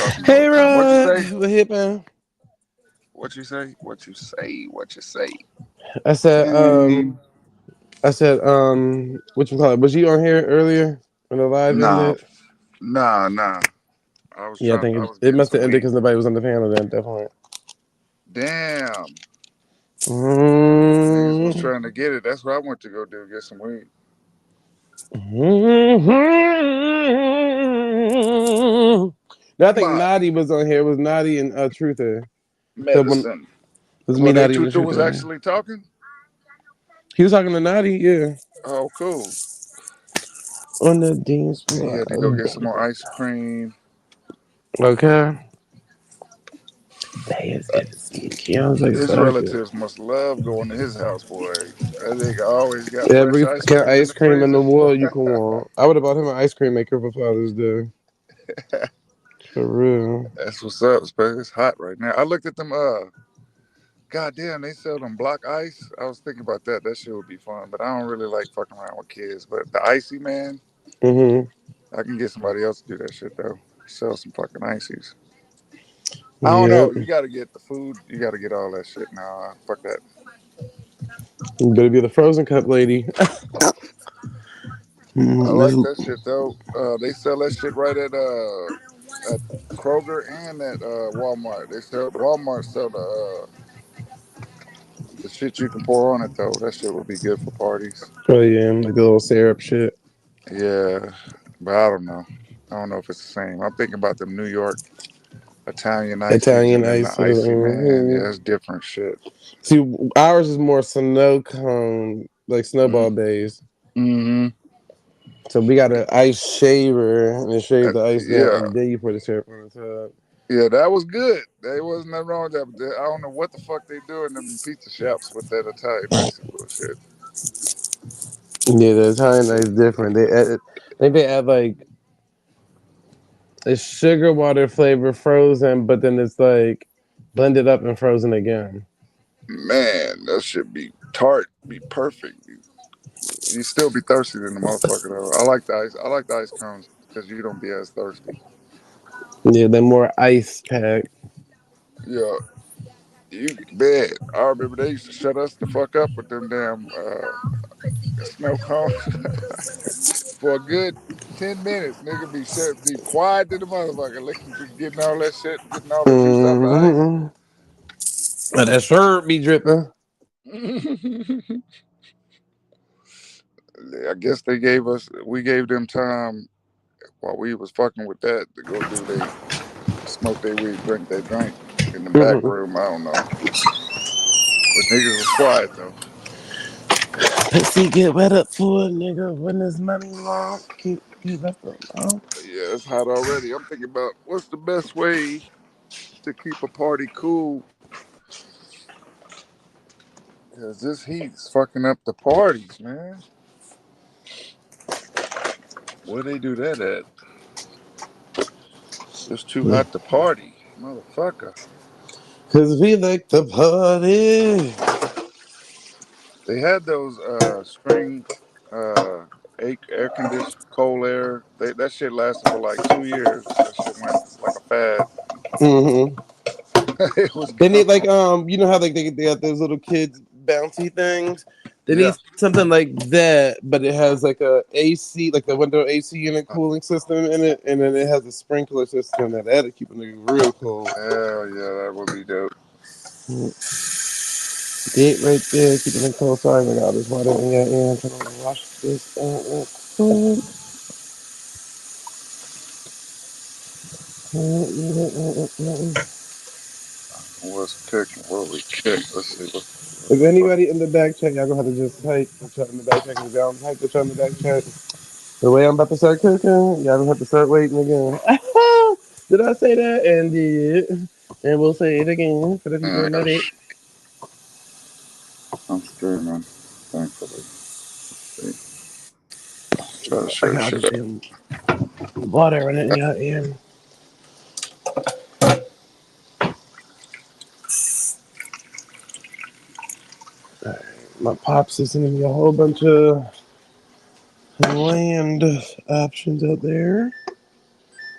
talking the Hey, whole time. What you Rod. say? What happened? What you say? What you say? What you say? I said, Dang. what you call it? Was you on here earlier when the live Nah, ended? nah. Yeah, I I think was it getting must have some ended weed. because nobody was on the panel then at that point. Damn. Niggas was Mm-hmm. trying to get it. That's what I went to go do, get some weed. No, I Come think on. Nadi was on here. It was Nadi and Truther. So when it Medicine. was So me, they Nadi, and the Tutu was Truther. actually talking? He was talking to Nadi, yeah, Oh, cool. on the dance He floor. had to go get some more ice cream. Okay. That is good to see. I was like, His fuck it. relatives must love going to his house, boy. That nigga always got fresh Every ice fucking cream in ice the cream in the freezer. world you can want. I would have bought him an ice cream maker for Father's Day. For real. That's what's up, especially it's hot right now. I looked at them goddamn, they sell them block ice. I was thinking about that. That shit would be fun, but I don't really like fucking around with kids. But the icy man, Mm-hmm. I can get somebody else to do that shit though. Sell some fucking ices. I don't know. Yep. You got to get the food. You got to get all that shit. Nah, fuck that. You better be the frozen cup lady. I Mm, like that this, shit though. They sell that shit right at Kroger and at Walmart. They sell Walmart sell the shit you can pour on it though. That shit would be good for parties. oh yeah, like the little syrup shit. Yeah, but I don't know. I don't know if it's the same. I'm thinking about them New York Italian ices Italian and then the ices. icy man. Mm-hmm. Yeah, it's different shit. See, ours is more snow cone, like snowball based. Mm-hmm. So we got an ice shaver and it shave the ice down, Yeah, and then you put the syrup on the top. yeah, that was good. There wasn't nothing wrong with that. But I don't know what the fuck they do in them pizza shops with that Italian icy bullshit. Yeah, the Italian ice different. I think they add like it's sugar water flavor frozen, but then it's like blended up and frozen again. Man, that should be tart, be perfect. You still be thirsty than the motherfucker though. I like the ice. I like the ice cones because you don't be as thirsty. Yeah, they're more ice packed. Yeah, you bad. I remember they used to shut us the fuck up with them damn snow cones for a good 10 minutes. Nigga be quiet to the motherfucker, listening to getting all that shit, getting all the juice out the ice. Mm-hmm. But that shirt be dripping. I guess we gave them time while we was fucking with that to go do they smoke their weed, drink their drink in the back Mm-hmm. room. I don't know. But niggas was quiet though. Pussy get wet up for a nigga when his money long. Keep left alone. Yeah, it's hot already. I'm thinking about what's the best way to keep a party cool. Cause this heat's fucking up the parties, man. Where they do that at? It's too hot to party, motherfucker. Cause we like the party. They had those string uh air conditioned cold air. That shit lasted for like 2 years. That shit went like a fad. Mm-hmm. It was They need gone. like you know how like they got those little kids bouncy things. They Yeah. need something like that, but it has like a AC, like the window AC unit cooling system in it, and then it has a sprinkler system that'll keep it real cold. Hell yeah, that would be dope. Gate right there, keeping it cold. Sorry, my God, there's water in your ear. I'm trying to wash this out. What's cooking? What we cook? Let's see what If the fuck. anybody in the back chat, y'all gonna have to just type the chat in the back chat. Cause if y'all don't type the chat in the back chat, the way I'm about to start cooking, y'all gonna have to start waiting again. Did I say that? And did. And we'll say it again for the people in the Uh, back. I'm streaming, thankfully. See, try to I share got shit just up. some water in it in your ear. My pops is sending me a whole bunch of land options out there.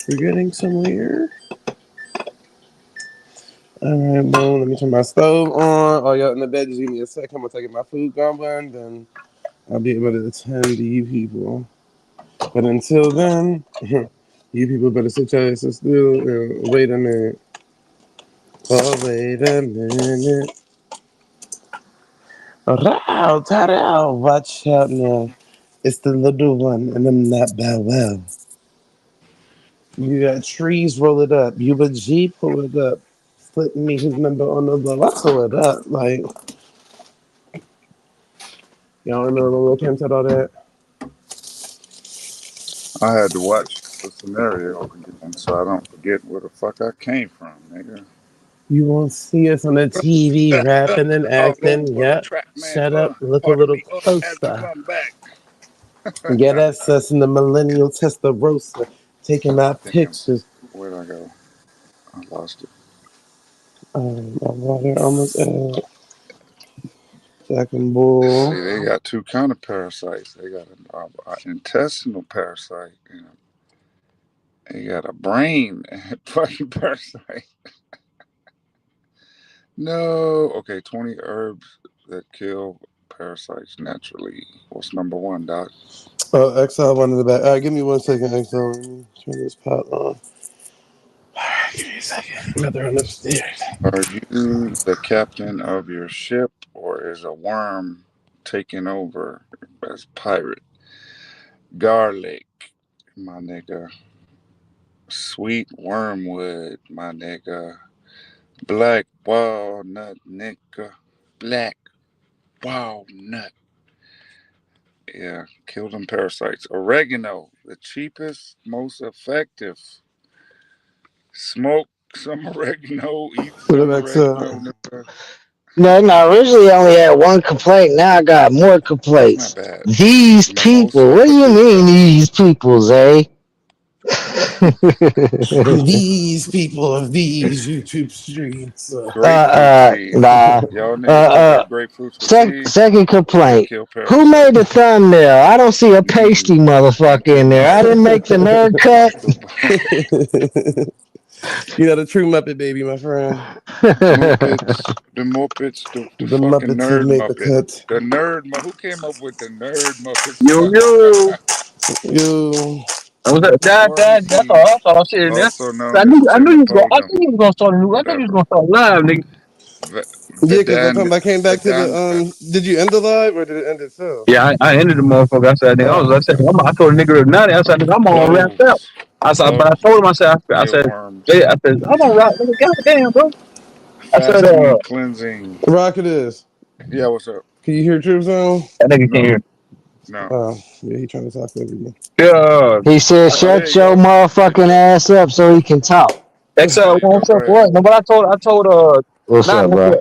We're getting somewhere. All right, boom. Let me turn my stove on. Oh, y'all in the bed. Just give me a second. I'm gonna take my food going, then I'll be able to attend to you people. But until then, you people better sit your asses still and wait a minute. Oh, wait a minute. Row, Tyrell, watch out now. It's the little one, and I'm not Bow Wow. You got trees, roll it up. You a G, pull it up. Slip me his number on the low. I pull it up. Like, y'all remember when Lil Kim said all that? I had to watch the scenario again so I don't forget where the fuck I came from, nigga. You won't see us on the TV rapping and All over acting. for the Yep. trap man Shut up. for Look a part of little me up as we closer. come back. Get us in the millennial testarossa. Taking I our think I'm. pictures. Where'd I go? I lost it. My water almost out. Jack and See, Bull. they got two kind of parasites. They got an intestinal parasite and they got a brain fucking parasite. No. Okay, 20 herbs that kill parasites naturally. What's number one, Doc? Oh, XL one in the back. All right, give me 1 second, XL. Let me turn this pot on. All right, give me a second. I'm about to run upstairs. Are you the captain of your ship or is a worm taking over as pirate? Garlic, my nigga. Sweet wormwood, my nigga. Black walnut, nigga. Black walnut. Yeah, kill them parasites. Oregano, the cheapest, most effective. Smoke some oregano, eat What some up, XL? oregano, nigga. No, no, originally I only had one complaint. Now I got more That's not complaints. bad. These people, Mimosa what do you mean Paduka. these peoples, eh? These people of these YouTube streets. Grapefruit seed. Nah. Y'all Uh, niggas eat uh, that grapefruit for seed? second That complaint. kill Who made the parasites. thumbnail? I don't see a pasty Me. motherfucker in there. I didn't make the nerd cut. You know the true Muppet baby, my friend. The Muppets, the The fucking Muppets did nerd make the Muppet. cut. The nerd Who came up with the nerd Muppets? Yo, yo. You. I was at that. That's all. Wormseed, That's all shit in there. also I known as knew, I knew you was going. I Timopodum, knew you was gonna start a new. I thought you was whatever. gonna start live, nigga. Yeah, because that time I came back to the Vedanta. Did you end the live or did it end itself? Yeah, I ended the motherfucker. I said, nigga, Oh, I told the nigga 90. I said, nigga, I'm on wrapped up. Cloves. I said, but I Cloves told him, I kill said, worms. yeah, I said, I'm on wrap, nigga. Goddamn, bro. I said, Fasting and cleansing. Rock it is. Yeah, what's up? Can you hear True Zone? that nigga can't No, hear. no. Oh, yeah, he trying to talk over you. Yeah, He said, Oh, there shut you your go. There you motherfucking go. ass up so he can talk. There you go. what's Go up, ahead. boy? No, but What's Nine, up, bro?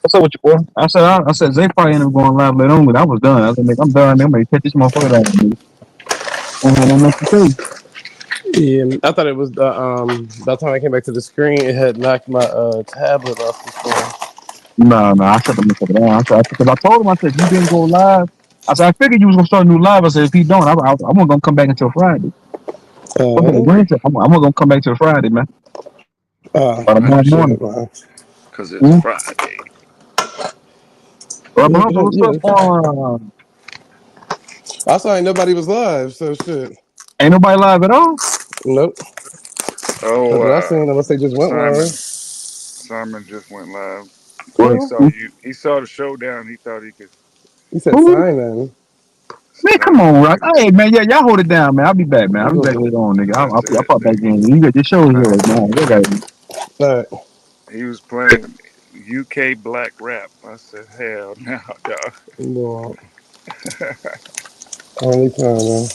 what's up with you, boy? I said, Zay probably ended up going live later on, but I was done. I said, nigga, I'm done. I'm ready to catch this motherfucker down, nigga. I don't have nothing else to say. Yeah, I thought it was the by the time I came back to the screen, it had knocked my tablet off the screen. No, I shut the motherfucker down. Because I told him, I said, you didn't go live. I said, I figured you was gonna start a new live. I said, if he don't, I'm gonna come back until Friday. Okay, Oh, Wednesday. I'm gonna come back till Friday, man. By tomorrow shit, morning. wow. Because it's Hmm? Friday. But Yeah, Uncle, what's up? I saw ain't nobody was live, so shit. Ain't nobody live at all. Nope. Oh, That's what I seen. Unless they just went live. Simon. Simon just went live. He What? Who? saw you. He saw the showdown. He thought he could. You said Who? Simon. Man, come Simon. on, Rock. Hey, man, yeah, y'all hold it down, man. I'll be back, man. I'll be back later on, nigga. That's I'll it, pop back nigga. in. You got your show All right. here, man. You got it. All right. He was playing UK black rap. I said, hell no, dog. Well, only time, man.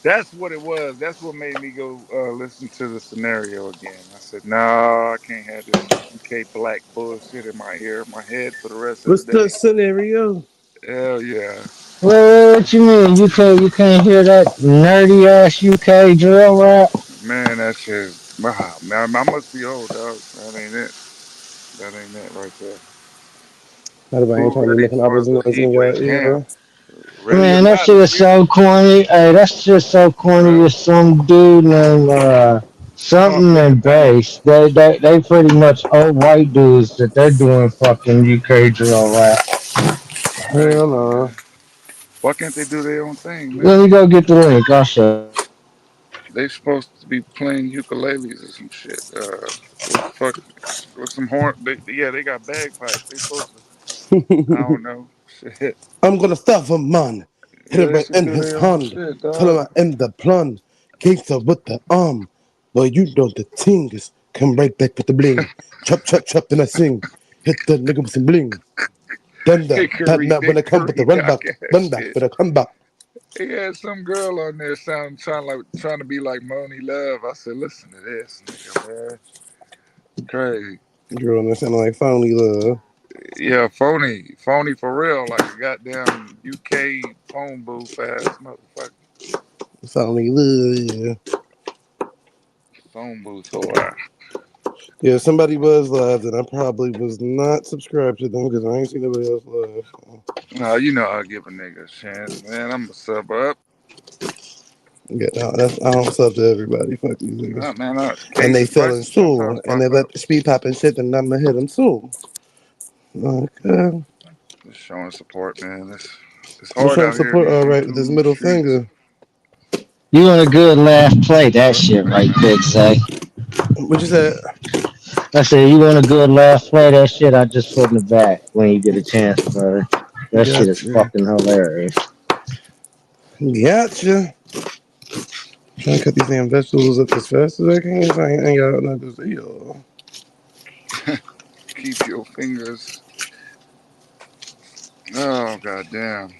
That's what it was. That's what made me go listen to the scenario again. I said, no, I can't have this UK black bullshit in my ear, my head for the rest of the What's the day. scenario? Hell yeah. What you mean? You can't hear that nerdy ass UK drill rap? Man, that shit. Wow, man, I must be old, dog. That ain't it. That ain't it right there. Everybody ain't Who trying to be ready making all for this the noise heat in your wave? Cam, ear. ready or Man, that not, shit is nigga. so corny. Hey, that's just so corny Well, with some dude named Something Pumping and paint. bass. They pretty much old white dudes that they're doing fucking UK drill rap. Hell Crazy, no. man. Why can't they do their own thing, Let man? me go get the link. I'll show. They supposed to be playing ukuleles or some shit. What the fuck? With some horn. Yeah, they got bagpipes. They supposed to. I don't know. Shit. I'm gonna stuff him, man. Hit Yeah, him they right should in do his their own hand. shit, Tell him dog. I am the plan. Gangster with the arm. Boy, you know the thing is. Come right back with the bling. Chop, chop, chop, then I sing. Hit the nigga with some bling. Then the that Hickory night when I come with the dickory dock ass run back, shit. when I come back. He had some girl on there trying to be like Moni Love. I said, listen to this nigga, man. Crazy. Girl, that sounded like phony love. Yeah, phony for real, like a goddamn UK phone booth ass motherfucker. Phony love, yeah. Phone booth whore. Yeah, somebody was live and I probably was not subscribed to them because I ain't seen nobody else live. No, you know I'll give a nigga a chance, man. I'm a sub up. Yeah, no, I don't sub to everybody. Fuck these niggas. Man, And they cases, feeling prices sometimes soon. And pop they up. let the speed pop and shit, and I'ma hit them soon. Okay. Just showing support, man. It's I'm hard showing out here in support these all right with this YouTube middle streets. finger. You want a good laugh? Play that shit right, Big Zay. What you said? I said you want a good laugh? Play that shit I just put in the back when you get a chance, brother. That shit is Gotcha. fucking hilarious. Gotcha. Trying to cut these damn vegetables up as fast as I can. So I ain't got nothing to eat. Keep your fingers. Oh goddamn.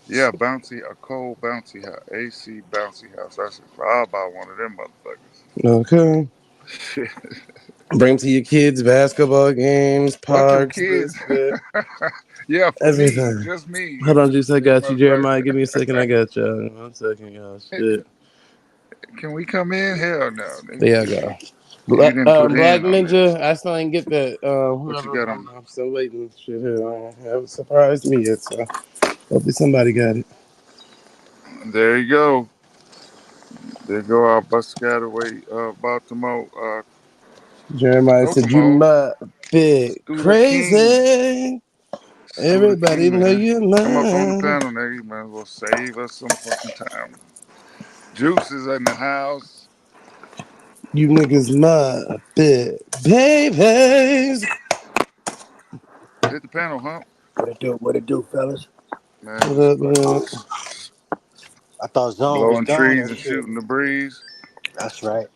Yeah, a cold bouncy house, AC bouncy house. I'll buy one of them motherfuckers. Okay. Shit. Bring to your kids basketball games, Fuck them parks, kids. this, that, Yeah, for me, everything. just me. Hold on, Juice. I Them got you, Jeremiah. Give me a second. motherfuckers. I got you. 1 second, y'all. Shit. Can we come in? Hell no, nigga. There you go. You didn't put Black in on this. Ninja, I still ain't get that. What you Whoever, got on? I'm still waiting. Shit, here. Haven't surprised me yet, so hopefully somebody got it. There you go. There go our Buscataway, Baltimore, Jeremiah said, "You Kokomo, might be Scooter King. crazy. Scooter Everybody King, know man. you Come up on the lying. panel, nigga. You might as well save us some fucking time. Juice is in the house. You niggas might be babies." Hit the panel, huh? What it do? What it do, fellas? Man, What just up, fucking man? I thought Zone was blowing gone trees and and shit. shooting the breeze. That's right.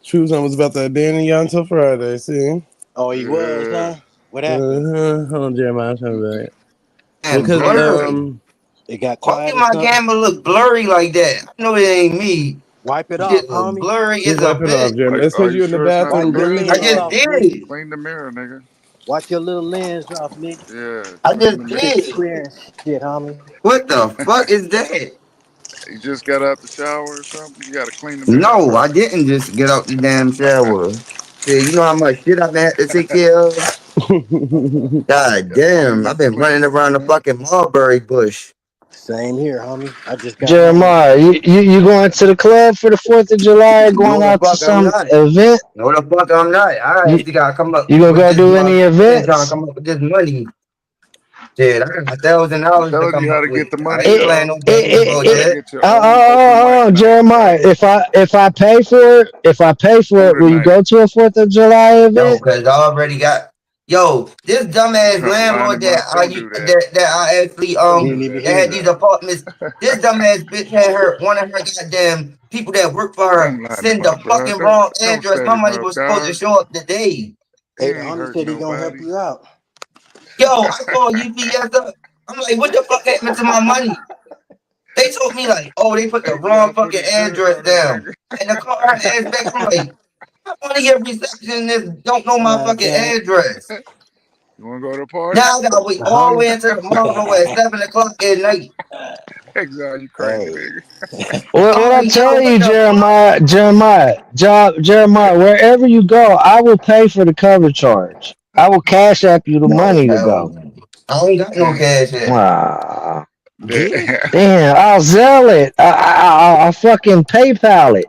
True Time was about to abandon y'all until Friday. See? Oh, he was, Yeah. huh? What happened? Hold on, Jeremiah. I'm trying to back. And Because blurry. It got Why quiet did or my something? camera look blurry like that? I know it ain't me. Wipe it Shit off, look homie. blurry just as a wipe it off, bitch. Jeremiah. It's Are because you you in the sure it's not the bathroom Wipe your doing I nigga lens? lens just shit. off, nigga. did. Clean the mirror, nigga. Wipe your little lens off, nigga. Yeah, I clean just the mirror. Shit did. clear and shit, homie. What the fuck is that? You just got out the shower or something? You got to clean the mirror, No, bro. I didn't just get out the damn shower. Shit, you know how much shit I've had to take care of? God Got to damn, I've been clean running up, around the man. fucking mulberry bush. Same here, homie. I just got home. Jeremiah, you going to the club for the 4th of July or No, going the out to fuck I'm some not. event? No, the fuck I'm not. I You, actually gotta come up you gonna with go this do any motherfucker. I've been trying to events? come up with this money. Shit, I got I'm $1,000 to telling you come how up to with. get the I money, ain't It, playing dog. no games You about got to that. get your own open mic night, Jeremiah. man. If I pay for it, Scooter will you night. go to a 4th of July No, event? cause I already got. Yo, this You dumbass trying to line landlord them up. Don't do that. that I actually Don't He do ain't even that. that hear had you. these apartments. This dumbass bitch had her one of her goddamn people that work for her Don't line them send the up, bro. fucking wrong Don't address. set My him money up, was supposed to dog. show up today. He Hey, the ain't homie hurt said he gonna help nobody. you out. Yo, I called UPS up. I'm like, what the fuck happened to my money? They told me like, oh, they put the Hey, wrong John put fucking his dirt address on it, down. nigga. And I called her ass back. I'm like, I want to get receptionist don't know my God fucking damn it. address. You want to go to a party? Now I gotta wait The all the way homie. until tomorrow at 7 o'clock at night. Exile, you crazy, Hey. nigga. I'm What I like, yo, tell what you, the fuck? Jeremiah, wherever you go, I will pay for the cover charge. I will cash app you the No, money to hell go. no. I don't got no Damn. cash yet. Ah. Yeah. Damn, I'll sell it. I'll fucking PayPal it.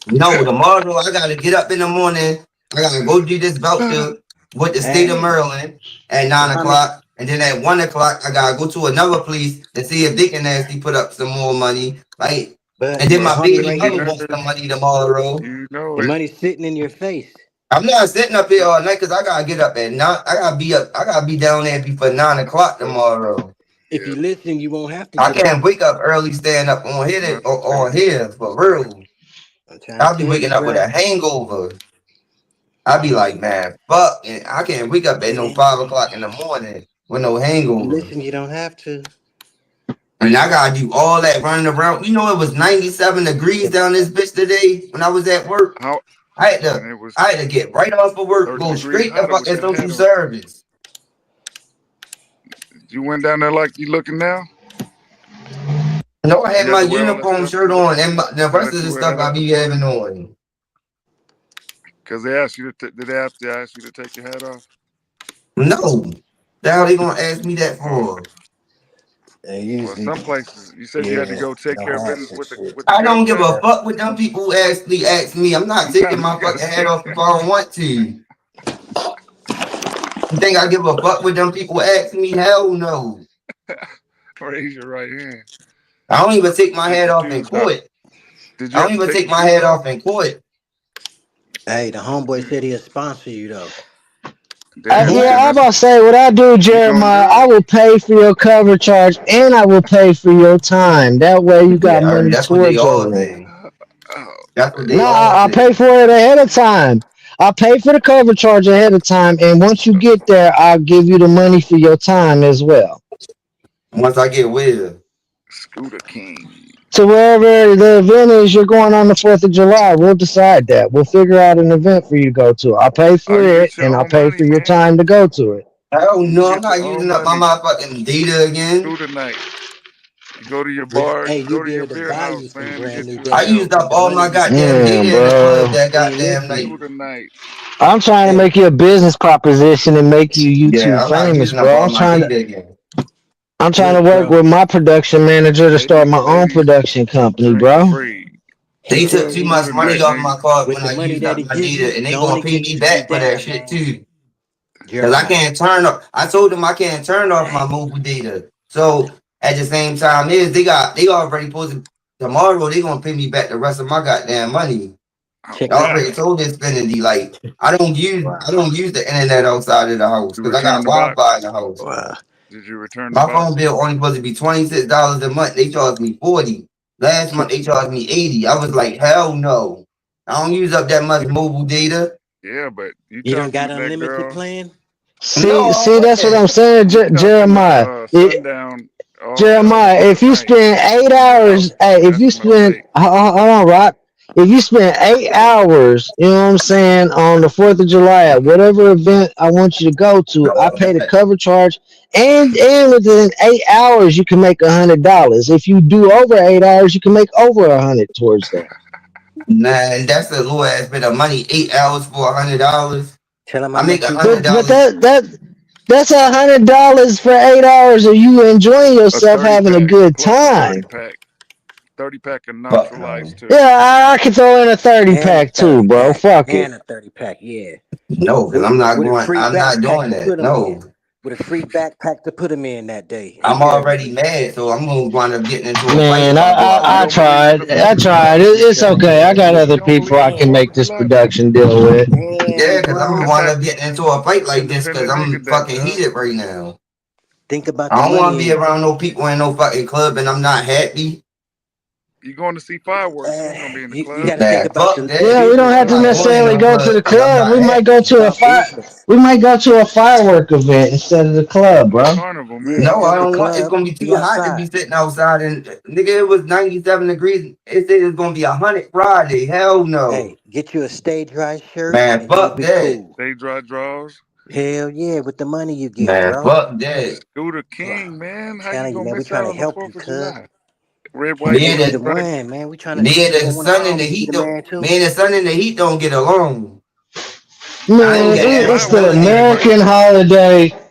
No, tomorrow I gotta get up in the morning. I gotta go do this voucher with the state of Maryland at 9 o'clock. And then at 1 o'clock, I gotta go to another place and see if they can actually put up some more money. Like, But and then my homie, baby right mother here, wants some money tomorrow. You know the it. money's sitting in your face. I'm not sitting up here all night because I gotta get up at 9. I gotta be up. I gotta be down there before 9 o'clock tomorrow. If you listen, you won't have to. I can't wake up early, stand up on here on here for real. I'll be waking up with a hangover. I'll be like, man, fuck, and I can't wake up at no 5 o'clock in the morning with no hangover. Listen, you don't have to. And I gotta do all that running around. You know, it was 97 degrees down this bitch today when I was at work. I had to get right off of work, go straight to fucking social service. You went down there like you looking now? No, I had my uniform shirt on and the rest of the stuff I be having on. Because they asked you to, did they have to ask you to take your hat off? No. The hell they gonna ask me that for? Well, some places, you said you had to go take care of business with the I don't give a fuck what them people actually ask me. I'm not taking my fucking hat off if I don't want to. You think I give a fuck what them people ask me? Hell no. Raise your right hand. I don't even take my hat off in court. I don't even take my hat off in court. Hey, the homeboy said he'll sponsor you though. Yeah, I'm about to say what I do, Jeremiah. I will pay for your cover charge and I will pay for your time. That way you got money towards your rent. No, I'll pay for it ahead of time. I'll pay for the cover charge ahead of time, and once you get there, I'll give you the money for your time as well. Once I get with Scooter King. To wherever the event is you're going on the 4th of July, we'll decide that. We'll figure out an event for you to go to. I'll pay for it, and I'll pay for your time to go to it. Hell no, I'm not using up my motherfucking data again. Scooter night. You go to your bar, hey, go to your beer house, man. I used up all my goddamn data in the club that goddamn night. I'm trying to make you a business proposition and make you YouTube famous, bro. I'm trying to work with my production manager to start my own production company, bro. They took too much money off my card when I used up my data, and they gonna pay me back for that shit too. Cause I can't turn off. I told them I can't turn off my mobile data. So at the same time, they already posted tomorrow. They gonna pay me back the rest of my goddamn money. I already told this Xfinity, like I don't use the internet outside of the house because I got Wi-Fi in the house. Wow. Did you return my phone bill only supposed to be $26 a month? They charged me $40. Last month they charged me $80. I was like, hell no. I don't use up that much mobile data. Yeah, but you don't got an unlimited plan? See, that's what I'm saying, Jeremiah. Jeremiah, if you spend 8 hours, if you spend, hold on, Rock. If you spend 8 hours, you know what I'm saying, on the 4th of July at whatever event I want you to go to, I pay the cover charge, and within 8 hours you can make $100. If you do over 8 hours, you can make over $100 towards that. Nah, that's a low ass bit of money. 8 hours for $100. Tell him I make $100. But that's $100 for 8 hours of you enjoying yourself, having a good time. 30-pack of neutralized too. Yeah, I can throw in a 30-pack too, bro. Fuck it. And a 30-pack, yeah. No, because I'm not doing that. No. With a free backpack to put them in that day. I'm already mad, so I'm gonna wind up getting into a fight. I tried. It's okay. I got other people I can make this production deal with. Yeah, because I'm gonna wind up getting into a fight like this because I'm fucking heated right now. Think about I don't want to be around no people in no fucking club and I'm not happy. You going to see fireworks? You're gonna be in the club. You gotta think about we don't have to necessarily go to the club. We might go to a firework event instead of the club, bro. Carnival, man. No, I don't want. It's gonna be too hot to be sitting outside. And nigga, it was 97 degrees. It said it's gonna be 100 Friday. Hell no. Hey, get you a stay dry shirt. Man, fuck that. Cool. Stay dry draws. Hell yeah, with the money you get, man, bro. Fuck that. Scooter King, man. How you gonna man, we trying to help you, cuz. Red, white, man. We trying to. The sun and the heat don't. Man, the sun and the heat don't get along. Man, it's the American holiday.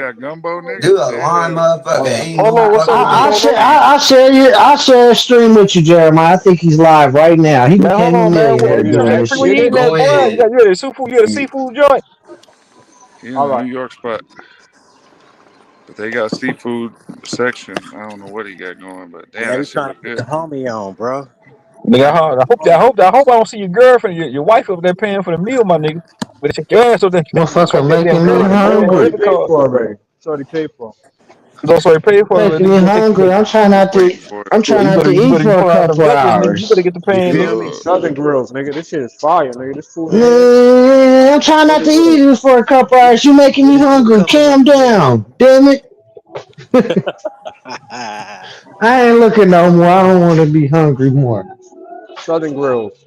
got gumbo, nigga? Dude, a lying Damn. motherfucker. Ain't no Polo, what's up with you, I, fucking. I share, Polo? I, I share you. I share a stream with you, Jeremiah. I think he's live right now. He Man, hold became a on, man. millionaire What you doing trying to this free? Where shit. you eating Go that, boy? You ahead. got you at a seafood joint. He in All a New right. York spot. But they got seafood section. I don't know what he got going, but damn, Yeah, that we shit trying to look get the good. homie on, bro. Nigga, Trying to get I the hope, I homie. hope, I hope I don't see your girlfriend, your wife up there paying for the meal, my nigga. Better check your ass up there. Motherfucker Crack that damn making me card, Already, hungry. already debit paid card. for already. It's already paid for. You also already paid for it, Making nigga. me You better hungry. I'm trying I'm not to. waiting for it. I'm yeah, trying not to you eat better for a pull out them couple ducklets, nigga. You better hours. get the You paying, feel nigga. me? Uh, Southern Grills, nigga. This shit is fire, nigga. This food right here. Man, I'm trying not to Southern eat Grills. it for a couple We hours. You making me just do a hungry. couple Calm down, damn it. I ain't looking no more. I don't want to be hungry more. Southern Grills.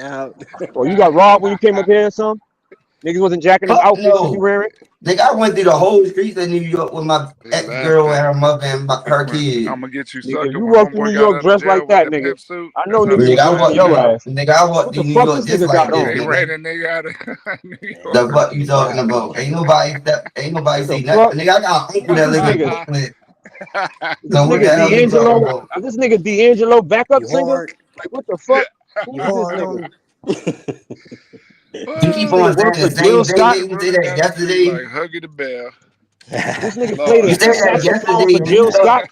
out. Or you got robbed when you came up here or something? Niggas wasn't jacking them Fuck outfits that you no. wearing? Nigga, I went through the whole streets of New York with my He ex-girl laughed and at her me. mother and her kid. I'm gonna get you Nigga, if sucker you when walk through New homeboy got York out of dressed like jail with that, that nigga, pimp suit. I know That's how niggas we Nigga, was I was looking for walked laughing your at through. him. ass. Nigga, I walked What through the New fuck York this just nigga like got this, Yeah, on? he nigga. ran that nigga out of New The York. fuck you talking about? Ain't nobody What the say fuck? nothing. Nigga, I got an uncle Is that this live in nigga? Brooklyn. Is this So what the nigga hell you talking D'Angelo? about? Is this nigga D'Angelo backup You singer? hard. Like what the fuck? Who You is this hard nigga? on him. You This keep nigga on saying work the for same Jill thing, Scott? nigga. He You said running that down the street yesterday. like Huggy the Bear. This nigga played You a Lord said have that mercy. saxophone yesterday for and you Jill thought Scott?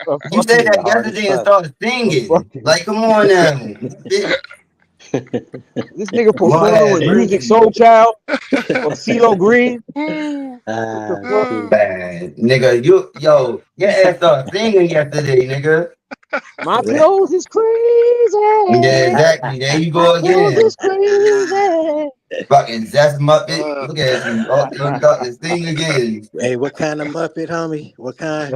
A you said fucking that Hard as yesterday and fuck. started a singing. fucking Like, come on now. This nigga Lord performing have with Music mercy. Soul Child or CeeLo Green. What the fuck? Man, nigga, your ass started singing yesterday, nigga. My clothes is Yeah, crazy. exactly. There you My go clothes again. is crazy. Fucking Zest Muppet. Look at you. Oh, you got this thing again. Hey, what kind of Muppet, homie? What kind?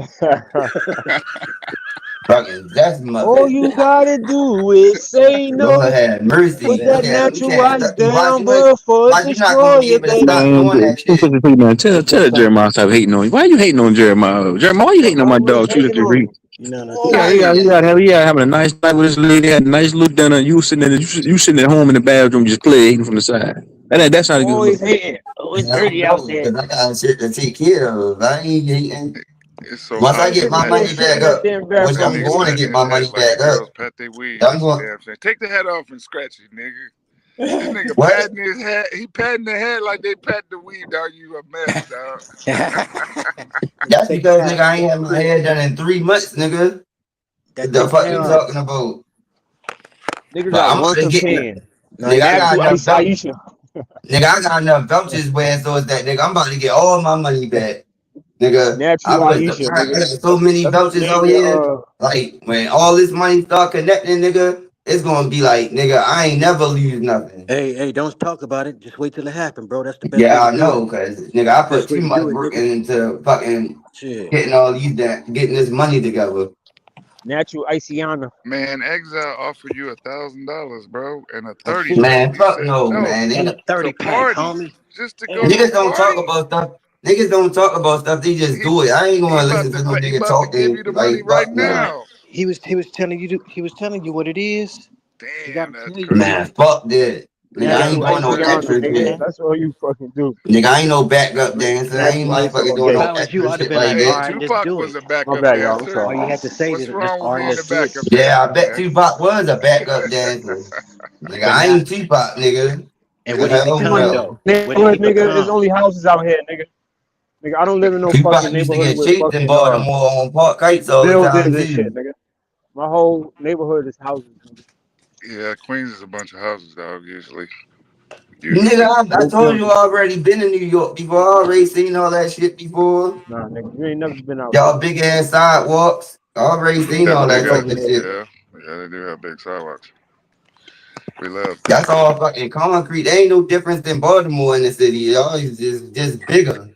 Fucking Zest All Muppet. you gotta do is say Lord no. have mercy. Put Look that at him. You natural can't ice stop. You down watch, before it you're not gonna destroy be you, able to stop baby. Man, doing that shit. man, tell Jeremiah stop hating on you. Why you hating on Jeremiah? Jeremiah, why you hating on my I'm really dog? hating on him. You know what I'm Always saying? hating on him. He got having a nice night with his lady, had a nice little dinner. You sitting at home in the bathroom just playing from the side. That's not a good look. Always hating. Oh, it's And I dirty out know, there. because I got shit to take care of. I ain't hating. It's so Once I hot. Man, He get my niggas go patting money his shit in back head. that up, damn which That I'm bathroom. nigga going to patting get his my head money like the back up. girls pat their weave. I'm That's the going. damn shame. Take the head off and scratch it, nigga. This nigga What? patting his head. He patting the head like they pat the weave, dog. You a mess, dog. That's Take the because hat nigga, off I ain't real had my quick. hair done in 3 months, nigga. Gotta What the take the fuck hat you off. talking about? Nigga But got I'm about one to get. companion. No, Nigga, you I gotta got Natural enough Ice belt. Aisha. Nigga, I got enough vouchers where so is that nigga, I'm about to get all my money back. Nigga, Natural I Aisha, nigga. got so many That's what you vouchers name out here. your Like when all this money start connecting, nigga, it's gonna be like, nigga, I ain't never lose nothing. Hey, don't talk about it. Just wait till it happens, bro. That's the best way Yeah, to I do it. know, cause nigga, I put Best way too to much do it, work nigga. into fucking Shit. getting this money together. Natural Iceana. Man, Exile offered you $1,000, bro, and a A 30 suit pack. Man, You fuck said no, no man. and a 30 to pack, party, homie. just to go And to a Niggas don't talk party. about stuff. Niggas don't talk about stuff. They just He do it. I ain't he gonna about listen to to no he nigga about to give talking you the money like right fuck no. nah, now. he was telling you what it is. He Damn, gotta that's tell you, Man, nigga. crazy. fuck that. Nigga, I Natural ain't Natural doing no Iceana, Iceana, extra nigga. shit. nigga. That's all you fucking do. Nigga, I ain't no backup Straight dancer. I ain't natural ice motherfucking all doing day. no If I was you, extra I'd have shit been like like, all Hey, that. right, let's Tupac do was it. a My backup bad, y'all. I'm dancer. All you sorry. have to say What's is let's wrong with all being let's a do it. backup Yeah, I dancer, bet man? Tupac was a backup dancer. Nigga, But I now ain't Tupac, nigga. and The what he hell In become my no. though? What did he neighborhood, nigga, there's become? only houses out here, nigga. Nigga, I don't live in no fucking Tupac used to neighborhood get with chased in fucking Baltimore on park kites all the buildings time and shit, too. nigga. My whole neighborhood is houses, nigga. Yeah, Queens is a bunch of houses, dog. Usually. Nigga, I No told you buildings. I already been in New York before. I already seen all that shit before. Nah, nigga, you ain't never been out here, Y'all nigga. big ass sidewalks. I already You ain't seen all never Definitely that been got, over type of here. shit. yeah, they do have big sidewalks. We love that. That's all fucking concrete. There ain't no difference than Baltimore in the city. Y'all is just bigger.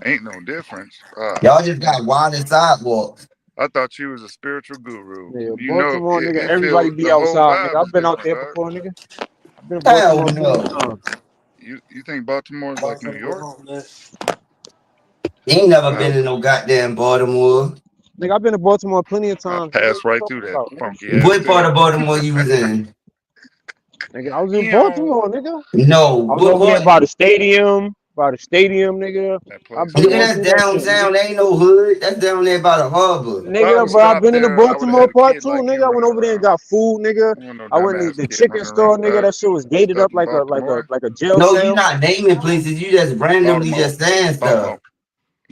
Ain't no difference. Y'all just Man. got wider sidewalks. I thought you was a spiritual guru. Nigga, You know, Baltimore, nigga, it everybody feels be the whole outside, nigga. vibe I've is been out different, there dog. before, nigga. I've been to Hell Baltimore plenty of no. times. You think Baltimore is like New York? You ain't never I, been in no goddamn Baltimore. Nigga, I've been to Baltimore plenty of I times, nigga. What passed you right talking through that about, nigga? funky ass What part city. of Baltimore you was in? Nigga, I was in Ew, Baltimore, nigga. No. I was What over there part? by the stadium, nigga. that I've place been Nigga, all lit. that's through that shit, nigga. downtown. There ain't no hood. That's down there by the harbor. If I Nigga, was but I've stopped been in the there, I would have Baltimore had a part kid too, like nigga. you I went running over there and around. got food, nigga. I want no I went to dumbass the kid chicken running store, around, nigga. dog. That shit was gated Stop up in like Baltimore. a jail No, you cell. not naming places. You just randomly Baltimore. just saying stuff.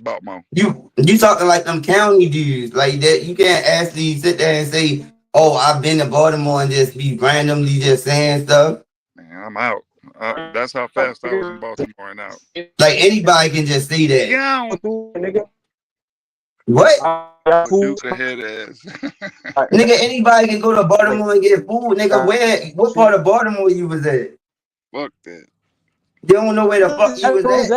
Baltimore. Baltimore. You talking like them county dudes like that. You can't actually sit there and say, "Oh, I've been to Baltimore," and just be randomly just saying stuff. Man, I'm out. That's how fast I was in Baltimore and out. Like anybody can just say that. Yeah, Nigga. What? I got with food. Duke ahead ass. Nigga, anybody can go to Baltimore and get food. Nigga, what part of Baltimore you was at? Fuck that. You don't know where the fuck you was at.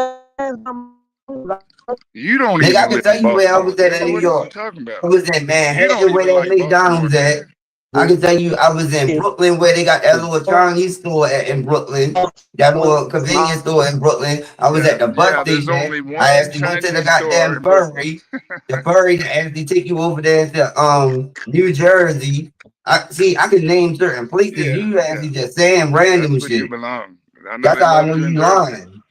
You don't Nigga, I even can live tell in you where I Baltimore, was at nigga. in New What is you York. talking I about? was in You don't Manhattan where even that like Baltimore, McDonald's at. nigga. I can tell you I was in Brooklyn where they got that little Chinese store in Brooklyn. That little convenience store in Brooklyn. I was at the bus Yeah. There's station. only I one actually went to the Chinese store goddamn in Brooklyn. ferry. The ferry to actually take you over there to New Jersey. I can name certain places. Yeah, You yeah. actually just saying That's random where you shit. belong. I know That's they how I know loved you in you Jersey. lying.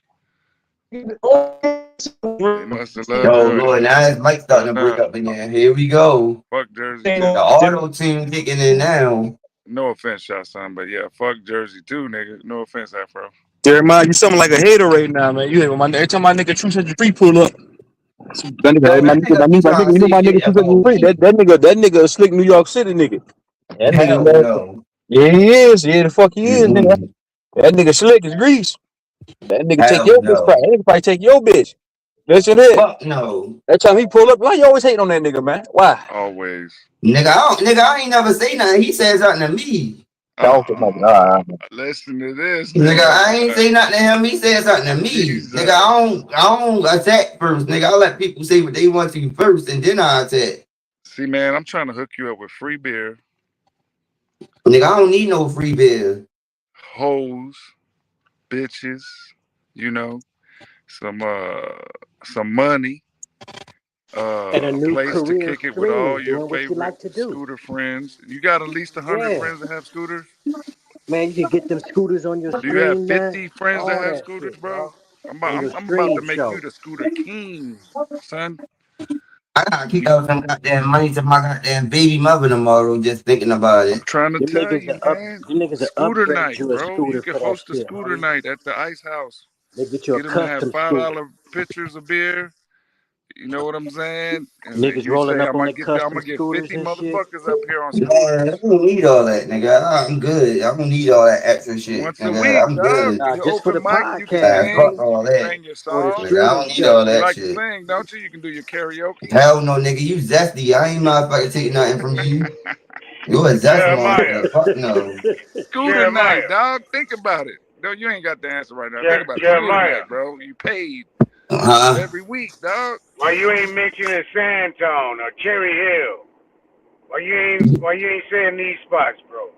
They must have loved Oh you in Lord, now it's Mike starting to break it. up again. Here we go. Fuck Jersey The too. auto tune kicking in now. No offense, shot son, but yeah, fuck Jersey too, nigga. No offense, Afro. Jeremiah, you sound like a hater right now, man. You hate my every time my nigga True Century Free pull up. That No, nigga, that nigga be trying to you know say my nigga shit True about Century Free. me. That nigga a slick New York City nigga. That nigga Hell nasty. no. Yeah, he is. Yeah, the fuck he is, nigga. Mm-mm. That nigga slick as grease. That nigga take Hell your bitch. That no. nigga probably take your bitch. Listen here. Fuck no. That time he pull up, why you always hating on that nigga, man? Why? Always. Nigga, I ain't never say nothing. He said something to me. Don't Listen to this Nigga, nigga, I ain't man. say nothing to him. He said something to me. Nigga, Jesus. I don't attack first. Nigga, I let people say what they want to first, and then I attack. See, man, I'm trying to hook you up with free beer, Nigga, I don't need no free beer. hoes, bitches, you know, some money, And a a new place to career kick it with all stream, your doing what you favorite like to do. scooter friends. You got at least 100 Yeah. friends that have scooters? Man, you can get them scooters on your Do you have stream, man. 50 friends that All have that scooters, shit, bro? dog. I'm about, On I'm, your I'm about to stream make you show. the scooter king, son. I gotta keep up some goddamn money to my goddamn baby mother tomorrow just thinking about I'm it. trying to Them tell niggas you, will man. upgrade Scooter night, you a bro. You scooter can for that host a shit, scooter homie. night at the Ice House. They get you a Get them to have custom scooter. $5 pitchers of beer. You know what I'm saying? And Niggas you rolling say up I'm on gonna their get I'm custom gonna get scooters 50 and shit. motherfuckers up here on Man, I scooters don't need all that, nigga. I'm good. I don't need all that extra shit, once a nigga. week, I'm dog. good. Nah, You just for open the mic, you can podcast, Man, fuck sing, nigga. all you can that. sing your For the Nigga, songs. I stream don't need all show. You that like to shit. sing, don't you? You can do your karaoke. Hell no, nigga. You zesty. I ain't motherfucking take nothing from you. You a zest Jeremiah, motherfucker. Fuck no. Scooter night, Jeremiah, dog. Think about it. No, you ain't got the answer right now. Think about it. Scooter Jeremiah. night, bro. You paid Uh-huh. every week, dog. Why you ain't mentioning Sandtown or Cherry Hill? Why you ain't saying these spots, bro?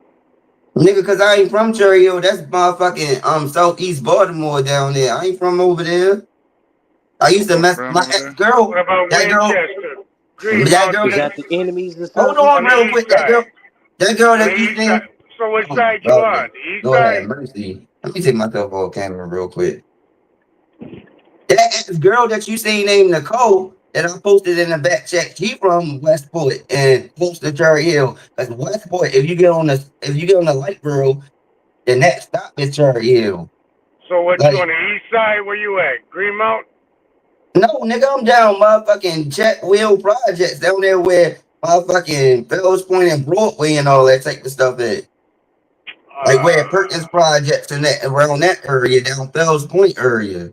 Nigga, cause I ain't from Cherry Hill. That's motherfucking southeast Baltimore down there. I ain't from over there. I You don't used to fuck mess around my over ex there. What girl. about That girl. Winchester, That Greenmount, girl Is that. that the enemies or Hold something? on on the real east quick. That girl. side? That girl On the that you east side. think. So what Oh my side you brother. on? The east Lord have side? mercy. Let me take myself off camera real quick. That ex girl that you say named Nicole that I posted in the back check, she from Westport and close to Cherry Hill. Cause Westport, if you get on the light rail, the next stop is Cherry Hill. So what you on Like, the east side? Where you at? Greenmount? no, nigga, I'm down motherfucking Chet Wheel Projects down there where motherfucking Fells Point and Broadway and all that type of stuff at. Like where Perkins Projects and that around that area, down Fells Point area.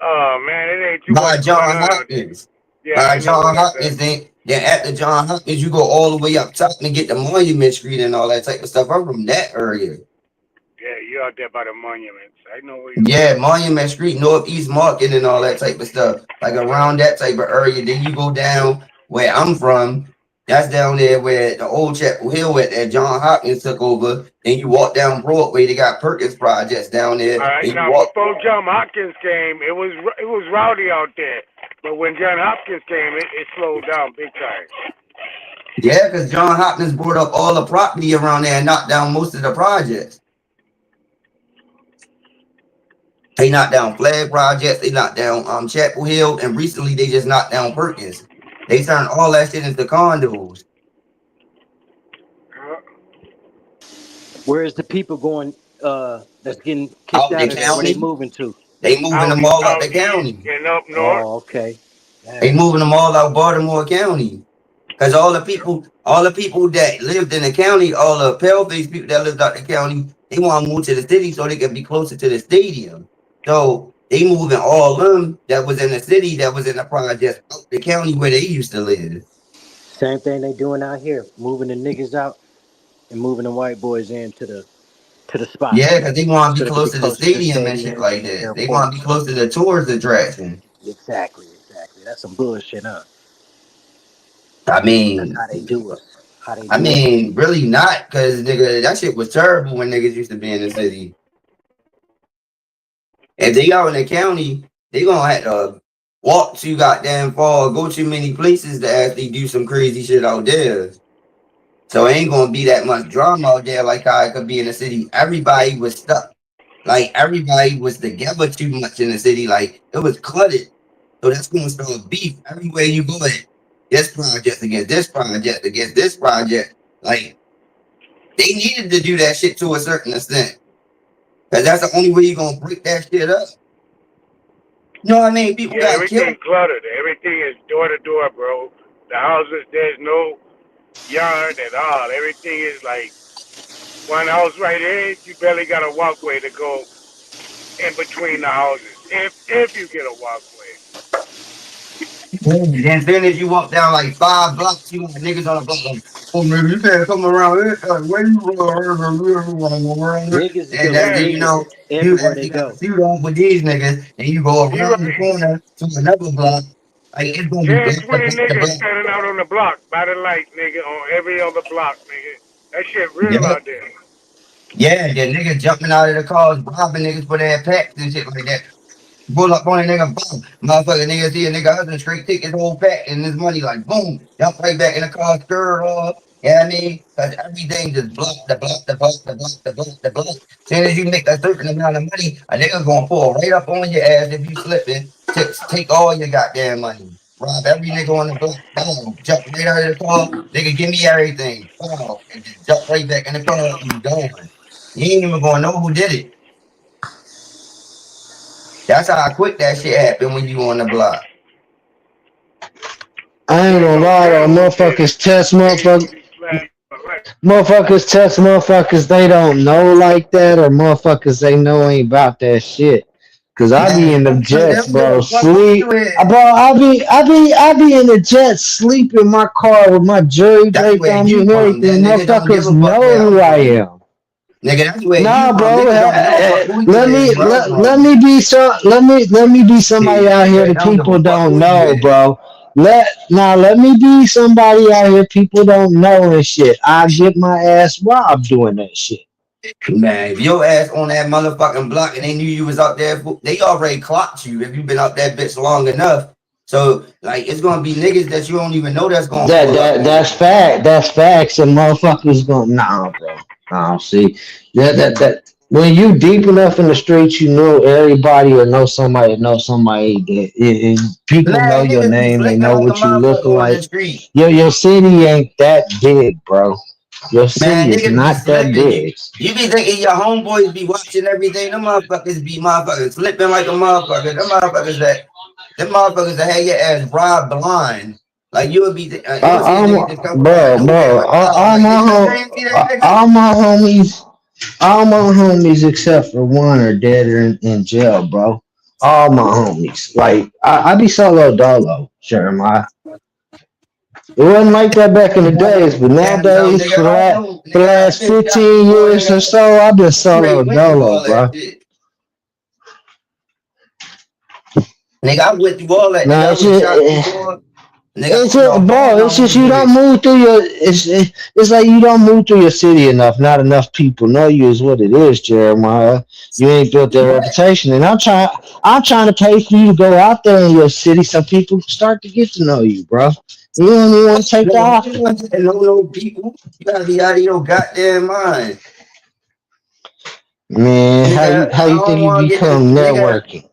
Oh man, it ain't too much By going John on out there. Hopkins. Yeah, By I know where John that's at. Hopkins, then after John Hopkins, you go all the way up top and get the Monument Street and all that type of stuff. I'm from that area. Yeah, you out there by the monuments. I know where you Yeah, at. Monument Street, Northeast Market, and all that type of stuff. Like around that type of area. Then you go down where I'm from. That's down there where the old Chapel Hill at that John Hopkins took over. Then you walk down Broadway, they got Perkins projects down there. All right, Then you now walk. before John Hopkins came, it was rowdy out there. But when John Hopkins came, it slowed down big time. Yeah, because John Hopkins brought up all the property around there and knocked down most of the projects. They knocked down Flag Projects, they knocked down Chapel Hill, and recently they just knocked down Perkins. They turned all that shit into condos. Where is the people going that's getting kicked Out the out of there? Where they county, moving to? they moving them all out Out the east county. and up north. Oh, okay. They Damn. moving them all out Baltimore County. Because all the people that lived in the county, all the pale-face people that lived out the county, they want to move to the city so they can be closer to the stadium. So they moving all them that was in the city, that was in the project out the county where they used to live. Same thing they doing out here, moving the niggas out and moving the white boys into the Yeah, spots because they want to so be they can be close to the closer to stadium and shit stadiums like and that. They want to be airports. close to the tourist attraction. Exactly. That's some bullshit, huh? I That's mean, how they do us. How they do us. really not, because nigga, that shit was terrible when niggas used to be in the city. If they out in the county, they gonna have to walk too goddamn far, go too many places to actually do some crazy shit out there. So it ain't gonna be that much drama out there like how it could be in the city. Everybody was stuck. Like everybody was together too much in the city. Like it was cluttered. So that's gonna start beef everywhere you go at. This project against this project against this project. Like they needed to do that shit to a certain extent. Cause that's the only way you're gonna break that shit up. You know what I mean? People Yeah, got everything killed. cluttered. Everything is door to door, bro. The houses, there's no yard at all. Everything is like one house right here. You barely got a walkway to go in between the houses, if you get a walkway. Then as soon as you walk down like 5 blocks, you got niggas on the block like, oh man, you can't come around here. Where you Niggas is and gonna be then you know niggas you everywhere they actually got a go. suit on with these niggas, and you go You around the right. corner to another block. Like it's gonna be 10, block to 20 block to niggas block. standing out on the block by the light, nigga, on every other block, nigga. That shit real Yeah, out there. yeah, the niggas jumping out of the cars, robbing niggas for their packs and shit like that. Pull up on a nigga, boom. Motherfucker nigga see a nigga husband straight take his whole pack and his money like boom. Jump right back in the car, skirt off. You know what I mean? Cause everything just block, the block, the block, the block, the block, the block. As soon as you make a certain amount of money, a nigga gonna pull right up on your ass if you slipping. Take all your goddamn money. Rob every nigga on the block. Boom. Jump right out of the car. Nigga, give me everything. Boom. And just jump right back in the car and you gone. You ain't even gonna know who did it. That's how quick that shit happened when you on the block. I ain't There's gonna no lie though, telling who did it. motherfuckers test Niggas motherfuckers. be flat. Motherfuckers test motherfuckers they don't know like that, or motherfuckers they know ain't about that shit. Cause I be Man, in the they jets, don't give bro. a fuck who you Sleep, is. bro. I be in the jets, sleep in my car with my jury That's draped where on me you and from. That everything. nigga don't give Motherfuckers a fuck know where who I'm I from. am. Nigga, that's where Nah, you from. bro. Nigga don't give a fuck who you is, where I'm Let from. me be so. Let me be somebody Shit, out here nigga that don't give people a fuck don't who you know, is. bro. Let me be somebody out here people don't know and shit. I get my ass robbed doing that shit. Man, if your ass on that motherfucking block and they knew you was out there, they already clocked you if you been out that bitch long enough. So, like, it's gonna be niggas that you don't even know that's gonna pull up on That's you. fact. That's facts. And motherfuckers going nah, bro. Nah, see that when you deep enough in the streets, you know everybody or know somebody that knows somebody. People know Man, your niggas be name. They flipping know like a what you look motherfucker on the like. street. Your city ain't that big, bro. Your Man, city is niggas be not that slipping. big. You be thinking your homeboys be watching everything. Them motherfuckers be motherfuckers slipping like a motherfucker. Them motherfuckers that had your ass robbed blind. Like you'll see a nigga just come from out of nowhere like, oh, like nigga, you ain't see that nigga? All my homies, all my homies except for one are dead or in jail, bro. All my homies. Like I be solo dolo, Jeremiah. It wasn't like that back in the days, but Damn, no, nowadays nigga, I don't know. for the Nigga, I last been shot 15 before, years or nigga. so, I've been I solo already went through dolo, all that bro. shit. Nigga, I went through all that, nigga. Nah, I was shot before. Nigga, I it's don't know just, if all bro. my It's just you homeboys. don't move through your. It's like you don't move through your city enough. Not enough people know you is what it is, Jeremiah. You ain't built that What? reputation, and I'm trying to pay for you to go out there in your city so people start to get to know you, bro. You don't even want to take No, off. you want to know no people. You gotta be out of your goddamn mind. Man, Nigga, how I you think don't you want to get this. become Nigga, networking?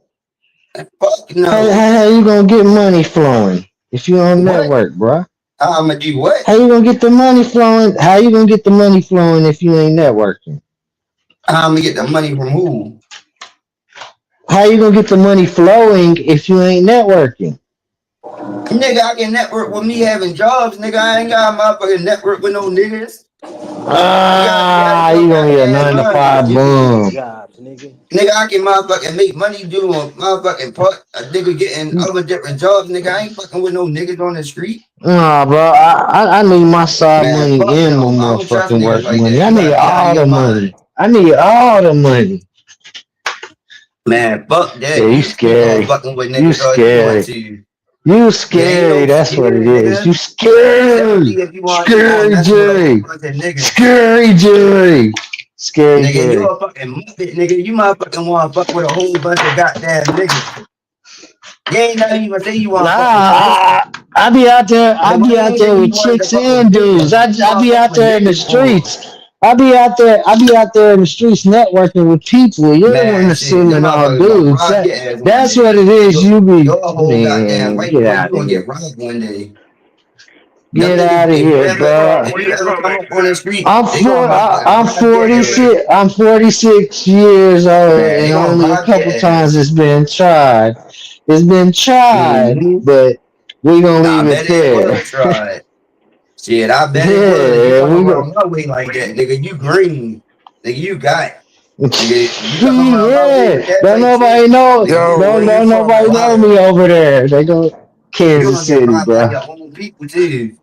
fuck no. How you gonna get money flowing if you don't What? network, bro? I'ma do what? How you gonna get the money flowing? How you gonna get the money flowing if you ain't networking? I'ma get the money from who? How you gonna get the money flowing if you ain't networking? Nigga, I can network with me having jobs. Nigga, I ain't got a motherfucking network with no niggas. You gotta be out of your You gonna be a goddamn nine to mind. five You can get bum. jobs, nigga. Nigga, I can motherfucking make money doing motherfucking part. A nigga getting other different jobs. Nigga, I ain't fucking with no niggas on the street. Nah, bro. I need my side Man, money fuck and my no. I don't trust motherfucking niggas work like money. that. I You need gotta be out of all your the mind. money. I need all the money. Man, fuck Yeah, that. you You keep on scary. fucking with You niggas all you want scary. to. You You ain't scary. no That's what it scary is. nigga. You scary. Especially if you want to keep on Scary messing with a whole Jerry. bunch of niggas. Scary Jerry. Scary Nigga, you Jerry. a fucking muppet, nigga. You motherfucking want to fuck with a whole bunch of goddamn niggas. You ain't not even say you want to fuck with Chris. Nah, I be out there. I Then why be you out ain't say there you with wanted to chicks fuck with and Chris? dudes. That's what you I want be to fuck out with there in the niggas for. streets. I be out there. I be out there in the streets networking with people. You're the one Man, shit, them assuming all motherfuckers gonna dudes. rob your ass one That's what day. it is. You're, You be you're a whole goddamn man. white Get boy. You out of gonna here. get robbed one day. Them Get niggas, out of if you here, Where you ever, bro. from? if Where you you ever from, come up on the X9? street, they gonna motherfucking I'm rob your ass. 46. I'm 46 years old, Man, they and gonna only a rob your couple ass. times it's been tried. It's been tried, Mm-hmm. but we gonna I leave it bet it there. was tried. Shit, I bet it was. You Yeah, come we go. around my way like that, nigga. You green. Nigga, you got. Nigga, you come around my way with Yeah, that don't type shit. nobody know. Nigga, you Yo, gonna where you get from, Nobody man? know robbed. me over there. They go You Kansas gonna get City, robbed by bro. your own people too.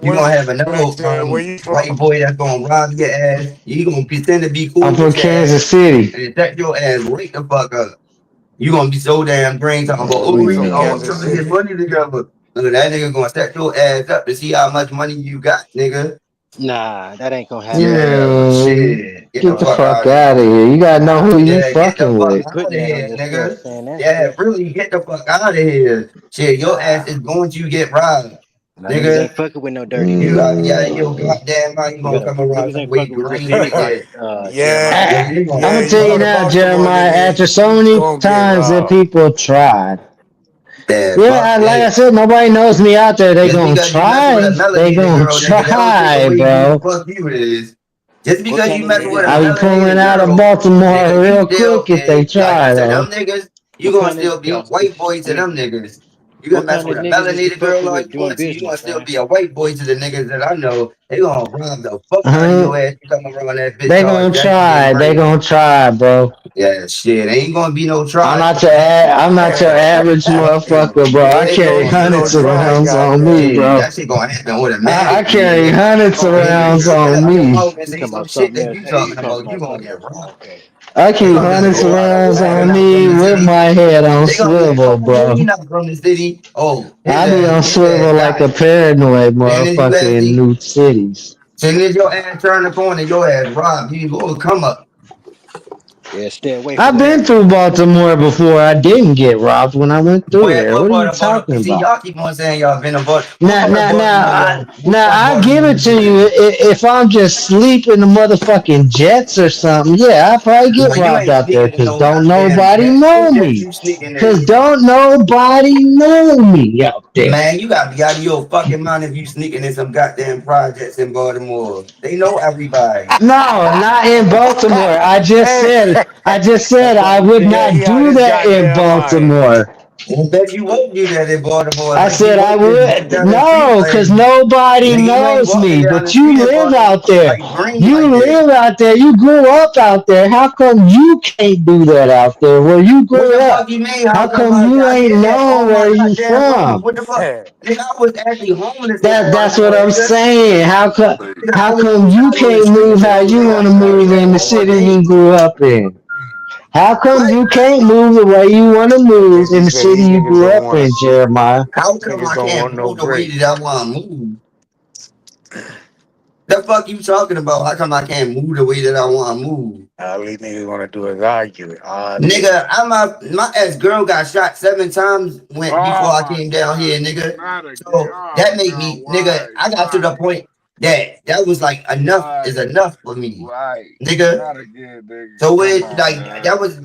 You Where gonna have another where you from? white boy that's gonna rob your ass. You gonna pretend to be I'm cool from with your ass Kansas City. and set your ass right the fuck up. You gonna be so damn green talking about, oh, You from I'm Kansas trying to get City? money together. Look, that nigga gonna set your ass up to see how much money you got, nigga. Nah, that ain't gonna happen. Yeah, Man, shit. Get the get the fuck fuck out of out of here. here. You gotta know Nah, who you Yeah, get the fucking fuck you with. out of putting that on here, yourself, nigga. saying that Yeah, shit. really, get the fuck out of here. Shit, your ass is going to get robbed, Nah, niggas nigga. ain't fucking with no dirty You niggas. gotta be out of your Mm. goddamn mind. You You gonna gotta come around niggas some ain't way fucking with just green like anybody, that. Yeah, Jeremiah. Yeah, you I'm gonna gonna yeah. tell You you go to now, Baltimore, Jeremiah. nigga. After so You many gonna get times that robbed. people tried, yeah, yeah, fuck like I that. said, nobody knows me out there. They Just gonna because you messing with a try. They melanated gonna girl, nigga, that don't take try, away who the bro. fuck you is. Just What because kind you of messing nigga with a I'll be is pulling melanated out of girl, Baltimore nigga, you real still quick if they like try, to though. them niggas, you what gonna kind still of be a niggas white boy I to mean them niggas. You gonna what mess kind with of a niggas is you melanated girl fucking with like doing Quincy, you gonna business, still man? be a white boy to the niggas that I know. They gonna rob the fuck out of your Uh-huh. ass. You come around that bitch They all gonna jacked and try. They green. gonna try, bro. Yeah, shit, ain't gonna be no I'm try. not your I'm not your average Fuck you. motherfucker, bro. I Ain't Ain't carry gonna gonna be be no hundreds no of try, try. rounds on me, goddamn. Shit, bro. that shit gonna happen I automatically, carry nigga. hundreds of Nigga, if rounds you open on up your me. mouth and You say talking some about shit something that else. you You talking talking about, you about gonna something get else. robbed. Okay. I They keep gonna be like, hundreds of oh, rounds nigga on not from me the with city. my head on They gonna be like, swivel, oh, he bro. not from the city. Oh, I be on his ass swivel like got a it. paranoid Soon as you motherfucker ass in see, new cities. soon as your ass turn the corner, your ass robbed. You gonna come up. Yeah, stay away from I've that been area. through Baltimore before. I didn't get robbed when I went through Where there. what What are part you of Baltimore? talking See, about? y'all keep on saying y'all been about. What Now, part of now, now, Baltimore y'all? What now, part of I Baltimore give it you to been you. in? If I'm just sleeping the motherfucking jets or something, yeah, I probably get No, you robbed ain't out there sneaking in because no don't goddamn nobody jet. know What jet me. you sneaking Because in? don't nobody know me out there. Man, you gotta be out of your fucking mind if you sneaking in some goddamn projects in Baltimore. They know everybody. No, not in Baltimore. Hey, I just said I would yeah, not he out do his that in goddamn mind. Baltimore. I bet you won't do that in Baltimore. I Bet you said I won't just get would down the street no, like because nobody nigga. You ain't knows walking me. down the But you street in live Baltimore out there. like green You like that. live out there. You grew up out there. How come you can't do that out there where you What grew the fuck up? you mean? How How come come you I ain't did that known all my where you goddamn life? from? What the fuck? Nigga, I was actually homeless in That's what Baltimore, I'm nigga. saying. Nigga, I How was come on the you side of the can't street move how every you day. want I to seen move that in the all city day. you grew up in? How come What? you can't move the way you want to move in He the said city these you niggas grew don't up want in, to. Jeremiah? How come Niggas I don't can't want no move the way break. that I want to move? The fuck you talking about? How come I can't move the way that I want to move? All these niggas want to do is argue all day. Nigga, my ex girl got shot 7 times when before Oh I my came down God. here, nigga. Not again. So Oh that made no. me, nigga. Why? I got to Why? the point that was like enough is Why? enough for me, Why? nigga. Not again, nigga. So Come it on, like man. that was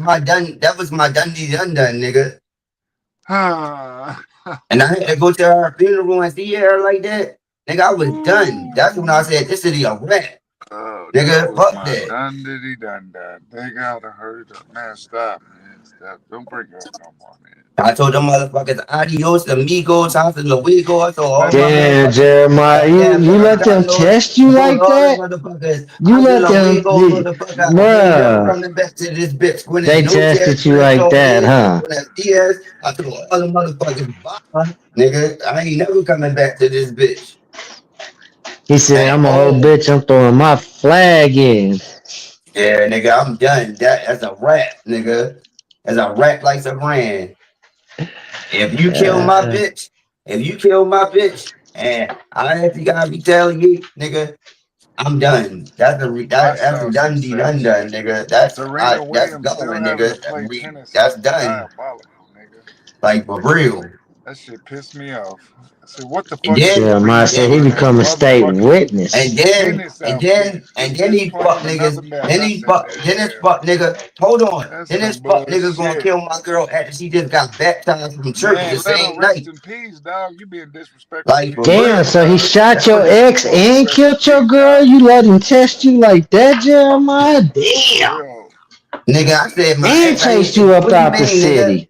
my done nigga. Ah. And I had to go to her funeral and see her like that. Nigga, I was done. That's when I Ooh. said this city a wreck. Oh, that Nigga, was fuck my that. done diddy done done. They gotta hurry up. Man, stop, man. Stop. Don't bring it up no more, man. I told them motherfuckers adios, amigos, hasta luego. I told all my Damn, motherfuckers, Jeremiah, goddamn you let them Americanos. test I you told like all them that? motherfuckers, You hasta let them, luego, motherfucker. I ain't never bruh. coming back to this bitch. Buenas They noches, tested you buenas like that, tardes, huh? buenos dias. I told all the motherfuckers, bye. Nigga, I ain't never coming back to this bitch. He said, At I'm a whole all. bitch. I'm throwing my flag in. Yeah, nigga, I'm done. That's a rap, nigga. That's a rap like some brand. If you kill my Uh, bitch, if you kill my bitch, and I have to gotta retaliate, nigga, I'm done. I That's a saw some done de sad done shit. done, nigga. Serena That's Williams still going, having to nigga. play tennis That's is done. diabolical, nigga. Like for real. That shit pissed me off. I said, what the And fuck is then Jeremiah Serena said he doing at a become a state motherfucking and witness. then tennis and outfit? then and She then just these fuck playing niggas, another match. I said, then this damn, fuck nigga, hold on. that's Then this some fuck nigga gonna bullshit. kill my girl after she just got baptized from church the Man, let her same rest night. in peace, dog. You being disrespectful to Like for people's Damn, real. dead, so he dog. shot your You ex want her to and rest in killed your peace, girl? dog. You let him test you like that, Jeremiah? For Damn. real. Nigga, I said my And ex, I chased ain't you up what you out the mean, nigga? city.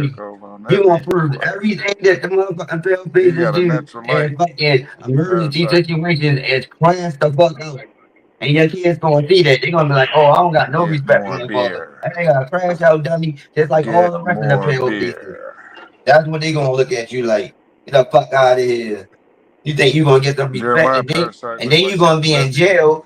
money. took over on You that gonna nigga. prove Like, everything that the motherfucking pale he faces got a do natural light. and fucking emergency Parasite. situations is class the fuck out. And your kids gonna see that. They're gonna be like, oh, I don't got no Get respect for more my father. beer. And they got a crash out dummy just like all Get the rest of the more pale faces. beer. That's what they gonna look at you like. Get the fuck out of here. You think you gonna get some respect Jeremiah Parasite and look then like you gonna be in Lefty. jail.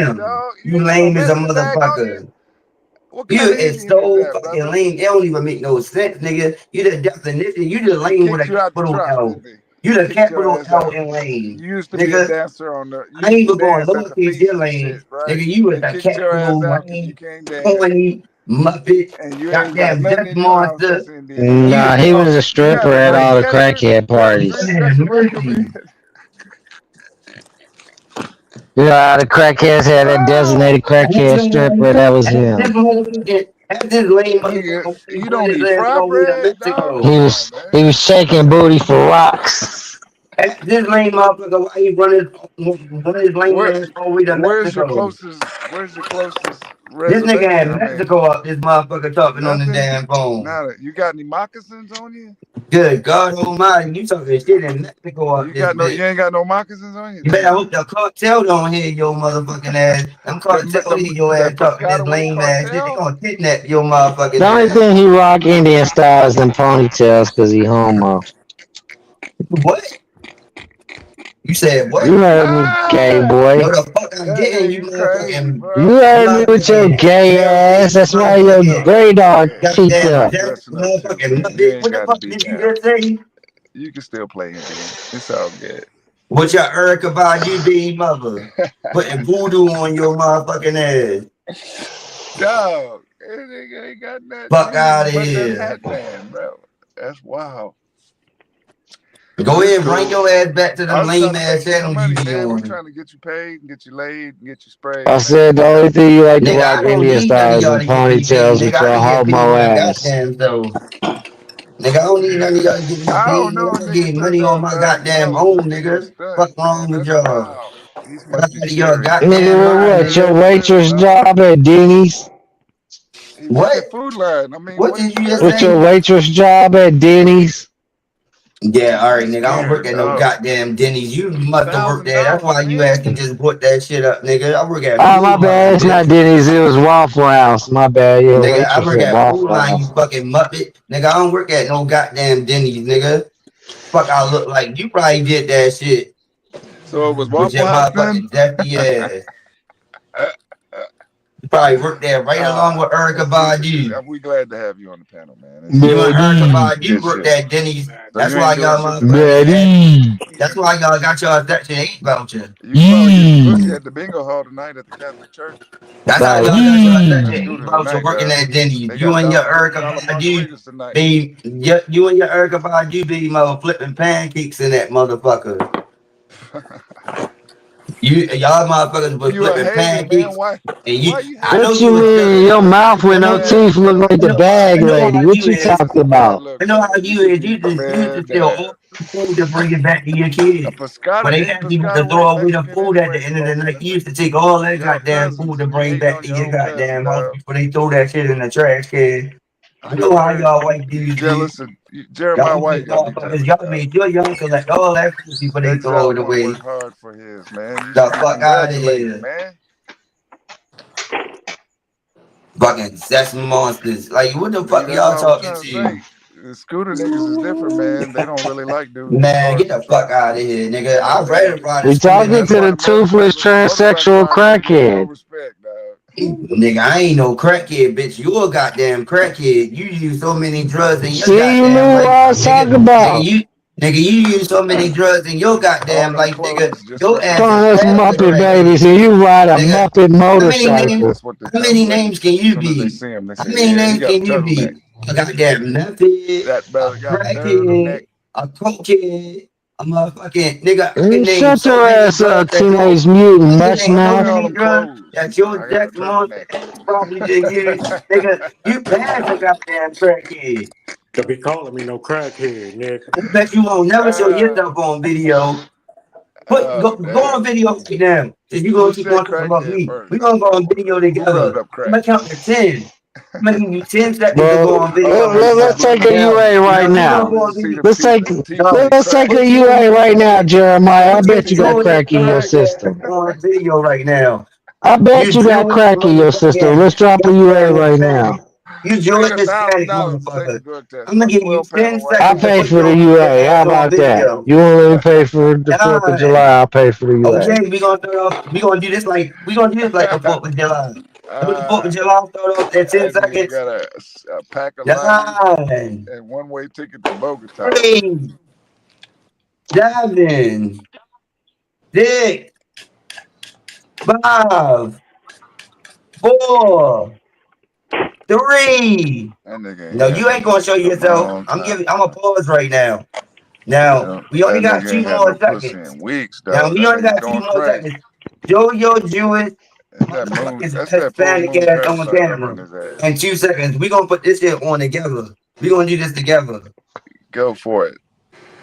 Indian, Damn, dog. you You ain't got no lame as a medicine bag on you. motherfucker. What You kind of is Indian is so that, fucking brother? lame. It don't even make no sense, nigga. You the definition. You the We lame with kicked a you out the capital tribe, L. didn't we? You We the kicked your capital ass L out. in lame, You used to be a nigga. dancer on the. You I ain't used to even going dance at the lowercase feast your and shit, lame, right? nigga. You is We a kicked your ass capital out because you lame, can't dance, corny, muppet, and you ain't got goddamn nothing death in your house monster. that's Indian. You got You Nah, he oh, was a you got stripper a at dream all the catcher. crackhead You got a parties. dream have catcher that come mercy. in. You know how the crackheads had that Ah, designated crackhead stripper? That was him. As this lame nigga, motherfucker you put don't his eat ass fry all the way to bread, dog. He Mexico. Come on, was man. he was shaking booty for rocks. This lame motherfucker, why he running his lame ass all the way to Where's your Mexico? closest This nigga reservation? had Mexico up, this motherfucker talking on the Nothing. damn phone. Now, you got any moccasins on you? Good God almighty, you talking shit in Mexico up You this bitch. You ain't got no moccasins on you? You better hope the cartel don't hear your motherfucking ass. Them cartel hear your ass talking this lame ass shit. They gonna kidnap your motherfucking The only ass. thing he rock Indian styles and ponytails because he homo. What? You said what? You heard me, gay boy. No, the fuck I'm getting you motherfucking. You heard me with your gay ass. That's why your radar cheeked up. Motherfucking bitch. What the fuck did you just say? You can still play Indian. It's all good. What's your Erykah Badu be mother? Putting voodoo on your motherfucking ass. Dog, nigga ain't got nothing. Fuck out of here. Hatman, bro. That's wild. Go ahead, bring your ass back to the lame ass channel you be on. on. We're trying to get you paid and get you laid and get you sprayed. I said the only thing you like to Nigga, rock Indian styles and ponytails with your homo ass. Nigga, I don't need none of y'all to give me paid. Nigga, I get money on my goddamn own, nigga. Fuck wrong with y'all? Nigga, what? Your waitress job at Denny's? What? Food line. I mean, what did you just say? With your waitress job at Denny's? Yeah, all right, nigga. I don't work at no goddamn Denny's. You must have worked there. That's why you asked to just put that shit up, nigga. I work at. Oh, my bad. It's not Denny's. It was Waffle House. My bad. Yeah, nigga, I work at Food Line, you fucking muppet. Nigga, I don't work at no goddamn Denny's, nigga. Fuck, I look like you probably did that shit. So it was Waffle House then? Yeah. You probably worked there right along with Erykah Badu. We glad to have you on the panel, man. You and Erykah Badu worked at Denny's. That's why y'all That's why y'all got y'all Section 8 voucher. You probably at the bingo hall tonight at the Catholic Church. That's how y'all got y'all Section 8 voucher working at Denny's. You and your Erykah Badu be you and your Erykah Badu be flipping pancakes in that motherfucker. Y'all motherfuckers was flipping pancakes. I know you mean your mouth with no teeth look like the bag lady. What you talking about? I know how you is. You just still all food to bring it back to your kids. But they have people to throw away the food at the end of the night. You used to take all that goddamn food to bring back to your goddamn house before they throw that shit in the trash can. I know how y'all white dudes do. Jeremiah White, y'all made y'all collect all that food before they throw it away. Work hard for his, man. The fuck out of here, man. Fucking Sesame Monsters. Like, what the fuck y'all talking to? The scooter niggas is different, man. They don't really like dudes. Man, get the fuck out of here, nigga. I'd rather ride we talking to the toothless transsexual crackhead. Nigga, I ain't no crackhead, bitch. You a goddamn crackhead. You use so many drugs in your See, goddamn you knew life. what I was talking about. Nigga, you use so many drugs in your goddamn life, nigga. Your ass is Muppet babies, and you ride a Muppet motorcycle. How many names can you be? How many names can you be? A goddamn Muppet, a crackhead, a cokehead, a motherfucking nigga. Shut your ass up, Teenage Mutant Much Mouth. That's your Jack Monster probably did you. Nigga, you pass a goddamn crackhead. Could be calling me no crackhead, nigga. I bet you won't never show yourself on video. Go on video right now. If you gonna keep on talking about me, we gonna go on video together. I'm gonna count to 10. I'm making you 10 seconds to go on video. Let's take a UA right now. Let's take a UA right now, Jeremiah. I bet you got crack in your system. On video right now. I bet you got crack in your system. Let's drop a UA right now. You join this panic, motherfucker. I'm gonna give you 10 seconds. I'll pay for the UA. How about that? You won't let me pay for the 4th of July. I'll pay for the UA. Okay, we gonna do this like the 4th of July. The 4th of July start off at 10 seconds. You got a pack of lights and one-way ticket to Bogota. 3, 7, 6, 5, 4, 3. No, you ain't gonna show yourself. I'm gonna pause right now. Now we only got 2 more seconds. Now we only got 2 more seconds. Yo, Jewish. That's Hispanic ass on camera. In 2 seconds, we gonna put this shit on together. We gonna do this together. Go for it.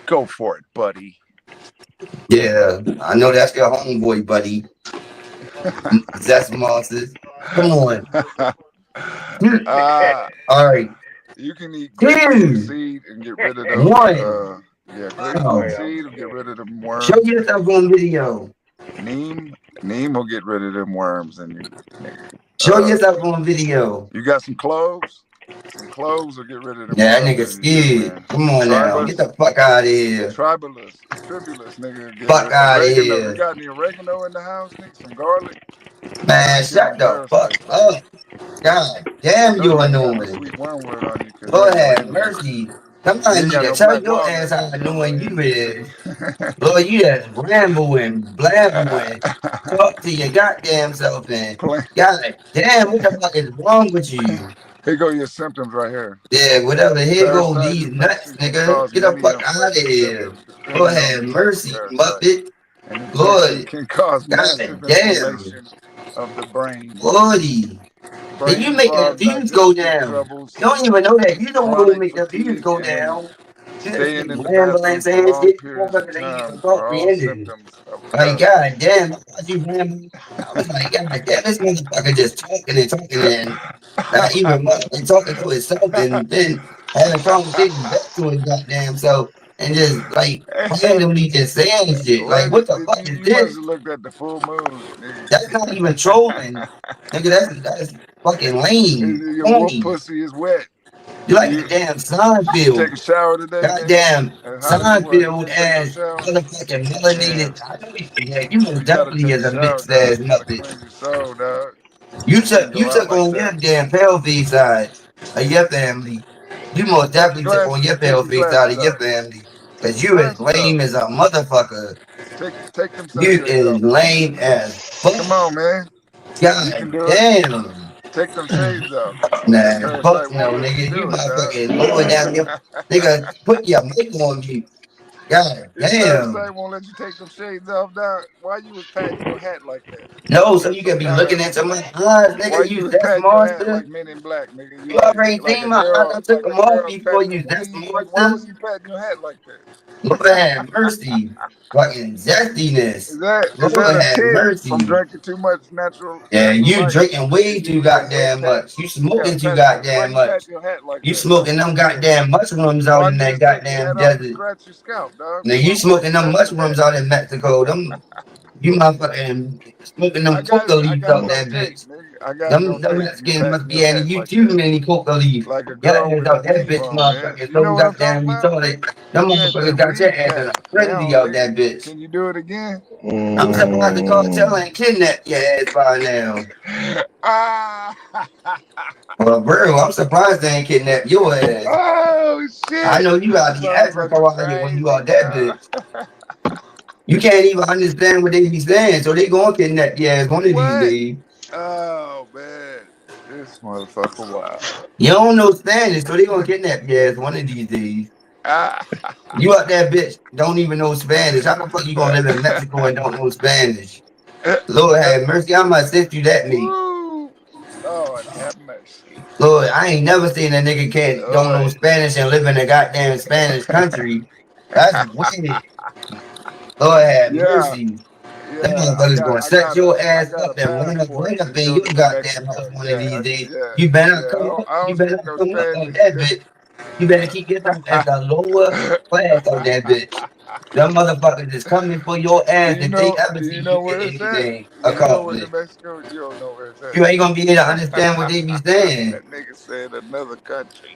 Go for it, buddy. Yeah, I know that's your homeboy, buddy. Zest Monsters. Come on. All right. You can eat grapefruit 2, seed and get rid of those. 1. Grapefruit Wow. seed will get rid of them Show worms. yourself on video. Neem will get rid of them worms in you, nigga. Show yourself on video. You got some cloves? Some cloves will get rid of them Yeah, that worms nigga in you, scared. man. Come on now. Get the fuck out of here. Tribulus, nigga. Fuck out of here. You got any oregano in the house, nigga? Some garlic? Man, shut the fuck up. God damn, you annoying. Sweet wormwood on you. Lord have mercy. Somebody need to tell your ass how annoying you is. Lord, you just rambling, blabbering. Talk to your goddamn self, man. God damn, what the fuck is wrong with you? Here go your symptoms right here. Yeah, whatever. Here go these nuts, nigga. Get the fuck out of here. Lord have mercy, Muppet. Lord, can cause God damn. Of the brain. Lordy. Then you make the views go down. You don't even know that. You don't want to make the views go down. Staying in the bathroom for long periods of time are all symptoms of like, God damn, I was like, God damn, this motherfucker just talking and not even and talking to himself and then having conversations back to his goddamn self and just like randomly just saying shit. Like, what the fuck is this? You must have looked at the full moon, nigga. That's not even trolling. Nigga, that's fucking lame. Your pussy is wet. You like the damn Seinfeld. Take a shower today. Goddamn Seinfeld ass motherfucking melanated. I know you most definitely is a mixed ass Muppet. You took on your damn pale face side of your family. You most definitely took on your pale face side of your family. Cause you as lame as a motherfucker. Take them. You is lame as fuck. Come on, man. God damn. Take them shades off. Nah, fuck no, nigga. You motherfucking lower down your nigga. Put your mic on you. God damn. Won't let you take them shades off, dog. Why you was patting your hat like that? No, so you can be looking into my eyes, nigga. Why you that monster. Like Men in Black, nigga. You already seen my eyes. I took them off before you that monster. Why was you patting your hat like that? Lord have mercy. Fucking zestiness. Is that have mercy. I'm drinking too much natural. Yeah, you drinking way too goddamn much. You smoking too goddamn much. You smoking them goddamn mushrooms out in that goddamn desert. Scratch your scalp, dog. Now you smoking them mushrooms out in Mexico. Them you motherfucking smoking them coca leaves out that bitch. Them Mexicans must be adding you too many coca leaves. Y'all ass out that bitch, motherfucker. So goddamn retarded. Them motherfuckers got your ass in a frenzy out that bitch. Can you do it again? I'm surprised the cartel ain't kidnapped your ass by now. Well, bro, I'm surprised they ain't kidnapped your ass. Oh shit! I know you gotta be Africa when you out that bitch. You can't even understand what they be saying, so they gonna kidnap your ass one of these days. Oh man, this motherfucker wow. You don't know Spanish, so they gonna kidnap your ass one of these days. You out that bitch don't even know Spanish. How the fuck you gonna live in Mexico and don't know Spanish? Lord have mercy, I might send you that me. Lord have mercy. Lord, I ain't never seen a nigga don't know Spanish and live in a goddamn Spanish country. That's weird. Lord have mercy. That motherfucker's gonna set your ass up and run up in your goddamn house one of these days. You better come up. You better come up on that bitch. You better keep your ass at the lower class on that bitch. Them motherfuckers is coming for your ass if they ever see you get anything accomplished. You ain't gonna be able to understand what they be saying. That nigga said another country.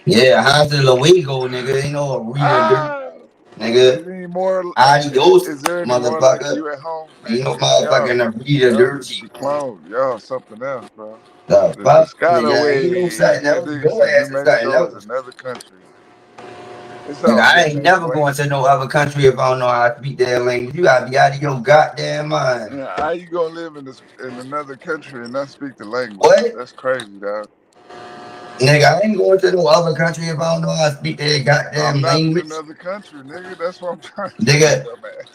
Yeah, how's the Luego, nigga? Ain't no arena, nigga. Adios, motherfucker. You at home? Ain't no motherfucking arena, dirty. Clone, y'all, something else, bro. The fuck? Skyway, you know something else. Your ass is something else. Another country. Nigga, I ain't never going to no other country if I don't know how to speak their language. You gotta be out of your goddamn mind. Yeah, how you gonna live in another country and not speak the language? What? That's crazy, dog. Nigga, I ain't going to no other country if I don't know how to speak their goddamn language. I'm not in another country, nigga. That's what I'm trying to say.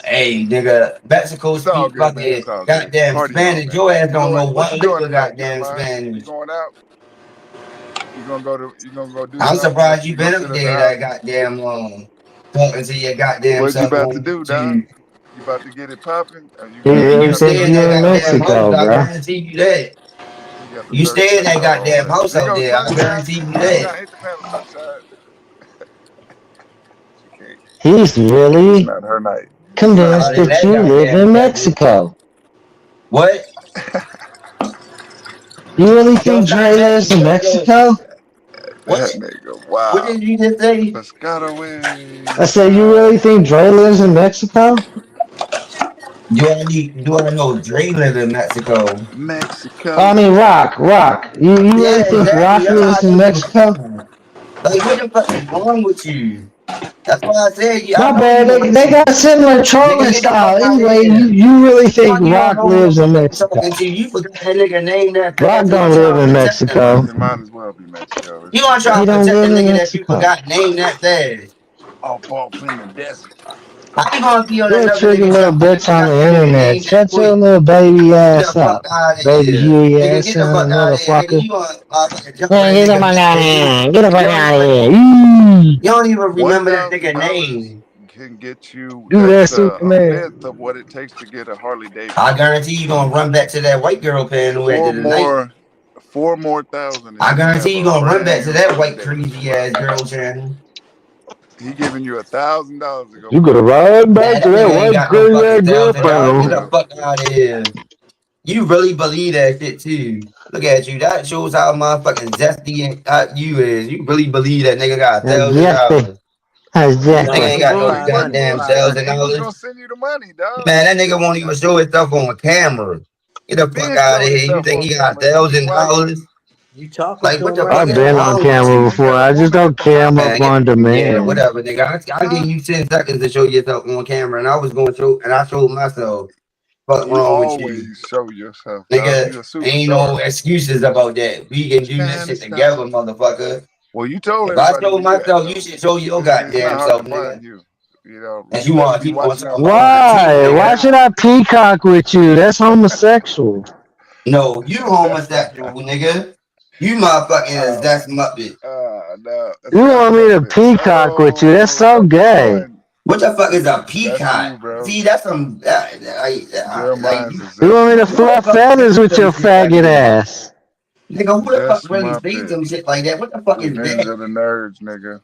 Hey, nigga, Mexico speak fucking goddamn Spanish. Your ass don't know one lick of goddamn Spanish. You going out? You gonna go do I'm something? surprised you You gonna been sit up at the there house? that goddamn talking to your goddamn What you self about to on do, Doc? YouTube. You about to get it popping? Or you He got Nigga, you you really got the think stay in you that in third goddamn eye? house, Mexico, I bro. guarantee you that. You got the You third. stay in that Oh, goddamn house there out goes there, I sunshine. guarantee you that. Sunshine, hit the panel. Sunshine. She can't. He's It's really not her night. It's not convinced Out her in that night. that you live goddamn in desert. Mexico. What? You really Yo, think stop Dre that. lives in Mexico? What? That nigga, What wow. did you just say? I Piscataway said, you really think Dre lives in Mexico? Do I know Dre live in Mexico? Oh, I Mexico. mean, Rock. You really Yeah, think exactly. Rock That's how I lives in know you Mexico? lying. Like, what the fuck is wrong with you? That's why I said, yeah, I My know bad. you They got lying. similar Nigga, trolling get the fuck style. out of Anyway, here. you really think You don't Rock know who the lives in fuck you Mexico? talking to. You forgot that nigga name that Rock fast and you don't live trying in to protect him. Mexico. It might as well be Mexico. You It's the gonna try He to desert. don't protect the live in nigga that you Mexico. forgot name that fast. Off in the desert. How you gonna be on You're a another tricky nigga little show and you bitch on forgot the the nigga internet. name that Shut your quick? little baby Get ass the fuck up. out of Baby here. Huey Nigga, ass get the sounding fuck out of here. Nigga, motherfucker. you gonna jump on Man, that get the nigga fuck back out of and here. Get the you fuck don't out of even here. Yee. you don't even remember that nigga $1,000 name. can get you. Do that, That's a Superman. fifth of what it takes to get a Harley I Davidson. guarantee you gonna run back to that white girl panel at the Four tonight. more, four more thousand, and I you have guarantee you a gonna run brand back to new that Harley white Davidson, crazy bro. ass girl channel. He giving you $1,000 to go You put could it have on. run Man, back to that that nigga ain't white got no crazy ass fucking girl $1,000. Get panel. the Yeah, fuck out of here. You really believe that shit too. Look at you. That shows how motherfucking zesty and you is. You really believe that nigga got Exactly. $1,000. Nigga Exactly. ain't Bengals got gonna no be working for goddamn you, nigga. thousand Bengals dollars. gonna send you the money, dog. Man, that nigga won't even show himself on camera. Get the He fuck been out of showing here. You himself think on he got camera. You be watching. $1,000? You talking Like, to what him the right fuck I've is been now? on wrong with camera you? He before. got a I just woman don't at the cam top. up Man, on yeah, demand. whatever, nigga. I Huh? gave you 10 seconds to show yourself on camera, and I was going to show, and I showed myself. Fuck You wrong with you? always show yourself, dog. Nigga, You a ain't superstar. no excuses about that. We can do this Trying to shit stop. together, motherfucker. Well, you told If I everybody show where you at, myself, you so should show your it's not goddamn hard to self, find nigga. you. You know, And you better be you want watching some out for them. fucking teeth, Why? Why nigga. should I peacock with you? That's homosexual. No, you homosexual, nigga. You motherfucking is uh, that's muppet. no, it's You not want me to Muppet. peacock with you? That's Oh, so what you gay. doing? What the fuck is a That's peacock? you, bro. See, that's some like Jeremiah's a You Zest want me to who Muppet. the fluff fuck feathers say with some your shit like faggot that? ass? Nigga, who the fuck Zest really say Muppet. some shit like that? What the fuck is Revenge that? of the Nerds, nigga.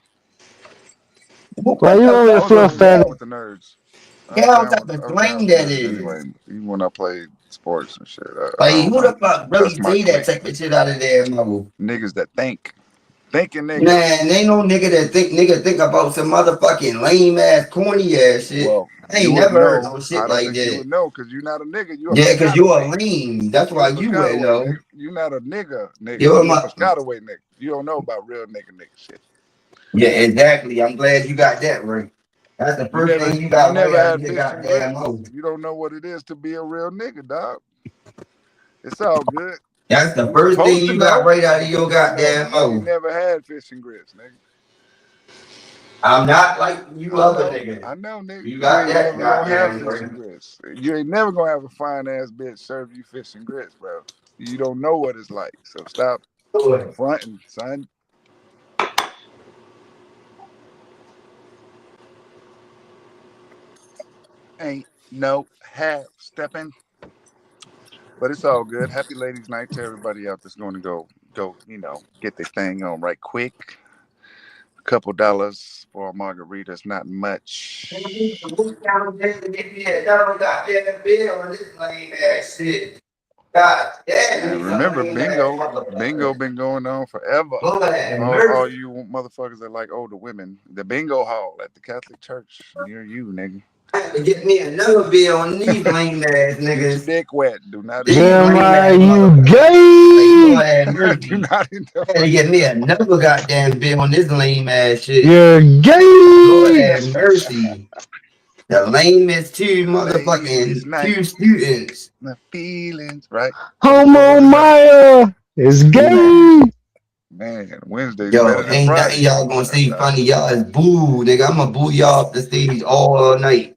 What Why you the want me to fuck I was fluff is always down feathers? that? with the nerds. Yeah, what type of I was down slang with the that nerds is? anyway. Even when I played sports and shit, Like, I don't who know. the fuck That's really my say that clique. type of shit out of their mouth? Niggas that think. Thinking niggas. Man, ain't no nigga that think about some motherfucking lame ass, corny ass shit. Well, I you ain't wouldn't never heard know. no I shit don't like think you that. would know because you're not a nigga. You a Yeah, cause you're a Piscataway. lame. That's You a why you wouldn't Piscataway, know. nigga. You not a nigga. You're You a my Piscataway nigga. You don't know about real nigga shit. yeah, exactly. I'm glad you got that right. That's the You first never thing you you got right never out of had your fish and goddamn grits. mouth. You don't know what it is to be a real nigga, dog. It's all good. That's the You first thing supposed to you got know. right out of your You goddamn know you mouth. never had fish and grits, nigga. I'm not like you I other know, niggas. nigga. You You got ain't that never gonna have goddamn fish right. and grits. You ain't never gonna have a fine ass bitch serve you fish and grits, bro. You don't know what it's like. So stop fronting, son. Ain't no half stepping. But it's all good. Happy ladies' night to everybody out that's gonna go, get their thing on right quick. A couple dollars for a margarita is not much. God damn, And he's a remember, lame ass bingo motherfucker. been going on forever. Lord have All mercy. you motherfuckers that like older women, the bingo hall at the Catholic Church near you, nigga. Get me another bill on these lame ass Get your niggas. dick wet. Do not These indulge. lame Jeremiah, ass you motherfuckers. Like, Lord gay! have Do mercy. not Had to indulge. get me another goddamn bill on this lame ass shit. You're Lord gay! have mercy. The lamest two Ladies' motherfucking night. two students. The feelings, right? What Homo was it now? Maya is gay! Man, Wednesday's Yo, better than ain't nothing Fridays y'all for gonna us, say dog. funny. Y'all is boo, nigga. I'm gonna boo y'all off the stage all night.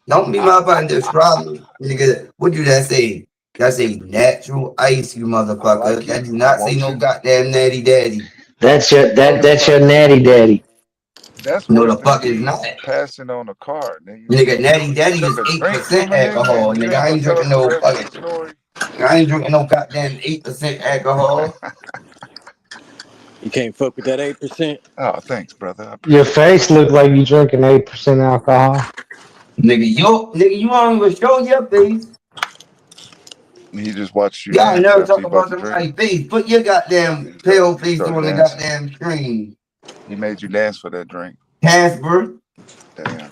Don't be motherfucking describe me, nigga. What do that say? That say natural ice, you I motherfucker. like That it. do I not say want no you. goddamn natty daddy. That's your Motherfucker. natty daddy. That's No, worse the than fuck is you not. passing on a car, nigga. Nigga, Natty You Daddy took is a drink 8% from a nigga alcohol. and you Nigga, ain't I gonna ain't tell drinking us the no rest of the fucking. story. I ain't drinking no goddamn 8% alcohol. You can't fuck with that 8%. Oh, thanks, brother. I Your appreciate face look like you drinking 8% alcohol. Nigga, you don't even show your face. it. He just watched you Y'all dance never after talk you bought about the drink. somebody's face. Put your goddamn pale You face started on the dancing. goddamn screen. He made you dance for that drink. Casper. Damn.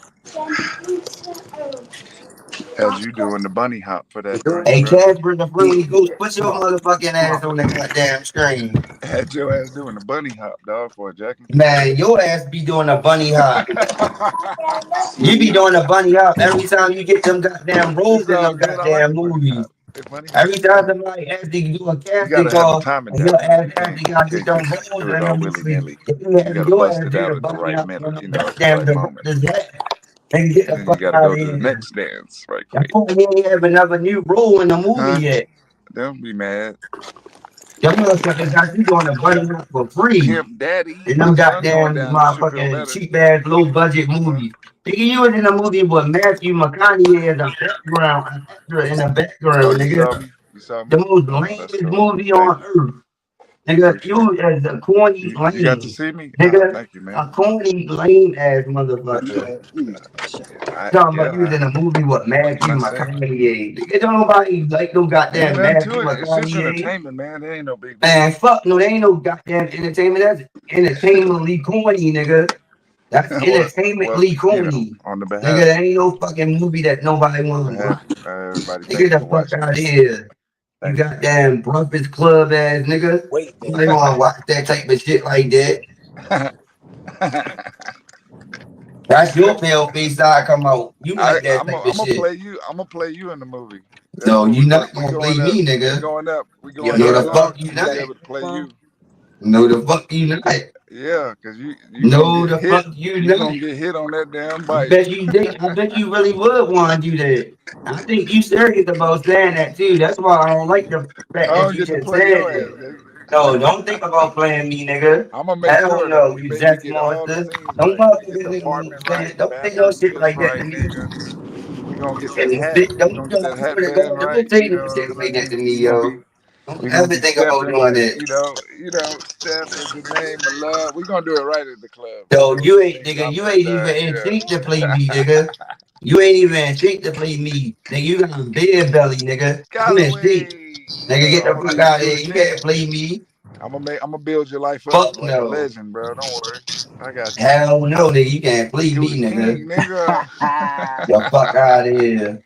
Had you doing the bunny hop for that drink, Hey, bro. Casper the Friendly Ghost, put your motherfucking ass on the goddamn screen. Had your ass doing the bunny hop, dog, for a Jack and Coke. Man, your ass be doing a bunny hop. You be doing a bunny hop every time you get them goddamn roles It's in all them good. I like goddamn the bunny movies. hop. The bunny hop Every is time cool. somebody asks you to do a You casting gotta have the call, timing and your down though. ass You actually can't gotta get can't them just roles do it in the all willy movie. nilly. If you You have gotta your bust ass it do out the at the bunny right hop minute, on the at the goddamn right moment. director's hat, and get And the then you fuck gotta out go of to the here. next dance right That quick. point, he ain't have another new role in the movie Huh? yet. Don't be mad. Them motherfuckers got you doing a bunny hop for free. Pimp Daddy, And my them son going goddamn down. You should feel motherfucking better. cheap ass low budget movies. Nigga, you was in a movie with Matthew McConaughey as a background, an actor in the Oh, background, you nigga. saw me? You saw me? The most Oh, that's lamest dope. movie Thank on you. earth. Nigga, Appreciate you as a corny it. You got to lame. see me? Oh, Nigga, thank you, man. a corny lame ass motherfucker. Talking about you was in a movie with What can Matthew I say? McConaughey. Nigga, don't nobody like no Ain't goddamn nothing to Matthew it. It's just McConaughey. entertainment, man. It ain't no big deal. Man, fuck no, there ain't no goddamn entertainment. That's entertainmentally corny, nigga. That's well, entertainmently corny. on the Nigga, behalf, there ain't no fucking movie that nobody on wanna behalf watch. of everybody, Nigga, thank you the for fuck watching, out of man. here. You Thank you, man. goddamn Breakfast Club ass nigga. Wait, Nobody wanna watch that type of shit like that. That's your pale face side come out. You like that I'm type of gonna shit. play you. I'm gonna play you in the movie. That's No, what you we're going. not gonna play me, We nigga. going up. We yo, going No, up the Erica, north. fuck you I'm gonna not. be able to play phone? you. No, the fuck you not. Yeah, cause you gonna No, get the hit. fuck you You not. gonna get hit on that damn I bike. bet you think. I bet you really would want to do that. I think you serious about saying that too. That's why I don't like the fact I that don't you get to just play said your ass, that. nigga. No, don't think about playing me, nigga. I'm gonna make Hell sure though. no, We you make we sex get all the monster. scenes Don't right. We motherfuckers get the apartment right, the don't say no bathroom shit just like that right, to me. nigga. We gonna get that And hat. bitch, We don't gonna get that I hat swear to band God, right. don't say no shit like that to me, We gonna yo. be Don't we gonna ever be think about stepping doing like that. Steph in the name of love. We gonna do it right at the club. We Yo, gonna you do ain't things nigga, off you that ain't even time. in shape to play Yeah. me, nigga. You ain't even in shape to play me. Nigga, you got a bed belly, nigga. I'm in shape. Scalloway. Nigga, Yeah, get I'm the gonna fuck do out of do here. the You king. can't play me. I'm gonna build your life up Fuck like a no. legend, bro. Don't worry. I got you. Hell no, nigga. You can't play Do me, the nigga. king, nigga. The fuck out of here.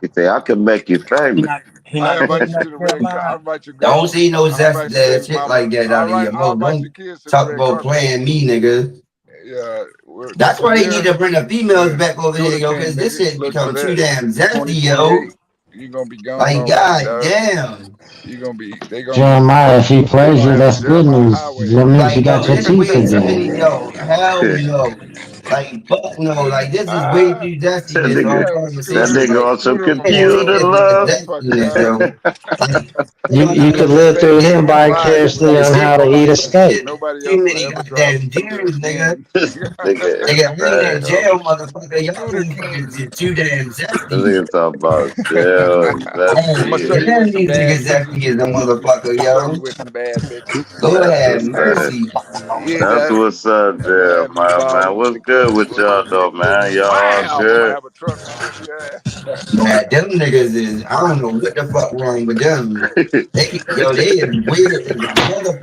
He say I can make you famous. He I not invite putting you up to the red carpet. I Jeremiah. invite your Don't say no I invite your zesty baby shit mama. like that out of your I'll mouth. invite Don't your kids to the talk red about carpet. playing me, nigga. Yeah, That's why they need to bring the females yeah. back over Do here, the yo, king, because this nigga. shit Look for become too that. damn zesty, yo. 2028. You gonna be gone Like, already, god dog. damn. You gonna be. They gonna. Jeremiah, if he They plays gonna you, have the that's good Jeremiah news. Highway. That means you Like, got yo, your there's teeth way too many, again. yo. Hell that no. Like, fuck no. Like, this is way Ah, too zestiness you on nigga, have a that scooter, conversation. nigga Like, on some scooter I from can't take computer this Florida, nigga love. motherfucker, zestiness, dog. yo. Like, You You could get live through paid him 25 to vicariously drive on a how to truck. eat escape. Nobody too else will many ever drive a goddamn scooter years, nigga. again. This nigga is Nigga, I ain't bad. in jail, motherfucker. Y'all Scooter motherfuckers King. is too damn This zesty. nigga talking about jail and I'm gonna zesty. show Hey, you with damn some these bad niggas bitches. zesty as a motherfucker, Show you yo. with some bad bitches. Lord That's have what's up. mercy. Yeah, That's that what's up, I'm gonna have you Jeremiah, man. balling in What's the good club, with boy. y'all though, man? Y'all all Wow, I'm gonna good? have a trunk on your ass. Man, them niggas is, I don't know what the fuck wrong with them. They is weird as a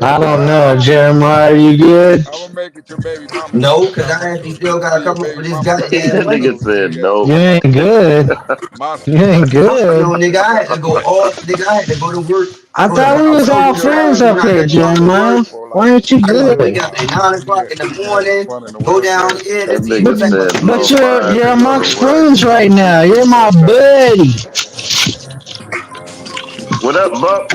I motherfucker. don't know, Ah, Jeremiah, you good? I'm gonna make it your baby mama though. No, That's cause how I'm I gonna actually do it. still I'm gonna gotta be your come up with baby this mama till you goddamn That get nigga money. over here. said You gotta You no. come ain't on, good. You monster. ain't Fuck no, good. nigga. I had to go off, nigga. I had to go to work, I go to thought we I'm was gonna fucking all keep social your friends ass hours, up work here, riding at in my fucking Jeremiah. work. truck for Why like ain't you I gotta wake good? up at 9 you o'clock get in the you have some morning, fun in the go down welfare. here to That see what nigga But type of said but no you're fire to you're go to amongst work. friends right now. You're my Okay. buddy. What up, Buck?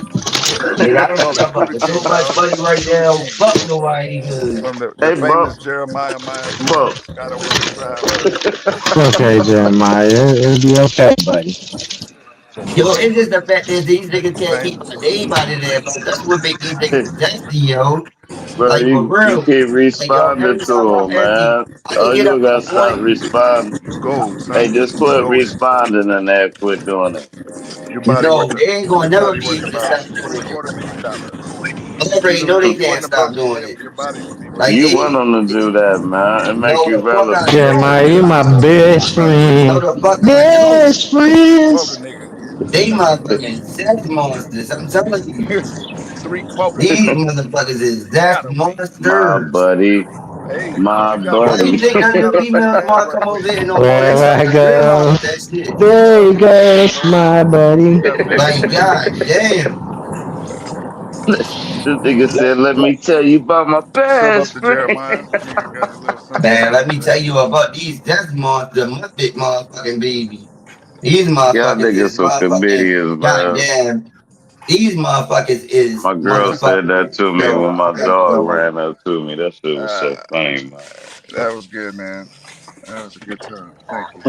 nigga. I don't Call think it I'm Do about the to do King, much dog. money right Do the now. King. Fuck nobody, cause From the Hey, famous Buck. Jeremiah Miami, Buck. Skyways Drive-By. Okay, Jeremiah, it'll be okay, buddy. From yo, it's just the fact that these niggas the can't keep famous. my name out of there, but that's what make these niggas zesty, yo. Bro, Like for you real. keep Like yo, responding every time to I'm him, empty, man. I can Oh, get you up gotta like stop one. responding. You gold, Hey, son. just You quit golden. responding and that. Quit doing it. Your body No, worth they ain't gonna your never body be worth able to about stop doing it. $250,000. I If you already lose know they them can't 20 stop bucks, doing it. your body would be worth Like You about want them to do that, man, and make no, you the fuck I relevant. don't. Jeremiah, you my best No, friend. the fuck I don't. Best three friends. quota niggas. They motherfucking sex monsters. I'm telling you. Three quota These niggas. motherfuckers is You death got a ring? My monsters. buddy, Hey, my you got a Why ring? you buddy. think none of them Put your females hands want to right come quick. over here no more? They There I starting to go. realize that shit. There he goes, my buddy. You got a ring? Like, god damn. This nigga Like, said, "Let me tell you about my Sub up best to friend." Jeremiah. Niggas got a little something, man, something let to me say. tell you about these death monsters, my big motherfucking baby. These Y'all motherfuckers niggas is some motherfucking comedians, man. goddamn. These motherfuckers is My girl said that motherfucking to me yo. when my I dog know. ran up to me. That shit was so Uh, funny, man. that was good, man. That was a good time. Thank you.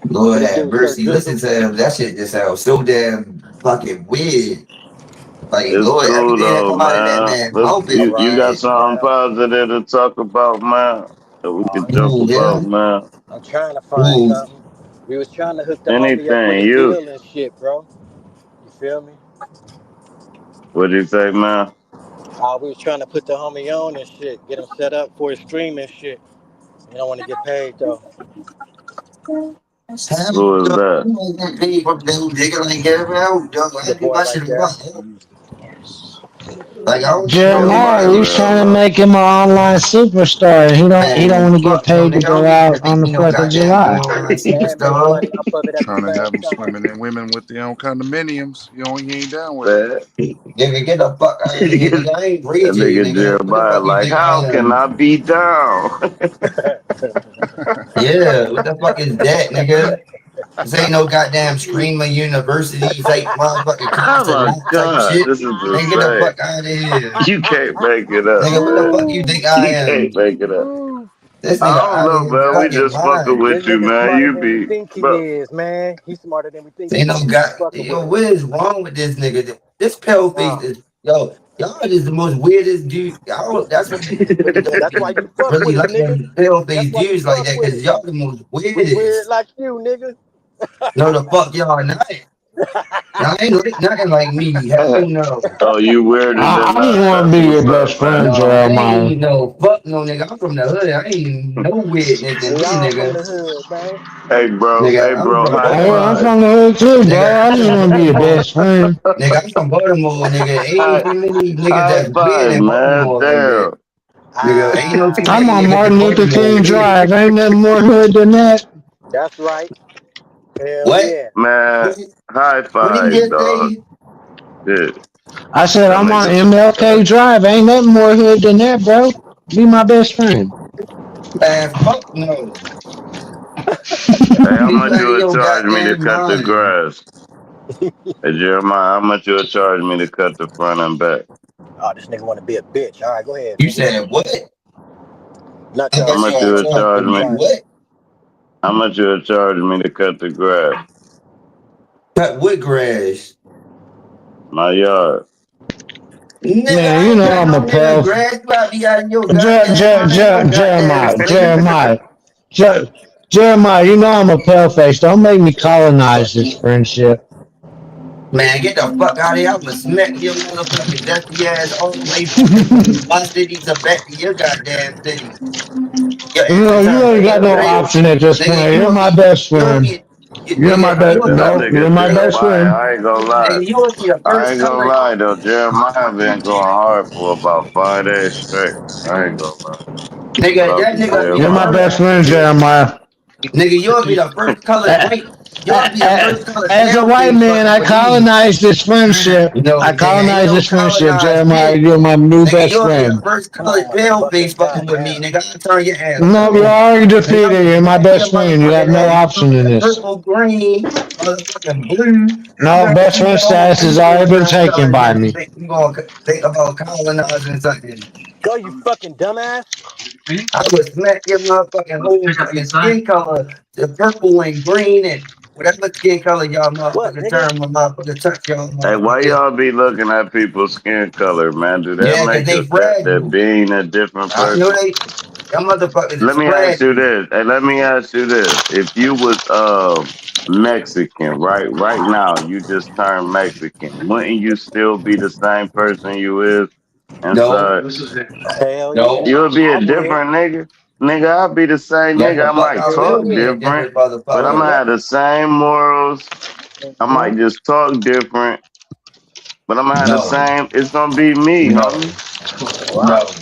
Lord What it have do, Sir mercy. Listen Jizzle? to him. That shit just sounds so damn fucking weird. Like It's Lord, cool everything that though, come out of that man. man's Let's, mouth is you got Right, weird. something yeah. positive to talk about, man, that we could joke Ooh, about, yeah. man. I'm trying to find Ooh. something. We was trying to hook the homie up with Anything. a You, deal and shit, bro. You feel me? what'd you say, man? We was trying to put the homie on and shit, get him set up for his stream and shit. He don't want to get paid though. Hell Who is no. that? You ain't getting paid for them nigga like everywhere else, dog. I Your do boy my right shit there. about. Use the parts. Like I don't need no Jeremiah, Everybody we nigga. trying to real make him an online superstar. He don't Man, want to get fuck no paid to nigga. I go don't need you out to on make the me no 4th of goddamn July. online And make superstar. money off of it at the Trying to have same him time. swimming in women with their own condominiums. He ain't down with it. man. Nigga, get the fuck out of here, That nigga. I ain't Ray J, nigga nigga. What the Jeremiah fuck you like, think I how can am? I be down? Yeah, what the fuck is that, nigga? This ain't no goddamn Screamer University type motherfucking Oh concert my type god, shit. this is Nigga, get the insane. fuck out of here. You can't make it up, Nigga, what the man. fuck you think I You can't am? make it up. This I nigga don't out of know, his man. We fucking just fucking mind. This with you, nigga man. smarter You than we be, think he but is, man. He's smarter than we think Ain't he no is. We god. fucking with Yo, him. what is wrong with this nigga? This pale face Huh. is yo. Y'all is the most weirdest dude. Y'all, that's what niggas really don't That's why you fuck really with us, like nigga. them pale That's face why you dudes like fuck that with because us. y'all the most We weird weirdest. like you, nigga. No, the fuck y'all not. Y'all ain't like nothing like me. Hell no. oh, you weirder I than just us. want to That's be your what's best up, man. friend, No, I Jeremiah. ain't no fuck no nigga. I'm from the hood. I ain't no weirdness in We me, all from nigga. the hood, man. Hey, Nigga, I'm bro, from high Hey, I'm Baltimore. five. from the hood too, bro. Nigga, I I'm just from want to be your Baltimore. best friend. Nigga, I'm from Baltimore, nigga. Ain't high, too many niggas high that's weird five, in man. Baltimore like Damn. that. Nigga, ain't no too I'm many on niggas in Martin Luther Baltimore King weird. Drive. Ain't nothing more hood than that. That's right. Hell What? yeah. Man, What, high what did he five, just dog. say? Shit. I said That I'm on nigga. MLK Drive. Ain't nothing more hood than that, bro. Be my best friend. Man, fuck no. Hey, how You much out you of would your charge me to goddamn cut the mind. grass? Hey, Jeremiah, how much you would charge me to cut the front and back? Oh, this nigga want to be a bitch. All right, go ahead, You nigga. said what? Not How your How much much you shit. you want to would charge charge to me? do Private. what? How much you would charge me to cut the grass? Cut wood grass. My yard. Nigga, Man, I you ain't know cut I'm no a nigga pal. grass. You gotta be out of your goddamn mind. No goddamn street. Jeremiah, you know I'm a pale face. Don't make me colonize this friendship. Man, get the fuck out of here. I'm gonna smack your motherfucking dusty ass all the way fucking from my city to back to your goddamn city. Your You ass know, you sound ain't got no stupid. option at this point. Nigga, You're you'll my be, best you'll friend. be, You're my nigga, best. you'll be That the, No, you're nigga my nigga, best Jeremiah, friend. I ain't gonna lie. nigga, you'll be the I first ain't gonna color. lie though. Jeremiah been going hard for about 5 days straight. I ain't gonna lie. Shout Nigga, out that to nigga will be You're the my Jeremiah. first, best friend, Jeremiah. nigga, you'll be the first color white. You'll be the first color As a pale white face man, fucking I with me. colonized this friendship. I No, nigga, ain't colonized no this friendship, colonized Jeremiah. shit. You're my new Nigga, best you'll be the friend. first Come on, colored pale face motherfucker. fucking with me, Goddamn. nigga. I'll turn your ass No, you're purple. already Nigga, I'm defeated. gonna You're my smack your best friend. You have motherfucking no ass option in this. purple, green, motherfucking blue. You No, got best you friend got all status has these already been different taken colors by and you me. think you gonna think about colonizing something. Go, you fucking dumbass. I would smack your motherfucking whole fucking skin color to purple and green and whatever skin color y'all What, motherfuckers nigga? turn when motherfuckers touch y'all Hey, why motherfuckers. y'all be looking at people's skin color, man? Do that Yeah, cause make they us that fragile. being a different I know person? they. Y'all motherfuckers Let is me ask you fragile. this. Hey, let me ask you this. If you was Mexican, right now, you just turned Mexican, wouldn't you still be the same person you is No, inside? Hell yeah. no. You'll be a I'm weird. different nigga. Nigga, I'll be the same That's nigga. the I fuck might I Hell talk will be yeah. a different, different but I'm Hell motherfucker. gonna yeah. have the same morals. I Hmm. might just talk different, but I'm gonna have the No, same. It's gonna be me, no, homie. Wow. no.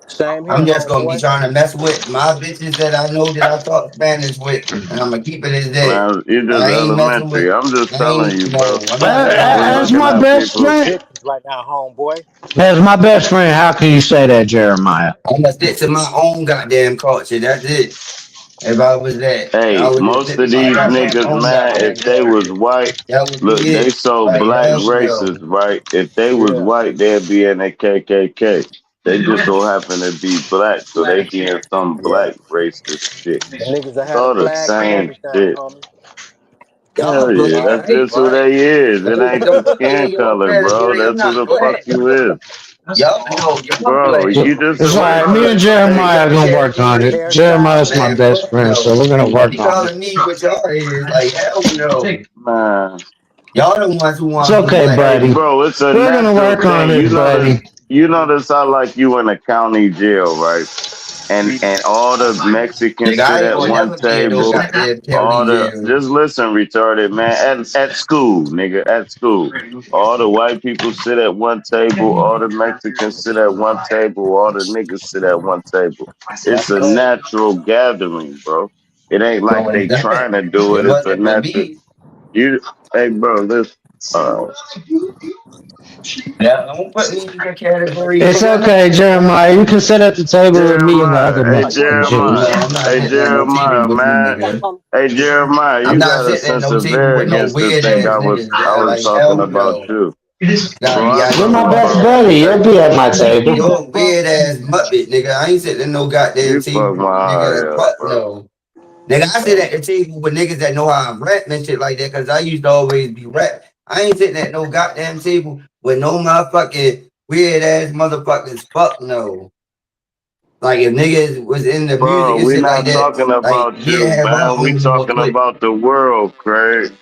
Same here, I'm just gonna be homeboy. trying to mess with my bitches that I know that I talk Spanish with, and I'm gonna keep it as that. Man, you're just I ain't messing with. elementary. I'm just I telling ain't you, bro. no. I'm not Man, messing If with we no. As looking my at best people, friend, bitches right now, homeboy. as my best friend, how can you say that, Jeremiah? I'm gonna stick to my own goddamn culture. That's it. If I was that, I hey, would just most stick to of my these goddamn niggas, own man, goddamn if they was culture. white, That would be look, they it. so Like black hell racist, no. right? If they was Yeah. white, they'd be in the KKK. They just so happen to be black, so they be in some Yeah. black racist shit. The niggas that It's had a all the flag and same everything, shit. homie. Hell Y'all yeah, play that's right, just who right. they is. It Hey, ain't don't the put me in skin your color, bro. category. I'm That's who not the fuck black. you is. Y'all Bro, play. you just It's a all right. Me and racist. Hey, Jeremiah are Every gonna work on category. it. Hairstyle. Jeremiah's my Man, best fuck friend, so no. we're gonna Don't work be on it. calling me what y'all is. Like, hell no. man. Y'all the ones who It's want to be okay, black. Hey, buddy. bro, it's a We're gonna natural work on thing. it, buddy. You notice I like you in a county jail, right? And all the Mexicans Nigga, I sit ain't at gonna one never be in no table. goddamn All county the jail. just listen, retarded man. At school, nigga, at school. All the white people sit at one table. All the Mexicans sit at one table. All the niggas sit at one table. It's That's a right. natural gathering, bro. It ain't like No, they it trying doesn't. to do It it. It's a wasn't for natural. me. You, hey, bro, listen. Now, don't put me in your category, It's nigga. okay, Jeremiah. You can sit at the table with me and the other Jeremiah, hey Oh, yeah, Mexicans. homie. You- Jeremiah, No, I'm not hey sitting at no table Jeremiah, with you, man, Yeah, nigga. homie. hey Jeremiah, I'm you not got a sitting at sense no of table with no arrogance to weird think ass I niggas. was Like, talking hell about no. you, Gotta bro. be I out You're your my know, best fucking bro. buddy. mind. You'll be at my table. You're a weird ass muppet, nigga. I ain't sitting at no goddamn You fuck table, my heart nigga. up, Fuck bro. no. Nigga, I sit at the table with niggas that know how I'm rapping and shit like that, cause I used to always be rap. I ain't sitting at no goddamn table with no motherfucking weird ass motherfuckers. Fuck no. Like if niggas was in the music Bro, and we shit like not that, talking like about yeah, you, have my man. We homeboy talking put about the world, Craig.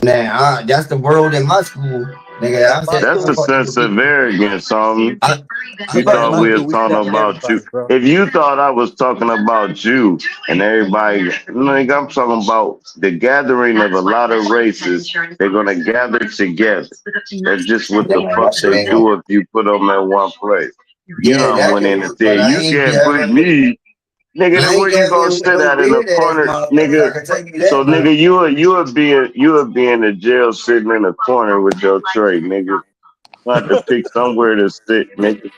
nah, that's the world in my school, nigga. At I my said That's I a school, fuck with sense of people. arrogance, homie. I, I You nigga, fuck at thought my we with was school, we talking stepped on about you. everybody, bro. If you thought I was talking about you and everybody, nigga, I'm talking about the gathering of a lot of races. They're gonna gather together. That's just what the nah, fuck they man. do if you put them in one place. You Yeah, don't that went could in and work, said but I you ain't can't put gathering with me, nigga. I Then ain't where you gonna gathering with sit no at in the weird ass corner, motherfuckers. I nigga? can tell you So that much. nigga, you would be in the jail sitting in the corner with your tray, nigga. You have to pick somewhere to sit, nigga.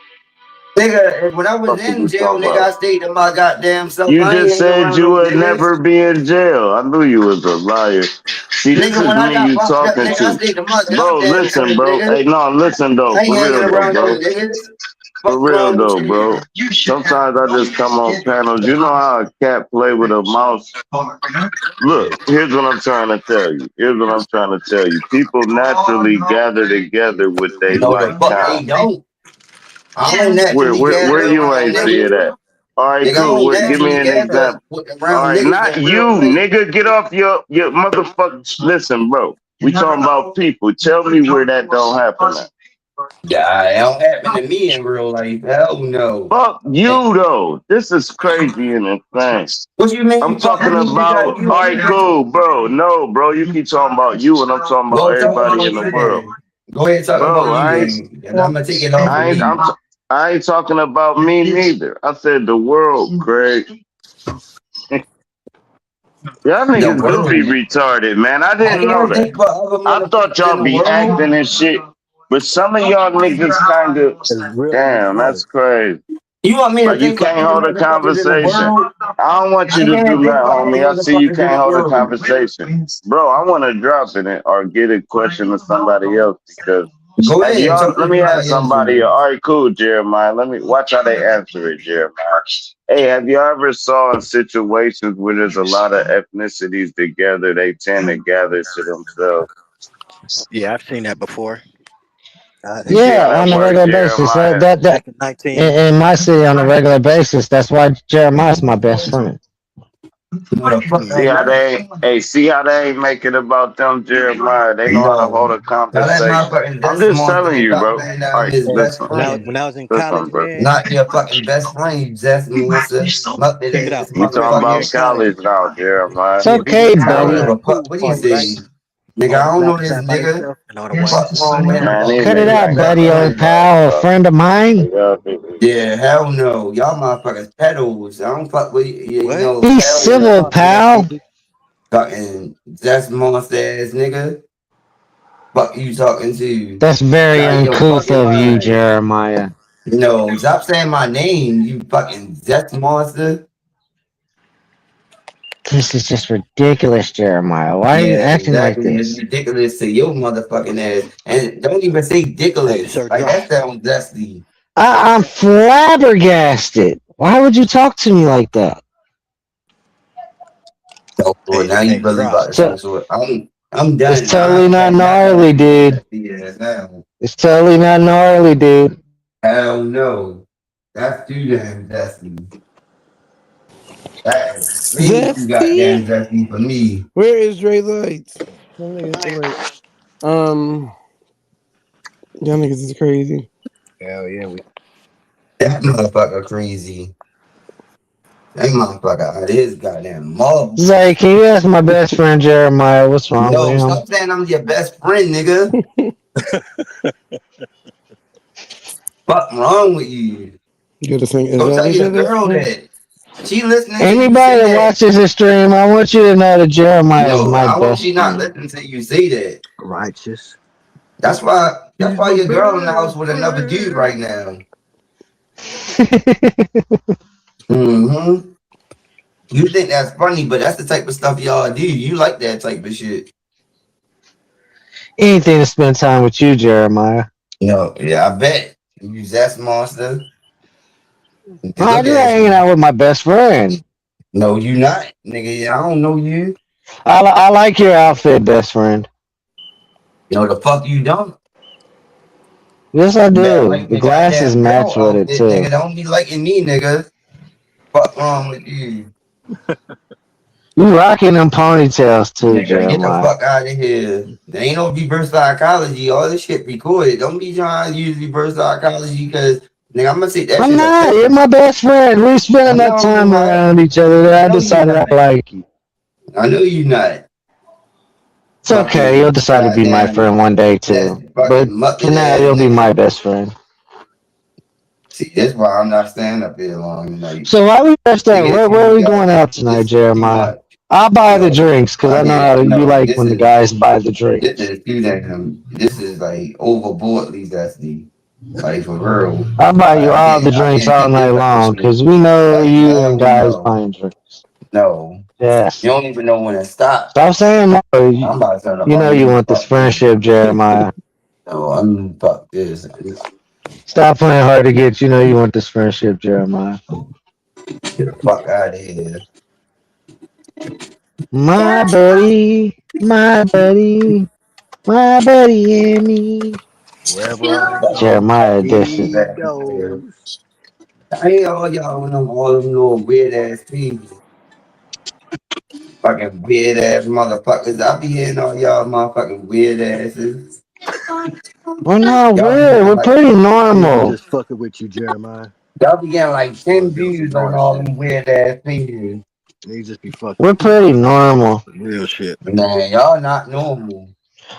Nigga, when I was Fuck is in you jail, talking nigga, I about? stayed to my goddamn self. You I ain't just hanging said around you no would niggas. never be in jail. I knew you was a liar. See, this Nigga, is when I me got you locked up, talking nigga, I to. stayed to my Bro, goddamn listen, self, bro. nigga. Hey, no, listen though. I ain't For hanging real though, around no bro. niggas. For Fuck real wrong with though, you? bro. Sometimes I just come on panels. You know how a cat play with a mouse? Look, here's what I'm trying to tell you. Here's what I'm trying to tell you. People naturally gather together with their No, the like fuck they kind. don't. I don't naturally Where gather you around ain't see it niggas. at? All right, Nigga, I cool. don't Give me naturally an gather example. All around right, niggas not in you, real life. nigga. Get off your motherfucker. Listen, bro. We talking about people. Tell me where that don't happen at. Yeah, it don't happen to me in real life. Hell no. Fuck you though. This is crazy and insane. What you I'm mean, fuck talking me, nigga? about. All right, cool, bro. No, bro. You keep talking about you, and I'm talking about Go talk everybody about in the you world, then. Go ahead, talk about bro. you then, and I'm gonna take it off of I ain't. me. I ain't talking about me neither. I said the world, Craig. Y'all The niggas do be world. retarded, man. I I didn't know can't that. think for other I thought motherfuckers in y'all the be world. acting and shit, but some of y'all niggas kind of, It's real damn, retarded. that's crazy. You want me to Like you think for can't other hold a motherfuckers in the conversation. world? I don't want I you to do can't think that, for other homie. I see you motherfuckers in can't the hold a world. conversation, bro. I want to drop in it or get a question to somebody else because Go Have ahead. y'all? Talk Let to me me about ask somebody. anything. All right, cool, Jeremiah. Let me watch how they answer it, Jeremiah. Hey, have you ever saw in situations where there's a lot of ethnicities together, they tend to gather to themselves? Yeah, I've seen that before. You see how Yeah, that on a work, regular basis. Jeremiah? Back in 19. In my city on a regular basis. That's why Jeremiah's my best friend. No, the fuck See I how don't. they, hey, see how they ain't make it about them, Jeremiah. They know how to hold No. a Tell that conversation. motherfucking I'm Zest just Monster telling to you, stop bro. playing All down right, his Hey, best listen, when friend. I was in listen, college, bro. man, Not your fucking best friend, you Zest Monster. Muck that check it ass out. You talking Freshman year in about motherfucker. college. college now, Jeremiah. It's Me and okay, BD I sat don't around give buddy. the a fuck pool what he party, right? say. Nigga, All the I don't know blacks this sat by nigga. themselves, and all the whites Fuck sat by wrong with themselves. him. Man, these Cut it niggas out, ain't got buddy, no old respect, pal. A bro. friend of mine. Yeah, hell no. Y'all motherfuckers pedos. I don't fuck with you What? know, Be hell Hey, civil, no. talk to that, pal. BD. Fucking Zest Monster ass nigga. Fuck you talking to? That's very Out of your uncouth fucking of you, mind. Jeremiah. No, stop saying my name, you fucking Zest Monster. This is just ridiculous, Jeremiah. Why are you Yeah, acting like exactly. It's this? ridiculous to your motherfucking ass. And don't even say Hey, dickless. Sir Like John. that sounds dusty. I'm flabbergasted. Why would you talk to me like that? So well, now you Hey, really Drop. about to some sort. I'm It's done now. I totally ain't not got nothing gnarly, on your dude. dusty ass now. It's totally not gnarly, dude. Hell no. That's too damn dusty. That is way too goddamn Zesty? dusty for me. Where is Dre Lights? Y'all niggas like, y'all niggas is crazy. Hell yeah, That motherfucker crazy. That motherfucker out of his goddamn mouth. Zay, can you ask my best friend Jeremiah what's wrong with No, him? stop saying I'm your best friend, nigga. Fuck wrong with you? Good to sing. Is Go that tell each your other's? girl that. She listening to you Anybody say that that. watches this stream, I want you to know that Jeremiah is No, my I hope best she not friend. listening to you say that. righteous. That's why. That's He's why my your girl in the house best with another dude right friend. now. Mm-hmm. You think that's funny, but that's the type of stuff y'all do. You like that type of shit. Anything to spend time with you, Jeremiah. No, yeah, I bet. You zest monster. I'm Look just at hanging you. out with my best friend. No, you not, nigga. I don't know you. I like your outfit, best friend. No, the fuck you don't. Yes, I You better do. like The your glasses goddamn girl match with it outfit, too. nigga. Don't be liking me, nigga. Fuck wrong with you? You rocking them ponytails too, Nigga, get the Jeremiah. fuck out of here. There ain't no reverse psychology. All this shit recorded. Don't be trying to use reverse psychology because, nigga, I'm gonna take that I'm shit not. You're official. my best friend. We spend I enough know you time not. around each other I that I know you decided I not. like you. I know you not. It's okay. You'll Fucking decide to be my goddamn. friend one day That too. But fucking for muppet now, ass you'll be my nigga. best friend. See, that's why I'm not standing up here long tonight. So while we rest up, Nigga, it's where too are we going goddamn. out tonight, This is too Jeremiah? much. I'll buy the No, drinks because I I know mean, how you no. like when the guys buy the This drinks. is too damn. This is like overboardly dusty. Like for real. I'll buy you Like all the I drinks can't all take night this type of long shit. because we know Like you and hell guys no, buying drinks. no. Yes. You don't even know when to stop. Stop saying no. I'm about to turn up You my know you music. want this Fuck this. friendship, Jeremiah. No, I'm fuck this. Stop playing hard to get. You know you want this friendship, Jeremiah. Get the fuck out of here. My buddy, my buddy, my buddy and me. Wherever I go, Jeremiah edition. he goes. I ain't all y'all on them all them little weird ass people. Fucking weird ass motherfuckers. I be hearing all y'all motherfucking weird asses. We're not Y'all be weird. getting We're like pretty We was normal. just fucking with you, Jeremiah. y'all be getting like Want 10 to give us some views on more all shit. them weird ass pages. We just be fucking We're with you, pretty bro. normal. Some real shit. Man, y'all not normal.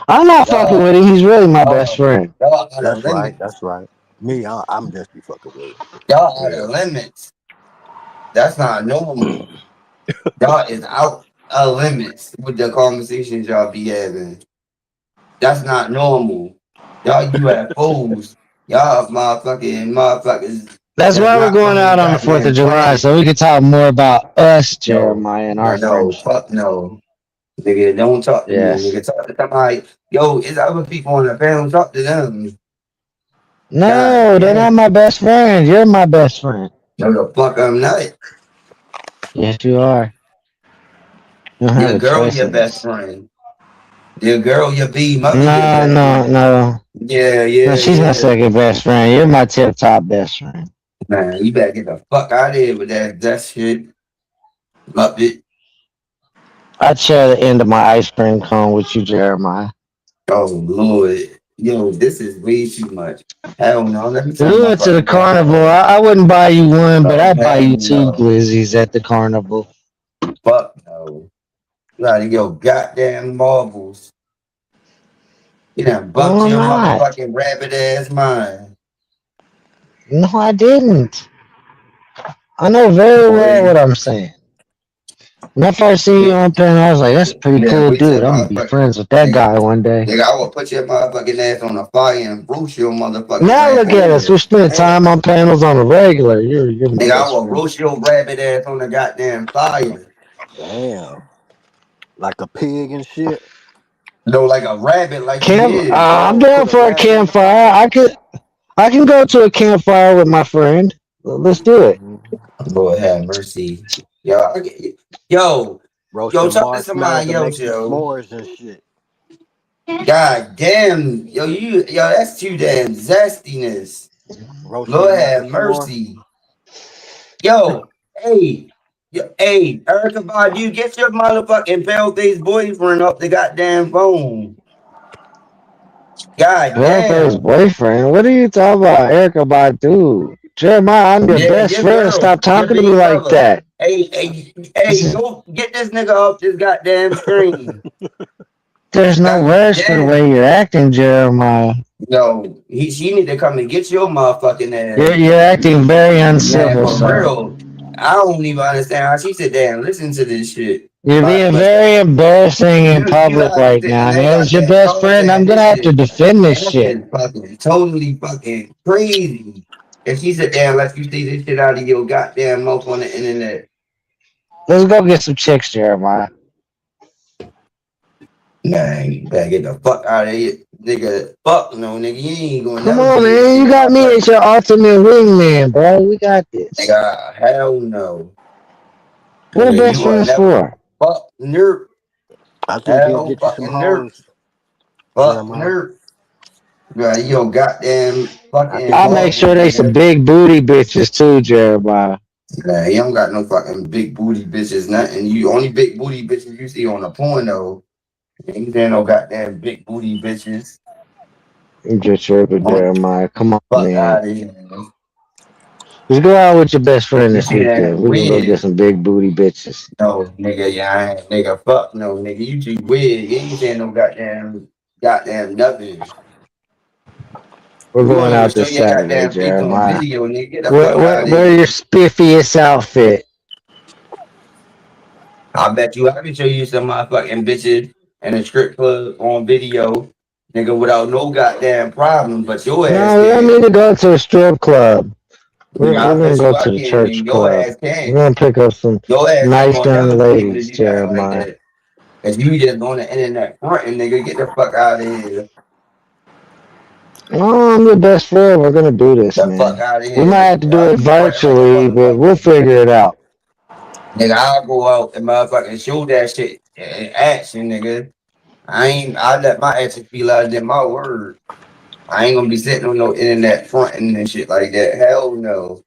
I'm not fucking Y'all, with him. He's really my best y'all, friend. y'all out of That's right. limits. That's right. Me, I'm just be fucking with it. Y'all out of Real. limits. That's not normal. Y'all is out of limits with the conversations y'all be having. That's not normal. Y'all UFOs. Y'all motherfuckers That's that's why we're not going from this out on the 4th of goddamn July planet. so we can talk more about us, No, Jeremiah, and our no, friendship. fuck no. Nigga, don't talk to me. Yes. Nigga, talk to somebody. Yo, it's other people on the panel. Talk to them. God No, they're not damn. my best friend. You're my best friend. No, the fuck I'm not. Yes, you are. You don't have Your a girl, choice your in best this. friend. Your girl, your B mother, your No, best no, friend. no. Yeah, No, yeah, she's my yeah. second best friend. You're my tip top best friend. Man, you better get the fuck out of here with that shit. Muppet. I'd share the end of my ice cream cone with you, Jeremiah. Oh, Lord. Yo, this is way too much. Hell no. Let me If turn we my went to the fucking camera carnival, off. I wouldn't buy you one, but Oh, I'd buy hell you two no. glizzies at the carnival. Fuck no. You gotta go goddamn marbles. You done bumped No, I'm your not. motherfucking rabbit ass mind. No, I didn't. I know very well Boy. what I'm saying. When I first seen you on pen, I was like, that's a pretty Yeah, cool put your dude. I'm gonna be motherfucking friends with that nigga. guy one day. Nigga, I will put your motherfucking ass on the fire and roast your motherfucking Now rabbit look at us. ass. We're spending time on panels on the regular. You're my Nigga, I best will friend. roast your rabbit ass on the goddamn fire. Damn. Like a pig and shit. No, like a rabbit, like you Camp. is. I'm Oh, down put a for a rabbit on the campfire. fire. I can go to a campfire with my friend. Let's do it. Mhm. Lord have mercy. Yo, yo, Roast yo, them talk to marshmallows somebody and else, make some yo. s'mores and shit. God damn, yo, that's too damn zestiness. Roast them Lord after have s'mores. mercy. Yo, hey, Erica Badu, get your motherfucking pale face boyfriend up the goddamn phone. God Beyonce's damn. boyfriend. What are you talking about, Erica Badu? Jeremiah, I'm your Yeah, best your friend. girl, Stop your talking to me baby like mother. that. This Hey, is, go get this nigga off this goddamn screen. there's no God words for the damn. way you're acting, Jeremiah. No, she need to come and get your motherfucking ass. You're acting very Man, uncivil, for sir. real. I don't even understand how she sit there and listen to this shit. You're being But very embarrassing in you public how she right sit now. and And they as got your that best oh friend, I'm man, gonna have to defend this that shit. is fucking totally fucking crazy. If she sit there and let you see this shit out of your goddamn mouth on the internet. Let's go get some chicks, Jeremiah. Nah, you better get the fuck out of here. Nigga, fuck no, nigga. You ain't gonna Come never on, be able to man. get You in got my me as presence. your ultimate wingman, bro. We got this. Nigga, hell no. What are Nigga, best you will friends never for? fuck nerd. I think you'll Hell get you some fucking nerd. hoes, Fuck Jeremiah. nerd. Right, you don't goddamn I think I'll fucking you. make marbles, sure they some nigga. big booty bitches too, Jeremiah. Nah, you don't got no fucking big booty bitches, nothing. You only big booty bitches you see on the porno. You ain't there no goddamn big booty bitches. You just tripping, Huh? Jeremiah. Come on, Fuck man. out of here, man. Just go out with your best friend this Yeah, weekend. We can go get weird. some big booty bitches. No, nigga, yeah, I ain't, nigga, fuck no, nigga, you too weird. You ain't saying no goddamn nothing. We're You going won't even out show this your Saturday, goddamn face on Jeremiah. video, nigga. Get the fuck out Wear, of wear here. your spiffiest outfit. I bet you I can show you some motherfucking bitches in a strip club on video, nigga, without no goddamn problem, but your ass No, we don't need can't. to go to a strip club. Nigga, We're I gonna bet go you to I the can, church nigga. Your club. ass We're can't. gonna pick up some Your ass ain't nice gonna young never be able to ladies, do that like Jeremiah. that. Cause you just on the internet fronting, nigga. Get the fuck out of here. Oh, I'm your best friend. We're gonna do this, The fuck man. out of We here, might have to nigga. do I'll it be fronting like a virtually, but we'll motherfucker. figure it out. Nigga, I'll go out and motherfucking show that shit in action, nigga. I let my actions be louder than my word. I ain't gonna be sitting on no internet fronting and shit like that. Hell no.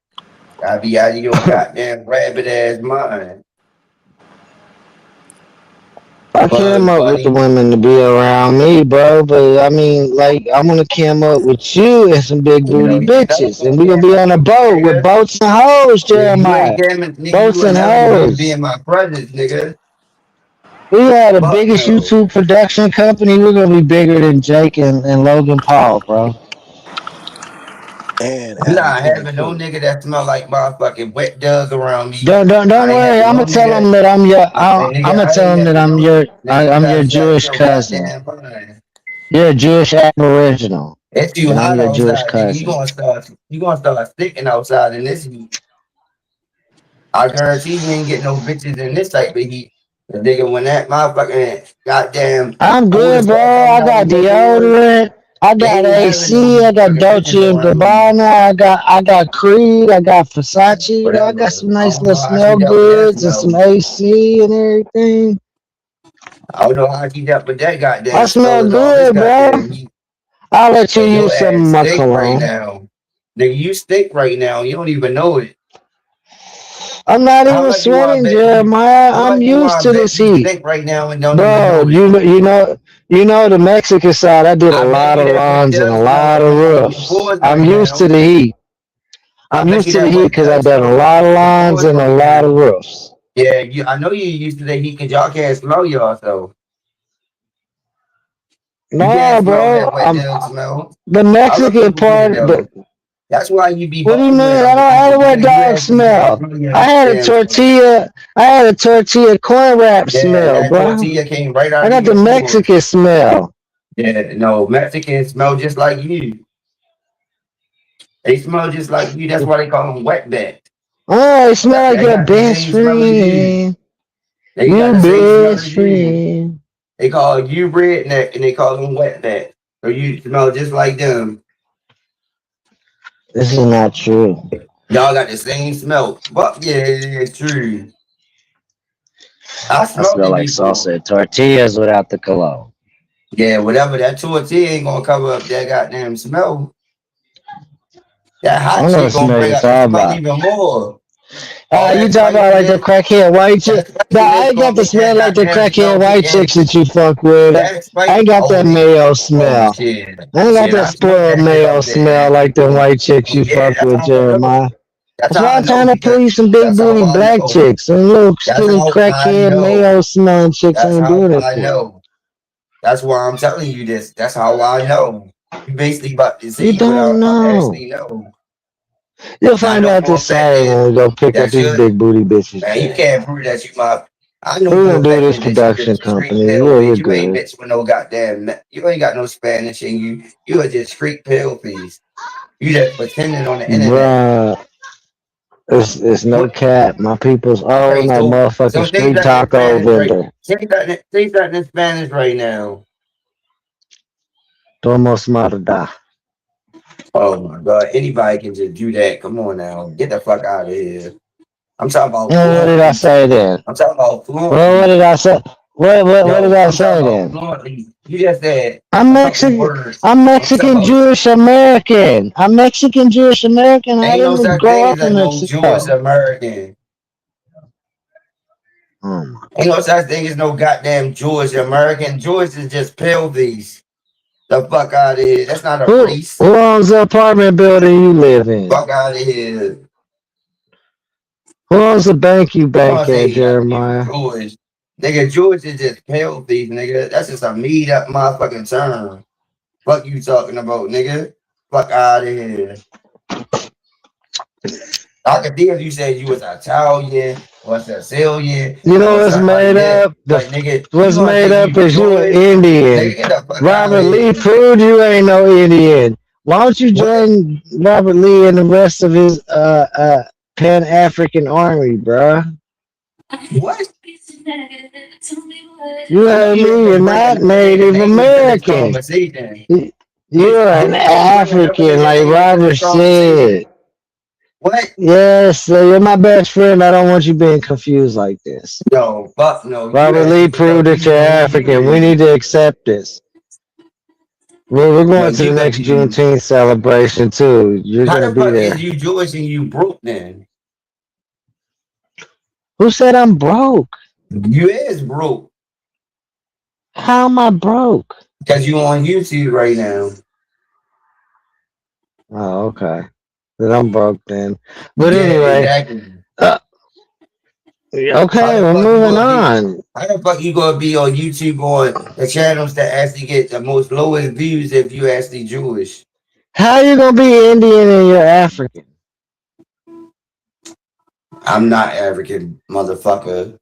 I be out of your goddamn rabbit ass mind. I came Buzz up with the Bunny. women to be around me, bro. But I mean, like, I'm gonna come up with you and some big You know, booty you never bitches, gonna and we're gonna came be up on a with me, boat with nigga. boats and hoes, Yeah, you ain't Jeremiah. came, nigga. You Boats will and never even be hoes. in my presence, nigga. We had the Fuck biggest no. YouTube production company. We're gonna be bigger than Jake and Logan Paul, bro. And I'm Adam not having no Twenty-Two. nigga that smell like motherfucking wet dog around me. Don't I ain't worry. having I'm no gonna tell nigga. them that I'm your. Nigga, I'm gonna I tell ain't them that having no nigga I'm your trying to step in Jewish your cousin. goddamn mind. You're a Jewish Aboriginal, It's too and I'm hot your Jewish outside, nigga. cousin. You gonna start sticking outside in this heat. I guarantee you ain't getting no bitches in this type of heat. Nigga, when that motherfucking goddamn I'm good, orders bro. start coming I out got in your door, deodorant. I they got ain't having no AC. I got motherfucking Dolce pigeons and around you. Gabbana. I got Creed. I got Versace. You know, I got Whatever. some I nice don't little know how she smell dealt with that goods and some smell. AC and everything. I don't know how she dealt with that I goddamn smell smell is all this good, bro. goddamn heat. I'll let you And your use some of ass my stink right cologne. now. Nigga, you stink right now. You don't even know it. I'm not How even much you want sweating, to bet you? Jeremiah. How I'm much you used want to to bet this you heat. stink right now and don't even Bro, know it? you know the Mexican side. I did a I bet lot you of that bitch lawns and a does smell lot like of you got on your roofs. pores I'm right used to now. the heat. I I'm bet used you to the that heat boy because I've does done a smell like lot of your lawns pores and a right lot of now. roofs. Yeah, I know you used to that heat because y'all can't smell yourself. You can't No, smell bro. that wet dog smell. The Other Mexican people can part. though. That's why you be What do you bothering mean? I other don't people have a wet because you dog actually can't smell. smell your I had a damn self. tortilla. I had a tortilla corn wrap Yeah, smell, that bro. tortilla came right I out of got the your pores. Mexican smell. Yeah, no, Mexicans smell just like you. They smell just like you. That's why they call them wetback. Oh, it smell like They your got the best same smell as you. friend. They got Your the same smell best as you. friend. They call you redneck and they call them wetback. So you smell just like them. This is not true. Y'all got the same smell. But yeah, it's true. I I smelled smell it like before. salsa and tortillas without the cologne. Yeah, whatever. That tortilla ain't gonna cover up that goddamn smell. That I hot don't know shit what gonna smell bring you're out the talking smell about. even more. All You that talk about like the spiciness, crackhead white chick. that Nah, I spiciness ain't got gonna the make that smell like the goddamn crackhead smell white kick chicks in. that you fuck with. That I spice, ain't got oh that nigga, mayo oh smell. shit, I ain't got shit. that I smelled spoiled that shit mayo up smell there. like them white chicks you Yeah, fuck that's with, how I know. Jeremiah. That's That's how why I I'm know trying to because please some big that's booty how I black know. chicks. And little That's skinny how I crackhead know. mayo smelling chicks That's ain't how doing it I for you. know. That's why I'm telling you this. That's how I know. You basically about to You see what don't I know. actually know. You'll And I find know out for a this fact Saturday when we go pick up that these you big booty bitches, man, you Jeremiah. can't prove that you my. I know We're for gonna a do fact this that you production just a street company. pill Yeah, we're piece. You ain't good. mixed with no goddamn. You ain't got no Spanish in you. You are just street pill piece. You just pretending on the internet. Bruh, it's no What? cap. My people's Okay, own a so motherfucking say street that in taco Spanish right. vendor. Say that in Spanish right now. Tomos Marda. Oh my god, anybody can just do that. Come on now, get the fuck out of here. I'm talking about Well, what did I fluently. say then? I'm talking about Well, what fluently. did I say? What did Yo, I I'm talking say about then? fluently. You just said I'm a couple Mexican. words. I'm I'm talking Mexican about Jewish American. I'm Mexican Jewish American. I ain't no didn't such grow thing as up a in no Jewish Mexico. American. Oh my. Ain't no such thing as no goddamn Jewish American. Jewish is just pelvis. The fuck out of here. That's not a race. Who owns the apartment building you live in? Fuck out of here. Who owns the bank you I'm bank gonna at, say you Jeremiah? Jewish. Nigga, Jewish is just pelvis, nigga. That's just a made up motherfucking term. Fuck you talking about, nigga. Fuck out of here. I could think if you said you was Italian or Sicilian You know or what's something like made that. up? But nigga, you What's gonna say made up you is you an Jewish? Indian. Nigga, get the fuck out of Robert Lee here. proved you ain't no Indian. Why don't you What? join Robert Lee and the rest of his Pan African army, bruh? What? You I know heard you ain't me. You're just bring not another nigga Native name into this American. conversation. You're You an ain't just bring another African, nigga like name into Robert this said. conversation. What? Yes, you're my best friend. I don't want you being confused like this. No, fuck no. You Robert actually Lee should tell proved that people you're who you African. We need is. to accept this. We're No, going to the you next confused. Juneteenth celebration too. You're How gonna the be fuck is there. you Jewish and you broke then? Who said I'm broke? You is broke. How am I broke? Because you on YouTube right now. Oh, okay. Then I'm broke then. But Yeah, anyway, exactly. uh, How okay, the we're fuck you moving gonna be? on. How the fuck you gonna be on YouTube on the channels that actually get the most lowest views if you actually Jewish? How you gonna be Indian and you're African? I'm not African, motherfucker.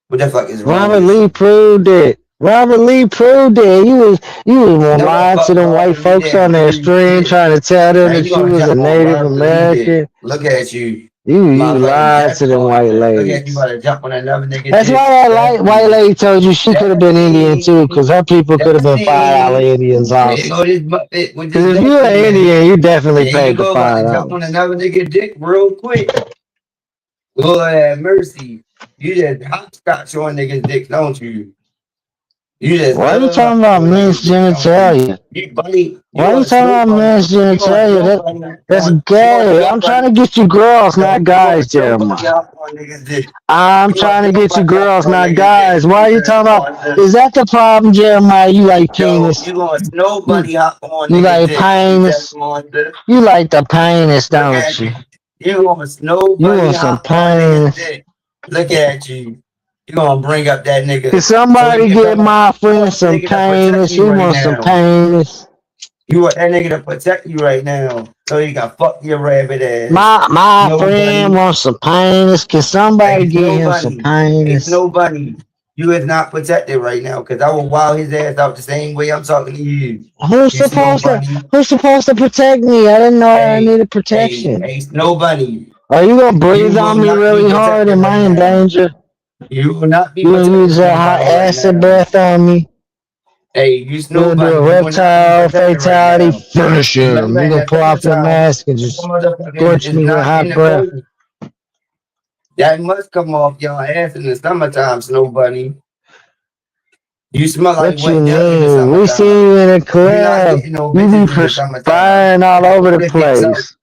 What the fuck is wrong Robert with Lee you? proved it. Robert Lee proved it. You was No, the lying to fuck them white Robert Lee folks didn't on their prove stream shit. trying to tell them Now you that you gonna was a jump on Native Robert Lee dick. American. Look at you. You Motherfucking lied to Jets them white on there. Look at you about ladies. to jump on another nigga That's dick. why that That's white me. lady told you she could have That's been Indian too, me. because her people could have That's been $5 me. Indians There you also. go, this Muppet with this Because if duck you're an again. Indian, you definitely There you paid the go, about to jump on $5. another nigga dick real quick. Lord have mercy. You just hopscotch on niggas' dicks, don't you? You just Why are you love talking about on men's niggas' dicks, don't you? genitalia? You bunny, Why you are you want a talking snow about bunny. men's You want a snow genitalia? bunny. That's You want a gay. snow I'm trying bunny. to get you girls, So not you want guys, a snow bunny Jeremiah. out on niggas' dick. I'm You want trying a to snow get you bunny out girls, on not niggas' dick. guys. Why are you talking about? Is that the problem, Jeremiah? You like Yo, penis. you want a snow You, bunny out on you niggas' like dick. You just penis. want the You like the penis, look don't at you? you. You want a snow You bunny want some out on niggas' penis. dick. Look at you. You gonna bring up that Can nigga so he somebody can get come up. my You friend want that some nigga to protect penis? He you right wants some now. penis. You want that nigga to protect you right now so he can fuck your rabbit ass. My Snow friend bunny. wants some penis. Can somebody Hey, get Snow him some bunny. Hey, penis? Snow bunny. You is not protected right now because I will wild his ass out the same way I'm talking to you. Who's You Snow supposed to bunny. Who's supposed to protect me? I didn't know I Hey, needed protection. hey, Snow bunny. Are you gonna You breathe will on me not be really hard? protected Am right I in now. danger? You will not be You gonna use protected, that Snow hot bunny, right acid now. breath on me? Hey, you You Snow gonna do a bunny, you will not be reptile protected right fatality? now. Finish him. Remember You in gonna the pull off your summertime, mask and some just motherfuckers scorch is me with not in hot the breath? cold. That must come off your ass in the summertime, Snow bunny. You smell like What you wet dirt in the mean? We see you summertime. in a You're not club. getting no You be bitches in the summertime. perspiring all That over the odor gets out. place.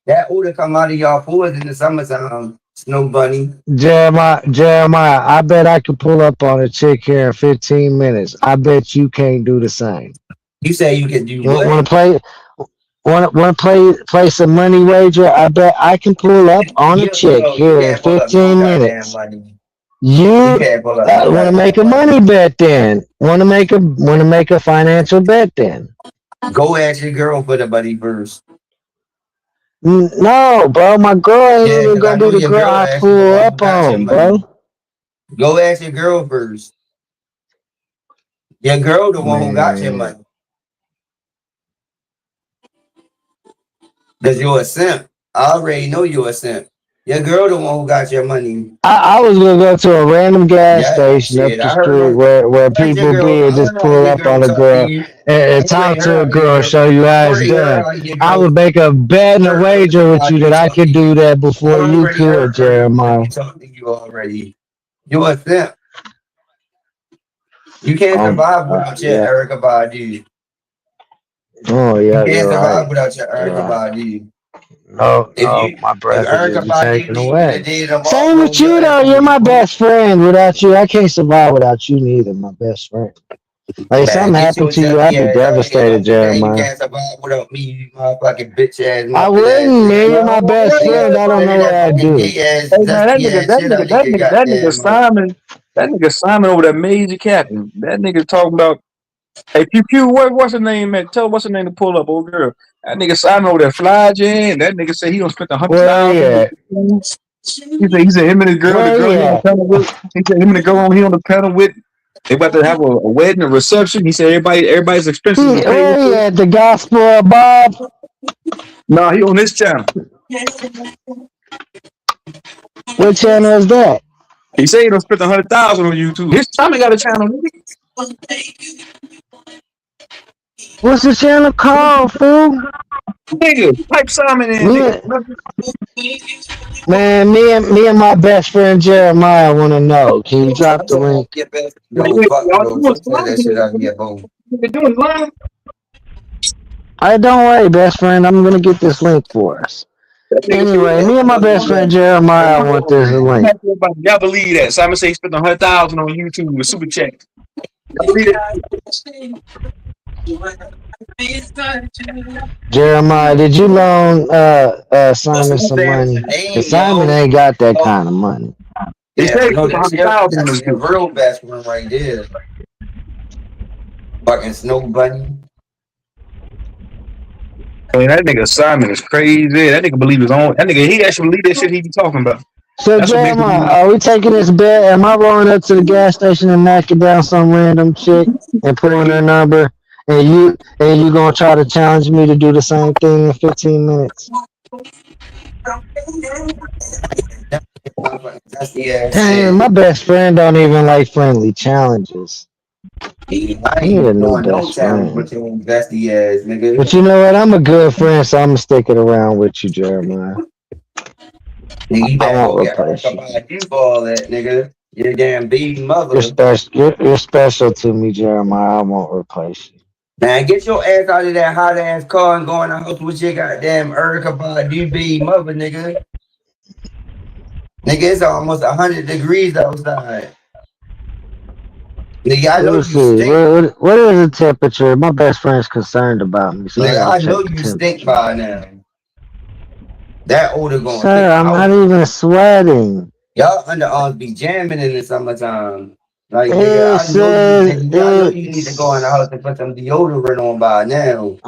That odor come out of y'all pores in the summertime, Snow bunny. Jeremiah, I bet I could pull up on a chick here in 15 minutes. I bet you can't do the same. You say you can do Want what? to play? Want to play some money wager? I bet I can pull up on a chick You here in can't pull up no 15 goddamn minutes. money. You You can't pull up no want to make goddamn a money. money bet then? Want to make a financial bet then? Go ask your girl for the money first. No, bro. My girl ain't Yeah, even because I gonna know be the your girl girl I asked you the pull one who up got your on, bro. money. Go ask your girl first. Your girl the one who got your Man. money. Because you're a simp. I already know you're a simp. Your girl the one who got your money. I was gonna go to a random gas Yeah, station up shit. the I heard street her. where I heard your people girl. be and I just heard how pull your up girl on a talk to girl you. and I talk already to a heard how your girl, girl. show you I how it's already heard done. how your I girl. would make a bet and I a already wager heard with how you you that I talk could to do you. that I before you already could, heard how Jeremiah. you talk to you already. You're a simp. You can't survive without your Yeah. Erica Badu. Oh You yeah, can't you're survive right. without your You're Erica right. Badu. No, my If breath would Erica just be Badu taken leave you away. today Same tomorrow, with your you ass though. gonna You're be my broke. best friend. Without you, I can't survive without you neither. My best friend. Like Man, something get happened your to you, I'd chubby be ass out of here. devastated, Don't pretend you Jeremiah. can't survive without me, you motherfucking bitch ass I muffin ass wouldn't, nigga. man. You're my best friend. I don't Nigga, know what that I'd fucking do. gay ass, Hey man, zesty ass shit out nigga that nigga goddamn mouth. Simon, that nigga Simon over there, Major Captain. That nigga talking about, hey Pew Pew, what's her name, man? Tell what's her name to pull up, old girl. That nigga Simon over there, fly Jan. That nigga said he gonna spend Where he $100,000. at? He said him and the Where girl he he on the at? panel with. He said him and the girl he on the panel with. They about to have a wedding, a reception. He said everybody's expenses is paid Where he for. at? The Gospel of Bob? Nah, he on this channel. What channel is that? He said he done spent $100,000 on YouTube. His Simon got a channel, What's the channel called, fool? nigga. Type Simon in, Me, nigga. man, me and my best friend Jeremiah want to know. Can you I drop the told him, link? get back. No, Y'all fuck no. doing Fuck that shit out Simon? here, bro. Nigga doing live. I don't worry, best friend. I'm gonna get this link for us. That nigga said, Anyway, me and my No, best you friend better. Jeremiah Come want on, this man. link. y'all believe that? Simon said he spent $100,000 on YouTube with super chat. Y'all believe Jeremiah, did you loan Simon some There money? Cause ain't, Simon yo. ain't got that kind of money. He Yeah, said he no, spent $100,000 on that's this your dude. real best one right there. Fucking Snow Bunny. I mean, that nigga Simon is crazy. That nigga believe his own. That nigga, he actually believe that shit he be talking about. So That's what makes Jeremiah, him. are we taking this bet? Am I rolling up to the gas station and knocking down some random chick and pulling her number, and you gonna try to challenge me to do the same thing in 15 minutes? Damn, my best friend don't even like friendly challenges. I I need a ain't new doing no best challenge friend. with your dusty ass, nigga. But you know what? I'm a good friend, so I'm gonna stick it around with you, Jeremiah. Nigga, you I better go won't get her replace some you. ID for all that, nigga. Your damn baby mother. You're special to me, Jeremiah. I won't replace you. Man, get your ass out of that hot ass car and go in the house with your goddamn Erica Badu baby mother, nigga. Nigga, it's almost 100 degrees outside. Nigga, I Let know me you see. stink. What is the temperature? My best friend's concerned about me, so I Nigga, gotta I know check the you stink temperature. by now. That odor gonna Sir, kick I'm not out. even sweating. Y'all underarms be jamming in the summertime. Like, nigga, It I know you, says nigga. I know you need to go in the house it's and put some deodorant on by now.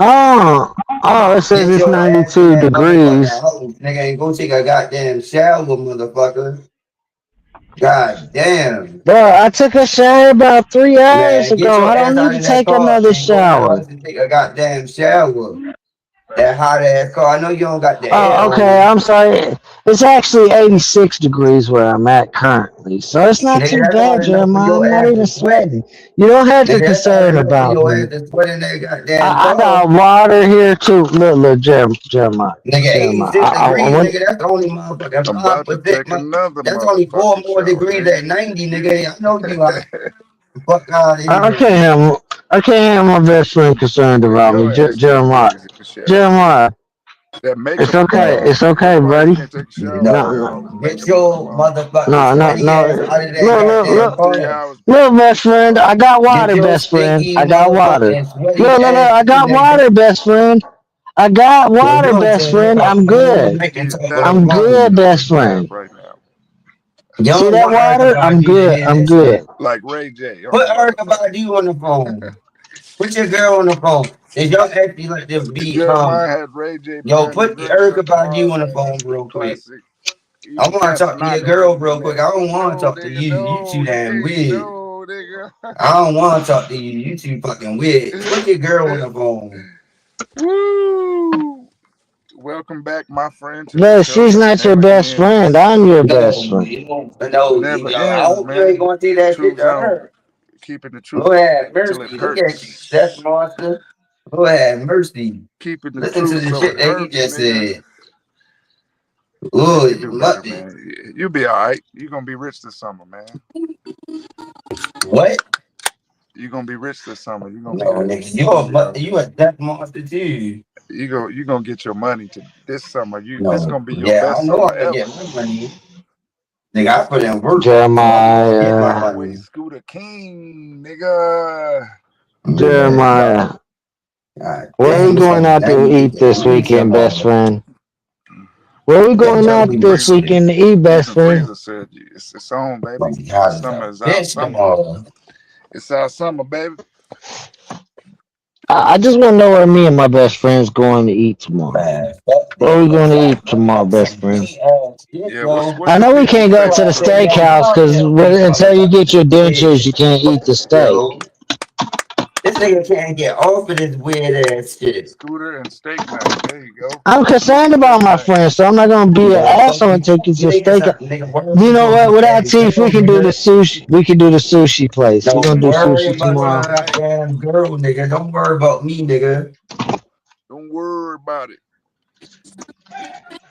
it says Get it's your ass in 92 that motherfucking degrees. house, nigga, and go take a goddamn shower, motherfucker. God damn. Bro, I took a shower about 3 hours Man, get ago. your I ass don't out need to of that take car another and go in the shower. house and take a goddamn shower. That hot ass car. I know you don't got the air Oh, okay. on. I'm sorry. It's actually 86 degrees where I'm at currently, so it's not Nigga, too that's bad, hot enough for Jeremiah. your I'm not ass even to sweat. sweating. You don't have to Nigga, that's hot concern enough for about your me. ass to sweat in that goddamn I car. got water here too. Look, Jeremiah. Nigga, Jeremiah. 86 degrees, nigga, that's only motherfucking I'm about to 5%. take another That's only 4 motherfucking more shower, degrees at nigga. 90, nigga. I know you hot. Fuck out of I here. can't have my best friend concerned Yeah, about me, your ass need Jeremiah. crazy for shower. Jeremiah, That it's makeup on okay. your Man, It's arm, nigga. That's okay, why you buddy. can't take a shower No, without no. all the Get makeup on them your on. motherfucking no, no, sweaty ass no. out of that After goddamn Look. 3 car. hours, Look, you best need to friend, I wash. got Get water, your best friend. stinky I got water. motherfucking sweaty Look, ass I in got that goddamn. water, best friend. I got Yo, water, you don't best tell friend. nobody I'm you don't good. even You make and get talk on the I'm thousands of good, phone. people in best your bath friend. right now. You See don't that want Erica water? I'm Badu to good. hear I'm that good. shit. Like Ray J on Put that Erica motherfucker. Badu on the phone. Put your girl on the phone. If y'all actually like to be Jeremiah had Ray J yo, playing the put greatest Erica of Badu tomorrow, on the man. phone real quick. Classic. I Even want to Caps talk and to I your know they girl was in real quick. that. I don't want to No, talk to nigga, you. You no, too you damn can't. weird. No, nigga. I don't want to talk to you. You too fucking weird. Put your girl on the phone. Woo! Welcome back, my friend, to the But show she's that not your never best friend. ends. I'm your best No, friend. you don't. No, Never I ends, hope you ain't man. going to see that shit Truth to zone. her. Keeping the truth Lord have till it mercy. Look at you, Seth hurts. Monster. Lord have mercy. Keeping the Listen to truth the so shit it that he hurts, just nigga. said. You Oh, can you do better, mutt man. You'll be all right. You're gonna be rich this summer, man. What? You're gonna be rich this summer. You're gonna No, be good. nigga, You're gonna be all right. you a death monster too. You gonna get your money to this summer. This No, gonna be your yeah, I best know summer I'm gonna ever. get my money. Nigga, I put in work, so I'm gonna get my Jeremiah. With money. Scooter King, nigga. Yeah, Jeremiah. God Where are we damn, it's going only out to 90 eat this degrees weekend, best tomorrow. friend? Where are we That going out Even Joey this Freezer, shit weekend to eat, best even friend? Freezer said it's on, baby. gonna be The hot as summer a is our bitch summer. tomorrow. It's our summer, baby. I just want to know where me and my best friend's going to eat tomorrow. Man, fuck Where are that. we going to Let's eat tomorrow, have best some friend? big ass shit, Yeah, yo. what's I your know we people's can't go to the favorite Well, food? steakhouse because tell these until you get your motherfuckers dentures, bitch. you can't eat the steak. Yo, this nigga can't get off of this weird ass shit. Scooter and steak night. There you go. I'm concerned Steak about my night. friend, so I'm not going to be an The fuck asshole and you take you to niggas steak. nigga, where You you know gonna what? get Without that teeth, we girl, can do the nigga? sushi. We can do the sushi place. We're Don't going to do worry sushi about your tomorrow. Right. goddamn girl, nigga. Don't worry about me, nigga. Don't worry about it.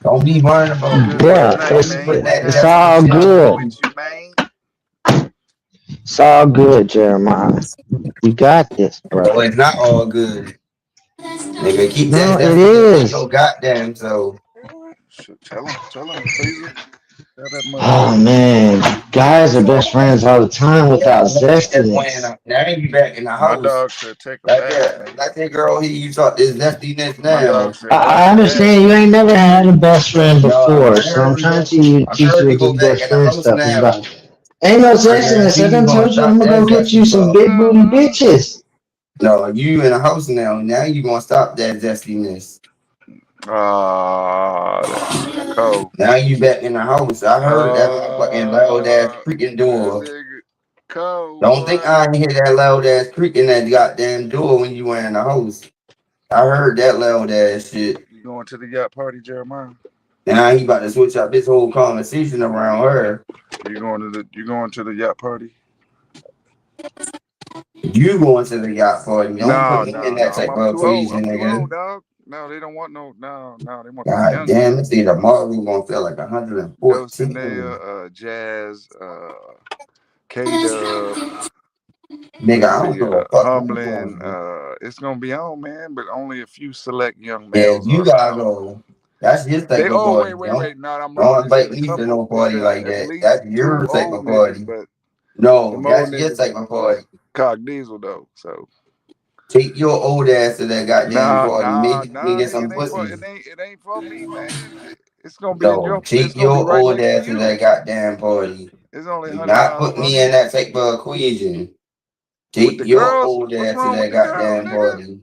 Don't be worrying Have a about me, good Yeah, nigga. night, Don't be putting man. that it's Have dusty all shit something good. on with you, man. It's all good, Jeremiah. You got this, me. No, brother. it's not all good. Nigga, keep No, that it dustiness to is. your goddamn self. Shit, tell him, Freezer. Tell that Oh motherfucker. man, guys are best friends all the time Yeah, without I know you just went zestiness. up. Now you back in the My house. dog said take a bath, nigga. Like that girl here, you talk this dustiness My now. dog said wash I your ass, understand you ain't nigga. never had a best friend No, I'm before, so I'm heard you trying go. to I'm teach you heard you what this go back best in the friend house stuff is now. about. Ain't no I guarantee zestiness. I you done gonna told you stop I'm gonna that go get you zesty some fuck. big booty bitches. No, you in the house now. Now you gonna stop that zestiness. Ah, that nigga cold. Now you back in the house. I heard that motherfucking loud ass Ah, creaking that door. nigga cold, Don't think boy. I ain't hear that loud ass creaking that goddamn door when you were in the house. I heard that loud ass shit. You going to the yacht party, Jeremiah? Now he about to switch up this whole conversation around her. You going to the yacht party? You going to the yacht party? Don't put me in that type I'm of too old. equation, I'm too old, nigga. dog. No, they don't want no. No, they want them God young damn, kids. this day tomorrow we gonna feel like 114. Dulcinea, Jazz, K-Dub. Nigga, Let's I don't see, give a fuck who's Humlin. going. It's gonna be on, man, but only a few select young Yeah, males you are gotta allowed. go. That's his type of party. Wait. No, I'm wrong. Don't They said invite a me to couple. no They party said like at that. least That's 2 your type old of niggas, party. but No, them old that's your niggas type of party. cock diesel though. So Take your old ass to that goddamn party. Maybe we can get nigga, some pussy. it ain't for me, man. It's gonna be No, it's take gonna be your right old next to ass to you. that goddamn party. It's only Do 100 not miles put from me in you. that type of equation. With Take the your girls, old what's ass to wrong with that the girls, goddamn nigga? party.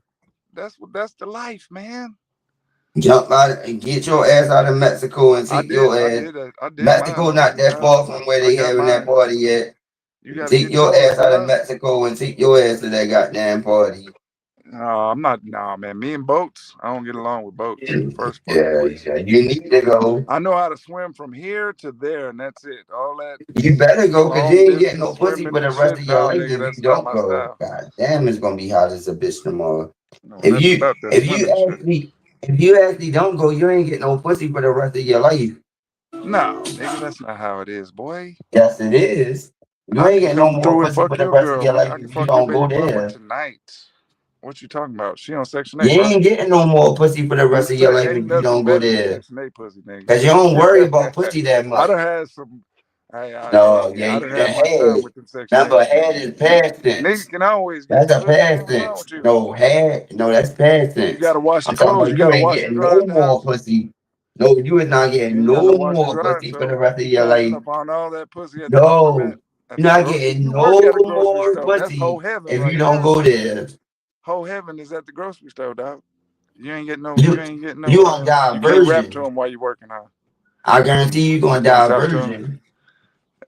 That's the life, man. Jump out and get your ass out of Mexico and take your ass. I did mine Mexico not already, that dog. far from where I they got having that mine. party yet. You gotta Take get your yours, ass out of dog. Mexico and take your ass to that goddamn party. No, I'm not. Nah, man. Me and boats, I don't get along with boats in the first fucking Yeah, place. you need to go. I know how to swim from here to there, and that's it. All that You better go because you long ain't getting distance no pussy swimming for the and rest shit. of your No, life nigga, if you that's not don't my go. style. God damn, it's gonna be hot as a bitch tomorrow. No, If nothing you about that if you swimming shit. actually don't go, you ain't getting no pussy for the rest of your life. No, nigga, that's not how it is, boy. Yes, it is. You I ain't can getting no come more through and pussy for fuck the your rest of girl, your nigga. life I can if you fuck your don't baby go mama there. tonight. What you talking about? She on Section You 8, right? ain't getting no more pussy for the rest of your life Ain't if you nothing don't go better than there. Section 8 pussy, nigga. Cause you don't worry about pussy that I much. done had some. No, yeah, I you done done had my time had. with them Section 8 Number niggas. had is past Nigga tense. can always get That's the a pussy, man. past What's wrong tense. with you? No, that's past You tense. gotta wash I'm your talking clothes. You about you gotta ain't wash and getting dry no in the more house. pussy. No, you is not You getting ain't got no no wash and more dry, pussy for so the rest of you your passing life. up on all that pussy at the laundromat, No, at you're the not grocery. getting You work no at a grocery more store. That's whole pussy heaven if right you don't there. go there. Whole heaven is at the grocery store, dog. You ain't getting no. You gonna die a You can't rap to virgin. them while you working, huh? I guarantee you gonna You can't die a talk to them. virgin.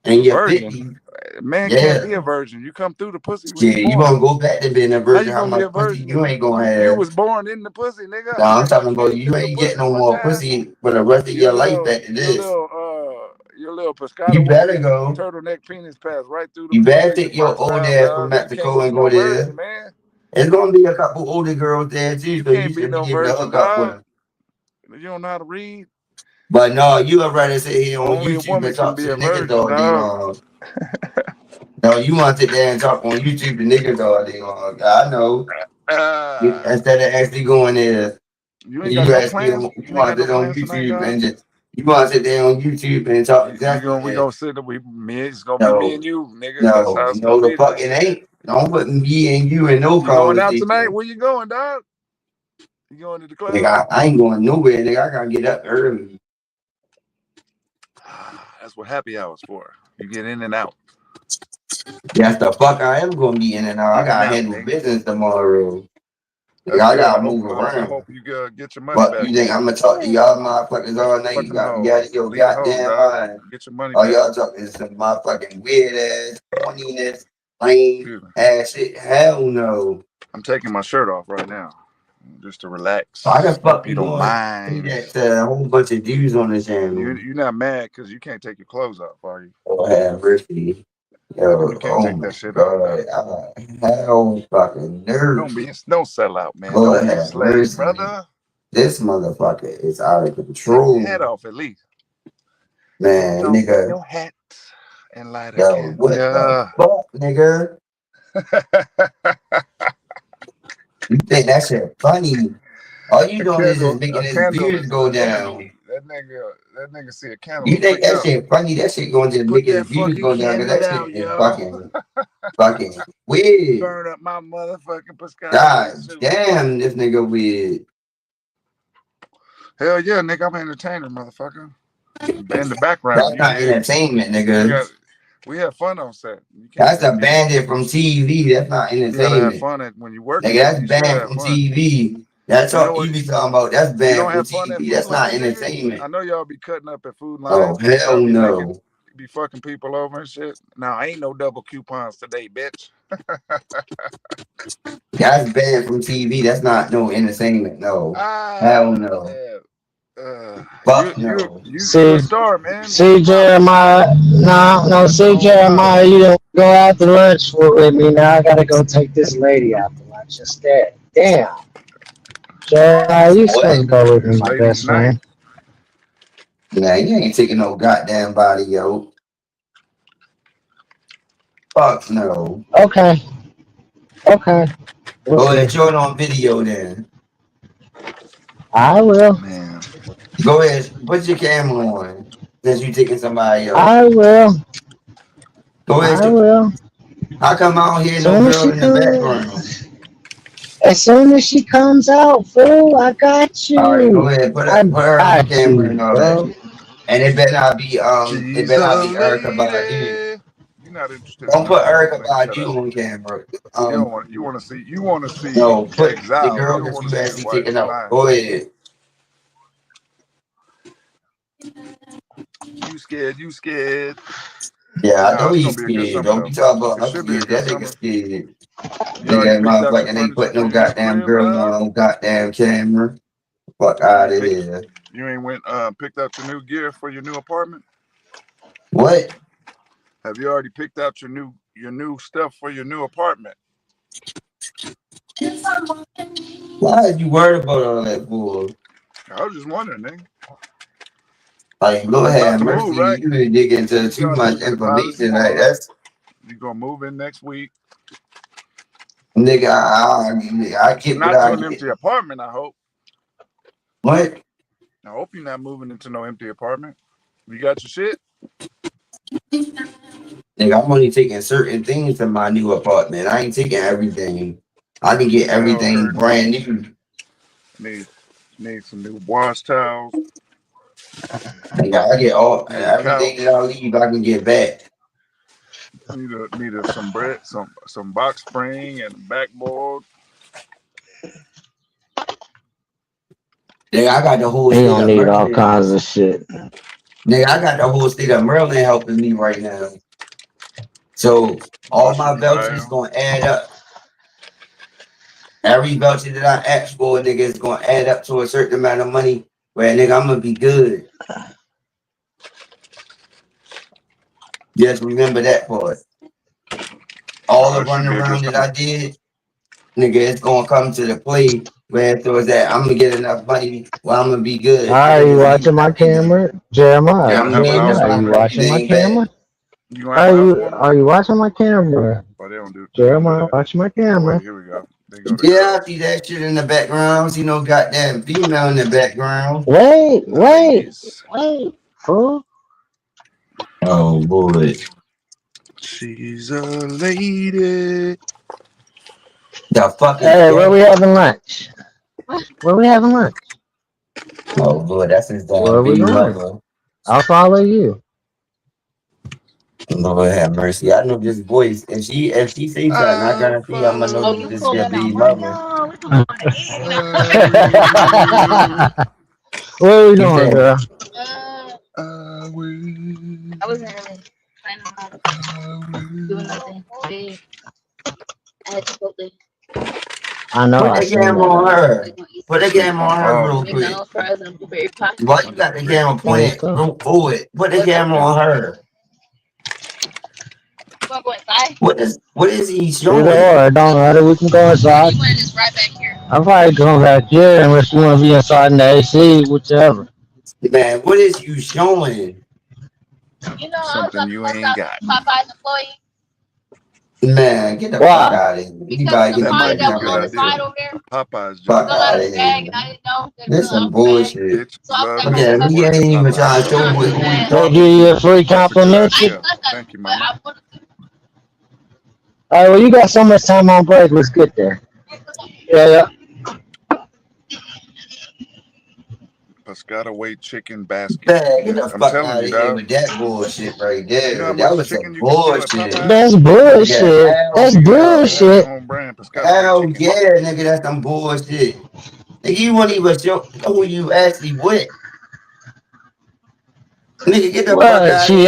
And A you're virgin. 50. Man can't Yeah. be a virgin. You come through the pussy when Yeah, you you born. gonna go back to being a How virgin. you How gonna be a much pussy virgin? you ain't gonna You have? was born in the pussy, nigga. No, I I'm had my talking about kids you in your ain't getting pussy no one more time. pussy for the rest of your life after this. Your little You better Piscataway go. turtleneck penis passed right through the You better pussy the take your first old time, ass from dog. You can't Mexico be and go no virgin, there. man. It's gonna be a couple older girls there too, You so you can't be should no be able to virgin, hook up with dog. them. You don't know how to read. But no, you would rather sit here on Only a YouTube woman and can talk be to a niggas virgin, all day dog. long. No, you want to sit there and talk on YouTube to niggas all day long. I know. Instead of actually going there, You ain't got you no actually plans. you You ain't want got to no sit on plans tonight, YouTube dog. and just you want to sit there on YouTube and talk exactly We that. gonna sit there. It's gonna be me No, and you, nigga. That's no, how it's no, gonna the be fuck tonight. it ain't. Don't put me and you in no You going out tonight? conversation. Where you going, dog? You going to the club? Nigga, I ain't going nowhere, nigga. I gotta get up early. That's what happy hour's for. You get in and out. That's the fuck I am gonna be in and out. I In and gotta out, handle nigga. business tomorrow. Nigga, That's I good. gotta I hope. move I around. hope you get your money But back, you think nigga. I'm gonna talk to y'all motherfuckers all night? You Fucking got me out hoes. of your Leave the hoes, goddamn dog. mind. Get your money Oh, back. y'all talking some motherfucking weird ass, horniness, lame ass shit. Hell no. I'm taking my shirt off right now, just to Why the relax. fuck Hope you you don't going to say mind. that to a whole bunch of dudes on the channel? You're not mad because you can't take your clothes off, are you? Oh, have mercy. Yo, You can't oh take my that shit off, god. dog. Hell fucking nervous. Don't sell out, man. Don't Lord be a have slave, mercy. brother. This motherfucker is out of Take your control. hat off at least. Man, Take off nigga. your hat and light a Yo, what the fuck, nigga? You think that shit funny? All you doing is just making A his candle views is go a candle. down. That nigga see a candle You and think quick that up. shit funny? That shit gonna just Put make his that views fucking go down because candle that shit out, is yo. fucking weird. Burn up my motherfucking Piscataway God suit. damn, this nigga weird. Hell yeah, nigga, I'm an entertainer, motherfucker. In the background, That's you not dig? entertainment, nigga. We have fun on set. You That's a can't bandit from TV. That's not You gotta have entertainment. fun when you're working, Nigga, nigga. that's You should banned have from fun. TV. That's You know all what? you be talking about. That's You banned don't from have fun at TV. Food That's not Lion, nigga. entertainment. I know y'all be cutting up at Food Oh, Lion. hell Y'all no. be fucking people over and shit. Now ain't no double coupons today, bitch. That's banned from TV. That's not no entertainment. No. Hell no. Yeah. Fuck no. You See, a star, man. What's see the problem? Jeremiah. No, Got your see own job. Jeremiah. You don't go out to lunch with me now. I gotta go take this lady out to lunch instead. Damn, Jeremiah, you supposed What? to go with me, It's my ladies' best night. friend. Nah, you ain't taking no goddamn body, yo. Fuck no. Okay, okay. We'll Go see. ahead, show it on video then. I will. Man. Go ahead, put your camera on. Since you taking somebody else. I will. Go ahead. I will. How come I don't hear no Soon as girl she in the background? comes, as soon as she comes out, fool, I got All right, go you. ahead. I Put her on got camera and you, all that bro. shit. And it She's better not a be Erica Badu. lady. You're not interested in Don't her, put bro. Erica Like, shut Badu up. on camera. You want to see No, put the Exile. You girl don't that want to you see his actually wife. taking You out. lying. Go ahead. You scared? You scared? Yeah, I No, know it's he's gonna be a good scared. summer Don't be though. talking about It I'm should be a scared. good That nigga summer. scared. You already Nigga, picked out your motherfucker ain't furniture put for no your new goddamn crib, girl on dog. no goddamn camera. Fuck You out ain't of picked. here. You ain't went picked out your new gear for your new apartment. What? Have you already picked out your new stuff for your new apartment? Why are you worried about all that for? I was just wondering, nigga. Like, You Lord about have to move, mercy, right? you didn't dig into You too about to much put the deposit information. Like, tomorrow. that's You gonna move in next week? nigga, I get what Not to I an get. empty apartment. I hope. What? I hope you're not moving into no empty apartment. You got your shit. Nigga, I'm only taking certain things from my new apartment. I ain't taking everything. I can get Shower everything curtains. brand new. Need some new wash towels. Nigga, I get all Need a everything that couch. I leave. I can get back. Some bread, some box spring and backboard. Nigga, I got the whole He state gonna of need all Maryland. kinds of shit. Nigga, I got the whole state of Maryland helping me right now. So all Washer my and vouchers dryer. gonna add up. Every voucher that I ask for, nigga, is gonna add up to a certain amount of money. Where nigga, I'm gonna be good. Just remember that part. All Oh, the it should running be a good around that summer. I did, nigga, it's gonna come to the play where it was that I'm gonna get enough money where I'm gonna be good. I Are can you just leave watching my everything. camera, Jeremiah? You I'm gonna have a laying house Jeremiah, are down, you warming? watching my everything back. camera? You gonna have a house warming? Are you watching my camera, Oh, they don't do Jeremiah? that. Watch my Oh camera. wait, here we go. They go to Yeah, girls. I see that shit in the background. See no goddamn female in the background. Wait, The wait, ladies. wait, fool. Oh boy. She's a lady. The fuck is Hey, where we that? having lunch? Where we having lunch? Oh boy, that's his Where damn are we baby going? mother. I'll follow you. Lord have mercy. I know this voice. If she say something, I I'll guarantee I'm gonna know follow this is your you. baby mother. I will. Where are we He going, said, girl? I will. I will. I know put I the seen camera that on already. her. Put the Sleep camera on on her all real these quick. niggas. Why you I got got the big camera Let's pointed go. forward? Put the camera on her. What is he Either showing? or, it don't matter. We can go inside. I'll probably come back here unless you want to be inside in the AC, whichever. Man, what is you showing? something you ain't got. Man, get the fuck Why? out of here. Anybody get That the might fuck be a out good of idea. here. A Popeyes Fuck joint. out of here. This some bullshit. Bitches love me Okay, some we ain't fucking even Popeyes trying to though. show who we They give talking you a to. free That's a good complimentary? idea. Thank you, mama. All right, well, you got so much time on break. Let's get there. Yeah, yeah. Piscataway chicken basket. Man, get Yeah, the I'm fuck telling out you, of here dog. with that bullshit right You know how there. That much was some chicken you can steal at bullshit. Popeyes? That's Nigga, bullshit. hell That's Popeyes yeah. has their bullshit. own brand, Piscataway Hell chicken. yeah, nigga, that's some bullshit. Nigga, you won't even know who you actually with. Nigga, get the fuck Well, out of here.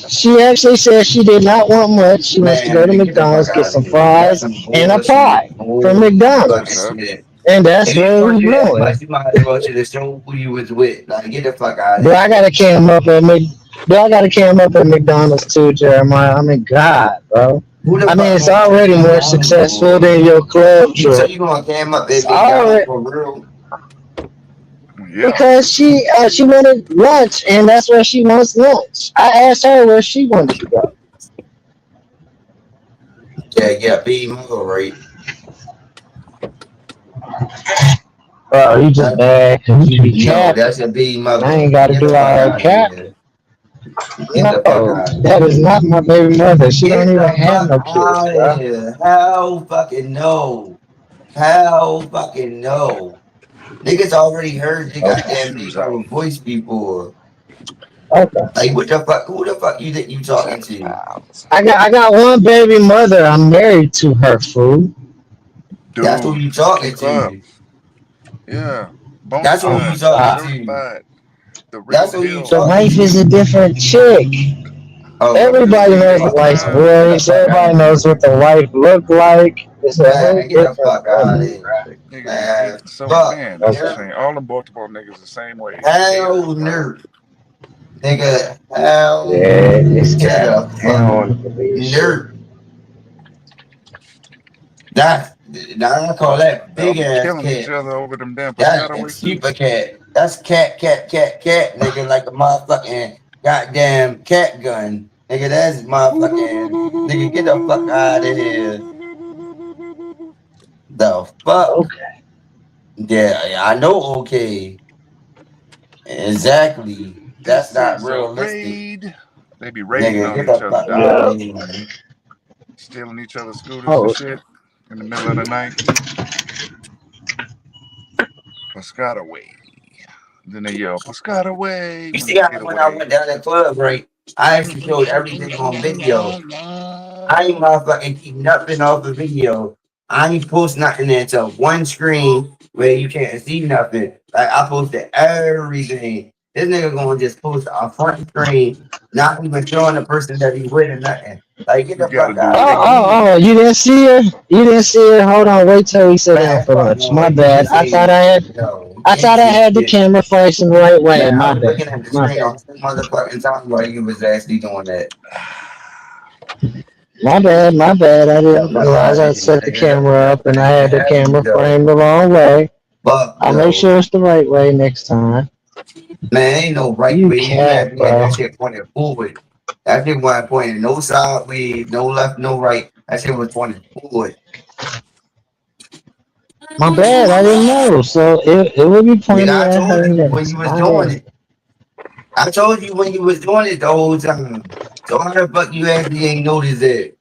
she actually said she did not want much. She wants to go to Man, get the fuck McDonald's, get out of some here. That's fries some and a bullshit. pie from Holy That's McDonald's. fucking up. shit. And that's If you where gonna we do that going. much, you might as well should have shown who you was with. Like, get the fuck out of Bro, here. I got a cam up at Mc. Bro, I got a cam up at McDonald's too, Jeremiah. I mean, God, bro. Who the I mean, fuck it's gonna come to already more McDonald's successful for? than your club So trip. you gonna cam up It's at McDonald's already for real? Yeah. because she wanted lunch, and that's where she wants lunch. I asked her where she wanted to go. Yeah, be more right. Bro, you just bad because you be No, capping. that's a big I mother. ain't got to Get do the fuck all that out of cap. here. Get the fuck No, out of that here. is not my baby mother. She don't Get even the have fuck no kids, out of bro. here. Hell fucking no. Hell fucking no. Niggas already heard your Okay, goddamn Shoes name or off. voice before. okay. Like what the fuck? Who the fuck you think you talking to? I got one baby mother. I'm married to her, fool. That's who Dude, you talking keep up. to. Yeah. That's who Oh you my Bonafide. talking God. to. Certified. The real That's who you deal. The talking wife is a to. different chick. Oh, The well, Everybody real get the knows the fuck wife's out of certified. here. Get the voice. fuck out Everybody of knows what here. the wife look like. It's a whole Man, get the different fuck out of woman, here. bro. Nigga, Man, it's so fuck. man, it's the Okay. same. All them Baltimore niggas the same way. Haters, Hell bro. nerd. Nigga, hell Yeah, this to guy. the I don't fuck want to believe shit. nerd. That, now I call that Y'all big be ass killing each cat. other over them damn That's Piscataway a suits. super cat. That's cat, nigga, like a motherfucking goddamn cat gun. Nigga, that's motherfucking, nigga, get the fuck out of here. The fuck? Okay. Yeah, I know, okay. Exactly. That's This not is a realistic. raid. They be raiding Nigga, on get each the other, fuck out dog. of Yeah. here. Stealing each other's scooters and Oh, shit in the middle of the night. Piscataway. Then they yell, Piscataway You when see they how get when I away. went down that club, right? I actually showed everything on video. I ain't motherfucking keep nothing off the video. I ain't post nothing into one screen where you can't see nothing. Like I posted everything. This nigga gonna just post a front screen, not even showing the person that he with or nothing. Like get You the gotta fuck do out it of oh, here. oh, clean. oh! You didn't see her. You didn't see her. Hold on. Wait till we sit down Man, for fuck lunch. no, My nigga, bad. this ain't no. You I ain't thought I see had the shit. camera facing the right way. Man, I My was bad. looking at the My screen bad. on motherfucking time while you was actually doing that. My bad. My bad. I The didn't fuck realize out of I here, set the nigga. camera That up and I shit had the heavy camera though. framed the wrong way. Fuck I'll make though. sure it's the right way next time. Man, ain't no right You way. You cat, had me at that bro. shit pointed forward. That shit wasn't pointing no sideways, no left, no right. That shit was pointing forward. My bad. I didn't know. So it would be Nigga, pointed I at told her you when you next. was I doing had. it. I told you when you was doing it the whole time. So how the fuck you actually ain't noticed it?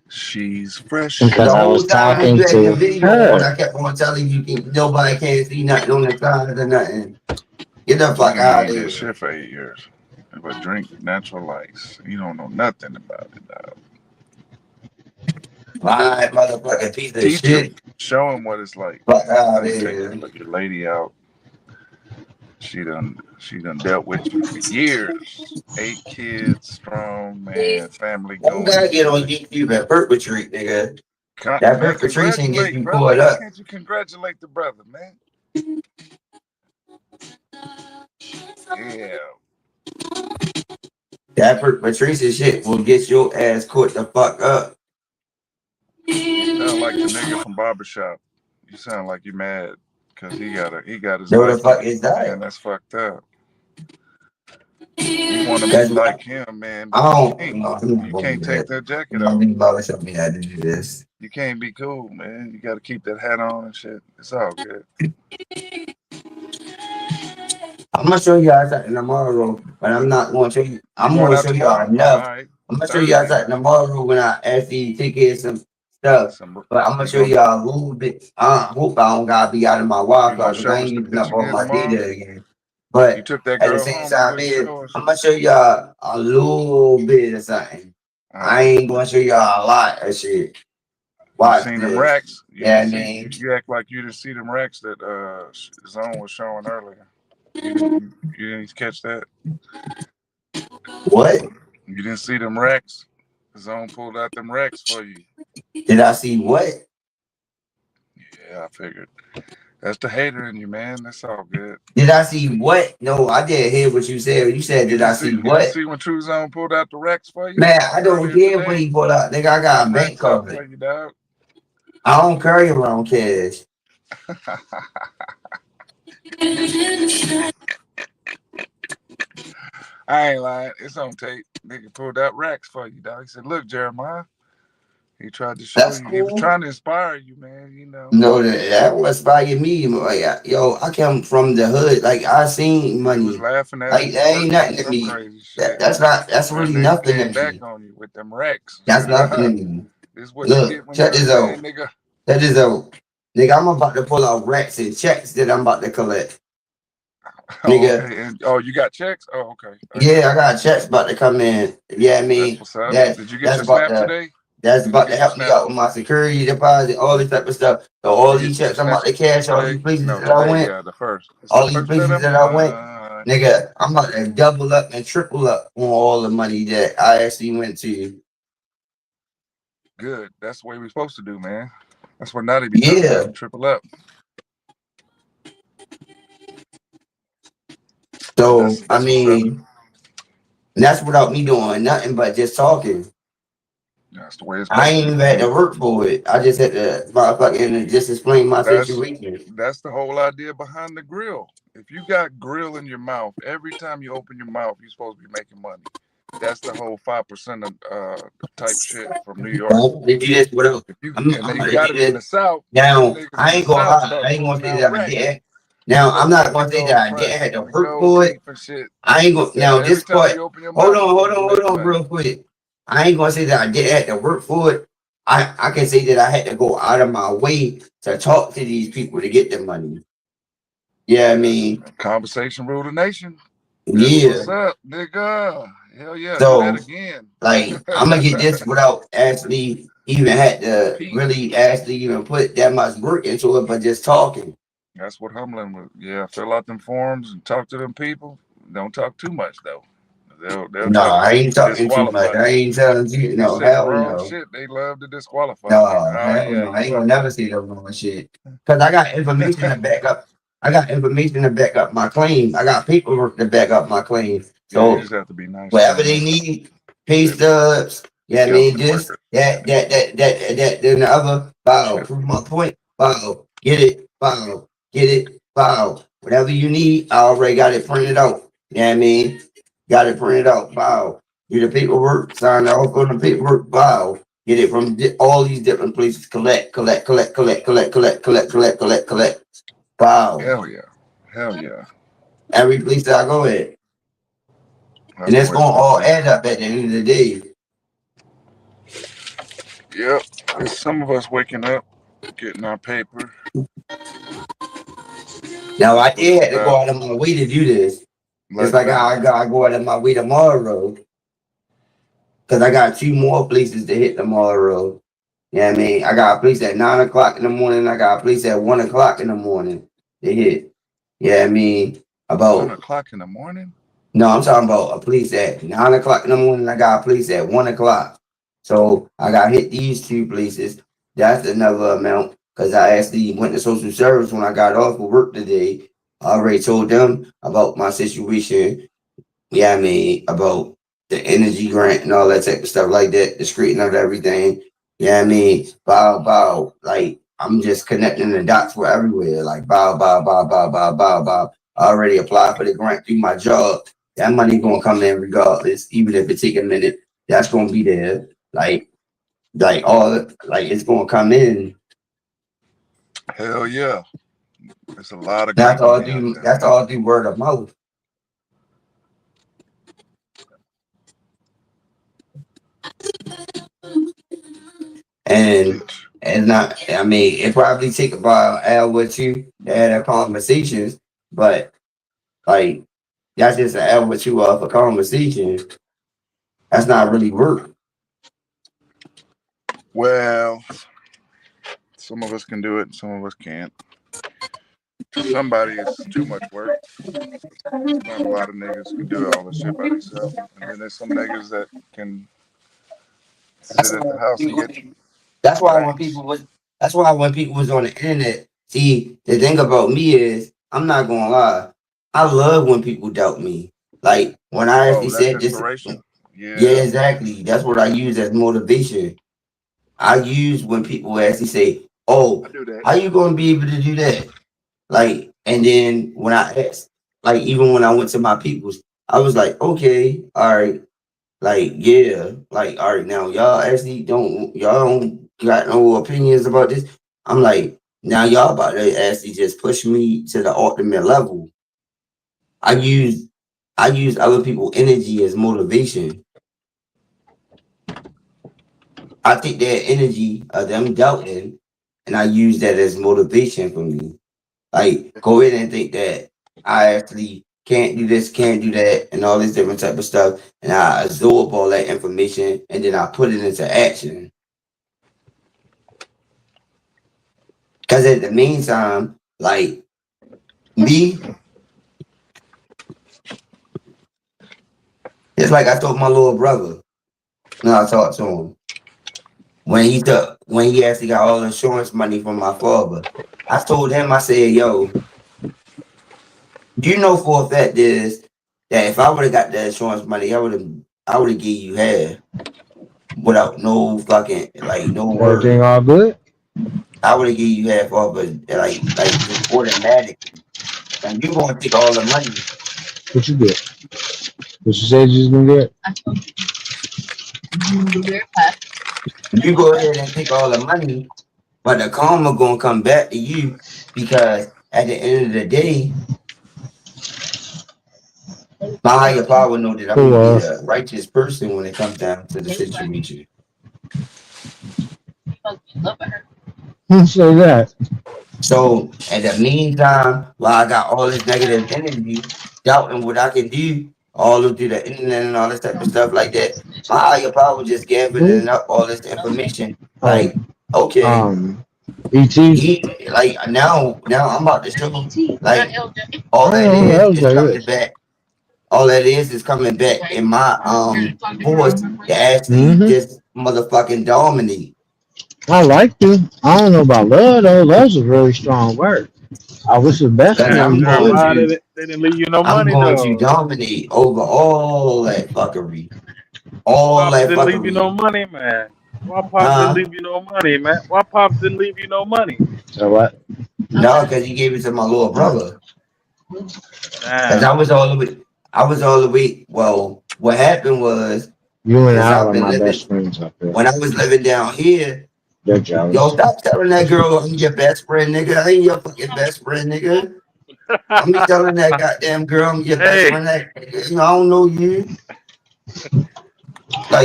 She's fresh. The Because I whole was time when talking you had the to video on, her. I kept on telling you nobody can't see nothing on the side or nothing. Get the You fuck ain't out of eating that here. shit for 8 years. But drink natural ice. You don't know nothing about it, dog. Alright, motherfucking piece of Teach him. shit. Show him what it's like. Fuck out of You take here. your lady out. She done dealt with you for years. 8 kids, strong man, family Don't going gotta and get on shit. YouTube and perpetrate, nigga. That Man, perpetration gets congratulate, you brother. caught Why up. can't you congratulate the brother, man? Yeah. That perpetration shit will get your ass caught the fuck up. You sound like the nigga from Barbershop. You sound like you mad because he got his Know the life fuck back. is Man, that? that's fucked up. You want to be Cause like him, man, I but you don't, can't. I'm not You gonna can't do take that. that jacket My off. big brother showed me how to do this. You can't be cool, man. You got to keep that hat on and shit. It's all good. I'm gonna show y'all something tomorrow, but I'm not gonna show you. You I'm going gonna out show y'all tomorrow? All enough. right. I'm gonna show y'all Thursday. something tomorrow when I actually take care of some stuff. Some But I'm gonna you show gonna y'all a little bit. I hope I don't gotta be out of my you Wi-Fi gonna because I show ain't us the using up picture all again my tomorrow? data again. You But took that at the girl same home. You time, wouldn't man, show us. I'm gonna show y'all a little bit of something. All I right. ain't gonna show y'all a lot of shit. You Watch seen them this. racks? You Yeah, didn't I see. mean, You act like you didn't see them racks that Zone was showing earlier. You didn't catch that. what? You didn't see them racks. Zone pulled out them racks for you. Did I see what? Yeah, I figured. That's the hater in you, man. That's all good. Did I see what? No, I didn't hear what you said. You said, did I see You didn't what? see when True Zone pulled out the racks for you? Man, I don't care Today? what he pulled out. Nigga, I got a bank card card. for you, dog. I don't carry around cash. I ain't lying. It's on tape. Nigga pulled out racks for you, dog. He said, "Look, Jeremiah." He tried to show That's you. cool. He was trying to inspire you, man. You know. No, that was inspired me. Like, yo, I come from the hood. Like I seen money. He was laughing at like that ain't nothing to me. Crazy shit. That's really nothing to me. Back on you with them racks. That's nothing to me. This is what Look, you get when check you're this out. nigga. Check this out. Nigga, I'm about to pull out racks and checks that I'm about to collect. Nigga. Okay. And, you got checks? Oh, okay. Yeah, I got checks about to come in. Yeah, I mean, that's what's up. Did you get your snap today? That's about to help me out with my security deposit, all this type of stuff. So all these checks I'm about to cash, all these places that I went, all these places that I went, nigga, I'm about to double up and triple up on all the money that I actually went to. Good. That's the way we're supposed to do, man. That's what Naughty be talking about, triple up. So, I mean, that's without me doing nothing but just talking. That's the way it's I ain't even had to work for it. I just had to motherfucking just explain my situation. That's the whole idea behind the grill. If you got grill in your mouth, every time you open your mouth, you're supposed to be making money. That's the whole 5% type shit from New York. They do this without. You got it in the South. Now I ain't gonna say that I didn't. Now I'm not gonna say that I didn't have to work for it. I ain't gonna. Now this part. Hold on, real quick. I ain't gonna say that I didn't have to work for it. I can say that I had to go out of my way to talk to these people to get the money. Yeah, I mean, conversation rule the nation. What's up, nigga? Hell yeah, so, do that again. Like, I'm gonna get this without actually even had to really actually even put that much work into it, but just talking. That's what humbling was. Yeah, fill out them forms and talk to them people. Don't talk too much though. No, I ain't talking too much. I ain't telling you. No, hell no. Shit, they love to disqualify. No, hell no. I ain't gonna never say the wrong shit. Cause I got information to back up. I got information to back up my claim. I got paperwork to back up my claim. So you just have to be nice. Whatever they need, pay stubs. Yeah, I mean, this, that, then the other. Bow. Prove my point. Bow. Get it. Bow. Get it. Bow. Whatever you need, I already got it printed out. Yeah, I mean. Got it printed out. Wow. Do the paperwork. Sign off on the paperwork. Wow. Get it from all these different places. Collect. Wow. Hell yeah. Every place that I go at. And it's going to all add up at the end of the day. Yep. There's some of us waking up, getting our paper. Now, I did have to go out of my way to do this. It's like how I go out of my way tomorrow. Because I got 2 more places to hit tomorrow. You know what I mean? I got a place at 9 o'clock in the morning. I got a place at 1 o'clock in the morning to hit. Yeah, I mean, about 1 o'clock in the morning? No, I'm talking about a place at 9 o'clock in the morning. I got a place at 1 o'clock. So I got hit these 2 places. That's another amount. Because I actually went to social service when I got off of work today. I already told them about my situation. Yeah, I mean, about the energy grant and all that type of stuff like that, the straightening of everything. Yeah, I mean, bow. Like, I'm just connecting the dots for everywhere. Like, bow. I already applied for the grant through my job. That money gonna come in regardless, even if it take a minute. That's gonna be there. Like it's gonna come in. Hell yeah. There's a lot of that's all do word of mouth. And not, I mean, it probably take about an hour or 2 to have that conversations, but like that's just an hour or 2 of a conversation. That's not really work. Well, some of us can do it and some of us can't. Somebody is too much work. Not a lot of niggas can do all this shit by themselves. And then there's some niggas that can sit at the house and get. That's why when people was on the internet, See, the thing about me is, I'm not gonna lie. I love when people doubt me. Like when I Oh, actually that's said this. inspiration. Yeah, Yeah, exactly. That's what I use as motivation. I use when people actually say, I "Oh, do that. how you gonna be able to do that?" Like, and then when I asked, like, even when I went to my peoples, I was like, "Okay, all right, like, yeah, like, all right, now y'all don't got no opinions about this." I'm like, now y'all about to actually just push me to the ultimate level. I use I use other people's energy as motivation. I take their energy of them doubting and I use that as motivation for me. Like go in and think that I actually can't do this, can't do that, and all this different type of stuff. And I absorb all that information and then I put it into action. Cause at the meantime, like me, it's like I told my little brother when I talked to him. When he actually got all the insurance money from my father. I told him, I said, yo, you know for a fact is that if I would have got the insurance money, I would have give you half without no fucking like no Everything word. all good? I would have give you half off, but like just automatically. And you gonna take all the money. What you get? What you said you was gonna get? You go ahead and take all the money, but the karma gonna come back to you because at the end of the day, my higher power know that I'm Who gonna be a righteous person when it comes down to the situation. Who say that? So at the meantime, while I got all this negative energy, doubting what I can do, all through the internet and all this type of stuff like that, my higher power just Who? gathering up all this information. Oh, Like, okay, E.T. he like now I'm about to show like all that Oh, that was is coming good. back. All that is coming back in my voice to actually Mm-hmm. just motherfucking dominate. I like you. I don't know about love though. Love's a really strong word. I wish the best Cause for Damn, you too. Jeremiah, they didn't leave you no I'm money going to though. dominate over all that fuckery. All Pops that didn't leave you no fuckery. money, man. Why Pops didn't Huh? leave you no money, man? Why Pops didn't leave you no money? So what? No, because he gave it to my little brother. Cause Damn. I was all the way. Well, what happened was, You and since Al I've are been my living, best friends up here. when I was living down here, They're yo, jealous. stop telling that girl I'm your best friend, nigga. I ain't your fucking best friend, nigga. I'm be telling that goddamn girl I'm your best Hey, friend. That you know, I don't know you.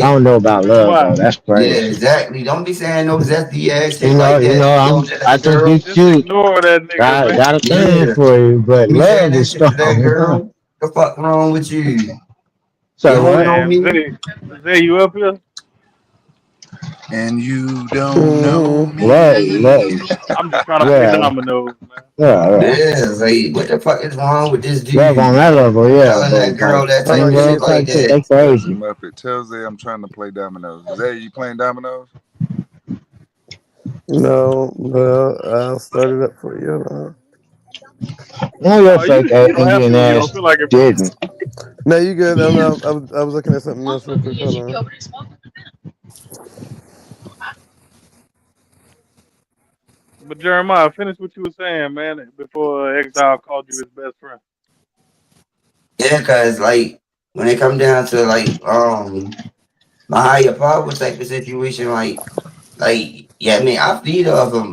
I Like, don't know about love though. Jeremiah, That's yeah, crazy. exactly. Don't be saying no zesty ass shit like You that, know, yo, to I that think you girl. just cute. ignore that nigga, man. Got a thing Yeah. for you, but You be saying love that is shit to that strong. girl. The fuck wrong with you? You So don't what? know Damn, me? Zay, you up here? And you don't know Mm-hmm. Love. me. I'm just trying to play Yeah, dominoes, man. yeah. Yeah, like what the fuck is wrong with this Love on dude? that level, yeah, Telling but that girl like that How type about of you, single shit like type Muppet? shit, that. they crazy. Muppet, tell Zay I'm trying to play dominoes. Zay, you playing dominoes? No, I'll start it up for you. No, your Oh, fake you don't have Indian to when you don't ass feel like it, bro. didn't. No, you good. I was looking at something else real quick. Hold on. But Jeremiah, finish what you were saying, man, before Exile called you his best friend. Yeah, cause like when it come down to like my higher power type of situation, like yeah, I mean I feed off of a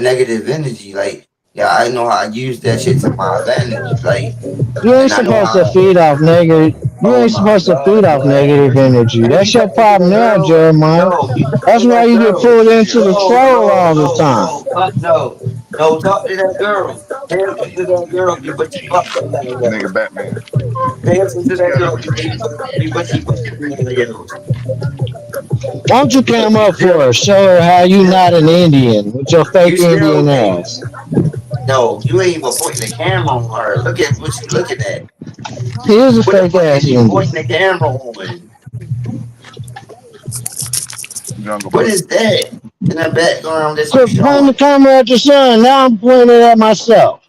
negative energy. Like yeah, I know how I use that shit to my advantage. Like You ain't and I know supposed to how. feed off negative. You Oh ain't my supposed to feed God, off boy! negative energy. And you That's your talking to problem that now, girl? Jeremiah. No, you talk That's to why that you get girl. pulled into the No, troll no, all the no, time. no, fuck no. No, talk to that girl. Pay attention to that girl, but you fucked up that Nigga, girl. Batman. Pay attention to She that got girl, on green. but she fucked up that girl. Why don't you come up for Still, her? Show her how you not an Indian with your you fake still Indian ain't. ass. No, you ain't even pointing the camera on her. Look at what you looking at. He is a What the fake fuck is ass you Indian. pointing the camera on? Jungle What Book. is that? in the background that you Quit pointing the showing. camera at your son. Now I'm pointing it at myself.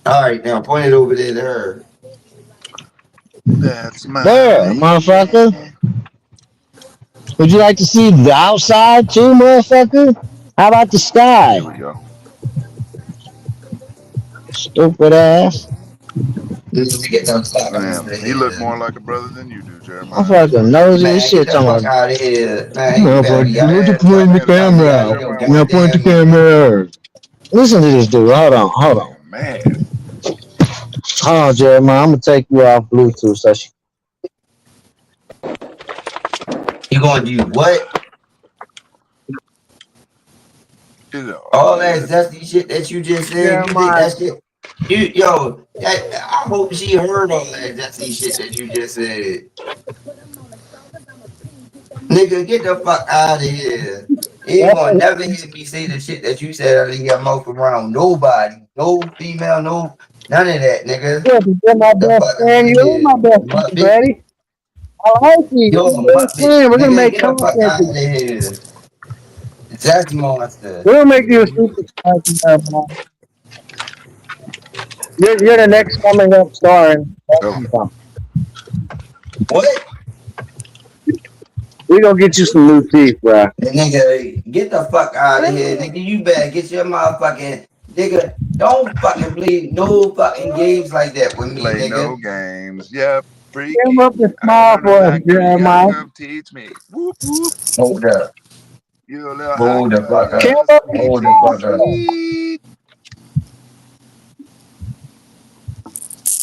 All right, now point it over there to her. That's my There, motherfucker. lady. Would you like to see the outside too, motherfucker? How about the sky? There we go. Stupid ass. Get the fuck out Damn, of he looked here. more like a brother than you do, I'm Jeremiah. fucking nosy as Man, get shit. the Talking fuck about, out of here. Man, you better motherfucker, y'all look at ass pointing the That about to camera get out motherfucker of out. your Jeremiah want Now to get point the goddamn beat. camera out. Listen to this dude. Hold on, hold on. Nigga mad. Hold on, Jeremiah. I'm gonna take you off Bluetooth so she. You gonna do what? It's all All that good. zesty shit that you just said, you think Jeremiah. that shit? I hope she heard all that zesty shit that you just said. Nigga, get the fuck out of here. You ain't gonna never hear me say the shit that you said out of your mouth around nobody. No female, no, none of that, nigga. Yeah, you're my The best fuck out friend. of You're here. my best friend, Muppet. buddy. I like you. Yo, You're my best Muppet. friend. We're gonna Nigga, make get the fuck content out of together. here. That's monster. We're gonna make you a superstar, Jeremiah. You're the next coming up star in Oh, What? we gonna get you some new teeth, bro. Nigga, get the fuck out of here. Nigga, you better get your motherfucking nigga. Don't fucking play no fucking games like that with me, play no nigga. games. Yep, Give freaky. up and I smile know the for us, factory. You gotta Jeremiah. come teach me. Whoop whoop. Hold up. You a little hot Hold the girl. You fuck Give up. gotta up and sweet, Hold the sweet, smile fuck up. for us. sweet.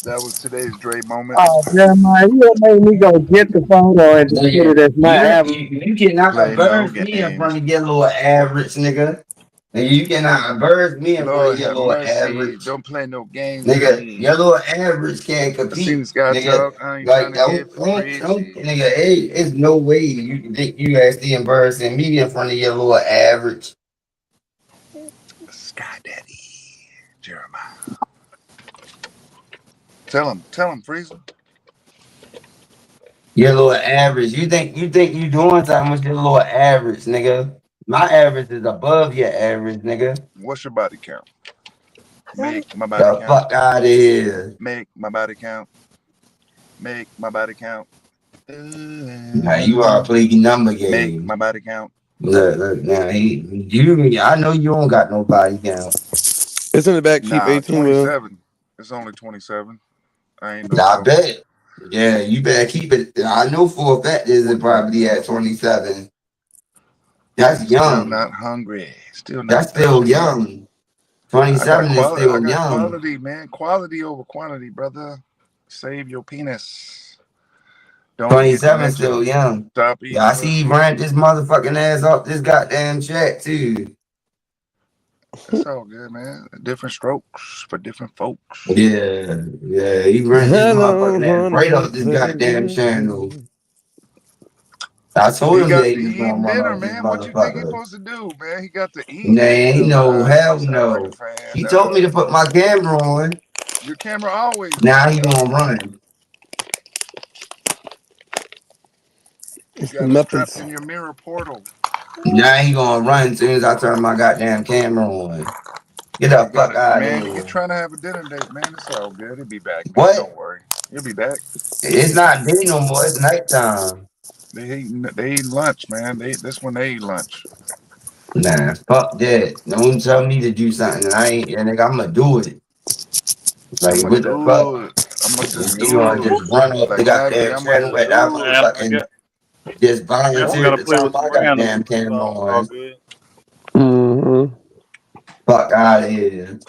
That was today's Dre Oh, moments. Jeremiah, you gonna make me go get the photo and just put it Nigga, as my average. you cannot Play no embarrass me in games. front of your little average, nigga. Nigga, you cannot embarrass me in front Lord of your have little mercy. average. Don't play no games with Nigga, me. your little average can't I seen compete, this guy nigga. talk. I ain't trying Like, to get preachy. nigga, hey, it's no way you can think you actually embarrassing me in front of your little average. Sky Daddy. Jeremiah. Tell him, Frieza. Your little average. You think you doing something with your little average, nigga. My average is above your average, nigga. What's your body count? Make my body The count. fuck out of here. Make my body count. Make my body count. Now you are playing number Make game. my body count. Look, now I know you don't got no body count. It's in the back. Keep Nah, 18 will. 27. It's only 27. I ain't no I joke. bet. Yeah, you better keep it. I know for a fact this is probably at 27. That's Still young. not hungry. Still not That's still thirsty. young. 27 is I still got young. quality, man. Quality over quantity, brother. Save your penis. Don't get 27 dementia. still young. Stop Yeah, I eating see you pussy. ran this motherfucking ass off this goddamn chat too. It's all good, man. Different strokes for different folks. Yeah, he ran this Hello, motherfucking ass right off this goddamn channel. I told him that he was He gonna eating run dinner, off this man. What you think he's motherfucker. supposed to do, man? He got to eat. Nah, no, hell West no. African fan. He told me to put my camera on. Your camera always Now on, he bro. gonna run. You It's the got it strapped Muppets. in your mirror portal. Now he gonna run as soon as I turn my goddamn camera on. Get the You got fuck it, out of man. here. He's trying to have a dinner date, man. It's all good. He'll be back, man. What? Don't worry. He'll be back. It's not day no more. It's nighttime. They eat lunch, man. This when they eat lunch. Nah, fuck that. Don't tell me to do something and I ain't, and nigga, I'm gonna do it. Like, I'ma what the fuck? do it. I'ma just You gonna do it. just run off the Like Natalie, goddamn I'ma channel just without do it. Man, fucking just we volunteer gotta to play turn with my some randoms. goddamn camera So it's all on. good. Mm-hmm. Fuck out of here.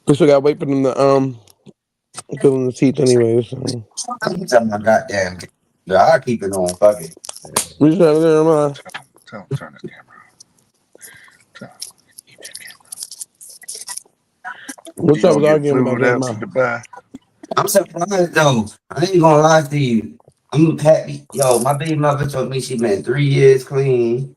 We still gotta wait for them to fill in the teeth anyway. So I'm telling my goddamn camera. I'll keep it on. Fuck it. we just have Jeremiah. Tell him turn his camera on. Tell him, keep that camera. What's You up gonna with get arguing flued about out to Jeremiah? Dubai. I'm surprised though. I ain't gonna lie to you. I'm happy. Yo, my baby mother told me she been 3 years clean.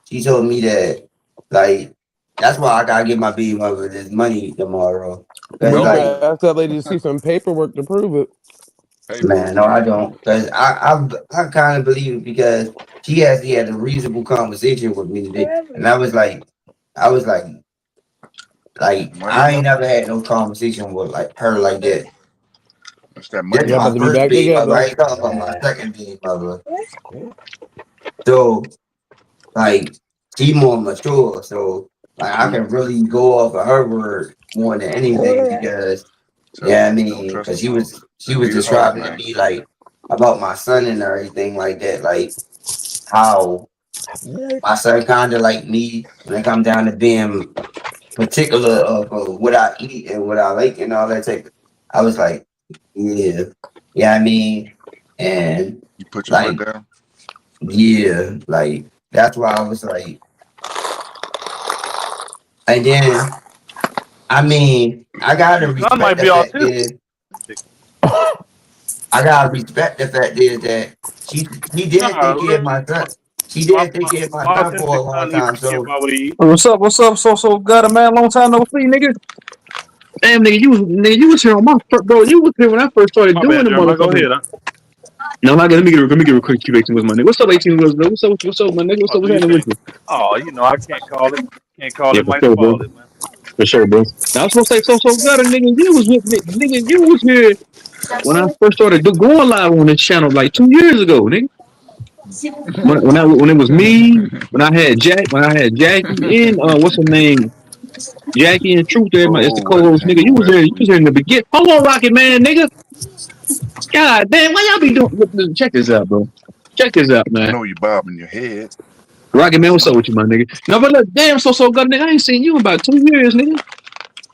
She told me that, like, that's why I gotta give my baby mother this money tomorrow. Cause Well, you like, better ask that lady to see some paperwork to prove it. Man, no, I don't. Because I kind of believe it because she actually had a reasonable conversation with me today. And I was like, I ain't never had no conversation with like her like that. That's that That's money. Y'all about my to be first back baby mother. I together. ain't talking about my second baby mother. So, like, she more mature. So, like, I can really go off of her word more than anything because, yeah, I mean, because she was describing to me like about my son and everything like that, like how my son kind of like me when it comes down to being particular of what I eat and what I like and all that type. I was like, yeah, I mean, and You put your foot like, down. yeah, like that's why I was like, and then I mean, I gotta respect the fact is, I gotta respect the fact is that she did take care of my son. She did take care of my son for a long time. So What's up? What's up? So got a man. Long time no see, nigga. Damn, nigga, you was here on my first, bro. You was here when I first started doing the motherfucking. No, not let me get a quick Q 18 with my nigga. What's up, 18 was What's up, my nigga? What's up, what's happening with you? Yeah, for sure, bro. For sure, bro. Now I was supposed to say so got a nigga. You was with me, nigga. You was here when I first started going live on this channel like 2 years ago, nigga. When it was me, when I had Jackie and what's her name? Jackie and Truth there, it's the co-host, nigga. You was here in the beginning. Hold on, Rocket Man, nigga. God damn, why y'all be doing? Check this out, bro. Check this out, I man. know you bobbing your head. Rocket Man, what's up with you, my nigga? No, but look, damn, so good, nigga. I ain't seen you in about 2 years, nigga.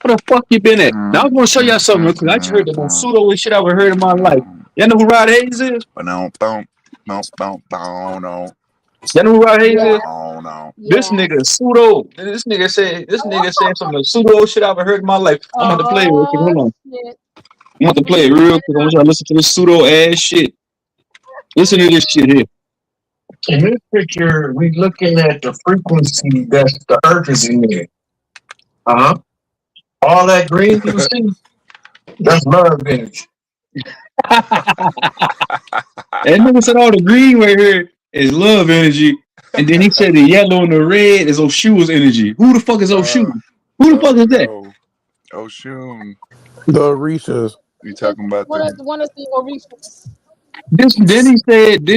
Where the fuck you been at? Now I was gonna show y'all something real quick. I just heard the most pseudo shit I ever heard in my life. Y'all know who Rod Hayes is? No. Y'all know who Rod Hayes is? Oh no. This nigga pseudo. This nigga said some of the pseudo shit I ever heard in my life. I'm about to play it real quick. Hold on. I'm about to play it real quick. I want y'all to listen to this pseudo ass shit. Listen to this shit here. In this picture, we looking at the frequency that the Earth is in there. All that green you see, that's love energy. That nigga said all the green right here is love energy. And then he said the yellow and the red is Oshua's energy. Who the fuck is Oshua? Who the fuck is that? Oshun. The Orishas. You talking about Then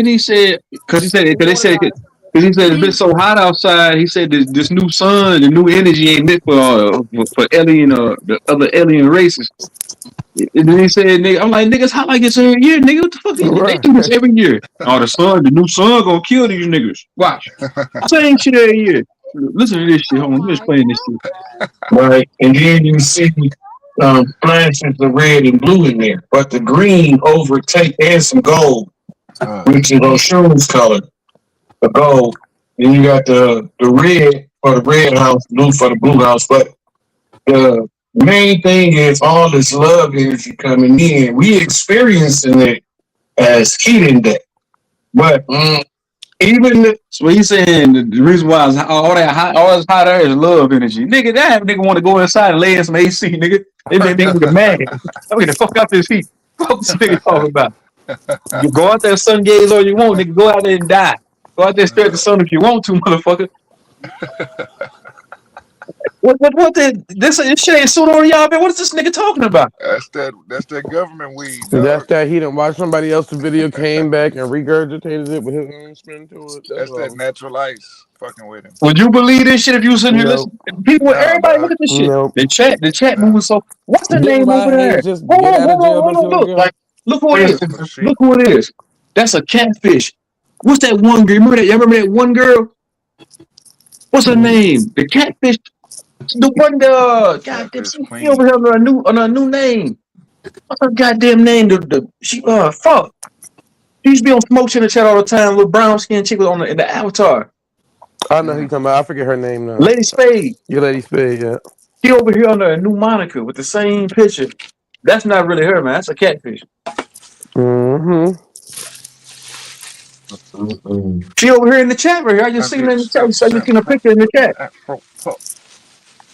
he said, because he said it's been so hot outside. He said this new sun, the new energy ain't meant for alien the other alien races. And then he said, nigga, I'm like, niggas hot like this every year, nigga. What the fuck? They do this every year. Oh, the new sun gonna kill these niggas. Watch. Same shit every year. Listen to this shit. Hold on, let me explain this shit. Right. And then you see flashes of red and blue in there. But the green overtake and some gold, which is Oshua's color. The gold. Then you got the red for the red house, blue for the blue house. But the main thing is all this love energy coming in. We experiencing it as heat index. But even so, he's saying the reason why all this hot air is love energy. Nigga, that nigga want to go inside and lay in some AC, nigga. They make nigga mad. I'm gonna fuck out this heat. What this nigga talking about? You go out there, sun gaze all you want, nigga. Go out there and die. Go out there and stare at the sun if you want to, motherfucker. What this shit ain't suit on y'all, man. What is this nigga talking about? That's that government weed. That's that he didn't watch somebody else's video, came back and regurgitated it with his own spin to it. That's that natural ice fucking with him. Would you believe this shit if you was in here listening? People, everybody look at this shit. Nope. The chat moving so. What's the name over there? Just get out of jail Look. Look who it is. Look who it is. That's a catfish. What's that one girl? Y'all remember that one girl? What's her name? The catfish. The one goddamn she over here on a new name. What's her goddamn name? She fuck. She used to be on Smoke in the chat all the time. Little brown skin chick was in the avatar. I know who you're talking about. I forget her name now. Lady Spade. Yeah, Lady Spade. Yeah. She over here under a new moniker with the same picture. That's not really her, man. That's a catfish. She over here in the chat right here. I just seen her in the chat. I just seen a picture in the chat.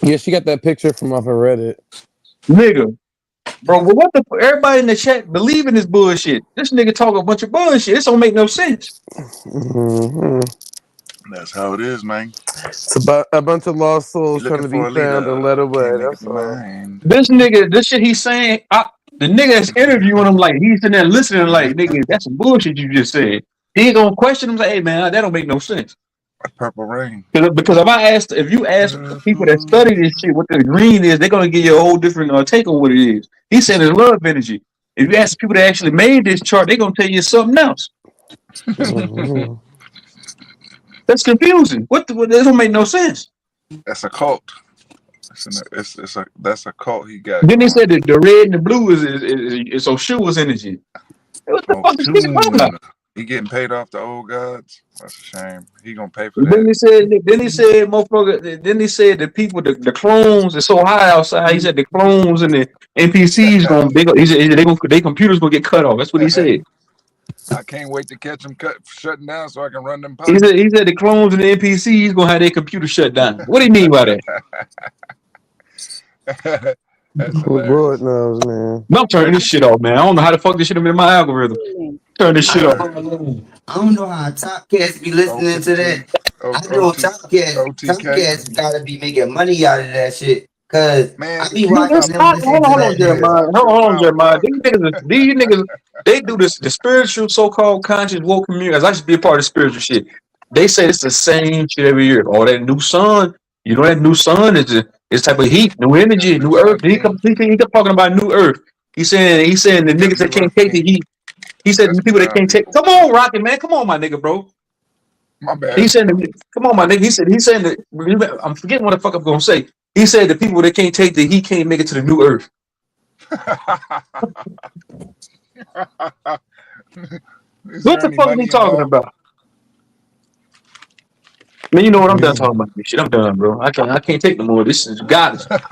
Yeah, she got that picture from off of Reddit. Nigga, Bro, well, what the everybody in the chat believe in this bullshit. This nigga talking a bunch of bullshit. This don't make no sense. Mm-hmm. That's how it is, man. It's about a bunch of lost souls trying to be found and led away. That's all. This nigga, this shit he's saying, the nigga that's interviewing him, like, he's sitting there listening, like, nigga, that's some bullshit you just said. He ain't gonna question him, like, hey, man, that don't make no sense. Purple rain. Because if you ask people that study this shit what the green is, they're gonna give you a whole different take on what it is. He said it's love energy. If you ask people that actually made this chart, they're gonna tell you something else. Mm-hmm. That's confusing. That don't make no sense. That's a cult. That's a cult he got. Then they said that the red and the blue is Oshua's energy. What the fuck is he talking about? He getting paid off the old gods. That's a shame. He gonna pay for that. Then he said, motherfucker. Then he said the people, the clones are so high outside. He said the clones and the NPCs their computers gonna get cut off. That's what he said. I can't wait to catch them shutting down so I can run them. He said the clones and the NPCs gonna have their computer shut down. What do you mean by that? Lord knows, man. I'm turning this shit off, man. I don't know how the fuck this shit up in my algorithm. Turn this shit off. I don't know how Top Cats be listening to that. I know Top Cats gotta be making money out of that shit. Cause man, I be watching them. Hold on, Jeremiah. Hold on, Jeremiah. These niggas, they do this. The spiritual, so-called conscious woke community. As I should be a part of the spiritual shit. They say it's the same shit every year. All that new sun. You know that new sun is this type of heat, new energy, new earth. He kept talking about new earth. He's saying the niggas that can't take the heat. He said the people that can't take. Come on, Rocket man. Come on, my nigga, bro. My bad. He said, come on, my nigga. He's saying that. I'm forgetting what the fuck I'm gonna say. He said the people that can't take the heat can't make it to the new earth. What the fuck are we talking about? Man, you know what? I'm done talking about this shit. I'm done, bro. I can't take no more. This is goddess. Type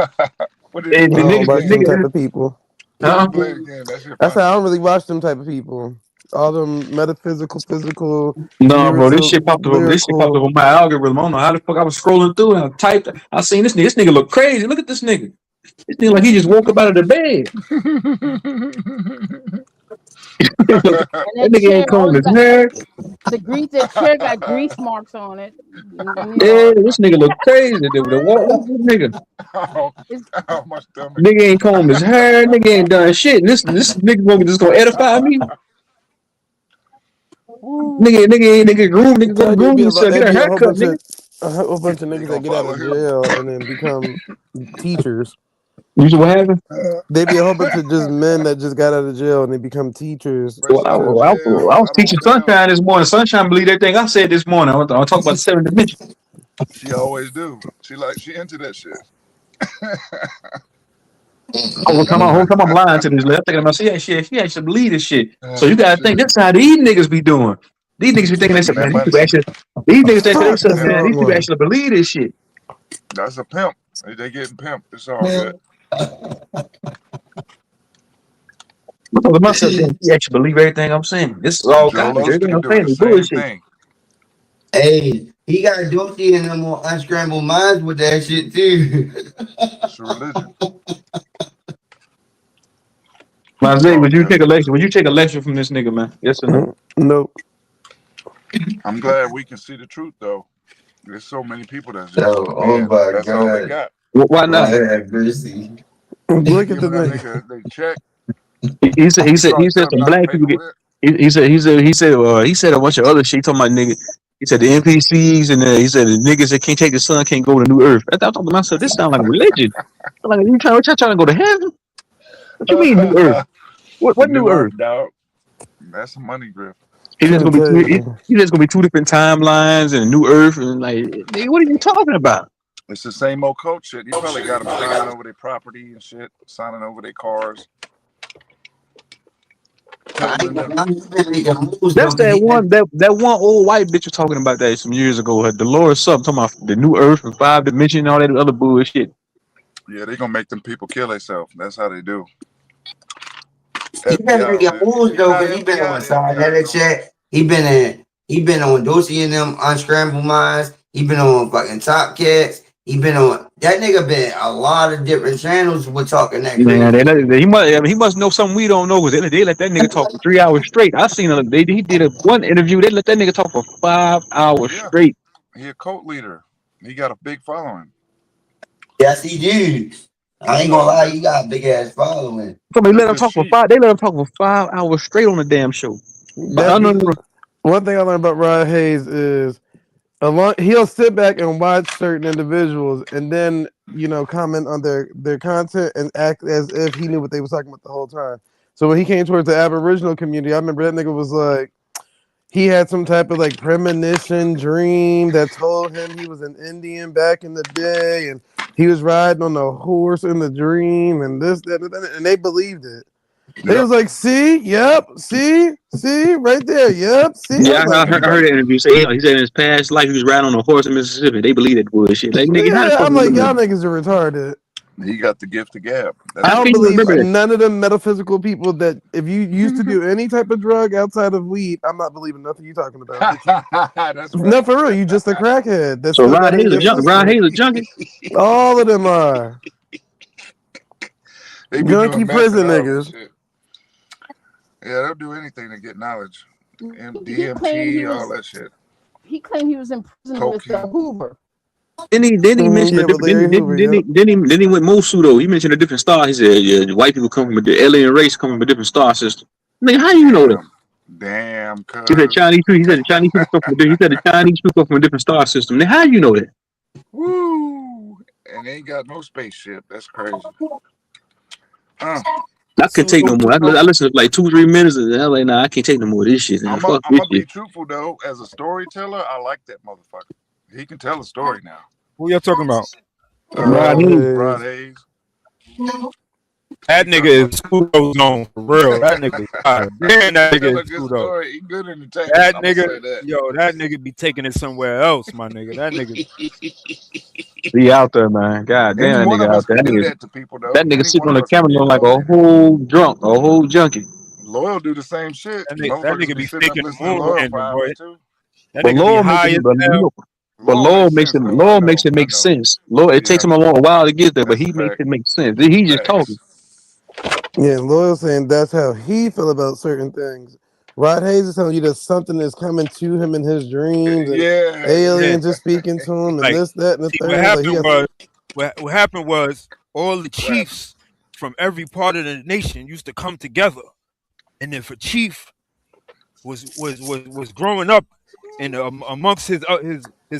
of people. Huh? I said I don't really watch them type of people. All them metaphysical, physical. No, bro, this shit popped up on my algorithm. I don't know how the fuck I was scrolling through and I typed. I seen this nigga. This nigga look crazy. Look at this nigga. This nigga like he just woke up out of the bed. That nigga ain't combing his hair. The chair got grease marks on it. Yeah, this nigga look crazy. Nigga. Nigga ain't combed his hair. Nigga ain't done shit. This nigga just gonna edify me. Nigga groom. Nigga gonna groom himself. Get a haircut, nigga. A whole bunch of niggas that get out of jail and then become teachers. You see what happened? They be a whole bunch of just men that just got out of jail and they become teachers. Well, I was teaching Sunshine this morning. Sunshine believed everything I said this morning. I'll talk about the 7 dimensions. She always do. She into that shit. Whole time I'm lying to this. I'm thinking about she actually believe this shit. So you gotta think that's how these niggas be doing. These niggas be thinking they man, these niggas think they say, man, these people actually believe this shit. That's a pimp. They getting pimped. It's all good. Myself, you actually believe everything I'm saying. This is all God. Everything I'm saying is bullshit. Hey, he got Doty and them on Unscrambled Minds with that shit too. It's a religion. Isaiah, would you take a lecture? Would you take a lecture from this nigga, man? Yes or no? Nope. I'm glad we can see the truth though. There's so many people that's just my that's God. all they got. Why not? Look at the nigga. They check. He said some black people get. He said a bunch of other shit. He talking about nigga. He said the NPCs and he said the niggas that can't take the sun can't go to New Earth. I thought to myself, this sounds like a religion. Like you trying to go to heaven? What you mean New Earth? What New Earth? Dog. That's a money grip. He's just gonna be two different timelines and New Earth and like, what are you talking about? It's the same old cult shit. He probably got them signing over their property and shit, signing over their cars. That's that one old white bitch was talking about that some years ago. Dolores something talking about the New Earth and 5 dimension and all that other bullshit. Yeah, they gonna make them people kill themselves. That's how they do. He better make your moves though, because he been on Cybernetic chat. He been on Doty and them Unscrambled Minds. He been on fucking Top Cats. He been on That nigga been a lot of different channels with talking that Man, crazy. he must know something we don't know because they let that nigga talk for 3 hours straight. I seen he did one interview. They let that nigga talk for 5 hours Yeah, straight. he a cult leader. He got a big following. Yes, he do. I ain't gonna lie, he got a big ass following. Somebody let That's him his talk for sheep. 5. They let him talk for 5 hours straight on the damn show. But I That know. one thing I learned about Rod Hayes is he'll sit back and watch certain individuals and then comment on their content and act as if he knew what they was talking about the whole time. So when he came towards the Aboriginal community, I remember that nigga was like, he had some type of like premonition dream that told him he was an Indian back in the day, and he was riding on a horse in the dream, and this, that, and they believed it. They Yep. was like, see, yep, see, right there, yep, see. I Yeah, was like, I heard that interview. He said in his past life he was riding on a horse in Mississippi. They believe that bullshit. Like nigga, how the yeah, fuck I'm you like, believe y'all that? niggas are retarded. He got the gift of gab. I That's How what don't can it you looks believe remember like. that? none of the metaphysical people that if you used to do any type of drug outside of weed, I'm not believing nothing you talking about. That's No, right. for real, you just a crackhead that So still got Rod it in Hayes a your junkie. Rod system. Hayes a junkie. All of them are They be junkie doing meth and prison all this niggas. shit. Yeah, they'll do anything to get knowledge. He claimed he DMT, all was. that shit. He claimed he was in prison with Cocaine. Hoover. Then he mentioned a Yeah, with different. Larry Hoover, yep. Then he went Mosu though. He mentioned a different star. He said, "Yeah, the white people come from the alien race, come from a different star system." Nigga, how you know that? Damn, He said cuz. Chinese people. He said the Chinese people come from. He said the Chinese people come from a different star system. Then how you know that? Woo! And they ain't got no spaceship. That's crazy. I could take no more. I listened to like 2-3 minutes and I'm like, nah, I can't take no more of this shit. Man. I'm Fuck this gonna be shit. truthful though. As a storyteller, I like that motherfucker. He can tell a story now. Who y'all talking about? Rod Rod Hayes. Hayes. That nigga is Scudo zone for real. That nigga, damn, that nigga is Good Scudo. story. He good entertainment. That I'm gonna say nigga, that. yo, that nigga be taking it somewhere else, my nigga. That nigga, He out there, man. God Any damn, that one nigga of us out there. can do that to people though. That nigga Any sitting one on of the us can camera be looking like involved a in it. whole drunk, a whole junkie. Loyal do the same shit. that Motherfuckers nigga be be sitting up faking the listening to moon Loyal landing, for boy. hours too. That But nigga be Lord makes high it, as hell. but Loyal makes sense though. I Lord makes it know. make sense. Lord, it takes Yeah, him a long while to get there, but that's a he makes fact. it make sense. He just talking. Facts. Yeah, Loyal saying that's how he feel about certain things. Rod Hayes is telling you that something is coming to him in his dreams and Yeah. Yeah, aliens are speaking to him and like, this, that, and the see, what third. Like he happened got was, what happened was, all the What happened? chiefs from every part of the nation used to come together, and if a chief was growing up and amongst his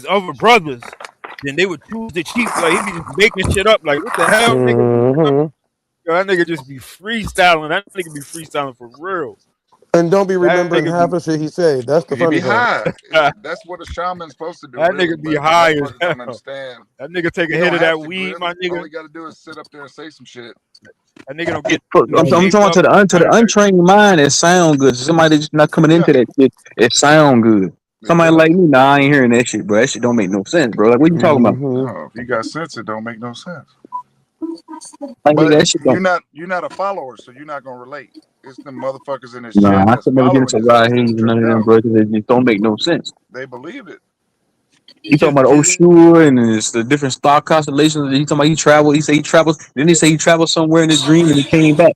other brothers, then they would choose the chief. Like he be just making shit up. Like what the hell, nigga? mm-hmm. Yo, that nigga just be freestyling. That nigga be freestyling for real. And don't be That remembering nigga half be of shit he say. That's the He be funny part. high. that That's what a shaman's supposed to do, really. nigga be But high as motherfuckers don't hell. understand. That nigga take He a hit don't of have that to weed, grip. my All nigga. he got to do is sit up there and say some shit. That nigga don't get I'm shaped talking up. to the untrained mind. It sound good. Somebody just not coming Yeah, into that shit. It sound good. it Somebody does. like me, nah, I ain't hearing that shit, bro. That shit don't make no sense, bro. Like, what you talking about? Mm-hmm. No, if you got sense, it don't make no sense. Like, nigga, But that shit don't. you're not a follower, so you're not gonna relate. It's the motherfuckers in his chat Nah, I that's could never get following into his Rod ass Hayes that's and none tripped of them, out. bro. They just don't make no sense. They believe it. He He talking just about get it. Oshua and it's the different star constellations. He talking about he traveled. He said he travels. Then he say he traveled somewhere in his dream and he came back.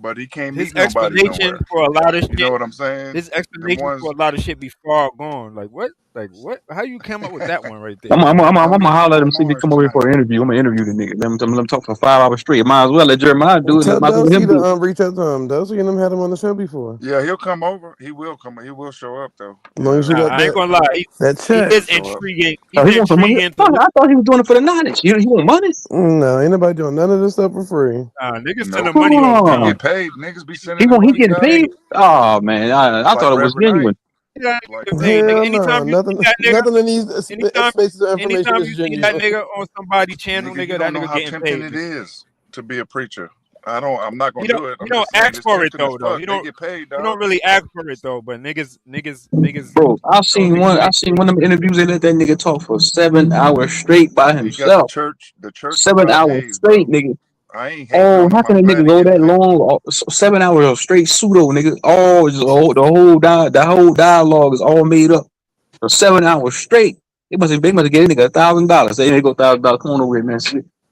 But he can't His meet nobody explanation nowhere. for a lot of You know shit. what I'm saying? His Them explanation for ones. a lot of shit be far gone. Like what? Like what? How you came up with that one right there? I'm Tell him gonna he come holler at him on see if he Mars come over here tonight. for an interview. I'm gonna interview the nigga. Let him talk for 5 hours straight. Might as well let Jeremiah do it. Tell Might as well let Dosey him do it. to reach out to him. Dosey and them had him on the show before. Yeah, he'll come over. He will come. He will show up though. As long as you got I ain't gonna lie. that He check. He'll is show up. intriguing. Oh, He's he wants some money. intriguing to look. I thought he was doing it for the knowledge. He want money. No, ain't nobody doing none of this stuff for free. Niggas send Nope. him money all the He time. get paid. Niggas be sending him He money, getting dog. paid. Oh man, I Like thought it was Reverend Knight. genuine. That Like nigga paid, nigga. Hell no, Anytime you see nothing. that nigga, Nothing in these anytime, spaces of information anytime is you see that genuine. nigga on somebody's channel, nigga, you nigga, don't that know nigga how getting tempting paid. it Nigga. is to be a preacher. I'm not He gonna don't do it. he I'm don't just saying ask it's for it tempting as though. fuck. He They get paid, don't dog. really ask for it though. But niggas Bro, I don't seen be getting one of them interviews. They let that nigga talk for 7 hours straight by He got the himself. church of 7 Rod hours Hayes, straight, bro. nigga. I ain't hating Oh, on how him. can I'm a nigga glad he go getting that paid. long? 7 hours of straight pseudo, nigga. All just the whole dialogue is all made up for 7 hours straight. They must have gave nigga $1,000. They ain't go $1,000. Come on over here, man.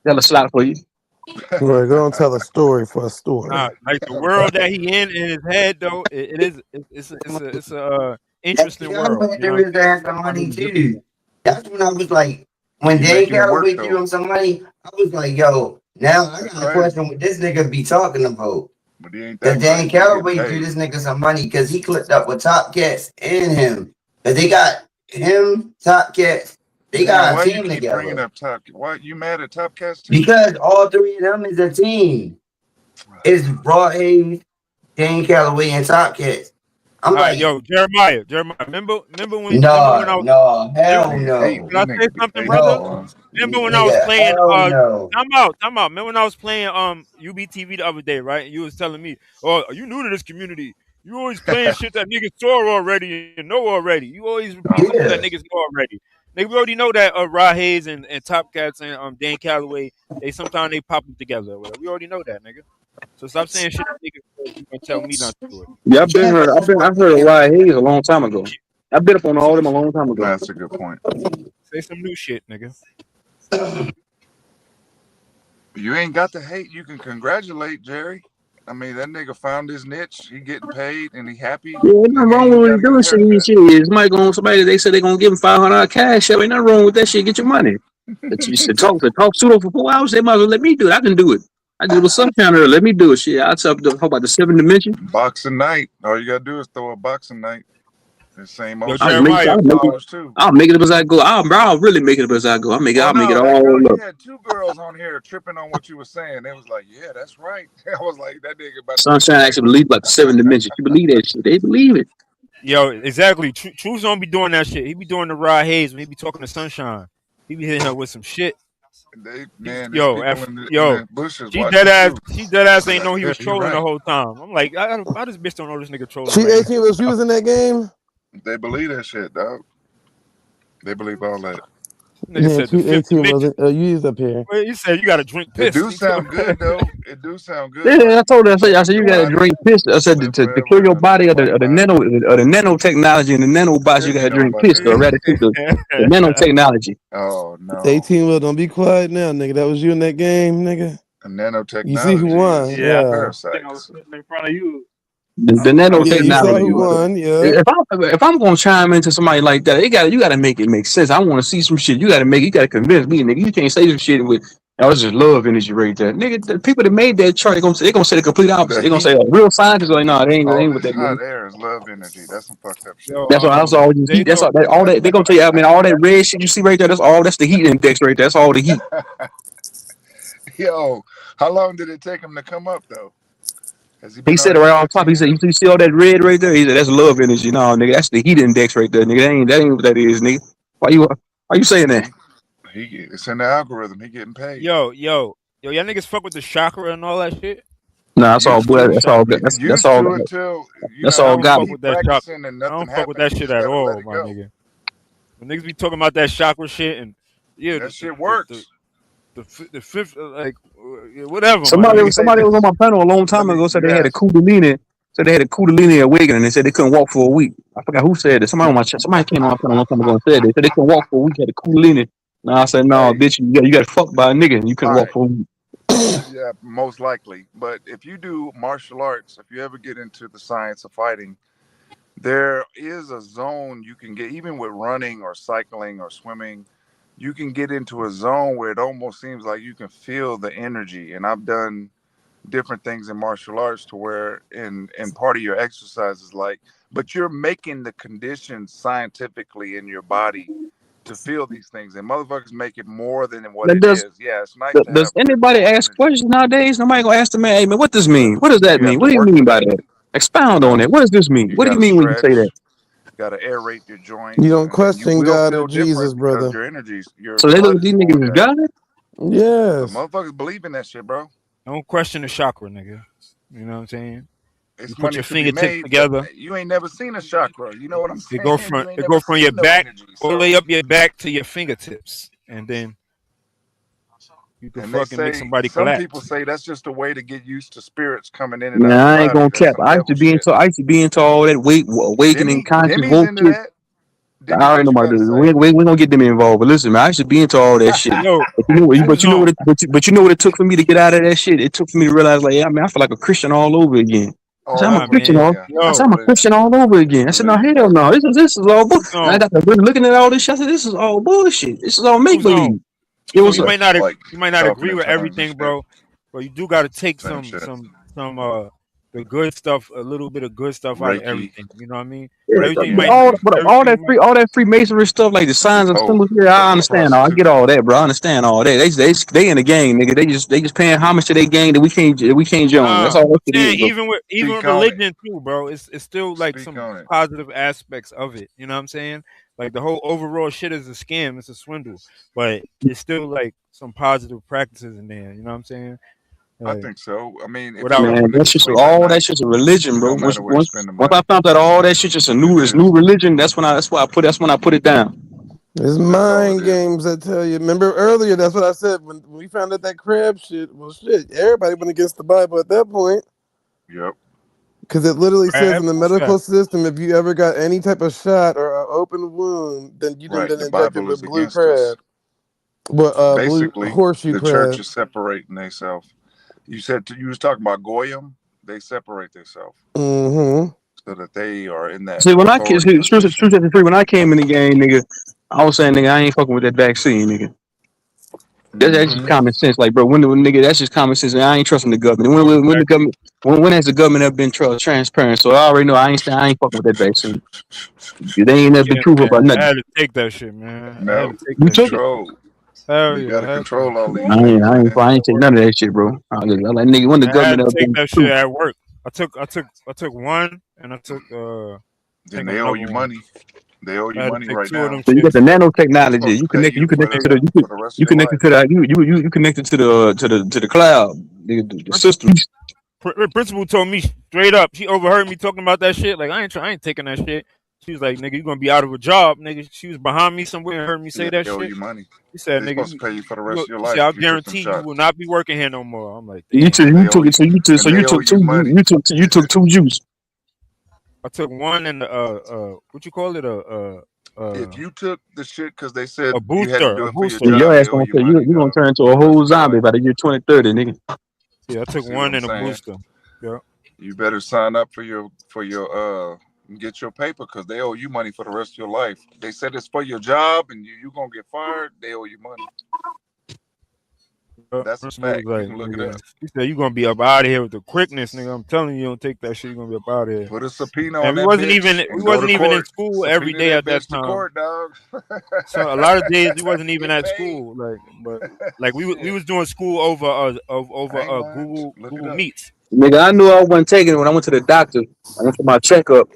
Got a slot for you. Right, go and tell a story for a story. Like the world that he in his head though, it's a interesting world. You know There is that some money too. That's when I was like, when He Dan making it work Calloway threw though. him some money, I was like, yo, now I That's got a right. question what this nigga be talking about. But he ain't Cause that Dan much. He getting Calloway threw paid. this nigga some money because he clipped up with Top Cats and him. Cause they got him, Top Cats, they Damn, got why a you team keep bringing together. up Top? Why you mad at Top Cats too? Because all three of them is a team. It's Broadhaven, Dan Calloway, and Top Cats. I'm All right, like, yo, Jeremiah, remember when no, I was no, hell Nigga no. hating. can I This say nigga be something, hating, brother? boy. Remember when I was Nigga, playing hell no. time out. Remember when I was playing UBTV the other day, right? And you was telling me, oh, are you new to this community? You always playing shit that niggas saw already and know already. You always repeat some shit that Yeah. niggas know already. Nigga, we already know that Rod Hayes and Top Cats and Dan Calloway, they sometimes they pop them together. Or whatever. We already know that, nigga. So stop saying shit that niggas know. You gonna tell me not to do it. Yeah, I've heard of Ryan Hayes a long time ago. I've been up on all of them a long time ago. That's a good point. Say some new shit, nigga. You ain't got to hate. You can congratulate Jerry. I mean, that nigga found his niche. He getting paid and he happy. Yeah, ain't nothing Nigga wrong ain't with gotta get doing a shit. haircut. Somebody they said they gonna give him $500 cash. Ain't nothing wrong with that shit. Get your money. But you should talk pseudo for 4 hours. They might as well let me do it. I can do it. I did it with some counter. Let me do it. Shit, I talk about the 7th dimension. Boxing night. All you gotta do is throw a boxing night. The same old Yo, shit. Jeremiah, I'll make it up as I go. I'll really make it up as I go. I'll make it that girl, all up. you had 2 girls on here tripping on what you were saying. They was like, yeah, that's right. I was like, that nigga about to Sunshine actually believe about the 7th dimension. You believe that shit. They believe it. yo, exactly. Truth don't be doing that shit. He be doing the Rod Hayes when he be talking to Sunshine. He be hitting her with some shit. Man, yo, in the bushes she dead ass ain't like, know he was yeah, trolling the right. whole time. I'm like, why this bitch don't know this nigga trolling? She right 18 was. She was in that game. They believe that shit, dog. They believe all that. Nigga said the 18 wasn't. You was up here. Well, you said you got to drink piss. It do sound good though. It do sound good. Yeah, I told her. I said you got to drink piss. I said to kill your body or the nanotechnology and the nanobots. You got to drink piss to eradicate the nanotechnology. Oh no. 18 will. Don't be quiet now, nigga. That was you in that game, nigga. Nanotechnology. You see who won? Yeah. Parasites. In front of you. The nanotechnology. Yeah, you saw who won. Yeah. If I'm gonna chime into somebody like that, you gotta make it make sense. I want to see some shit. You gotta convince me, nigga. You can't say some shit with it's just love energy right there, nigga. The people that made that chart, they gonna say the complete opposite. They gonna say real scientists like, no, it ain't with that. Hot air is love energy. That's some fucked up shit. That's all you heat. That's all that they gonna tell you. I mean, all that red shit you see right there. That's the heat index right there. That's all the heat. Yo, how long did it take him to come up though? He said it right on top. He said, "You see all that red right there?" He said, "That's love energy." No, nigga, that's the heat index right there, nigga. That ain't what that is, nigga. Why you saying that? It's in the algorithm. He getting paid. Yo, y'all niggas fuck with the chakra and all that shit. Nah, that's all good. That's all good. That's all. That's all God. I don't fuck with that shit at all, my nigga. When niggas be talking about that chakra shit and that shit works. The fifth, like whatever. Somebody was on my panel a long time ago. Said they had a Kundalini. Said they had a Kundalini awakening. They said they couldn't walk for a week. I forgot who said it. Somebody came on my panel a long time ago and said they couldn't walk for a week. Had a Kundalini. No, I said no, bitch. You got fucked by a nigga and you couldn't walk for a week. Yeah, most likely. But if you do martial arts, if you ever get into the science of fighting, there is a zone you can get, even with running or cycling or swimming. You can get into a zone where it almost seems like you can feel the energy. And I've done different things in martial arts to where in part of your exercise is like, but you're making the conditions scientifically in your body to feel these things. And motherfuckers make it more than what it is. Yeah, it's nice. Does anybody ask questions nowadays? Nobody gonna ask the man, hey man, what does this mean? What does that mean? What do you mean by that? Expound on it. What does this mean? What do you mean when you say that? Got to aerate your joints. You don't question God or Jesus, brother. Your energies. So they look at these niggas as God? Yes. Motherfuckers believe in that shit, bro. Don't question the chakra, nigga. You know what I'm saying? It's you put your fingertips together. You ain't never seen a chakra. You know what I'm saying? It go from your back all the way up your back to your fingertips, and then you can fucking make somebody collapse. Some people say that's just a way to get used to spirits coming in and out. I ain't gonna cap. I used to be into all that awakening conscious. Didn't I he? already What know you about got to this. say? We gonna get them involved. But listen, man, I used to be into all that shit. Yo, But who's you know on? what? But you know what it took for me to get out of that shit. It took for me to realize, like, yeah, man, I feel like a Christian all over again. I said, I'm All a Nah, over Christian again, man. all. yeah. I It's said, Yo, I'm a religion. Christian all over again. I It's said, no, religion, hell dog. no. This is all bull. who's And I on? got to really looking at all this shit. I said, this is all bullshit. This is all make Who's on? believe. It So was you Yeah, might not like you might not talking agree in with tongues and everything, shit. bro, but you do got to take Same shit. some the good stuff, a little bit of good stuff out of Reiki. everything. You know what I mean? Yeah, Everything Yeah. might everything might, all that Freemasonry stuff, like the signs and Oh, symbols. Yeah, I the understand. I get prostitution. all that, bro. I understand all that. They in the game, nigga. They just paying homage to their game that we can't join. That's nah. all I'm it saying is, bro. even Speak with on it. religion too, bro. It's still like Speak some on it. positive aspects of it. You know what I'm saying? Like the whole overall shit is a scam. It's a swindle, but it's still like some positive practices in there. You know what I'm saying? I Like think so. I mean, if you without helping Man, that's niggas just sleep at all that night, shit's a religion, it bro. don't matter where you spend the Once I money. found out all that shit just It is new is. religion, that's when I put it down. It's That's all it mind is. games, I tell you. Remember earlier, that's what I said when we found out that crab shit. Well, shit, everybody went against the Bible at that point. Yep. Because it literally says crab, in the what's medical that? system, if you ever got any type of shot or an open wound, then you done Right. been The injected Bible with is blue against us. crab. Well, blue Basically, horseshoe the church crab. is separating themselves. You was talking about Goyim. They separate themselves Mm-hmm. so that they are in that See, authority position. when I came in the game, nigga, I was saying, nigga, I ain't fucking with that vaccine, nigga. That's just Mm-hmm. common sense, like, bro. Nigga, that's just common sense. And I ain't trusting the government. When the government, when has the government ever been transparent? So I already know I ain't fucking with that vaccine. They ain't never been Yeah, truthful man. about I nothing. had to take that shit, man. I had No to take You that took it. shit. control. Hell We yeah, got to I had to. control all these niggas, man. I ain't take none of that shit, bro. I was like, nigga, when the I had government to ever take been that shit truthful. at work. I took one, and I took I Then think they owe another you one. money. They owe I you had to money take right two of now. them So you got the shits. They're nanotechnology. supposed to pay you for the rest of You your connected life. to that. You connected to the cloud, the system. Principal told me straight up. She overheard me talking about that shit. Like I ain't taking that shit. She was like, "Nigga, you gonna be out of a job, nigga." She was behind me somewhere and heard me say Yeah, that they owe shit. you money. She said, They're "Nigga, supposed to pay you for the rest of your she said, life I'll if you took them guarantee you will shots. not be working here no more." I'm like, You damn. took They you owe took you, so you took so and you they owe took you two money. you took two juice. I took one and what you call it If you took the shit because they said you had to do a it for your booster. Yeah, your job, ass they owe gonna you say money, you gonna dog, turn into for a the rest whole of your zombie life. by the year 2030, nigga. Yeah, I You took see what one I'm and a saying? booster. Yeah. You better sign up for your get your paper because they owe you money for the rest of your life. They said it's for your job and you gonna get fired. They owe you money. That's a Principal was fact. You like, can look it nigga, up. he said you gonna be up out of here with the quickness, nigga. I'm telling you, don't take that shit. You gonna be up out of here. Put a subpoena And on that bitch we and go to wasn't even in court. school every Subpoena day that at that bitch to time. court, dog. So a lot of days we wasn't even Get at paid. school, but we was doing school over I ain't lying. Look it Google up. Meets. Nigga, I knew I wasn't taking it when I went to the doctor. I went for my checkup.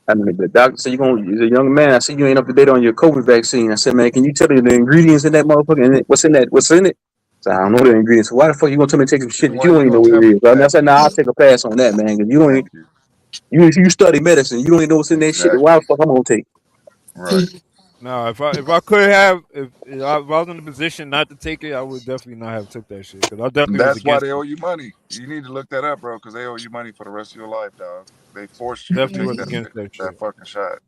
I mean, the doctor said, you're a young man. I said, you ain't up to date on your COVID vaccine. I said, man, can you tell me the ingredients in that motherfucker? And what's in that? What's in it? So I don't know the ingredients. So why the fuck you gonna tell me to take some shit Then that why you don't you even know gonna what tell it me is? I that? said, nah, I'll take a pass on that, man. Cause Thank you. you study medicine. You don't even know what's in that shit. Then why the Exactly. fuck I'm gonna take? Right. Now, if I could have, if I was in a position not to take it, I would definitely not have took that shit because I And definitely was that's why against they owe it. you money. You need to look that up, bro, because they owe you money for the rest of your life, dog. They forced you to Definitely take was against that that shit. fucking shot.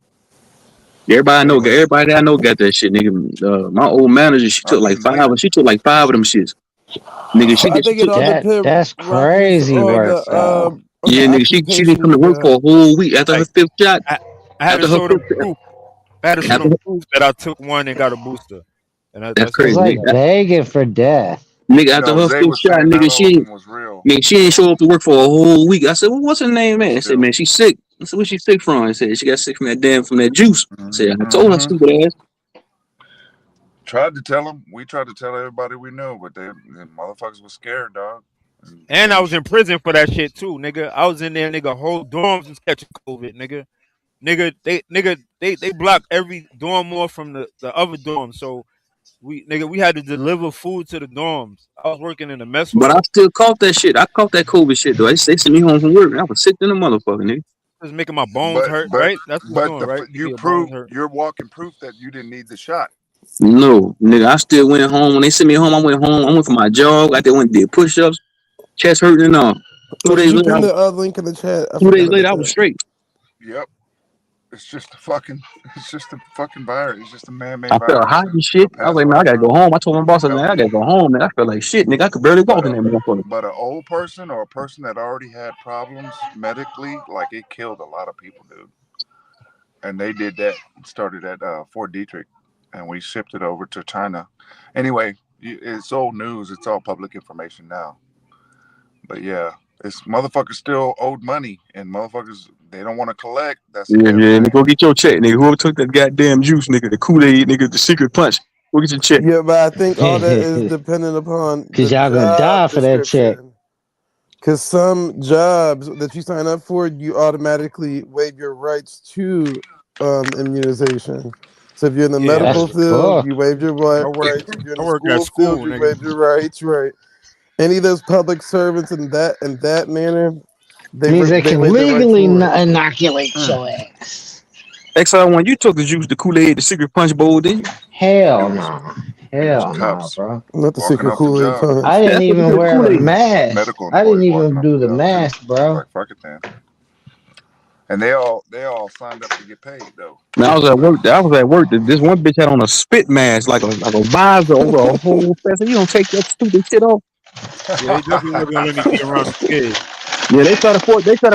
Anyway, Everybody I know got that shit, nigga. My old manager, I've been lit. she took like five of them shits. Nigga, I think it all depends, That's Ruckus, crazy work, though. on the nigga, she didn't occupation come to you work got. for a whole week after her Like fifth shot. I had to After her show them fifth, proof. I had to show after them her, proof that I took one and got a booster, and that's that's all It's crazy, I like nigga. got. begging for death. Nigga, after No, her Zay fifth was shot, saying not all of them was real. she ain't show up to work for a whole week. I said, well, what's her name, But man? I said, still. man, she's sick. I said, what's she sick from? I said, she got sick from that juice. I said, I told her, Mm-hmm. stupid ass. Tried to tell them. We tried to tell everybody we knew, but they motherfuckers was scared, dog. And I was in prison for that shit too, nigga. I was in there, nigga. Whole dorms was catching COVID, nigga. They blocked every dorm off from the other dorms. So we had to deliver food to the dorms. I was working in the mess But I hall. still caught that shit. I caught that COVID shit, though. They sent me home from work. I was sick than a motherfucker, nigga. It was making my bones But hurt, but right? That's what it's but doing, right? Making you your bones prove hurt. you're walking proof that you didn't need the shot. No, nigga, I still went home. When they sent me home, I went home. I went for my jog. I did push-ups, chest hurting and all. Oh, did you pin the link in the chat? I 2 days forgot in the later, I was chat. straight. Yep. It's just a fucking virus. It's just a man-made I felt virus hot and that shit. I was passed like, man, I around gotta go home. I told my boss, I was like, I healthy. gotta go home, man. I feel like shit, nigga. I could barely walk in that motherfucker. But an old person or a person that already had problems medically, like it killed a lot of people, dude. And they did that. Started at Fort Detrick, and we shipped it over to China. Anyway, it's old news. It's all public information now. But yeah, it's motherfuckers still owed money, and motherfuckers they don't want to collect. That's Yeah, everything. nigga, go get your check, nigga. Whoever took that goddamn juice, nigga, the Kool-Aid, nigga, the secret punch, go get your check. Yeah, but I think all that is dependent upon the Cause y'all gonna die job for that check. description. Because some jobs that you sign up for, you automatically waive your rights to immunization. So if you're in the medical field, you waive your rights. If you're in the school field, you waive your rights. Right. Any of those public servants in that manner, they can legally inoculate your ass. XR1, you took the juice, the Kool-Aid, the secret punch bowl, didn't you? Hell no. Hell no, bro. Not the secret Kool-Aid punch. I didn't even wear the mask. I didn't even do the mask, bro. Like, fuck it then. And they all signed up to get paid though. Man, I was at work. This one bitch had on a spit mask, like a visor over a whole face. You don't take that stupid shit off. Yeah, they definitely weren't gonna let me be around the kids. Yeah, they try to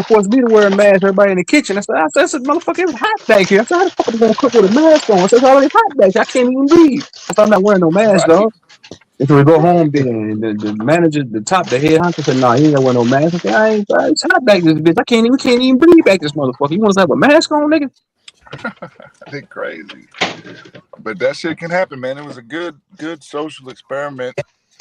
force me to wear a mask. Everybody in the kitchen. I said, motherfucker, it's hot back here. I said, how the fuck are they gonna cook with a mask on? I said, it's already hot back here. I can't even breathe. I said, I'm not wearing no mask, dog. And so we go home, then the manager, the head honcho said, nah, he ain't gonna wear no mask. I said, it's hot back this bitch. We can't even breathe back this motherfucker. You want us to have a mask on, nigga? They crazy. But that shit can happen, man. It was a good social experiment.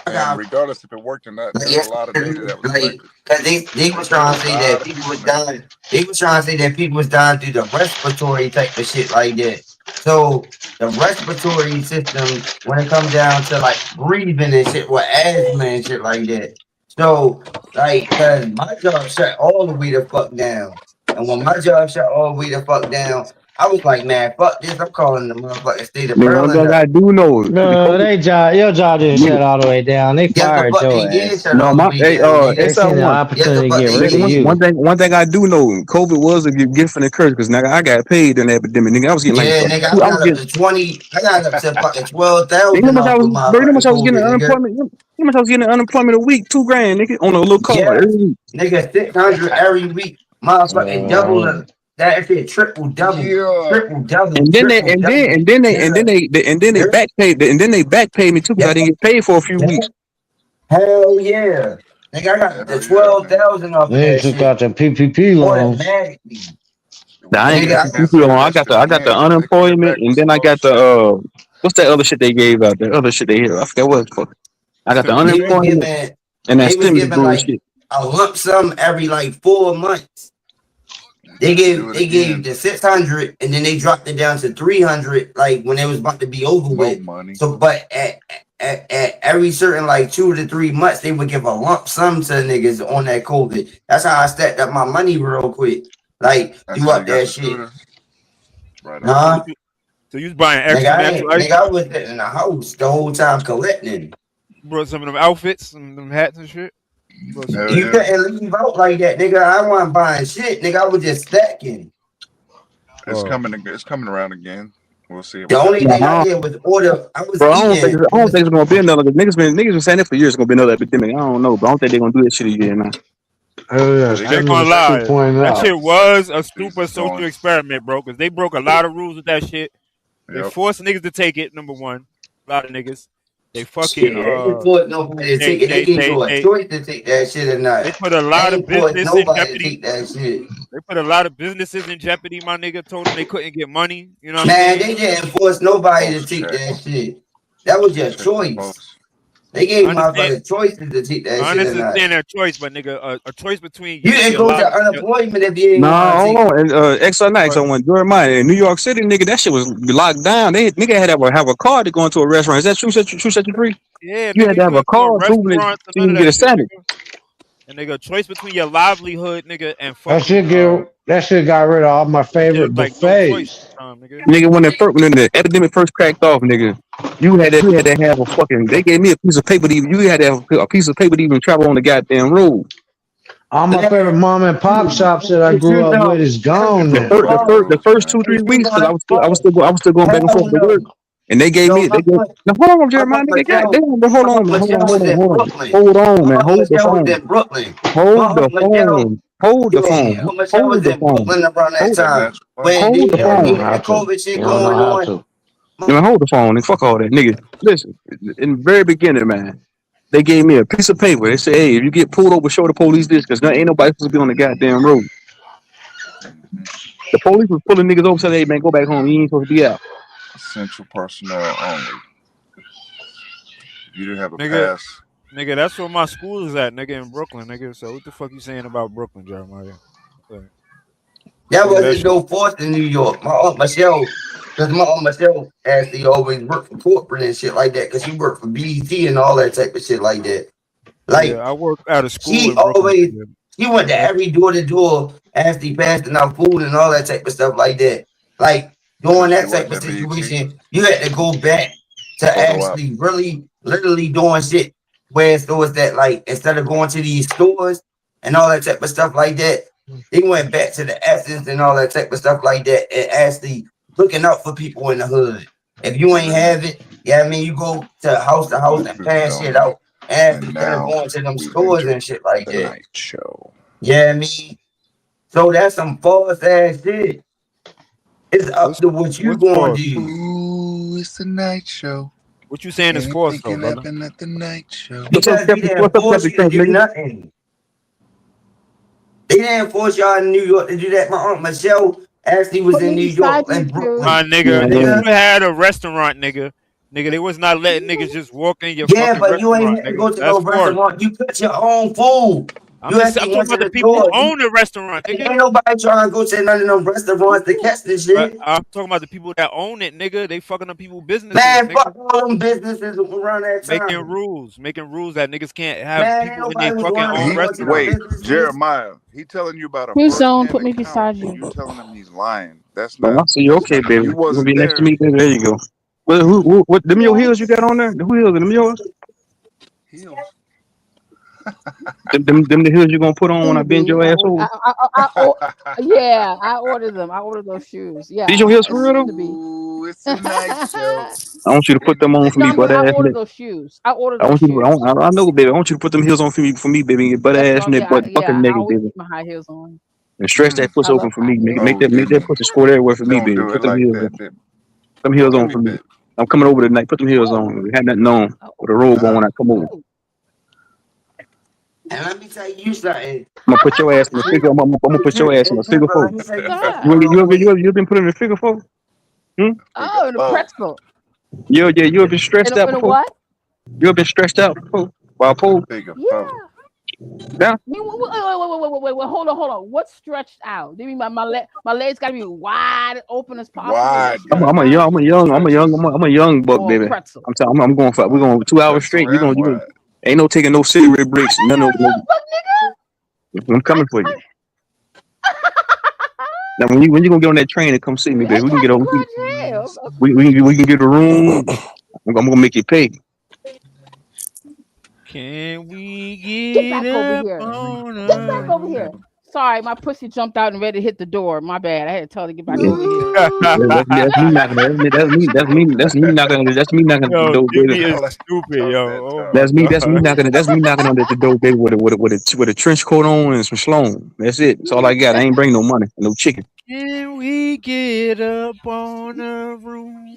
And regardless if it worked or not, there's a lot of data that was collected. Because they was trying to say that people was dying. They was trying to say that people was dying through the respiratory type of shit like that. So the respiratory system, when it comes down to like breathing and shit with asthma and shit like that. So like, cause my job shut all the way the fuck down. And when my job shut all the way the fuck down, I was like, man, fuck this. I'm calling the motherfucking state of Maryland. One thing I do know. No, your job didn't shut all the way down. They fired your ass. No, they seen the opportunity to get rid of you. One thing I do know, COVID was a gift and a curse, because nigga, I got paid in the epidemic. Nigga, I was getting nigga, I got up to 20. I got up to fucking 12,000. You know how much I was getting unemployment? How much I was getting unemployment a week? $2,000, nigga, on a little card. Nigga, 600 every week. Motherfucking double that shit triple double. And then they back paid me too, because I didn't get paid for a few weeks. Hell yeah. Nigga, I got the 12,000 off they that just shit. got the PPP loan. I ain't got the PPP loan. I got the unemployment, and then I got the what's that other shit they gave out? The other shit they gave. I forgot what the fuck. I got the unemployment and that stimulus bullshit. A lump sum every like 4 months. They gave the 600, and then they dropped it down to 300, like when it was about to be over with. Money. So, but at every certain like 2 to 3 months, they would give a lump sum to niggas on that COVID. That's how I stacked up my money real quick. Like do up that shit. Right. Huh? So you was buying extra nigga, I was in the house the whole time collecting. Brought some of them outfits, some of them hats and shit. You couldn't leave out like that, nigga. I wasn't buying shit, nigga. I was just stacking. It's coming around again. We'll see. The only thing I did was order. I was. Bro, I don't think it's gonna be another. Niggas been saying it for years. It's gonna be another epidemic. I don't know, but I don't think they're gonna do that shit again now. They're gonna lie. That shit was a stupid social experiment, bro. Because they broke a lot of rules with that shit. They forced niggas to take it. Number one, a lot of niggas. They fucking they gave you a choice to take that shit or not. They put a lot of business in jeopardy. They put a lot of businesses in jeopardy. My nigga told them they couldn't get money. You know what I mean? They didn't force nobody to take that shit. That was your choice. They gave motherfuckers choices to take that shit. I understand their choice, but nigga, a choice between you didn't go to unemployment if you ain't. No, hold on. And XR9, Jeremiah in New York City, nigga, that shit was locked down. Nigga had to have a card to go into a restaurant. Is that true? Set you free? Yeah, you had to have a card to even get a sandwich. And nigga, choice between your livelihood, nigga, and that shit got rid of all my favorite buffets. Nigga, when the epidemic first cracked off, nigga, you had to have a fucking. They gave me a piece of paper to even. You had to have a piece of paper to even travel on the goddamn road. All my favorite mom and pop shops that I If grew you up with don't, is gone The if now. first, you the don't, first, the first two, if 3 weeks, you because don't I was still going back and forth hell to work, no. and they gave So me, they gave. Now hold on, my Jeremiah, aunt nigga, Michelle, goddamn, but hold my aunt on, Michelle was in Brooklyn. hold on, My man, aunt hold the Michelle was phone, in Brooklyn. My hold the aunt Michelle, phone, hold the yeah, my phone, aunt Michelle hold was the in phone, Brooklyn around that hold, And time that's why when hold they the You had don't know the phone. how to. COVID shit You don't know going how on. to. Man, hold the phone and fuck all that, nigga. Listen, in the very beginning, man, they gave me a piece of paper. They said, hey, if you get pulled over, show the police this, because ain't nobody supposed to be on the goddamn road. The police was pulling niggas over, said, hey, man, go back home. You ain't supposed to be out. essential personnel only. If you didn't have a Nigga, pass, nigga, that's where my school is at, nigga, in Brooklyn, nigga. So what the fuck you saying about Brooklyn, Jeremiah? Like, That nigga, that wasn't shit. no force in New York. My aunt Michelle, because my aunt Michelle actually always worked for corporate and shit like that, because she worked for BET and all that type of shit like that. Yeah, Like I work at a school she in Brooklyn, always, nigga. she went to That's every door to door, actually passing out food and all that type of stuff like that. Like so during she that type wasn't of at BET. situation, you had to go back to Photo op. actually really, literally doing shit. Where it was that like instead of going to these stores and all that type of stuff like that, they went back to the essence and all that type of stuff like that, and actually looking out for people in the hood. If you ain't And have it, yeah, I mean, you go to house and Bluetooth pass shit donate. out and And instead of now going to them we stores enter and shit like the that. night show. Yeah, I mean, so that's some false ass shit. It's up what's to what you what's gonna false? do. Ooh, it's the night show. What you saying is false Anything though, can brother? happen at the night show. What's up, Because we Captain? didn't What's up, force Captain you to Crunch, do nigga? nothing. They didn't force y'all in New York to do that. My aunt Michelle actually was Put in me New beside York you, and Shoes. My Brooklyn. nigga, if you Nigga. had a restaurant, nigga, they was not letting niggas just walk in your Yeah, fucking but you ain't restaurant, had to nigga. go to That's no false. restaurant. You cooked your own food. You I'm actually talking went to about the the people who door. own the restaurant, Ain't nigga. nobody trying to go to none of them restaurants to catch this But shit. I'm talking about the people that own it, nigga. They fucking up people's businesses, Man, nigga. fuck all them businesses around that time. Making rules that niggas can't have Man, ain't people in their nobody was fucking around own there He going to them restaurant. wait, businesses. Jeremiah. He telling you about a Shoes Zone, first-hand put me account, beside and you. you telling him he's lying. That's Oh, not. I see you. That's Okay, not. baby. You You gonna wasn't be next to there. me, baby? There you go. Well, what, them your heels you got Yes. on there? Who heels? Them yours? Heels. Them the heels you gonna put on when Soon I to bend be. your ass over? Yeah, I ordered them. I ordered those shoes. These Yeah, your heels for it's real soon though? to be. Ooh, it's the night show. no, I want you to put them on for me, butt I ass ordered nigga. those shoes. I ordered I those want you to. shoes. I know, baby. I want you to put them heels on for me, baby. Your butt Yes, ass no, and that yeah, butt fucking I naked, always baby. keep my high heels on. And stretch that pussy I open love for high me. Make heels. Oh, that Denny, pussy squirt everywhere for me, don't baby. do it Put them like heels on. that. Denny. Put them heels Don't on do for it, me. baby. I'm coming over tonight. Put them heels Oh, on. We had nothing on oh, with a robe on Ah, when I come over. oh. And let me tell you something. I'm gonna put your ass in the figure. I'm gonna put your ass in the figure four. Let me tell you something, Stop. homeboy. You been put in the figure four? Hmm? figure Oh, and a four. pretzel. You have been stretched out And a before? what? You have been stretched out before? While pole Figure Yeah. four. down? Wait, hold on. What's stretched out? Do you mean my legs gotta be wide open as possible? Is that Wide. stretched out? Stretches. I'm a young buck, Or a baby. pretzel? I'm telling, I'm going for, we're going 2 hours Pretzel straight. You and going, wide. ain't no taking no cigarette breaks. I None know of you're a young buck, nigga. I'm coming for you. Now, when you gonna get on that train and come see me, baby? Ain't We can got get no over. crunch hair. We can get a room. I'm gonna make you pay. Can we Get get back over up here. on Get a back over here. room? Sorry, my pussy jumped out and ready to hit the door. My bad. I had to tell her to get back over here. That's me knocking. That's me knocking at the Yo, door, baby. Jimmy is Tell that. stupid, Tell him yo. that. Oh Tell my him. That's me god. knocking. That's me knocking on at the door, baby, with a trench coat on and some Sloan. That's it. That's all I got. I ain't bring no money, no chicken. Can we get up on a room?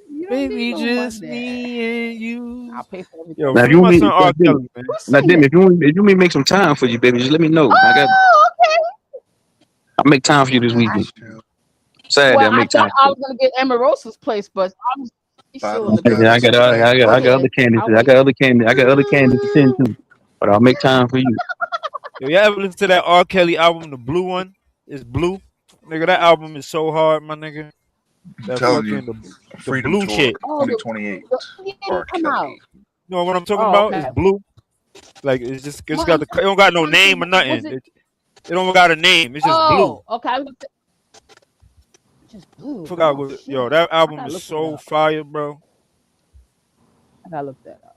You don't need Baby, no just money. me and you. I'll pay for Yo, everything. Now if free you want my me, son R. Kelly, man. Who's now Dim, singing? if you want me to make some time for you, baby, just let me know. Oh, okay. I'll make time for you this Night weekend. show. Saturday, Well, I'll I make thought time I for was gonna get Emerosa's place, but obviously she's still in Bottles the you. gotta I business. got, stay Go I got other ahead. candies. I'll wait. I got other candies to send too. But I'll make time for you. Yo, y'all ever listen to that R. Kelly album, the blue one? It's blue. Nigga, that album is so hard, my nigga. I'm That telling you, fucking the Freedom blue Tour shit. Oh, 2028. when did R. it come out? Kelly. You know what I'm talking Oh, about? It's okay. blue. Like it's got Well, the it don't got no honestly, name or was nothing. it? It don't got a name. It's just blue. Oh, okay. Just blue. Forgot Oh what yo, shit. that I album gotta is look that so up. fire, bro. I gotta look that up.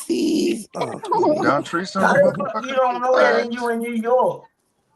Macy's. Oh, Down Tree some How of the the fuck you don't motherfucking know that and you in New York?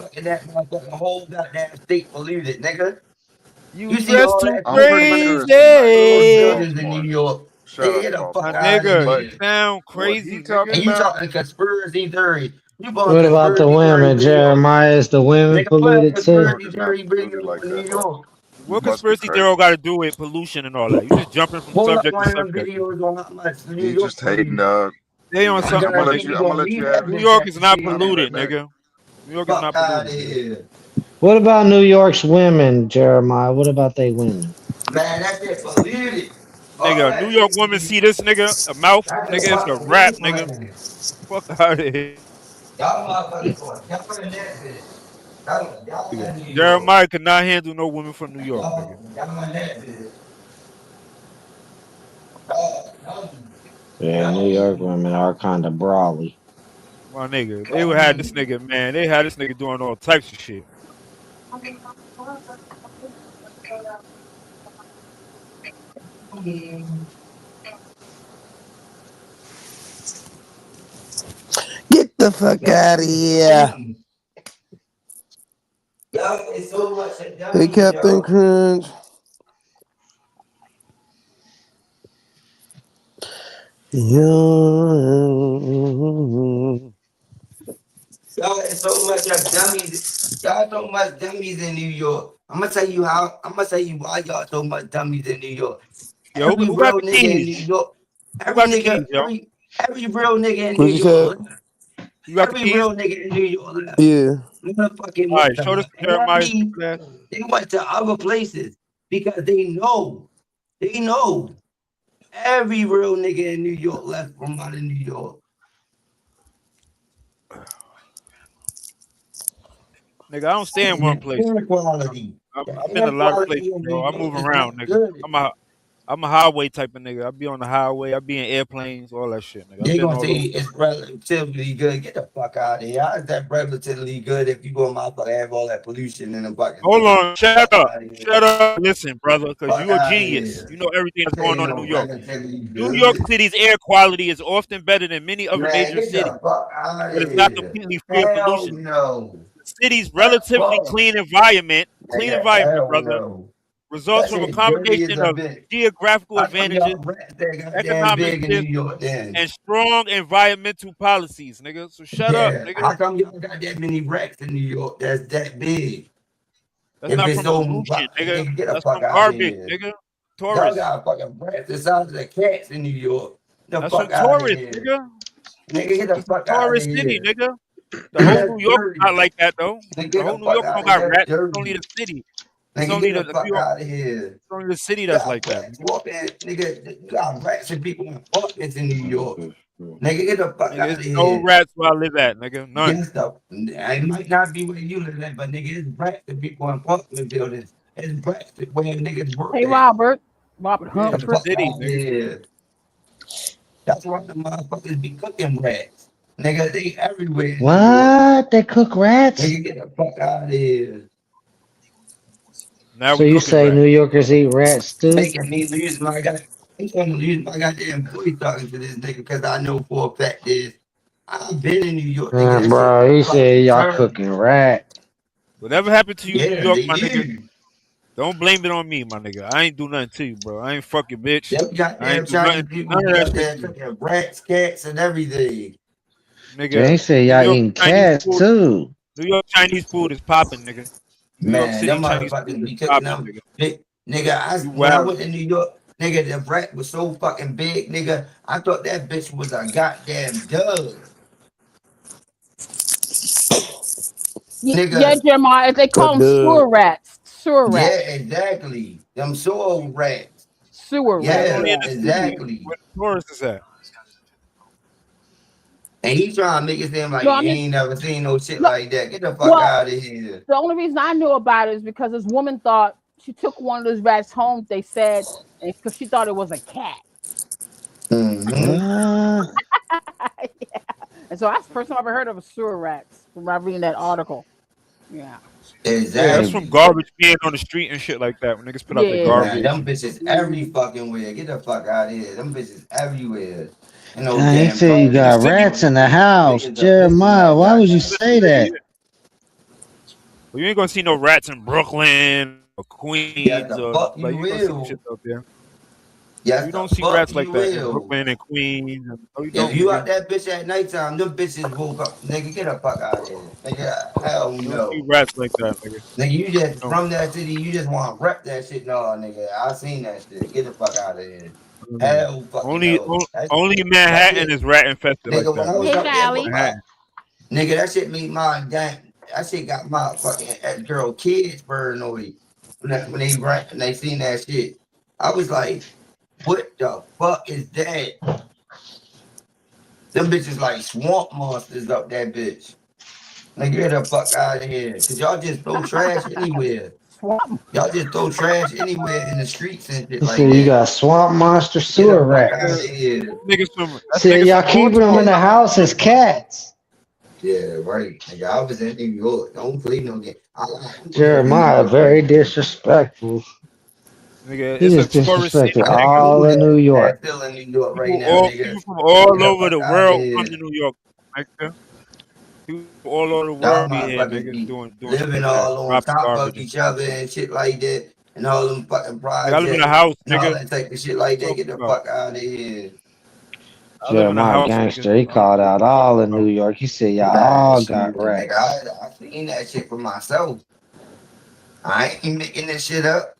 motherfucking that motherfucking whole goddamn state polluted, nigga. You You see dress all too that I'm pretty shit, sure it's some nice those parts of crazy. buildings in New Baltimore. York. Shout They out to get the fuck My Baltimore. out of nigga, But you here. sound what he crazy, talking And nigga. you about? talking conspiracy theory. You going What about the conspiracy theory women, video. Jeremiah? Is the women Nigga, put a polluted New too? York conspiracy is not theory polluted video like in that, New bro. York. You What must be conspiracy theory crazy. got to do with pollution and all that? You just jumping from Pull up subject to one of them subject. videos on how much New You York just hating, polluted. dog. They on I I'm something, gonna my let guarantee nigga. you. you I'm gonna gonna let you leave have that it. New bitch York at is the not I'll be scene. right polluted, back. nigga. New York is Fuck not out of polluted, nigga. here. What about New York's women, Jeremiah? What about they women? Man, that shit polluted. Nigga, a New York woman see this nigga, a mouth, nigga, it's a rap, nigga. Fuck out of here. Y'all motherfuckers in that bitch. Y'all Nigga, in New York. Jeremiah could not handle no woman from New York, nigga. Y'all in that bitch. Yeah, New York women are kind of brawly. My nigga, they would have this nigga, man. They had this nigga doing all types of shit. Get the fuck out of here. Y'all get so much of Hey, dummies, Captain yo. Crunch. Y'all get so much of dummies. Y'all so much dummies in New York. I'm gonna tell you why y'all so much dummies in New York. Yo, Every who got real the nigga in New keys? York, Who got the keys, yo? every real nigga in What New you said? York, You got the every keys? real nigga in New York, Yeah. motherfucking All right, show this to and Jeremiah. Stupid ass. they went to other places because they know every real nigga in New York left from out of New York. Nigga, I don't stay in one place. Air quality. I've been a lot of places, bro. I move around, nigga. I'm a highway type of nigga. I be on the highway. I be in airplanes, all that shit, nigga. I've They been gonna all say over. it's relatively good. Get the fuck out of here. How is that relatively good if you go motherfucker have all that pollution in the fucking Hold on, shut up. Shut up. Fuck Listen, brother, because you a out of genius. here. You know everything that's going Ain't on in no New York. relatively New York good. City's air quality is often better than many other Man, major get cities, the fuck out but of it's not here. completely free of Hell pollution. no. The city's That's relatively false. clean environment, Hell brother, no. results That from a shit dirty as combination a of bitch. geographical How come advantages, y'all rats that goddamn economic big in New shifts, York then? and strong environmental policies, nigga. So shut up, Yeah. nigga. How come y'all got that many rats in New York that's that big? That's If not it's from so pollution, nigga. nigga, get the That's fuck from out of garbage, here. nigga. Y'all Tourists. got fucking rats the size of the cats in New York. The That's fuck from out of tourists, here. nigga. Nigga, get the It's a fuck out of tourist city, here. nigga. The whole That's New York is dirty. not like that though. Nigga, The get whole the New fuck York out don't of here. got That's rats. It's dirty. only the city. It's Nigga, only get the the New fuck York. out of here. It's only the city You that's got like that. rats walking, nigga. You got rats and people in apartments in New York. Nigga, get the fuck Nigga, out it's of no here. rats where I live at, nigga. None. Yes, though. It might not be where you live at, but nigga, it's rats and people in apartment buildings. It's rats where niggas work Hey, at. Robert Yeah, in the Humphrey. Fuck city, out nigga. here. That's why the motherfuckers be cooking rats. Nigga, they everywhere in New York. What? They cook rats? Nigga, get the fuck out of here. Now So we you cooking say rats. New Yorkers eat rats too? Making me lose my god. I'm trying to lose my goddamn voice talking to this nigga because I know for a fact is I've been in New York, nigga. That shit Bro, he said fucking y'all turn. cooking rat. Whatever happened to you, New Yeah, York, they my nigga? do. Don't blame it on me, my nigga. I ain't do nothing to you, bro. I ain't fuck your bitch. Them I goddamn ain't do nothing. Chinese people None of be that out shit there to you, cooking rats, cats, and everything. nigga. They say New y'all York eating Chinese cats food. too. New York Chinese food is popping, nigga. New York Man, City them Chinese food motherfuckers is be cooking popping, them nigga. big nigga. You When I wild. went to New York, nigga, the rat was so fucking big, nigga. I thought that bitch was a goddamn dove. Yeah, Nigga, Jeremiah. They call them Good. sewer rats. Sewer yeah, rats. exactly. Them soul rats. Sewer It's rats. Yeah, only in Yeah. the city exactly. where the tourists is at. And he trying to make it seem like No, he I mean, ain't never seen no shit no. like that. Get the fuck Well, out of here. the only reason I knew about it is because this woman thought she took one of those rats home. They said because she thought it was a cat. Mm-hmm. What? Yeah. And so that's the first time I ever heard of a sewer rats from reading that article. Yeah. Yeah, that's Hey, from Exactly. garbage being on the street and shit like that. When niggas put out their Yeah. Man, garbage. them bitches every Mhm. fucking where. Get the fuck out of here. Them bitches everywhere. And no he damn said you In the garbage got city, rats in people. the house. Niggas are missing Jeremiah, that why would you goddamn. in the say city, that? yeah. Well, you ain't gonna see no rats in Brooklyn or Yes, Queens the or fuck like you you gonna see shit will. out there. Yes, You the don't see fuck rats like you that in will. Brooklyn and Queens. No, you If don't, you out nigga. that bitch at nighttime, them bitches woke up. Nigga, get the fuck out of here. Nigga, hell You don't see no. rats like that, nigga. Nigga, you You just don't. from that city, you just want to rep that shit. No, nigga, I seen that shit. Get the fuck out of here. Mm. Hell fucking Only, no. only That Manhattan shit, is rat infested like nigga, when that, I was nigga. Hey, up there with Sally. my, Manhattan. nigga, that shit made my damn, that shit got my fucking girl kids paranoid when they seen that shit. I was like, What the fuck is that? Them bitches like swamp monsters up that bitch. Like, get the fuck out of here. Cause y'all just throw trash anywhere. Y'all just throw trash anywhere in the streets and shit You like said you that. got swamp monster Get the sewer fuck out of rats. here. Niggas from See, y'all keeping them in the house as cats. Yeah, right. Nigga, I was in New York. Don't play no game. I was in New Jeremiah, York very right now. disrespectful. Nigga, He it's a just tourist city, disrespected I nigga. all told of New that York. still in New York right People now, all nigga. people from all Get the over fuck the out of world come here. to New York, nigga. People all over the Y'all world be here, motherfuckers nigga, be doing shit living like that, all on dropping top of garbage and each shit. other and shit like that, and all them fucking Nigga, I live in a projects house, and all nigga. that type of shit What you like that. Get talking the about? fuck out of here. I live in a Jeremiah house, nigga. gangster, he I don't know called out what you all talking of New about. York. He said y'all Man, all shoot, got nigga, rats. I seen that shit for myself. I ain't making this shit up.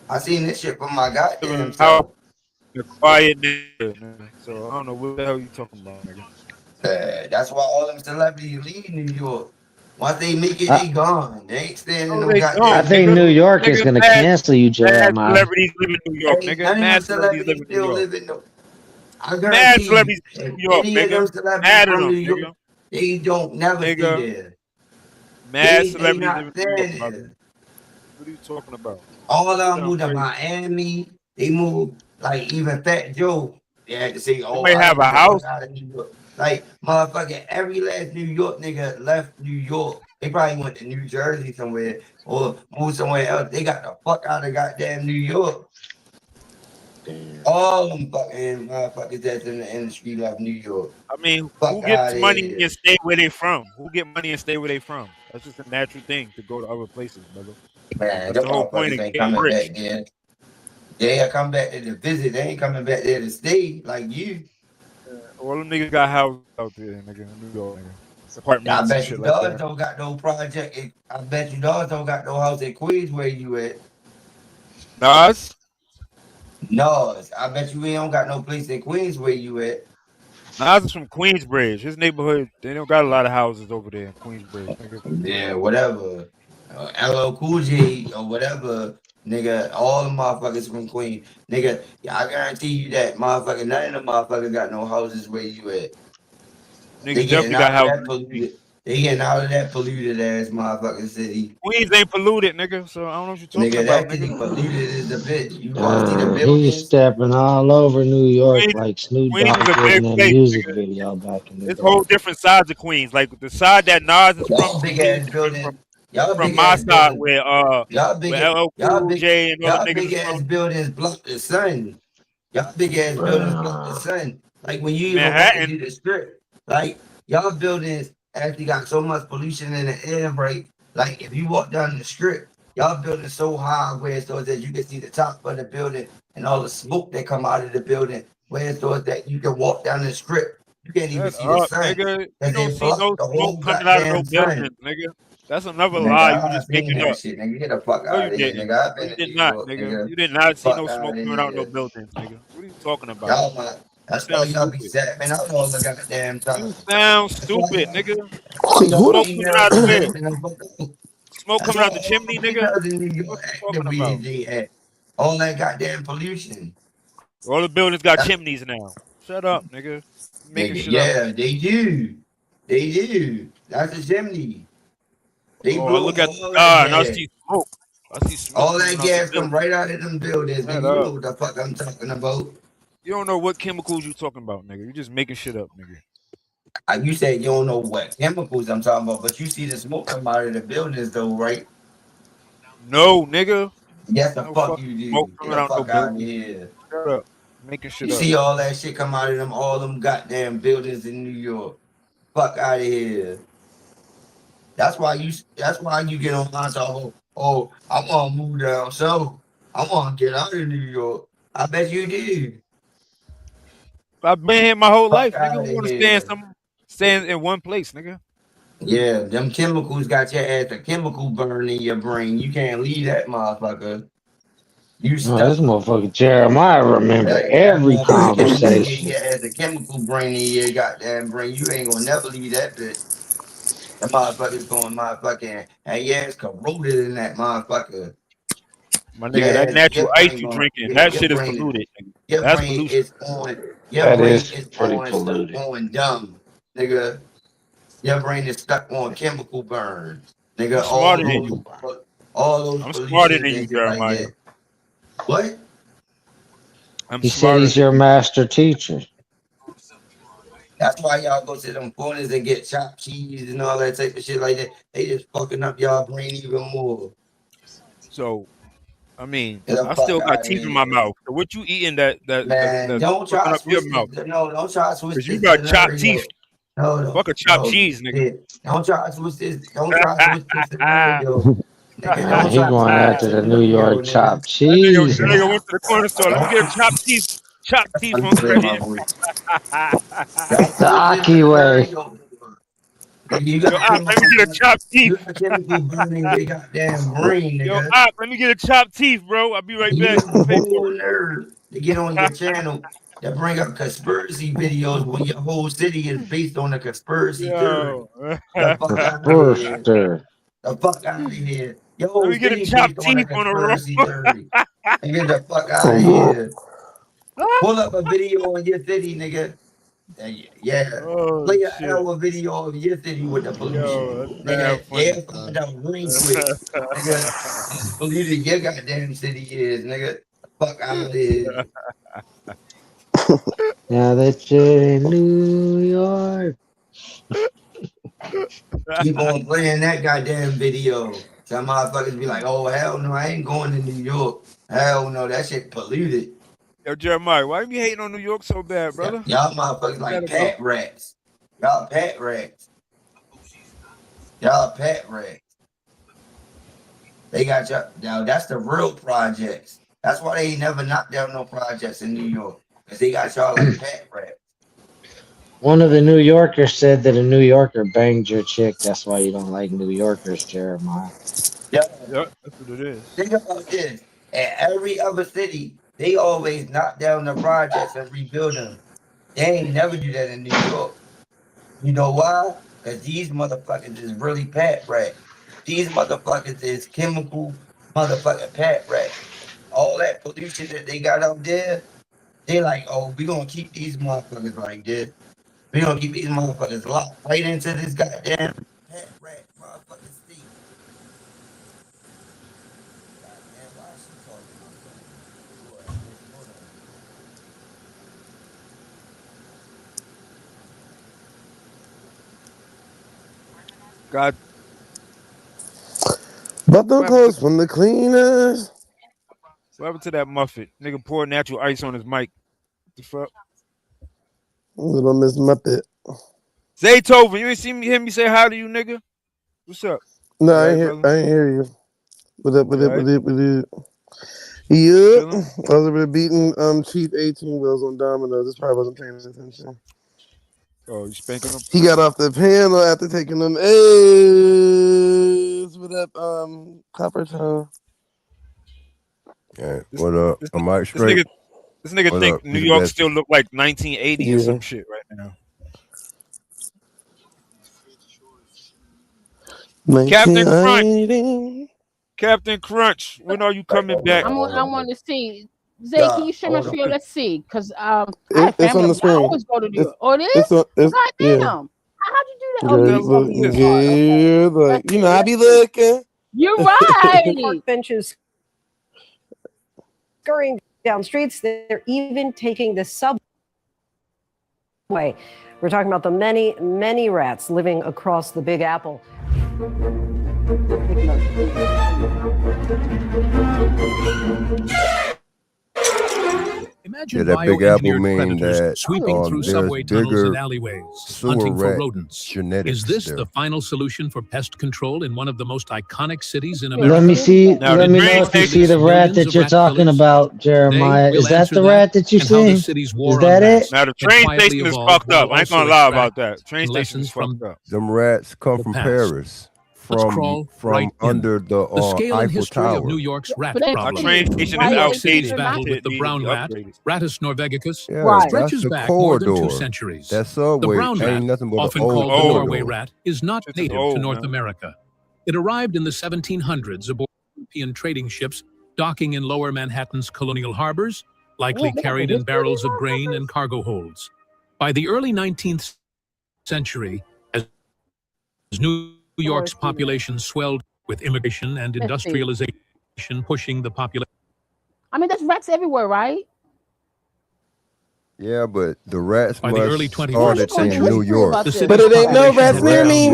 I seen this shit for my I live in goddamn a house, self. in a quiet neighborhood, nigga. So I don't know what the hell you talking about, nigga. That's why all them celebrities leave New York. Once they make it, I, they gone. They ain't standing No, no they I don't, goddamn think nigga. New chance. York is Nigga, gonna mad, cancel you, mad Jeremiah. celebrities live in New York, Hey, nigga. none of them Mad celebrities live celebrities in New still York. live in no. I Mad guarantee you, celebrities live if in New York, any of them nigga. celebrities Mad of from New them, York, nigga. they don't never stay Nigga, there. mad They celebrities live not in New York, staying brother. there. What are you talking about? All of You them sound moved to crazy. Miami. They moved like even Fat Joe. They had to say, They "Oh, might I have done a get the fuck house. out of New York." Like motherfucking every last New York nigga left New York. They probably went to New Jersey somewhere or moved somewhere else. They got the fuck out of goddamn New York. Damn. All them fucking motherfuckers that's in the industry left New York. I mean, who Fuck gets out of money here. and stay where they from? Who get money and stay where they from? That's just a natural thing to go to other places, brother. Man, That's them the whole point motherfuckers of ain't getting coming rich. back there. They'll come back there to visit. They ain't coming back there to stay like you. All them niggas got houses out there, nigga, in New York, nigga. I Apartments and bet you shit like dogs that. don't got no project. I bet you dogs don't got no house in Queens where you at. Nas, No, I bet you we don't got no place in Queens where you at. Nas is from Queensbridge. His neighborhood, they don't got a lot of houses over there in Queensbridge, nigga. Yeah, whatever. LL Cool J or whatever, nigga. All the motherfuckers from Queens, nigga. Yeah, I guarantee you that motherfucker. None of them motherfuckers got no houses where you at. They Niggas getting definitely got out of houses that in Queens. polluted. They getting out of that polluted ass motherfucking city. Queens ain't polluted, nigga. So I don't know what you're talking Nigga, about, that nigga. city polluted as a bitch. You gonna see the He's buildings? stepping all over New York Queens, like Snoop Queens is Dogg a did big in that place, music nigga. video back in the It's day. whole different sides of Queens. Like the side that Nas is Y'all from big completely ass different building. Y'all from big my ass side building. where LL Cool J and all them Y'all niggas big is ass from. buildings block the sun. Y'all big ass buildings block the sun. Like when you even walk Manhattan, into the strip, like y'all buildings actually got so much pollution in the air, right? Like if you walk down the strip, y'all building so high where it's so that you can see the top of the building and all the smoke that come out of the building. Where it's so that you can walk down the strip, you can't even shut see the up, sun nigga. You because don't they see block no the smoke whole coming out of no goddamn sun. buildings, nigga. That's another lie you Nigga, I just seen making that up. shit, nigga. Get the fuck No, out you of here, didn't. nigga. I've No, been you to did New not, York, nigga. nigga. You did not see Fuck no out smoke of coming out no here. buildings, nigga. What are you talking about? Y'all, man. You That's why sound y'all be stupid. zapping out all the goddamn time. You sound That's why stupid, y'all, nigga. that's why y'all Who Smoke coming females out be of where? zapping the fuck out. Smoke That's coming why out the all chimney, the nigga? females in New What York you act the talking way about? they act. All that goddamn pollution. All the buildings got That's, chimneys now. Shut up, nigga. You making nigga, shit up. yeah, they do. They do. That's a chimney. They Oh, I blow look at the all that sky and I gas. see smoke. I see smoke All coming that out the gas come building. right out of them buildings, nigga. Shut You up. know what the fuck I'm talking about. You don't know what chemicals you talking about, nigga. You just making shit up, nigga. You said you don't know what chemicals I'm talking about, but you see the smoke come out of the buildings though, right? No, nigga. Yes, the No fuck fucking you smoke do. Get coming the out no fuck out of building. here. Shut up. Making You shit up. see all that shit come out of them, all them goddamn buildings in New York. Fuck out of here. That's why you get on my talk. Oh, I want to move down south. I want to get out of New York. I bet you do. I've been here my whole Fuck life, nigga. out Who of wanna stay in here. some stay in one place, nigga? Yeah, them chemicals got your ass a chemical burn in your brain. You can't leave that motherfucker. You Oh, this stuck. motherfucker Jeremiah remember That every motherfucker get conversation. your ass a chemical brain in your goddamn brain. You ain't gonna never leave that bitch. That motherfucker's going motherfucking and yeah, it's corroded in that motherfucker. My nigga, that Yeah, natural your ice brain you going, drinking, that shit is brain, polluted. Nigga. your That's brain pollution. is on, your That brain is is pretty on stuck polluted. on dumb, nigga. Your brain is stuck on chemical burns, nigga. I'm smarter than you. All those I'm smarter pollutions than you, and shit like Jeremiah. that. What? I'm He said smarter he's than your you. master teacher. That's why y'all go to them corners and get chopped cheese and all that type of shit like that. They just fucking up y'all brain even more. So, I mean, Get the I fuck still got out of teeth in my here. mouth. So what you eating that's Man, don't try fucking to up your switch mouth? this. No, don't try to switch Cause you this got chopped scenario. teeth. No, Fuck a chopped no, cheese, nigga. yeah. Don't try to switch this. Don't try to switch this scenario. Nigga, Nah, don't he try to going switch this after the New scenario, York nigga. chopped cheese. That nigga went to the corner store. Let me get a chopped teeth on credit. The Aki way. You Yo, got Op, let me get a chopped teeth. you got chemical burning your goddamn brain, Yo, nigga. Op, let me get a chopped teeth, bro. I'll be right You back. got I'm a pay whole for nerve to get on your channel that bring up conspiracy videos when your whole city is based on a conspiracy theory. Yo. The fuck out of here. Burster. The fuck out of here. Your Let whole me get a city chopped based on a teeth on a roll. conspiracy theory. And get the fuck out of here. Pull up a video in your city, nigga. Yeah. Oh, Play an shit. hour video of your city with the pollution. Yo, that's Nigga, bad funny, they'll son. find out real quick. Nigga, polluted your goddamn city is, nigga. Fuck out of here. Now that you're in New York. Keep on playing that goddamn video. Some motherfuckers be like, oh, hell no, I ain't going to New York. Hell no, that shit polluted. Yo, Jeremiah, why you be hating on New York so bad, brother? Y'all motherfuckers like pat rats. Y'all pat rats. Y'all pat rats. They got y'all. Now, that's the real projects. That's why they ain't never knocked down no projects in New York. Because they got y'all like pat rats. One of the New Yorkers said that a New Yorker banged your chick. That's why you don't like New Yorkers, Jeremiah. Yeah. Yep, that's what it is. Think about this. At every other city, they always knock down the projects and rebuild them. They ain't never do that in New York. You know why? Because these motherfuckers is really pat rats. These motherfuckers is chemical motherfucking pat rats. All that pollution that they got up there, they like, oh, we gonna keep these motherfuckers like this. We gonna keep these motherfuckers locked right into this goddamn pat rat motherfucking state. Goddamn, why is she talking about God. But them clothes from the cleaners. What happened to that Muffet? Nigga poured natural ice on his mic. What the fuck? Little Miss Muppet. Zaytoven, you ain't see me hear me say hi to you, nigga? What's up? No, You I right, ain't brother? hear you. What up, what You up, right? what up, what up? Yep. Chilling? I was over there beating cheap 18 wheels on dominoes. This probably wasn't paying attention. Oh, you spanking him? He got off the panel after taking them A's. What up, Copper Toe? Yeah, what up? This, Am I this straight? nigga, this nigga What think up? New Be the York best. still look like 1980 or Yeah. some shit right now. Captain Crunch. 1980. Captain Crunch, when are you coming back? I want to see. Zay, Yeah, can you share my hold on. screen? Let's see, cause I It- have it's on family. the I screen. always go to New York. Oh, it is. It's Goddamn! yeah. How'd you do that? Oh, Girl, the you hell saw me. is You this? saw it. Okay. good. Like, Let's you see. know, I Let's be see. looking. You're right. Park benches scurrying down streets. They're even taking the subway. We're talking about the many, many rats living across the Big Apple. Yeah, that Big Apple mean that sweeping through there's subway tunnels and bigger alleyways, sewer hunting for rat rodents. genetics Is this there. the final solution for pest control in one of the most iconic cities in America? Let me see. Now, Let the me train know if you station- see the rat Millions that of you're rat talking killers? about, Jeremiah. Today, Is we'll that answer the that rat that you and how the seen? city's Is war that on it? rats Now the can train quietly station is evolve fucked up. while I ain't gonna also lie about extracting that. Train station is lessons from fucked up. Them rats come the from past. Paris, Let's from crawl right in. under the The scale and Eiffel history of New Tower. York's rat But then Our problem. train station New is York why City's is it outdated. not? battle with Shit the needs to brown be rat, upgraded. Rattus norvegicus, Yeah, Right. that's stretches the back more than 2 corridor. centuries. That The subway brown rat, ain't nothing but an often old called the old. Norway corridor. rat, is not Shit is native to old, North man. America. It arrived in the 1700s aboard European trading ships docking in lower Manhattan's colonial harbors, likely carried in barrels of grain and cargo holds. By the early 19th century, as New York's population swelled with immigration and industrialization pushing the population. I mean, there's rats everywhere, right? Yeah, but the rats By the early 21st century, in New York. But it ain't no rats near me.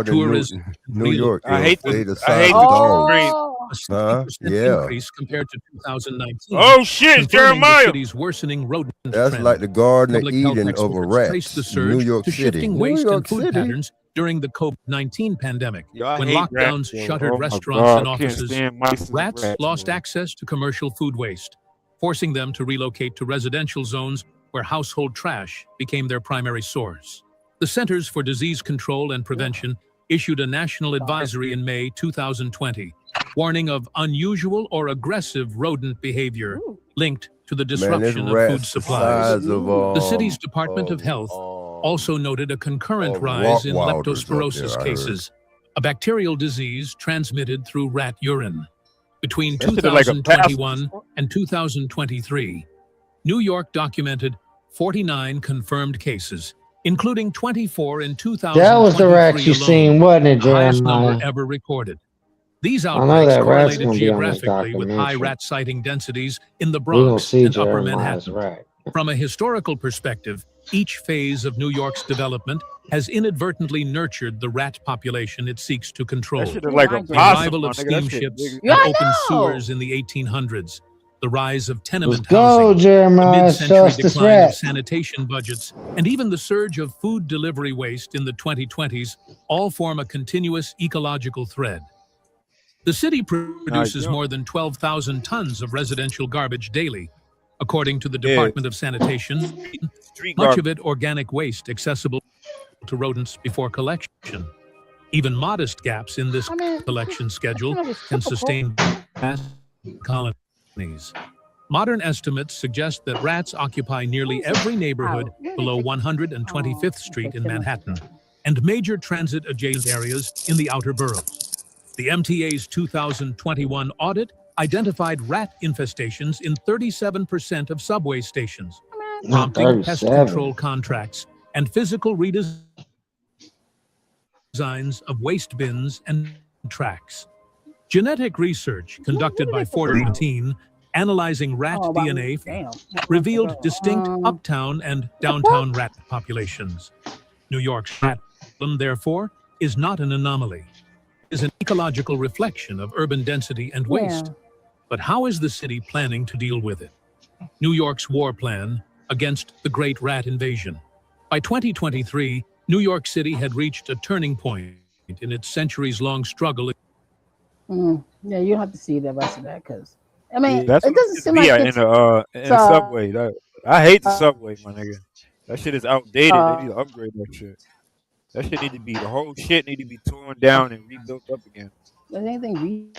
Tourism, New York. I hate they the I hate Oh. a 60% Yeah. increase compared to 2019. Oh shit, confirming Jeremiah! The city's worsening rodent That's trend. like the Garden of Public health Eden of experts traced the rats. surge New York to City. shifting waste New York and food City. patterns during the COVID-19 pandemic, Yo, I when hate lockdowns rats, shuttered oh my restaurants God, and I can't offices. stand mice and Rats rats, lost man. access to commercial food waste, forcing them to relocate to residential zones where household trash became their primary source. The Centers for Disease Control and Prevention issued a national advisory in May 2020, warning of unusual or aggressive rodent behavior linked to the Man, this disruption of food rat's the supplies. size of The city's Department of Health also noted a concurrent rise in Rottweilers up leptospirosis there, I heard. cases, a bacterial disease transmitted through rat urine. Between That shit is like a 2021 and 2023, New York documented 49 confirmed cases, including 24 in 2023 That was the rats you alone, seen, wasn't it, the highest Jeremiah? number ever recorded. These I know outbreaks that rat's correlated gonna be on this geographically with high documentary. rat sighting densities in the We gonna Bronx see and Upper Jeremiah's Manhattan. rat. From a historical perspective, each phase of New York's development has inadvertently nurtured the rat population it seeks to control. That shit is like a The possum, arrival my of nigga. That shit steamships big. and Yeah, I open know. sewers in the 1800s, the rise of Let's tenement go, housing, the Jeremiah. Show mid-century us this decline of rat. sanitation budgets, and even the surge of food delivery waste in the 2020s all form a continuous ecological thread. The city produces yo. more than 12,000 tons of residential garbage daily, according to the Yeah. Department of Sanitation, Street much garbage. of it organic waste accessible to rodents before collection. Even modest gaps in this I mean, collection schedule it's can typical. sustain vast colonies. Modern estimates suggest that rats occupy nearly every neighborhood below 125th Street in Manhattan and major transit-adjacent areas in the outer boroughs. The MTA's 2021 audit identified rat infestations in 37% of subway stations, Not prompting pest 37. control contracts and physical redesigns of waste bins and tracks. Genetic research conducted by Fortin, analyzing rat Oh, wow. DNA, Damn. revealed distinct uptown and downtown rat populations. New York's rat problem, therefore, is not an anomaly. It is an ecological reflection of urban density and waste. Yeah. But how is the city planning to deal with it? New York's war plan against the Great Rat Invasion. By 2023, New York City had reached a turning point in its centuries-long struggle. Yeah, you don't have to see the rest of that because I mean, That's it what doesn't it seem be like at it's, in the subway. I hate the subway, my nigga. That shit is outdated. They need to upgrade that shit. That shit need to be, the whole shit need to be torn down and rebuilt up again. there's anything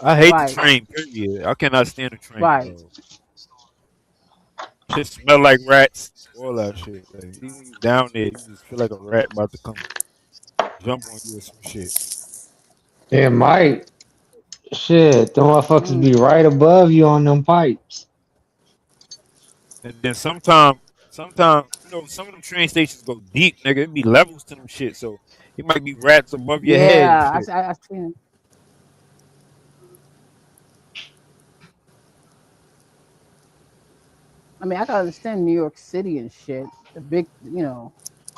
I hate Right. the train, period. I cannot stand the train. Right. Bro. Shit smell like rats. All that shit. Like, even when you down there, you just feel like a rat about to come jump on you or some shit. It might. Shit, them motherfuckers be right above you on them pipes. And then sometimes, you know, some of them train stations go deep, nigga. It be levels to them shit. So it might be rats above your head. Yeah, and shit. I seen it. I mean, I can understand New York City and shit. The big, you know.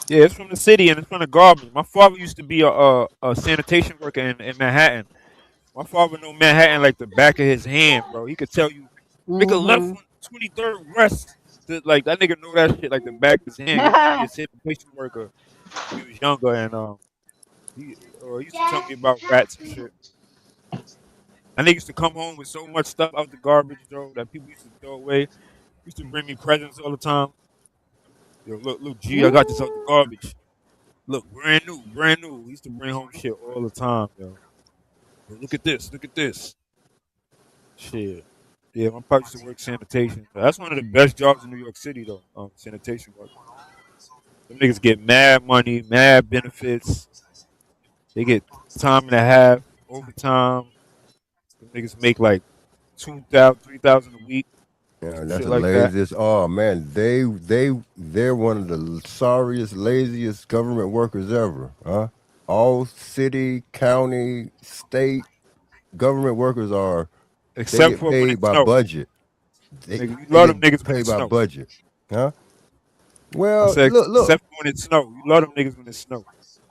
Yeah, it's from the city and it's from the garbage. My father used to be a sanitation worker in Manhattan. My father knew Manhattan like the back of his hand, bro. He could tell you, nigga left on 23rd West. Like, that nigga knew that shit like the back of his hand. He used to be a sanitation worker when he was younger, and he used to tell me about rats and shit. And they used to come home with so much stuff out the garbage, though, that people used to throw away. He used to bring me presents all the time. Yo, look, G, I got this out the garbage. Look, brand new. He used to bring home shit all the time, yo. Yo, look at this. Shit. Yeah, my pop used to work sanitation. That's one of the best jobs in New York City, though. Sanitation work. Them niggas get mad money, mad benefits. They get time and a half, overtime. The niggas make like 2,000, 3,000 a week. Yeah, that's Shit the like that. laziest. Oh man, they're one of the sorriest, laziest government workers ever. Huh? All city, county, state government workers they Except get for when it paid by snow. budget. Nigga, you They love them get niggas when paid it by snow. budget. Huh? I Well, said look. except for when it snow. You love them niggas when it snow.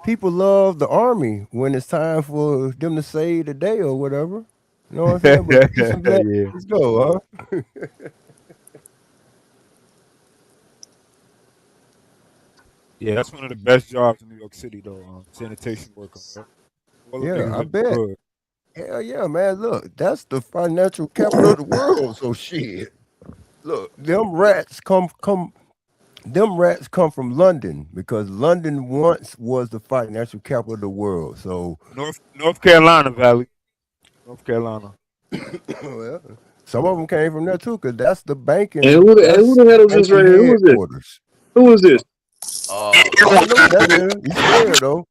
People love the army when it's time for them to save the day or whatever. You know what I'm saying? But peace and blessings, Yeah. let's go, huh? Yeah, that's one of the best jobs in New York City, though. Sanitation worker. Right? All them Yeah, niggas I are bet. good. Hell yeah, man. Look, that's the financial capital of the world. So shit. Look, them rats come from London because London once was the financial capital of the world. So North Carolina, Valley. North Carolina. well, some of them came from there too, because that's the banking. Hey, who the hell is this right here? Who is this? Who is this? I don't know who that is. You scared though.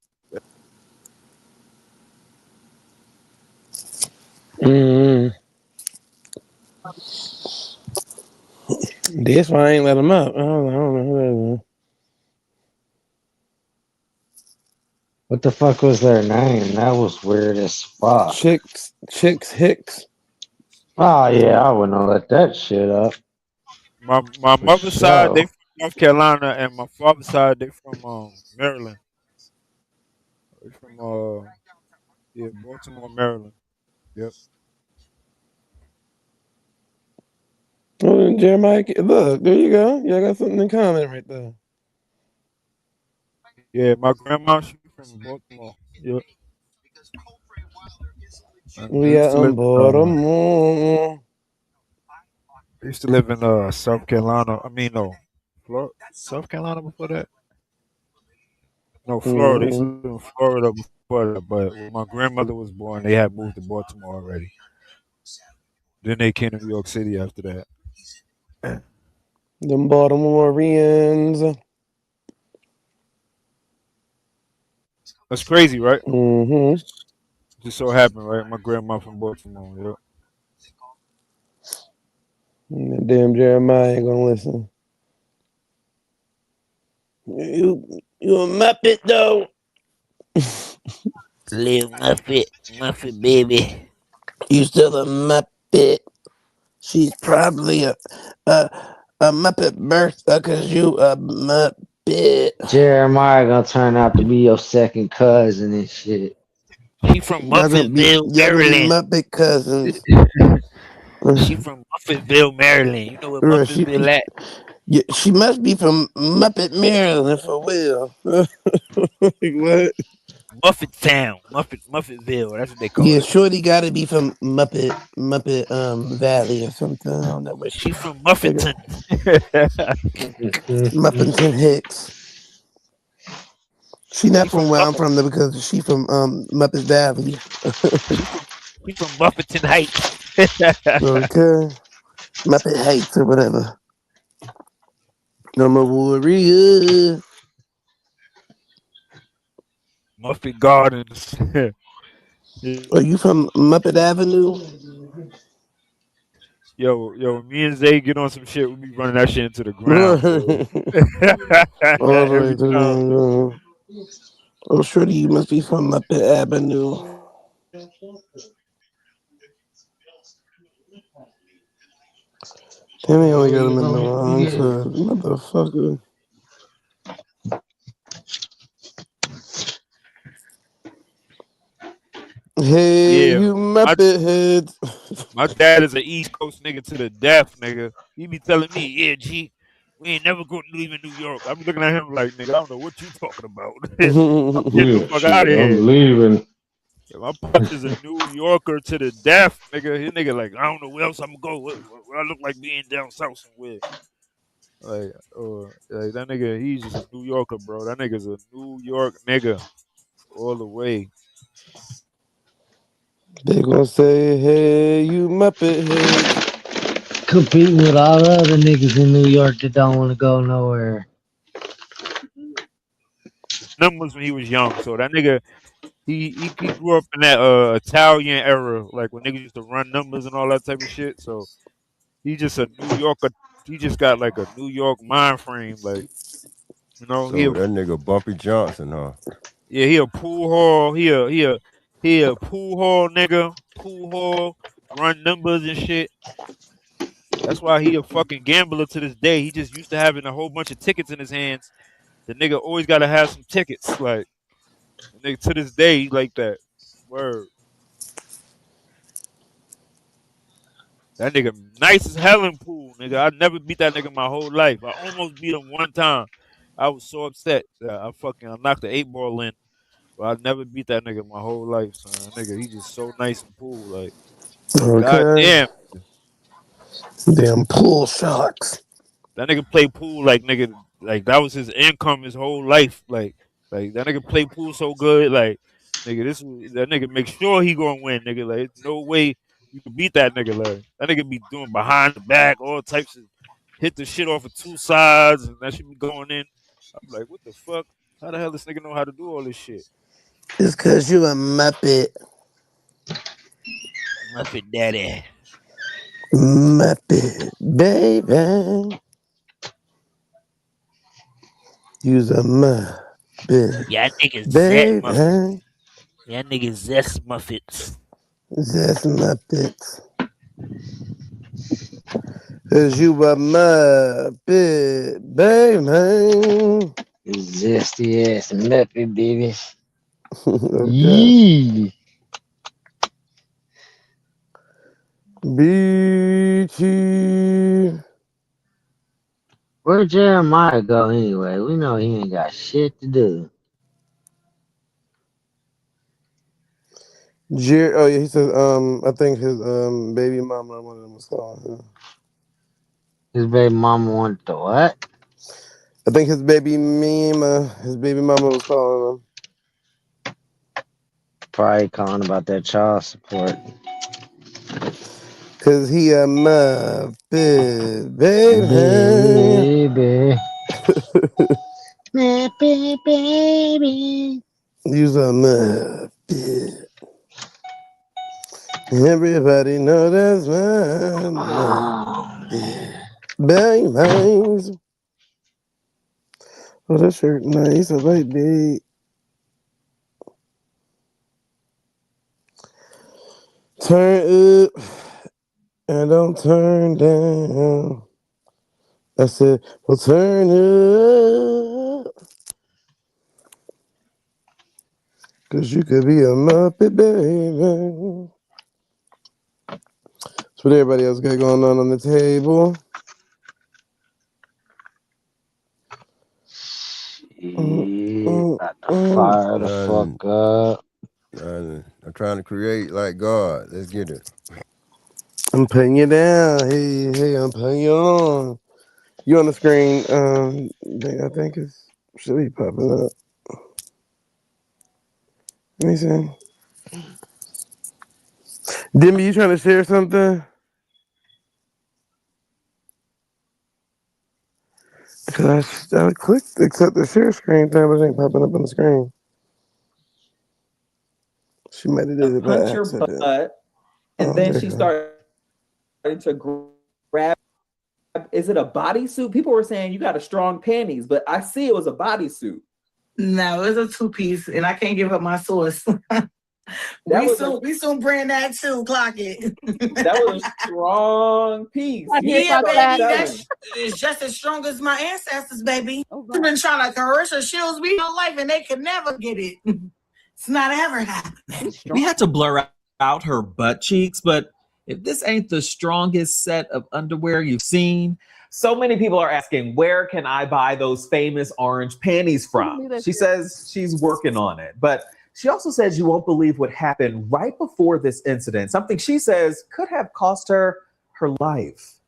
This one I ain't let him up. I don't know who that is. What the fuck was their name? That was weird as fuck. Chicks Hicks. Oh yeah, I wouldn't have let that shit up. My mother's side, they from North Carolina, and my father's side, they from Maryland. They from Baltimore, Maryland. Yep. Oh, Jeremiah, look, there you go. Y'all got something in common right there. Yeah, my grandma, she from Baltimore. Yep. We are on Baltimore. I used to live in South Carolina. I mean, no, Florida, South Carolina before that. No, Florida. I used to live in Florida before that, but when my grandmother was born, they had moved to Baltimore already. Then they came to New York City after that. Them Baltimoreans. That's crazy, right? Mm-hmm. Just so happened, right? My grandma from Baltimore. Yep. Damn Jeremiah ain't gonna listen. You a Muppet though. Little Muppet baby. You still a Muppet. She's probably a Muppet Bertha because you a Muppet. Jeremiah gonna turn out to be your second cousin and shit. She from Muffinsville, Maryland. Muppet cousins. She from Muffinsville, Maryland. You know where Muffinsville at? Yeah, she must be from Muppet, Maryland, for real. What? Muffintown, Muffinsville. That's what they call Yeah, it. Shorty got to be from Muppet Valley or something. I don't know where she's from. Muffinton. Muffinton Hicks. She not from where I'm from though, because she from Muppet Valley. She from Muffinton Heights. Okay, Muppet Heights or whatever. I'm a warrior. Muffet Gardens. Are you from Muppet Avenue? Yo, me and Zay get on some shit. We be running that shit into the ground. All the way to the I'm sure you must be from Muppet Avenue. Damn, I only got him in the wrong side. Motherfucker. Hey, yeah, you Muppet heads. My dad is an East Coast nigga to the death, nigga. He be telling me, yeah, G, we ain't never going to leave in New York. I be looking at him like, nigga, I don't know what you talking about. I'm getting the fuck out of here. I'm leaving. Yeah, my pops is a New Yorker to the death, nigga. His nigga like, I don't know where else I'm gonna go. What I look like being down south somewhere. Like that nigga, he's just a New Yorker, bro. That nigga's a New York nigga all the way. They gonna say, hey, you Muppet heads. Competing with all the other niggas in New York that don't want to go nowhere. Them was when he was young, so that nigga, he grew up in that Italian era, like when niggas used to run numbers and all that type of shit. So he just a New Yorker. He just got like a New York mind frame, like you know. So that nigga Bumpy Johnson, huh? Yeah, he a pool hall. He a pool hall nigga. Pool hall, run numbers and shit. That's why he a fucking gambler to this day. He just used to having a whole bunch of tickets in his hands. The nigga always gotta have some tickets. Like the nigga to this day, he like that. Word. That nigga nice as hell in pool, nigga. I never beat that nigga my whole life. I almost beat him one time. I was so upset. I knocked the 8-ball in. But I never beat that nigga my whole life, son. That nigga, he just so nice in pool. Like, Okay. goddamn. Damn pool sharks. That nigga play pool like that was his income his whole life. Like that nigga play pool so good. Like, nigga, that nigga make sure he gonna win, nigga. Like, there's no way you can beat that nigga. Like, that nigga be doing behind the back, all types of hit the shit off of two sides, and that shit be going in. I'm like, what the fuck? How the hell this nigga know how to do all this shit? It's cause you a Muppet. Muppet daddy. Muppet baby. You's a Muppet. Yeah, niggas baby. zest muffins. Yeah, niggas zest muffins. Zest Muppets. Cause you a Muppet baby. Zesty ass Muppet baby. Okay. Yee. BT. Where'd Jeremiah go anyway? We know he ain't got shit to do. Oh yeah, he says I think his baby mama, one of them was calling him. His baby mama wanted to what? I think his baby mama was calling him. Probably calling about that child support. Cause he a Muppet baby. Baby. Muppet baby. You's a Muppet. Everybody know that's Muppet. Bang bangs. Oh, that shirt nice. I like that. Turn up and don't turn down. I said, well, turn up. Cause you could be a Muppet baby. That's what everybody else got going on the table. About to fire the fuck up. I'm trying to create like God. Let's get it. I'm putting you down. Hey, I'm putting you on. You on the screen. I think it should be popping up. Let me see. Dimmy, you trying to share something? Cause I clicked accept the share screen thing, but it ain't popping up on the screen. She might have did it by Punch your accident. butt, and then she started to grab. Is it a bodysuit? People were saying you got a strong panties, but I see it was a bodysuit. No, it's a 2-piece, and I can't give up my source. We soon brand that too. Clock it. That was a strong piece. Yeah, baby, it's just as strong as my ancestors, baby. We've been trying to commercial shields we don't life, and they could never get it. It's not ever happening. We had to blur out her butt cheeks, but if this ain't the strongest set of underwear you've seen. So many people are asking, where can I buy those famous orange panties from? She says she's working on it, but she also says you won't believe what happened right before this incident, something she says could have cost her her life.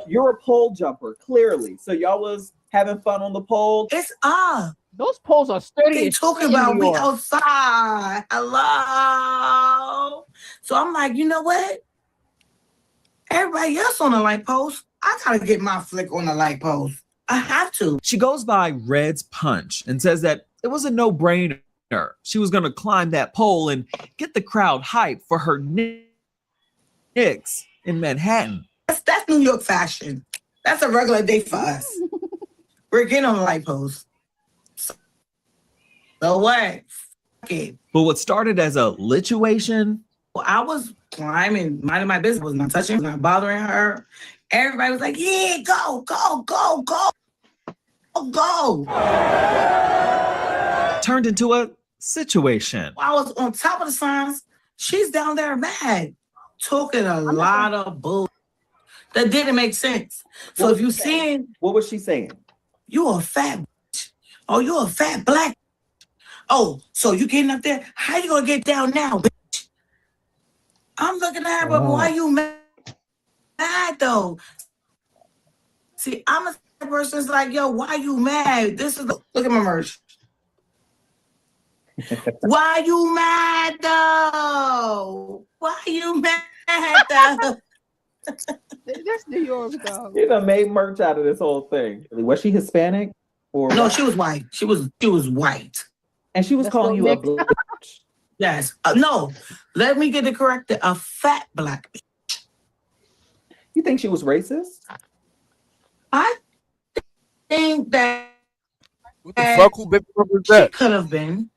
You're a pole jumper, clearly. So y'all was having fun on the pole? It's up. Those poles are sturdy. They talking about we outside. Hello. So I'm like, you know what? Everybody else on the light post, I gotta get my flick on the light post. I have to. She goes by Red's Punch and says that it was a no-brainer. She was going to climb that pole and get the crowd hyped for her Knicks in Manhattan. That's New York fashion. That's a regular day for us. We're getting on the light post. So what? Okay. But what started as a lituation? Well, I was climbing, minding my business, was not touching, was not bothering her. Everybody was like, yeah, go, go, go, go, go. Turned into a situation. I was on top of the signs. She's down there mad, talking a lot of bull that didn't make sense. So if you seen, what was she saying? You a fat bitch. Oh, you a fat black. Oh, so you getting up there? How you gonna get down now, bitch? I'm looking at her, but why you mad though? See, I'm a person that's like, yo, why you mad? This is look at my merch. Why you mad though? Why you mad though? That's New York though. You done made merch out of this whole thing. Was she Hispanic? Or no, she was white. She was white. And she was calling you a bitch. Yes. No, let me get it corrected. A fat black bitch. You think she was racist? I think that what the fuck? Who baby was that? She could have been.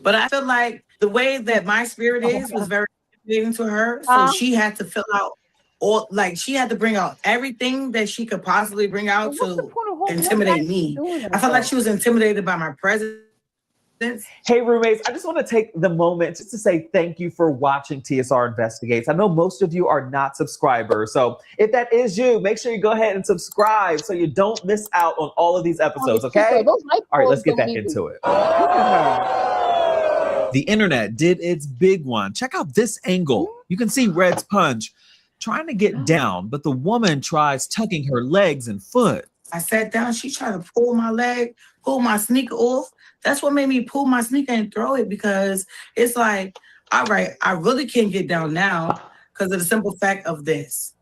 But I feel like the way that my spirit is was very intimidating to her. So she had to fill out all, like she had to bring out everything that she could possibly bring out to intimidate me. I felt like she was intimidated by my presence. Hey roommates, I just want to take the moment just to say thank you for watching TSR Investigates. I know most of you are not subscribers, so if that is you, make sure you go ahead and subscribe so you don't miss out on all of these episodes, okay? All right, let's get back into it. The internet did its big one. Check out this angle. You can see Red's Punch trying to get down, but the woman tries tucking her legs and foot. I sat down, she tried to pull my leg, pull my sneaker off. That's what made me pull my sneaker and throw it, because it's like, all right, I really can't get down now because of the simple fact of this.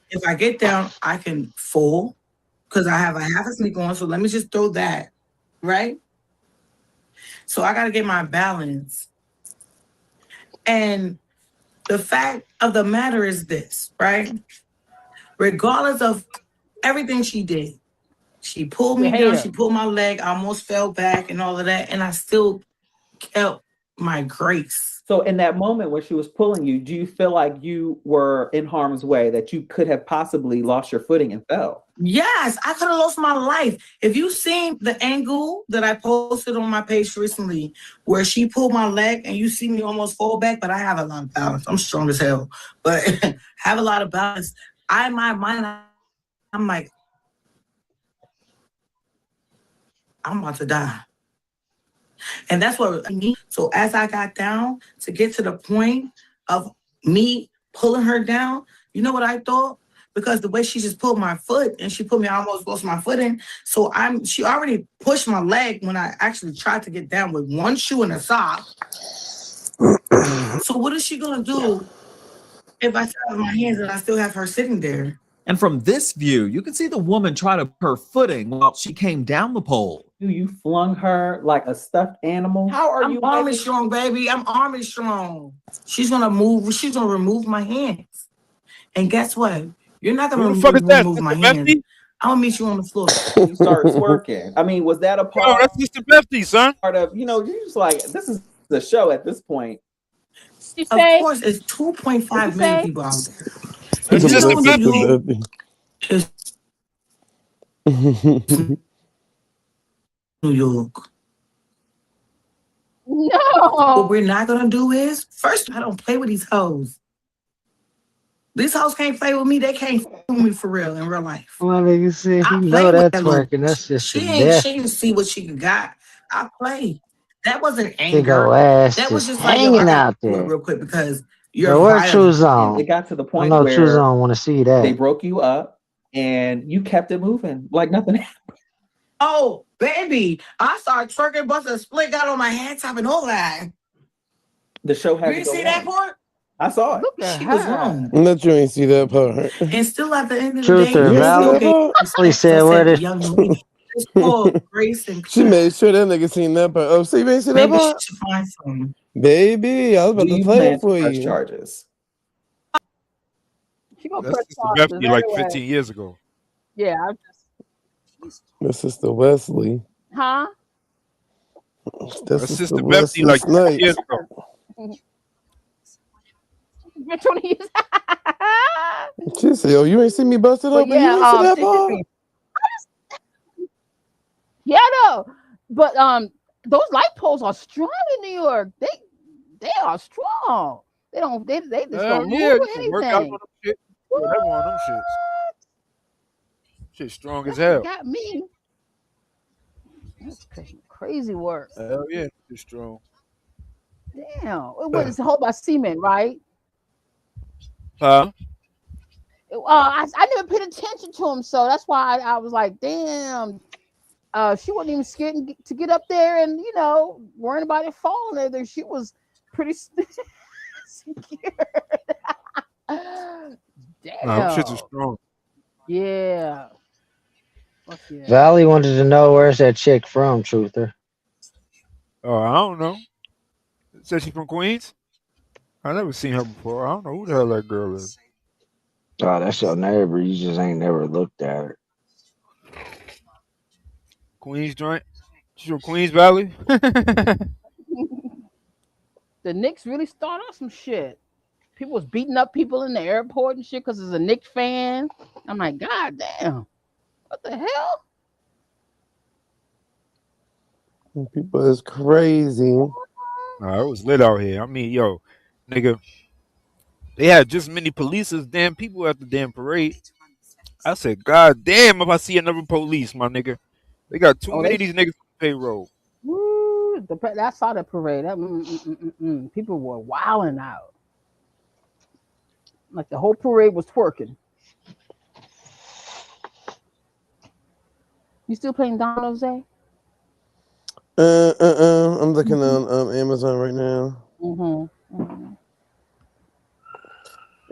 If I get down, I can fall because I have a half a sneaker on. So let me just throw that, right? So I got to get my balance. And the fact of the matter is this, right? Regardless of everything she did, she pulled me down, she pulled my leg, I almost fell back and all of that, and I still kept my grace. So in that moment when she was pulling you, do you feel like you were in harm's way, that you could have possibly lost your footing and fell? Yes, I could have lost my life. If you seen the angle that I posted on my page recently, where she pulled my leg and you see me almost fall back, but I have a lot of balance. I'm strong as hell, but have a lot of balance. In my mind, I'm like, I'm about to die. And that's what I mean. So as I got down to get to the point of me pulling her down, you know what I thought? Because the way she just pulled my foot and she put me, I almost lost my footing. So she already pushed my leg when I actually tried to get down with one shoe and a sock. So what is she gonna do if I still have my hands and I still have her sitting there? And from this view, you can see the woman try to put her footing while she came down the pole. You flung her like a stuffed animal. How are you? I'm army strong, baby. I'm army strong. She's gonna move. She's gonna remove my hands. And guess what? You're not gonna remove my hands. I'm gonna meet you on the floor. You start twerking. I mean, was that a part? Oh, that's Mr. Befty, son. Part of, you know, you're just like, this is the show at this point. Of course, it's 2.5 million people out there. It's just New York. No. What we're not gonna do is, first, I don't play with these hoes. These hoes can't play with me. They can't play with me for real in real life. Well, you see, you know that's working. That's just she didn't see what she got. I play. That wasn't anger. That was just hanging like, out there real quick, because you're True Zone. It got to the point where True Zone want to see that they broke you up and you kept it moving like nothing happened. Oh, baby, I started twerking, busting a split, got on my hand top and all that. The show had you didn't see that part? I saw it. Look at She was her. wrong. That you ain't see that part. And still at the end of the Truth day, or You they ain't see still that gave part? Valley respect. 'Cause I said, "What said is?" young lady. It's called grace and She class. made sure that nigga seen that part. Oh, see, you ain't see that Maybe she part? should find some. Baby, I was Do about to you play plan it to for press you. charges? She gonna That's press Sister charges Bethany like anyway. 15 years ago. Yeah, I just That's Sister Wesley. huh? That's That's Sister Sister Bethany Wesley like 20 years Snipes. ago. Been 20 years. She said, "Oh, you ain't see me busted But open. You ain't see yeah, that she just part." be yeah, no. But those light poles are strong in New York. They are strong. They just Hell don't move yeah, or you can work out anything. on them shit. What? Whatever on them shits. Shit strong as That's what hell. got me. That's crazy work. Hell yeah, it's strong. Damn. It was a whole by cement, right? Huh? I never paid attention to him, so that's why I was like, damn. She wasn't even scared to get up there and worrying about it falling. Everything. She was pretty secure. Nah, them shits Damn. are strong. Yeah. Fuck yeah. Valley wanted to know where's that chick from, Truther. Oh, I don't know. Said she from Queens? I never seen her before. I don't know who the hell that girl is. Oh, that's your neighbor. You just ain't never looked at her. Queens joint? She from Queens Valley? The Knicks really start off some shit. People was beating up people in the airport and shit because it's a Knicks fan. I'm like, God damn. What the hell? People is crazy. Nah, it was lit out here. I mean, yo, nigga, they had just as many police as damn people at the damn parade. I said, God damn, if I see another police, my nigga. They got too many of these niggas on the payroll. Woo, I saw the parade. People were wilding out. Like the whole parade was twerking. You still playing Don Jose? I'm looking on Amazon right now.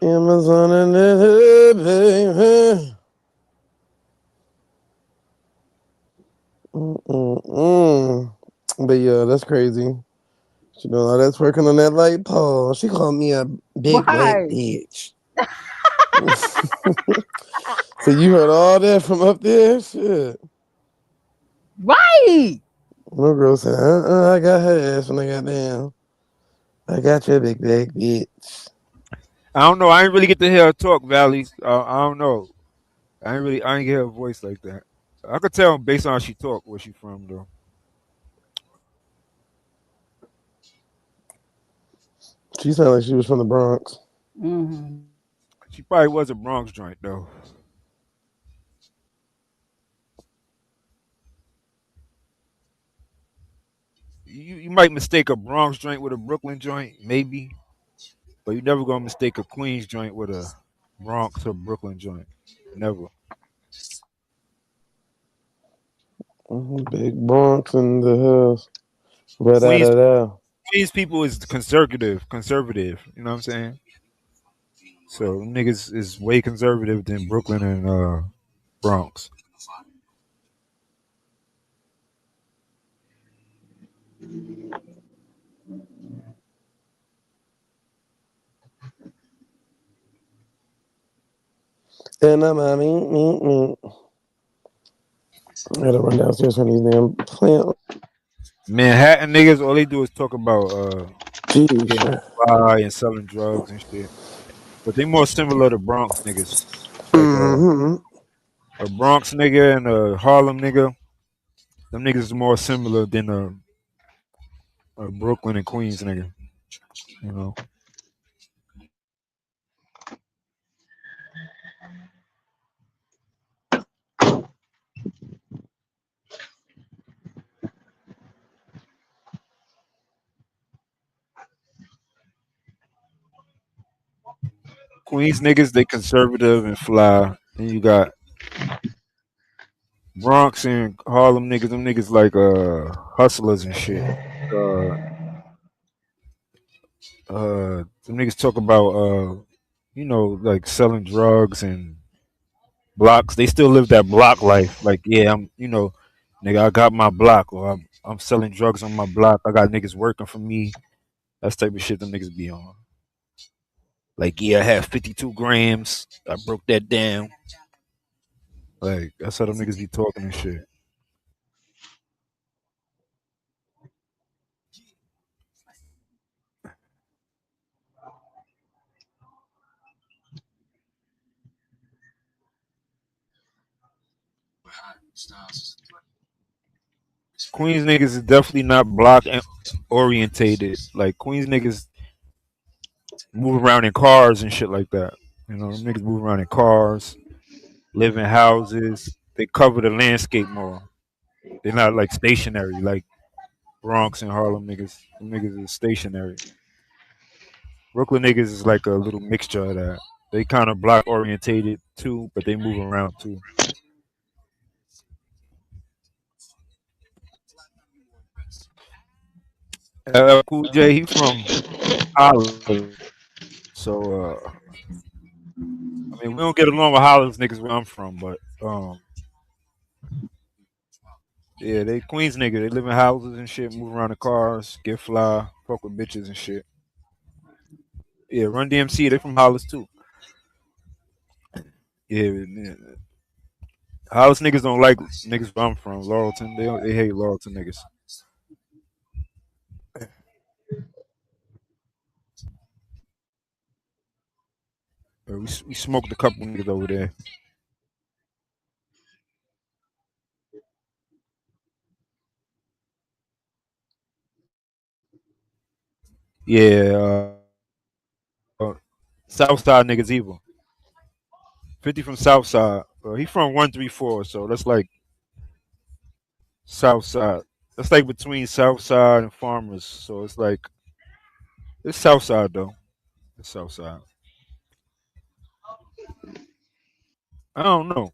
Amazon and baby. But yeah, that's crazy. She know that's working on that light pole. She called me a big white bitch. So you heard all that from up there? Shit. Right. No girl said, I got her ass when I got down. I got your big bitch. I don't know. I ain't really get to hear her talk, Valley. I don't know. I ain't get her voice like that. I could tell based on how she talk where she from though. She sounded like she was from the Bronx. She probably was a Bronx joint though. You might mistake a Bronx joint with a Brooklyn joint, maybe, but you never gonna mistake a Queens joint with a Bronx or Brooklyn joint. Never. Big Bronx in the house. Queens people is conservative. You know what I'm saying? So niggas is way conservative than Brooklyn and Bronx. And I'm I gotta run downstairs for these damn plant. Manhattan niggas, all they do is talk about getting Jeez. fly and selling drugs and shit. But they more similar to Bronx niggas. Like a Bronx nigga and a Harlem nigga. Them niggas is more similar than a Brooklyn and Queens nigga. You know. Queens niggas, they conservative and fly. And you got Bronx and Harlem niggas, them niggas like hustlers and shit. Some niggas talk about you know, like selling drugs and blocks. They still live that block life. Like, yeah, I'm, you know, nigga, I got my block, or I'm selling drugs on my block. I got niggas working for me. That's the type of shit them niggas be on. Like, yeah, I had 52 grams. I broke that down. Like, that's how them niggas be talking and shit. Queens niggas is definitely not block orientated. Like, Queens niggas move around in cars and shit like that. You know, them niggas move around in cars, live in houses. They cover the landscape more. They're not like stationary like Bronx and Harlem niggas. Them niggas is stationary. Brooklyn niggas is like a little mixture of that. They kind of block orientated too, but they move around too. Cool J, he from Holland, so I mean we don't get along with Holland niggas where I'm from, but yeah, they Queens niggas. They live in houses and shit, move around in cars, get fly, fuck with bitches and shit. Yeah, Run DMC, they from Hollis too. Yeah, man. Hollis niggas don't like niggas where I'm from, Laurelton. They hate Laurelton niggas. We smoked a couple niggas over there. Yeah, Southside niggas evil. 50 from Southside. He from 134, so that's like Southside. That's like between Southside and Farmers. So it's like it's Southside though. It's Southside. I don't know.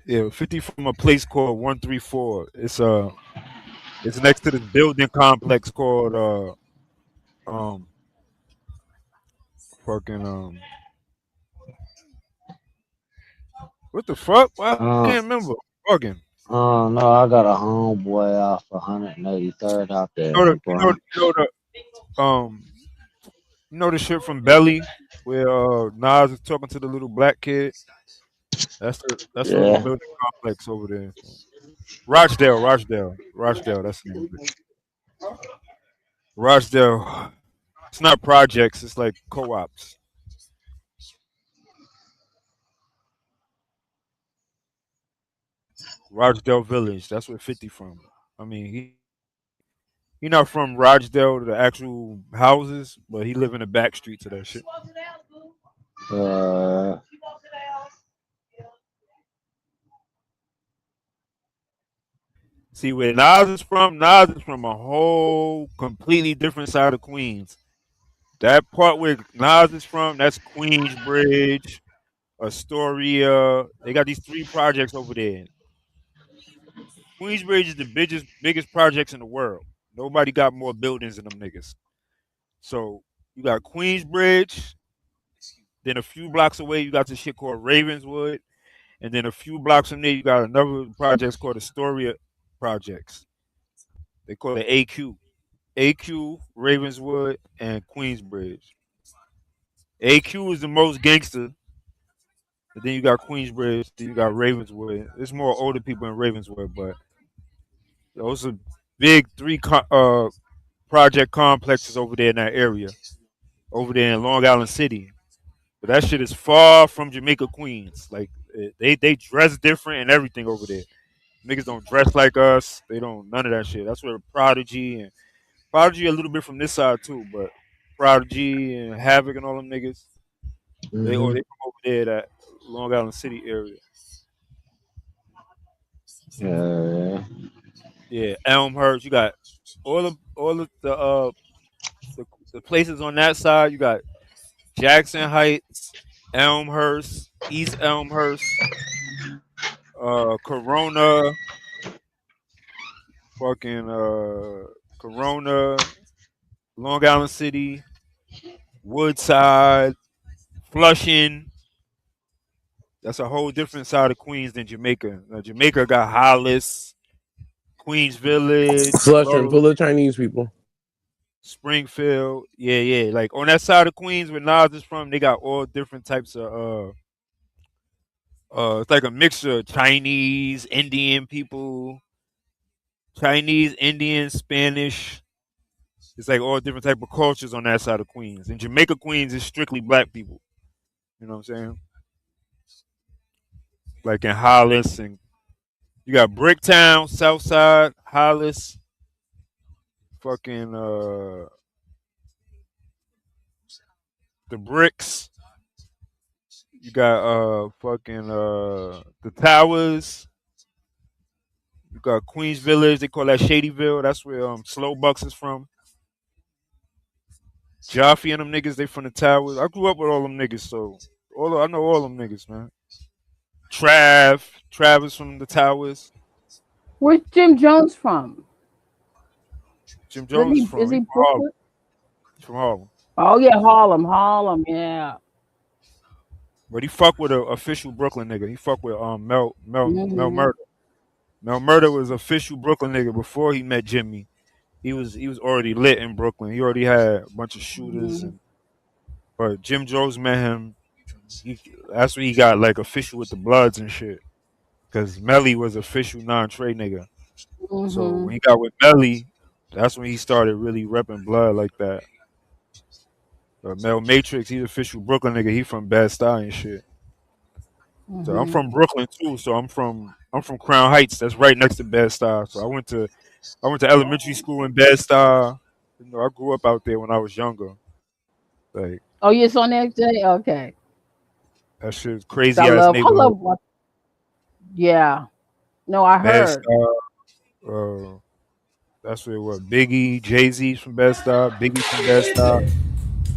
Yeah, 50 from a place called 134. It's next to this building complex called fucking what the fuck? Well, I can't remember. Fucking. No, I got a homeboy off 183rd out there in the Bronx. You know the shit from Belly where Nas is talking to the little black kid. That's the little Yeah. building complex over there. Rochdale. That's the name of it. Rochdale. It's not projects. It's like co-ops. Rochdale Village. That's where 50 from. I mean, he not from Rochdale, the actual houses, but he live in the back streets of that shit. See where Nas is from a whole completely different side of Queens. That part where Nas is from, that's Queensbridge, Astoria. They got these 3 projects over there. Queensbridge is the biggest projects in the world. Nobody got more buildings than them niggas. So you got Queensbridge, then a few blocks away you got this shit called Ravenswood, and then a few blocks from there you got another project called Astoria Projects. They call it AQ. AQ, Ravenswood, and Queensbridge. AQ is the most gangster. But then you got Queensbridge, then you got Ravenswood. There's more older people in Ravenswood, but those are big 3 project complexes over there in that area. Over there in Long Island City. But that shit is far from Jamaica, Queens. Like they dress different and everything over there. Niggas don't dress like us. They don't none of that shit. That's where Prodigy a little bit from this side too, but Prodigy and Havoc and all them niggas. They from over there, that Long Island City area. Yeah, Elmhurst. You got all of the places on that side. You got Jackson Heights, Elmhurst, East Elmhurst, Corona, fucking Corona, Long Island City, Woodside, Flushing. That's a whole different side of Queens than Jamaica. Jamaica got Hollis, Queens Village, Flushing, Laurel, full of Chinese people. Springfield. Yeah. Like on that side of Queens where Nas is from, they got all different types of it's like a mixture of Chinese, Indian people, Chinese, Indian, Spanish. It's like all different type of cultures on that side of Queens. And Jamaica Queens is strictly black people. You know what I'm saying? Like in Hollis, and you got Bricktown, Southside, Hollis, fucking the Bricks. You got fucking the Towers. You got Queens Village. They call that Shadyville. That's where Slow Bucks is from. Jaffe and them niggas, they from the Towers. I grew up with all them niggas, so I know all them niggas, man. Travis from the Towers. Where's Jim Jones from? Jim Jones is he from Brooklyn? From Harlem. Oh yeah, Harlem, yeah. But he fuck with an official Brooklyn nigga. He fuck with Mel Murder. Mel Murder was official Brooklyn nigga before he met Jimmy. He was already lit in Brooklyn. He already had a bunch of shooters, but Jim Jones met him. That's when he got like official with the Bloods and shit. Cause Melly was official non-Trey nigga. So when he got with Melly, that's when he started really repping Blood like that. Mel Matrix, he's official Brooklyn nigga. He from Bed-Stuy and shit. So I'm from Brooklyn too. So I'm from Crown Heights. That's right next to Bed-Stuy. So I went to elementary school in Bed-Stuy. You know, I grew up out there when I was younger. Like, oh, yes, on that day. Okay. That shit's crazy ass neighborhood. Yeah. No, I heard. That's where Biggie, Jay-Z's from Bed-Stuy, Biggie from Bed-Stuy,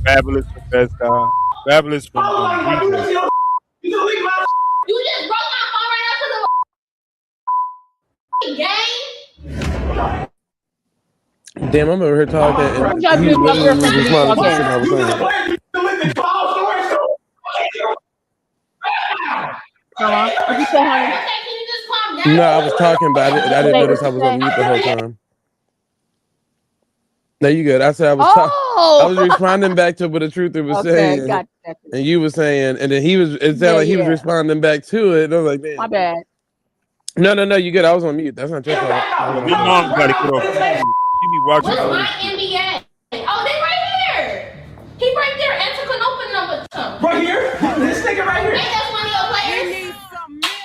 Fabulous from Bed-Stuy, Fabulous from Greenville. You just broke my phone right now to the game. Damn, I'm over here talking. And he literally was responding to the shit I was saying. What'd you say, honey? No, I was talking about it. I didn't notice I was on mute the whole time. No, you good. I said I was I was responding back to what the truther was saying. Gotcha. And you were saying, and then it sounded like he was responding back to it. And I was like, man. My bad. No, you good. I was on mute. That's not your fault. Your mom got to get off. She be watching. What's my NBA? Oh, they right here. He right there. Enter can open number 2. Right here? This nigga right here. Ain't that one of your players?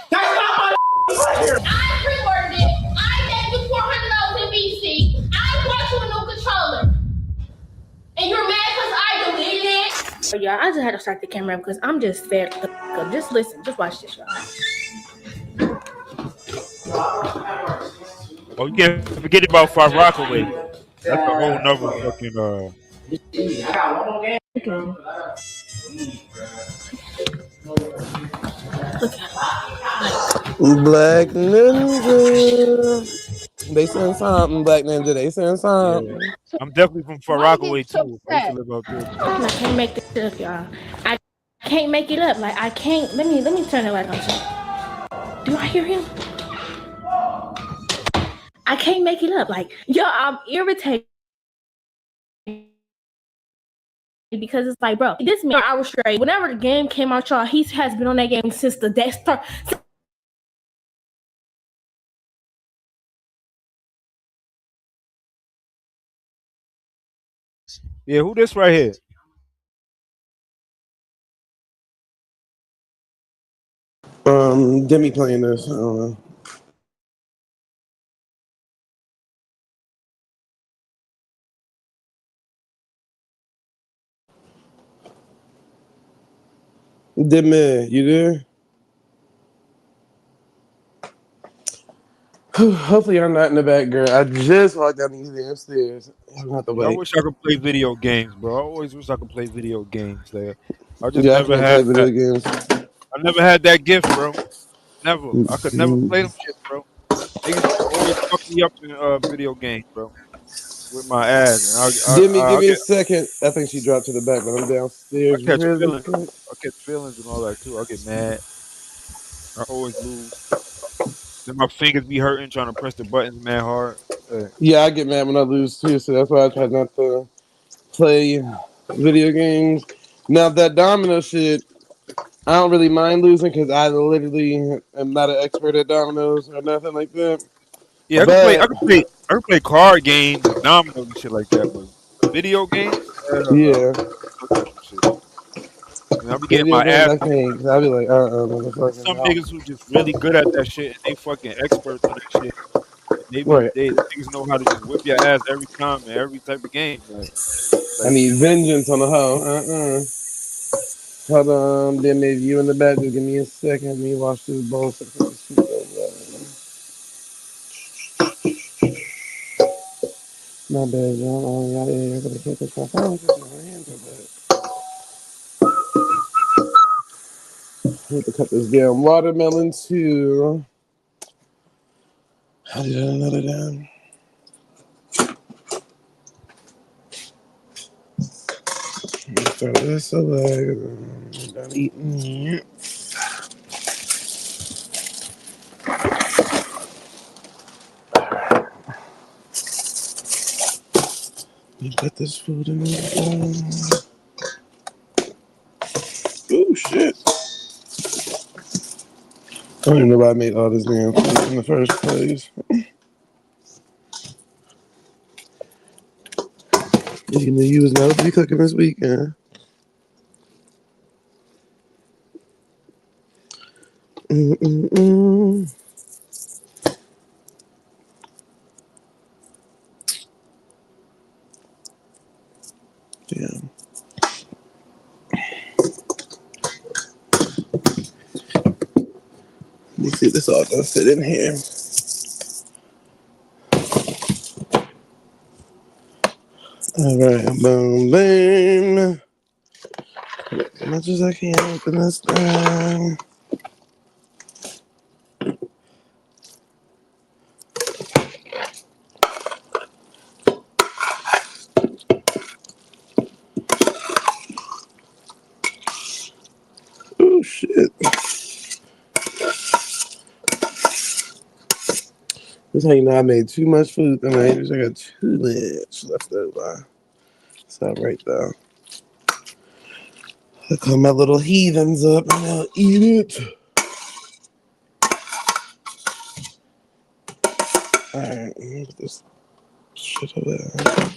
That's not my player. I pre-ordered it. I paid you $400 in VC. I bought you a new controller. And you're mad because I deleted it? So y'all, I just had to start the camera because I'm just fed up. Just listen. Just watch this, y'all. Oh, you can't forget about Far Rockaway. That's a whole nother fucking I got one more game. Black Ninja. They saying something, Black Ninja. They saying something. Yeah. I'm definitely from Far Rockaway too. I used to live out there. I can't make this up, y'all. I can't make it up. Like I can't. Let me turn the light on. Do I hear him? I can't make it up. Like, yo, I'm irritated because it's like, bro, this man I was straight. Whenever the game came out, y'all, he has been on that game since the day start. Yeah, who this right here? Demi playing this. I don't know. Demi, you there? Hopefully I'm not in the back, girl. I just walked down these damn stairs. I'm not the way. I wish I could play video games, bro. I always wish I could play video games. There, I just Yeah, never I had video that. games. I never had that gift, bro. Never. I could never play them shit, bro. Niggas always fuck me up in video games, bro. with my ass. And Give me I'll a get second. I think she dropped to the back, but I'm I downstairs catch really feelings. quick. I catch feelings and all that too. I get mad. I always lose. Then my fingers be hurting trying to press the buttons mad hard. Yeah, I get mad when I lose too, so that's why I try not to play video games. Now that domino shit, I don't really mind losing because I literally am not an expert at dominoes or nothing like that. Yeah, But I can play card games and dominoes and shit like that, but video games, hell no, yeah, no type of shit. And I'll be getting video my games ass I whooped. can't. I'll be like, There's motherfucking some no. niggas who just really good at that shit and they fucking experts on that shit. And Right. they niggas know how to just whip your ass every time in every type of game. I need vengeance on the hoe. Hold on, then maybe you in the back. Just give me a second. Let me wash this bowl. So I can put this food over. My bad, y'all. Oh, y'all ain't gonna catch my phone. Put my hands up it. I need to cut this damn watermelon too. I did another damn. Throw this away. I'm done eating it. Let me put this food in the bowl. Oh shit. I don't even know why I made all this damn food in the first place. You know, you was not to be cooking this weekend. Mm-mm-mm. Damn. Let me see if this all gonna fit in here. All right, boom, boom. As much as I can open this thing. Oh shit. This how you know I made too much food tonight. I got too much left over. So right there. I call my little heathens up and I'll eat it. Alright, let me put this shit over there.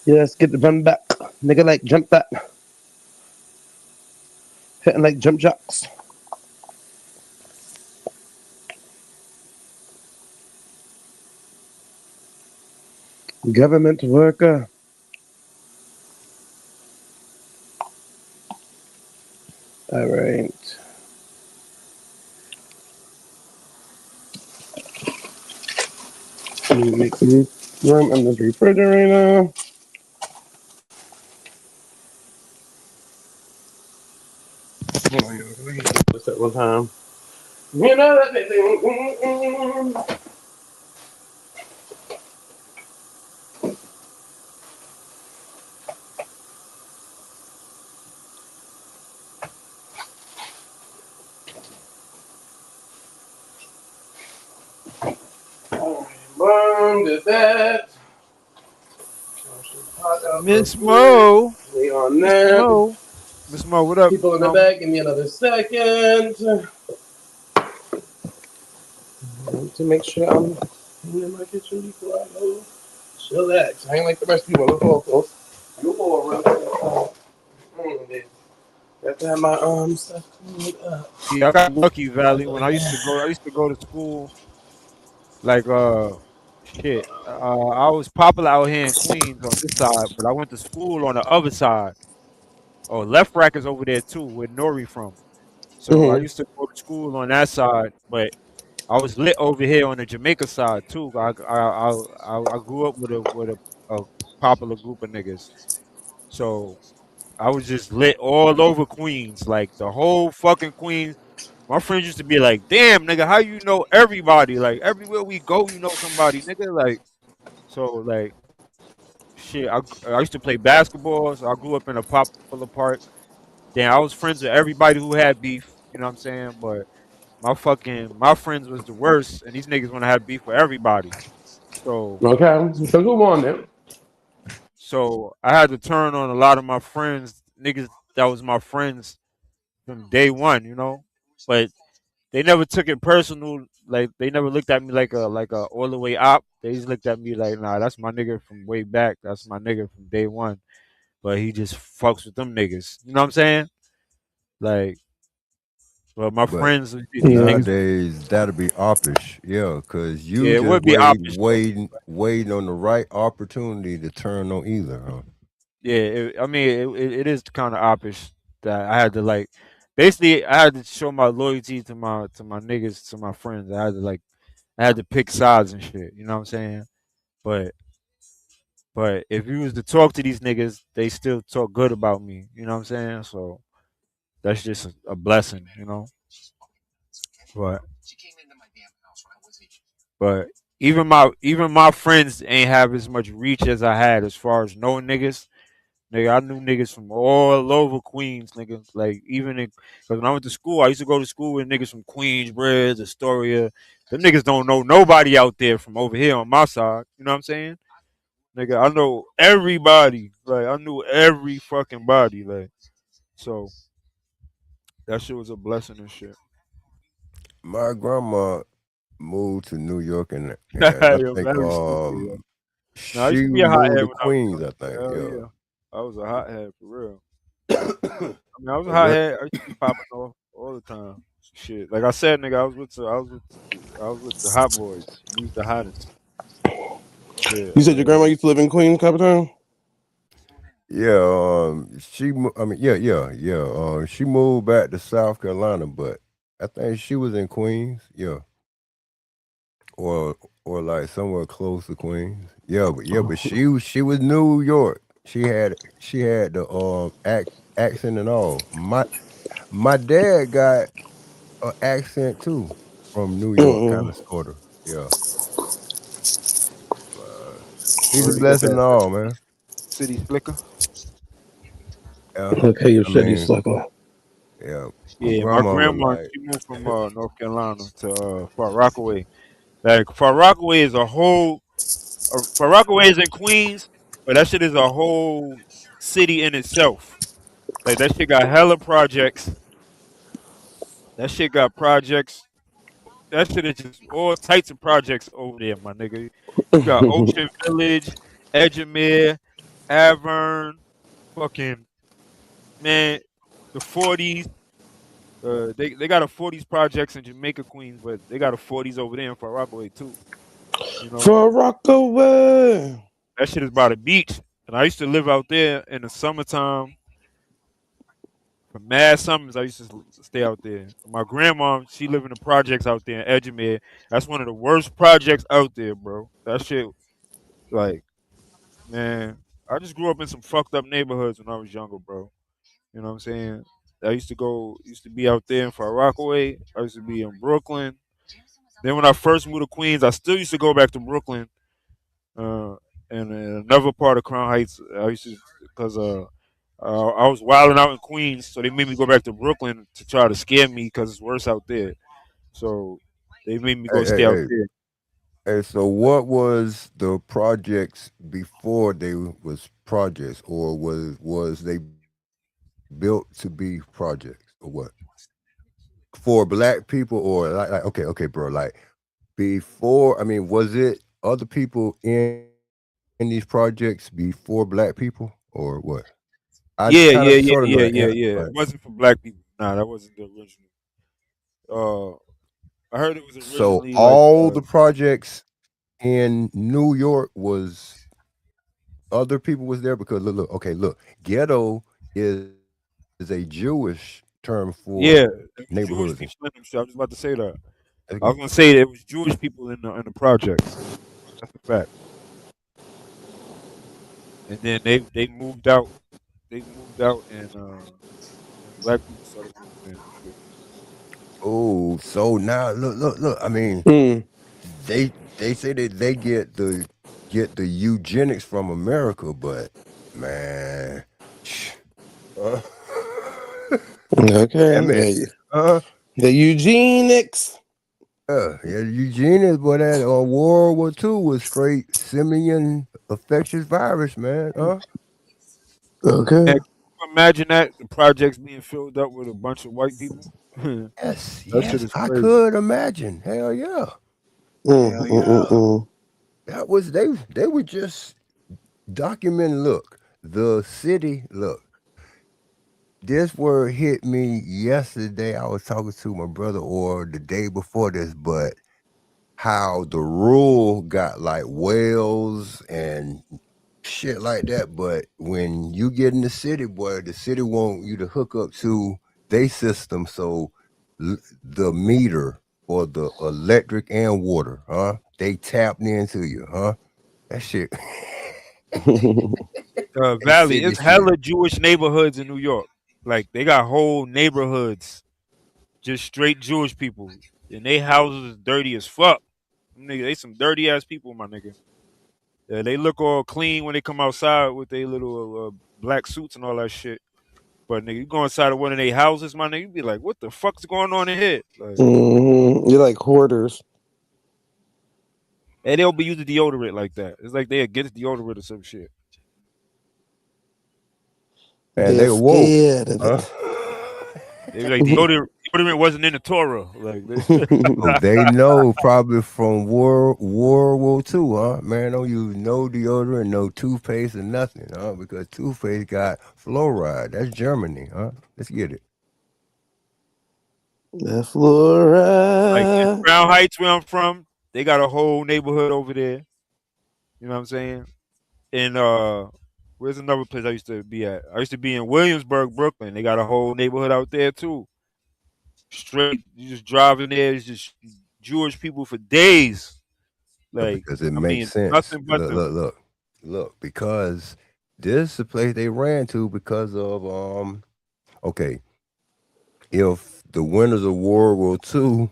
Yes, get the run back. Nigga like jump back. Hitting like jump jacks. Government worker. All right. Let me make some room in this refrigerator. Hold on, let me do this at one time. You know that they think. Mom did that. Miss Mo, We on Miss that. Mo, Miss Mo, what up? People in the back, give me another second to make sure I'm in my kitchen before I go. Chillax. I ain't like the rest of you motherfuckers. You all around. Got to have my stuff cleaned up. Yeah, I got lucky, Valley. When I used to go to school. Like shit. I was popular out here in Queens on this side, but I went to school on the other side. Oh, Left Rack is over there too, where Nori from. So I Mm-hmm. used to go to school on that side, but I was lit over here on the Jamaica side too. I grew up with a popular group of niggas. So I was just lit all over Queens, like the whole fucking Queens. My friends used to be like, "Damn, nigga, how you know everybody? Like everywhere we go, you know somebody, nigga." Like so, like shit. I used to play basketball, so I grew up in a popular park. Then I was friends with everybody who had beef. You know what I'm saying? But my friends was the worst, and these niggas want to have beef with everybody. So Okay, so go on then. so I had to turn on a lot of my friends, niggas that was my friends from day one, you know. But they never took it personal. Like they never looked at me like a all the way op. They just looked at me like, nah, that's my nigga from way back. That's my nigga from day one. But he just fucks with them niggas. You know what I'm saying? Like, but my But friends, these niggas, nowadays that'll be oppish, yeah, because yeah, you it just would be opposite. waiting on the right opportunity to turn on either, huh? Yeah, I mean, it is kind of opposite that I had to like. Basically, I had to show my loyalty to my niggas, to my friends. I had to pick sides and shit. You know what I'm saying? But but if you was to talk to these niggas, they still talk good about me. You know what I'm saying? So that's just a blessing, you know. But but even my friends ain't have as much reach as I had as far as knowing niggas. Nigga, I knew niggas from all over Queens, nigga. Like even because when I went to school, I used to go to school with niggas from Queensbridge, Astoria. Them niggas don't know nobody out there from over here on my side. You know what I'm saying? Nigga, I know everybody. Like I knew every fucking body. Like so, that shit was a blessing and shit. My grandma moved to New York, and I You're think very stupid. Yeah. No, I used she to be a moved hothead to when I was Queens, I young. think. Hell Yeah. yeah, I was a hothead for real. I mean, I was a And that hothead. I used to be popping off all the time. Shit, like I said, nigga, I was with the hot boys. We was the hottest. Yeah, You said your grandma used to live in Queens, Capitan? Yeah, I mean, yeah. She moved back to South Carolina, but I think she was in Queens, yeah, or like somewhere close to Queens. Yeah, but she was New York. She had the accent and all. My dad got an accent too from New York, kind of sort of. Yeah, he's a Where you got blessing that and all, man. city slicker? Yeah, Okay, you I said you mean, sucker. yeah, my Yeah, my grandma was grandma, like. she moved from North Carolina to Far Rockaway. Like Far Rockaway is a whole. Far Rockaway is in Queens, but that shit is a whole city in itself. Like that shit got hella projects. That shit got projects. That shit is just all types of projects over there, my nigga. You got Ocean Village, Edgemere, Avern, fucking man, the 40s. They got a 40s projects in Jamaica, Queens, but they got a 40s over there in Far Rockaway too. You know, For Rockaway. that shit is by the beach, and I used to live out there in the summertime. For mad summers, I used to stay out there. My grandma, she lived in the projects out there in Edgemere. That's one of the worst projects out there, bro. That shit, like, man, I just grew up in some fucked up neighborhoods when I was younger, bro. You know what I'm saying? I used to be out there in Far Rockaway. I used to be in Brooklyn. Then when I first moved to Queens, I still used to go back to Brooklyn, uh, and in another part of Crown Heights. I used to because I was wilding out in Queens, so they made me go back to Brooklyn to try to scare me because it's worse out there. So they made me go Hey, hey, stay out hey. there. Hey, so what was the projects before they was projects, or was they built to be projects, or what? For black people, or like okay, bro, like before. I mean, was it other people in these projects before black people, or what? I Yeah, kind yeah, of yeah, sort of know yeah, the yeah, answer, yeah. It but wasn't for black people. Nah, that wasn't the original. I heard it was so originally like all the projects in New York was other people was there because look, ghetto is a Jewish term yeah, for it was Jewish neighborhoods and people in them shit. I was just about to say that. I was shit. gonna say that it was Jewish people in the projects. That's a fact. And then they moved out they moved out, and black people started moving in and shit. Oh, so now look. I mean, they say that they get the eugenics from America, but man, Okay. I mean, the eugenics. Yeah, eugenics, but that World War II was straight simian infectious virus, man. Okay. Man, can you imagine that the projects being filled up with a bunch of white people? Yes, That shit is I crazy. could imagine. Hell yeah. That was they were just documenting. Look, the city. Look, this word hit me yesterday. I was talking to my brother, or the day before this, but how the rural got like wells and shit like that, but when you get in the city, boy, the city want you to hook up to their system, so the meter or the electric and water, they tapped into you, that shit. Valley, it's hella Jewish neighborhoods in New York. Like they got whole neighborhoods, just straight Jewish people, and they houses is dirty as fuck. Nigga, they some dirty ass people, my nigga. Yeah, they look all clean when they come outside with their little black suits and all that shit. But nigga, you go inside of one of their houses, my nigga, you be like, what the fuck's going on in here? Like, You're like hoarders. and they'll be using deodorant like that. It's like they against deodorant or some shit. And they woke. They like deodorant wasn't in the Torah. Like they know probably from World War II, man, don't use no deodorant, no toothpaste or nothing, because toothpaste got fluoride. That's Germany, Let's get it. That fluoride. Like in Crown Heights, where I'm from, they got a whole neighborhood over there. You know what I'm saying? And where's another place I used to be at? I used to be in Williamsburg, Brooklyn. They got a whole neighborhood out there too. Straight, you just drive in there, it's just Jewish people for days. Like, because it makes sense. Nothing but look, because this is the place they ran to because of okay, if the winners of World War II,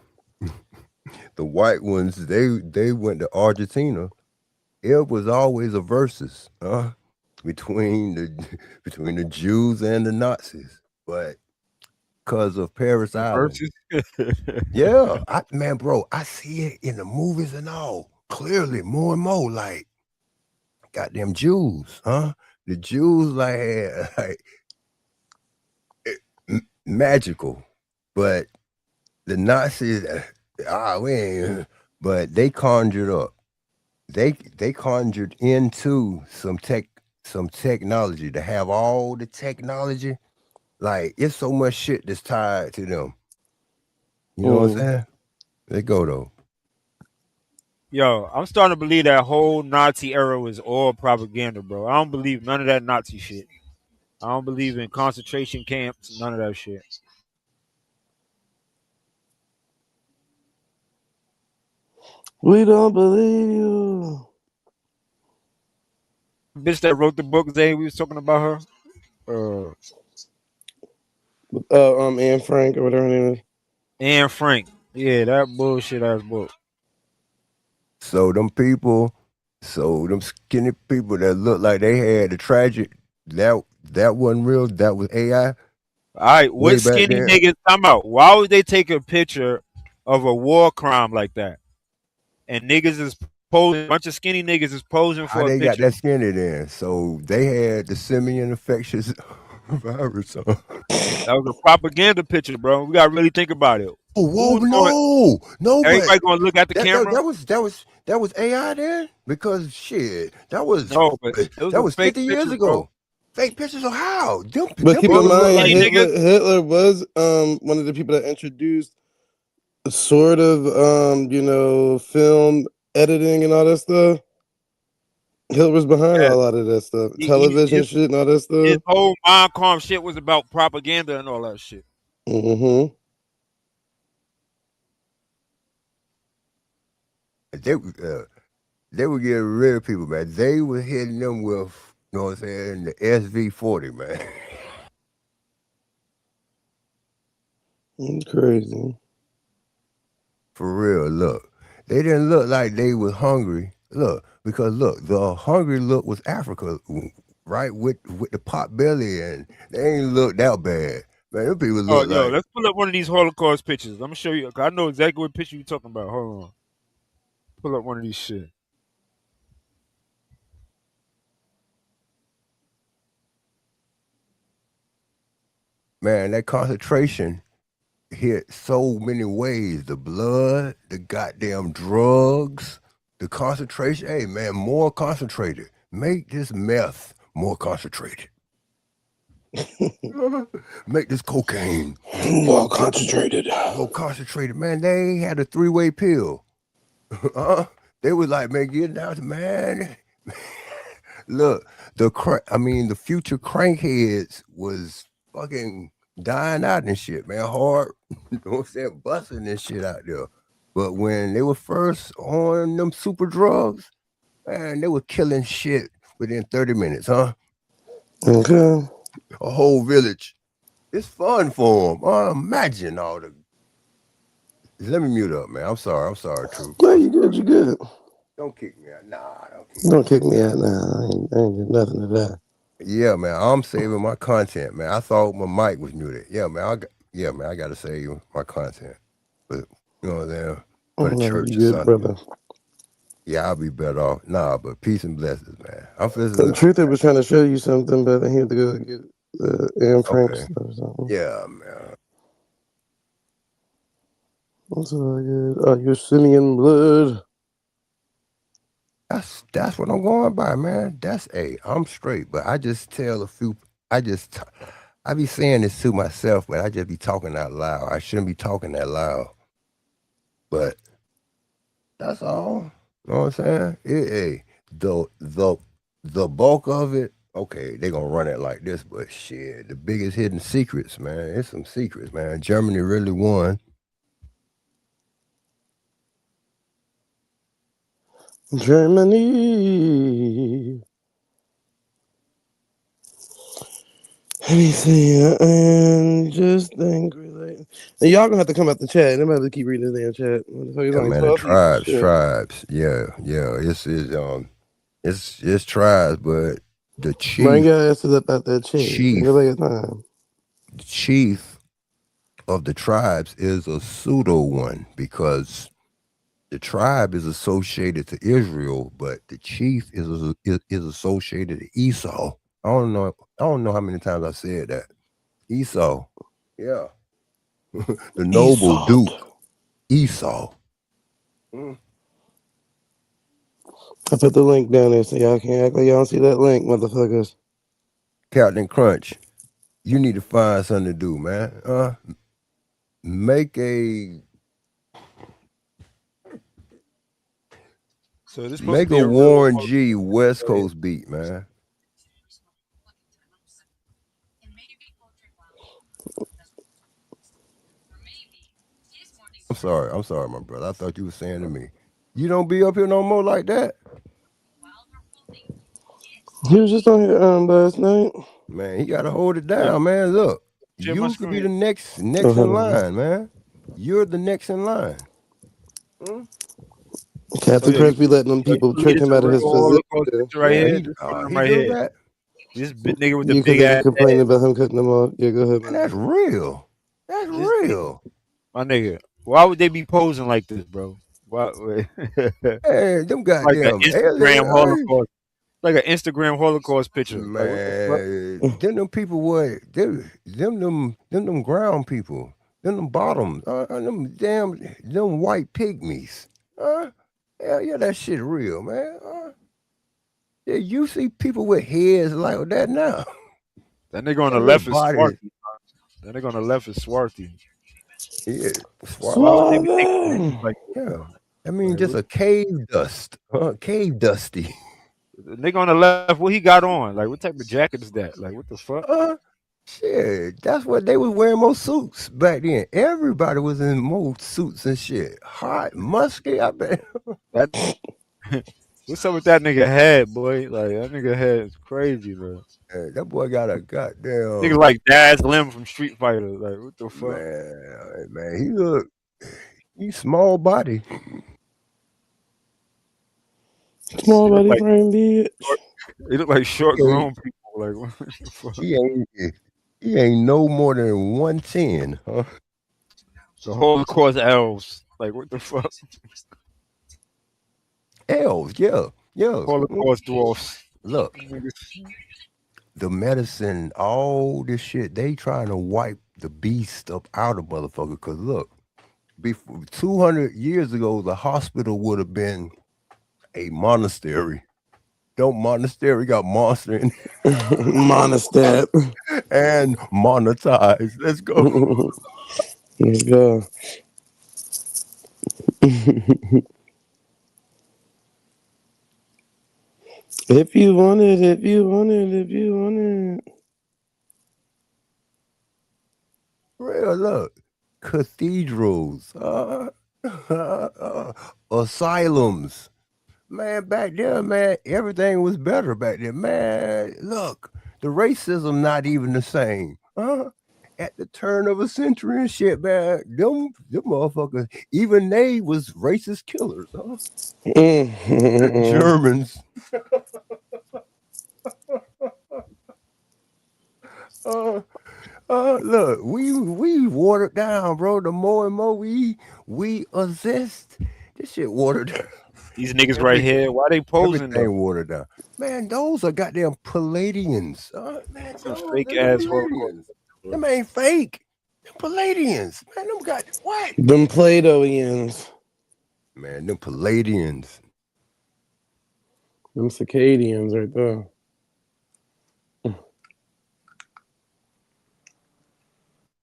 the white ones, they went to Argentina. It was always a versus, between the Jews and the Nazis, but because of Paris Island. Yeah, man, bro, I see it in the movies and all clearly, more and more. Like, goddamn Jews, The Jews like magical, but the Nazis, we ain't. But they conjured up. They conjured into some technology to have all the technology. Like, it's so much shit that's tied to them. You know what I'm saying? They go though. Yo, I'm starting to believe that whole Nazi era was all propaganda, bro. I don't believe none of that Nazi shit. I don't believe in concentration camps, none of that shit. We don't believe you. Bitch that wrote the book, Zay, we was talking about her. Anne Frank or whatever her name is. Anne Frank. Yeah, that bullshit ass book. So them skinny people that look like they had a tragic, that wasn't real, that was AI. All right, what skinny niggas talking about? Why would they take a picture of a war crime like that? And niggas is posing, a bunch of skinny niggas is posing for How a they picture. got that skinny then? So they had the simian infectious virus. That was a propaganda picture, bro. We gotta really think about it. Oh, whoa, no! Everybody gonna look at the camera. That was AI then, because shit, that was 50 years picture, ago. Bro. Fake pictures of how? But keep in mind, Hitler was one of the people that introduced sort of film editing and all that stuff. Hitler was behind a lot of that stuff, television shit and all that stuff. His whole Mein Kampf shit was about propaganda and all that shit. Mm-hmm. They were getting rid of people, man. They were hitting them with You know what I'm saying? The SV40, man. Crazy. For real, look. They didn't look like they was hungry. Look, because look, the hungry look was Africa, right? With the pot belly, and they ain't look that bad. Man, them people Oh, look yo, like, let's pull up one of these Holocaust pictures. I'm gonna show you. I know exactly what picture you're talking about. Hold on. Pull up one of these shit. man, that concentration hit so many ways. The blood, the goddamn drugs, the concentration. Hey, man, more concentrated. Make this meth more concentrated. Make this cocaine more concentrated. More concentrated. Man, they had a 3-way pill. They was like, man, get out, man. Look, the future crankheads was fucking dying out and shit, man. Hard, you know what I'm saying, busting this shit out there. But when they were first on them super drugs, man, they were killing shit within 30 minutes, huh? Okay. A whole village. It's fun for them. Imagine all the. Let me mute up, man. I'm sorry, True. No, you good. You good. Don't kick me out. Nah, don't kick me out now. I ain't doing nothing to that. Yeah, man. I'm saving my content, man. I thought my mic was muted. Yeah, man. I gotta save my content. But you know what I'm saying? For the church or something. Brother. Yeah, I'll be better off. Nah, but peace and blessings, man. I'm The truth, I was trying to show you something, but he had to go get Anne Frank stuff or something. Yeah, man. That's all good. Oh, you're Simeon blood. That's what I'm going by, man. I'm straight, but I just tell I be saying this to myself, but I just be talking out loud. I shouldn't be talking that loud. But that's all. You know what I'm saying? The bulk of it, okay, they're gonna run it like this, but shit, the biggest hidden secrets, man. It's some secrets, man. Germany really won. Germany. Anything and just angry. And y'all gonna have to come out the chat. I'm gonna have to keep reading the damn chat. Yeah, man, the tribes. Yeah. It's tribes, but the chief. Bring your asses up out that chief of the tribes is a pseudo one because the tribe is associated to Israel, but the chief is associated to Esau. I don't know how many times I said that. Esau. Yeah. The noble Duke. Esau. I put the link down there so y'all can't act like y'all don't see that link, motherfuckers. Captain Crunch, you need to find something to do, man. Make a Warren G West Coast beat, man. I'm sorry, my brother. I thought you were saying to me, you don't be up here no more like that. He was just on here last night. Man, he gotta hold it down, man. Look, you could be the next in line, man. You're the next in line. Captain Crunch be letting them people trick him out of his position. Right here, he do that. This nigga with the big ass complaining about him cutting them off. Yeah, go ahead, man. That's real. That's real. My nigga, why would they be posing like this, bro? Why? Hey, them goddamn like an Instagram Holocaust, like an Instagram Holocaust picture. Man, them people were them ground people, them bottoms, them white pygmies. Hell yeah, that shit real, man. Yeah, you see people with heads like that now. That nigga on the left is swarthy. That nigga on the left is swarthy. Yeah, like, yeah. I mean, just a cave dust, cave dusty. The nigga on the left, what he got on? Like, what type of jacket is that? Like, what the fuck? Shit, that's what they was wearing most suits back then. Everybody was in most suits and shit. Hot, musky, I bet. What's up with that nigga head, boy? Like that nigga head is crazy, bro. Hey, that boy got a goddamn Nigga like Daz Lim from Street Fighter. Like what the fuck? Man, he's small body. Small body frame, bitch. He look like short grown people. Like what the fuck? He ain't no more than 110, huh? The Holocaust elves. Like what the fuck? Elves, yeah. Holocaust dwarfs. Look, the medicine, all this shit, they trying to wipe the beast up out of motherfucker. Cause look, before 200 years ago, the hospital would have been a monastery. Don't monastery got monster in it. Monostat. And monetize. Let's go. Let's go. If you want it. Real look. Cathedrals. Asylums. Man, back there, man, everything was better back there. Man, look, the racism not even the same. At the turn of a century and shit, man, them motherfuckers, even they was racist killers, huh? Germans. Look, we watered down, bro. The more and more we assist, this shit watered down. These niggas right here, why they posing? Everything watered down. Man, those are goddamn Palladians. Man, some fake ass Palladians. Them ain't fake. Them Palladians. Man, them got what? Them Platoians. Man, them Palladians. Them Circadians right there.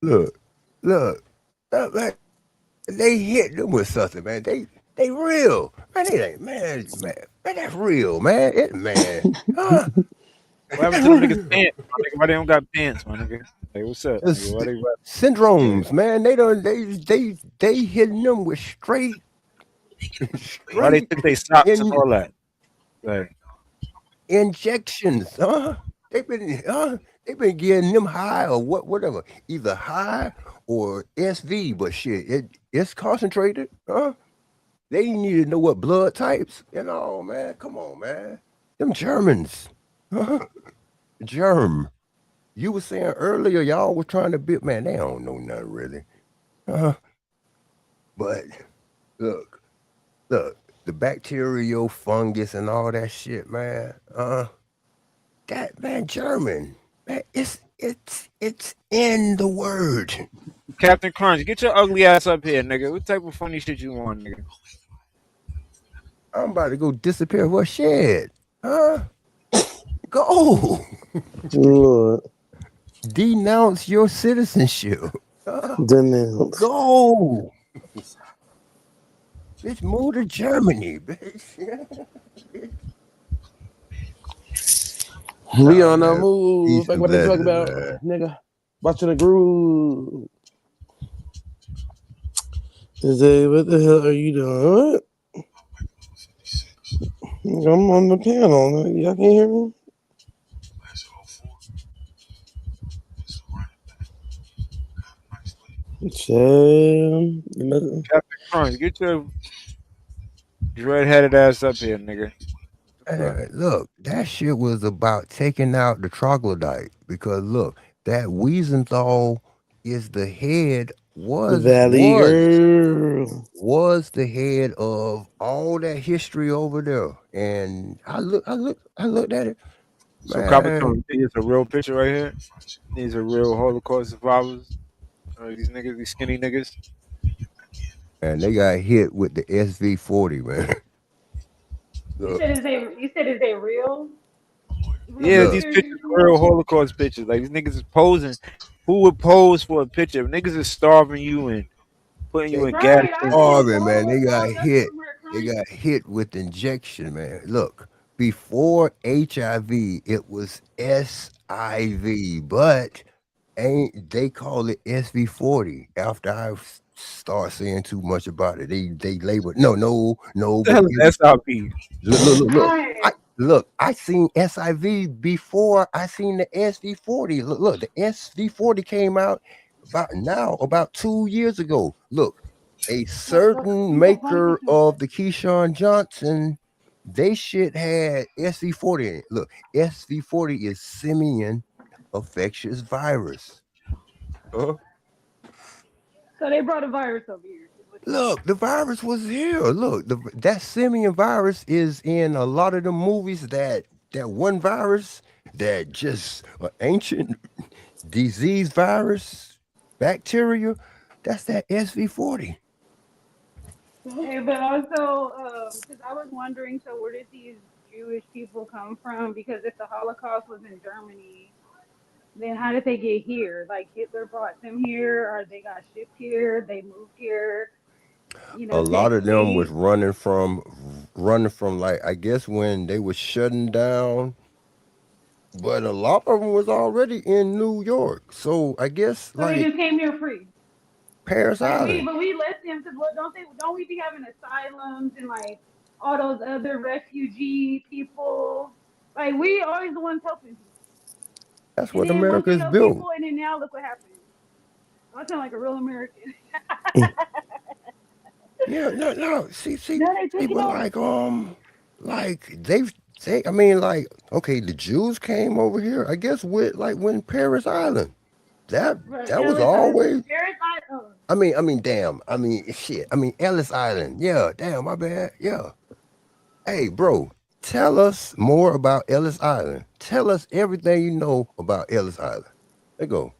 Look, man, they hit them with something, man. They real, man. They ain't man. That's real, man. What happened to them niggas' pants? Why they don't got pants, my nigga? Hey, what's up? Nigga? Why they syndromes, man. They hitting them with straight. Why they took their socks and all that? Like injections, They've been getting them high or whatever, either high or SV, but shit, it's concentrated, They need to know what blood types, man. Come on, man. Them Germans, Germ. You were saying earlier, y'all were trying to build, man. They don't know nothing really, But look, the bacterial fungus and all that shit, man. That man, German, man, it's in the word. Captain Crunch, get your ugly ass up here, nigga. What type of funny shit you want, nigga? I'm about to go disappear. What shit? Go. Lord. Denounce your citizenship. Denounce. Go. Bitch, move to Germany, bitch. We on the move. Like what they talk about, nigga. Watching the groove. What the hell are you doing? I'm on the panel. Y'all can't hear me? Captain Crunch, get your red-headed ass up here, nigga. Look, that shit was about taking out the troglodyte because look, that Wiesenthal is the head was the head of all that history over there, and I looked at it. So, Captain, it's a real picture right here. These are real Holocaust survivors. These niggas, these skinny niggas. And they got hit with the SV-40, man. You said is they real? Yeah, these pictures are real Holocaust pictures. Like these niggas is posing. Who would pose for a picture? If niggas is starving you and putting you in gas. Starving, man. They got hit. They got hit with injection, man. Look, before HIV, it was SIV, but ain't they call it SV40 after I start saying too much about it. They label no, What the but hell is SRP? look, I seen SIV before I seen the SV40. Look, the SV40 came out about 2 years ago. Look, a certain maker of the Keyshawn Johnson, they shit had SV40 in it. Look, SV40 is simian infectious virus. So they brought a virus over here. Look, the virus was here. Look, that simian virus is in a lot of the movies. That one virus, that just ancient disease virus, bacteria, that's that SV40. Hey, but also, because I was wondering, so where did these Jewish people come from? Because if the Holocaust was in Germany, then how did they get here? Like Hitler brought them here, or they got shipped here, they moved here. A lot of them was running from like, I guess when they were shutting down, but a lot of them was already in New York. So I guess so they just came here free. Paris Island. But we let them, because don't we be having asylums and like all those other refugee people? Like we always the ones helping people. That's what America is built. People, and then now look what happened. I sound like a real American. Yeah, no. See, people I mean, like, okay, the Jews came over here, I guess, with like when Paris Island. That was always. I mean, damn. I mean, shit. I mean, Ellis Island. Yeah, damn, my bad. Yeah. Hey, bro, tell us more about Ellis Island. Tell us everything you know about Ellis Island. There go.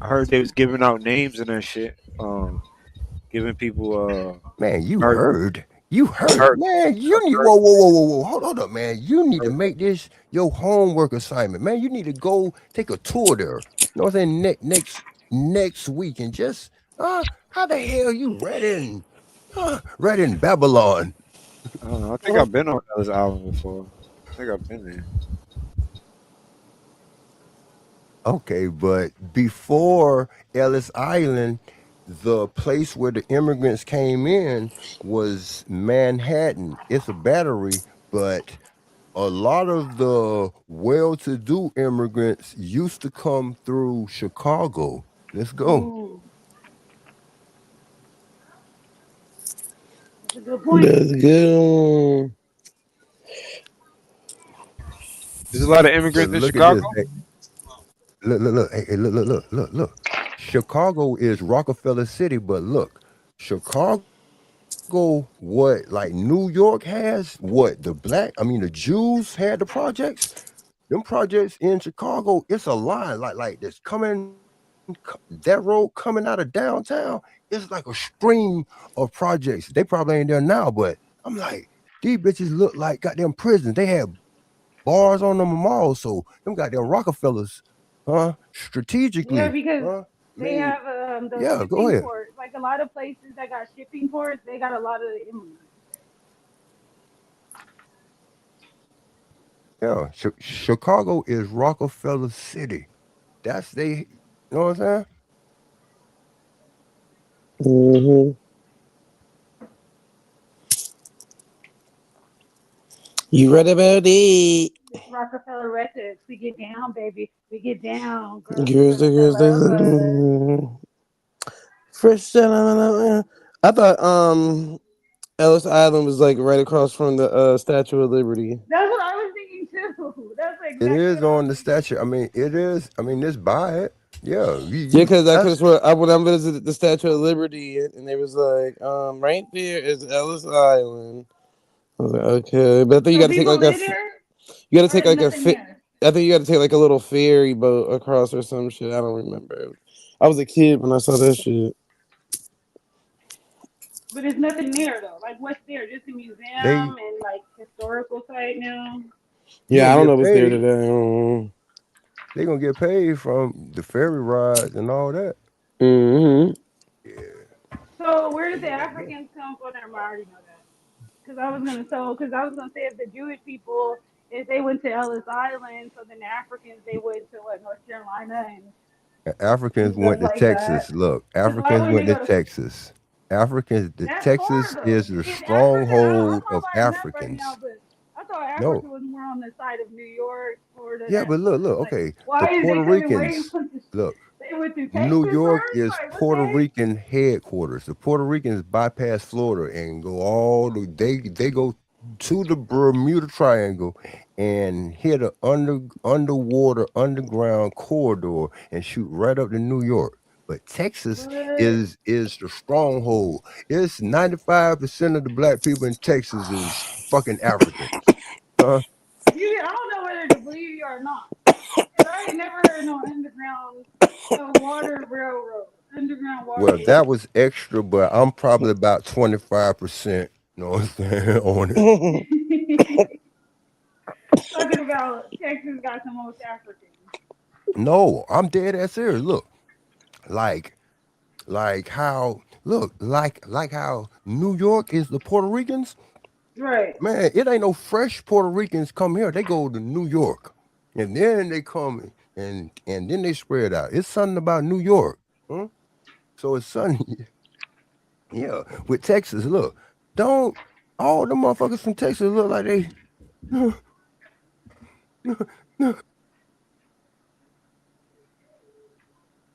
I heard they was giving out names and that shit. Giving people. Man, you heard. You heard, man. You need whoa. Hold up, man. You need to make this your homework assignment, man. You need to go take a tour there. You know what I'm saying? Next week, and just how the hell you read in Babylon? I don't know. I think I've been on Ellis Island before. I think I've been there. Okay, but before Ellis Island, the place where the immigrants came in was Manhattan. It's a battery, but a lot of the well-to-do immigrants used to come through Chicago. Let's go. Ooh. That's a good point. That's good. There's a lot of immigrants in Chicago. Look. Hey, look. Chicago is Rockefeller City, but look, Chicago, what like New York has, what the Jews had the projects. Them projects in Chicago, it's a line like this coming, that road coming out of downtown. It's like a stream of projects. They probably ain't there now, but I'm like, these bitches look like goddamn prisons. They had bars on them malls, so them goddamn Rockefellers, strategically. Yeah, because they have the shipping go ahead. ports. Like a lot of places that got shipping ports, they got a lot of immigrants. Yeah, Chicago is Rockefeller City. That's you know what I'm saying? Mm-hmm. You read about it. Rockefeller Records. We get down, baby. We get down. Girls, fresh. I thought Ellis Island was like right across from the Statue of Liberty. That's what I was thinking too. That's exactly. It is on the statue. I mean, it is. I mean, it's by it. Yeah. Because I could swear when I visited the Statue of Liberty, and they was like, right there is Ellis Island. I was like, okay, but I think you got to take like you got to take like I think you got to take like a little ferry boat across or some shit. I don't remember. I was a kid when I saw that shit. But there's nothing there though. Like what's there? Just a museum and like historical site now. Yeah, I don't know what's there today. They're gonna get paid from the ferry rides and all that. Mm-hmm. Yeah. So where did the Africans come from? I already know that. Because I was gonna say if the Jewish people, if they went to Ellis Island, so then the Africans they went to what, North Carolina and Africans stuff went to like that. Texas. Look, Because why Africans wouldn't went they to go to? Texas. That's Texas Florida. is the Is Africa? stronghold I'm of not lining up right now, Africans. but I thought Africa No. was more on the side of New York, Florida, Yeah, that but look, stuff. look, Like, okay. why The is Puerto they couldn't wait? Ricans, look, They went through New Texas York first. is Like, what the Puerto heck? Rican headquarters. The Puerto Ricans bypass Florida and go all the they go to the Bermuda Triangle and hit a underwater underground corridor and shoot right up to New York. But Texas What? is the stronghold. It's 95% of the black people in Texas is fucking Africans. I don't know whether to believe you or not. Cause I ain't never heard no underground water railroad, underground Well, waterway. that was extra, but I'm probably about 25%, you know what I'm saying, on it. Talking about Texas got the most Africans. No, I'm dead ass serious. Look, like how how New York is the Puerto Ricans. Right. Man, it ain't no fresh Puerto Ricans come here. They go to New York, and then they come and then they spread out. It's something about New York, huh? So it's something. Yeah, with Texas, look, don't all the motherfuckers from Texas look like they.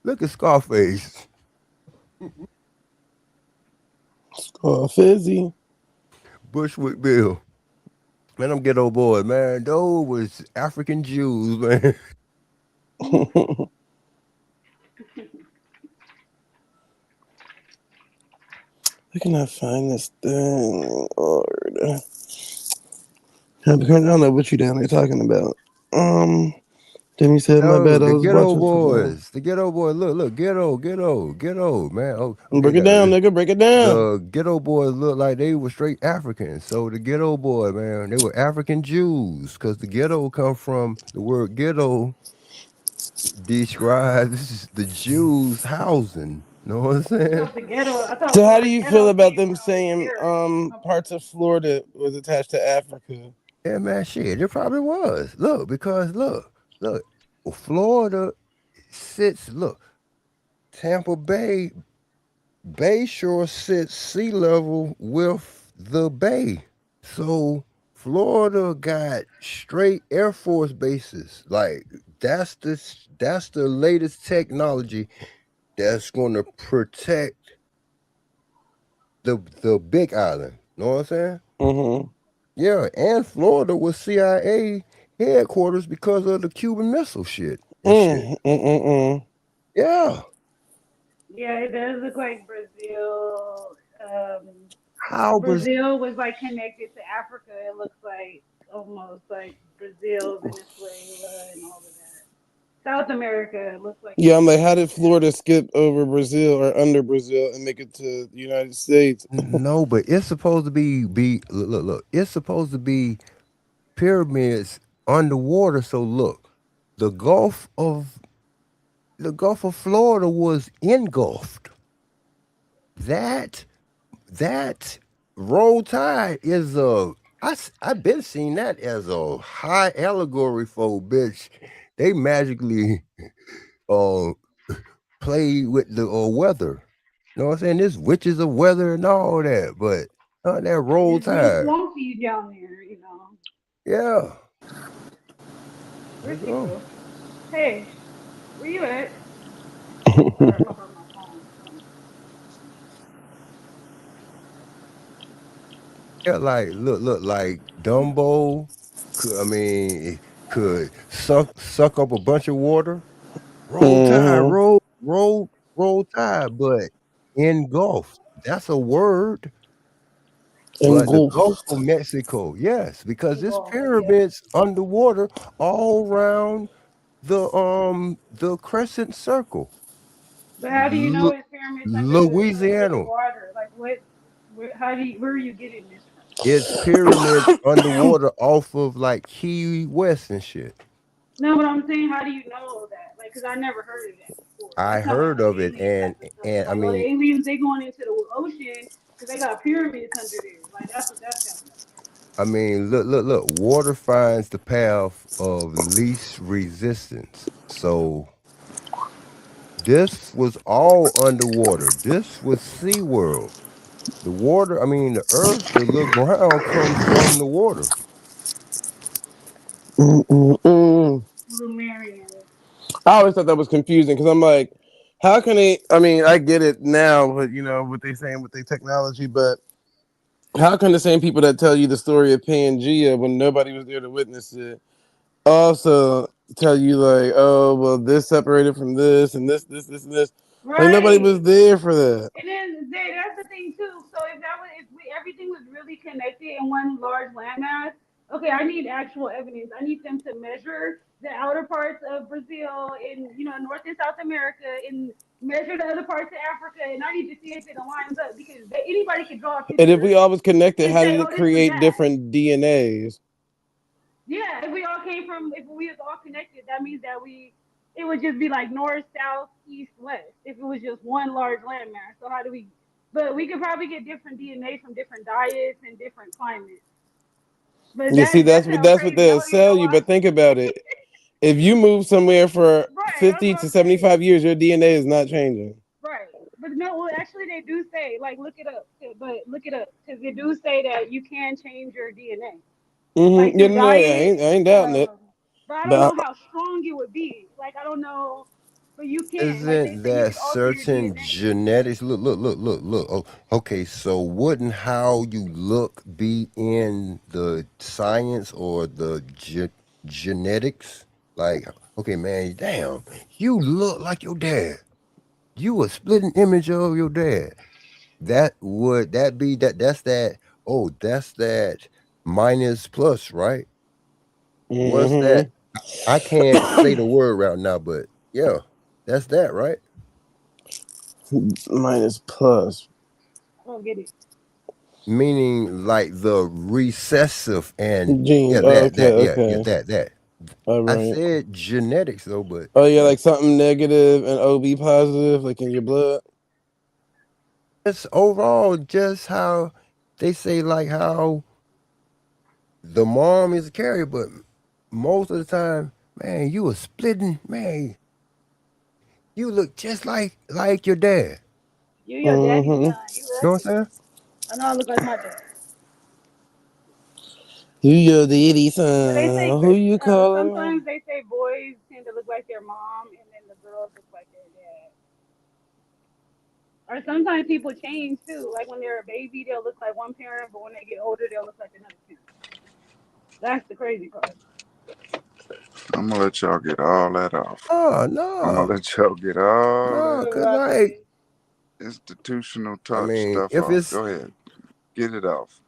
Look at Scarface. Fizzy. Bushwick Bill. Man, them ghetto boys, man. Those was African Jews, man. I cannot find this thing, Lord. I don't know what you down there talking about. Then he said, "My bad." I The was ghetto watching boys. The ghetto boys. Look, ghetto, man. Oh, okay, break it down, nigga. Break it down. The ghetto boys look like they were straight Africans. So the ghetto boy, man, they were African Jews, because the ghetto come from the word ghetto describes the Jews housing. Know what I'm saying? So how do you feel about them saying parts of Florida was attached to Africa? Yeah, man, shit, it probably was. Look, because look, Florida sits. Look, Tampa Bay Shore sits sea level with the bay, so Florida got straight Air Force bases. Like that's the latest technology that's going to protect the Big Island. Know what I'm saying? Mm-hmm. Yeah, and Florida was CIA headquarters because of the Cuban Missile shit. Yeah. Yeah, it does look like Brazil. How Brazil was like connected to Africa. It looks like almost like Brazil, Venezuela, and all of that. South America looks like. Yeah, I'm like, how did Florida skip over Brazil or under Brazil and make it to the United States? No, but it's supposed to be look. It's supposed to be pyramids underwater. So look, the Gulf of Florida was engulfed. That roll tide is I've been seeing that as a high allegory for bitch. They magically play with the weather. You know what I'm saying? There's witches of weather and all that, but that roll It's real tide. swampy down there, you know. Yeah. Where'd she go? Hey, where you at? Yeah, like look, like Dumbo could suck up a bunch of water. Roll tide, roll tide, but engulfed. That's a word. But the Gulf of Mexico, yes, because there's pyramids underwater all around the crescent circle. But how do you know it's pyramids under the Louisiana. water? Like what? Where are you getting this from? It's pyramids underwater off of like Key West and shit. No, but I'm saying, how do you know that? Like, cause I never heard of that before. I heard of it, and I Like, mean, the aliens, they going into the ocean because they got pyramids under there. Like that's what that's like. I mean, look. Water finds the path of least resistance. So this was all underwater. This was SeaWorld. The water, I mean, the earth, the little ground comes from the water. I always thought that was confusing because I'm like, how can they? I mean, I get it now, but you know what they saying with their technology, but how can the same people that tell you the story of Pangea when nobody was there to witness it also tell you like, oh well, this separated from this and this, and this? Like nobody was there for that. And then that's the thing too. So if everything was really connected in one large landmass, okay, I need actual evidence. I need them to measure the outer parts of Brazil in North and South America and measure the other parts of Africa, and I need to see if it lines up because anybody can draw a picture. And if we all was connected, how did it this create different DNAs? Yeah, if we all was all connected, that means that it would just be like north, south, east, west. If it was just one large landmass. So but we could probably get different DNA from different diets and different climates. But that's what they'll sell you. But think about it. If you move somewhere for 50 to 75 years, your DNA is not changing. Right. But no, well, actually they do say, like, look it up. But look it up because they do say that you can change your DNA. Like I ain't doubting it. But I don't know how strong it would be. Like, I don't know. But you can. Isn't that certain genetics? Look. Oh, okay, so wouldn't how you look be in the science or the genetics? Like, okay, man, damn, you look like your dad. You a splitting image of your dad. That's that. Oh, that's that minus plus, right? What's that? I can't say the word right now, but yeah, that's that, right? Minus plus. I don't get it. Meaning like the recessive and genes. that. Right. I said genetics though, but like something negative and OB positive, like in your blood. It's overall just how they say, like how the mom is a carrier, but most of the time, man, you a splitting, man. You look just like your dad. You your daddy's son. You know what I'm saying? I know I look like my dad. You your daddy's son. Who you calling? Sometimes they say boys tend to look like their mom, and then the girls look like their dad. Or sometimes people change too. Like when they're a baby, they'll look like one parent, but when they get older, they'll look like another parent. That's the crazy part. I'm gonna let y'all get all that off. Oh no! I'm gonna let y'all get all that. Cause like institutional talk stuff off. Go ahead, get it off,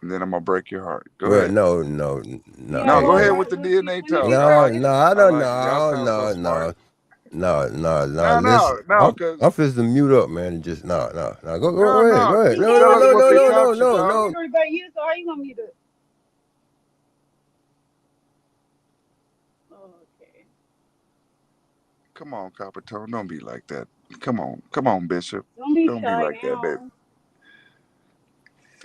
and then I'm gonna break your heart. Go ahead. No. Go ahead with the DNA talk. No, I don't know. No. I'm supposed to mute up, man, and just no. Go ahead. No. But you, so how you gonna mute it? Okay. Come on, Copper Tone. Don't be like that. Come on, Bishop. Don't be like that, baby.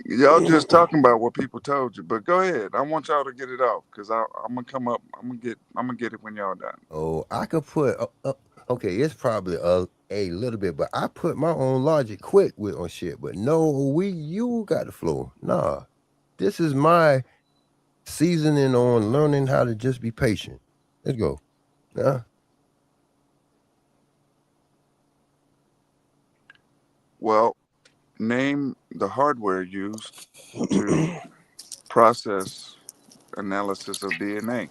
Y'all just talking about what people told you, but go ahead. I want y'all to get it off because I'm gonna come up. I'm gonna get it when y'all done. Oh, I could put. Okay, it's probably a little bit, but I put my own logic quick on shit. But no, you got the floor. Nah, this is my seasoning on learning how to just be patient. Let's go. Yeah. Well, name the hardware used to process analysis of DNA.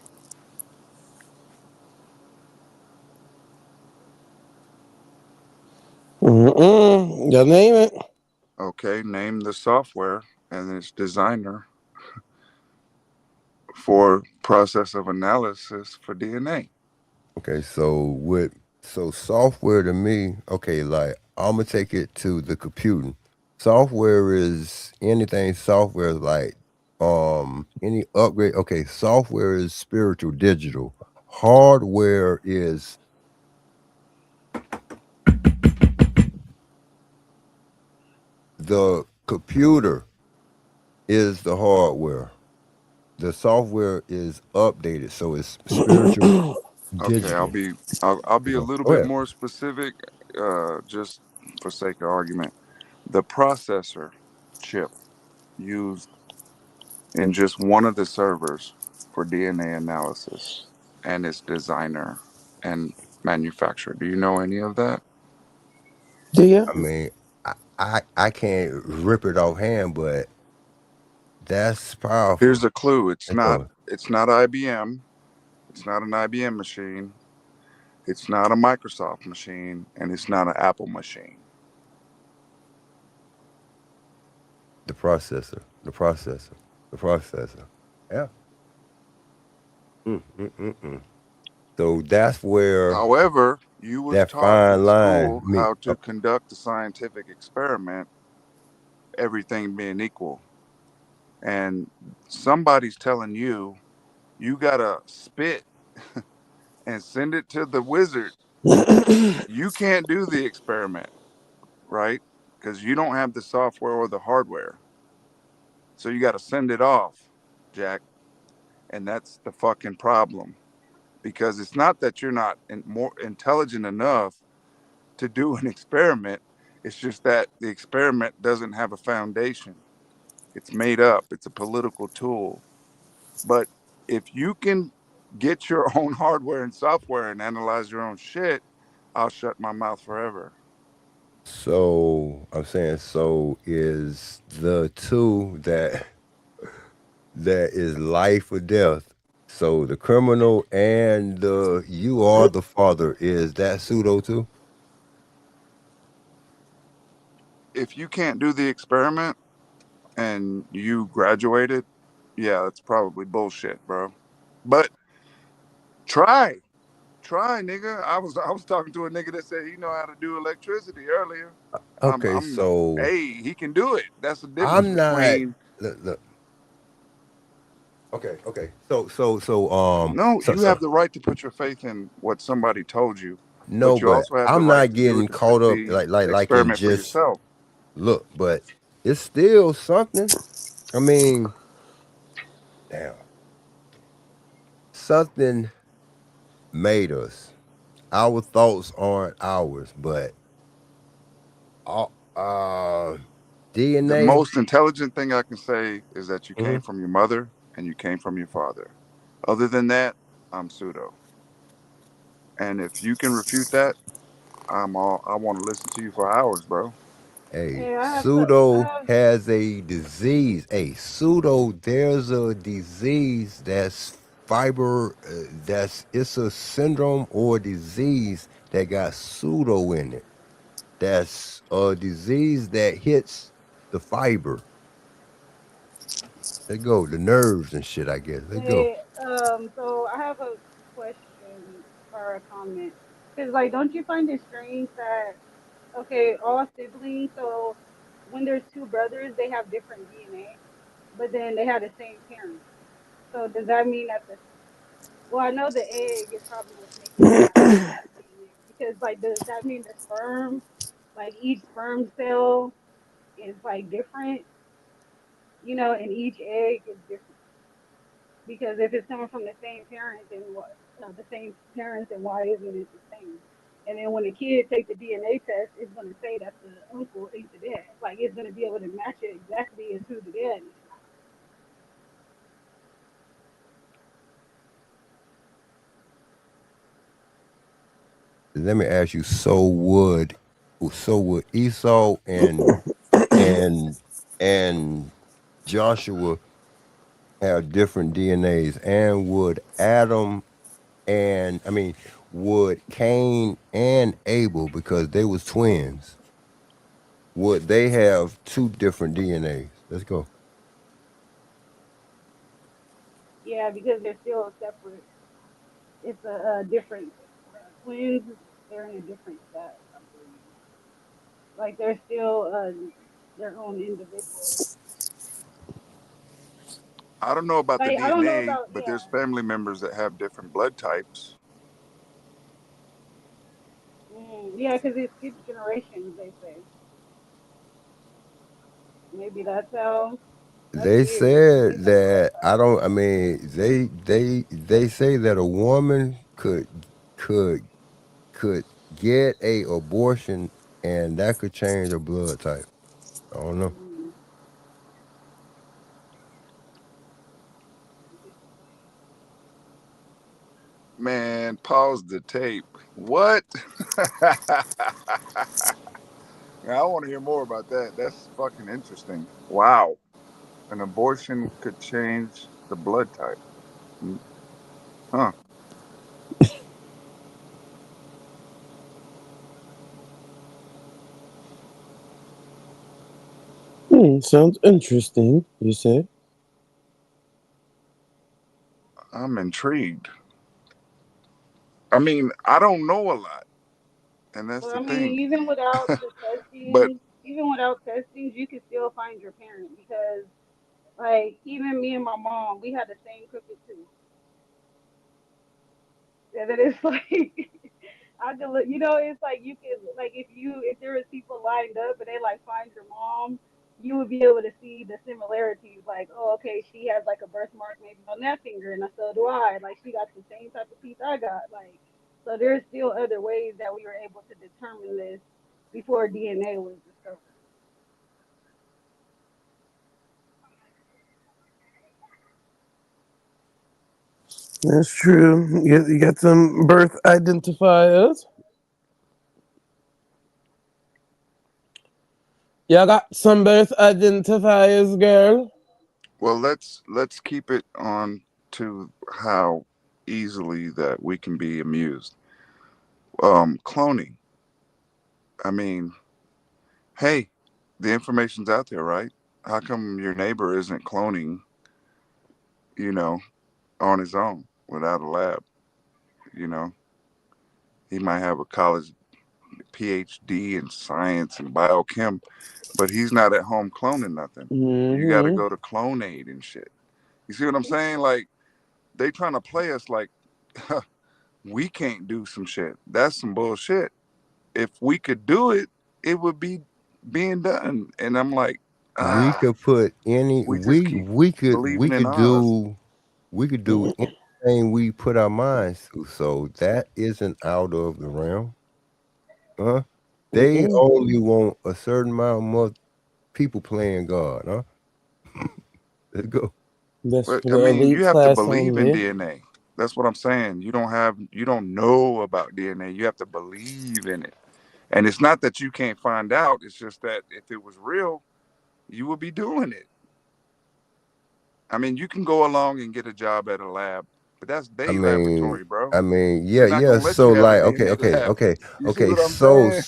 Y'all name it. Okay, name the software and its designer for process of analysis for DNA. Okay, so software to me, okay, like I'm gonna take it to the computing. Software is anything software like any upgrade. Okay, software is spiritual digital. Hardware is the computer is the hardware. The software is updated, so it's spiritual, Okay, digital. I'll be a Go little bit ahead. more specific, just for sake of argument. The processor chip used in just one of the servers for DNA analysis and its designer and manufacturer. Do you know any of that? Do you? I mean, I can't rip it offhand, but that's powerful. Here's a clue. It's Let's not go. IBM. It's not an IBM machine. It's not a Microsoft machine, and it's not an Apple machine. The processor. The processor. The processor. Yeah. So that's where However, you was that taught in fine line school how to conduct a scientific experiment, everything being equal. And somebody's telling you, you gotta spit and send it to the wizard. You can't do the experiment, right? Because you don't have the software or the hardware. So you gotta send it off, Jack. And that's the fucking problem. Because it's not that you're not more intelligent enough to do an experiment. It's just that the experiment doesn't have a foundation. It's made up. It's a political tool. But if you can get your own hardware and software and analyze your own shit, I'll shut my mouth forever. So I'm saying, so is the two that is life or death. So the criminal and the you are the father, is that pseudo too? If you can't do the experiment and you graduated, yeah, that's probably bullshit, bro. But try, nigga. I was talking to a nigga that said he know how to do electricity earlier. Okay, so Hey, he can do it. That's the difference I'm not between. look. Okay. So No, you have the right to put your faith in what somebody told you, no, but you but also have the I'm right not to do getting caught up the like in experiment for just yourself. look, but it's still something. I mean, damn, something made us. Our thoughts aren't ours, but The DNA. most intelligent thing I can say is that you came Mhm. from your mother and you came from your father. Other than that, I'm pseudo. And if you can refute that, I want to listen to you for hours, bro. A Hey, I pseudo have, has a disease. A pseudo, there's a disease that's fiber. It's a syndrome or disease that got pseudo in it. That's a disease that hits the fiber. Let go, the nerves and shit. I guess. Let go. hey, so I have a question or a comment. Cause like, don't you find it strange that, okay, all siblings, so when there's two brothers, they have different DNA, but then they have the same parents. So does that mean that well, I know the egg is probably what's making them have different DNA, because like, does that mean the sperm, like each sperm cell is like different, and each egg is different? Because if it's coming from the same parent, then what? The same parents, then why isn't it the same? And then when the kid takes the DNA test, it's going to say that the uncle ain't the dad. Like, it's going to be able to match it exactly as who the dad is. Let me ask you. So would Esau and Joshua have different DNAs, and would would Cain and Abel, because they was twins, would they have two different DNAs? Let's go. Yeah, because they're still separate. It's a different twins. They're in a different set, I believe. Like, they're still their own individual. I don't know about the Like, I don't know DNA, about, but yeah. there's family members that have different blood types. Yeah, because it skips generations, they say. Maybe that's how. That's They weird. Maybe they said have blood that type. I don't. I mean, they say that a woman could get a abortion and that could change her blood type. I don't know. Man, pause the tape. What? I want to hear more about that. That's fucking interesting. Wow. An abortion could change the blood type. Huh. Sounds interesting, you say? I'm intrigued. I mean, I don't know a lot. And that's Well, the I mean, thing. even without the But testings, you can still find your parent because, like, even me and my mom, we had the same crooked tooth. And then it's like, I can look, it's like you can, like, if there was people lined up and they like find your mom, you would be able to see the similarities. Like, oh, okay, she has like a birthmark maybe on that finger, and so do I. Like, she got the same type of teeth I got. Like, so there's still other ways that we were able to determine this before DNA was discovered. That's true. You got some birth identifiers. Y'all got some birth identifiers, girl. well, let's keep it on to how easily that we can be amused. Cloning. I mean, hey, the information's out there, right? How come your neighbor isn't cloning, you know, on his own without a lab? You know, he might have a college PhD in science and biochem, but he's not at home cloning nothing. You got to Mm-hmm. go to Clonaid and shit. You see what I'm saying? Like, they trying to play us like we can't do some shit. That's some bullshit. If we could do it, it would be being done. And I'm like, We could put any we just keep we believing in Oz. could do anything we put our minds to. So that isn't out of the realm. Huh? They only want a certain amount of people playing God, huh? Let's go. That's But for I the mean, you elite have to class believe in only. DNA. That's what I'm saying. You don't know about DNA. You have to believe in it. And it's not that you can't find out. It's just that if it was real, you would be doing it. I mean, you can go along and get a job at a lab, but that's their laboratory, bro. I mean, They're yeah, not yeah. gonna let you So have a like, DNA lab. You see what I'm saying?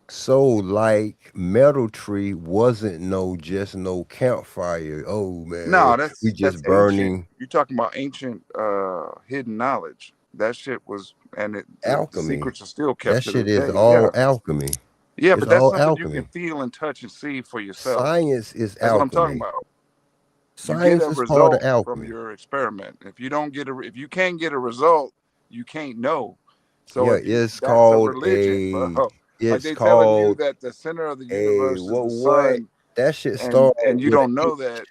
so like Metal Tree wasn't just no campfire. Oh man, No, we that's just ancient. burning You're talking about ancient hidden knowledge. That shit was, and the alchemy. secrets are still That kept to shit this is day. all Yeah. alchemy. Yeah, It's but that's all something you can alchemy. feel and touch and see for yourself. Science is That's what I'm talking alchemy. about. You get Science a is part of result from alchemy. your experiment. If you don't get if you can't get a result, you can't know. So Yeah, if you, that's a religion, bro. Like it's they telling you called that the center of the a universe is the what? sun, That shit and started you with don't a know that.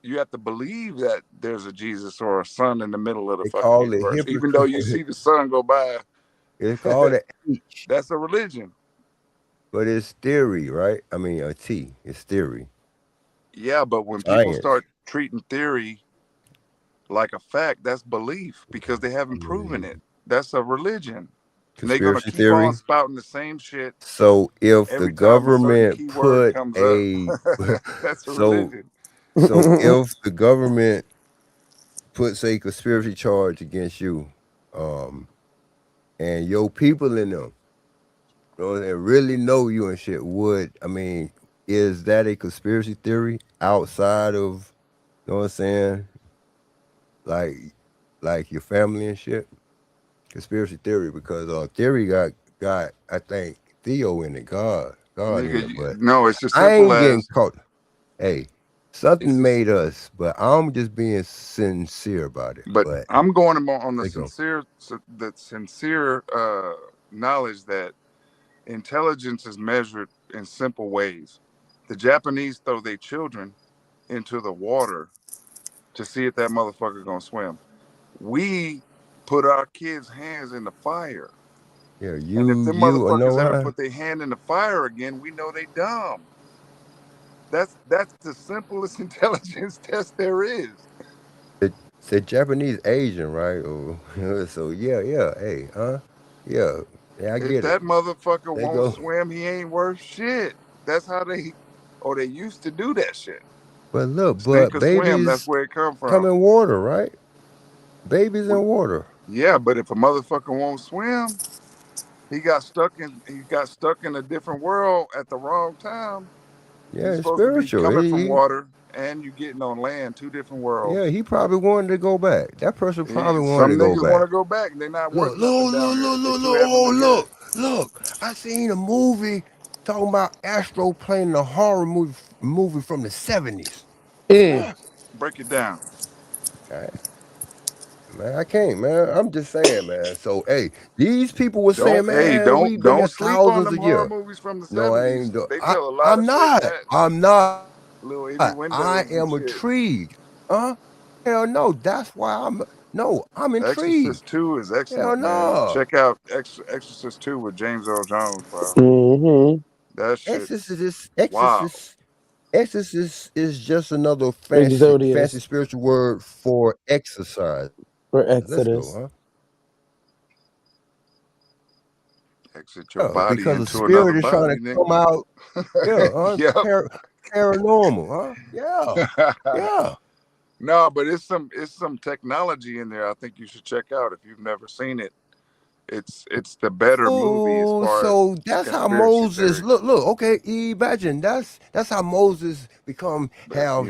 You have to believe that there's a Jesus or a sun in the middle of the they fucking call it universe, even though you see the sun go by. it's called an H, That's a religion. but it's theory, right? I mean a T. It's theory. Yeah, but when people Science. start treating theory like a fact, that's belief because they haven't proven it. That's a religion. And they're gonna Conspiracy keep on theory. spouting the same shit So if the every time a certain government keyword put comes up. a That's a so religion. if the government puts a conspiracy charge against you, and your people in them, that really know you and shit, is that a conspiracy theory outside of, you know what I'm saying, like like your family and shit? Conspiracy theory, because theory got I think Theo in it, God in Nigga, it, but no, it's as I simple ain't getting as caught. Hey, it's something just, made us, but I'm just being sincere about it. but But I'm going on they go, the sincere knowledge that intelligence is measured in simple ways. The Japanese throw their children into the water to see if that motherfucker gonna swim. We put our kids' hands in the fire. Yeah, And if you them know motherfuckers ever why? put their hand in the fire again, we know they dumb. That's the simplest intelligence test there is. The Japanese Asian, right? Oh, so yeah, hey, yeah, I If get it. that motherfucker They won't go, swim, he ain't worth shit. That's how they used to do that shit. but look, Sink but or swim, that's babies where it come come from. in water, right? Babies in water. Yeah, but if a motherfucker won't swim, he got stuck in a different world at the wrong time. Yeah, He's it's supposed to be spiritual. coming from water and you getting on land, two different worlds. Yeah, he probably wanted to go back. That person probably wanted Some to go niggas want to back. go back. They're not worth Look, nothing down here. They too heavily good. look! I seen a movie talking about Astro playing a horror movie from the 70s. Break it down. All right. Man, I can't, man. I'm just saying, man. So, hey, these people were saying, man, we've been here sleep on thousands them of horror years. movies from the 70s. No, I ain't. They tell a lot I'm of not. shit. I'm not. Little innuendos I am and shit. intrigued. Hell no. That's why I'm intrigued. Exorcist 2 is excellent, Hell no. man. Check out Exorcist 2 with James Earl Jones, bro. Mm-hmm. That shit. Exorcist is just another fancy spiritual word for exercise. Or Exodus. Let's go, huh? Exit your body because into the spirit another is body, trying to come out. Paranormal, huh? Yeah. No, but it's some technology in there I think you should check out if you've never seen it. It's the better movie as far so as that's how Moses look. Okay, imagine that's how Moses have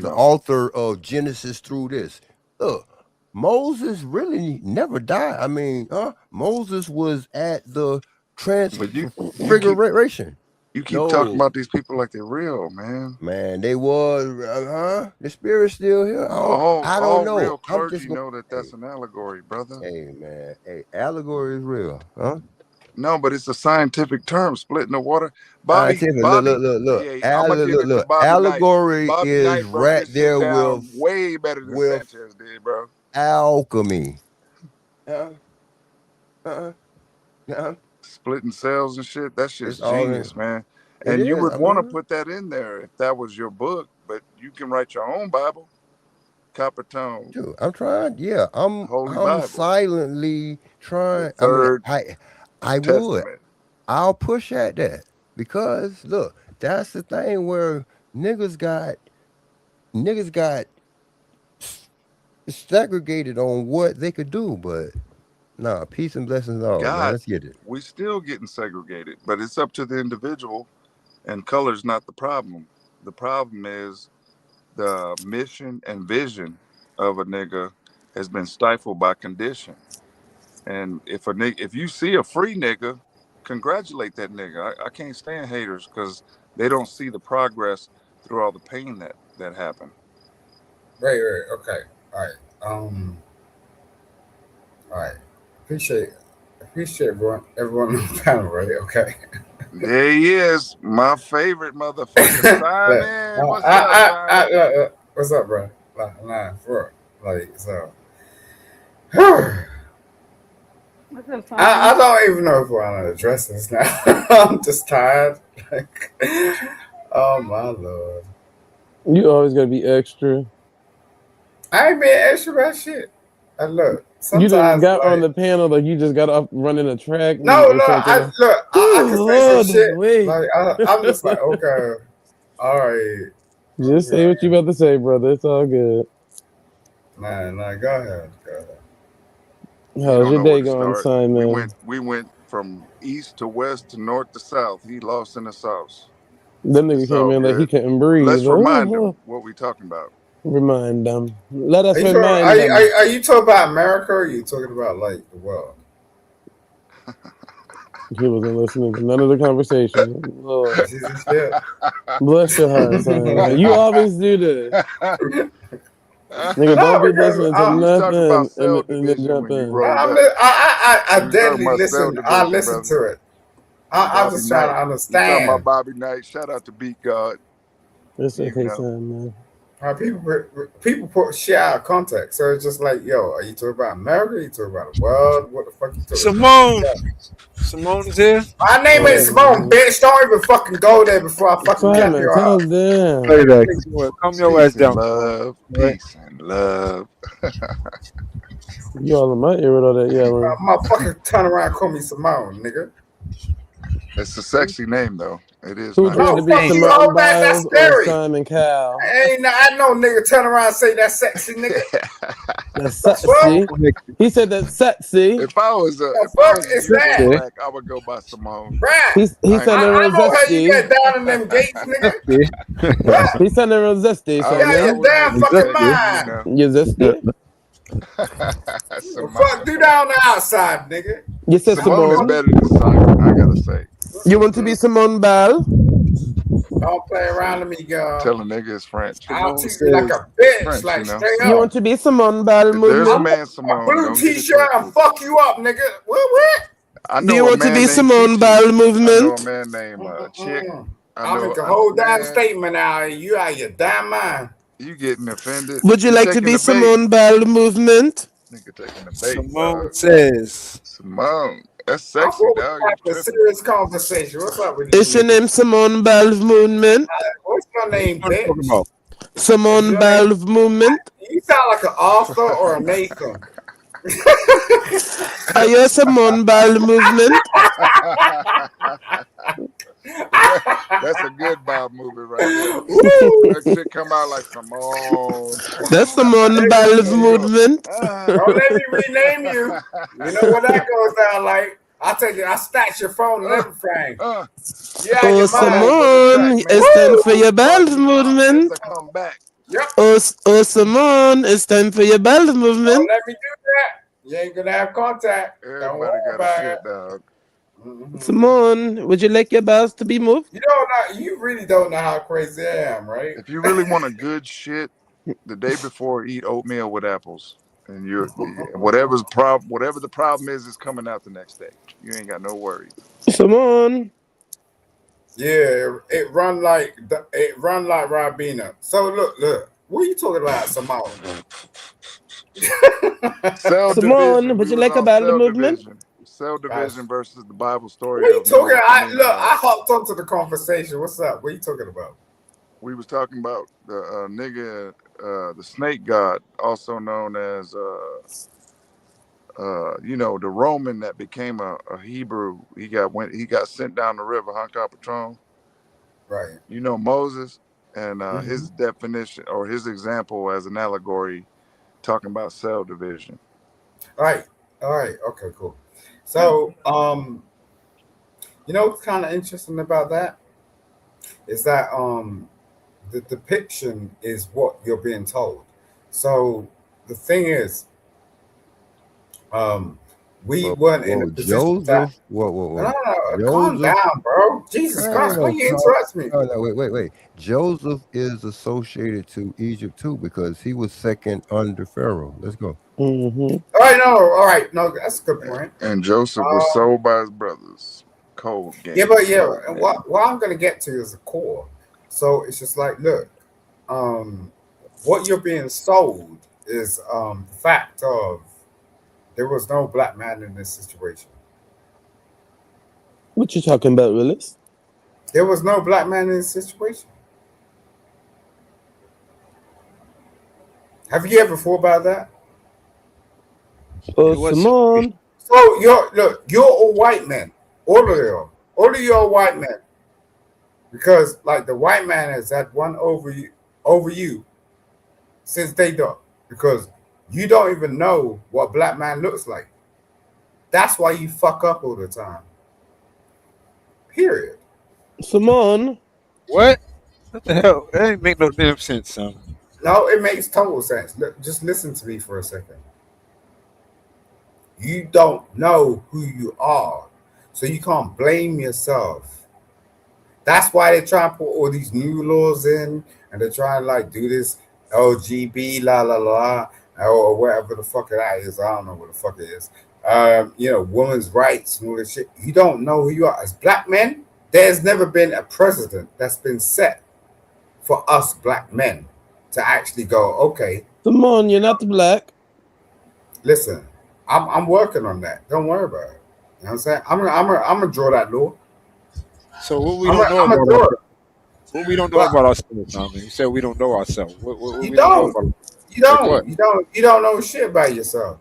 the author of Genesis through this. Look, Moses really never died. I mean, Moses was at the transfiguration. You keep talking about these people like they're real, man. Man, they was, the spirit's still here. I don't know. Real clergy know that that's an allegory, brother. Hey, man. Hey, allegory is real, huh? No, but it's a scientific term, splitting the water. Look. Allegory is right there with way better than Sanchez did, bro. Alchemy. Splitting cells and shit. That shit's genius, man. And you would want to put that in there if that was your book, but you can write your own Bible. Copper tone. Dude, I'm trying. Yeah, I'm silently trying. I would. I'll push at that because look, that's the thing where niggas got segregated on what they could do, but nah, peace and blessings all. Man, let's get it. We still getting segregated, but it's up to the individual, and color's not the problem. The problem is the mission and vision of a nigga has been stifled by condition. And if you see a free nigga, congratulate that nigga. I can't stand haters because they don't see the progress through all the pain that happened. Right. Okay. All right. All right. Appreciate everyone on the panel, right? Okay. There he is, my favorite motherfucker. Simon, what's up, Simon? What's up, bro? Nah, for like so. What's up, Simon? I don't even know if I want to address this now. I'm just tired. Oh my lord. You always gotta be extra. I ain't being extra about shit. And look, you just got on the panel like you just got up running a track. No, I can say some shit. Like I'm just like, okay, all right. Just say what you about to say, brother. It's all good. Nah, go ahead. How's your day going, Simon? We went from east to west to north to south. He lost in the sauce. That nigga came in like he couldn't breathe. Let's remind him what we talking about. Remind them. Let us remind them. Are you talking about America or are you talking about like the world? He wasn't listening to none of the conversation. Lord. Bless your heart, Simon. You always do this. Nigga, don't be listening to nothing and then jump in. I deadly listen. I listen to it. I'm just trying to understand. You talking about Bobby Knight? Shout out to Beat God. It's You okay, know. son, man. People put shit out of context, so it's just like, yo, are you talking about America? Are you talking about the world? What the fuck you talking Simone. about? Simone is here. My name is Simone, bitch. Don't even fucking go there before I fucking cap Simon, your calm ass. down. Play that. Calm your ass Peace and down. love. Right? Peace and love. You all in my ear with all that yelling. Motherfucker, turn around and call me Simone, nigga. It's a sexy name though. It is Who'd you nice. rather be, Fuck you, Simone hoe, that's Biles or scary. Simon Cowell? I know nigga turn around and say that sexy nigga. That's sexy. He said that's sexy. If I was The fuck is that? black, I would go by Simone. Right. He said I they're know how you zesty. get down in them gates, nigga. He said they're zesty. I So Yeah, you damn fucking mind. you're zesty. Fuck, do down the outside, nigga. You said Simone is Simone. better than Simon, I gotta say. You want to be Simone Biles? Don't play around with me, girl. Tell a nigga it's French. I'll treat you like a bitch, French, like you know? straight You up. want to be Simone Biles? If there's a movement? man Simone, A blue don't get it t-shirt and twisted. fuck you up, nigga. What? I Do know you a want to man be named Simone Chichi. Biles I know a movement? man named Chick. I'll make a whole damn statement out of you out of your damn mind. You getting offended? Would you like to be Simone Biles movement? Nigga taking the bait. Simone says. Simone. That's I sexy, thought we dog. had a serious conversation. What's up with you? Is your name Simone Biles movement? What's your name, bitch? Simone Biles movement? You sound like an Arthur or a Nathan. Are you a Simone Biles movement? That's a good Bob movie right there. That shit come out like Simone. That's Simone Biles movement. Don't let me rename you. You know what that goes down like? I snatch your phone and everything. Yeah, Oh, Simone, it's time for your Biles movement. Come back. Yep. Oh, Simone, it's time for your Biles Don't movement. let me do that. You ain't gonna have contact. Don't Everybody worry got a about shit, it. dog. Simone, would you like your Biles to be moved? You really don't know how crazy I am, right? If you really want a good shit, the day before, eat oatmeal with apples, and you're whatever the problem is coming out the next day. You ain't got no worries. Simone. Yeah, it run like Rabina. So look. What are you talking about, Simone? Simone, would you like a Bible movement? Cell division versus the Bible story. What are you talking about? I hopped onto the conversation. What's up? What are you talking about? We was talking about the nigga, the snake god, also known as the Roman that became a Hebrew. He got sent down the river, Hankar Patron. Right. You know Moses and his definition or his example as an allegory, talking about cell division. All right. Okay, cool. So, what's kind of interesting about that is that the depiction is what you're being told. So the thing is, we weren't in a position. Joseph. Whoa. Calm down, bro. Jesus Christ, why you interrupt me? No, wait. Joseph is associated to Egypt too because he was second under Pharaoh. Let's go. Mm-hmm. All right. No, that's a good point. And Joseph was sold by his brothers. Cold game. Yeah. And what I'm gonna get to is the core. So it's just like, look, what you're being sold is the fact of there was no black man in this situation. What you talking about, Willis? There was no black man in this situation. Have you ever thought about that? Oh, Simone. So you're all white men. All of you are white men. Because like the white man has had one over you since day dot. Because you don't even know what black man looks like. That's why you fuck up all the time. Period. Simone. What? What the hell? That ain't make no damn sense, son. No, it makes total sense. Just listen to me for a second. You don't know who you are. So you can't blame yourself. That's why they try and put all these new laws in and they're trying to like do this LGB or whatever the fuck that is. I don't know what the fuck it is. Women's rights and all this shit. You don't know who you are. As black men, there's never been a president that's been set for us black men to actually go, okay, Come on, you're not black. listen, I'm working on that. Don't worry about it. You know what I'm saying? I'm gonna draw that law. So what we I'm don't know gonna about draw ourselves, it. what we don't know But about ourselves, Tommy. You said we don't know ourselves. What you we don't know don't. about? You Like don't. what? You don't know shit about yourself.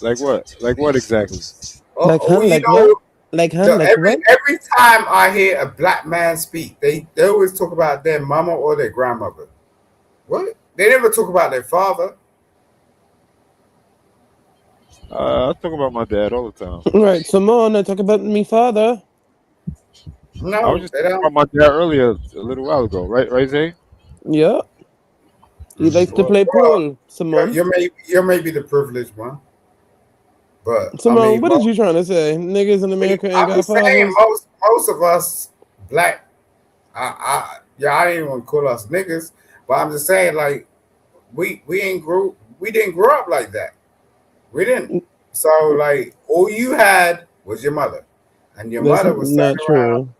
Like what? Like what exactly? Like Oh, hun, you like what? know, Like hun, like what? every time I hear a black man speak, they always talk about their mama or their grandmother. What? They never talk about their father. I talk about my dad all the time. Right, Simone, I talk about me father. I was No, just they talking don't. about my dad earlier, a little while ago, right? Right, Zay? Yeah, he likes to play pool, Simone. You may be the privileged one, but I Simone, mean, what is you trying to say? Niggas in America ain't I'm got just saying fathers? most of us black, I didn't even want to call us niggas, but I'm just saying like we didn't grow up like that. We didn't. So like all you had was your mother, and your That's mother was sitting not around. true.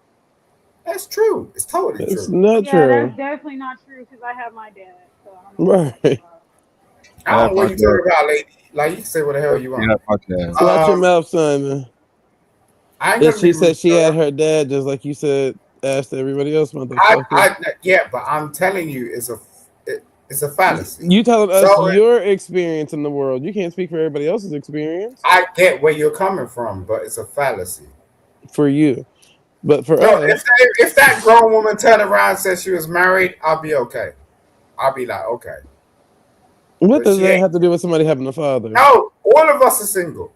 That's true. It's totally It's true. not Yeah, that's true. definitely not true because I have my dad, so I don't know what you're Right. talking about. I I don't have know my what you dad. talking about, lady. Like you can say what the hell you Yeah, I want. have my dad. Watch your mouth, Simon. I ain't And gonna be she rude said she to her. had her dad, just like you said, asked everybody else, motherfucker. Yeah, but I'm telling you, it's a fallacy. You telling us So your experience in the world. You can't speak for everybody else's experience. I get where you're coming from, but it's a fallacy. For you. But for No, us, if that grown woman turned around and said she was married, I'll be okay. I'll be like, okay. what But does she that ain't. have to do with somebody having a father? No, all of us are single.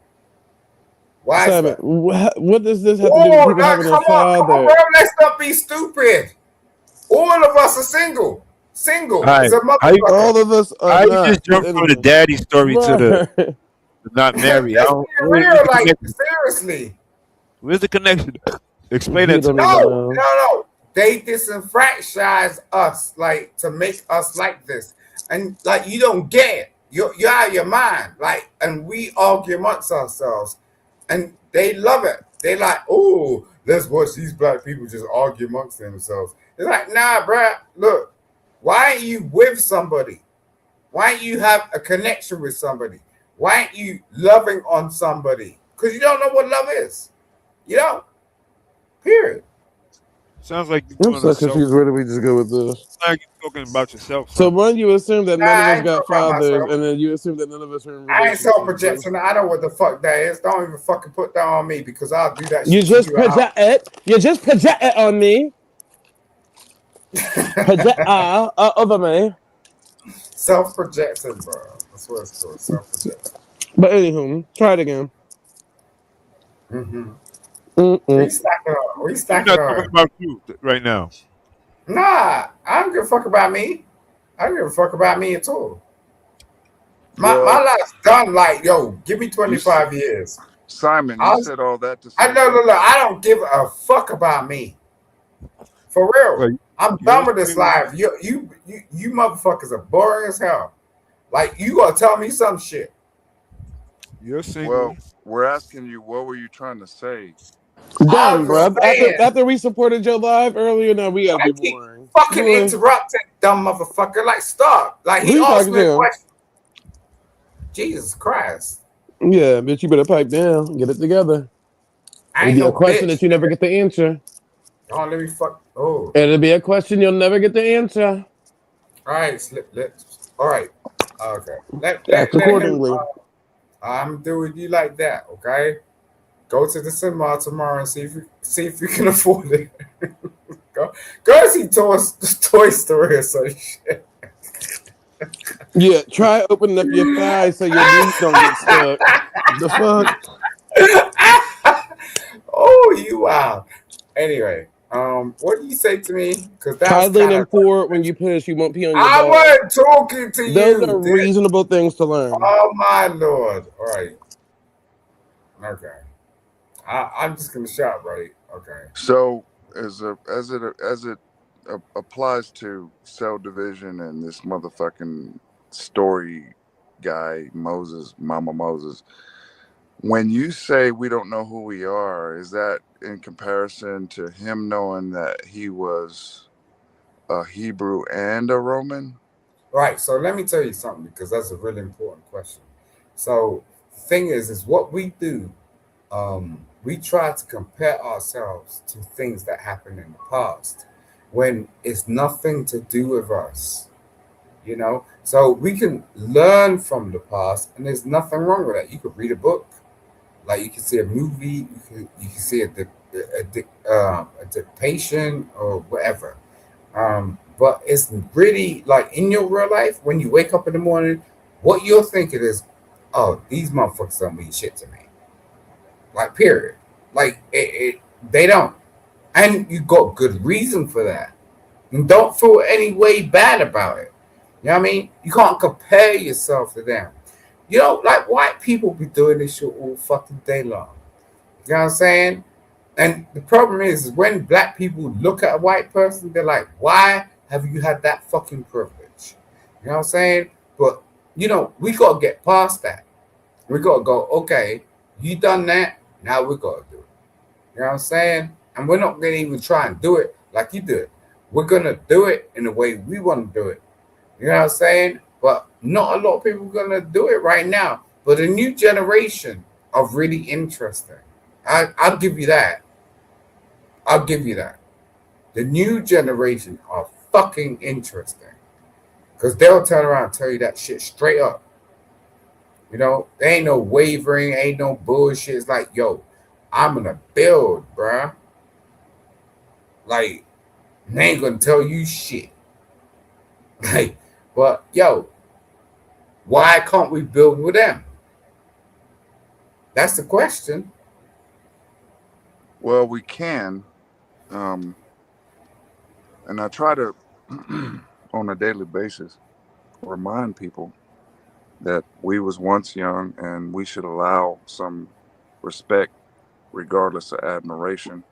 Why is Simon, that? what does this have to do with Oh, people no, having a come on, father? bro. Let's not be stupid. All of us are single. Single. All right. It's a motherfucker. All of us are How you not. just jump from the daddy story to the Right. not married? I Let's don't. be Where's real, the like, connection? seriously. Where's the connection? Explain You that to don't me. even No. know. They disenfranchise us, like, to make us like this. And, like, you don't get it. You're out of your mind. Like, and we argue amongst ourselves. And they love it. They like, oh, let's watch these black people just argue amongst themselves. It's like, nah, bruh, look, why ain't you with somebody? Why ain't you have a connection with somebody? Why ain't you loving on somebody? Because you don't know what love is. You don't. Period. Sounds like you're I'm doing a so self. confused. Where do we just go with this? Sounds like you're talking about yourself, So son. one, you assume that Nah, none of I us ain't got talking about fathers, myself. and then you assume that none of us are in I ain't self relationships. projection. I know what the fuck that is. Don't even fucking put that on me because I'll do that You shit to just you at project it. You just project it on me. Project over me. self projection, bro. That's what it's called. Self projection. But anywho, try it again. Mm-hmm. We Mm-mm. stacking on. We We're stacking not talking on. about you right now. Nah, I don't give a fuck about me. I don't give a fuck about me at all. My Well, life's done. Like, yo, give me you, 25 years. Simon, you said all that to I say know, something. look, I don't give a fuck about me. For real. Well, I'm you're done with this saying life. You motherfuckers are boring as hell. Like, you gonna tell me some shit. you're single. Well, we're asking you, what were you trying to say? I Done, was just bro. saying, After we supported your live earlier, now we gotta I be keep boring. fucking Boy, interrupting, dumb motherfucker. Like, stop. Like, who he you asked talking me a to? question. Jesus Christ. Yeah, bitch, you better pipe down. Get it together. I It'll ain't be a no question bitch. that you never get the answer. Don't let me fuck. Oh. It'll be a question you'll never get the answer. All right, slip lips. All right. Okay. Act Let him. accordingly. I'm doing you like that. Okay. Go to the cinema tomorrow and see if you can afford it. go see Toy Story or some shit. Yeah, try opening up your thighs so your knees don't get stuck. The fuck? Oh, you wow. Anyway, what do you say to me? Because that Try was kind leaning of. forward when you push. You won't pee on your I balls. wasn't talking to Those you. are reasonable things to learn. Oh my lord! All right. Okay. I'm just gonna shout, right? Okay. So, as it applies to cell division and this motherfucking story guy Moses, Mama Moses, when you say we don't know who we are, is that in comparison to him knowing that he was a Hebrew and a Roman? Right. So let me tell you something, because that's a really important question. So the thing is what we do. We try to compare ourselves to things that happened in the past when it's nothing to do with us. You know, so we can learn from the past, and there's nothing wrong with that. You could read a book, like you can see a movie, you can see a dictation or whatever. But it's really like in your real life when you wake up in the morning, what you're thinking is, oh, these motherfuckers don't mean shit to me. Like period. Like they don't, and you got good reason for that. And don't feel any way bad about it. You know what I mean? You can't compare yourself to them. You know, like white people be doing this shit all fucking day long. You know what I'm saying? And the problem is when black people look at a white person, they're like, why have you had that fucking privilege? You know what I'm saying? But, you know, we got to get past that. We got to go, okay, you done that, now we got to do it. You know what I'm saying? And we're not going to even try and do it like you did. We're going to do it in the way we want to do it. You know what I'm saying? But not a lot of people are going to do it right now. But a new generation are really interesting. I'll give you that. I'll give you that. The new generation are fucking interesting. Because they'll turn around and tell you that shit straight up. You know, there ain't no wavering, ain't no bullshit. It's like, yo, I'm going to build, bruh. Like, they ain't going to tell you shit. Like, but, yo, why can't we build with them? That's the question. Well, we can. And I try to, on a daily basis, remind people that we was once young and we should allow some respect, regardless of admiration,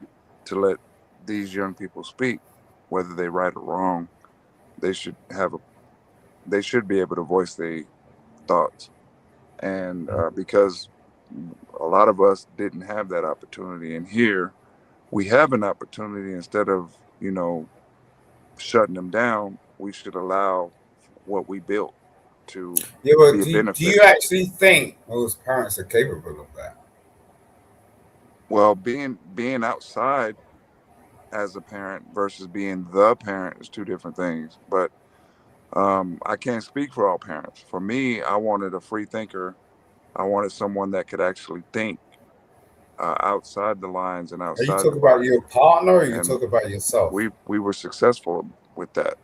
to let these young people speak, whether they right or wrong. They should be able to voice their thoughts. And because a lot of us didn't have that opportunity, and here we have an opportunity. Instead of, you know, shutting them down, we should allow what we built to Yeah, but be a do benefit. you actually think most parents are capable of that? Well, being outside as a parent versus being the parent is two different things. But I can't speak for all parents. For me, I wanted a free thinker. I wanted someone that could actually think outside the lines and Are you outside talking the about box. your partner or you And talking about yourself? we were successful with that.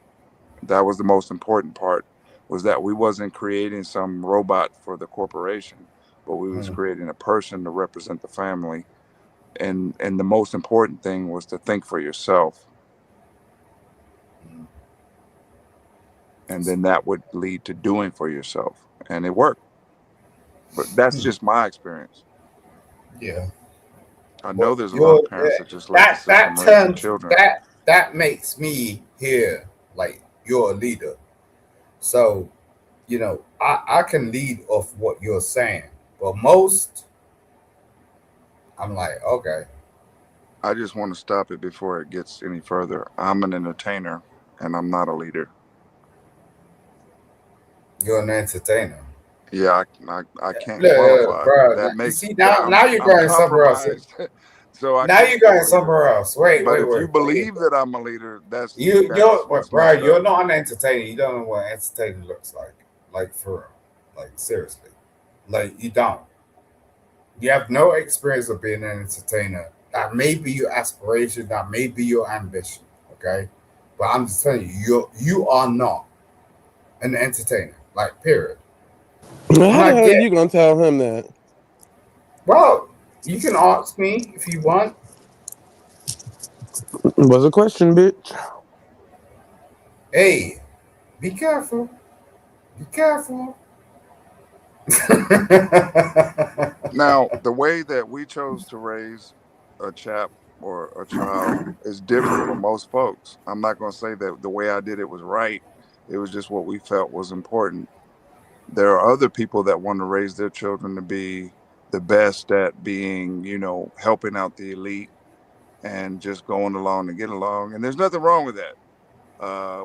That was the most important part, was that we wasn't creating some robot for the corporation, but we was creating a person to represent the family. And the most important thing was to think for yourself. And then that would lead to doing for yourself. And it worked. But that's just my experience. Yeah. I know there's a lot of parents that just let the system raise their children. That makes me hear like you're a leader. So, you know, I can lead off what you're saying. But most, I'm like, okay. I just want to stop it before it gets any further. I'm an entertainer and I'm not a leader. You're an entertainer. Yeah, I can't qualify. Bro, That makes, see now you're going somewhere else. So now you're going somewhere else. Wait. If you believe that I'm a leader, that's you're what's bro. messed You're up. not an entertainer. You don't know what entertainer looks like. Like for real. Like seriously. Like you don't. You have no experience of being an entertainer. That may be your aspiration. That may be your ambition. Okay, but I'm just telling you, you are not an entertainer. Like period. How the hell are you gonna tell him that? Well, you can ask me if you want. Was a question, bitch. Hey, be careful. Be careful. Now, the way that we chose to raise a chap or a child is different from most folks. I'm not going to say that the way I did it was right. It was just what we felt was important. There are other people that want to raise their children to be the best at being, you know, helping out the elite and just going along to get along. And there's nothing wrong with that.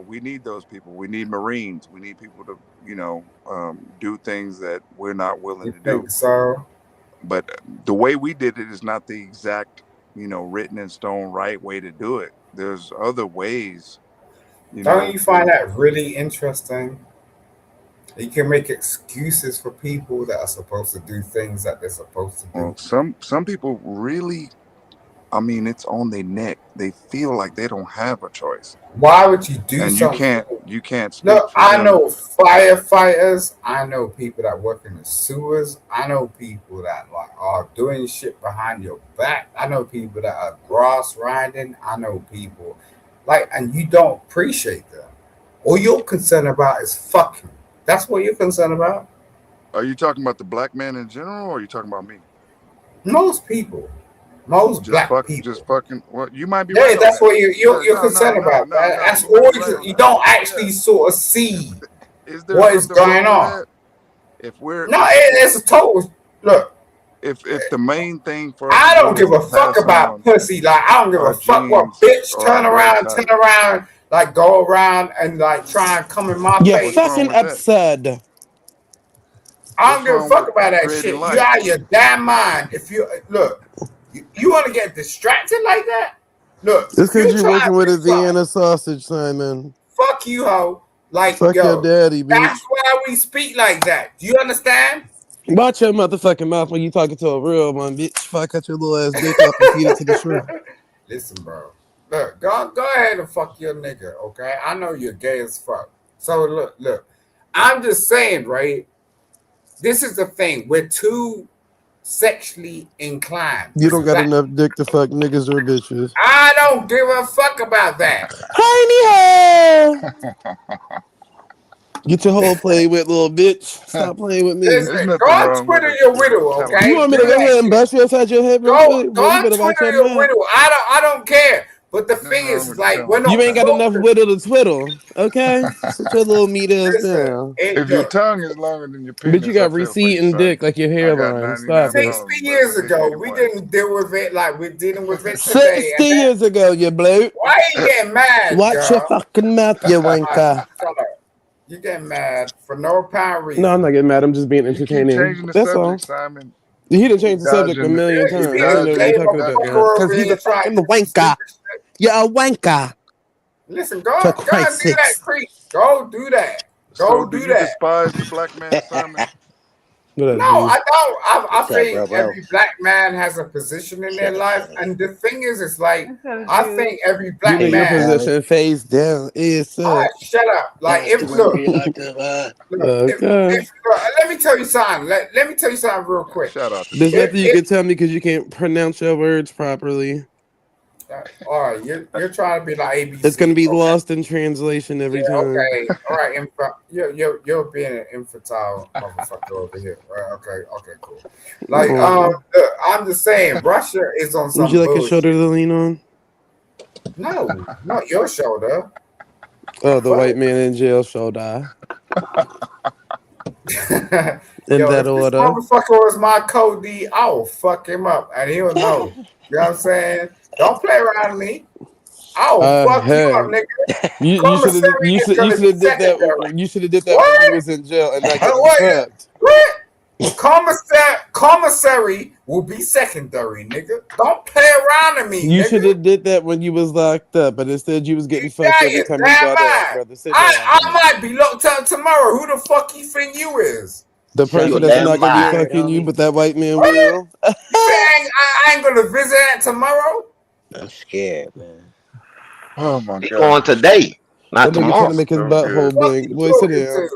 We need those people. We need Marines. We need people to, do things that we're not willing You to think do. so? But the way we did it is not the exact, written in stone right way to do it. There's other ways. Don't you find that really interesting? You can make excuses for people that are supposed to do things that they're supposed to do. Well, some people really, it's on their neck. They feel like they don't have a choice. Why would you do And something? you can't speak Look, for I them. know firefighters. I know people that work in the sewers. I know people that are doing shit behind your back. I know people that are grass riding. I know people and you don't appreciate them. All you're concerned about is fucking. That's what you're concerned about. Are you talking about the black man in general, or are you talking about me? Most people. Most black people. Just fucking. Well, you might be Yeah, right. that's what you're concerned about. That's all you don't actually sort of see what is going on. If we're it's a total look. If the main thing for I don't give a fuck about pussy. Like I don't give a fuck what bitch turn around, like go around and like try and come in my face. You're fucking absurd. I don't give a fuck about that shit. You out of your damn mind. If you look, you want to get distracted like that? Look, It's because you're working with a Vienna sausage, Simon. Fuck you, hoe. Like, fuck your daddy, bitch. That's why we speak like that. Do you understand? Watch your motherfucking mouth when you talking to a real one, bitch. If I cut your little ass dick off and feed it to the shrimp. Listen, bro. Look, go ahead and fuck your nigga, okay? I know you're gay as fuck. So look. I'm just saying, right? This is the thing. We're too sexually inclined. You don't got enough dick to fuck niggas or bitches. I don't give a fuck about that. Get your whole play with, little bitch. Stop playing with me. Listen, go on Twitter your widow, okay? You want me to go ahead and bust you upside your head? Go on Twitter your widow. I don't care. But the thing is, like, we're not. You ain't got enough widow to twiddle, okay? Sit your little meat ass down. If your tongue is longer than your penis, But you got receding dick like your hairline. Stop it. 60 years ago, we didn't deal with it like we're dealing with it today. 60 years ago, you bloke. Why are you getting mad? Watch your fucking mouth, you wanker. You getting mad for no apparent reason. No, I'm not getting mad. I'm just being entertaining. That's all. Simon. He didn't change the subject a million times. I don't know what you're talking about, because he's a fucking wanker. You're a wanker. Listen, go and do that, creep. Go do that. Go do that. You despise the black man, Simon? No, I don't. I think every black man has a position in their life, and the thing is, it's like I think every black man. Your position face down is. Shut up! Like if look, let me tell you something. Let me tell you something real quick. Shut up. There's nothing you can tell me because you can't pronounce your words properly. All right, you're trying to be like ABC. It's gonna be lost in translation every time. Okay, all right. You're being an infantile motherfucker over here. Right? Okay, cool. Like, look, I'm just saying, Russia is on some. Would you like bullshit. a shoulder to lean on? No, not your shoulder. Oh, the white man in jail shoulder. In that order. This motherfucker was my code D. I'll fuck him up, and he'll know. You know what I'm saying? Don't play around with me. I'll fuck you up, nigga. You should have did that. You should have did that when you was in jail and not get trapped. What? Commissary will be secondary, nigga. Don't play around with me. You should have did that when you was locked up, but instead you was getting fucked every time you got out, brother. I might be locked up tomorrow. Who the fuck you think you is? The person that's not gonna be fucking you, but that white man will. I ain't gonna visit that tomorrow. I'm scared, man. Oh my god. Going today, not tomorrow. Trying to make his butthole big. Boy, sit down.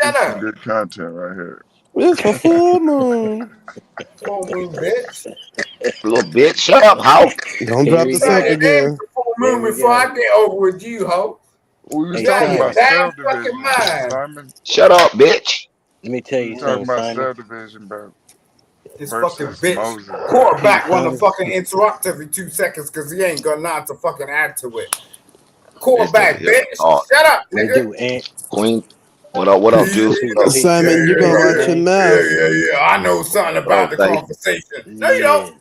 Shut up. Good content right here. It's a full moon. Full moon, bitch. Little bitch, shut up, hoe. Don't drop the sack again. Full moon before I get over with you, hoe. We was talking about subdivision, Simon. Shut up, bitch. Let me tell you Talking something, about Simon. subdivision, bro. This fucking bitch quarterback want to fucking interrupt every 2 seconds because he ain't got nothing to fucking add to it. Quarterback, bitch. Shut up, nigga. Queen. What up, dude? Simon, you gonna watch your mouth. Yeah. I know something about the conversation. No, you don't.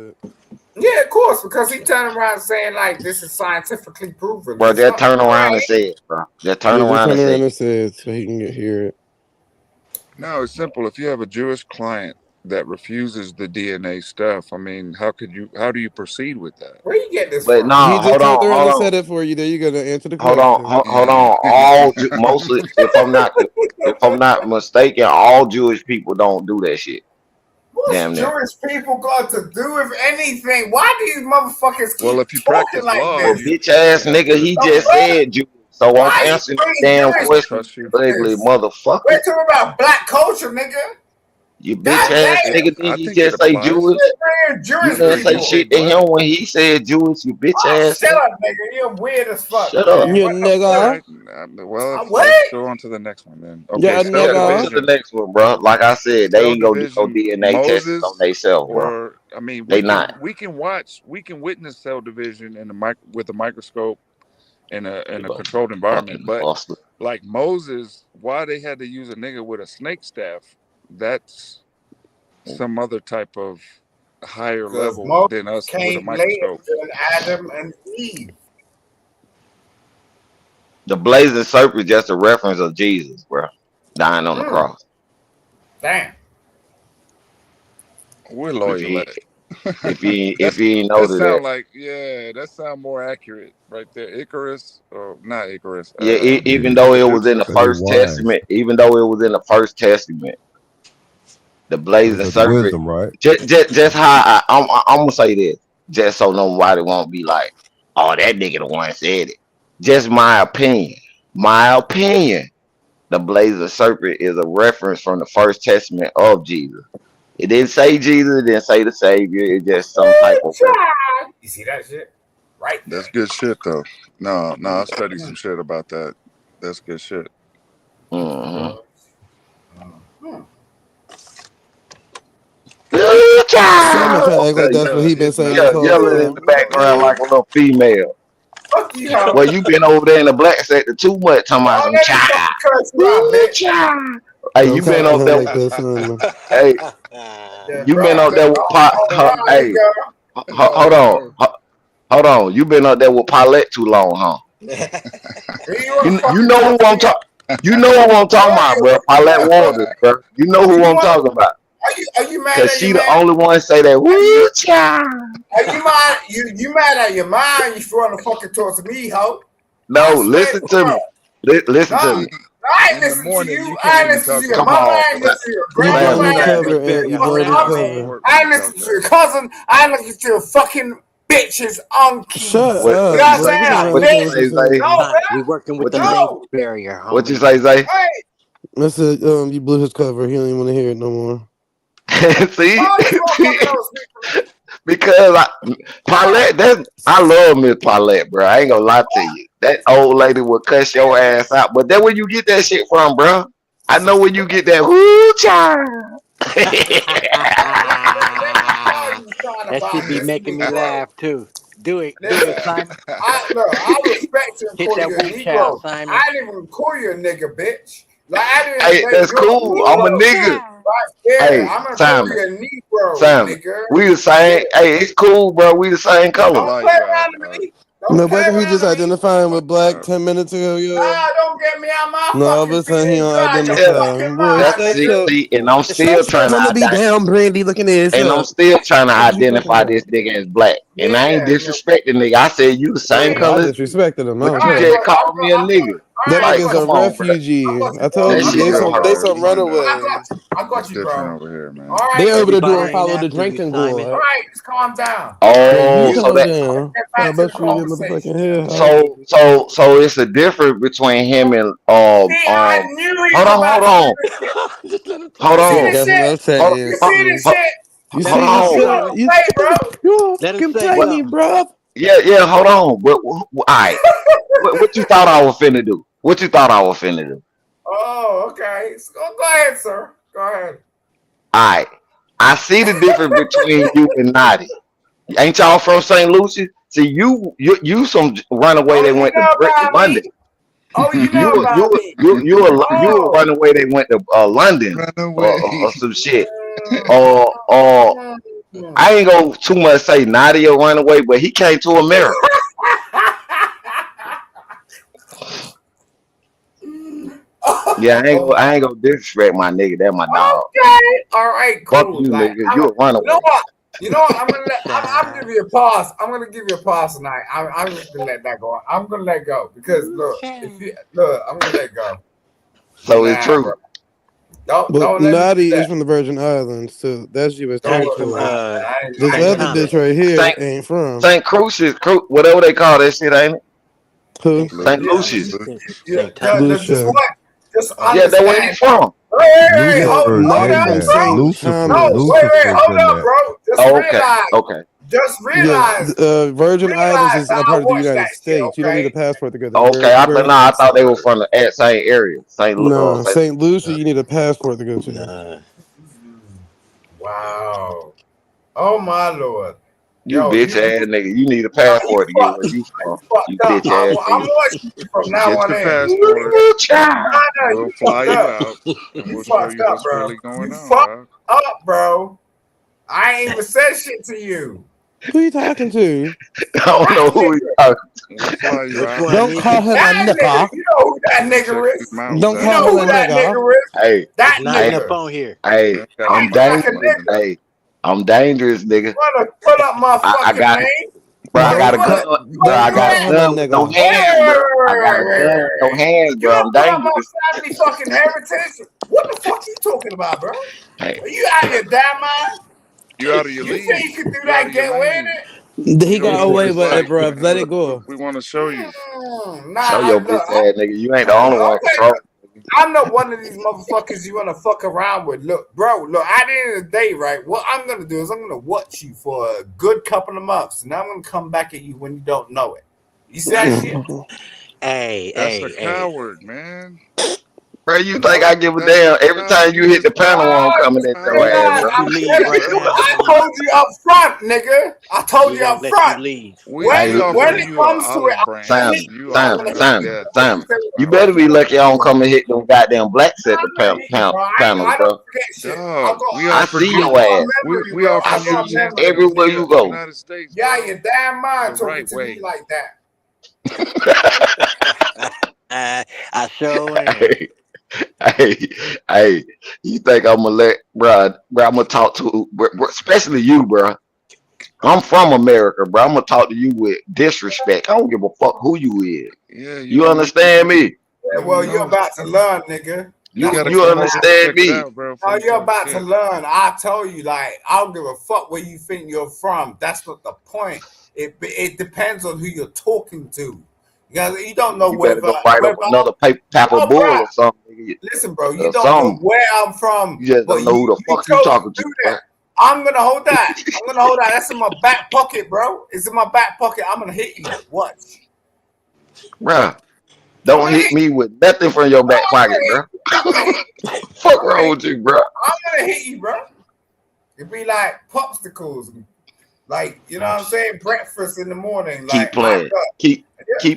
said. Yeah, of course, because he turned around saying like this is scientifically proven. Well, It's they'll not turn around and right. say it, bro. They'll turn Yeah, just around and turn say around it. and say it so he can hear it. No, it's simple. If you have a Jewish client that refuses the DNA stuff. I mean, how do you proceed with that? Where you get this But from? no, He just hold told on, her hold to on. set it for you. There you go to answer the Hold on, question. hold on. All mostly, if I'm not mistaken, all Jewish people don't do that shit. What's Damn near. Jewish people got to do with anything? Why do these motherfuckers keep Well, if you talking practice like law, Well, this? bitch ass nigga, he The just fuck? said Jewish. So I'm Why you answering the bring damn Jewish question, trust you. ugly this? motherfucker. We're talking about black culture, nigga. You bitch God ass damn. nigga, I did you think it just say applies. Jewish? We're You Jewish didn't say people. shit to him when he said Jewish, you bitch Oh, ass shut nigga. up, nigga. You're weird as fuck, Shut man. up. You What the All nigga. right. Well, let's what? go on to the next one then. Yeah, Okay, Yeah, cell go to nigga. the division. next one, bro. Like I said, they Cell ain't gonna do no division. DNA testing on Moses, themselves, bro. or I mean, They not. we can witness cell division in with a microscope in a controlled environment. Fucking But buster. like Moses, why they had to use a nigga with a snake staff? That's some other type of higher Because level Moses than us with a came later microscope. than Adam and Eve. The blazing serpent just a reference of Jesus, bro, dying on the cross. Damn. We're loyal at it. If you ain't know that that. sound like that sound more accurate right there. Icarus, or not Icarus. Yeah, even though it was in the Because they First wise. Testament, the blazing Because of the serpent. wisdom, right? Just how I'm gonna say this, just so nobody won't be like, oh, that nigga the one said it. Just my opinion. The blazing serpent is a reference from the First Testament of Jesus. It didn't say Jesus, it didn't say the Savior. It's just some type of reference. You see that shit? Right there. That's good shit though. No, I studied some shit about that. That's good shit. Mm-hmm. Someone try to act like that's what he been saying this whole Yelling in the background like a little female. Fuck you, hoe. Well, you been over there in the black sector too much talking about some child. Hey, you been over there. Hey, you been out there with hey, hold on. You been out there with Paulette too long, huh? You know who I'm talking. You know who I'm talking about, bro. Paulette Waters, bro. You know who I'm talking about. Are you mad? Cause she the only one say that. Woo, child. Are you mad? You mad at your mind? You trying to fucking talk to me, hoe? No, listen to me. Listen to me. I ain't listen to you. I ain't listen to your mama. I ain't listen to your grandmama. I ain't listen to your cousin. I ain't listen to your fucking bitch's uncle. Shut up. You know what I'm saying? What you say, Zay? We working with the language barrier. What you say, Zay? Listen, you blew his cover. He don't even want to hear it no more. See? Because Paulette, I love Miss Paulette, bro. I ain't gonna lie to you. That old lady will cuss your ass out. But that's where you get that shit from, bro. I know where you get that whoo child. That should be making me laugh too. Do it, Simon. I respect you and Hit call that you a woo child, Negro. Simon. I didn't even call you a nigga, bitch. Like, I didn't Hey, say that's you're cool. I'm a nigga. Right there. Hey, I'm gonna Simon. call you a Negro, Simon, nigga. we the same. Hey, it's cool, bro. We the same color. Don't play around with me. No, wasn't he just identifying with black 10 minutes ago, yo? Nah, don't get me out my No, all of a sudden he don't identify. Boy, See, and I'm still trying to wanna be down, Brandy, looking at his and I'm still trying to identify this nigga as black. And I ain't disrespecting nigga. I said you the same I color. disrespected him. But you just called me a nigga. That Like, nigga's come a on, refugee. I told That you, shit don't they hurt. some runaways. I got you, bro. Over here, man. All right, They over there doing Everybody follow ain't the after you, drinking Simon. all war. right, just calm down. Oh, You so calm that down. Get I back to bet the you get motherfucking conversation. hair. so it's a difference between him and See, I knew he hold was on. about to do this shit. Hold You see on. this That's what I'm shit? saying. You see this shit? You Hold see on. this You shit? wanna play, bro? You Let him can say play me, something. bro. Yeah, hold on. All right. What you thought I was finna do? Oh, okay. So go ahead, sir. Go ahead. All right. I see the difference between you and Naughty. Ain't y'all from St. Lucia? See, you some runaway that went to London. Oh, you know about me. You a runaway that went to London or some shit. Or I ain't gonna too much say Naughty a runaway, but he came to America. Yeah, I ain't gonna disrespect my nigga. That's my dog. Okay. All right, Fuck cool. you, Like, nigga. You a runaway. You know what? I'm gonna give you a pause. I'm gonna give you a pause tonight. I'm just gonna let that go. I'm gonna let go because look, I'm gonna let go. So it's true. Bro. Don't But let Naughty me do is from the Virgin Islands, so that's U.S. territory. This St. other bitch right here ain't from St. Crucius, whatever they call that shit, ain't it? Who? St. Lucius. Lucia. Just yeah, that's where he from. Hey, hold Naughty on, from bro. St. Thomas. Hold up, bro. Just realize. Okay. Just realize. Virgin Islands is a how part of the I watch United that shit, States. You don't need a passport to go there. Okay, I thought they were from the same area. No, St. Lucia, you need a passport to go to. Wow. Oh my lord. You bitch ass nigga. You need a passport to get where you from. You bitch ass I'm nigga. watching you from now Get on your in. passport. We'll You fly you fucked up. out, and You we'll show fucked you up, what's bro. really going You on, fucked dog. up, bro. I ain't even said shit to you. Who you talking to? I don't know who you talking to. We'll fly you out. Don't call him a nigga. You know who that nigga is. Don't You call know him who a that nigga. nigga is. Hey, That Not in the nigga. phone here. Hey, I'm Act like a dangerous. nigga. Hey, I'm dangerous, nigga. Pull up my I fucking got, name. bro. I got a gun. Bro, I got a gun with no hands, bro. I got a gun with no hands, You bro. don't I'm pull up my dangerous. family fucking heritage. What the fuck you talking about, bro? Hey, Are you out of your damn mind? You out of your You league. think you can do You out that? of your Get away lane. with it? He Show got us what away it's with it, like, bro. man. Let it go. We want to show you. show your bitch ass nigga. You ain't the only one controlling. I'm not one of these motherfuckers you want to fuck around with. Look, bro, at the end of the day, right, what I'm going to do is I'm going to watch you for a good couple of months, and I'm going to come back at you when you don't know it. You see that shit? That's a coward, man. Bro, you think I give a damn? Every time you hit the panel, I'm coming at your ass, bro. I told you up front, nigga. I told you up front. When it comes to it, Simon, you better be lucky I don't come and hit them goddamn blacks at the panel, bro. I see your ass. We offer you a chance to everywhere defend you the go. United States. Yeah, you're damn mind The talking right to way. me like that. I sure am. Hey, you think I'm gonna let, bro? I'm gonna talk to, especially you, bro. I'm from America, bro. I'm gonna talk to you with disrespect. I don't give a fuck who you is. Yeah, you understand me? Yeah, well, you're about to learn, nigga. You understand me? No, you're about to learn. I tell you, like, I don't give a fuck where you think you're from. That's not the point. It depends on who you're talking to. You don't know You whether better go fight up another type of bull or something. Listen, bro, you don't know where I'm from. You just don't know who the fuck you talking to, bro. I'm gonna hold that. That's in my back pocket, bro. It's in my back pocket. I'm gonna hit you. Watch. Bruh, don't hit me with nothing from your back pocket, bro. Fuck wrong with you, bro? I'm gonna hit you, bro. It'd be like popsicles. Like, you know what I'm saying? Breakfast in the morning. Keep playing. Keep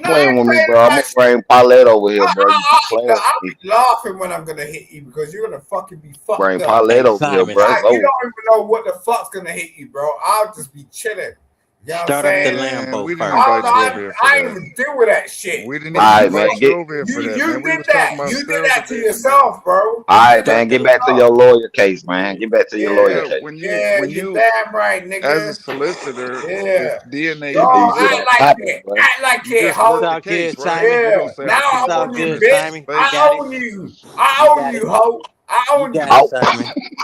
playing with me, bro. I'm gonna bring Paulette over here, bro. You keep playing with I'll me. be laughing when I'm gonna hit you because you're gonna fucking be fucked Bring up. Paulette over here, bro. You don't even know what the fuck's gonna hit you, bro. I'll just be chilling. You know what I'm saying? We didn't invite you over here for I that. ain't even deal with that shit. We didn't even invite you over here for that, You man. We did was that. talking about You did that to yourself, bro. All right, man. Get back to your lawyer case, man. Get back to your lawyer case. When you're you damn right, nigga. as a solicitor, Yeah. if DNA Don't evidence act like it. Act like you it, just ho. work the case, right? Yeah. You don't say, Now I I own you, bitch. I own you. I own you, ho. I own you.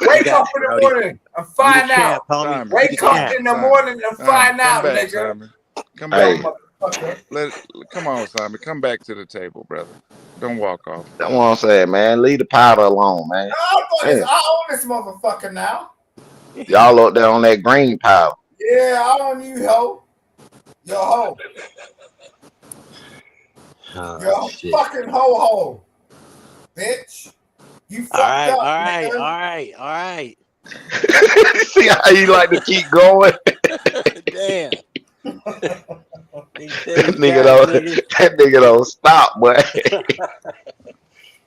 Wake up in the morning and find out. Wake up in the morning and find out, come back, nigga. Simon. Come back. Come on, Simon. Come back to the table, brother. Don't walk off. That's what I'm saying, man. Leave the powder alone, man. I own this motherfucker now. Y'all up there on that green powder. Yeah, I own you, ho. Yo, ho. Yo, fucking ho. Bitch. You fucked up, nigga. All right. See how you like to keep going? Damn. That nigga don't stop, boy.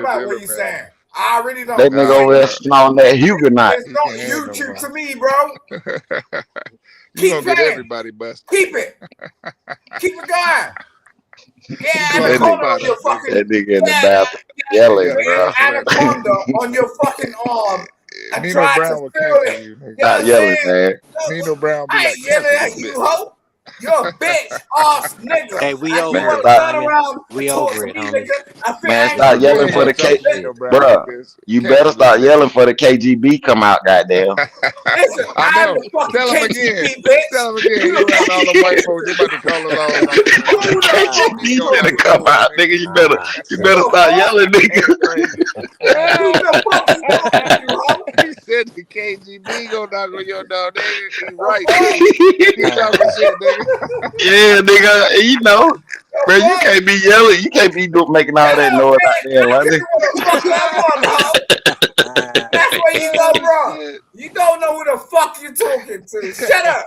about what you saying. I already know. That nigga over there snoring that Huguenot. It's not YouTube to me, bro. You gonna get everybody busted. Keep it. Keep it going. Yeah, That nigga in the bathroom yelling, bro. Anaconda on your fucking arm. I Nino tried Brown to will feel cancel it. you. Nigga. Stop yelling, man. Nino Brown be I like, ain't yelling cancel at this you, bitch. ho. You're a bitch ass nigga. Hey, we I over you it, wanna turn homie. around We and talk over to it, me, homie. nigga. I feel Man, angry stop with yelling you. for the Tell K. Nino Brown Bruh, this. you Cancel better this start bitch. yelling for the KGB come out, goddamn. Listen, I I'm know. the fucking Tell him KGB, again. bitch. Tell him again. You He the around all fucking the white folks. They about to call us all out. Who the fuck KGB you better talking come to? out, nigga. You better Who the start fuck? yelling, nigga. Who the fuck you talking to, ho? He said the KGB gonna knock on your door, nigga. He right, too. Keep talking shit, nigga. Yeah, nigga. You know, bro, you can't be yelling. You can't be making all that noise out there in London. Fuck that one, ho. That's where you go, bro. You don't know who the fuck you talking to. Shut up.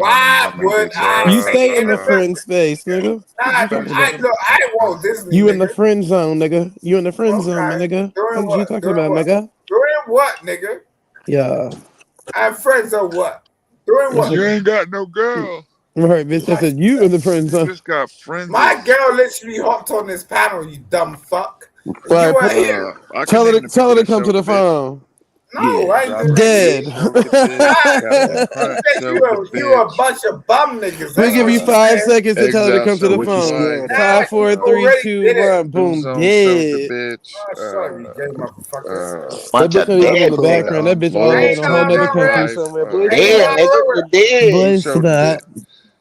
Why would I You say stay in the innocent? friend space, nigga. Nah, What you talking I about? look, I ain't want Disney. You in the Nigga. friend zone, nigga. You in the friend zone, my Okay. nigga. Doing What you what? talking Doing about, what? nigga? Doing what, nigga? Yeah. I'm friends or what? Doing what? You ain't got no girl. Right, bitch. I said you in the friend zone. Just got friends. My girl literally hopped on this panel, you dumb fuck. Right, You ain't here. tell her to come to the phone. No, I ain't doing Dead. You a bunch of bum niggas. We give you 5 seconds to tell her to come to the phone. 5, 4, 3, 2, 1. Boom. Dead. That Bunch bitch of not even in dead the background. That bitch all the way in a whole nother country somewhere. Boy, Dead niggas, the dead. boy, stop.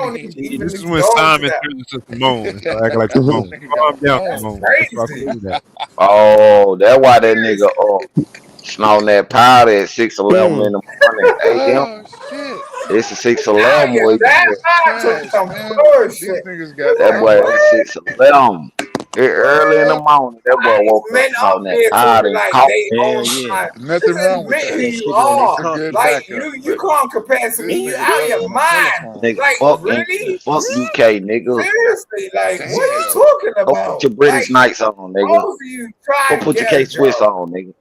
don't even This is when go to Simon that. turns into Simone and start acting like Simone. Calm down, Simone. That's why I couldn't do that. Oh, that's why that nigga snorting that powder at 6:11 in the morning, a.m. Oh shit. It's a 6:11 boy. That's Trash, some man. bullshit. These niggas got That boy alcohol. at 6:11. Early in the morning, that boy woke up Men up smelling that there hot talking and like coffee. they Hell own yeah. time. Nothing Just wrong with admit who that. you Shit on their It's a are. good coffee. Like backup. you But can't compare to this me. You nigga out of talking your on the mind. telephone. Nigga, Like fuck really? fuck UK, nigga. Seriously, like what are you Damn. talking Go put about? your British Like nights on, nigga. both of you Go try and put your get a K Swiss job. on, nigga.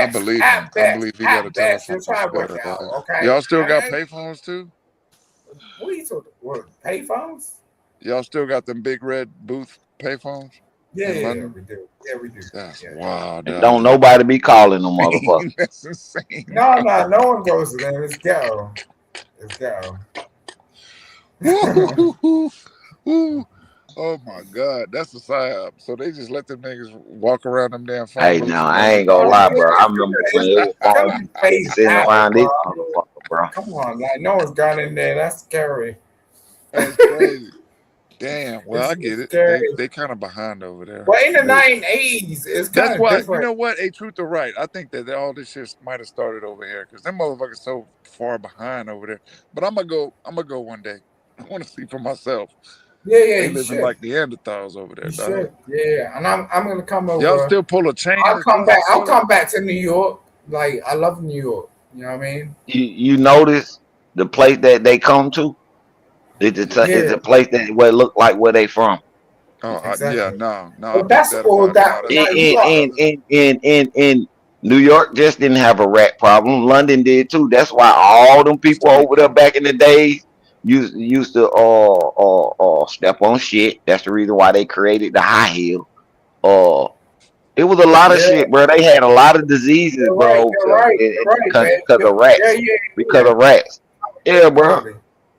I believe him. I believe he got a At best, you're telephone trying to work better it about out. it. Okay. Y'all still got And payphones too? what are you talking? What payphones? Y'all still got them big red booth payphones in London? We do. Yeah, we do. That's wild. And don't nobody be calling them motherfuckers. That's insane. No one goes to them. It's ghetto. It's ghetto. Ooh. Oh my God, that's a psyop. So they just let them niggas walk around them damn phone Hey, booths now in I ain't London. gonna lie, bro. I remember when it was all sitting around this motherfucker, bro. Come on, like no one's gone in there. That's scary. That's crazy. Damn. Well, I get it. Scary. They kind of behind over there. But in the 1980s, it's kind That's of why, different. you know what? A truth or right. I think that all this shit might have started over here because them motherfuckers so far behind over there. But I'm gonna go one day. I want to see for myself. Yeah, They you living should. like Neanderthals over there, You dog. should. Yeah, and I'm gonna come over. Y'all still pull a chain? I'll or come back. I'll something? come back to New York. Like I love New York. You know what I mean? You notice the place that they come to? It's a place that where it look like where they from. Oh, Exactly. yeah, no. I But picked that's that all up. that. No, Now you got. In New York just didn't have a rat problem. London did too. That's why all them people over there back in the days used to step on shit. That's the reason why they created the high heel. It was a lot of shit, bro. They had a lot of diseases, bro, because of rats. Because of rats. Yeah, bro.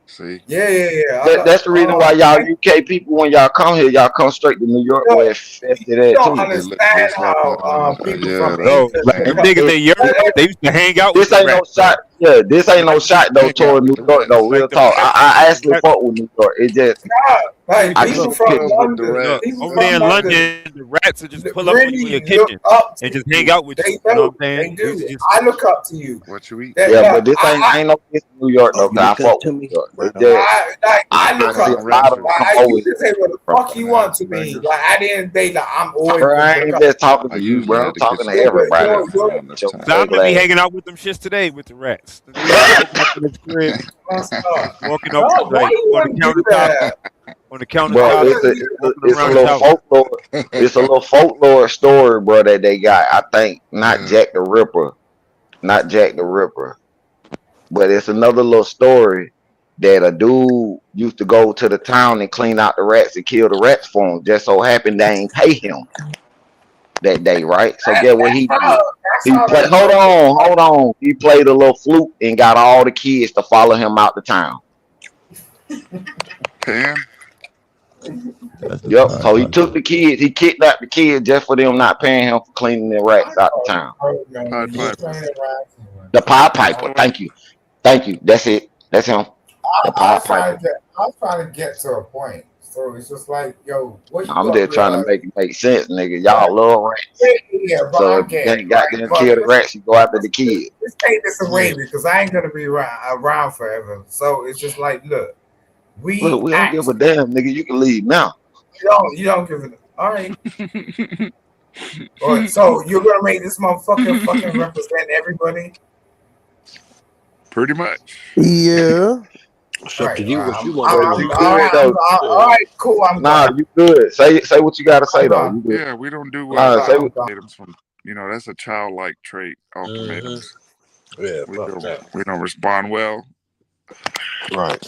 See? Yeah. That's the reason why y'all UK people, when y'all come here, y'all come straight to New York where it's infested at You don't too. understand how people from Bro, England. them niggas in Europe, they used to hang out with This ain't the no rats. shot. Yeah, this ain't no shot though toward New York though. Real talk. I actually fuck with New York. It just Like I people just from picture London, Look, people over there from in London London, the rats will just pull up on you in your really look kitchen up to and just you. hang out with They you. You know do. what I'm saying? They You do. just, I look up to you. What you eat? yeah, but this ain't no this New York though. You Cause I look up fuck to with me? New York. It's just I look I see up a to lot you. of them come Like, over you can say what the fuck you want to me. Like at the end of the day, like, I'm always Bro, I gonna ain't look just up. talking I to you, usually bro. at I'm the talking to kitchen table everybody. around this time. Solomon be hanging out with them shits today with the rats. The niggas open up in his crib, walking up No, why like you on the want to do countertop, that? on the Bro, countertop, walking it's a around his little house. folklore. It's a little folklore story, bro, that they got. I think not Jack the Ripper, but it's another little story that a dude used to go to the town and clean out the rats and kill the rats for him. Just so happened they ain't pay him that day, right? So get what he did. He played. Hold on. He played a little flute and got all the kids to follow him out the town. Pan? Yep. So he took the kids. He kidnapped the kids just for them not paying him for cleaning the rats out the town. The Pied Piper. Thank you. That's it. That's him. The Pied Piper. I'm trying to get to a point. So it's just like, yo, what you I'm gotta just trying to realize. make it make sense, nigga. Y'all love rats. Yeah, but So I if you get ain't it, got right? them But kill the rats, you go after the kids. let's take this away because I ain't gonna be around forever. So it's just like, look, Look, we don't give a damn, nigga. You can leave now. you don't give it. All right. All right. So you're gonna make this motherfucker fucking represent everybody? Pretty much. Yeah. It's up to Right. you what you All want to do. right, cool. I'm Nah, done. you good. Say what you gotta say though. You good. Yeah, we don't do Say what, ultimatums from, that's a childlike trait. Ultimatums. Yeah, We don't respond well. Right.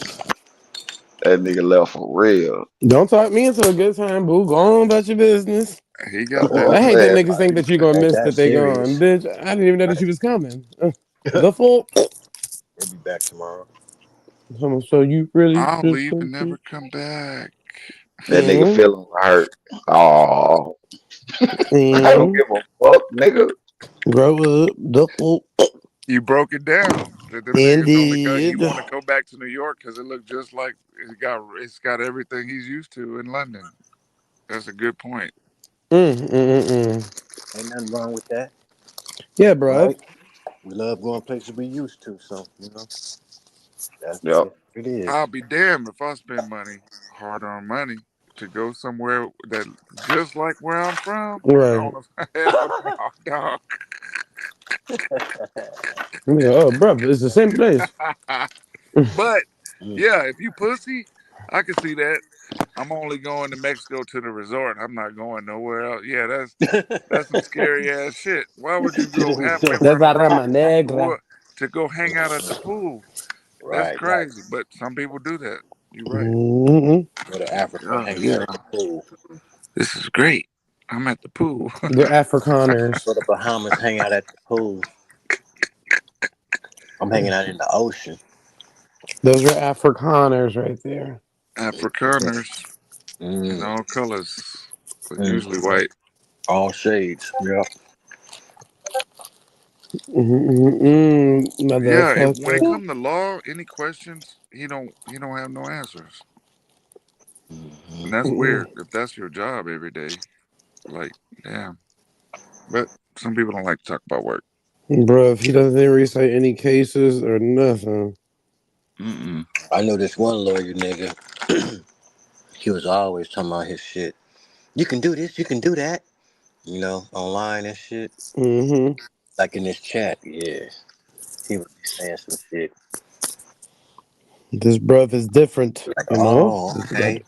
that nigga left for real. Don't talk me into a good time, boo. Go on about your business. He got that. I hate that Man, niggas think that you're gonna Ain't miss that that they gone. serious. Bitch, I didn't even know that she was coming. The full. We'll be back tomorrow. So you really I'll just leave and think never come back. that nigga feeling hurt. Oh, I don't give a fuck, nigga. grow up, the full. You broke it down. That them niggas only he want to go back to New York because it looked just like it's got everything he's used to in London. That's a good point. Ain't nothing wrong with that. Yeah, bro. Right? We love going places we used to, so that's Yep. it is. I'll be damned if I spend money, hard-earned money, to go somewhere that just like where I'm from. Right. On a hell no, dog. Yeah, oh, bro, it's the same place. But yeah, if you pussy, I can see that. I'm only going to Mexico to the resort. I'm not going nowhere else. Yeah, that's some scary ass shit. Why would you go halfway That's around the La Rama world Negra. to go hang out at the pool? That's Right. crazy. But some people do that. You're right. Mm-hmm. Go to Africa, Oh hang out yeah, at the pool. this is great. I'm at the pool. They're Afrikaners. Go to Bahamas, hang out at the pool. I'm hanging out in the ocean. Those are Afrikaners right there. Afrikaners in all colors, but usually Mm. white. All shades. Yep. Yeah, when it Motherfucker. comes to law, any questions, he don't have no answers. And that's weird if that's your job every day. Like, damn. But some people don't like to talk about work. Bro, if he doesn't recite any cases or nothing. I know this one lawyer nigga. He was always talking about his shit. You can do this, you can do that. You know, online and shit. Mm-hmm. Like in this chat, yeah. He would be saying some shit. This brother is different, Like, you know? oh, okay.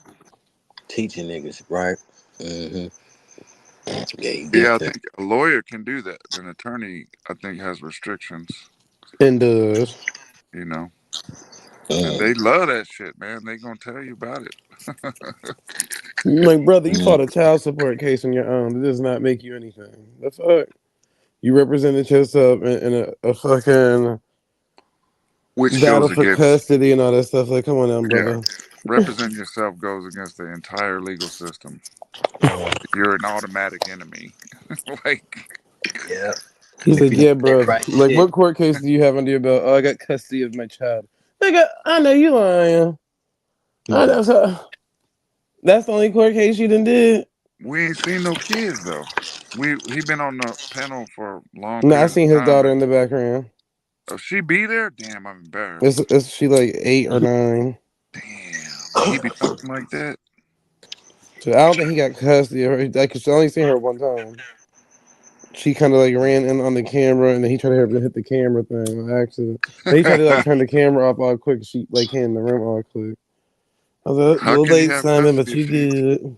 Teaching niggas, right? Mm-hmm. Yeah, he Yeah, I gets it. think a lawyer can do that. An attorney, I think, has restrictions. And does. You know. And they love that shit, man. They gonna tell you about it. Like, brother, you fought a child support case on your own. It does not make you anything. The fuck? You represented yourself in a fucking Which battle goes for against, custody and all that stuff. Like, come on now, brother. yeah, represent yourself goes against the entire legal system. You're an automatic enemy. Like, yeah. He's like, yeah, bro. Right Like, shit. what court case do you have under your belt? Oh, I got custody of my child. Nigga, I know you lying. I know so. That's the only court case you done did. we ain't seen no kids though. He been on the panel for a long No, I period seen of his time. daughter in the background. Oh, she be there? Damn, I'm embarrassed. Is she like 8 or 9? Damn, he be talking like that. So I don't think he got custody of her. I could only seen her one time. She kind of like ran in on the camera, and then he tried to have to hit the camera thing by accident. Then he tried to like turn the camera off all quick. She like came in the room all quick. I was like, a How little can he late, have Simon, but custody you if good.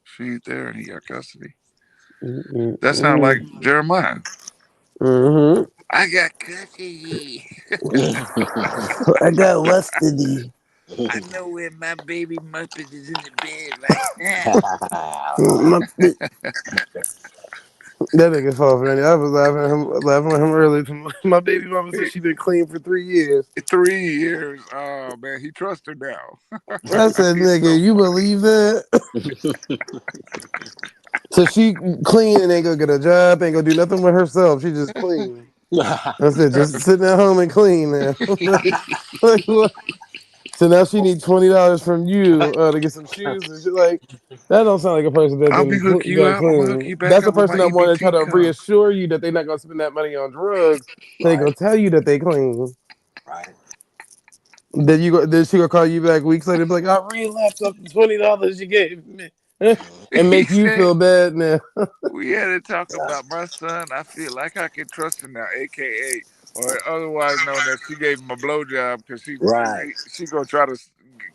she ain't there and he got custody? That sounds like Jeremiah. Mm-hmm. I got custody. I got custody. I know where my baby Muppet is in the bed right now. That nigga fall for that. I was laughing at him earlier. My baby mama said she been clean for 3 years. 3 years. Oh man, he trusts her now. I said, nigga, you believe that? So she clean and ain't gonna get a job, ain't gonna do nothing with herself. She just clean. I said, just sitting at home and clean now. Like what? So now she needs $20 from you to get some shoes and shit. Like that don't sound like a person that I'll be hook you got up. I'm gonna hook clean. you back That's a up with my person that want to try EBT to card. reassure you that they're not gonna spend that money on drugs. They gonna tell you that they clean. Right. Then she gonna call you back weeks later and be like, I relapsed off the $20 you gave me. And make you feel bad now. We had to talk about my son. I feel like I can trust him now, aka or otherwise known as she gave him a blowjob because Right. she gonna try to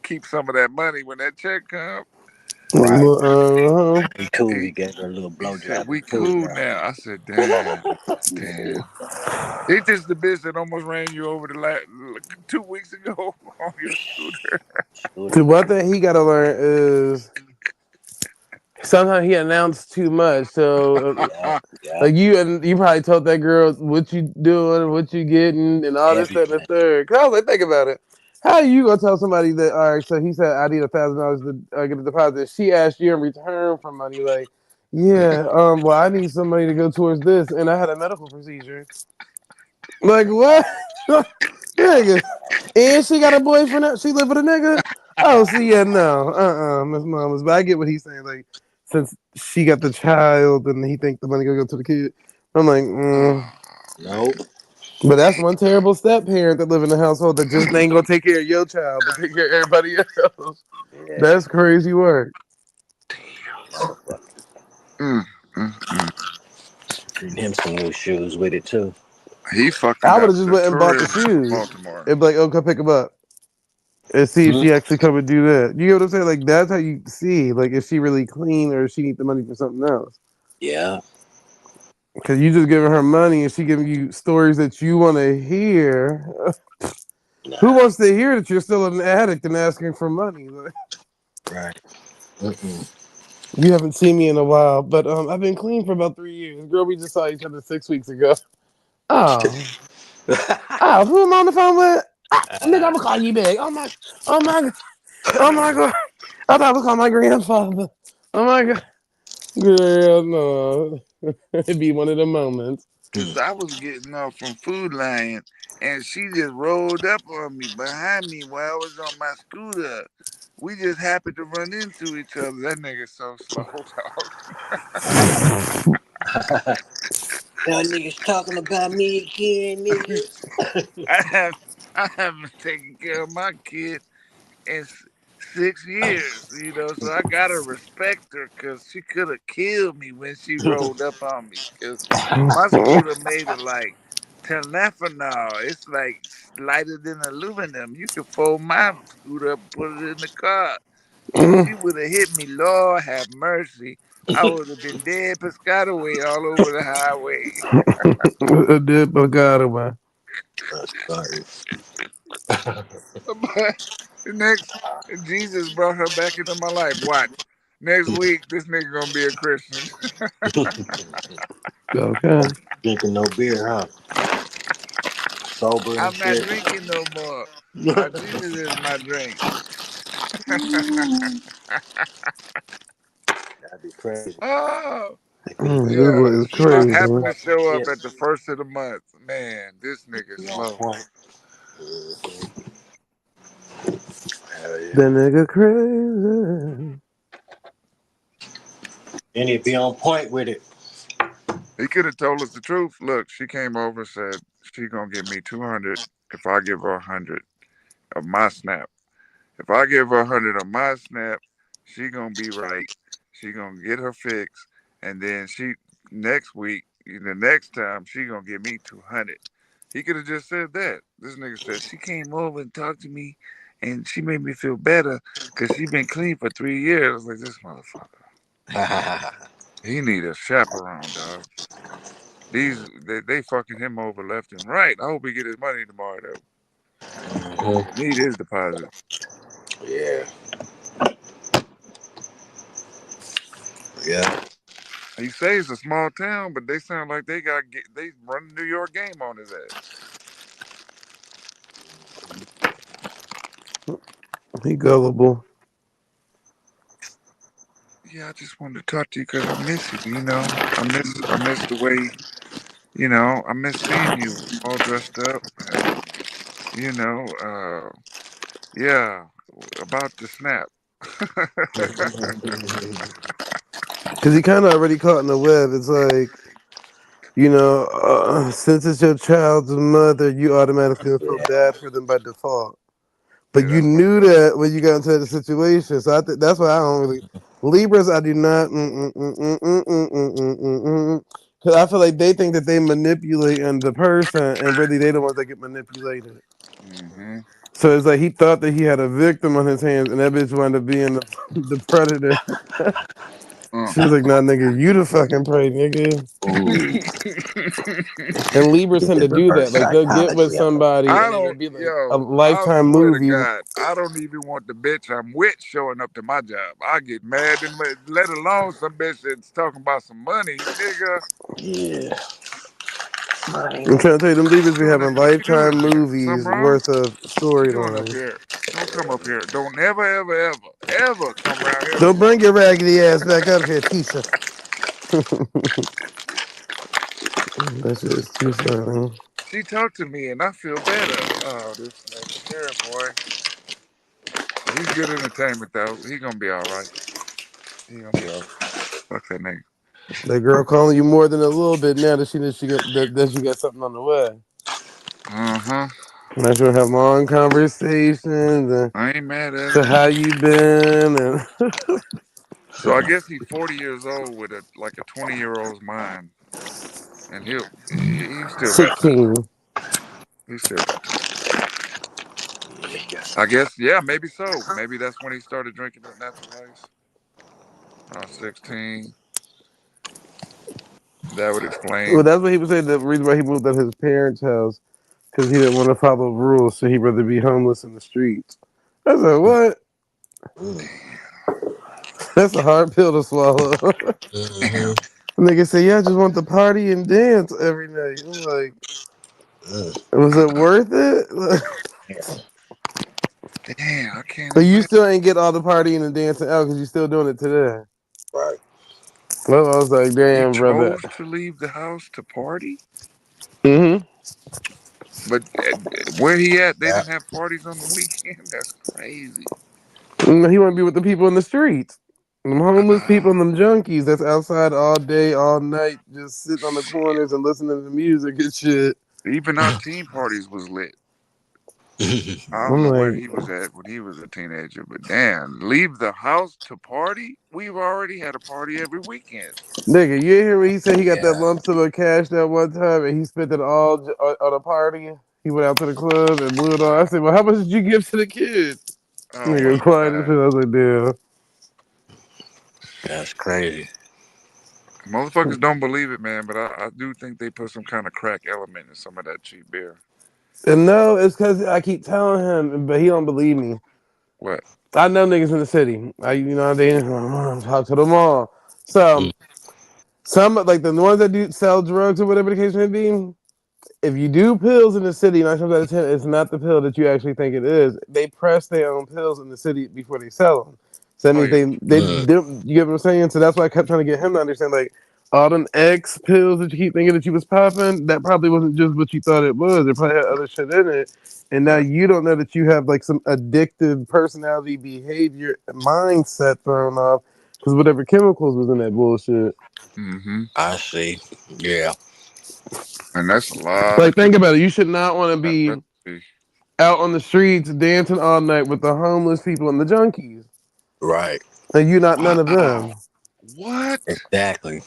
keep some of that money when that check comes. Right. He cool. He gave her a little He said, blowjob. "We cool now." I said, "Damn, damn." It's just the bitch that almost ran you over 2 weeks ago on your scooter. See, one thing he gotta learn is sometimes he announced too much. So, like you probably told that girl what you doing, what you getting, and all this, that, and the third. Cause I was like, think about it. How are you gonna tell somebody that? All right, so he said I need $1,000 to get a deposit. She asked you in return for money, like, yeah, well, I need some money to go towards this, and I had a medical procedure. Like what? Nigga. And she got a boyfriend. She live with a nigga. Oh, see, yeah, no, Miss Mamas. But I get what he's saying. Like, since she got the child, and he think the money gonna go to the kid. I'm like, Nope. But that's one terrible step parent that live in the household that just ain't gonna take care of your child, but take care of everybody else. Yeah. That's crazy work. Motherfucker. Getting him some new shoes with it too. He fucking I would up have just the went and bought the tourism in shoes. Baltimore. It'd be like, oh, come pick them up and see if she actually come and do that. You know what I'm saying? Like that's how you see, like, is she really clean or is she need the money for something else? Yeah. Because you just giving her money and she giving you stories that you want to hear. Who wants to hear that you're still an addict and asking for money? Right. You haven't seen me in a while, but I've been clean for about 3 years. Girl, we just saw each other 6 weeks ago. Oh, who am I on the phone with? Nigga, I'm gonna call you back. Oh my god, I thought I was calling my grandfather. Oh my god, girl, no, it'd be one of the moments. Cause I was getting off from Food Lion, and she just rolled up on me behind me while I was on my scooter. We just happened to run into each other. That nigga so slow, dog. Y'all niggas talking about me again, niggas. I haven't taken care of my kid in 6 years, so I gotta respect her because she could have killed me when she rolled up on me. Because my scooter made of like telephenol. It's like lighter than aluminum. You could fold my scooter up, put it in the car. If she would have hit me, Lord have mercy, I would have been dead Piscataway all over the highway. Dead Piscataway. But next, Jesus brought her back into my life. Watch. Next week, this nigga gonna be a Christian. Okay. Drinking no beer, huh? Sober and I'm not shit. drinking no more. Jesus is my drink. That'd be crazy. Oh, This yeah. boy is She just crazy. happened to show up at the first of the month. Man, this nigga slow. Hell yeah. That nigga crazy. And he'd be on point with it. He could have told us the truth. Look, she came over and said she gonna give me 200 if I give her 100 of my snap. If I give her 100 of my snap, she gonna be right. She gonna get her fix, and then next week, the next time, she gonna give me 200. He could have just said that. This nigga said she came over and talked to me, and she made me feel better because she been clean for 3 years. I was like, this motherfucker. He need a chaperone, dog. They fucking him over left and right. I hope he get his money tomorrow though. Need his deposit. Yeah. Yeah. He say it's a small town, but they sound like they run the New York game on his ass. He gullible. Yeah, I just wanted to talk to you because I miss you. I miss the way. I miss seeing you all dressed up, and yeah, about the snap. Because he kind of already caught in the web. It's like, since it's your child's mother, you automatically feel bad for them by default. But you knew that when you got into the situation. So I think that's why I don't really. Libras, I do not. Because I feel like they think that they manipulate the person, and really they the ones that get manipulated. Mm-hmm. So it's like he thought that he had a victim on his hands, and that bitch wound up being the predator. She was like, "Nah, nigga, you the fucking prey, nigga." And Libras tend to do that. Like they'll get with somebody, and then it'll be like a lifetime movie. God, I don't even want the bitch I'm with showing up to my job. I get mad, and let alone some bitch that's talking about some money, nigga. Yeah. I'm trying to tell you, them Libras be having lifetime movies worth of storylines. Don't come up here. Don't ever come around here. Don't bring your raggedy ass back up here, Keisha. That shit is too funny. She talked to me and I feel better. Oh, this nigga here, boy. He's good entertainment though. He gonna be all right. Fuck that nigga. That girl calling you more than a little bit now that she got something on the way. Uh-huh. Not sure have long conversations and I ain't mad at so how you been and So I guess he's 40 years old with a 20-year-old's mind, and he still got time. 16. He still got time. I guess, yeah, maybe so. Maybe that's when he started drinking that natural ice. 16. That would Well, explain. that's what he was saying. The reason why he moved out of his parents' house because he didn't want to follow rules, so he'd rather be homeless in the streets. I said, what? That's a hard pill to swallow. Nigga say, yeah, I just want to party and dance every night. I'm like, was it worth it? Damn, I can't But you imagine. still ain't get all the partying and dancing out because you still doing it today. Right. Well, I was like, You damn, brother. chose to leave the house to party? Mm-hmm. But where he at, they didn't have parties on the weekend? That's crazy. He want to be with the people in the streets. Them homeless people and them junkies that's outside all day, all night, just sitting on the corners and listening to music and shit. Even our teen parties was lit. I don't I'm know where like, he was at when he was a teenager, but damn, leave the house to party? We've already had a party every weekend. nigga, you hear what he said? He got that lump sum of cash that one time and he spent it all on a party. He went out to the club and blew it all. I said, well, how much did you give to the kids? Oh Nigga, my quiet as God. shit. I was like, damn. That's crazy. Motherfuckers don't believe it, man, but I do think they put some kind of crack element in some of that cheap beer. And no, it's because I keep telling him, but he don't believe me. What? I know niggas in the city. They talk to them all. So some like the ones that do sell drugs or whatever the case may be. If you do pills in the city, 9 times out of 10, it's not the pill that you actually think it is. They press their own pills in the city before they sell them. So that Oh, means yeah. you get what I'm saying? So that's why I kept trying to get him to understand, like, all them X pills that you keep thinking that you was popping, that probably wasn't just what you thought it was. It probably had other shit in it. And now you don't know that you have, like, some addictive personality, behavior, mindset thrown off because whatever chemicals was in that bullshit. Mm-hmm. I see. Yeah. And that's a lot Like, of think about it. You should not want to be recipe. out on the streets dancing all night with the homeless people and the junkies. Right. And you not none of them. What? Exactly.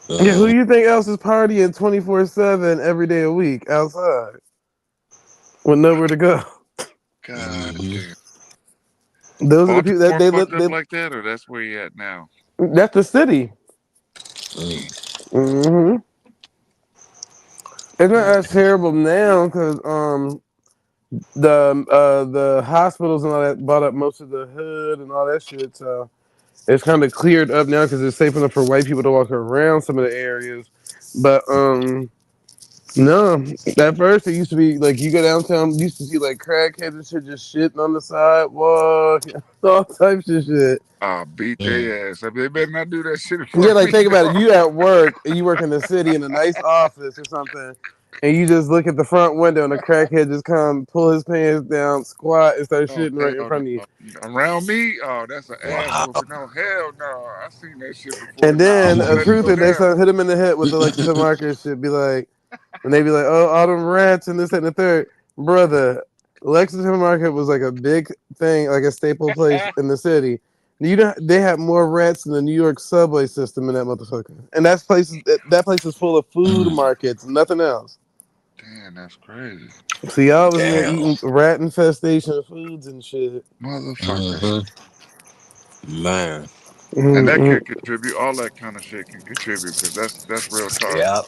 Yeah, who you think else is partying 24/7 every day a week outside with nowhere to go? God damn. Those are the people that Baltimore fucked up like that, or that's where you at now? That's the city. Mm-hmm. It's not as terrible now because the hospitals and all that bought up most of the hood and all that shit. So it's kind of cleared up now because it's safe enough for white people to walk around some of the areas. But no, at first it used to be like you go downtown, you used to see like crackheads and shit just shitting on the sidewalk, all types of shit. I'll beat their ass. I mean, they better not do that shit in Yeah, front of like me. think about it. You at work and you work in the city in a nice office or something, and you just look at the front window and a crackhead just come pull his pants down, squat, and start Oh, shitting right in hell front of you. no. Around me? Oh, that's an ass whooping. No, hell no. I seen that shit before. And Nah, I'm then gonna a let it go truther next down. time hit him in the head with the Lexington marker shit. Be like, and they be like, oh, all them rats and this and the third. Brother, Lexington Market was like a big thing, like a staple place in the city. They have more rats than the New York subway system in that motherfucker. And that place is full of food markets, nothing else. Damn, that's crazy. So y'all was in there eating rat infestation foods and shit. Motherfuckers. Man. And that could contribute. All that kind of shit can contribute because that's real talk. Yep.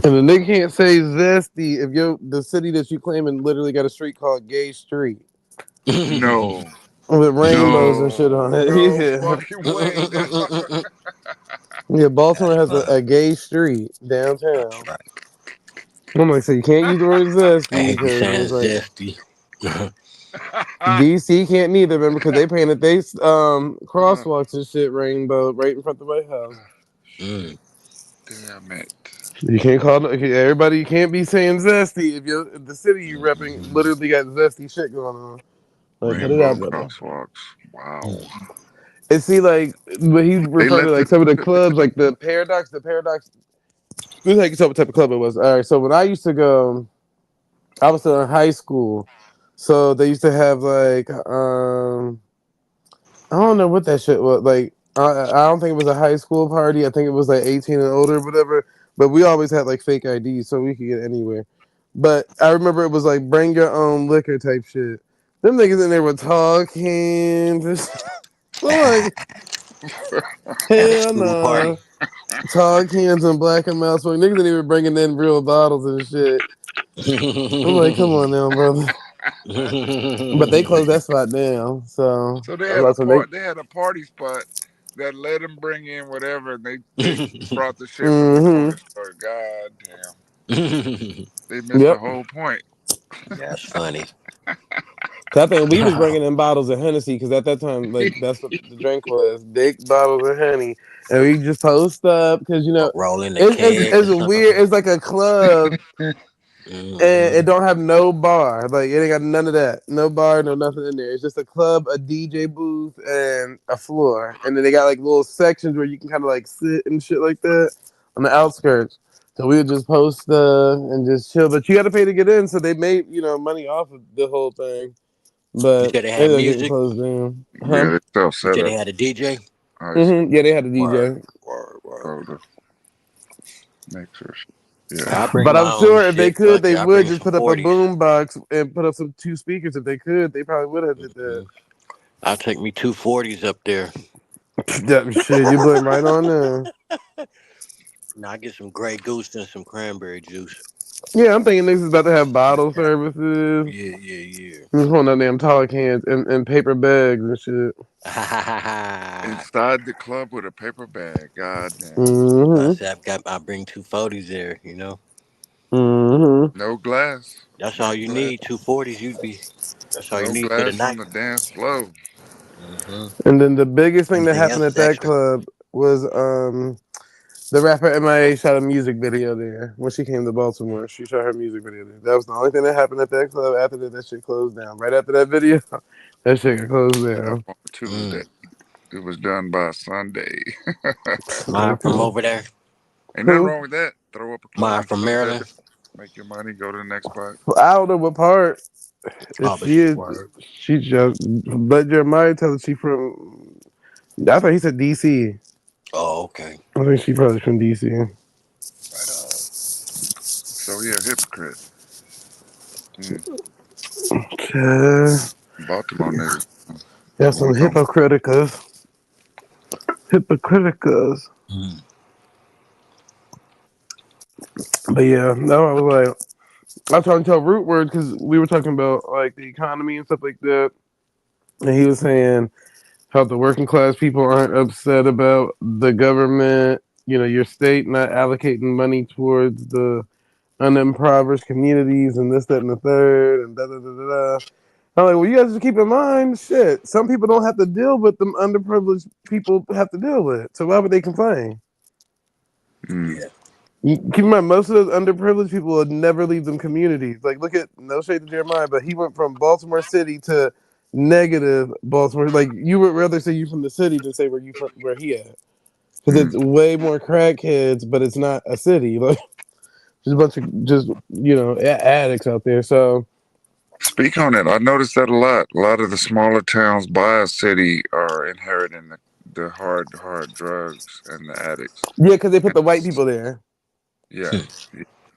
And the nigga can't say zesty if the city that you claiming literally got a street called Gay Street. No. With rainbows and shit on it. No Yeah. fucking way. Yeah, Baltimore has a gay street downtown. Right. I'm like, so you can't use the word zesty And you because saying it's like zesty. DC can't neither, remember, because they painted they crosswalks and shit rainbow right in front of the White House. Damn it. You can't call everybody. You can't be saying zesty if the city you repping literally got zesty shit going on. Like, cut it Rainbow out, brother. crosswalks. Wow. And see, like, but he's referring to like some of the clubs, like the Paradox. The Paradox. Let me tell you what type of club it was. All right, so when I used to go, I was still in high school, so they used to have like I don't know what that shit was like. I don't think it was a high school party. I think it was like 18 and older, or whatever. But we always had like fake IDs, so we could get anywhere. But I remember it was like bring your own liquor type shit. Them niggas in there with tall cans. I'm like, At a hell school party. no. Tall cans and Black and Mouse. Niggas ain't even bringing in real bottles and shit. I'm like, come on now, brother. But they closed that spot down. So they I'm had like, so they. they had a party spot that let them bring in whatever, and they brought the shit from the Mm-hmm. corner store. God damn, they missed the Yep. whole point. That's funny. I think we was bringing in bottles of Hennessy because at that time, like that's what the drink was, big bottles of Henny, and we just post up because roll in the keg it's or a weird. something. It's like a club, and it don't have no bar. Like it ain't got none of that. No bar, no nothing in there. It's just a club, a DJ booth, and a floor. And then they got like little sections where you can kind of like sit and shit like that on the outskirts. So we would just post and just chill. But you got to pay to get in, so they made money off of the whole thing. You But said they ended had up getting music? closed down. Yeah, Huh? they still You set said up. they had a DJ? Yeah, they had a DJ. Oh, the mixers. Yeah. I bring But I'm my own sure if they shit. could, Fuck they it. I would bring just some put up a 40s. boom box and put up some 2 speakers. If they could, they probably would have did that. I'll take me 2 40s up there. That shit, you blame right on them. Now I get some Grey Goose and some cranberry juice. Yeah, I'm thinking niggas is about to have bottle services. Yeah. Just want them damn tall cans and paper bags and shit. Inside the club with a paper bag. God damn. Mm-hmm. I said I bring 2 40s there, Mm-hmm. No glass. That's No all you glass. need. 2 40s, that's all you No need for the glass on night. the dance floor. And then the biggest thing that Anything happened else at is that extra. club was the rapper MIA shot a music video there when she came to Baltimore. She shot her music video there. That was the only thing that happened at that club. After that shit closed down. Right after that video, that shit got closed Up down. on Tuesday. It was done by Sunday. Mine from over there. Ain't nothing wrong with that. Throw up a Mine club, from close that Maryland. bitch, make your money, go to the next spot. I don't know what part. If Oh, but she she is, word. she just let Jeremiah tell us she from. I thought he said DC. Oh, okay. I think she probably from DC. Right on. So yeah, hypocrite. Baltimore niggas. Yeah, some hypocriticas. Hypocriticas. But yeah, no, I was like, I was talking to a root word because we were talking about like the economy and stuff like that, and he was saying how the working class people aren't upset about the government, your state not allocating money towards the unimpoverished communities and this, that, and the third, and da da da da da. I'm like, well, you guys just keep in mind, shit. Some people don't have to deal with them underprivileged people have to deal with. So why would they complain? Yeah. Keep in mind, most of those underprivileged people would never leave them communities. Like, look at no shade to Jeremiah, but he went from Baltimore City to negative Baltimore. Like, you would rather say you from the city than say where he at, because it's way more crackheads, but it's not a city. Like, just a bunch of addicts out there. So, Speak on it. I noticed that a lot. A lot of the smaller towns by a city are inheriting the hard drugs and the addicts. yeah, because they put the white people there. Yeah.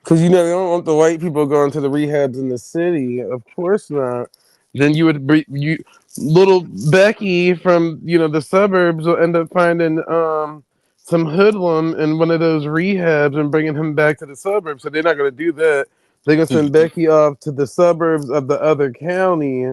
Because they don't want the white people going to the rehabs in the city. Of course not. Then you would little Becky from the suburbs will end up finding some hoodlum in one of those rehabs and bringing him back to the suburbs. So they're not going to do that. They're going to send Becky off to the suburbs of the other county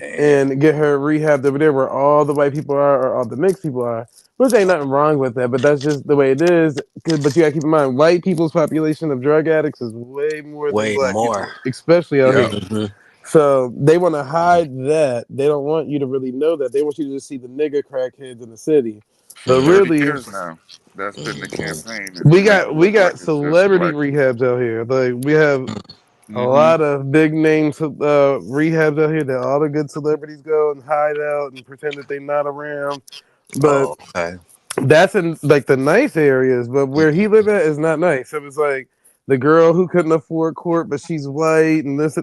and get her rehabbed over there where all the white people are or all the mixed people are. Which ain't nothing wrong with that, but that's just the way it is. But you gotta keep in mind, white people's population of drug addicts is way more than Way black more. people, especially out here. Mm-hmm. So they want to hide that. They don't want you to really know that. They want you to just see the nigger crackheads in the city. For But 30 really, years now, that's been the campaign. Is we to make it got look like it's just celebrity black. rehabs out here. Like we have a lot of big names rehabs out here that all the good celebrities go and hide out and pretend that they're not around. But Oh, okay. that's in like the nice areas, but where he live at is not nice. It was like the girl who couldn't afford court, but she's white, and this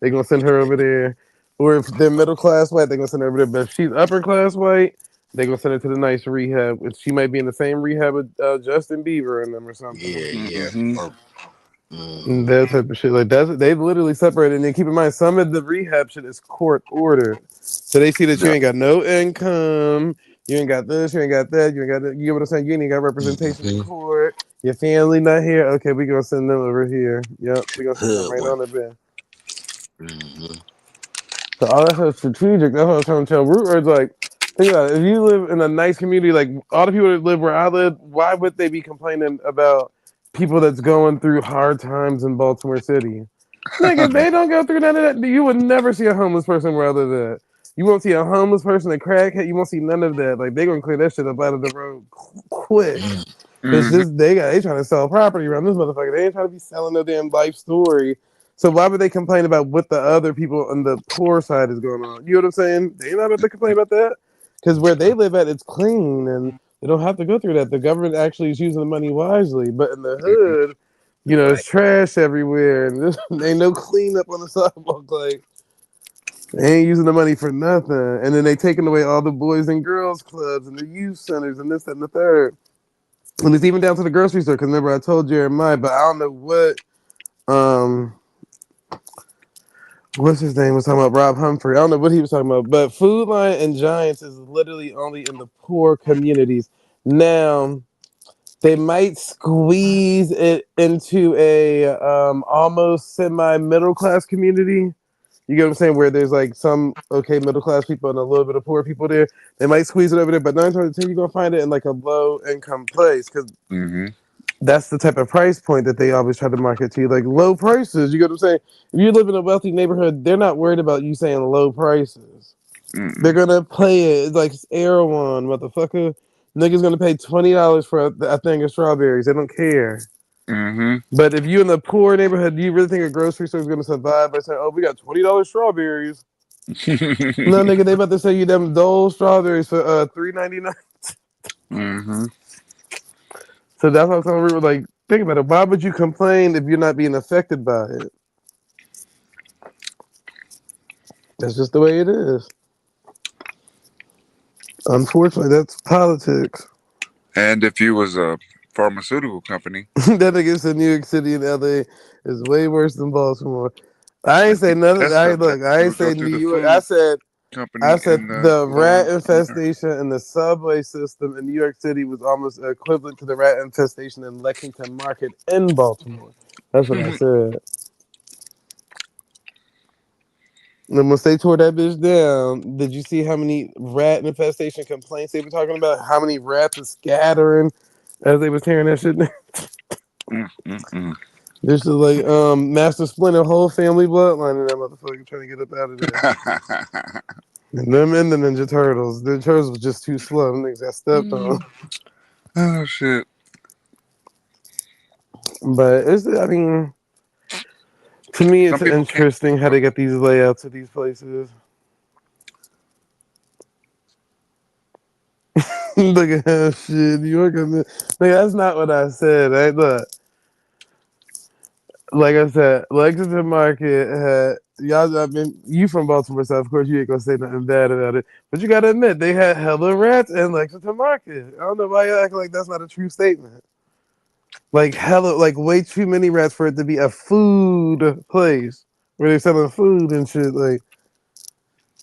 they're gonna send her over there. Or if they're middle class white, they're gonna send her over there. But if she's upper class white, They gonna send her to the nice rehab. She might be in the same rehab with Justin Bieber and them or something. Yeah. And that type of shit. Like they've literally separated. And then keep in mind, some of the rehab shit is court ordered. So they see that you ain't got no income, you ain't got this, you ain't got that, you ain't got that. You know what I'm saying? You ain't got representation in court. Your family not here. Okay, we gonna send them over here. Yep, we gonna send them right on the bed. So all that stuff's strategic. That's what I was trying to tell Root. Like, think about it. If you live in a nice community, like all the people that live where I live, why would they be complaining about people that's going through hard times in Baltimore City? Nigga, they don't go through none of that. You would never see a homeless person where I live at. You won't see a homeless person, a crackhead. You won't see none of that. Like they gonna clear that shit up out of the road quick. It's just they trying to sell property around this motherfucker. They ain't trying to be selling no damn life story. So why would they complain about what the other people on the poor side is going on? You know what I'm saying? They not about to complain about that because where they live at, it's clean and they don't have to go through that. The government actually is using the money wisely. But in the hood, you know, it's trash everywhere and ain't no cleanup on the sidewalk. Like they ain't using the money for nothing. And then they taking away all the boys and girls clubs and the youth centers and this, that, and the third. And it's even down to the grocery store. Because remember, I told Jeremiah, but I don't know what. What's his name was talking about? Rob Humphrey. I don't know what he was talking about, but Food Lion and Giants is literally only in the poor communities. Now, they might squeeze it into a almost semi-middle class community. You get what I'm saying? Where there's like some okay middle class people and a little bit of poor people there. They might squeeze it over there, but 9 times out of 10 you're gonna find it in like a low income place because that's the type of price point that they always try to market to you, like low prices. You get what I'm saying? If you live in a wealthy neighborhood, they're not worried about you saying low prices. They're gonna play it like it's Erewhon, motherfucker. Niggas gonna pay $20 for a thing of strawberries. They don't care. But if you in the poor neighborhood, do you really think a grocery store is gonna survive by saying, "Oh, we got $20 strawberries"? No, nigga, they about to sell you them Dole strawberries for $3.99. So that's what I'm telling you. Like, think about it. Why would you complain if you're not being affected by it? That's just the way it is. Unfortunately, that's politics. And if you was a pharmaceutical company, that nigga said New York City and LA is way worse than Baltimore. I ain't say nothing. I ain't say New York. I said the rat infestation in the subway system in New York City was almost equivalent to the rat infestation in Lexington Market in Baltimore. That's what I said. And once they tore that bitch down, did you see how many rat infestation complaints they were talking about? How many rats are scattering as they were tearing that shit down? This is like Master Splinter, whole family bloodline in that motherfucker trying to get up out of there. And them and the Ninja Turtles. The Turtles was just too slow. Them niggas got stepped on. Oh shit. But I mean, to me, it's interesting how they get these layouts of these places. Look at that shit. New York. Nigga, that's not what I said. Right? Look. Like I said, Lexington Market had y'all. I mean, you from Baltimore, so of course you ain't gonna say nothing bad about it. But you gotta admit they had hella rats in Lexington Market. I don't know why you act like that's not a true statement. Like hella, like way too many rats for it to be a food place where they're selling food and shit. Like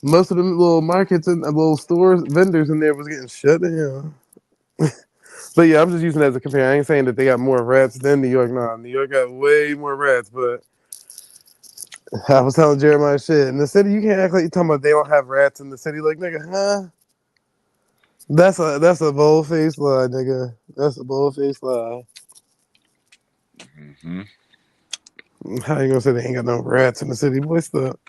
most of them little markets and little stores, vendors in there was getting shut down. But yeah, I'm just using that as a compare. I ain't saying that they got more rats than New York. Nah, New York got way more rats, but I was telling Jeremiah shit. In the city, you can't act like you're talking about they don't have rats in the city. Like, nigga, huh? That's a bold-faced lie, nigga. That's a bold-faced lie. How you gonna say they ain't got no rats in the city? Boy, stop.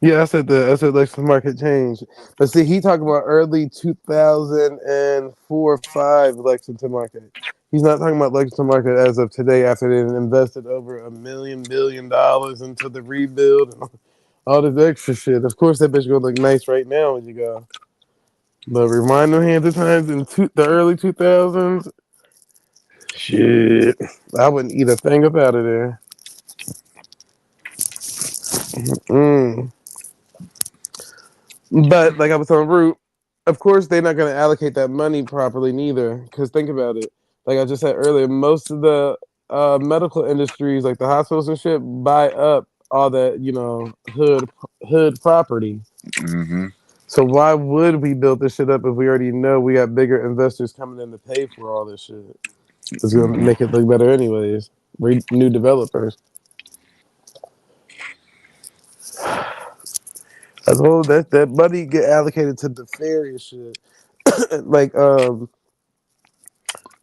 Yeah, I said Lexington Market changed. But see, he talking about early 2004, 5 Lexington Market. He's not talking about Lexington Market as of today after they invested over $1 billion into the rebuild and all this extra shit. Of course, that bitch gonna look nice right now when you go. But remind them hands of times in the early 2000s, shit, I wouldn't eat a thing up out of there. Mm. But like I was telling Root, of course they're not going to allocate that money properly neither. Because think about it. Like I just said earlier, most of the medical industries, like the hospitals and shit, buy up all that hood property. Mm-hmm. So why would we build this shit up if we already know we got bigger investors coming in to pay for all this shit? It's gonna Mm-hmm. make it look better anyways. New developers. As well, that money get allocated to nefarious shit. Like the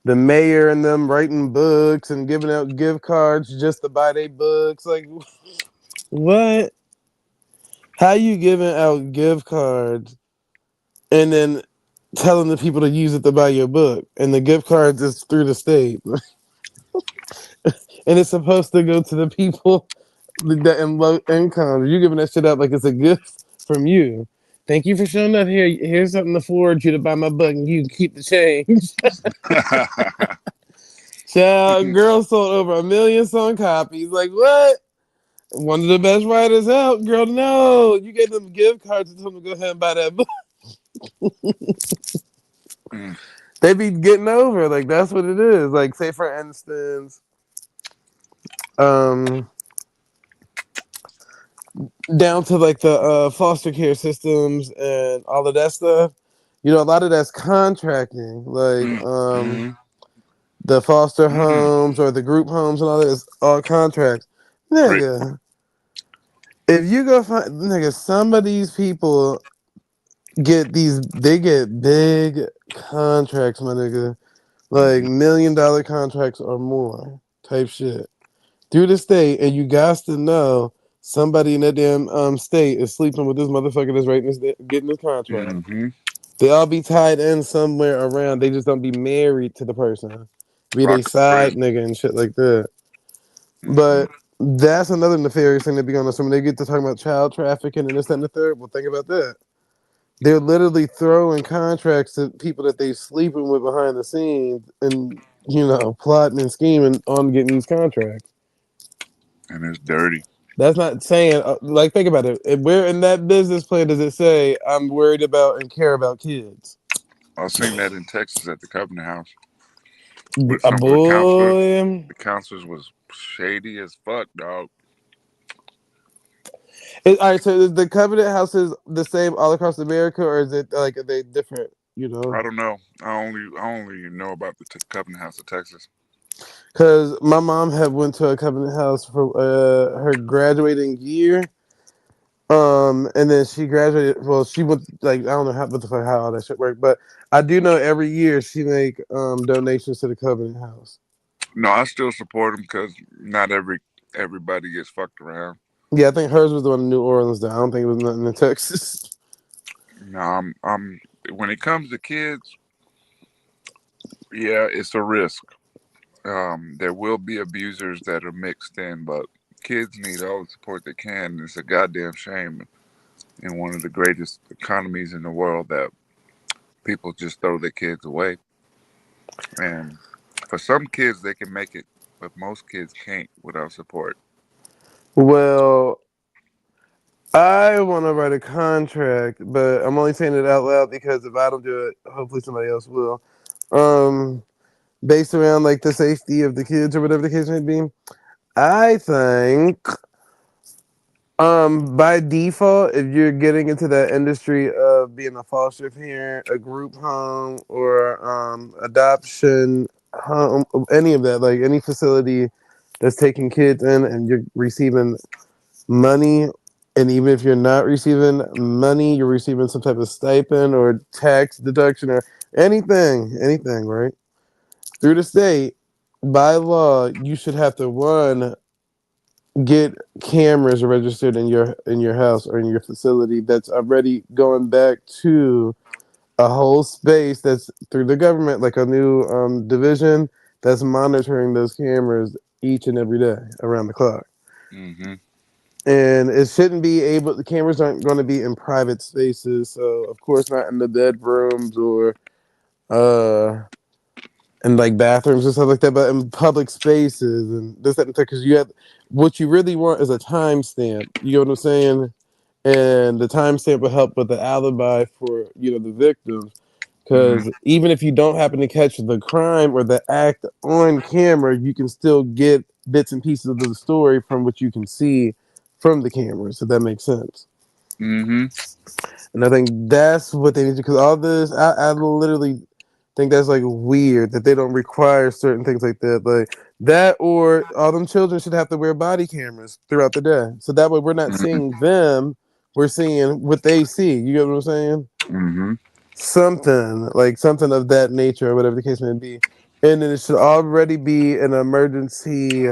mayor and them writing books and giving out gift cards just to buy their books. Like what? How you giving out gift cards and then telling the people to use it to buy your book, and the gift cards is through the state, and it's supposed to go to the people that in low income. You giving that shit out like it's a gift from you. Thank you for showing up here. Here's something to forward you to buy my book, and you can keep the change. Child, girl sold over 1 million song copies. Like what? One of the best writers out, girl. No, you gave them gift cards to tell them to go ahead and buy that book. They be getting over like that's what it is. Like say for instance, down to like the foster care systems and all of that stuff. You know, a lot of that's contracting. Like the foster homes or the group homes and all that is all contracts. Nigga, if you go find nigga, some of these people they get big contracts, my nigga. Like $1 million contracts or more type shit. Through the state, and you got to know somebody in that damn state is sleeping with this motherfucker that's writing this getting this contract. Mm-hmm. They all be tied in somewhere around. They just don't be married to the person. Be they Fucking side crazy. nigga and shit like that. But that's another nefarious thing to be honest. When they get to talking about child trafficking and this, that, and the third, well, think about that. They're literally throwing contracts to people that they sleeping with behind the scenes and, plotting and scheming on getting these contracts. And it's dirty. That's not saying, like, think about it. If we're in that business plan, does it say, I'm worried about and care about kids? I seen that in Texas at the Covenant House. A With some of the counselors. The counselors was shady as fuck, dog. All right, so is the Covenant houses the same all across America, or is it like are they different? I don't know. I only know about the Covenant House of Texas. Because my mom had went to a Covenant House for her graduating year, and then she graduated. Well, she went like I don't know how all that shit worked, but I do know every year she make donations to the Covenant House. No, I still support them because not everybody gets fucked around. Yeah, I think hers was the one in New Orleans. Though I don't think it was nothing in Texas. No, I'm when it comes to kids, yeah, it's a risk. There will be abusers that are mixed in, but kids need all the support they can. It's a goddamn shame in one of the greatest economies in the world that people just throw their kids away. And for some kids, they can make it, but most kids can't without support. Well, I want to write a contract, but I'm only saying it out loud because if I don't do it, hopefully somebody else will. Based around like the safety of the kids or whatever the case may be, I think by default, if you're getting into that industry of being a foster parent, a group home, or adoption home, any of that, like any facility that's taking kids in and you're receiving money, and even if you're not receiving money, you're receiving some type of stipend or tax deduction or anything, right? Through the state, by law, you should have to get cameras registered in your house or in your facility that's already going back to a whole space that's through the government, like a new division that's monitoring those cameras each and every day around the clock. Mm-hmm. And it shouldn't be the cameras aren't going to be in private spaces, so of course not in the bedrooms or and like bathrooms and stuff like that, but in public spaces and this, that, and that, because you have what you really want is a timestamp. You know what I'm saying? And the timestamp will help with the alibi for the victims. Hmm. Because even if you don't happen to catch the crime or the act on camera, you can still get bits and pieces of the story from what you can see from the camera. So that makes sense. Hmm. And I think that's what they need to. Because all this, I literally think that's like weird that they don't require certain things like that, like that, or all them children should have to wear body cameras throughout the day, so that way we're not seeing them, we're seeing what they see. You get what I'm saying? Hmm. Something of that nature, or whatever the case may be, and then it should already be an emergency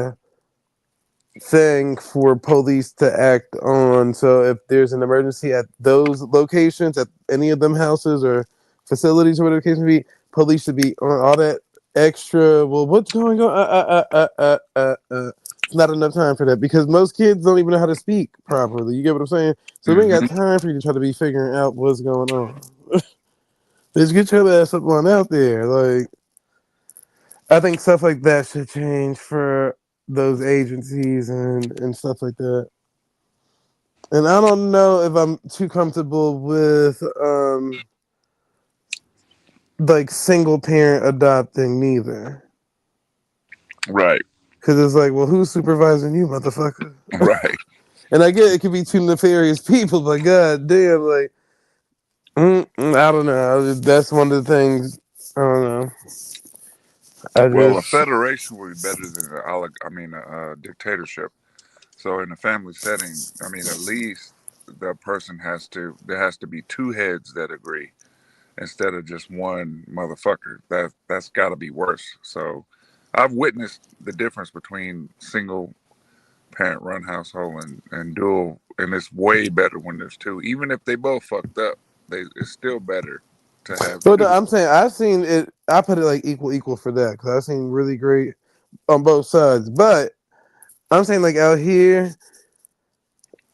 thing for police to act on. So if there's an emergency at those locations, at any of them houses or facilities or whatever the case may be, police should be on all that extra. Well, what's going on? It's not enough time for that because most kids don't even know how to speak properly. You get what I'm saying? So we ain't Hmm. got time for you to try to be figuring out what's going on. Just get your ass up on out there. Like, I think stuff like that should change for those agencies and stuff like that. And I don't know if I'm too comfortable with like single parent adopting neither. Right. Because it's like, well, who's supervising you, motherfucker? Right. And I get it could be two nefarious people, but god damn, like, I don't know. That's one of the things. I don't know. I Well, a just federation would be better than a dictatorship. So in a family setting, I mean, at least there has to be two heads that agree instead of just one motherfucker. That's got to be worse. So I've witnessed the difference between single parent run household and dual, and it's way better when there's two. Even if they both fucked up, it's still better to have But no, two. I'm saying I've seen it. I put it like equal for that because I've seen really great on both sides. But I'm saying like out here,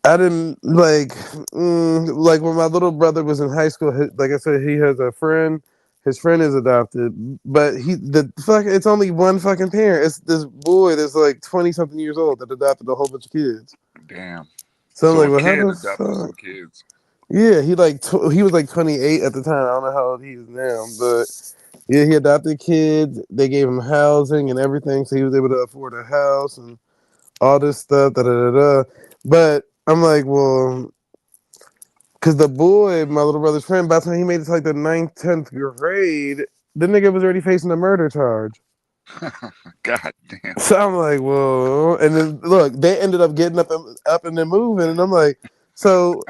I didn't like when my little brother was in high school. Like I said, he has a friend. His friend is adopted, but it's only one fucking parent. It's this boy that's like 20 something years old that adopted a whole bunch of kids. Damn. So I'm So like, a well, how kid the adopted some fuck? kids. Yeah, he was like 28 at the time. I don't know how old he is now, but yeah, he adopted kids. They gave him housing and everything, so he was able to afford a house and all this stuff. Da da da da. But I'm like, well, because the boy, my little brother's friend, by the time he made it to like the 9th, 10th grade, the nigga was already facing a murder charge. God damn. So I'm like, whoa. And then look, they ended up getting up and then moving, and I'm like, so.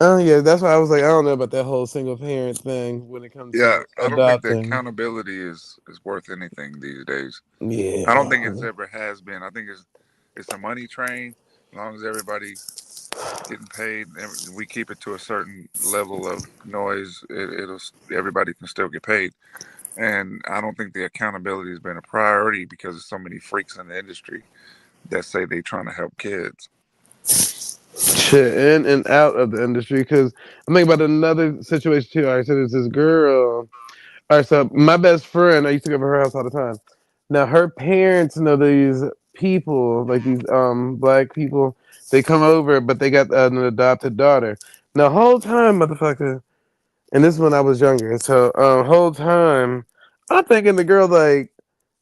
Oh yeah, that's why I was like, I don't know about that whole single parent thing when it comes Yeah, to I don't think the adopting. accountability is worth anything these days. I don't Yeah. think it's ever has been. I think it's a money train. As long as everybody getting paid, and we keep it to a certain level of noise, everybody can still get paid. And I don't think the accountability has been a priority because there's so many freaks in the industry that say they trying to help kids. Shit, in and out of the industry. Because I'm thinking about another situation too. All right, so there's this girl. All right, so my best friend, I used to go to her house all the time. Now her parents know these people, like these black people. They come over, but they got an adopted daughter. Now, whole time, motherfucker, and this is when I was younger. So, whole time, I'm thinking the girl like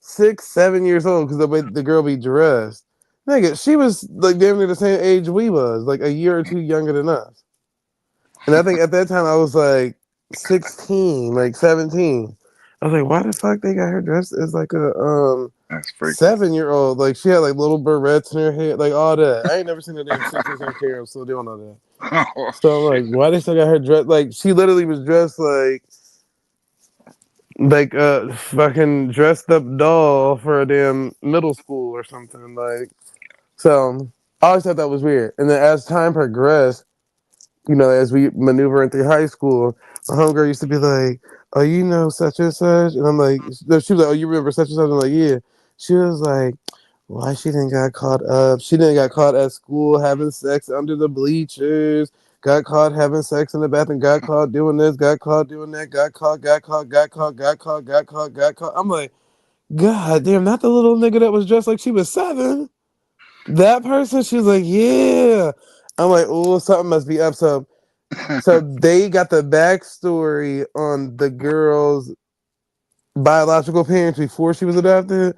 6, 7 years old because the way the girl be dressed. Nigga, she was like damn near the same age we was, like a year or two younger than us. And I think at that time I was like 16, like 17. I was like, why the fuck they got her dressed as like a That's freaky. 7-year-old? Like she had like little barrettes in her head, like all that. I ain't never seen a damn Simpsons on camera, I'm still doing all that. Oh So I'm shit. like, why they still got her dressed? Like she literally was dressed like a fucking dressed up doll for a damn middle school or something. Like so, I always thought that was weird. And then as time progressed, as we maneuver through high school, my homegirl used to be like, "Oh, you know such and such," and I'm like, no, she was like, "Oh, you remember such and such?" I'm like, "Yeah." She was like, "Why she didn't got caught up? She didn't got caught at school having sex under the bleachers got caught having sex in the bathroom, got caught doing this, got caught doing that, got caught. I'm like, God damn, not the little nigga that was dressed like she was 7. That person, she's like, yeah. I'm like, oh, something must be up. So they got the backstory on the girl's biological parents before she was adopted,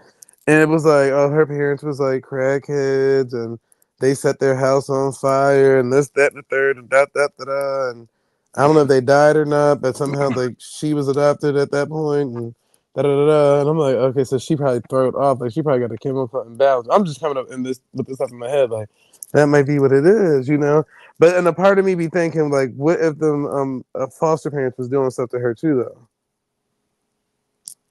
and it was like, oh, her parents was like crackheads, and they set their house on fire, and this, that, and the third, and da. And I don't know if they died or not, but somehow like she was adopted at that point, and da. And I'm like, okay, so she probably threw it off, like she probably got a chemical imbalance. I'm just coming up in this with this stuff in my head, like that might be what it is, you know. But and a part of me be thinking, like, what if the foster parents was doing stuff to her too, though?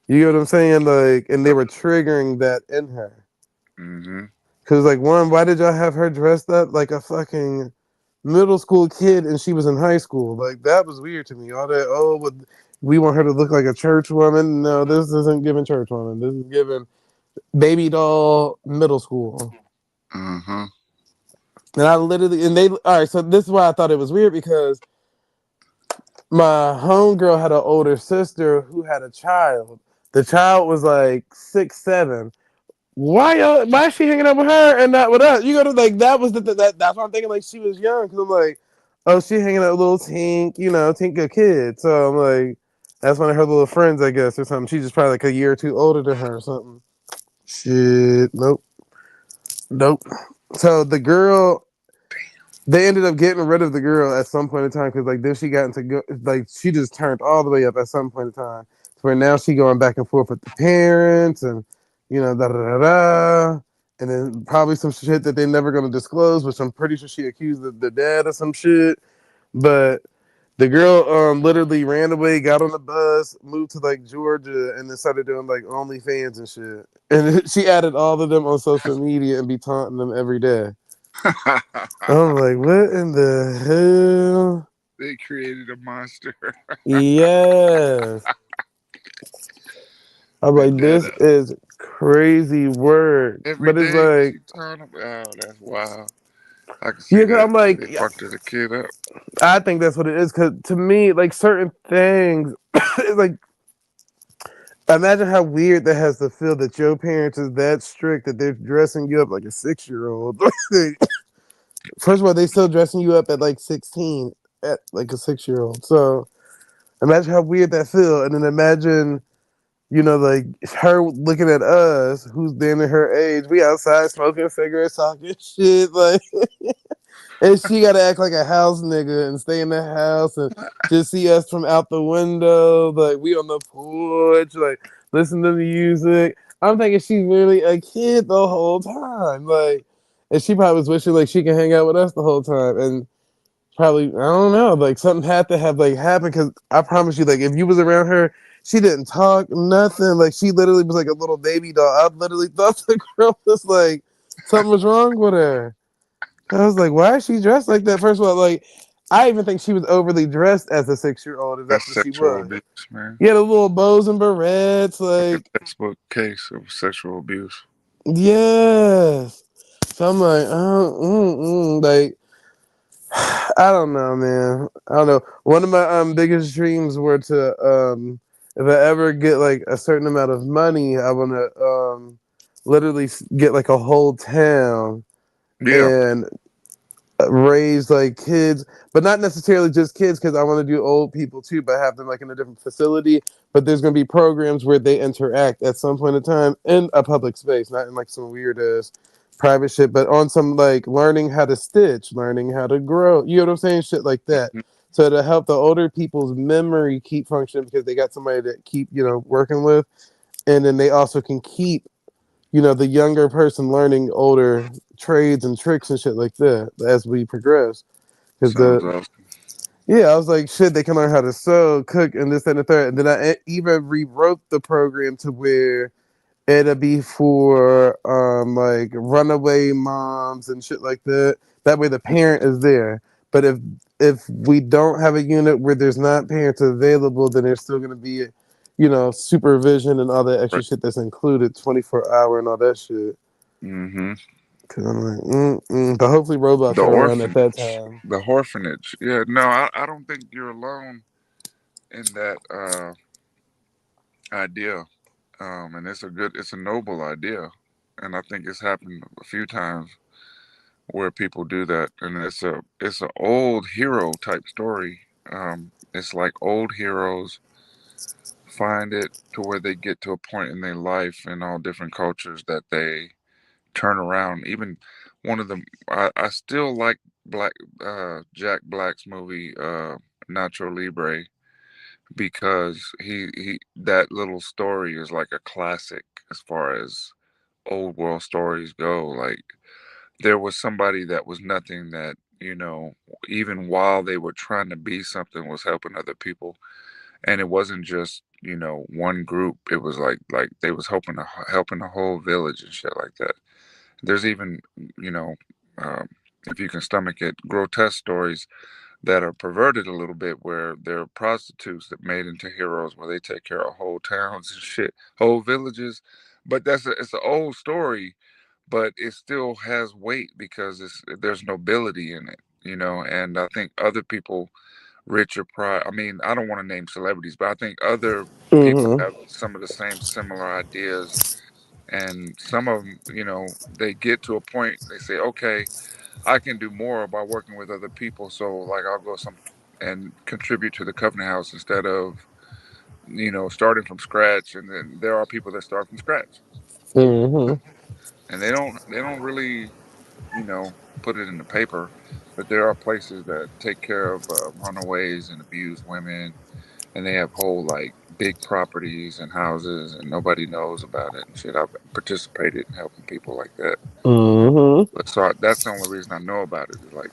You know what I'm saying? Like, and they were triggering that in her. Mm-hmm. Cause like, one, why did y'all have her dressed up like a fucking middle school kid and she was in high school? Like, that was weird to me. All that, oh, but we want her to look like a church woman. No, this isn't giving church woman. This is giving baby doll middle school. Mm-hmm. And I literally, and they, all right, so this is why I thought it was weird, because my homegirl had an older sister who had a child. The child was like 6, 7. Why is she hanging out with her and not with us? You gotta like that was that's why I'm thinking like she was young, because I'm like, oh, she hanging out with little Tink, you know, Tink a kid. So I'm like, that's one of her little friends, I guess, or something. She's just probably like a year or two older than her or something. Shit, nope. So the girl, they ended up getting rid of the girl at some point in time, because like then she got into like she just turned all the way up at some point in time, to where now she going back and forth with the parents, and you know, and then probably some shit that they're never gonna disclose, which I'm pretty sure she accused the dad of some shit. But the girl literally ran away, got on the bus, moved to like Georgia, and then started doing like OnlyFans and shit. And she added all of them on social media and be taunting them every day. I'm like, what in the hell? They created a monster. Yes. I'm like, this is crazy work. Every but it's day like, she turned them. Oh, that's wild. I can see yeah, that. I'm like, They fucked the kid up. I think that's what it is. Because to me, like certain things, it's like, imagine how weird that has to feel that your parents is that strict that they're dressing you up like a 6-year-old. First of all, they still dressing you up at like 16, at like a 6-year-old. So imagine how weird that feel, and then imagine, you know, like her looking at us, who's then in her age. We outside smoking cigarettes, talking shit, like, and she got to act like a house nigga and stay in the house and just see us from out the window, like we on the porch, like listen to the music. I'm thinking she's really a kid the whole time, like, and she probably was wishing like she can hang out with us the whole time, and probably, I don't know, like something had to have like happened, because I promise you, like if you was around her, she didn't talk nothing. Like she literally was like a little baby doll. I literally thought the girl was like something was wrong with her. I was like, why is she dressed like that? First of all, like I even think she was overly dressed as a 6-year-old, if that's what she Sexual was. abuse, man. Yeah, the little bows and barrettes, like a textbook case of sexual abuse. Yes. So I'm like, like I don't know, man. I don't know. One of my biggest dreams were to if I ever get like a certain amount of money, I want to literally get like a whole town and raise like kids, but not necessarily just kids, because I want to do old people too, but have them like in a different facility. But there's gonna be programs where they interact at some point in time in a public space, not in like some weird ass private shit, but on some like learning how to stitch, learning how to grow. You know what I'm saying? Shit like that. So to help the older people's memory keep functioning, because they got somebody to keep, you know, working with, and then they also can keep, you know, the younger person learning older trades and tricks and shit like that as we progress. Because awesome. Yeah, I was like, shit, they can learn how to sew, cook, and this and the third. And then I even rewrote the program to where it'll be for like runaway moms and shit like that. That way the parent is there. But if we don't have a unit where there's not parents available, then there's still gonna be, you know, supervision and all that extra shit that's included, 24-hour and all that shit. Mm-hmm. Cause I'm like, but hopefully robots The are around at that orphanage. time. The orphanage. Yeah, no, I don't think you're alone in that idea. And it's a noble idea. And I think it's happened a few times where people do that. And it's an old hero type story. It's like old heroes find it to where they get to a point in their life in all different cultures that they turn around. Even one of them, I still like Jack Black's movie, Nacho Libre, because he that little story is like a classic as far as old world stories go. Like there was somebody that was nothing that, even while they were trying to be something, was helping other people. And it wasn't just, one group. It was like they was helping a whole village and shit like that. There's even, you know, um, if you can stomach it, grotesque stories that are perverted a little bit, where there are prostitutes that made into heroes, where they take care of whole towns and shit, whole villages. But it's an old story, but it still has weight because there's nobility in it, And I think other people, rich or pride. I mean, I don't want to name celebrities, but I think other people Mm-hmm. have some of the same similar ideas, and some of them, they get to a point, they say, okay, I can do more by working with other people, so like I'll go some and contribute to the Covenant House instead of starting from scratch. And then there are people that start from scratch, Mm-hmm. and they don't really put it in the paper, but there are places that take care of runaways and abused women, and they have whole like big properties and houses, and nobody knows about it and shit. I've participated in helping people like that. Mm-hmm. But so that's the only reason I know about it. Is like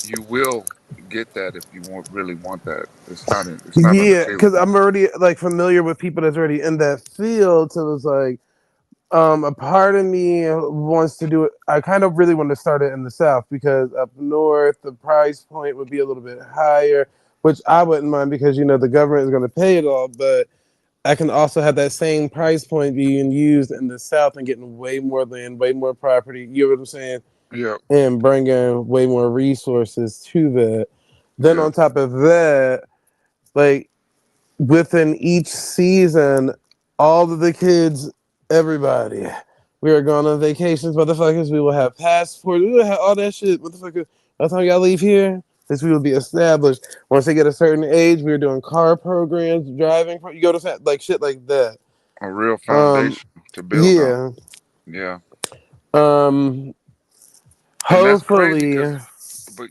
you will get that if you really want that. It's not Yeah, because unachievable. I'm already like familiar with people that's already in that field. So it's like, a part of me wants to do it. I kind of really want to start it in the South because up north the price point would be a little bit higher, which I wouldn't mind because the government is going to pay it all. But I can also have that same price point being used in the South and getting way more land, way more property. You know what I'm saying? Yeah, And bringing way more resources to that. Then yeah. on top of that, like within each season, all of the kids, everybody, we are going on vacations, motherfuckers. We will have passports. We will have all that shit, motherfuckers. By the time y'all leave here, this we will be established. Once they get a certain age, we are doing car programs, driving. You go to like shit like that. A real Um, foundation to build on. yeah. Yeah, Um, and that's crazy hopefully.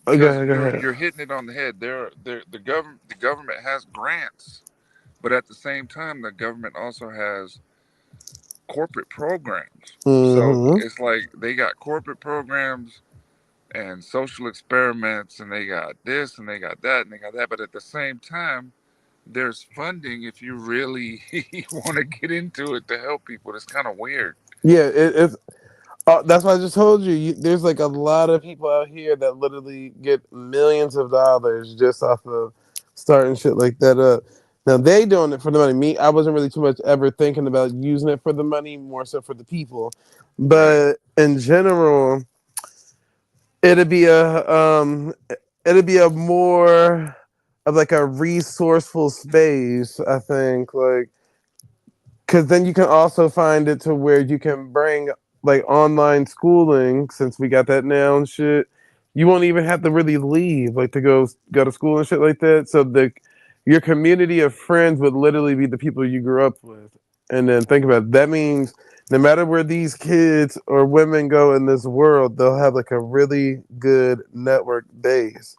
because Go you're ahead. you're hitting it on the head. The government has grants, but at the same time, the government also has corporate programs. So Mm-hmm. it's like they got corporate programs and social experiments, and they got this and they got that and they got that. But at the same time, there's funding if you really want to get into it to help people. It's kind of weird. Yeah, it's that's why I just told you, there's like a lot of people out here that literally get millions of dollars just off of starting shit like that up. Now they doing it for the money. Me, I wasn't really too much ever thinking about using it for the money, more so for the people. Right. But in general, it'd be a it'd be a more of like a resourceful space, I think. Like because then you can also find it to where you can bring like online schooling, since we got that now and shit. You won't even have to really leave, like to go to school and shit like that. So your community of friends would literally be the people you grew up with. And then think about it. That means no matter where these kids or women go in this world, they'll have like a really good network base.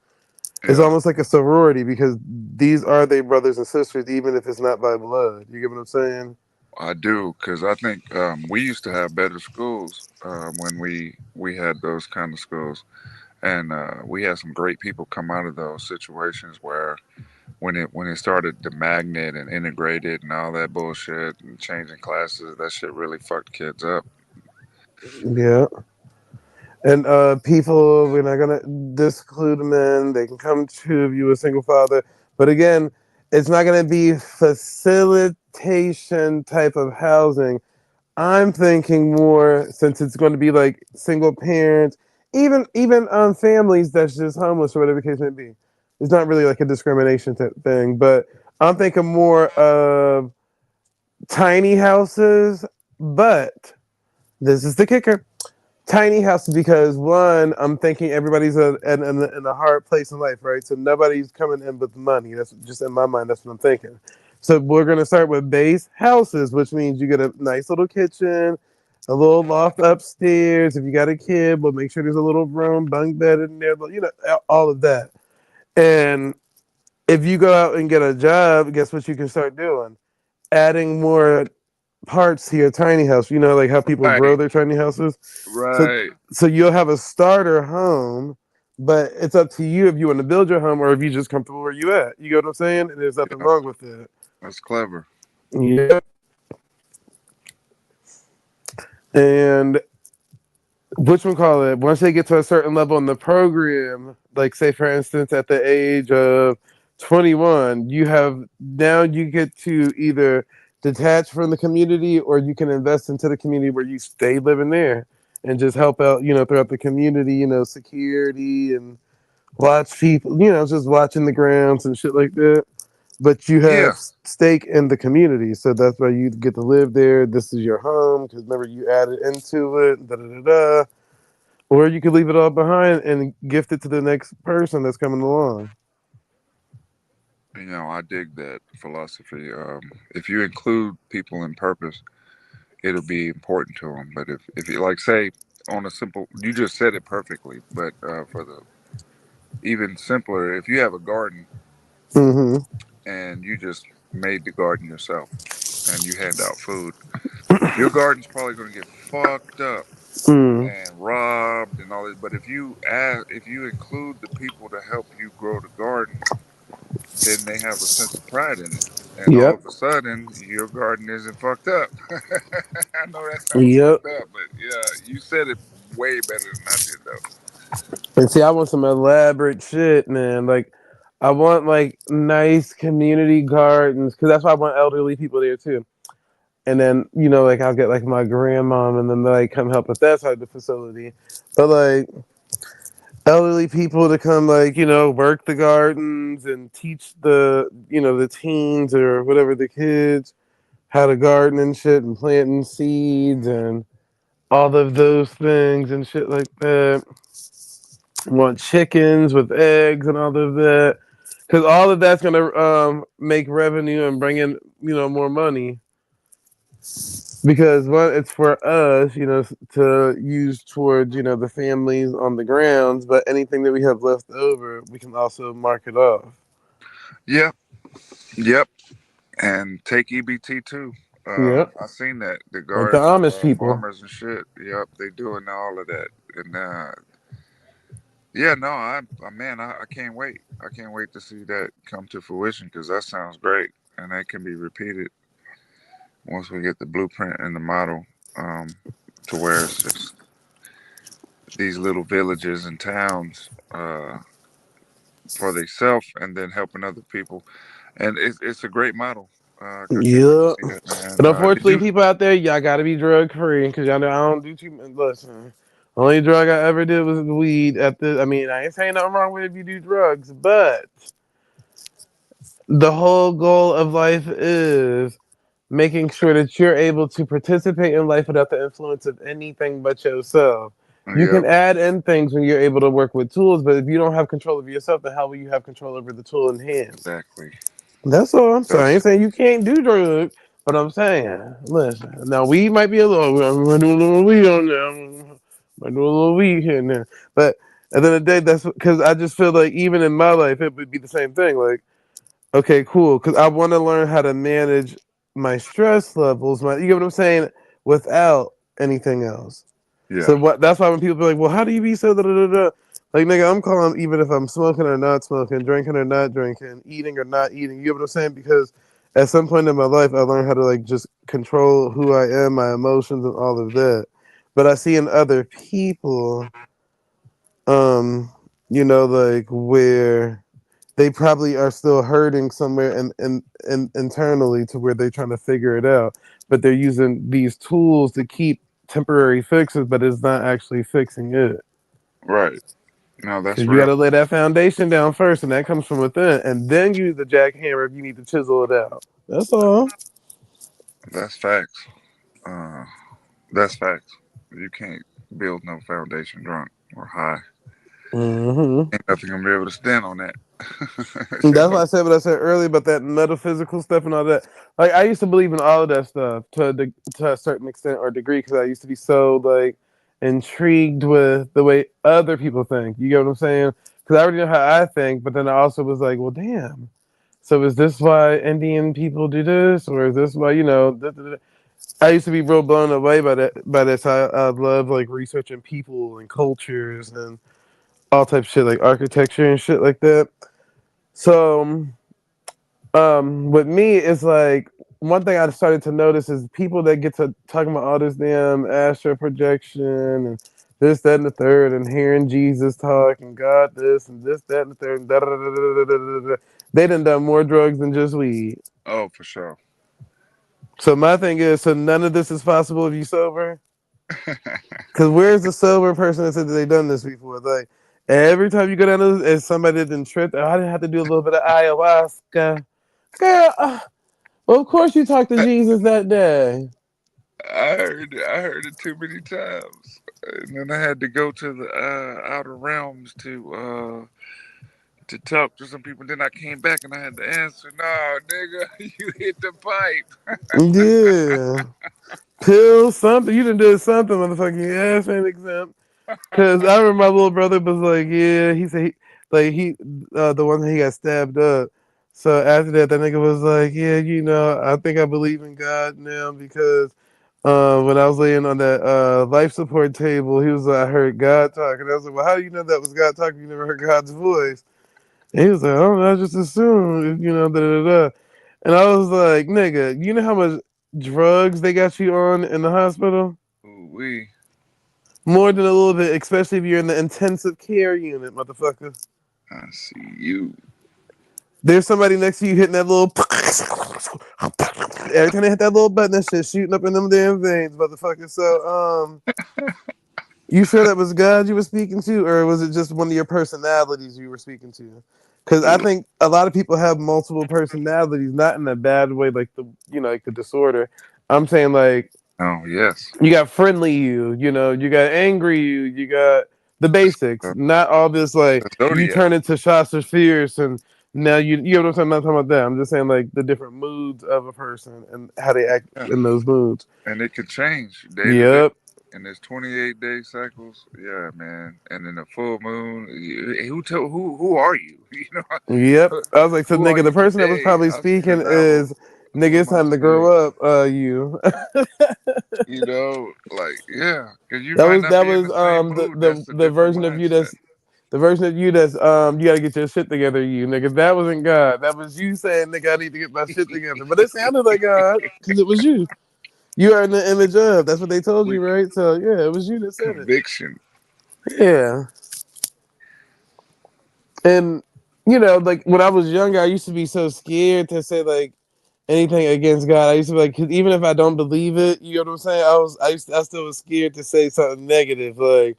It's Yeah, almost like a sorority because these are their brothers and sisters, even if it's not by blood. You get what I'm saying? I do, because I think we used to have better schools when we had those kind of schools, and we had some great people come out of those situations where when it started the magnet and integrated and all that bullshit and changing classes, that shit really fucked kids up. Yeah. And people, we're not gonna disclude men. They can come to if you a single father, but again, it's not gonna be facilitation type of housing. I'm thinking more since it's going to be like single parents, even families that's just homeless or whatever the case may be. It's not really like a discrimination type thing, but I'm thinking more of tiny houses. But this is the kicker: tiny houses because one, I'm thinking everybody's in a hard place in life, right? So nobody's coming in with money. That's just in my mind. That's what I'm thinking. So we're gonna start with base houses, which means you get a nice little kitchen, a little loft upstairs. If you got a kid, we'll make sure there's a little room, bunk bed in there, you know, all of that. And if you go out and get a job, guess what you can start doing? Adding more parts to your tiny house. You know, like how people grow Right. their tiny houses. Right. So you'll have a starter home, but it's up to you if you want to build your home or if you're just comfortable where you at. You get what I'm saying? And there's nothing Yeah. wrong with it. That's clever. Yeah. And which one call it? Once they get to a certain level in the program, like say for instance at the age of 21, you get to either detach from the community or you can invest into the community where you stay living there and just help out, you know, throughout the community, you know, security and watch people, you know, just watching the grounds and shit like that. But you Yeah. have stake in the community, so that's why you get to live there. This is your home because remember you added into it. Da da da da. Or you could leave it all behind and gift it to the next person that's coming along. You know, I dig that philosophy. If you include people in purpose, it'll be important to them. But if you like, say, on a simple, you just said it perfectly. But for the even simpler, if you have a garden Mm-hmm. and you just made the garden yourself and you hand out food, your garden's probably going to get fucked up Mm. and robbed and all this. But if you include the people to help you grow the garden, then they have a sense of pride in it. And all Yep. of a sudden, your garden isn't fucked up. I know that sounds Yep. fucked up, but yeah, you said it way better than I did, though. And see, I want some elaborate shit, man. Like, I want like nice community gardens because that's why I want elderly people there too. And then you know, like I'll get like my grandmom and then they like come help with that side of the facility. But like elderly people to come like you know work the gardens and teach the you know the teens or whatever the kids how to garden and shit and planting seeds and all of those things and shit like that. Want chickens with eggs and all of that because all of that's gonna make revenue and bring in you know more money because one it's for us you know to use towards you know the families on the grounds but anything that we have left over we can also market off. Yep, yep. And take EBT too. Yep, I seen that the like the garden Amish people. farmers and shit. Yep, they doing all of that. And yeah, no, man, I can't wait. I can't wait to see that come to fruition because that sounds great, and that can be repeated once we get the blueprint and the model to where it's just these little villages and towns for themselves and then helping other people. And it's a great model. I can't wait to Yeah, see that, man. but Did unfortunately you? people out there y'all gotta be drug free because y'all know I don't do too much. Listen, only drug I ever did was weed at the I mean I ain't saying nothing wrong with if you do drugs but the whole goal of life is making sure that you're able to participate in life without the influence of anything but yourself. You can Yep, add in things when you're able to work with tools, but if you don't have control of yourself, then how will you have control over the tool in hand? exactly. That's all I'm saying. I That's ain't saying you can't do drugs, but I'm saying, listen, now weed might be a little, I'm gonna do a little weed on there. I'm gonna do a little weed here and there. But at the end of the day, that's because I just feel like even in my life, it would be the same thing. Like, okay, cool. Because I want to learn how to manage my stress levels. You get what I'm saying? Without anything else. yeah. So what? That's why when people be like, "Well, how do you be so da da da da?" Like, nigga, I'm calling even if I'm smoking or not smoking, drinking or not drinking, eating or not eating. You get what I'm saying? Because at some point in my life, I learned how to like just control who I am, my emotions, and all of that. But I see in other people, um, you know, like where they probably are still hurting somewhere and internally to where they're trying to figure it out. But they're using these tools to keep temporary fixes, but it's not actually fixing it. Right. No, that's Because you got real. to lay that foundation down first, and that comes from within, and then use the jackhammer if you need to chisel it out. That's all. That's facts. Uh, that's facts. You can't build no foundation drunk or high. Mm-hmm. Ain't nothing gonna be able to stand on that. That's why I said what I said earlier about that metaphysical stuff and all that. Like I used to believe in all of that stuff to a certain extent or degree because I used to be so like intrigued with the way other people think. You get what I'm saying? Because I already know how I think, but then I also was like, well, damn. So is this why Indian people do this, or is this why I used to be real blown away by that. By this, I love like researching people and cultures and all types of shit like architecture and shit like that. So with me, it's like one thing I started to notice is people that get to talking about all this damn astral projection and this, that, and the third, and hearing Jesus talk and God this and this, that, and the third. And da, da, da, da, da, da, da, da. They done more drugs than just weed. Oh, for sure. So my thing is, so none of this is possible if you sober. Because where's the sober person that said that they done this before? Like every time you go down to as somebody that didn't trip, I didn't have to do a little bit of ayahuasca. Girl, well, of course you talked to Jesus that day. I heard it too many times, and then I had to go to the outer realms to talk to some people. Then I came back and I had to answer, "No, nigga, you hit the pipe." Yeah. Pill something. You done did something, motherfucking ass ain't exempt. Cause I remember my little brother was like, yeah, he said the one that he got stabbed up. So after that, that nigga was like, yeah, I think I believe in God now because when I was laying on that life support table, he was like, I heard God talk, and I was like, well, how do you know that was God talking? You never heard God's voice. And he was like, I don't know, I just assumed, da da da. And I was like, nigga, you know how much drugs they got you on in the hospital? Ooh, we. More than a little bit, especially if you're in the intensive care unit, motherfucker. I see you. There's somebody next to you hitting that little. Every time they hit that little button, that shit shooting up in them damn veins, motherfucker. So, you sure that was God you were speaking to, or was it just one of your personalities you were speaking to? Because I think a lot of people have multiple personalities, not in a bad way, like like the disorder. I'm saying like. Oh yes. You got friendly you got angry you got the basics, not all this like you turn into Shasta Fierce and now you know what I'm saying? I'm not talking about that. I'm just saying like the different moods of a person and how they act in those moods. And it could change day to Yep. day. And there's 28-day cycles. Yeah, man. And in a full moon, who are you? Yep. I was like, so Who are nigga, the you person that was today? probably I'll see this speaking album is nigga, 2 it's time months to later. grow up, you. Like yeah, because you That might was not that be in was the same mood. That's a the different version of you mindset. that's you gotta get your shit together, you nigga. That wasn't God. That was you saying, nigga, I need to get my shit together. But it sounded like God because it was you. You are in the image of. That's what they told you, right? So yeah, it was you that said it. Conviction. Yeah. And like when I was younger, I used to be so scared to say like anything against God. I used to be like, 'cause even if I don't believe it, you know what I'm saying? I still was scared to say something negative, like,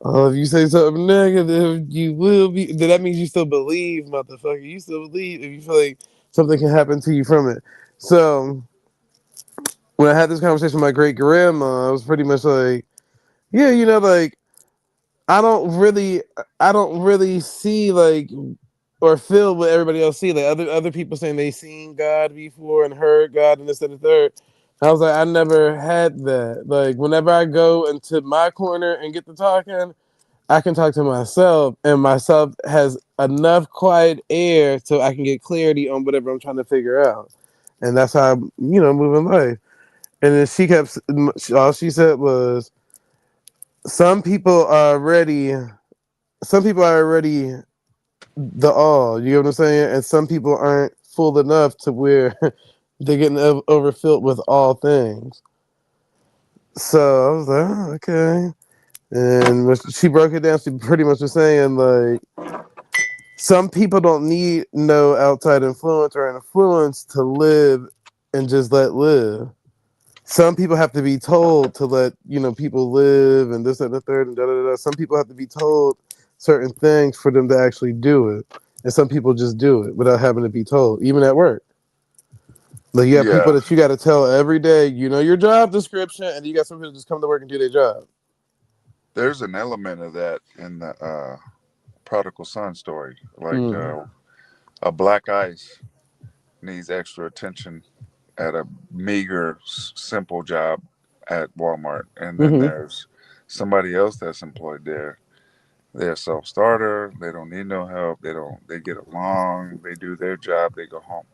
oh, if you say something negative, you will be. Then that means you still believe, motherfucker. You still believe if you feel like something can happen to you from it. So when I had this conversation with my great grandma, I was pretty much like, yeah, like I don't really see like or feel what everybody else see. Like other people saying they seen God before and heard God and this and the third. I was like, I never had that. Like whenever I go into my corner and get to talking, I can talk to myself, and myself has enough quiet air so I can get clarity on whatever I'm trying to figure out. And that's how I'm, move in life. And then all she said was, some people are already, the all, you know what I'm saying? And some people aren't full enough to where they're getting overfilled with all things. So I was like, oh, okay. And she broke it down. She pretty much was saying like, some people don't need no outside influence or influence to live and just let live. Some people have to be told to let people live and this and the third and da da da. Some people have to be told certain things for them to actually do it, and some people just do it without having to be told, even at work. Like you have people that you got to tell every day, your job description, and you got some people that just come to work and do their job. There's an element of that in the prodigal son story. Like a black ice needs extra attention at a meager, simple job at Walmart, and then there's somebody else that's employed there. They're a self-starter. They don't need no help. They get along. They do their job. They go home.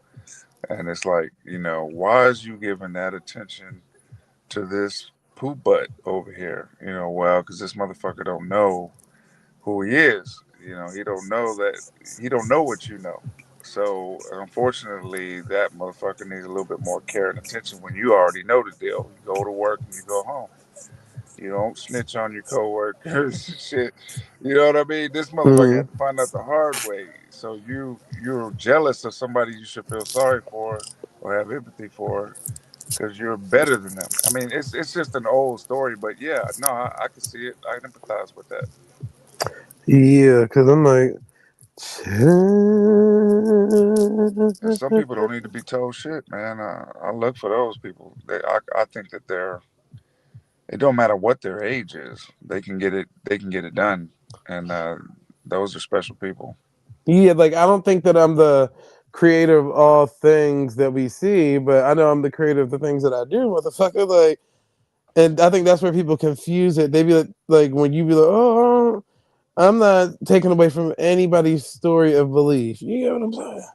And it's like, why is you giving that attention to this poop butt over here? Well, because this motherfucker don't know who he is. He don't know that. He don't know what you know. So unfortunately, that motherfucker needs a little bit more care and attention when you already know the deal. You go to work and you go home. You don't snitch on your coworkers and shit. You know what I mean? This motherfucker had to find out the hard way. So you're jealous of somebody you should feel sorry for or have empathy for because you're better than them. I mean, it's just an old story, but yeah, no, I can see it. I can empathize with that. Yeah, because I'm like, and some people don't need to be told shit, man. I look for those people. I think that it don't matter what their age is. They can get it done. And those are special people. Yeah, like I don't think that I'm the creator of all things that we see, but I know I'm the creator of the things that I do, motherfucker. Like, and I think that's where people confuse it. They be like when you be like, oh, I'm not taking away from anybody's story of belief. You get what I'm saying?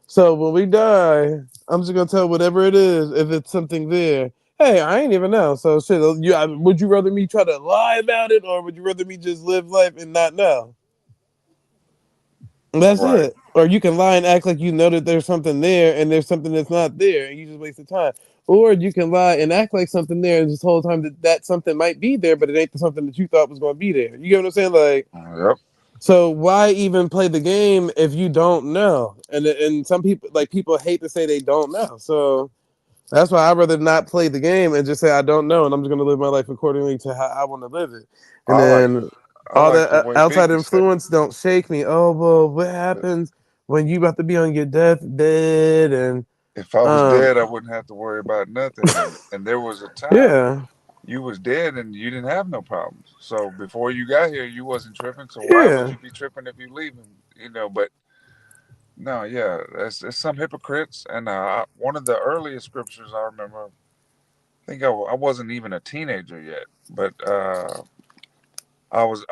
So when we die, I'm just gonna tell whatever it is, if it's something there. Hey, I ain't even know. So shit, would you rather me try to lie about it, or would you rather me just live life and not know? And that's it. Or you can lie and act like you know that there's something there and there's something that's not there, and you just waste the time. Or you can lie and act like something there, and this whole time that something might be there, but it ain't the something that you thought was going to be there. You get what I'm saying? Like, yep. So why even play the game if you don't know? And some people people hate to say they don't know. So that's why I'd rather not play the game and just say I don't know, and I'm just gonna live my life accordingly to how I want to live it. And then all that outside influence don't shake me. Oh well, what happens when you about to be on your deathbed? And if I was dead, I wouldn't have to worry about nothing. And there was a time you was dead and you didn't have no problems. So before you got here, you wasn't tripping. So why would you be tripping if you leaving? But no, it's some hypocrites. And one of the earliest scriptures I remember, I think I wasn't even a teenager yet, but I was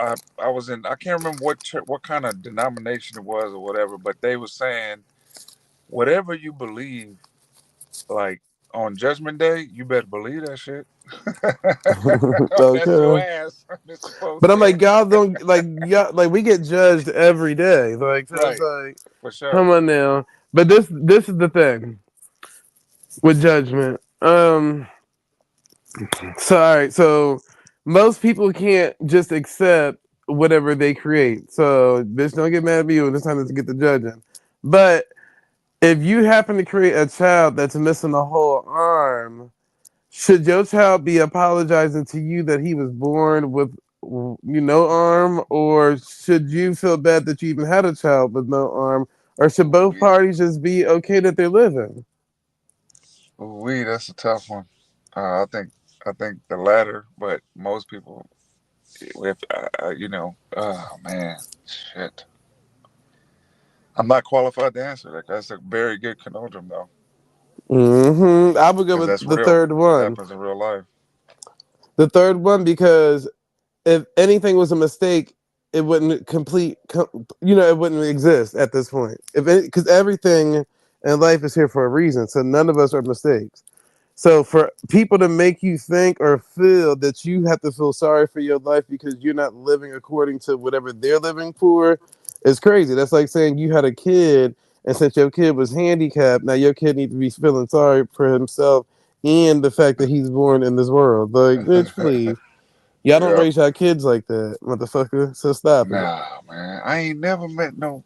in, I can't remember what kind of denomination it was or whatever, but they were saying whatever you believe, like on Judgment Day, you better believe that shit. That's your ass. But I'm like, God don't like we get judged every day. Like, so it's like, for sure. Come on now. But this is the thing with judgment. So all right, so most people can't just accept whatever they create. So bitch, don't get mad at me when it's time to get the judging. But if you happen to create a child that's missing a whole arm, should your child be apologizing to you that he was born with no arm, or should you feel bad that you even had a child with no arm, or should both parties just be okay that they're living? That's a tough one. I think the latter, but most people, if oh man, shit. I'm not qualified to answer that. That's a very good conundrum, though. I would go with the third one. It happens in real life. The third one, because if anything was a mistake, it wouldn't it wouldn't exist at this point. Because everything in life is here for a reason, so none of us are mistakes. So for people to make you think or feel that you have to feel sorry for your life because you're not living according to whatever they're living for is crazy. That's like saying you had a kid, and since your kid was handicapped, now your kid needs to be feeling sorry for himself and the fact that he's born in this world. Like, bitch, please. Y'all don't raise your kids like that, motherfucker. So stop it. Nah, man. I ain't never met no...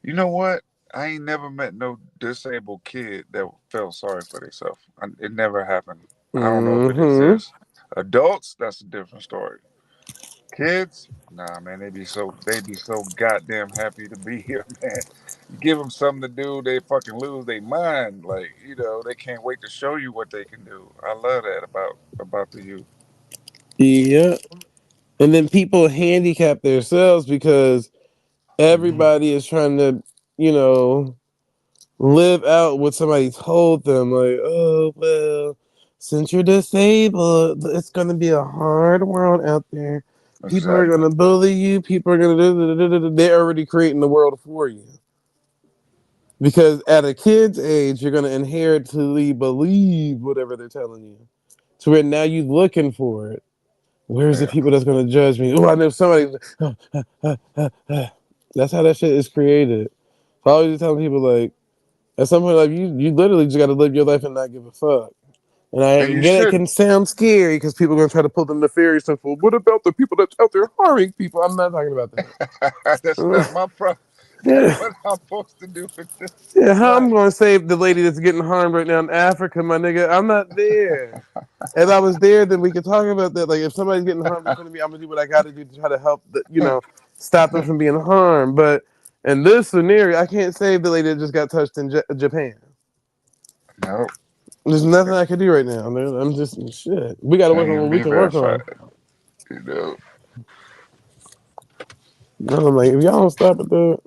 You know what? I ain't never met no disabled kid that felt sorry for themselves. It never happened. I don't know if it Mm-hmm. exists. Adults, that's a different story. Kids, nah, man, they be so goddamn happy to be here, man. You give them something to do, they fucking lose their mind. Like, they can't wait to show you what they can do. I love that about the youth. Yeah. And then people handicap themselves because Mm-hmm. everybody is trying to, you know, live out what somebody told them. Like, oh, well, since you're disabled, it's going to be a hard world out there. People are going Exactly. to bully you. People are going to. They're already creating the world for you. Because at a kid's age, you're going to inherently believe whatever they're telling you. To where now you're looking for it. Where's the Yeah. people that's going to judge me? Oh, I know somebody. That's how that shit is created. So I always just tell people, like, at some point, like, you literally just got to live your life and not give a fuck. And I And you get it can shouldn't. sound scary because people are going to try to pull the nefarious stuff. Well, what about the people that's out there harming people? I'm not talking about That's not that. my problem. That's Yeah. what I'm supposed to do with this Yeah, how I'm life. going to save the lady that's getting harmed right now in Africa, my nigga? I'm not there. If I was there, then we could talk about that. Like, if somebody's getting harmed in front of me, I'm gonna do what I got to do to try to help, stop them from being harmed. But in this scenario, I can't save the lady that just got touched in Japan. Nope. There's nothing I can do right now. Man. I'm just shit. We got to work Can't on even what we be can work verified. on. You know. No, I'm like, if y'all don't stop it, though.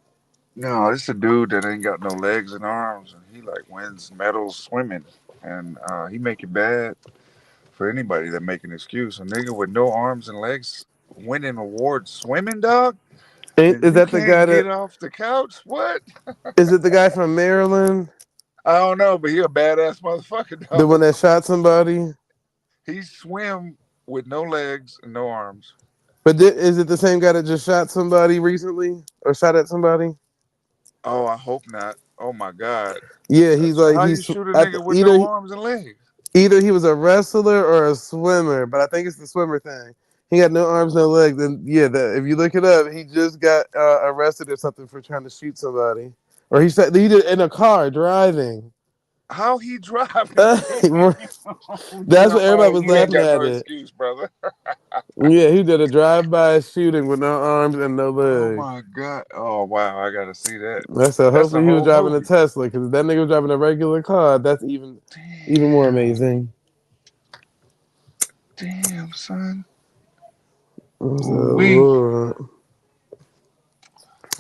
No, it's a dude that ain't got no legs and arms, and he like wins medals swimming, and he make it bad for anybody that make an excuse. A nigga with no arms and legs winning awards swimming, dog, and Is you that the guy can't that? get off the couch. What? Is it the guy from Maryland, I don't know, but he a badass motherfucker, the dog. one that shot somebody? He swim with no legs and no arms. But is it the same guy that just shot somebody recently or shot at somebody? Oh, I hope not. Oh my god. Yeah, he's like How you he's shoot a at nigga the, with no arms and legs? either he was a wrestler or a swimmer, but I think it's the swimmer thing. He had no arms, no legs, and yeah, if you look it up, he just got arrested or something for trying to shoot somebody, or he said he did in a car driving. How he driving? That's Damn. what everybody was You ain't laughing got no at it. excuse, brother. Yeah, he did a drive-by shooting with no arms and no Oh legs. my god. Oh wow, I gotta see that. I said, That's a hopefully he was whole driving a movie. Tesla because if that nigga was driving a regular car, that's even more amazing. Damn, son. So, We.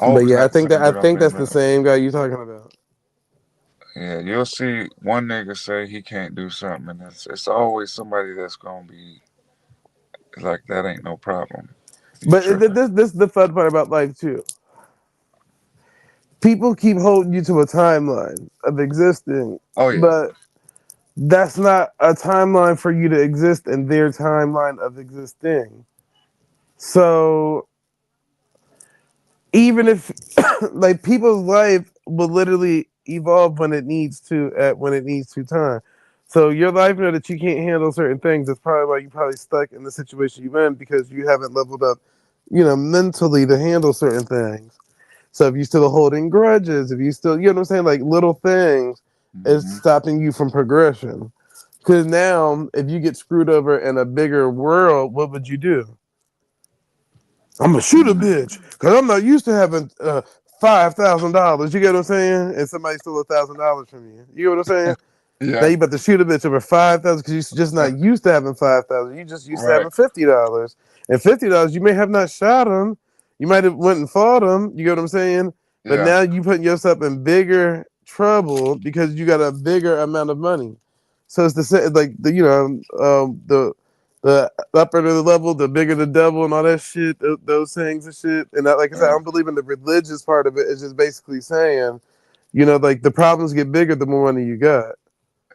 I but hope it's yeah, not the same I dude I'm think thinking that's the about. same guy you talking about. Yeah, you'll see one nigga say he can't do something, and it's always somebody that's gonna be like, that ain't no problem. You But tripping. this is the fun part about life too. People keep holding you to a timeline of existing, Oh yeah. but that's not a timeline for you to exist in their timeline of existing. So even if like people's life will literally evolve when it needs to at when it needs to time. So your life know that you can't handle certain things. That's probably why you probably stuck in the situation you're in because you haven't leveled up, mentally to handle certain things. So if you still holding grudges, if you still, you know what I'm saying, like little things is Mm-hmm. stopping you from progression. Because now, if you get screwed over in a bigger world, what would you do? I'm gonna shoot a bitch because I'm not used to having $5,000. You get what I'm saying? And somebody stole $1,000 from you. You get what I'm saying? Now Yeah. you about to shoot a bitch over 5,000 because you're just not used to having 5,000. You just used to Right. having $50. And $50, you may have not shot him. You might have went and fought him. You get what I'm saying? But Yeah. now you putting yourself in bigger trouble because you got a bigger amount of money. So it's the same, like the upper the level, the bigger the devil, and all that shit. Those things and shit. And like I said, I Yeah. don't believe in the religious part of it. It's just basically saying, like the problems get bigger the more money you got.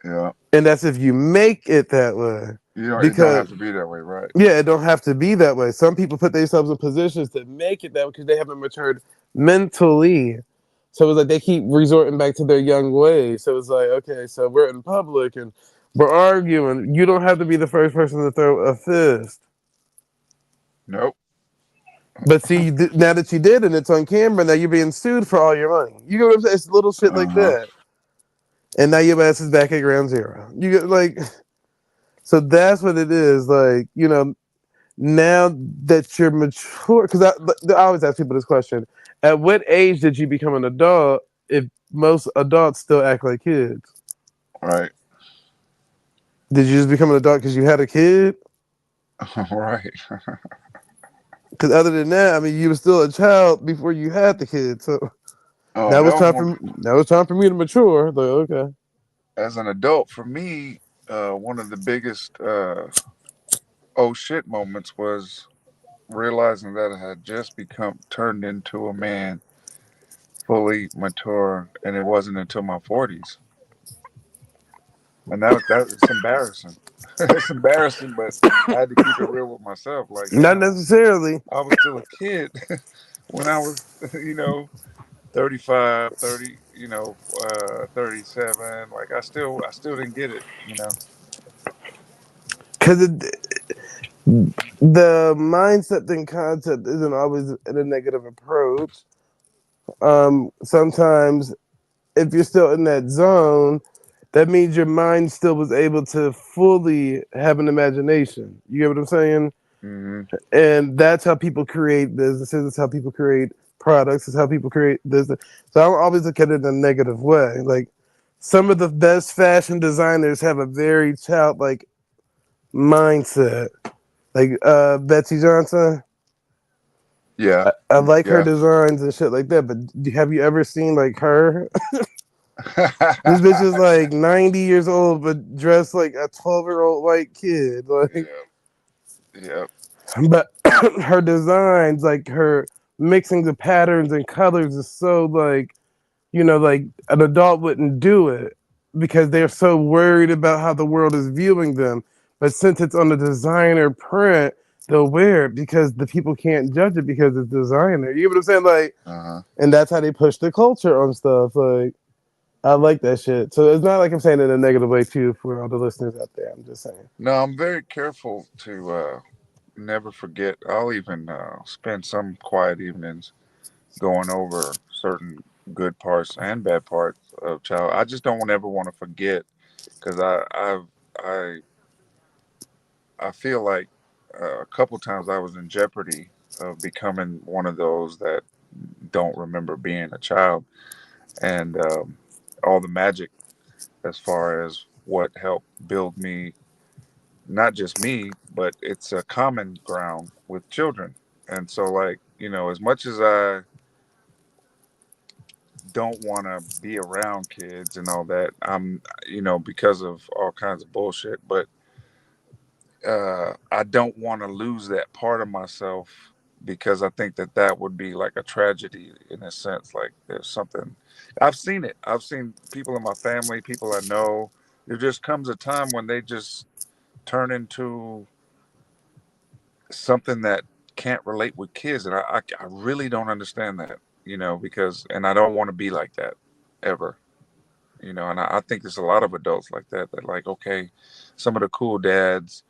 Yeah. And that's if you make it that way. It don't Because have to be that way, right? yeah, it don't have to be that way. Some people put themselves in positions to make it that way because they haven't matured mentally. So it's like they keep resorting back to their young ways. So it's like, okay, so we're in public and we're arguing. You don't have to be the first person to throw a fist. Nope. But see, now that you did and it's on camera, now you're being sued for all your money. You know what I'm saying? It's little shit like that. And now your ass is back at ground zero. You get like, so that's what it is. Like, you know, now that you're mature, because I always ask people this question: at what age did you become an adult? If most adults still act like kids, Right. Did you just become an adult because you had a kid? Right. Because other than that, I mean, you were still a child before you had the kid. So now it's time for me to mature. Like, okay. As an adult, for me, one of the biggest oh shit moments was realizing that I had just turned into a man, fully mature, and it wasn't until my 40s. And that's embarrassing. It's embarrassing, but I had to keep it real with myself. Like, Not damn, necessarily. I was still a kid when I was, 35, 30, 37. Like, I still didn't get it, Because the mindset and concept isn't always in a negative approach. Sometimes, if you're still in that zone, that means your mind still was able to fully have an imagination. You get what I'm saying? Mm-hmm. And that's how people create businesses. It's how people create products. It's how people create business. So I don't always look at it in a negative way. Like, some of the best fashion designers have a very childlike mindset. Like Betsy Johnson. Yeah. I like her designs and shit like that. But have you ever seen like her? This bitch is like 90 years old, but dressed like a 12-year-old white kid. Like, yeah. But her designs, like her mixing the patterns and colors, is so like, like an adult wouldn't do it because they're so worried about how the world is viewing them. But since it's on the designer print, they'll wear it because the people can't judge it because it's designer. You know what I'm saying? Like, and that's how they push the culture on stuff. Like, I like that shit. So it's not like I'm saying it in a negative way too for all the listeners out there. I'm just saying. No, I'm very careful to never forget. I'll even spend some quiet evenings going over certain good parts and bad parts of child. I just don't ever want to forget because I feel like a couple times I was in jeopardy of becoming one of those that don't remember being a child, and all the magic as far as what helped build me, not just me, but it's a common ground with children. And so, like, as much as I don't want to be around kids and all that, I'm, because of all kinds of bullshit, but I don't want to lose that part of myself because I think that would be like a tragedy in a sense. Like, there's something, I've seen it. I've seen people in my family, people I know. There just comes a time when they just turn into something that can't relate with kids, and I really don't understand that, because, and I don't want to be like that ever, and I think there's a lot of adults like that like, okay, some of the cool dads,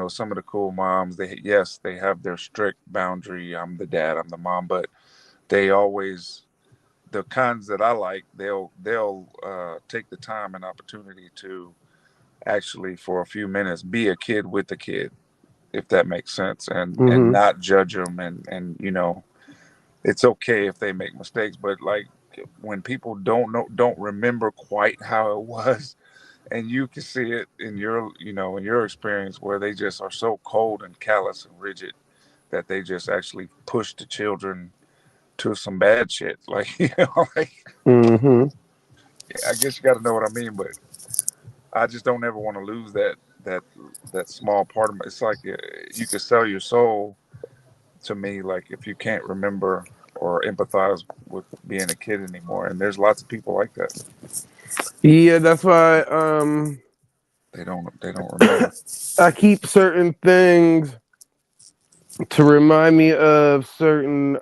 some of the cool moms, they have their strict boundary. I'm the dad, I'm the mom, but they always, the kinds that I like, they'll take the time and opportunity to actually for a few minutes be a kid with the kid, if that makes sense, and not judge them, and it's okay if they make mistakes, but like when people don't remember quite how it was, and you can see it in your in your experience where they just are so cold and callous and rigid that they just actually push the children to some bad shit, like like I guess you got to know what I mean, but I just don't ever want to lose that small part of me. It's like you could sell your soul to me, like if you can't remember or empathize with being a kid anymore. And there's lots of people like that. Yeah, that's why they don't remember. I keep certain things to remind me of certain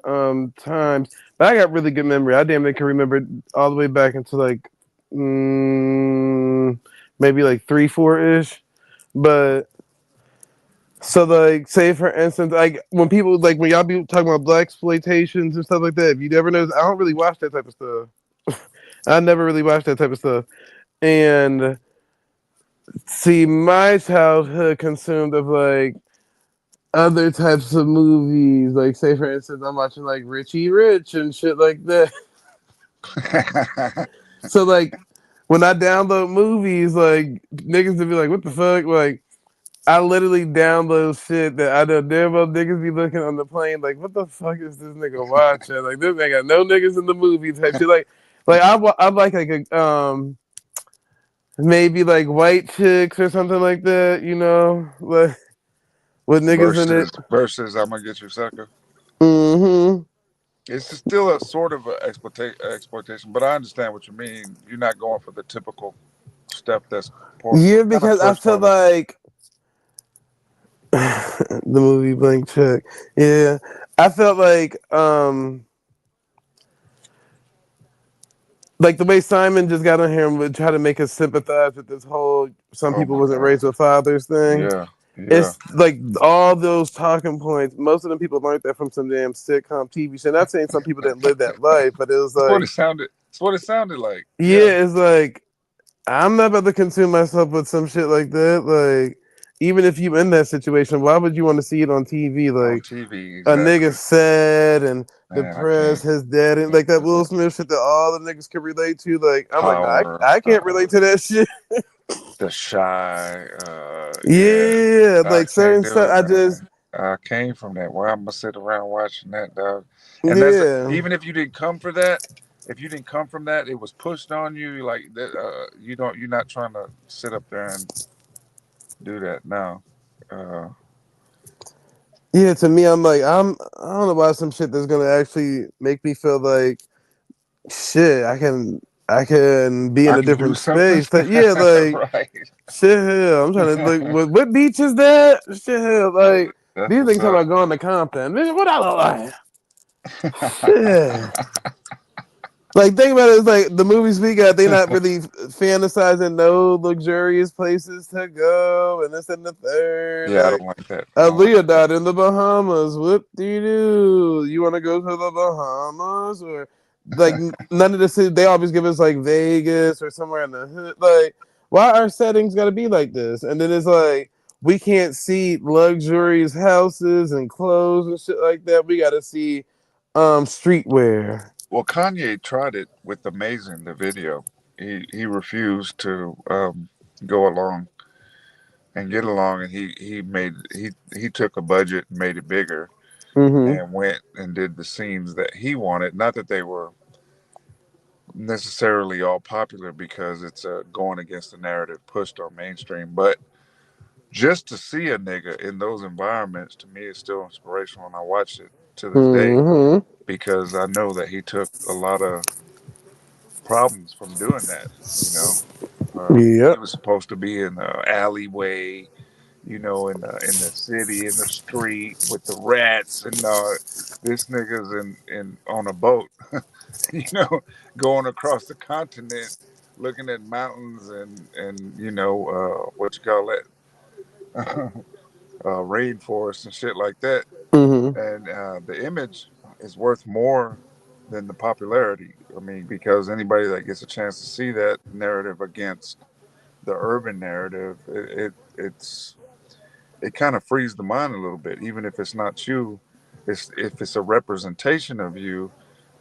times. But I got really good memory. I damn near can remember it all the way back into like maybe like 3, 4-ish. But So like, say for instance, like when people like when y'all be talking about black exploitations and stuff like that. If you never noticed, I don't really watch that type of stuff. I never really watched that type of stuff. And see, my childhood consumed of like other types of movies. Like, say for instance, I'm watching like Richie Rich and shit like that. So like, when I download movies, like niggas would be like, "What the fuck?" Like, I literally download shit that I know damn well niggas be looking on the plane like, "What the fuck is this nigga watching?" Like, this ain't got no niggas in the movie type shit. Like I like a maybe like white chicks or something like that, you know, like with niggas in it. versus I'm gonna get you sucker. Mm-hmm. It's still a sort of exploitation, but I understand what you mean. You're not going for the typical stuff that's Yeah, kind of because I pushed feel on us. like the movie Blank Check. Yeah, I felt like the way Simon just got on here and would try to make us sympathize with this whole some Oh people my wasn't god. raised with fathers thing. Yeah. It's like all those talking points. Most of them people learned that from some damn sitcom TV show. Not saying some people didn't live that life, but it was That's what like, it sounded. That's what it sounded like. yeah, it's like I'm not about to consume myself with some shit like that. Like, even if you in that situation, why would you want to see it on TV? On Like, TV, a nigga exactly. sad and Man, I depressed, can't. his dad, and like that Will Smith shit that all the niggas can relate to. Like, I'm like, nah, Power. I can't relate to that shit. The Shy. Yeah. Yeah, I like can't certain do stuff. it, I just, man. I came from that. Why I'm gonna sit around watching that, dog? And that's yeah. even if you didn't come for that. If you didn't come from that, it was pushed on you. Like that. You don't. You're not trying to sit up there and do that now. Uh, Yeah, to me, I'm like, I don't know why some shit that's gonna actually make me feel like shit. I can be in I a can do different something. space. Like, yeah, like Right. shit. Hell, I'm trying to look. What beach is that? Shit, hell, like That's these what's things talking up. about going to Compton. Bitch, what I look like? Shit. Like, think about it. It's like the movies we got. They not really fantasizing no luxurious places to go and this and the third. Yeah, I Like, don't like that. I don't like Aaliyah died in the Bahamas. Whoop de doo. You want to go to the Bahamas or like none of the cities? They always give us like Vegas or somewhere in the hood. Like, why our settings got to be like this? And then it's like we can't see luxurious houses and clothes and shit like that. We got to see streetwear. Well, Kanye tried it with Amazing, the video. He refused to go along and get along, and he took a budget and made it bigger, Mm-hmm. and went and did the scenes that he wanted. Not that they were necessarily all popular because it's going against the narrative pushed on mainstream, but just to see a nigga in those environments to me is still inspirational, and I watch it to this day Mm-hmm. because I know that he took a lot of problems from doing that. You know, he Yep. was supposed to be in the alleyway, you know, in the city, in the street with the rats, and this nigga's in on a boat, you know, going across the continent, looking at mountains and you know what you call that, rainforest and shit like that. Mm-hmm. And the image is worth more than the popularity. I mean, because anybody that gets a chance to see that narrative against the urban narrative, it kind of frees the mind a little bit, even if it's not you. If it's a representation of you,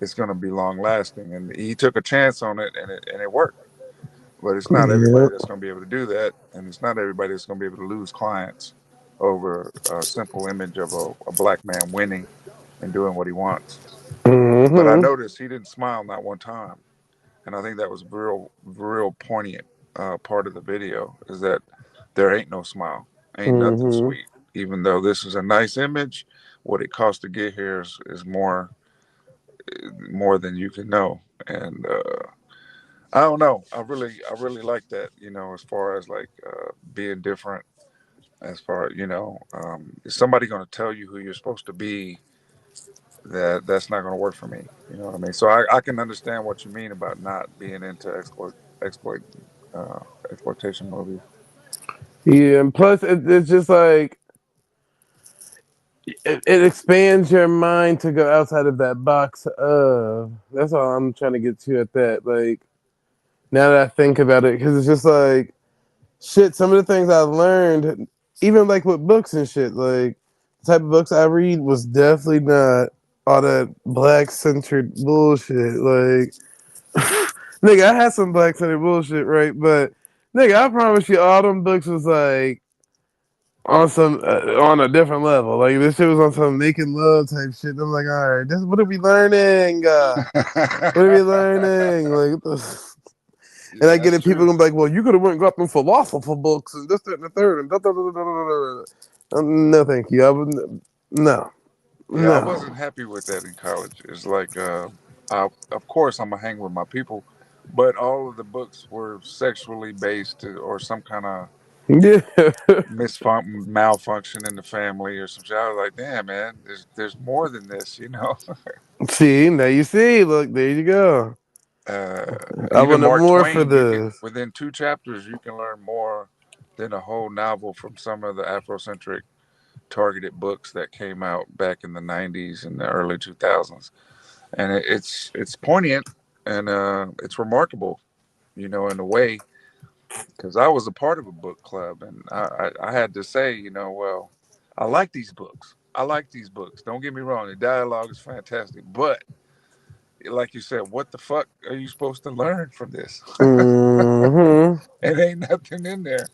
it's going to be long lasting. And he took a chance on it, and it worked. But it's not everybody Yep. that's going to be able to do that, and it's not everybody that's going to be able to lose clients over a simple image of a black man winning and doing what he wants. But I Mm-hmm. noticed he didn't smile not one time, and I think that was real poignant part of the video is that there ain't no smile, ain't nothing Mm-hmm. sweet. Even though this is a nice image, what it costs to get here is more than you can know. And I don't know. I really like that. You know, as far as like being different. As far is somebody going to tell you who you're supposed to be? That's not going to work for me. You know what I mean? So I can understand what you mean about not being into exploit uh, exploitation movies. Yeah, and plus it's just like it expands your mind to go outside of that box of. That's all I'm trying to get to at that. Like, now that I think about it, because it's just like, shit, some of the things I learned, even like with books and shit, like, the type of books I read was definitely not all that black-centered bullshit. Like, nigga, I had some black-centered bullshit, right? But, nigga, I promise you, all them books was like, on a different level. Like this shit was on some making love type shit. And I'm like, all right, this what are we learning? What are we learning? Like, and I get it. People gonna be like, well, you could have went and got them philosopher books and this, that, and the third, and da, da, da, da, da, da. No, thank you. I wouldn't. No, Yeah, I no. wasn't happy with that in college. It's like, of course, I'm gonna hang with my people, but all of the books were sexually based or some kind of Yeah. malfunction in the family or some shit. I was like, damn, man, there's more than this, you know. See, now you see. Look, there you go. I Even wanted Mark more for Twain, you can this. within 2 chapters you can learn more than a whole novel from some of the Afrocentric targeted books that came out back in the 90s and the early 2000s, and it's poignant and it's remarkable, you know, in a way, because I was a part of a book club and I had to say, you know, well, I like these books. I like these books. Don't get me wrong. The dialogue is fantastic. But like you said, what the fuck are you supposed to learn from this? Mm-hmm. It ain't nothing in there.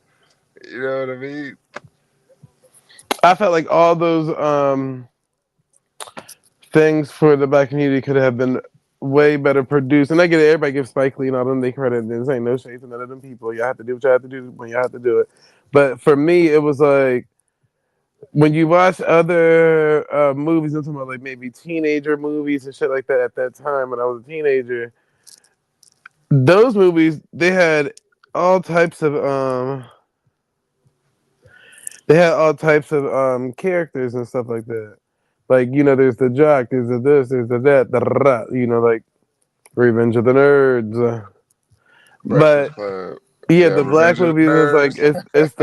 You know what I mean? I felt like all those things for the black community could have been way better produced. And I get it, everybody gives Spike Lee and all them they credit. This ain't no shade to none of them people. You have to do what you have to do when you have to do it. But for me, it was like when you watch other movies, I'm talking about like maybe teenager movies and shit like that at that time when I was a teenager. Those movies, they had all types of characters and stuff like that. Like, you know, there's the jock, there's the this, there's the that, you know, like Revenge of the Nerds. Breakfast But Club. yeah, Yeah, the black Revenge of the movies is like Nerds. it's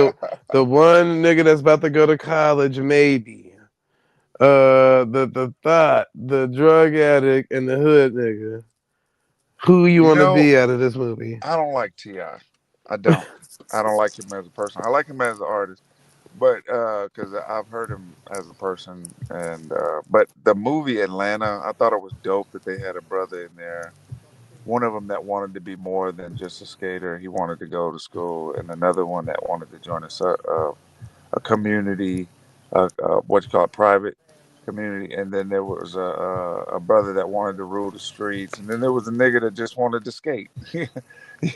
the one nigga that's about to go to college, maybe. The thought, the drug addict, and the hood nigga. Who you You want to know, be out of this movie? I don't like T.I. I don't. I don't like him as a person. I like him as an artist, but because I've heard him as a person, and but the movie Atlanta, I thought it was dope that they had a brother in there. One of them that wanted to be more than just a skater. He wanted to go to school, and another one that wanted to join a community, what you call it, private community. And then there was a brother that wanted to rule the streets, and then there was a nigga that just wanted to skate. You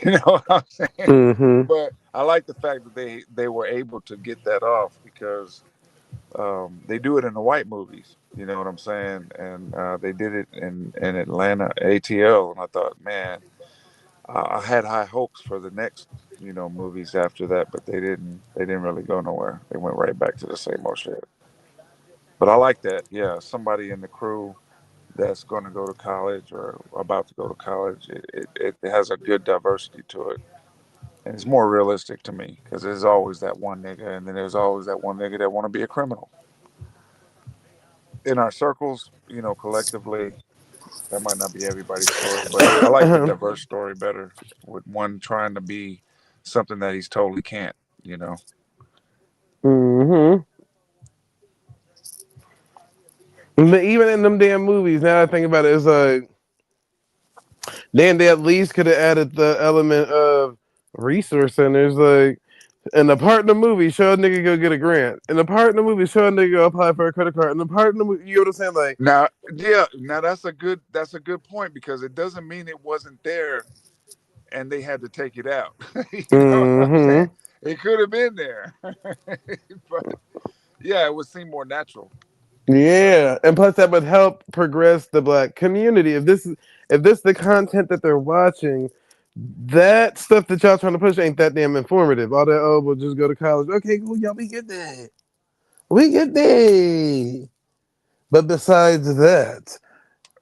know what I'm saying? Mm-hmm. But I like the fact that they were able to get that off because they do it in the white movies. You know what I'm saying? And they did it in Atlanta, ATL, and I thought, man, I had high hopes for the next, you know, movies after that, but they didn't. They didn't really go nowhere. They went right back to the same old shit. But I like that. Yeah, somebody in the crew that's going to go to college or about to go to college. It has a good diversity to it, and it's more realistic to me because there's always that one nigga, and then there's always that one nigga that want to be a criminal. In our circles, you know, collectively, that might not be everybody's story, but I like the diverse story better with one trying to be something that he's totally can't, you know. Mm-hmm. But even in them damn movies, now I think about it, it's like, damn, they at least could have added the element of resource centers. Like, in the part in the movie, show a nigga go get a grant. In the part in the movie, show a nigga go apply for a credit card. In the part in the movie, you know what I'm saying? Like, Now, yeah, now that's a good point because it doesn't mean it wasn't there and they had to take it out. You know what I'm saying? mm-hmm. It could have been there, but yeah, it would seem more natural. Yeah, and plus that would help progress the black community. If this the content that they're watching, that stuff that y'all trying to push ain't that damn informative. All that, oh, we'll just go to college. Okay, cool, y'all, we get that. We get that. But besides that,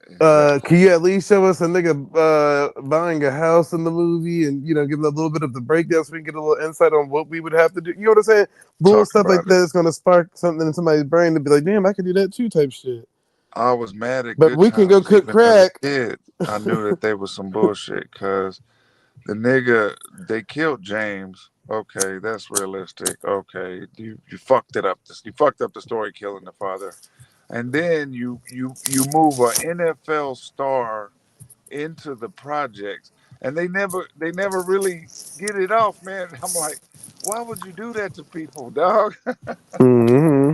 Exactly. Can you at least show us a nigga buying a house in the movie and give a little bit of the breakdown so we can get a little insight on what we would have to do? You know what I'm saying? Bull Talk stuff like about it. that is gonna spark something in somebody's brain to be like, damn, I could do that too, type shit. I was mad at But Good we can go Times cook even as a crack. kid. I knew that they was some bullshit because the nigga, they killed James. Okay, that's realistic. Okay, you fucked it up. You fucked up the story killing the father, and then you move a NFL star into the projects, and they never really get it off, man. I'm like, why would you do that to people, dog? Mm-hmm.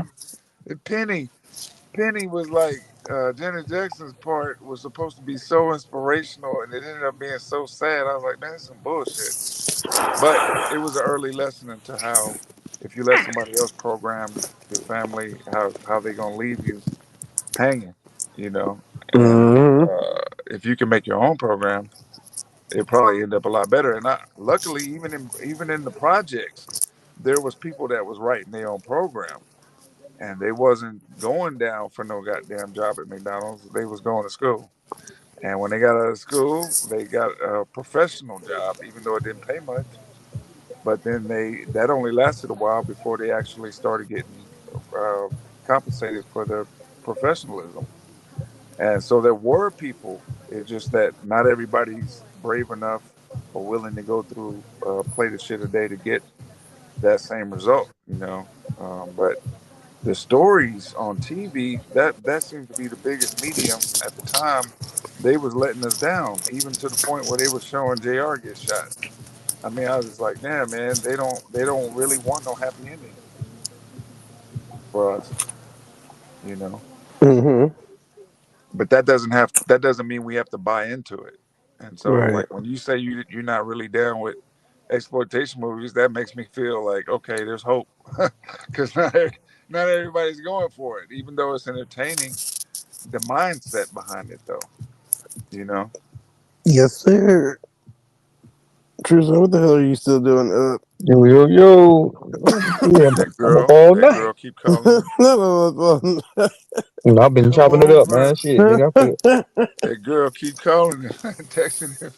Penny was like, Janet Jackson's part was supposed to be so inspirational, and it ended up being so sad. I was like, man, that's some bullshit. But it was an early lesson into how, if you let somebody else program your family, how they gonna leave you hanging, and Mm-hmm. if you can make your own program, it probably end up a lot better. And luckily, even in the projects, there was people that was writing their own program, and they wasn't going down for no goddamn job at McDonald's. They was going to school, and when they got out of school, they got a professional job, even though it didn't pay much. But then that only lasted a while before they actually started getting uh, compensated for their professionalism. And so there were people. It's just that not everybody's brave enough or willing to go through plate of shit a day to get that same result. But the stories on TV, that seemed to be the biggest medium at the time. They was letting us down, even to the point where they were showing JR get shot. I mean, I was just like, damn, man, they don't really want no happy ending for us. Mm-hmm. But that doesn't mean we have to buy into it. And so, Right. like, when you say you're not really down with exploitation movies, that makes me feel like, okay, there's hope, because not everybody's going for it, even though it's entertaining. The mindset behind it, though, you know. Yes, sir. Truson, what the hell are you still doing up? Yo. Yeah, That I'm up girl, all that night. girl keep calling I've been Come chopping it up, over. man. Shit, nigga. That girl keep calling him, texting him.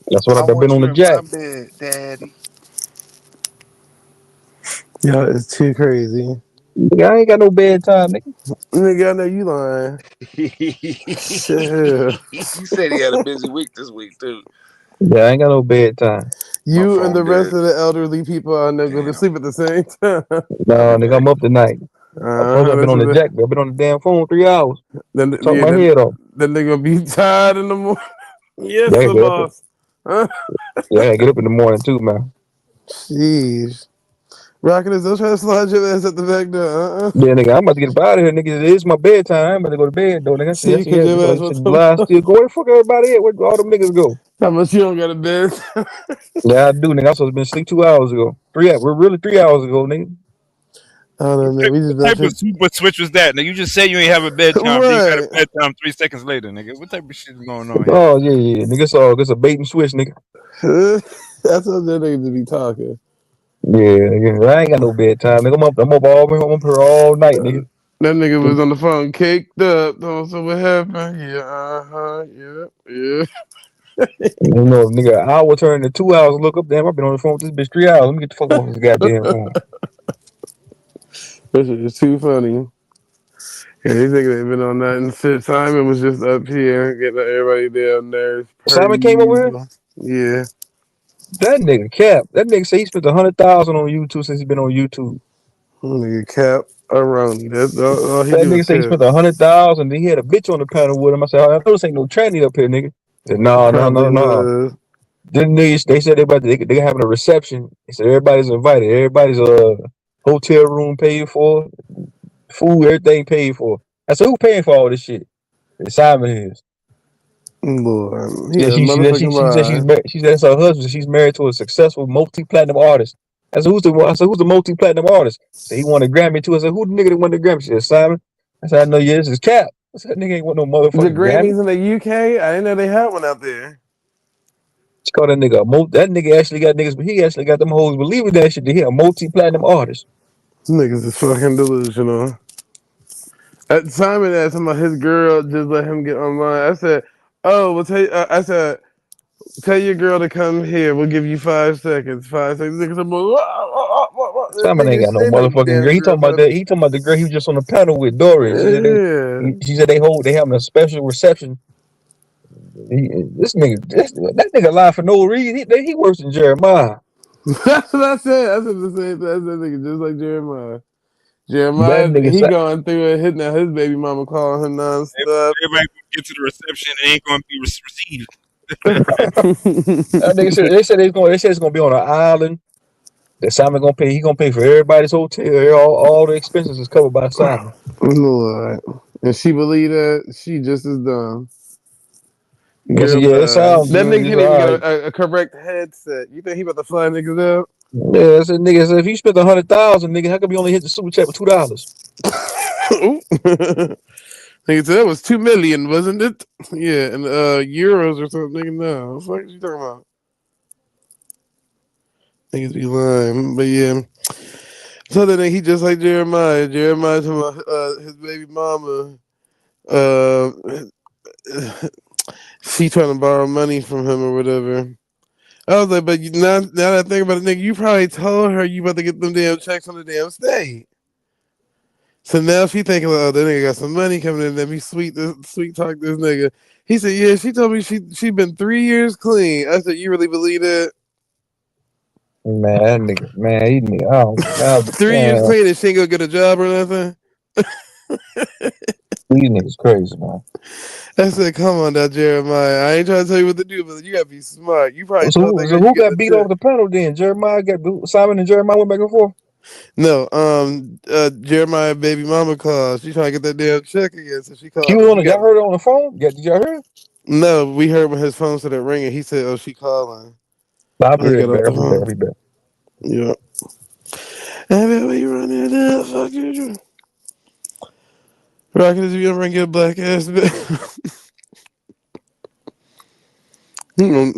That's what I I've been want on you the in my jack. bed, daddy. Yo, it's too crazy. Nigga, I ain't got no bedtime, nigga. Nigga, I know you lying. Shit. He said he had a busy week this week too. Yeah, I ain't got no bedtime. My You and the phone rest dead. of the elderly people I know go to Damn. sleep at the same time. I'll No, be nigga, back. I'm up tonight. I told you I've been That's on what the jack, bro. I've been on the damn phone 3 hours. then Talk my then head off. then they gonna be tired in the morning. Yes, Yeah, I the get up. boss. Huh? Yeah, I get up in the morning too, man. Jeez. Rocket is still trying to slide your ass at the back door. Yeah, nigga, I'm about to get up out of here, nigga. It is my bedtime. I'm about to go to bed, though, nigga. See, See, cause your ass the wants blind to still go. Where the fuck everybody at? Where all them niggas go? how much you don't got a bed? Yeah, I do, nigga. I was supposed to been asleep 2 hours ago. We're really 3 hours ago, nigga. Oh no, man, we just What type of super switch was that, nigga? You just say you ain't have a bedtime, then you got a right. bedtime 3 seconds later, nigga. What type of shit is going on here? Oh yeah, nigga. It's a bait and switch, nigga. That's what that nigga to be talking. Yeah, I ain't got no bedtime, nigga. I'm up here all night, nigga. That nigga was on the phone caked up. So what happened? Yeah. You know, nigga, an hour turn to 2 hours. Look up, damn, I've been on the phone with this bitch 3 hours. Let me get the fuck off this goddamn phone. That shit is too funny. Yeah, these niggas ain't been on nothing since Simon was just up here getting everybody down there. Simon came over here. Yeah. That nigga Cap. That nigga say he spent 100,000 on YouTube since he been on YouTube. Nigga Cap Aroni. That's all he That do nigga is say he tip. spent 100,000. Then he had a bitch on the panel with him. I said, I know this ain't no tranny up here, nigga. He said, no. Probably was. Then they said they having a reception. He said everybody's invited. Everybody's hotel room paid for, food, everything paid for. I said, who paying for all this shit? Simon is. Lord, Yeah, she said she said it's her husband. She's married to a successful multi-platinum artist. I said, who's the multi-platinum artist? So he won a Grammy too. I said, who the nigga that won the Grammy? She said, Simon. I said, I know, yeah, this is Cap. I said, that nigga ain't want no The motherfucking Grammys Grammy. in the UK? I didn't know they had one out there. She called that nigga that nigga actually got niggas, but he actually got them hoes believing that shit. He a multi-platinum artist. Niggas is fucking delusional. Simon asked him about his girl just let him get online. I said, "Oh, well, I said, tell your girl to come here. We'll give you 5 seconds. 5 seconds." Niggas, I'm like, Simon ain't got no ain't no motherfucking girl. damn He girl talking about trying that. He talking about the girl he was just on the panel with, Doris. to. She said they having a special reception. That nigga lied for no reason. He worse than Jeremiah. That's what I said. I said the same thing. I said nigga just like Jeremiah. That nigga He said, going through it, hitting out his baby mama, calling her nonstop. Everybody gonna get to the reception and ain't gonna be received. that nigga said they said it's gonna be on an island. That Simon gonna pay. He gonna pay for everybody's hotel. All the expenses is covered by Simon. Lord. And she believe that she just as dumb. Yes, Girl, yeah, it sounds that good. nigga It's can't all even get right. a correct headset. You think he about to fly niggas out? Yeah, I said nigga said if you spent 100,000, nigga, how come you only hit the super chat with $2? Nigga said that was 2 million, wasn't it? Yeah, and euros or something. Nigga, no. What the fuck you talking about? Niggas be lying, but yeah. So then he just like Jeremiah. Jeremiah talking about his baby mama. She trying to borrow money from him or whatever. I was like, but now that I think about it, nigga, you probably told her you about to get them damn checks on the damn state. So now she thinking, oh, that nigga got some money coming in. Let me sweet talk this nigga. He said, yeah, she told me she been 3 years clean. I said, you really believe that? Man, that nigga, man, he nigga, 3 years clean and she ain't gonna get a job or nothing? these niggas crazy, man. I said, come on now, Jeremiah. I ain't trying to tell you what to do, but you gotta be smart. You probably told that girl Who you get got the beat check. off the panel then? Simon and Jeremiah went back and forth? No, Jeremiah baby mama called. She trying to get that damn check again, so she called. Y'all heard it on the phone? Did y'all hear it? No, we heard when his phone started ringing. He said, "Oh, she calling." I'll When be he right got back. off the phone. Yeah. Hey, man, where you running there? Fuck you. Rocket, if you ever bring your black ass back.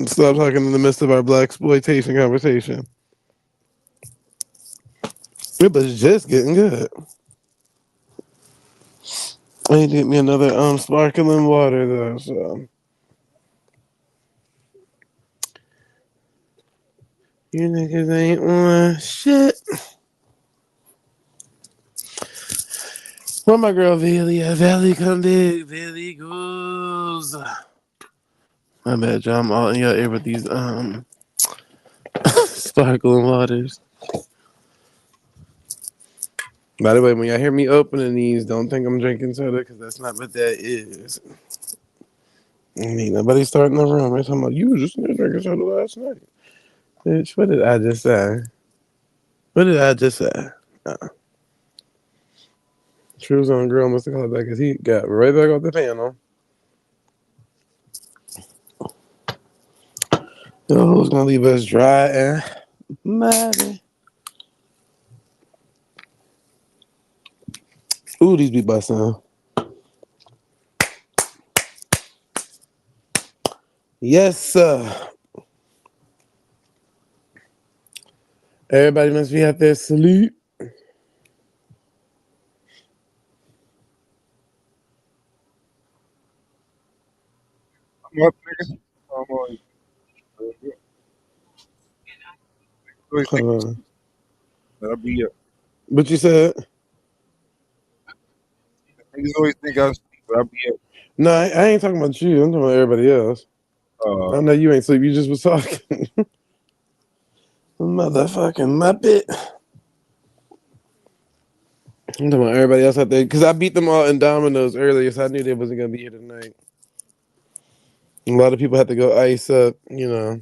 Stop talking in the midst of our black exploitation conversation. It was just getting good. I need to get me another sparkling water though. So you niggas ain't on shit. Where my girl Valley at? Valley come dig. Valley goes. My bad, y'all. I'm all in your ear with these sparkling waters. By the way, when y'all hear me opening these, don't think I'm drinking soda because that's not what that is. Ain't nobody starting the room. They're talking about you were just drinking soda last night. Bitch, what did I just say? What did I just say? True's on girl must have called back because he got right back off the panel. Oh, who's gonna leave us dry and muddy? Ooh, these be busting. Yes, sir. Everybody must be out there asleep. I'm up, nigga. I'm on. Hold on. I'll be up. What you said? Niggas always think I'm sleep, but I'll be up. No, I ain't talking about you. I'm talking about everybody else. I know you ain't sleep. You just was talking. Motherfucking Muppet. I'm talking about everybody else out there. Because I beat them all in dominoes earlier, so I knew they wasn't going to be here tonight. A lot of people had to go ice up, you know.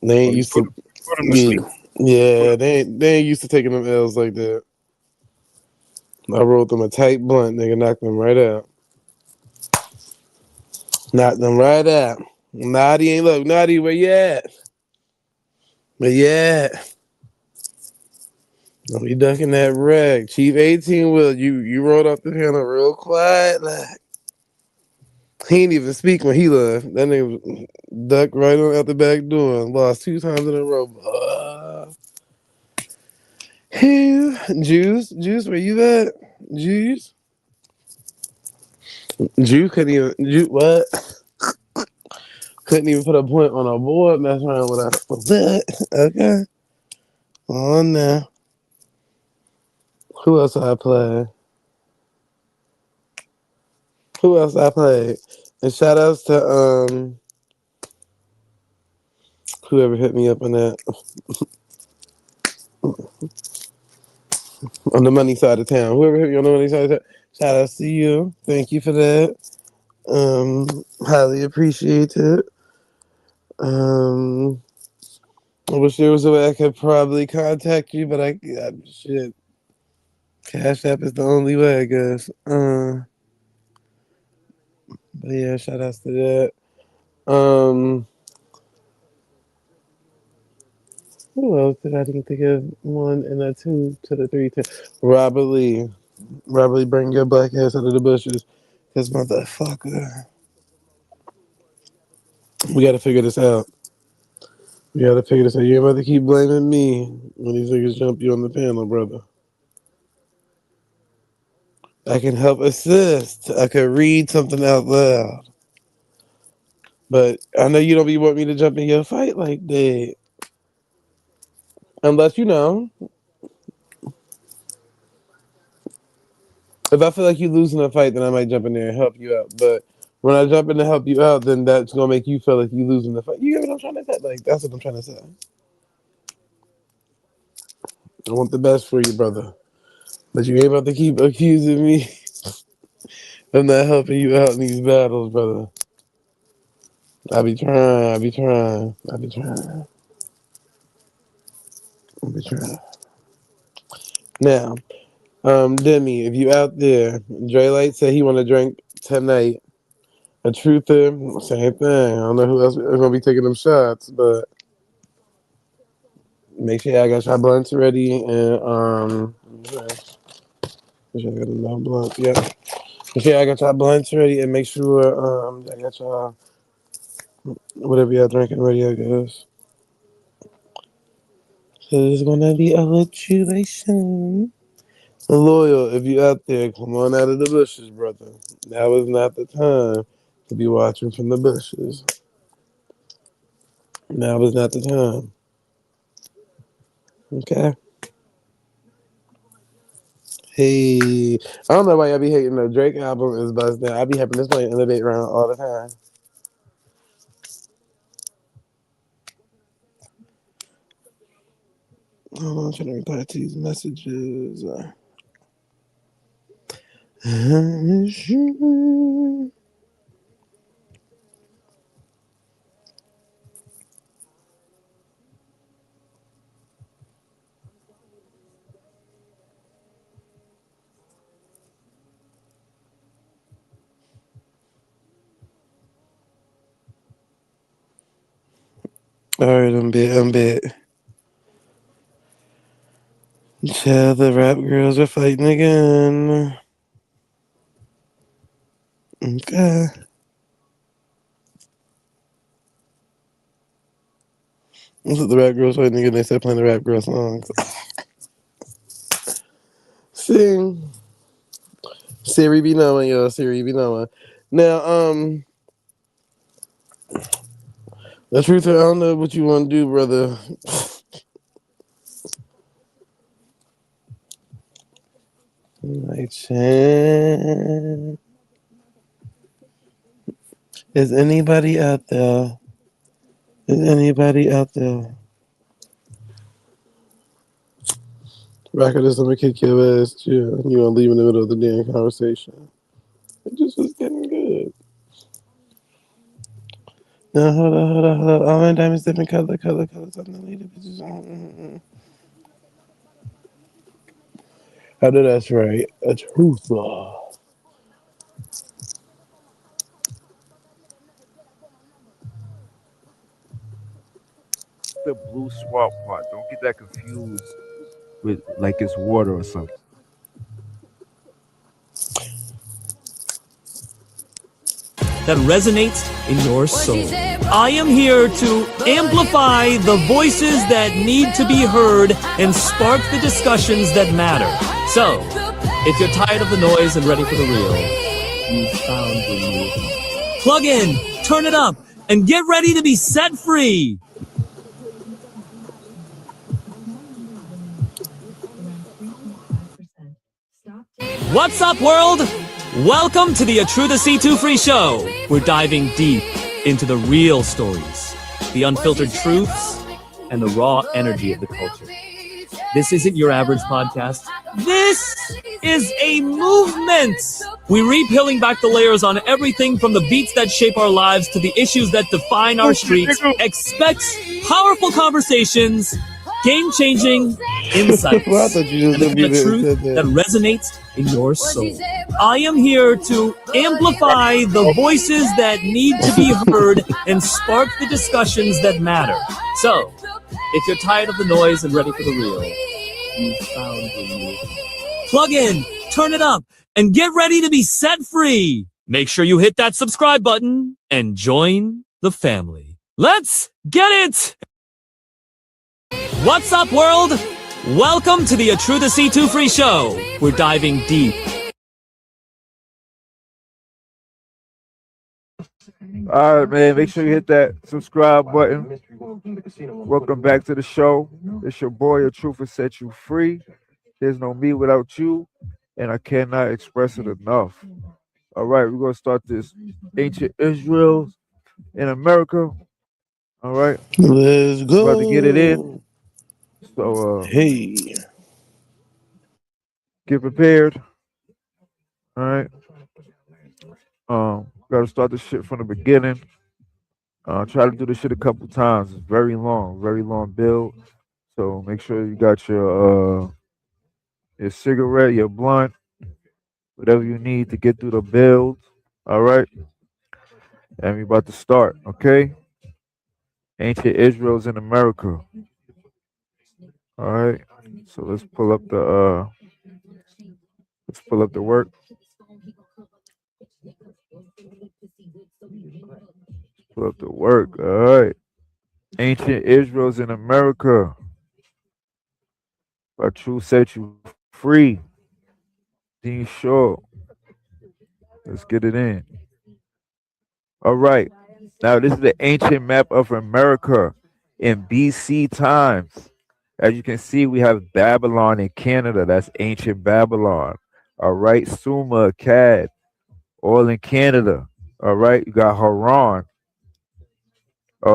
They ain't used to. Put them to sleep. Yeah, they ain't used to taking them L's like that. I rolled them a tight blunt, nigga, knocked them right out. Knocked them right out. Naughty ain't look. Naughty, where you at? Where you at? Don't be ducking that wreck. Chief 18 will. You rolled off the panel real quiet. Like, he ain't even speak when he left. That nigga ducked right on out the back door and lost 2 times in a row. Juice, where you at? Juice? Drew couldn't even. Drew, what? Couldn't even put a point on a board. Mess around with that. Okay. On now. Who else I played? And shout outs to whoever hit me up on that. On the money side of town. Whoever hit me on the money side of town. Shout outs to you. Thank you for that. Highly appreciate it. I wish there was a way I could probably contact you, but shit. Cash App is the only way, I guess. But yeah, shout outs to that. Who else did I think of? 1 and a 2 to the 3 to Robert Lee. Robert Lee, bring your black ass out of the bushes. Cause motherfucker. We gotta figure this out. You ain't about to keep blaming me when these niggas jump you on the panel, brother. I can help assist. I can read something out loud. But I know you don't be want me to jump in your fight like that. Unless, you know, if I feel like you're losing a fight, then I might jump in there and help you out. But when I jump in to help you out, then that's going to make you feel like you're losing the fight. You get what I'm trying to say? Like, that's what I'm trying to say. I want the best for you, brother. But you ain't about to keep accusing me of not helping you out in these battles, brother. I be trying. Now, Demi, if you out there, Dre Light said he want to drink tonight. A truther, same thing. I don't know who else is gonna be taking them shots, but make sure I got your blunts ready and make sure I got enough blunts. Yeah, make sure I got your blunts ready and make sure I got y'all whatever y'all drinking ready, I guess. So there's gonna be a situation. Loyal, if you out there, come on out of the bushes, brother. Now is not the time to be watching from the bushes. Now is not the time. Okay. Hey, I don't know why y'all be hating the Drake album is buzzed down. I be having this play in the background all the time. Hold on, I'm trying to reply to these messages. All right, I'm bit. Yeah, the rap girls are fighting again. Okay. That's what the rap girls fighting again. They start playing the rap girl songs. Sing. Siri be knowing, y'all. Siri be knowing. Now, the truth, I don't know what you want to do, brother. My chan. Is anybody out there? Rocket is gonna kick your ass too. You gonna leave in the middle of the damn conversation. It just was getting good. No, hold on. All my diamonds different colors. I'm the lady bitches. I know that's right. A truther. The blue swamp part. Don't get that confused with like it's water or something. That resonates in your soul. I am here to amplify the voices that need to be heard and spark the discussions that matter. So, if you're tired of the noise and ready for the real, You found your new home. Plug in, turn it up, and get ready to be set free. What's up, world? Welcome to the A True to C2 Free Show. We're diving deep into the real stories, the unfiltered truths, and the raw energy of the culture. This isn't your average podcast. This is a movement. We peeling back the layers on everything from the beats that shape our lives to the issues that define our streets. Expect powerful conversations, game-changing insights, Well, I thought you just and the truth that resonates in your soul. I am here to amplify the voices that need to be heard and spark the discussions that matter. So, if you're tired of the noise and ready for the real, you found your new home. Plug in, turn it up, and get ready to be set free. Make sure you hit that subscribe button and join the family. Let's get it! What's up, world? Welcome to the A True to C2 Free Show. We're diving deep. All right, man. Make sure you hit that subscribe button. Welcome back to the show. It's your boy, A Truth will set you free. There's no me without you, and I cannot express it enough. All right, we're gonna start this ancient Israel in America. All right, let's go. About to get it in. So, hey, get prepared. All right. Gotta start this shit from the beginning. Try to do this shit a couple times. It's very long build. So make sure you got your cigarette, your blunt, whatever you need to get through the build. All right. And we about to start. Okay. Ancient Israel's in America. All right. So let's pull up the work. Pull up the work. All right. Ancient Israel's in America. Our truth set you free. Dean Shaw. Let's get it in. All right. Now this is the ancient map of America in BC times. As you can see, we have Babylon in Canada. That's ancient Babylon. All right. Sumer, Akkad, all in Canada. All right. You got Haran.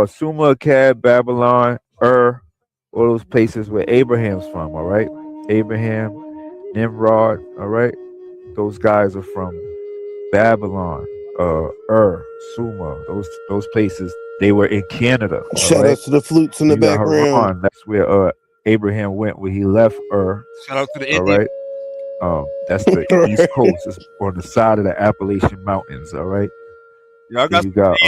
Sumer, Akkad, Babylon, all those places where Abraham's from, all right? Abraham, Nimrod, all right? Those guys are from Babylon, Sumer, those places, they were in Canada. Shout out to the flutes in the background. Haran, that's where Abraham went when he left Shout out to the Indians. All right? That's the East Coast. It's on the side of the Appalachian Mountains, all right? Yeah, You got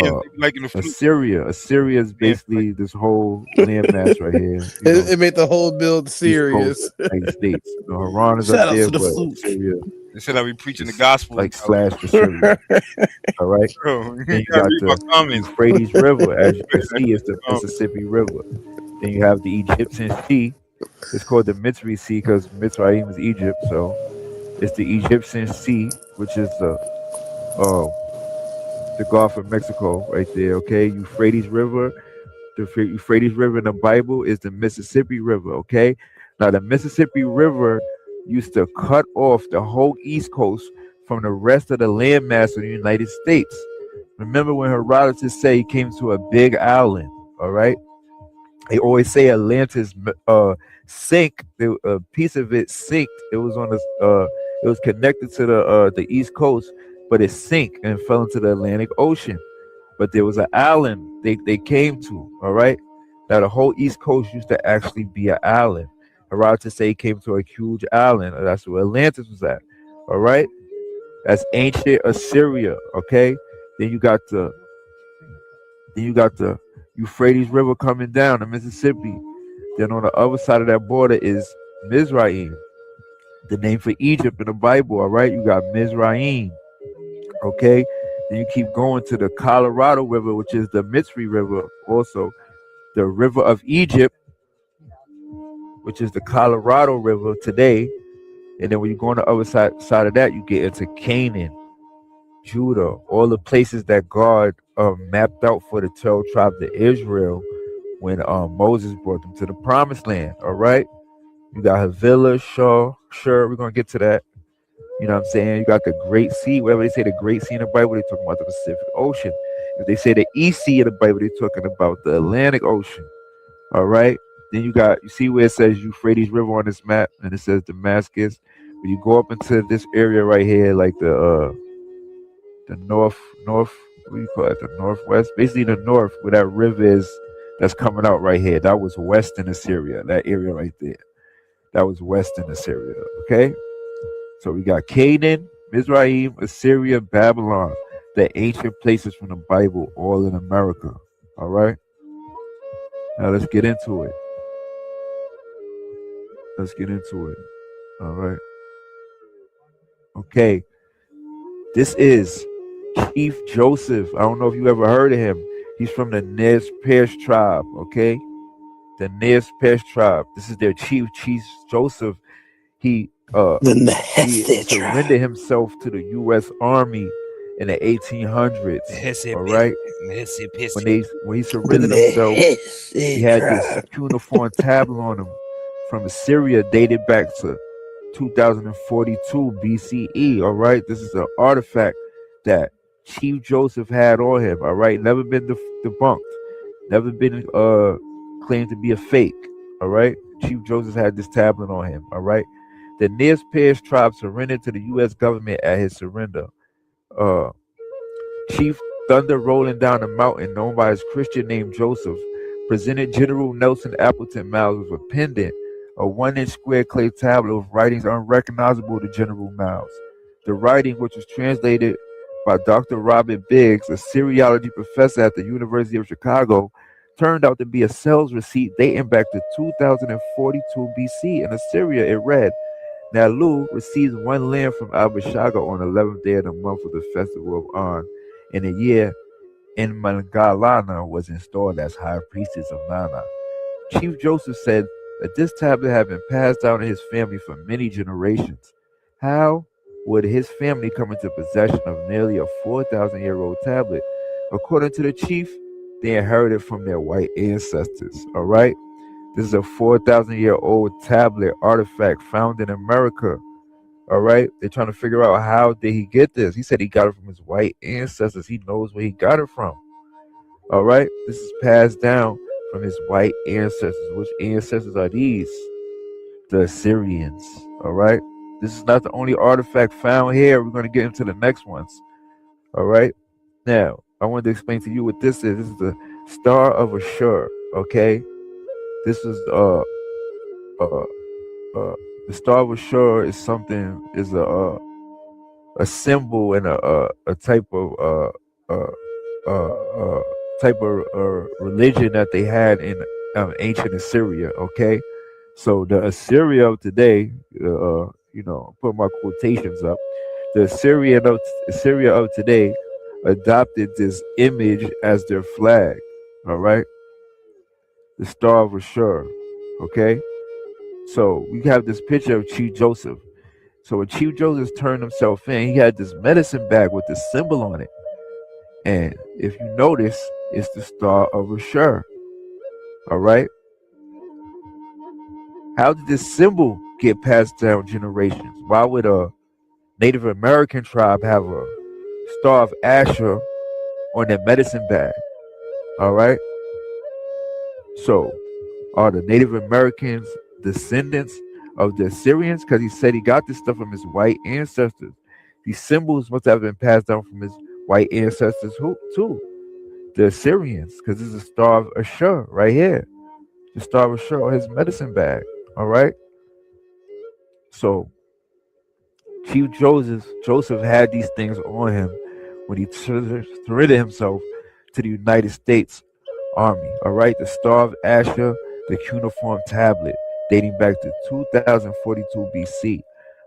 Assyria. Assyria is basically this whole landmass right here. It made the whole build serious. United States. Haran is Shout up out there, to the but flute. Assyria, Instead of be preaching the gospel, like slash Assyria. All right. Bro, Then you got the Euphrates River, as you can see, it's the Mississippi River. Then you have the Egyptian Sea. It's called the Mitzri Sea because Mitzrayim is Egypt, so it's the Egyptian Sea, which is the Gulf of Mexico right there, okay? Euphrates River. The Euphrates River in the Bible is the Mississippi River, okay? Now, the Mississippi River used to cut off the whole East Coast from the rest of the landmass of the United States. Remember when Herodotus said he came to a big island, all right? They always say Atlantis sank. A piece of it sinked. It was on the it was connected to the East Coast, but it sank and fell into the Atlantic Ocean. But there was an island they came to, all right? Now the whole East Coast used to actually be an island. Herodotus say he came to a huge island. That's where Atlantis was at, all right? That's ancient Assyria, okay? Then you got the Euphrates River coming down, the Mississippi. Then on the other side of that border is Mizraim, the name for Egypt in the Bible, all right? You got Mizraim, okay? Then you keep going to the Colorado River, which is the Mitzri River, also the River of Egypt, which is the Colorado River today. And then when you go on the other side of that, you get into Canaan, Judah, all the places that God mapped out for the 12 tribes of Israel when Moses brought them to the promised land. All right. You got Havilah, Shur. We're going to get to that. You know what I'm saying? You got the Great Sea. Wherever they say the Great Sea in the Bible, they're talking about the Pacific Ocean. If they say the East Sea in the Bible, they're talking about the Atlantic Ocean. All right. Then you see where it says Euphrates River on this map, and it says Damascus. When you go up into this area right here, like the north, what do you call it? The northwest, basically the north, where that river is, that's coming out right here. That was western Assyria. That area right there. That was western Assyria. Okay. So we got Canaan, Mizraim, Assyria, Babylon, the ancient places from the Bible, all in America. All right. Now let's get into it. All right. Okay. This is Chief Joseph. I don't know if you ever heard of him. He's from the Nez Perce tribe. Okay. The Nez Perce tribe. This is their chief Joseph. He surrendered himself to the U.S. Army in the 1800s. All right. When he surrendered himself, he had this cuneiform tablet on him from Assyria dated back to 2042 BCE. All right. This is an artifact that Chief Joseph had on him. All right. Never been debunked. Never been claimed to be a fake. All right. Chief Joseph had this tablet on him. All right. The Nez Perce tribe surrendered to the U.S. government at his surrender. Chief Thunder rolling down a mountain known by his Christian name Joseph presented General Nelson Appleton Miles with a pendant, a 1-inch square clay tablet with writings unrecognizable to General Miles. The writing, which was translated by Dr. Robert Biggs, a Syriology professor at the University of Chicago, turned out to be a sales receipt dating back to 2042 BC. In Assyria, it read, Nalu receives 1 lamb from Abishaga on the 11th day of the month of the festival of On, in a year in Mangalana was installed as high priestess of Nana. Chief Joseph said that this tablet had been passed down in his family for many generations. How would his family come into possession of nearly a 4,000-year-old tablet? According to the chief, they inherited from their white ancestors. All right. This is a 4,000-year-old tablet artifact found in America. All right. They're trying to figure out how did he get this. He said he got it from his white ancestors. He knows where he got it from. All right. This is passed down from his white ancestors. Which ancestors are these? The Assyrians. All right. This is not the only artifact found here. We're going to get into the next ones. All right. Now, I wanted to explain to you what this is. This is the Star of Ashur. Okay. This is the Star of Ashur is something, is a symbol and a type of religion that they had in ancient Assyria. Okay, so the Assyria of today, put my quotations up. The Assyria of today adopted this image as their flag. All right. The Star of Ashur. Okay. So we have this picture of Chief Joseph. So when Chief Joseph turned himself in, he had this medicine bag with this symbol on it. And if you notice, it's the Star of Ashur. All right. How did this symbol get passed down generations? Why would a Native American tribe have a Star of Ashur on their medicine bag? All right. So are the Native Americans descendants of the Assyrians? Because he said he got this stuff from his white ancestors. These symbols must have been passed down from his white ancestors too. The Assyrians, because this is the Star of Ashur right here. The Star of Ashur on his medicine bag. All right. So Chief Joseph had these things on him when he surrendered himself to the United States Army. All right. The Star of Ashur, the cuneiform tablet dating back to 2042 BC.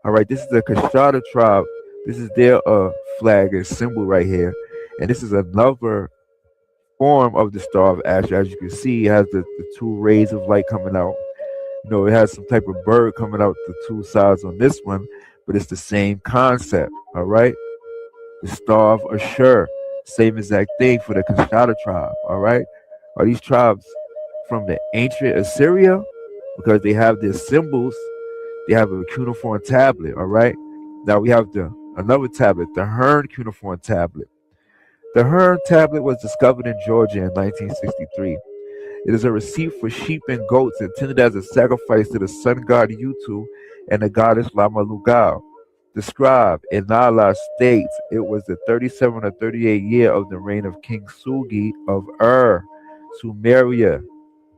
All right. This is the Kashada tribe. This is their flag and symbol right here. And this is another form of the Star of Ashur. As you can see, it has the 2 rays of light coming out. It has some type of bird coming out the 2 sides on this one, but it's the same concept. All right. The Star of Ashur, same exact thing for the Kashada tribe. All right, are these tribes from the ancient Assyria? Because they have their symbols. They have a cuneiform tablet. All right. Now we have another tablet, the Hearn cuneiform tablet. The Hearn tablet was discovered in Georgia in 1963. It is a receipt for sheep and goats intended as a sacrifice to the sun god Utu and the goddess Lamalugal. The scribe in Nala states it was the 37 or 38 year of the reign of King Sugi of Sumeria,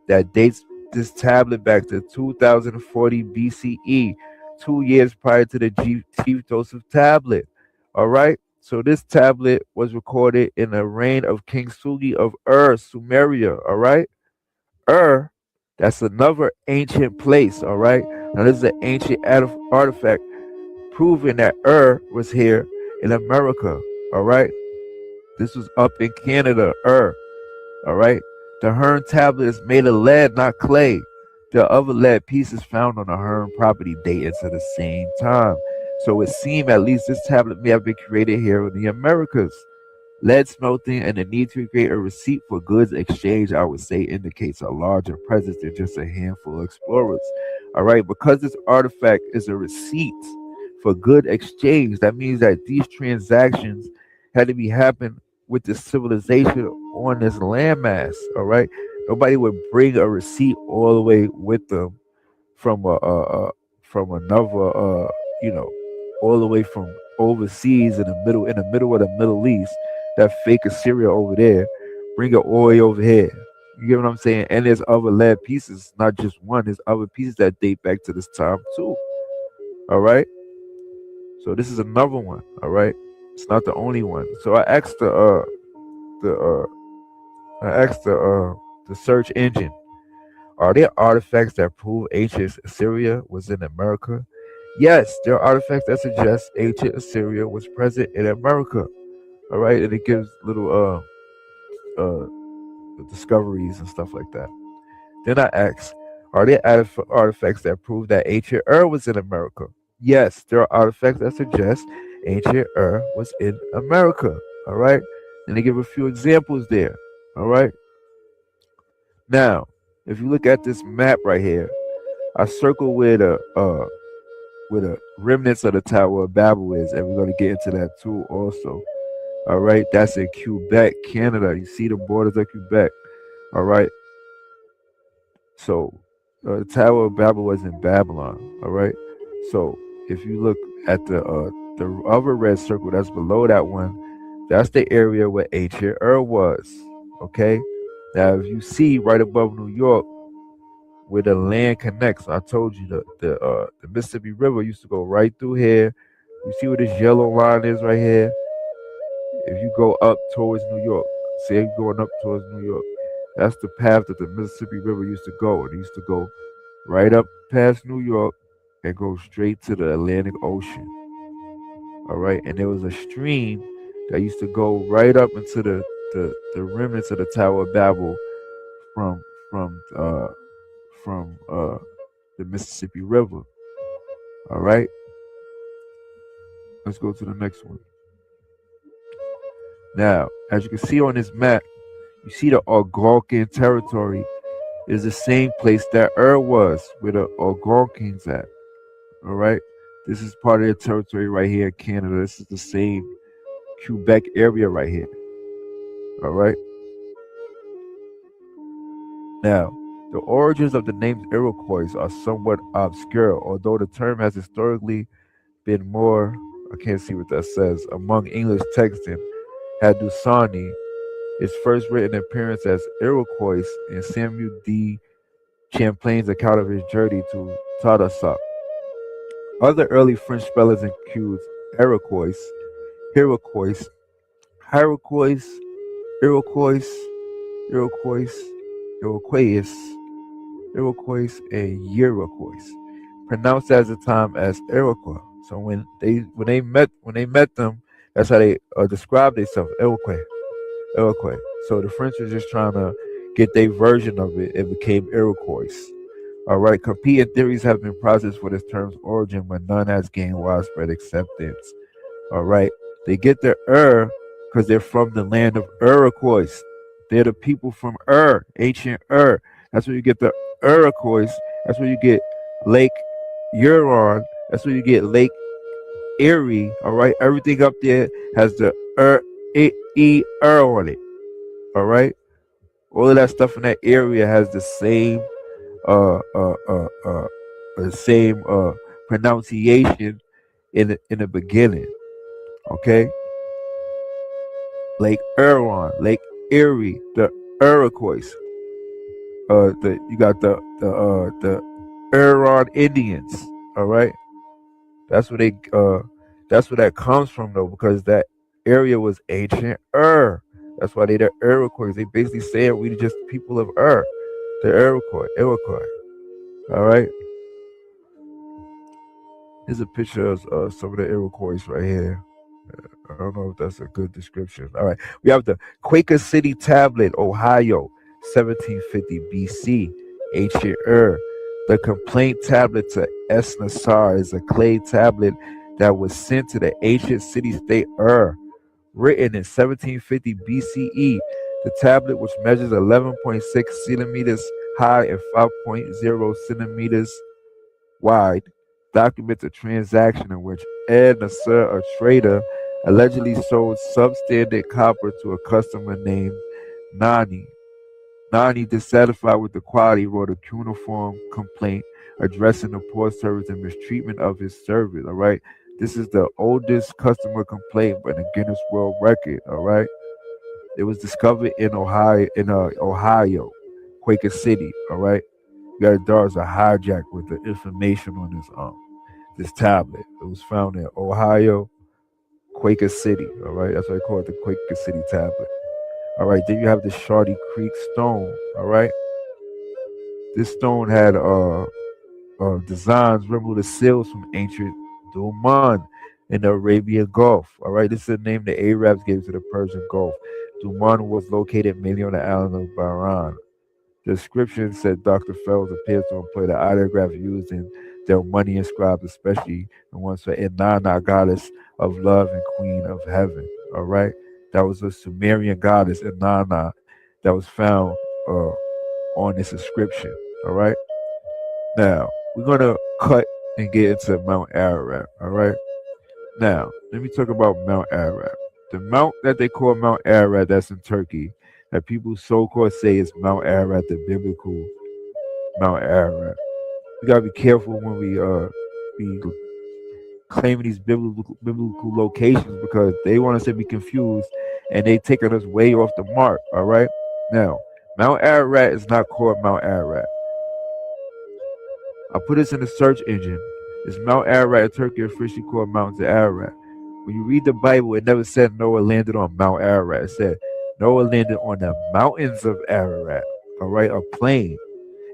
that dates this tablet back to 2040 BCE, 2 years prior to the Chief Joseph tablet. All right. So this tablet was recorded in the reign of King Sugi of Sumeria. All right. That's another ancient place. All right. Now this is an ancient artifact proving that was here in America. All right. This was up in Canada. All right. The Hearn tablet is made of lead, not clay. The other lead pieces found on the Hearn property date into the same time. So it seemed at least this tablet may have been created here in the Americas. Lead smelting and the need to create a receipt for goods exchange, I would say, indicates a larger presence than just a handful of explorers. All right, because this artifact is a receipt for good exchange, that means that these transactions had to be happening with the civilization on this landmass. All right, nobody would bring a receipt all the way with them from another, all the way from overseas in the middle of the Middle East. That fake Assyria over there, bring it all the way over here. You get what I'm saying? And there's other lead pieces, not just one. There's other pieces that date back to this time too. All right. So this is another one. All right. It's not the only one. So I asked the search engine, are there artifacts that prove ancient Assyria was in America? Yes, there are artifacts that suggest ancient Assyria was present in America. All right, and it gives little discoveries and stuff like that. Then I asked, are there artifacts that prove that ancient was in America? Yes, there are artifacts that suggest ancient was in America. All right, and they give a few examples there. All right. Now, if you look at this map right here, I circle where the remnants of the Tower of Babel is, and we're going to get into that too also. All right, that's in Quebec, Canada. You see the borders of Quebec. All right. So the Tower of Babel was in Babylon. All right. So if you look at the other red circle that's below that one, that's the area where ancient was. Okay. Now, if you see right above New York, where the land connects, I told you the Mississippi River used to go right through here. You see where this yellow line is right here? If you go up towards New York, say you're going up towards New York, that's the path that the Mississippi River used to go. It used to go right up past New York and go straight to the Atlantic Ocean. All right, and there was a stream that used to go right up into the remnants of the Tower of Babel from the Mississippi River. All right, let's go to the next one. Now, as you can see on this map, you see the Algonquin territory is the same place that was, where the Algonquins at. All right, this is part of their territory right here in Canada. This is the same Quebec area right here. All right. Now, the origins of the name Iroquois are somewhat obscure, although the term has historically been more, I can't see what that says, among English texts in Haudenosaunee. Its first written appearance as Iroquois in Samuel D. Champlain's account of his journey to Tadoussac. Other early French spellers include Iroquois, Iroquois, Iroquois, Iroquois, Iroquois, Iroquois, Iroquois, and Iroquois, pronounced at the time as Iroquois. So when they met them, that's how they described themselves, Iroquois, Iroquois. So the French were just trying to get their version of it. It became Iroquois. All right, competing theories have been processed for this term's origin, but none has gained widespread acceptance. All right, They get their because they're from the land of Iroquois. They're the people from ancient That's where you get the Iroquois. That's where you get Lake Huron. That's where you get Lake Erie. All right, everything up there has the on it. All right, all of that stuff in that area has the same pronunciation in the beginning. Okay, Lake Huron, Lake Erie, the Iroquois. You got the Huron Indians. All right, that's where that's where that comes from though, because that area was ancient That's why they the Iroquois. They basically saying we just people of the Iroquois. All right. Here's a picture of some of the Iroquois right here. I don't know if that's a good description. All right. We have the Quaker City Tablet, Ohio, 1750 BC, ancient The complaint tablet to Esnasar is a clay tablet that was sent to the ancient city-state written in 1750 BCE. The tablet, which measures 11.6 centimeters high and 5.0 centimeters wide, documents a transaction in which Nasser, a trader, allegedly sold substandard copper to a customer named Nani. Nani, dissatisfied with the quality, wrote a cuneiform complaint addressing the poor service and mistreatment of his servant. All right, this is the oldest customer complaint in the Guinness World Record. All right, it was discovered in Ohio, Quaker City. All right, there's a hijack with the information on this tablet. It was found in Ohio, Quaker City. All right, that's why they call it the Quaker City tablet. All right, then you have the Shardy Creek stone. All right, this stone had designs resemble the seals from ancient Duman in the Arabian Gulf. All right, this is the name the Arabs gave to the Persian Gulf. Duman was located mainly on the island of Bahrain. The inscription said Dr. Fells appears to employ the ideograph used in their money inscribed, especially the ones for Inanna, goddess of love and queen of heaven. All right. That was a Sumerian goddess, Inanna, that was found on this inscription. All right. Now, we're going to cut and get into Mount Ararat. All right. Now, let me talk about Mount Ararat. The mount that they call Mount Ararat, that's in Turkey, that people so-called say is Mount Ararat, the biblical Mount Ararat. We got to be careful when we claiming these biblical locations, because they want us to be confused and they taking us way off the mark. All right. Now, Mount Ararat is not called Mount Ararat. I put this in the search engine. Is Mount Ararat in Turkey officially called Mount Ararat? When you read the Bible, it never said Noah landed on Mount Ararat. It said Noah landed on the mountains of Ararat. All right, a plain.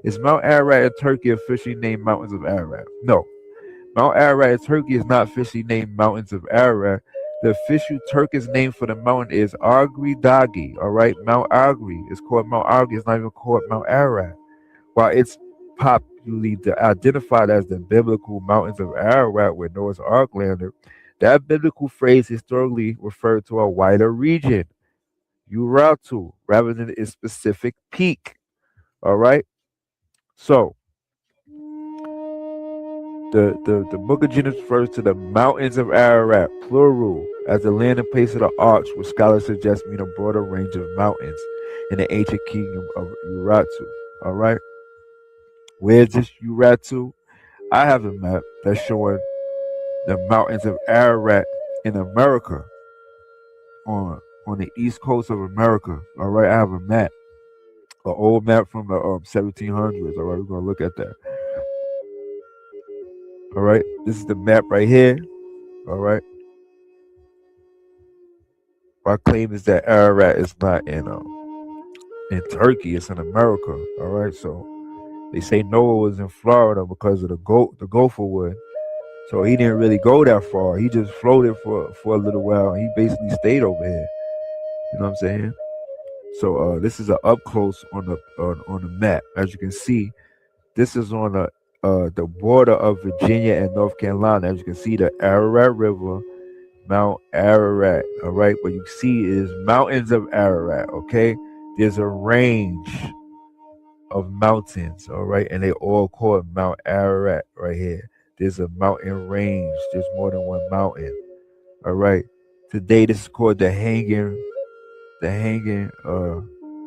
Is Mount Ararat in Turkey officially named Mountains of Ararat? No. Mount Ararat in Turkey is not officially named Mountains of Ararat. The official Turkish name for the mountain is Agri Dagi. All right, Mount Agri is called Mount Agri. It's not even called Mount Ararat. While it's popularly identified as the biblical Mountains of Ararat, where Noah's Ark landed, that biblical phrase historically referred to a wider region, Urartu, rather than its specific peak. All right. So the Book of Genesis refers to the mountains of Ararat, plural, as the land and place of the arch, which scholars suggest mean a broader range of mountains in the ancient kingdom of Urartu. All right. Where's this Urartu? I have a map that's showing the mountains of Ararat in America, on the east coast of America. All right, I have a map, an old map from the 1700s. All right, we're gonna look at that. All right, this is the map right here. All right, my claim is that Ararat is not in Turkey; it's in America. All right, so they say Noah was in Florida because of the Gopher Wood. So he didn't really go that far. He just floated for a little while. He basically stayed over here. You know what I'm saying? So this is an up close on the map. As you can see, this is on the border of Virginia and North Carolina. As you can see, the Ararat River Mount Ararat. All right, what you see is mountains of Ararat. Okay, there's a range of mountains. All right, and they all called Mount Ararat right here. There's a mountain range. There's more than one mountain. All right. Today this is called the hanging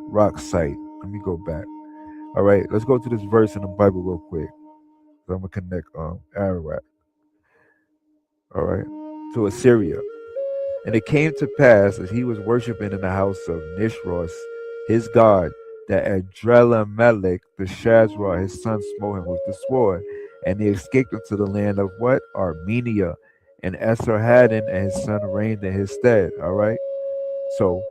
rock site. Let me go back. All right, let's go to this verse in the Bible real quick. So I'm gonna connect Ararat. All right, to Assyria. And it came to pass as he was worshiping in the house of Nishros, his god, that Adrenamelech the Shazra, his son, smote him with the sword, and he escaped into the land of what? Armenia. And Esarhaddon and his son reigned in his stead. All right. So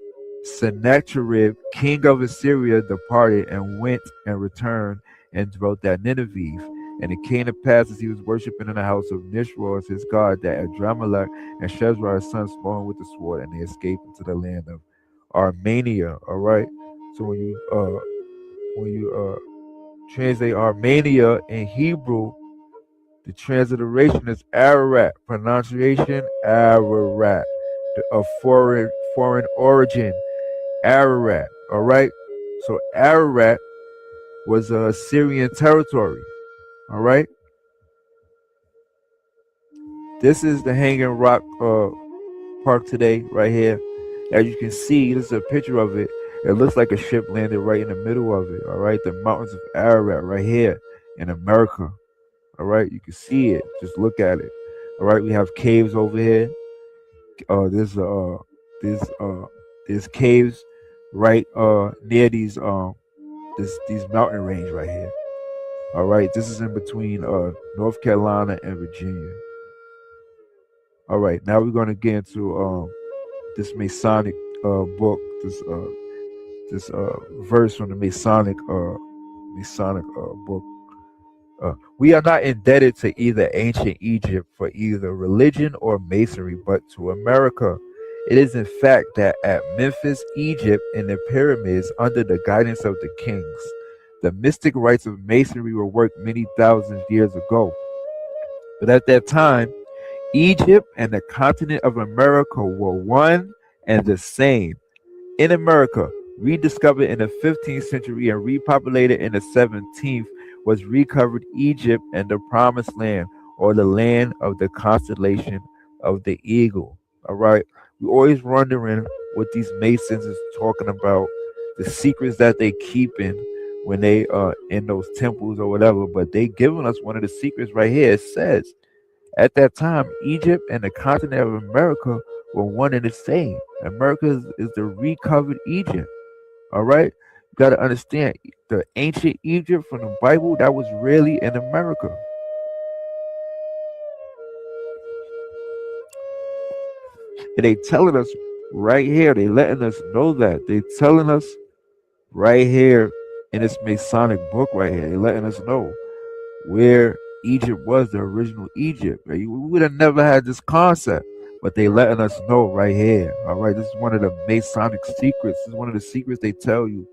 Sennacherib, king of Assyria, departed and went and returned and dwelt at Nineveh. And it came to pass as he was worshiping in the house of Nishros, his god, that Adrenamelech and Shazra, his son, smote him with the sword, and they escaped into the land of Armenia. All right. So when you translate Armenia in Hebrew, the transliteration is Ararat, pronunciation Ararat, of foreign origin, Ararat. All right, so Ararat was a Syrian territory. All right, this is the Hanging Rock Park today, right here. As you can see, this is a picture of it. It looks like a ship landed right in the middle of it. All right, the mountains of Ararat right here in America. All right, you can see it. Just look at it. All right, we have caves over here. There's caves right near these mountain range right here. All right, this is in between North Carolina and Virginia. All right, now we're gonna get into this Masonic book. This verse from the Masonic book. We are not indebted to either ancient Egypt for either religion or masonry, but to America. It is in fact that at Memphis, Egypt, in the pyramids, under the guidance of the kings, the mystic rites of masonry were worked many thousands years ago. But at that time, Egypt and the continent of America were one and the same. In America, rediscovered in the 15th century and repopulated in the 17th, was recovered Egypt and the Promised Land, or the land of the constellation of the eagle. All right, we're always wondering what these Masons is talking about, the secrets that they keep when they are in those temples or whatever. But they giving us one of the secrets right here. It says, at that time, Egypt and the continent of America were one and the same. America is the recovered Egypt. All right. You got to understand, the ancient Egypt from the Bible, that was really in America. And they telling us right here, they letting us know that. They telling us right here in this Masonic book right here, they letting us know where Egypt was, the original Egypt. We would have never had this concept, but they letting us know right here. All right, this is one of the Masonic secrets. This is one of the secrets they tell you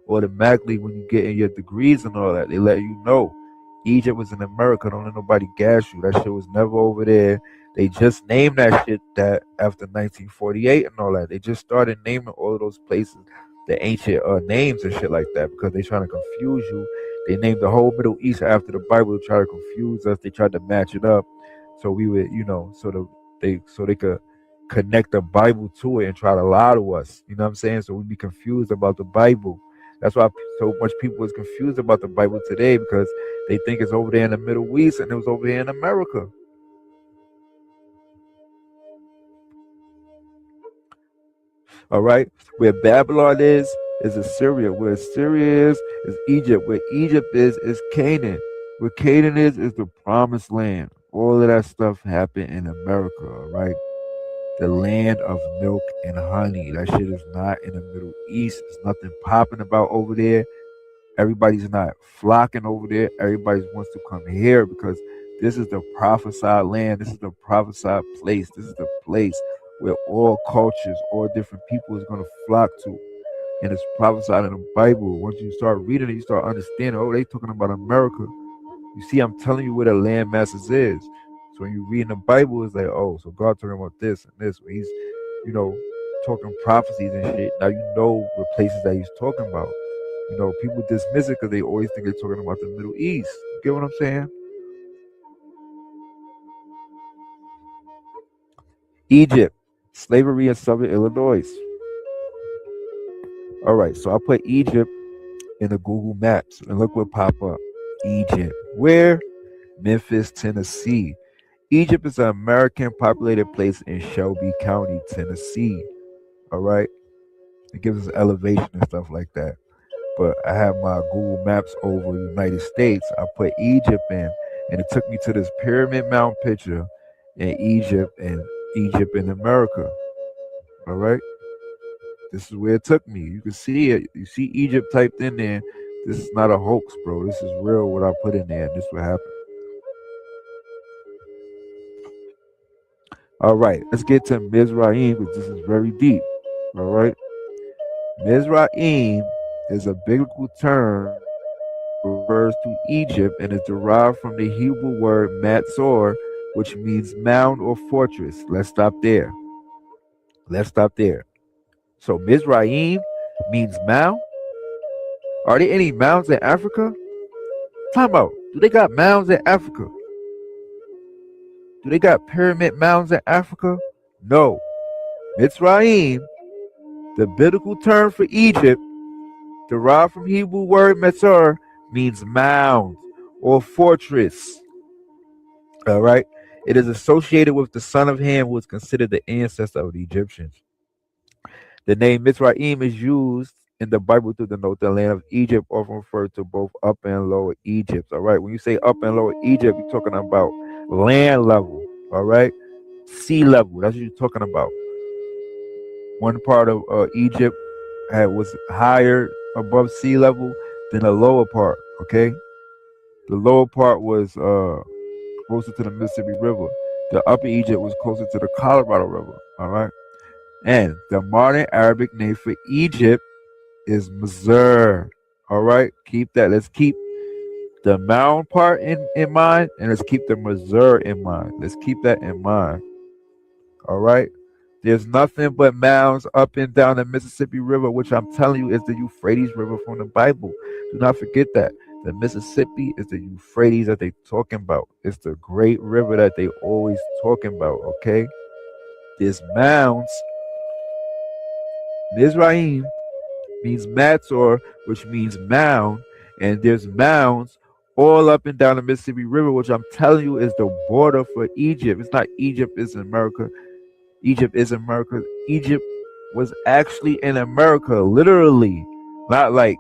automatically when you get in your degrees and all that. They let you know Egypt was in America. Don't let nobody gas you. That shit was never over there. They just named that shit that after 1948 and all that. They just started naming all of those places the ancient names and shit like that because they trying to confuse you. They named the whole Middle East after the Bible to try to confuse us. They tried to match it up so we would, so they could connect the Bible to it and try to lie to us. You know what I'm saying? So we'd be confused about the Bible. That's why so much people is confused about the Bible today, because they think it's over there in the Middle East and it was over here in America. All right, where Babylon is Assyria. Where Assyria is Egypt. Where Egypt is Canaan. Where Canaan is the Promised Land. All of that stuff happened in America. All right, the land of milk and honey. That shit is not in the Middle East. There's nothing popping about over there. Everybody's not flocking over there. Everybody wants to come here because this is the prophesied land. This is the prophesied place. This is the place where all cultures, all different people is going to flock to. And it's prophesied in the Bible. Once you start reading it, you start understanding, oh, they talking about America. You see, I'm telling you where the land masses is. So when you read in the Bible, it's like, oh, so God talking about this and this. He's, you know, talking prophecies and shit. Now you know the places that he's talking about. You know, people dismiss it because they always think they're talking about the Middle East. You get what I'm saying? Egypt, slavery in southern Illinois. All right, so I put Egypt in the Google Maps and look what pop up. Egypt. Where? Memphis, Tennessee. Egypt is an American populated place in Shelby County, Tennessee. All right. It gives us elevation and stuff like that. But I have my Google Maps over United States. I put Egypt in, and it took me to this Pyramid Mound picture in Egypt in America. All right. This is where it took me. You can see it. You see Egypt typed in there. This is not a hoax, bro. This is real what I put in there. This is what happened. All right, let's get to Mizraim because this is very deep. All right. Mizraim is a biblical term refers to Egypt and is derived from the Hebrew word Matzor, which means mound or fortress. Let's stop there. So Mizraim means mound. Are there any mounds in Africa? Time out. Do they got mounds in Africa? Do they got pyramid mounds in Africa? No. Mizraim, the biblical term for Egypt, derived from Hebrew word Metzor, means mound or fortress. All right. It is associated with the son of Ham, who is considered the ancestor of the Egyptians. The name Mizraim is used in the Bible to denote the land of Egypt, often referred to both Upper and Lower Egypt. All right. When you say Upper and Lower Egypt, you're talking about land level. All right. Sea level. That's what you're talking about. One part of Egypt was higher above sea level than the lower part. Okay. The lower part was closer to the Mississippi River. The upper Egypt was closer to the Colorado River. All right. And the modern Arabic name for Egypt is Misr. All right. Keep that. Let's keep the mound part in mind, and let's keep the Misr in mind. Let's keep that in mind. All right. There's nothing but mounds up and down the Mississippi River, which I'm telling you is the Euphrates River from the Bible. Do not forget that. The Mississippi is the Euphrates that they're talking about. It's the great river that they always talking about, okay? There's mounds. Mizraim means Matzor, which means mound, and there's mounds all up and down the Mississippi River, which I'm telling you is the border for Egypt. It's not Egypt is America. Egypt is America. Egypt was actually in America, literally. Not like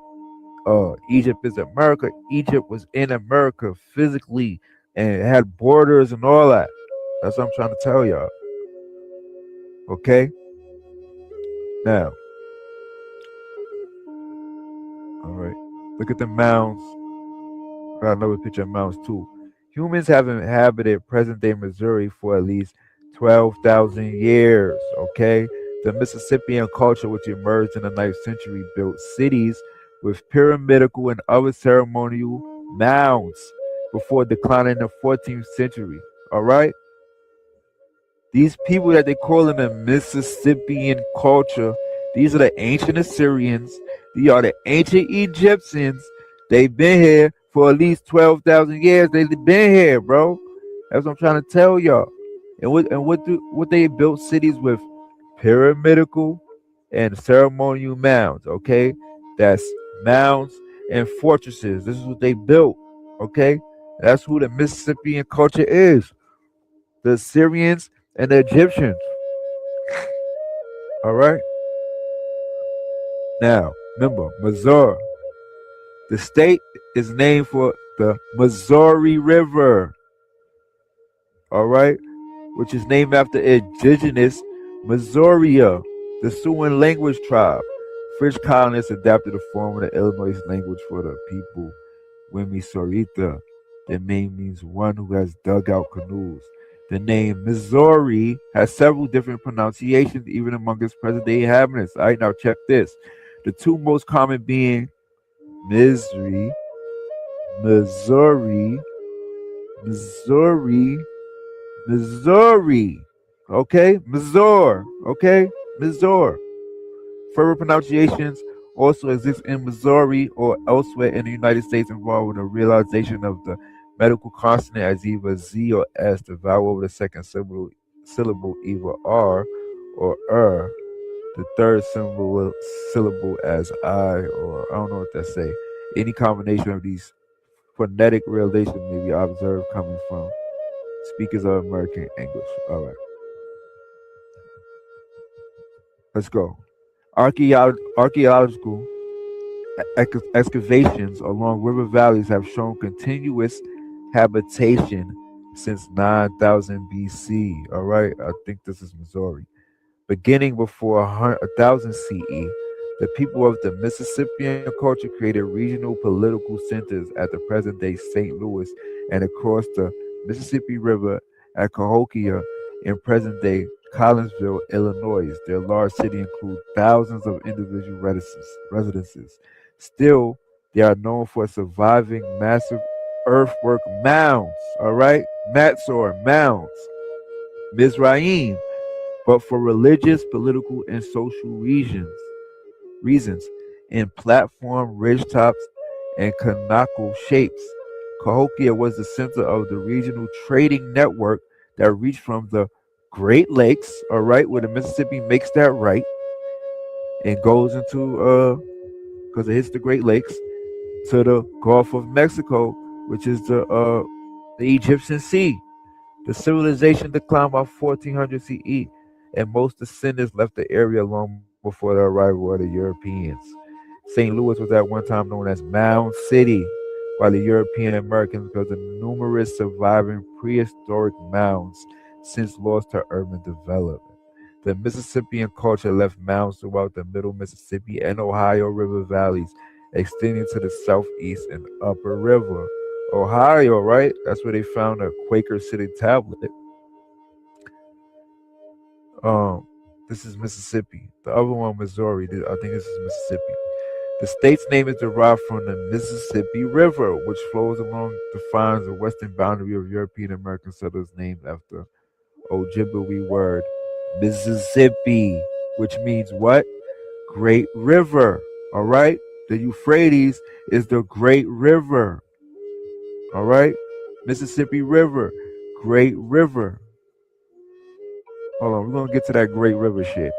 Egypt is America. Egypt was in America physically and it had borders and all that. That's what I'm trying to tell y'all. Okay? Now. All right. Look at the mounds. Got another picture of mounds too. Humans have inhabited present-day Missouri for at least 12,000 years. Okay? The Mississippian culture, which emerged in the 9th century, built cities with pyramidical and other ceremonial mounds before declining in the 14th century. All right? These people that they call in the Mississippian culture, these are the ancient Assyrians. These are the ancient Egyptians. They've been here for at least 12,000 years. They've been here, bro. That's what I'm trying to tell y'all. And what they built cities with pyramidical and ceremonial mounds, okay? That's mounds and fortresses. This is what they built, okay? That's who the Mississippian culture is. The Assyrians and the Egyptians. All right? Now, remember, Missouri. The state is named for the Missouri River. All right? Which is named after indigenous Missouria, the Siouan language tribe. French colonists adapted the form of the Illinois language for the people. Wimisorita. The name means one who has dug out canoes. The name Missouri has several different pronunciations, even among its present-day inhabitants. All right, now check this. The two most common being Missouri, Missouri. Okay, Missouri. Okay, Missouri. Further pronunciations also exist in Missouri or elsewhere in the United States involving the realization of the medical consonant as either Z or S, the vowel over the second syllable either R or the third syllable as I, or I don't know what that say. Any combination of these phonetic realizations may be observed coming from speakers of American English. All right, let's go. Archaeological excavations along river valleys have shown continuous habitation since 9000 BC. All right, I think this is Missouri. Beginning before 1000 CE, the people of the Mississippian culture created regional political centers at the present-day St. Louis and across the Mississippi River at Cahokia in present-day Collinsville, Illinois. Their large city includes thousands of individual residences. Still, they are known for surviving massive earthwork mounds, all right? Matsor, mounds, Mizraim, but for religious, political, and social reasons in platform, ridgetops, and conical shapes. Cahokia was the center of the regional trading network that reached from the Great Lakes, all right, where the Mississippi makes that right and goes into, because it hits the Great Lakes, to the Gulf of Mexico, which is the Egyptian Sea. The civilization declined by 1400 CE, and most descendants left the area long before the arrival of the Europeans. St. Louis was at one time known as Mound City by the European Americans because of numerous surviving prehistoric mounds since lost to urban development. The Mississippian culture left mounds throughout the middle Mississippi and Ohio River valleys, extending to the southeast and upper river. Ohio, right? That's where they found a Quaker City tablet. This is Mississippi. The other one, Missouri. I think this is Mississippi. The state's name is derived from the Mississippi River, which flows along defines the western boundary of European American settlers named after Ojibwe word Mississippi, which means what? Great River. All right? The Euphrates is the Great River. All right? Mississippi River, Great River. Hold on, we're going to get to that Great River shit.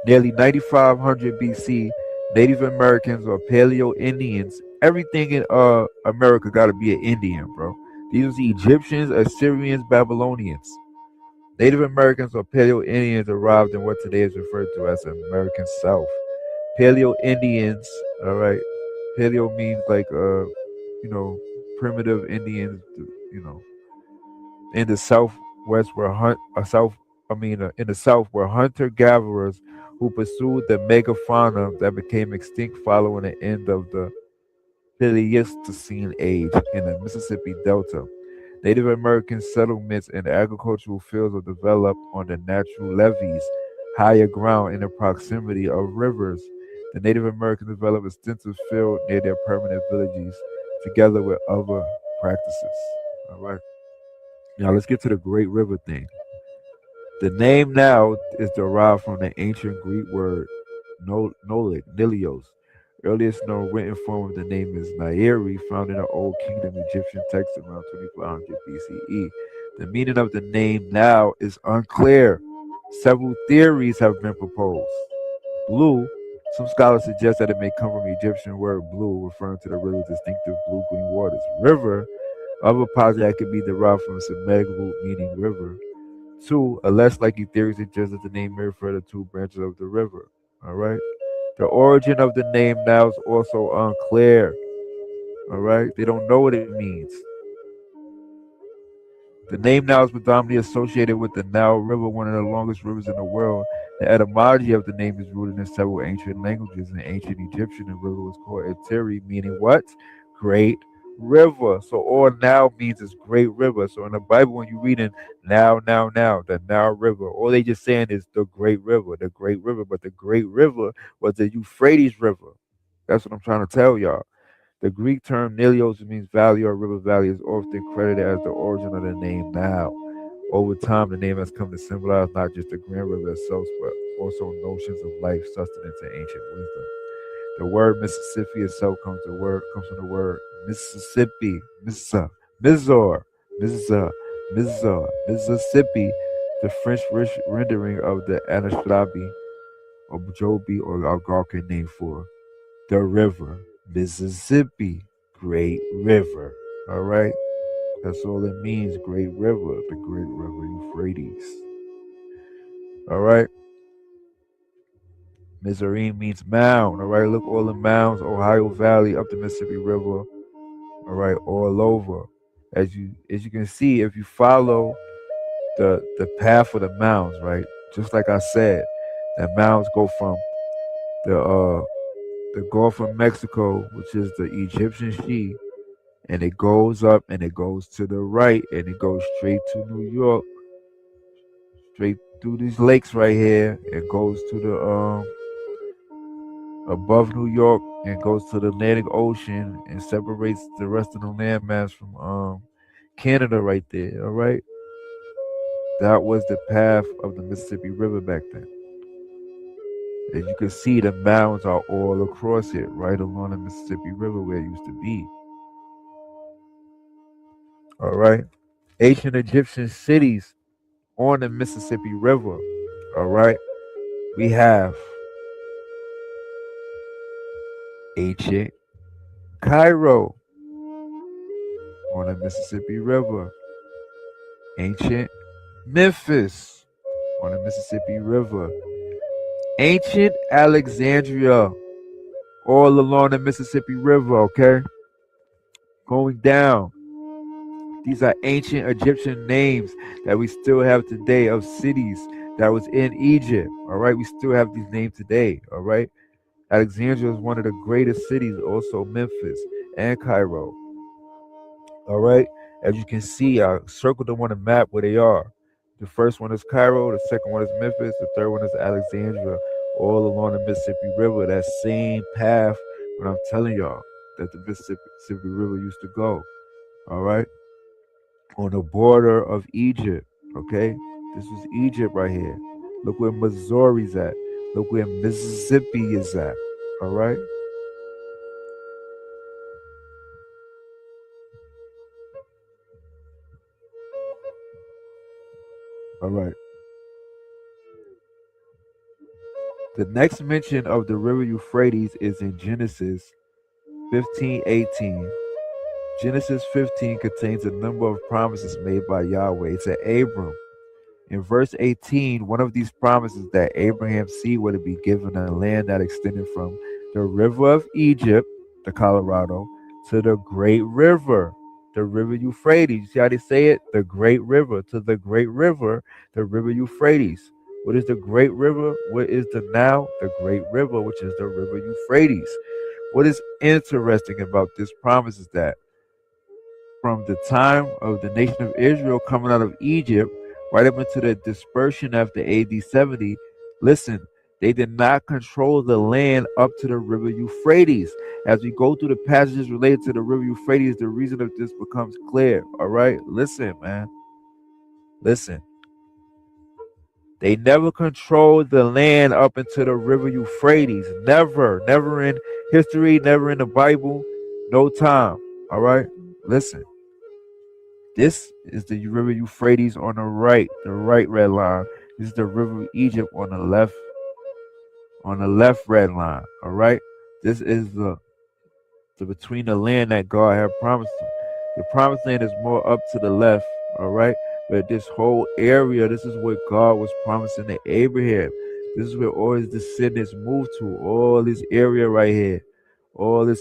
Nearly 9500 BC, Native Americans or Paleo Indians, everything in America got to be an Indian, bro. These are the Egyptians, Assyrians, Babylonians. Native Americans or Paleo Indians arrived in what today is referred to as the American South. Paleo Indians, all right. Paleo means like, primitive Indians, in the Southwest were in the South were hunter-gatherers who pursued the megafauna that became extinct following the end of the Pleistocene age in the Mississippi Delta. Native American settlements and agricultural fields were developed on the natural levees, higher ground in the proximity of rivers. The Native Americans developed extensive field near their permanent villages, together with other practices. All right. Now let's get to the Great River thing. The name now is derived from the ancient Greek word Nilios. Earliest known written form of the name is Nairi, found in the Old Kingdom Egyptian text around 2500 BCE. The meaning of the name now is unclear. Several theories have been proposed. Blue, some scholars suggest that it may come from the Egyptian word blue, referring to the river's distinctive blue-green waters. River, other posit that could be derived from Semitic root meaning river. Two, a less likely theory suggests that the name may refer to two branches of the river. All right. The origin of the name now is also unclear. All right. They don't know what it means. The name now is predominantly associated with the Nile River, one of the longest rivers in the world. The etymology of the name is rooted in several ancient languages. In ancient Egyptian, the river was called Eteri, meaning what? Great River. So all now means is great river. So in the Bible, when you read in now, the Nile River, all they just saying is the great river. But the great river was the Euphrates River. That's what I'm trying to tell y'all. The Greek term Nilios means valley or river valley is often credited as the origin of the name now. Over time, the name has come to symbolize not just the Grand River itself, but also notions of life, sustenance, and ancient wisdom. The word Mississippi itself comes from the word Mississippi, Mississippi, Mississippi, the French rendering of the Anishinaabe or Jobi or Algonquin name for the river, Mississippi, Great River. All right, that's all it means, Great River, the Great River Euphrates. All right. Missouri means mound. All right, look, all the mounds, Ohio Valley, up the Mississippi River. All right, all over. As you can see, if you follow the path of the mounds, right, just like I said, the mounds go from the Gulf of Mexico, which is the Egyptian Sea, and it goes up and it goes to the right and it goes straight to New York, straight through these lakes right here. It goes to the above New York and goes to the Atlantic Ocean and separates the rest of the landmass from Canada right there. All right, that was the path of the Mississippi River back then. As you can see, the mounds are all across it, right along the Mississippi River where it used to be. All right, ancient Egyptian cities on the Mississippi River. All right, we have ancient Cairo on the Mississippi River, ancient Memphis on the Mississippi River, ancient Alexandria all along the Mississippi River. Okay, going down. These are ancient Egyptian names that we still have today of cities that was in Egypt. All right, we still have these names today. All right, Alexandria is one of the greatest cities, also Memphis and Cairo. All right, as you can see, I circled them on the map where they are. The first one is Cairo, the second one is Memphis, the third one is Alexandria, all along the Mississippi River. That same path, what I'm telling y'all, that the Mississippi River used to go. All right, on the border of Egypt. Okay, this was Egypt right here. Look where Missouri's at. Look where Mississippi is at. All right. All right. The next mention of the river Euphrates is in Genesis 15:18. Genesis 15 contains a number of promises made by Yahweh to Abram. In verse 18, one of these promises that Abraham's seed would be given a land that extended from the river of Egypt, the Colorado, to the great river, the river Euphrates. You see how they say it? The great river, to the great river, the river Euphrates. What is the great river? What is the now? The great river, which is the river Euphrates. What is interesting about this promise is that from the time of the nation of Israel coming out of Egypt, right up into the dispersion after AD 70, listen, they did not control the land up to the river Euphrates. As we go through the passages related to the river Euphrates, the reason of this becomes clear. All right, listen, man. Listen. They never controlled the land up into the river Euphrates. Never in history, never in the Bible, no time. All right, listen. This is the river Euphrates on the right red line. This is the river of Egypt on the left red line. All right, this is the between the land that God had promised them. The promised land is more up to the left. All right, but this whole area, this is what God was promising to Abraham. This is where all his descendants moved to. All this area right here, New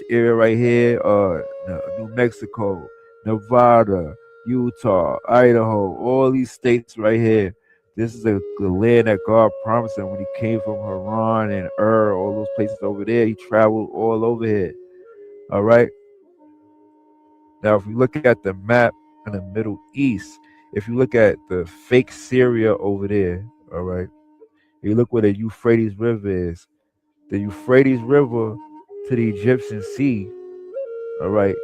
Mexico, Nevada, Utah, Idaho, all these states right here. This is the land that God promised him when he came from Haran and all those places over there. He traveled all over here. All right. Now, if we look at the map in the Middle East, if you look at the fake Syria over there, all right, you look where the Euphrates River is. The Euphrates River to the Egyptian Sea, all right,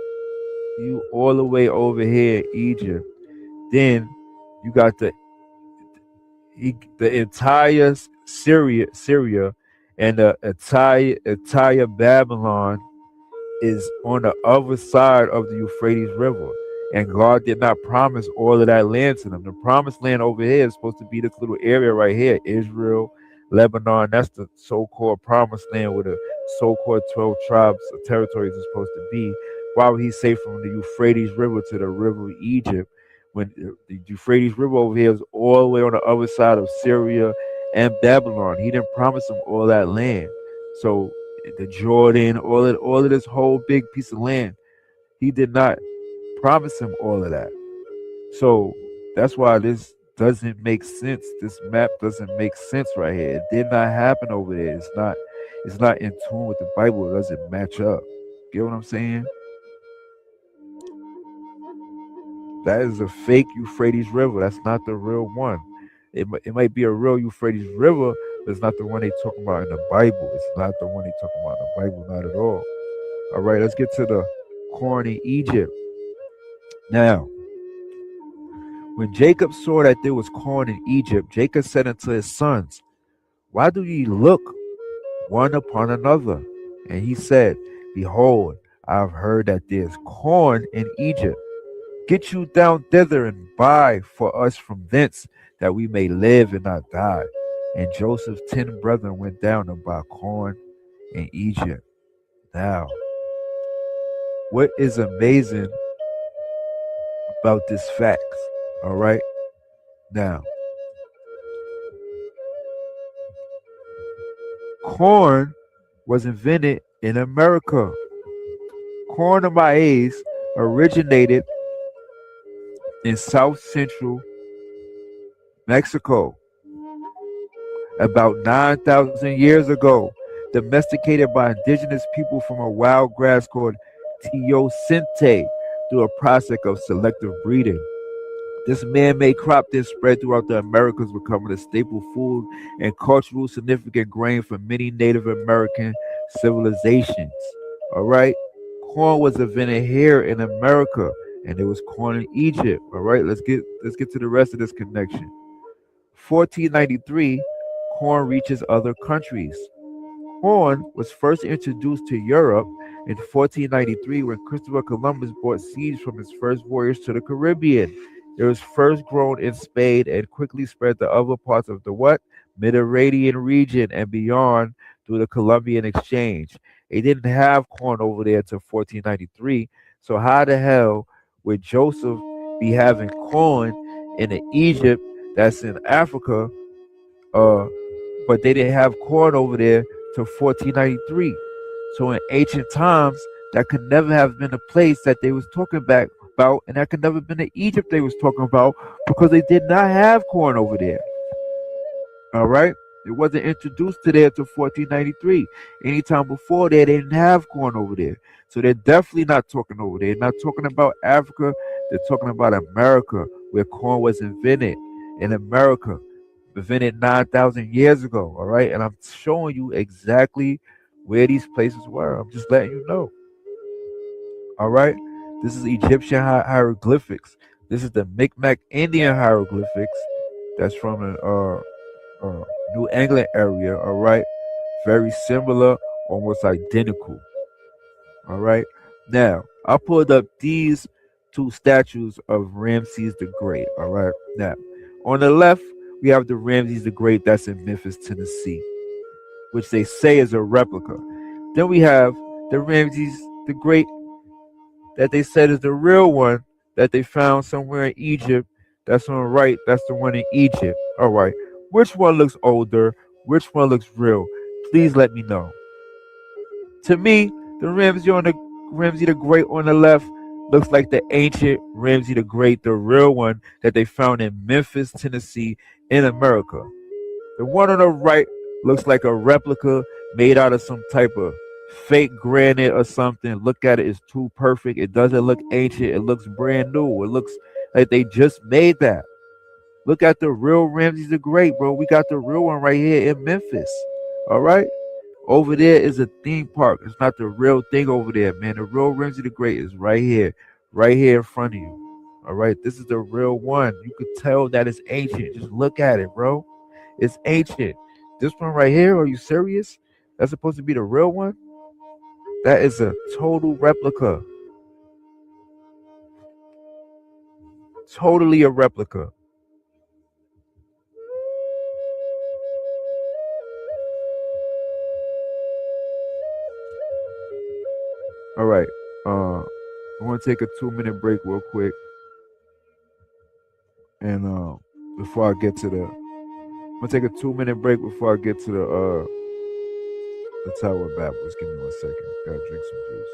you all the way over here, Egypt. Then You got the entire Syria, and the entire Babylon is on the other side of the Euphrates River. And God did not promise all of that land to them. The promised land over here is supposed to be this little area right here, Israel, Lebanon. That's the so-called promised land where the so-called 12 tribes or territories are supposed to be. Why would he say from the Euphrates River to the river of Egypt, when the Euphrates River over here is all the way on the other side of Syria and Babylon? He didn't promise them all that land. So the Jordan, all of this whole big piece of land, he did not promise him all of that. So that's why this doesn't make sense. This map doesn't make sense right here. It did not happen over there. It's not in tune with the Bible. It doesn't match up. Get what I'm saying? That is a fake Euphrates River. That's not the real one. It might be a real Euphrates River, but it's not the one they talking about in the Bible. It's not the one they talking about in the Bible, not at all. All right, let's get to the corn in Egypt. Now, when Jacob saw that there was corn in Egypt, Jacob said unto his sons, why do ye look one upon another? And he said, behold, I have heard that there is corn in Egypt. Get you down thither and buy for us from thence, that we may live and not die. And Joseph's 10 brethren went down to buy corn in Egypt. Now, what is amazing about this facts? All right. Now, corn was invented in America. Corn or maize originated in South Central Mexico about 9,000 years ago, domesticated by indigenous people from a wild grass called teosinte through a process of selective breeding. This man-made crop then spread throughout the Americas, becoming a staple food and cultural significant grain for many Native American civilizations. All right, corn was invented here in America, and there was corn in Egypt. All right, let's get to the rest of this connection. 1493, corn reaches other countries. Corn was first introduced to Europe in 1493 when Christopher Columbus brought seeds from his first voyage to the Caribbean. It was first grown in Spain and quickly spread to other parts of the Mediterranean region and beyond through the Columbian Exchange. They didn't have corn over there until 1493. So how the hell would Joseph be having corn in Egypt that's in Africa, but they didn't have corn over there till 1493? So in ancient times, that could never have been a place that they was talking about, and that could never have been the Egypt they was talking about, because they did not have corn over there. All right? It wasn't introduced to there till 1493. Anytime before that, they didn't have corn over there. So they're definitely not talking over there. They're not talking about Africa. They're talking about America, where corn was invented in America, invented 9,000 years ago. All right? And I'm showing you exactly where these places were. I'm just letting you know. All right? This is Egyptian hieroglyphics. This is the Micmac Indian hieroglyphics. That's from the New England area. All right? Very similar, almost identical. All right? Now, I pulled up these two statues of Ramses the Great. All right? Now, on the left, we have the Ramses the Great that's in Memphis, Tennessee, which they say is a replica. Then we have the Ramses the Great that they said is the real one that they found somewhere in Egypt. That's on the right. That's the one in Egypt. All right. Which one looks older? Which one looks real? Please let me know. To me, the Ramses the Great on the left looks like the ancient Ramses the Great, the real one that they found in Memphis, Tennessee, in America. The one on the right looks like a replica made out of some type of fake granite or something. Look at it, it's too perfect. It doesn't look ancient, it looks brand new. It looks like they just made that. Look at the real Ramses the Great, bro. We got the real one right here in Memphis. All right, over there is a theme park. It's not the real thing over there, man. The real Ramses the Great is right here in front of you. All right, this is the real one. You could tell that it's ancient. Just look at it, bro. It's ancient. This one right here, are you serious? That's supposed to be the real one? That is a total replica. Totally a replica. All right. I want to take a 2-minute break real quick. And before I get to the, I'm gonna take a 2-minute break before I get to the Tower of Babel. Just give me 1 second. Gotta drink some juice.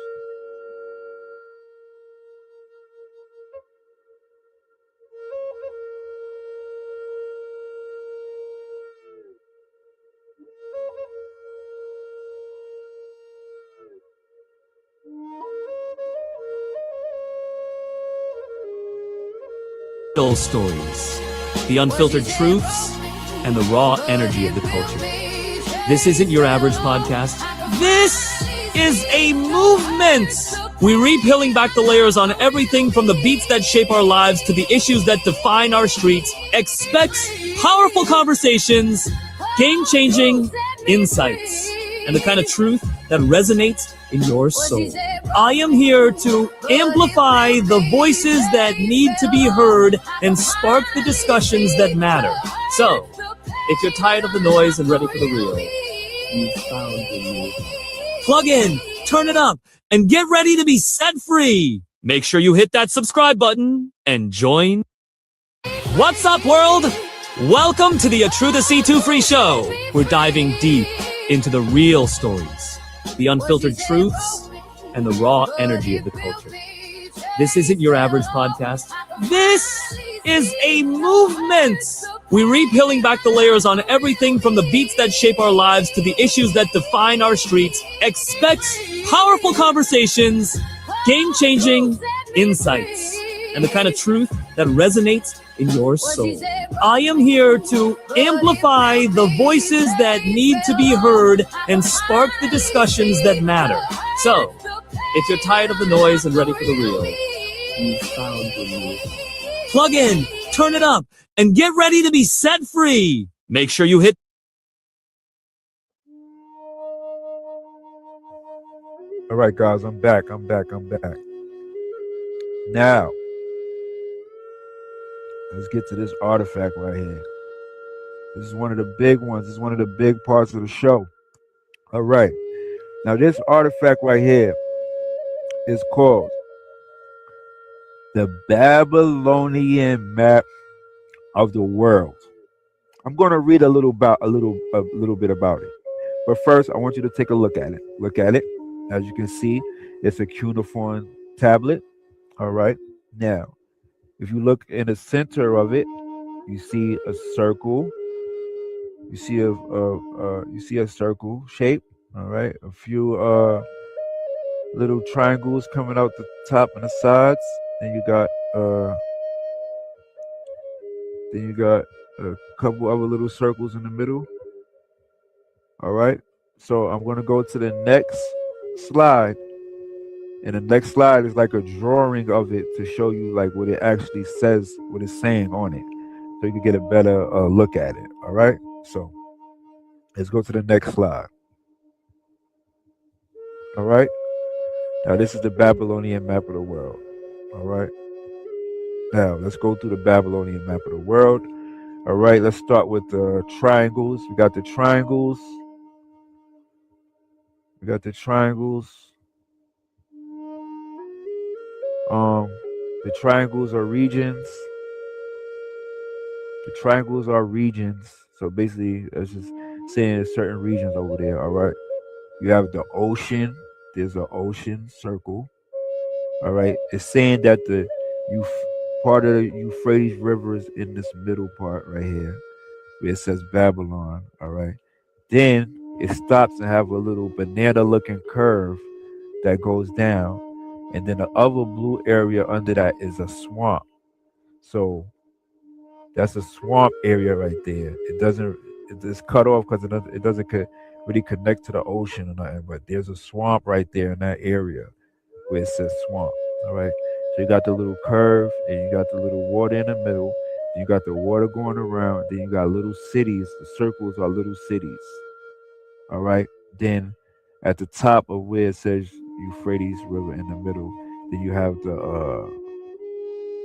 Real stories, the unfiltered truths, and the raw energy of the culture. This isn't your average podcast. This is a movement. We read peeling back the layers on everything from the beats that shape our lives to the issues that define our streets. Expect powerful conversations, game-changing insights, and the kind of truth that resonates in your soul. I am here to amplify the voices that need to be heard and spark the discussions that matter. So, if you're tired of the noise and ready for the real, you found the new. Plug in, turn it up, and get ready to be set free. Make sure you hit that subscribe button and join. What's up, world? Welcome to the A True to C2 Free Show. We're diving deep into the real stories, the unfiltered truths, and the raw energy of the culture. This isn't your average podcast. This is a movement. We read peeling back the layers on everything from the beats that shape our lives to the issues that define our streets. Expect powerful conversations, game-changing insights, and the kind of truth that resonates in your soul. I am here to amplify the voices that need to be heard and spark the discussions that matter. So, if you're tired of the noise and ready for the real, you found the real. Plug in, turn it up, and get ready to be set free. Make sure you hit. All right, guys, I'm back. Now, let's get to this artifact right here. This is one of the big ones. This is one of the big parts of the show. All right. Now, this artifact right here is called the Babylonian map of the world. I'm going to read a little bit about it. But first, I want you to take a look at it. Look at it. As you can see, it's a cuneiform tablet. All right. Now, if you look in the center of it, you see a circle. You see a circle shape. All right. A few little triangles coming out the top and the sides. Then you got a couple other little circles in the middle. All right. So I'm going to go to the next slide. And the next slide is like a drawing of it to show you like what it actually says, what it's saying on it. So you can get a better look at it. All right. So let's go to the next slide. All right. Now this is the Babylonian map of the world. All right. Now let's go through the Babylonian map of the world. All right. Let's start with the triangles. We got the triangles. The triangles are regions. So basically, it's just saying certain regions over there. All right. You have the ocean. There's an ocean circle. All right. It's saying that the part of the Euphrates River is in this middle part right here, where it says Babylon. All right. Then it stops and have a little banana-looking curve that goes down. And then the other blue area under that is a swamp. So that's a swamp area right there. It's cut off because it doesn't really connect to the ocean or nothing. But there's a swamp right there in that area where it says swamp. All right. So you got the little curve, and you got the little water in the middle. You got the water going around. Then you got little cities. The circles are little cities. All right. Then at the top of where it says Euphrates River in the middle, then you have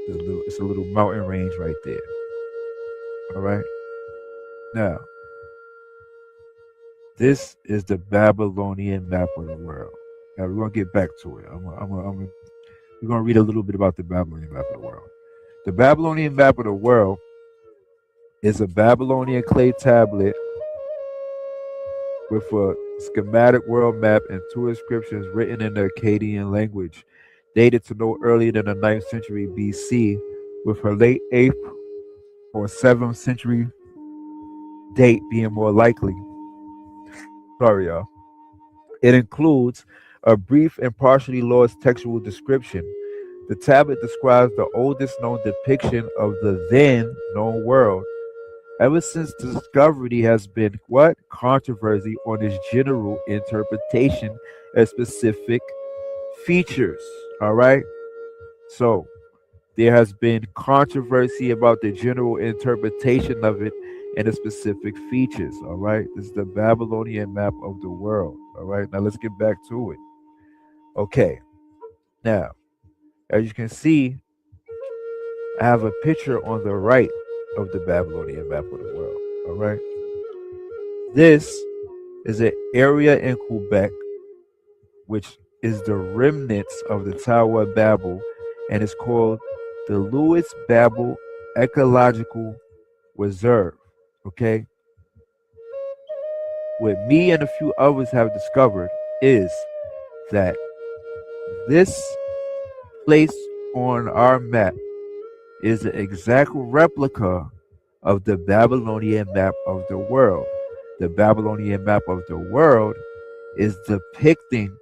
it's a little mountain range right there. All right. Now, this is the Babylonian map of the world. Now we're gonna get back to it. We're gonna read a little bit about the Babylonian map of the world. The Babylonian map of the world is a Babylonian clay tablet with a schematic world map and 2 inscriptions written in the Akkadian language, dated to no earlier than the 9th century BC, with her late 8th or 7th century date being more likely. Sorry, y'all. It includes a brief and partially lost textual description. The tablet describes the oldest known depiction of the then known world. Ever since discovery has been controversy on its general interpretation of specific features. All right. So there has been controversy about the general interpretation of it and the specific features. All right. This is the Babylonian map of the world. All right. Now let's get back to it. Okay. Now, as you can see, I have a picture on the right of the Babylonian map of the world. All right. This is an area in Quebec, which is the remnants of the Tower of Babel, and it's called the Louis Babel Ecological Reserve. Okay. What me and a few others have discovered is that this place on our map is an exact replica of the Babylonian map of the world. The Babylonian map of the world is depicting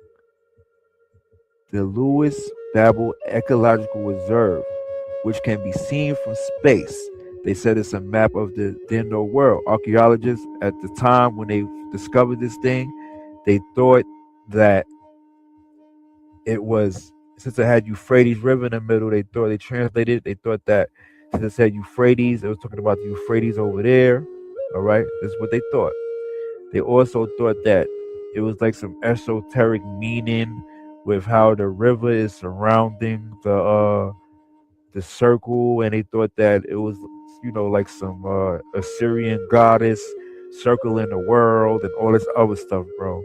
the Louis Babel Ecological Reserve, which can be seen from space. They said it's a map of the then known world. Archaeologists at the time when they discovered this thing, they thought that it was, since it had Euphrates River in the middle, they translated it. They thought that since it said Euphrates, it was talking about the Euphrates over there. All right, this is what they thought. They also thought that it was like some esoteric meaning with how the river is surrounding the circle, and they thought that it was, like some Assyrian goddess circling the world and all this other stuff, bro.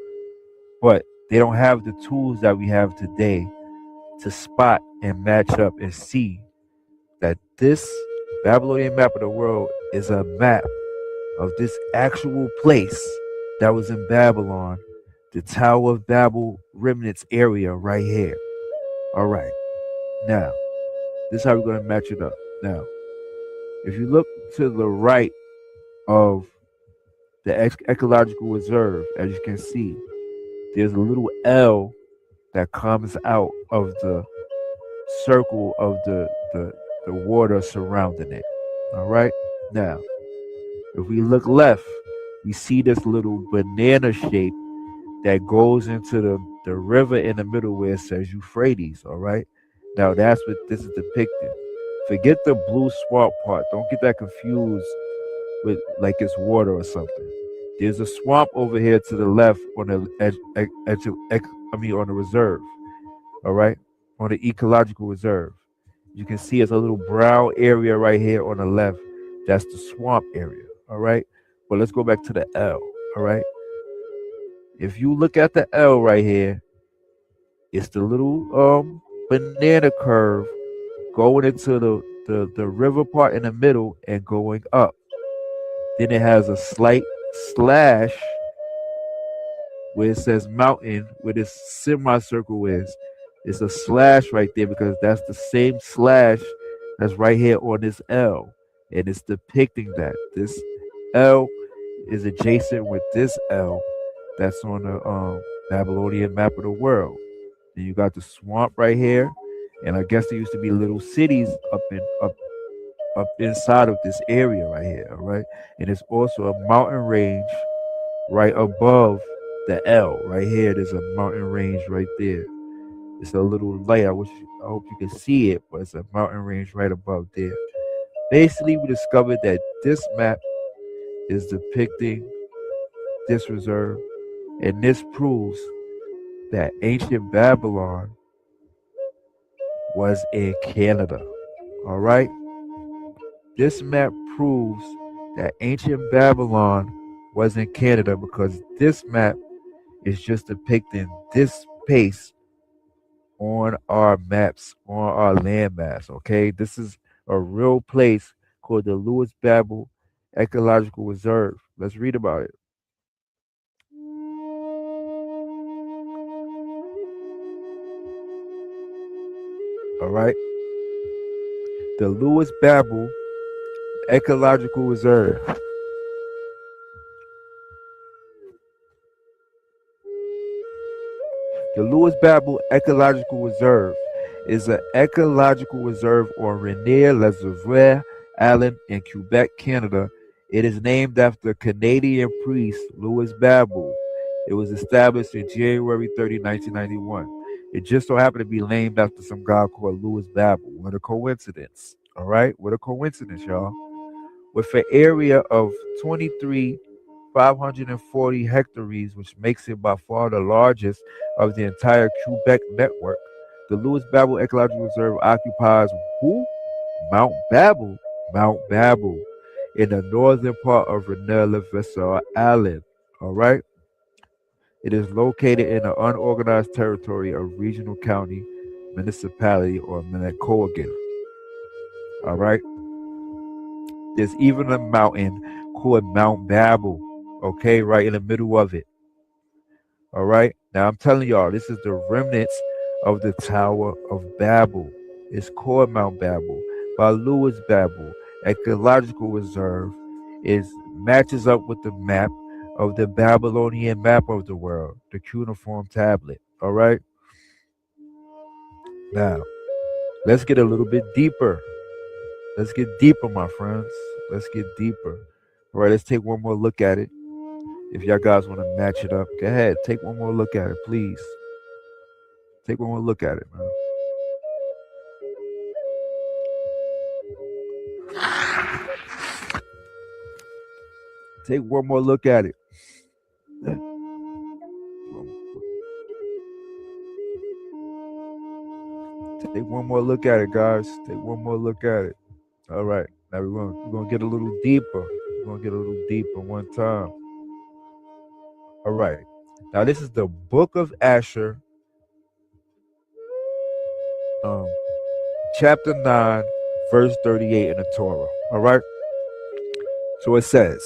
But they don't have the tools that we have today to spot and match up and see that this Babylonian map of the world is a map of this actual place that was in Babylon, the Tower of Babel remnants area right here. All right. Now, this is how we're going to match it up. Now, if you look to the right of the ecological reserve, as you can see, there's a little L that comes out of the circle of the water surrounding it. All right. Now, if we look left, we see this little banana shape that goes into the river in the middle where it says Euphrates. All right. Now that's what this is depicting. Forget the blue swamp part. Don't get that confused with like it's water or something. There's a swamp over here to the left on the on the reserve. All right, on the ecological reserve. You can see it's a little brown area right here on the left. That's the swamp area. All right, but let's go back to the L. All right, if you look at the L right here, it's the little banana curve going into the river part in the middle and going up. Then it has a slight slash where it says mountain, where this semicircle is. It's a slash right there because that's the same slash that's right here on this L, and it's depicting that this L is adjacent with this L that's on the Babylonian map of the world. Then you got the swamp right here, and I guess there used to be little cities up inside of this area right here. All right, and it's also a mountain range right above the L right here. There's a mountain range right there. It's a little light. I wish I hope you can see it, but it's a mountain range right above there. Basically, we discovered that this map is depicting this reserve, and this proves that ancient Babylon was in Canada. All right? This map proves that ancient Babylon was in Canada because this map is just depicting this space on our maps, on our land mass. Okay? This is a real place called the Lewis Babel Ecological Reserve. Let's read about it. All right. The Lewis Babel Ecological Reserve. The Lewis Babel Ecological Reserve is an ecological reserve on Rainier-les-Auvrais Island in Quebec, Canada. It is named after Canadian priest Louis Babel. It was established in January 30, 1991. It just so happened to be named after some guy called Louis Babel. What a coincidence. All right? What a coincidence, y'all. With an area of 23,540 hectares, which makes it by far the largest of the entire Quebec network, the Louis Babel Ecological Reserve occupies who? Mount Babel. Mount Babel in the northern part of Rainier-le-Vasseur Island. All right? It is located in the unorganized territory of regional county, municipality, or Manicouagan. All right? There's even a mountain called Mount Babel, okay, right in the middle of it. All right? Now, I'm telling y'all, this is the remnants of the Tower of Babel. It's called Mount Babel by Louis Babel. Ecological Reserve matches up with the map of the Babylonian map of the world, the cuneiform tablet. All right? Now, let's get a little bit deeper. Let's get deeper, my friends. Let's get deeper. All right, let's take one more look at it. If y'all guys want to match it up, go ahead. Take one more look at it, please. Take one more look at it, man. Take one more look at it. Take one more look at it, guys. Take one more look at it. All right. Now we're gonna get a little deeper. We're gonna get a little deeper one time. All right. Now this is the Book of Asher, chapter 9, verse 38 in the Torah. All right. So it says,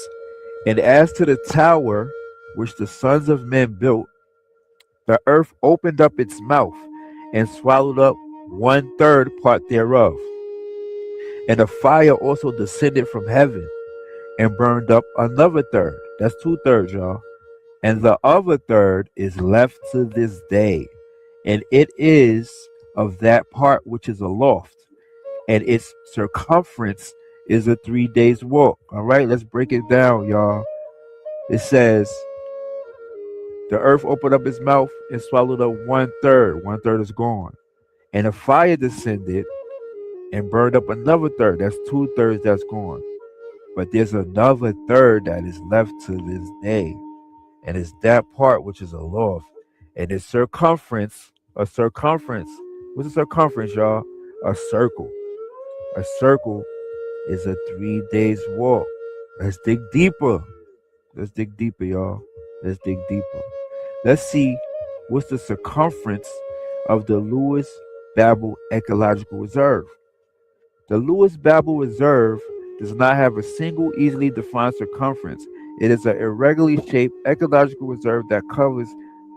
"And as to the tower which the sons of men built, the earth opened up its mouth and swallowed up 1/3 part thereof. And the fire also descended from heaven and burned up another third." That's 2/3, y'all. "And the other third is left to this day. And it is of that part which is aloft. And its circumference is a 3 days walk." All right, let's break it down, y'all. It says, the earth opened up its mouth and swallowed up 1/3. 1/3 is gone. And the fire descended and burned up another third. That's 2/3 that's gone. But there's another third that is left to this day. And it's that part which is aloft. And its circumference, a circumference. What's a circumference, y'all? A circle. A circle is a 3 days walk. Let's dig deeper. Let's dig deeper, y'all. Let's dig deeper. Let's see what's the circumference of the Louis Babel Ecological Reserve. The Louis Babel Reserve does not have a single easily defined circumference. It is an irregularly shaped ecological reserve that covers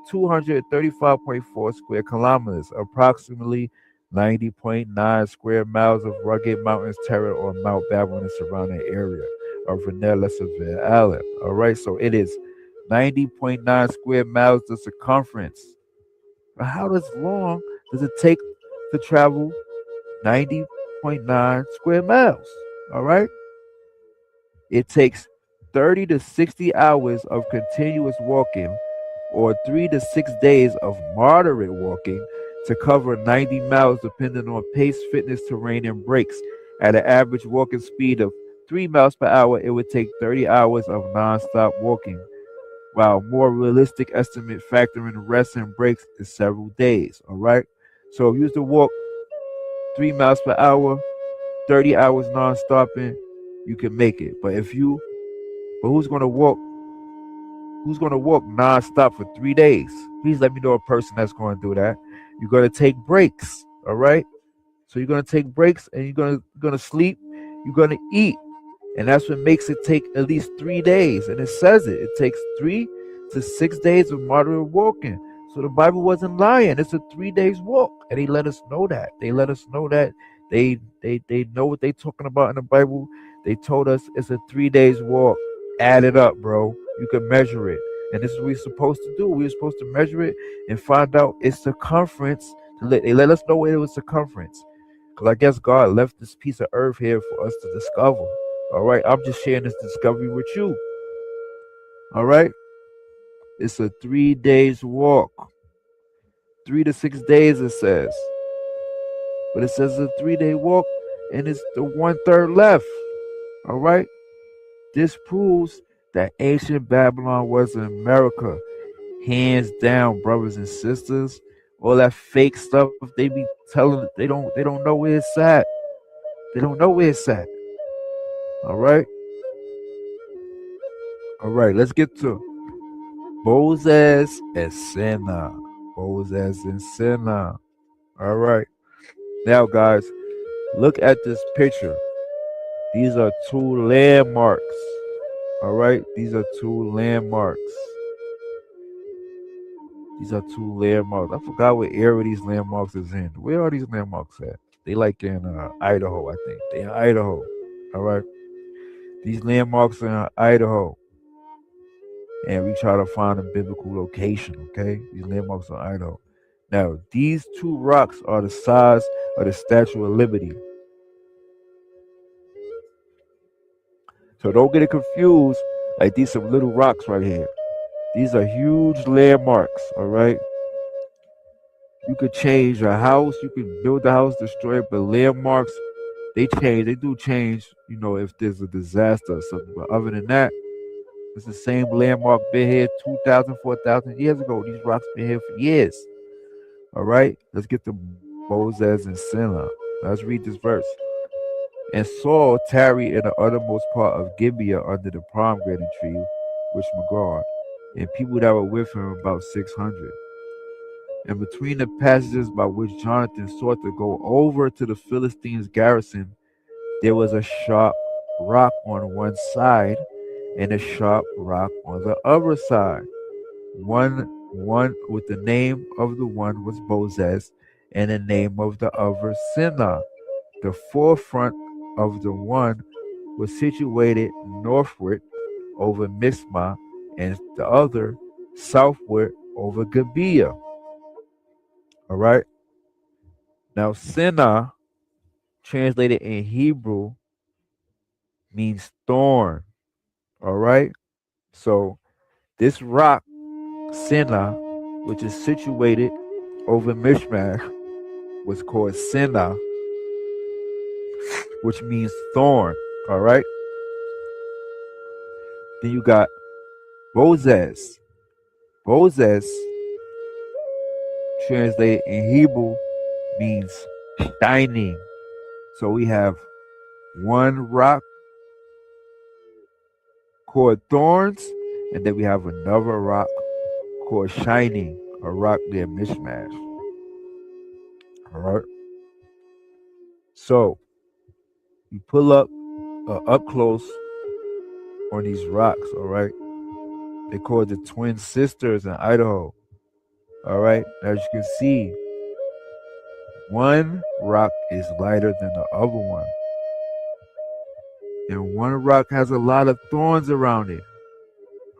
235.4 square kilometers, approximately 90.9 square miles of rugged mountains terrain on Mount Babel and the surrounding area of Rainier-les-Auvrais Island. All right, so it is 90.9 square miles the circumference. But how long does it take to travel 90.9 square miles? All right, it takes 30 to 60 hours of continuous walking or 3 to 6 days of moderate walking to cover 90 miles depending on pace, fitness, terrain, and brakes. At an average walking speed of 3 miles per hour, it would take 30 hours of non-stop walking, while more realistic estimate factoring rest and breaks is several days. All right. So if you used to walk 3 miles per hour, 30 hours non-stopping, you can make it. But who's gonna walk non-stop for 3 days? Please let me know a person that's gonna do that. You're gonna take breaks. All right. So you're gonna take breaks and you're gonna sleep, you're gonna eat. And that's what makes it take at least 3 days. And it says it takes 3 to 6 days of moderate walking. So the Bible wasn't lying. It's a 3 days walk. And they let us know that. They let us know that they know what they're talking about in the Bible. They told us it's a 3 days walk. Add it up, bro. You can measure it. And this is what we're supposed to do. We're supposed to measure it and find out its circumference. They let us know it was circumference. Because I guess God left this piece of earth here for us to discover. All right, I'm just sharing this discovery with you. All right, it's a 3 days walk, 3 to 6 days it says, but it says a 3 day walk, and it's the 1/3 left. All right, this proves that ancient Babylon was in America, hands down, brothers and sisters. All that fake stuff they be telling, they don't know where it's at. They don't know where it's at. All right, let's get to Bozez and Senna. Bozez and Senna. All right, now guys, look at this picture. These are 2 landmarks. All right, these are 2 landmarks. These are 2 landmarks. I forgot what area these landmarks is in. Where are these landmarks at? They like in Idaho, I think. They in Idaho. All right. These landmarks are in Idaho. And we try to find a biblical location, okay? These landmarks are in Idaho. Now, these 2 rocks are the size of the Statue of Liberty. So don't get it confused. Like, these some little rocks right here. These are huge landmarks, all right? You could change a house. You could build the house, destroy it, but landmarks, they change. They do change, if there's a disaster or something. But other than that, it's the same landmark been here 2,000, 4,000 years ago. These rocks been here for years. All right? Let's get to Bozez and Senna. Let's read this verse. And Saul tarried in the uttermost part of Gibeah under the pomegranate tree, which Magard, and people that were with him about 600. And between the passages by which Jonathan sought to go over to the Philistines' garrison, there was a sharp rock on one side and a sharp rock on the other side. One with the name of the one was Bozez, and the name of the other Senna. The forefront of the one was situated northward over Mizpah, and the other southward over Gibeah. All right. Now, Senna, translated in Hebrew, means thorn. All right. So this rock, Senna, which is situated over Mishmach, was called Senna, which means thorn. All right. Then you got Bozez. Bozez, translated in Hebrew, means shining. So we have one rock called thorns, and then we have another rock called shining, a rock near Mishmash. All right. So you pull up close on these rocks. All right. They called the twin sisters in Idaho. All right. As you can see, one rock is lighter than the other one. And one rock has a lot of thorns around it.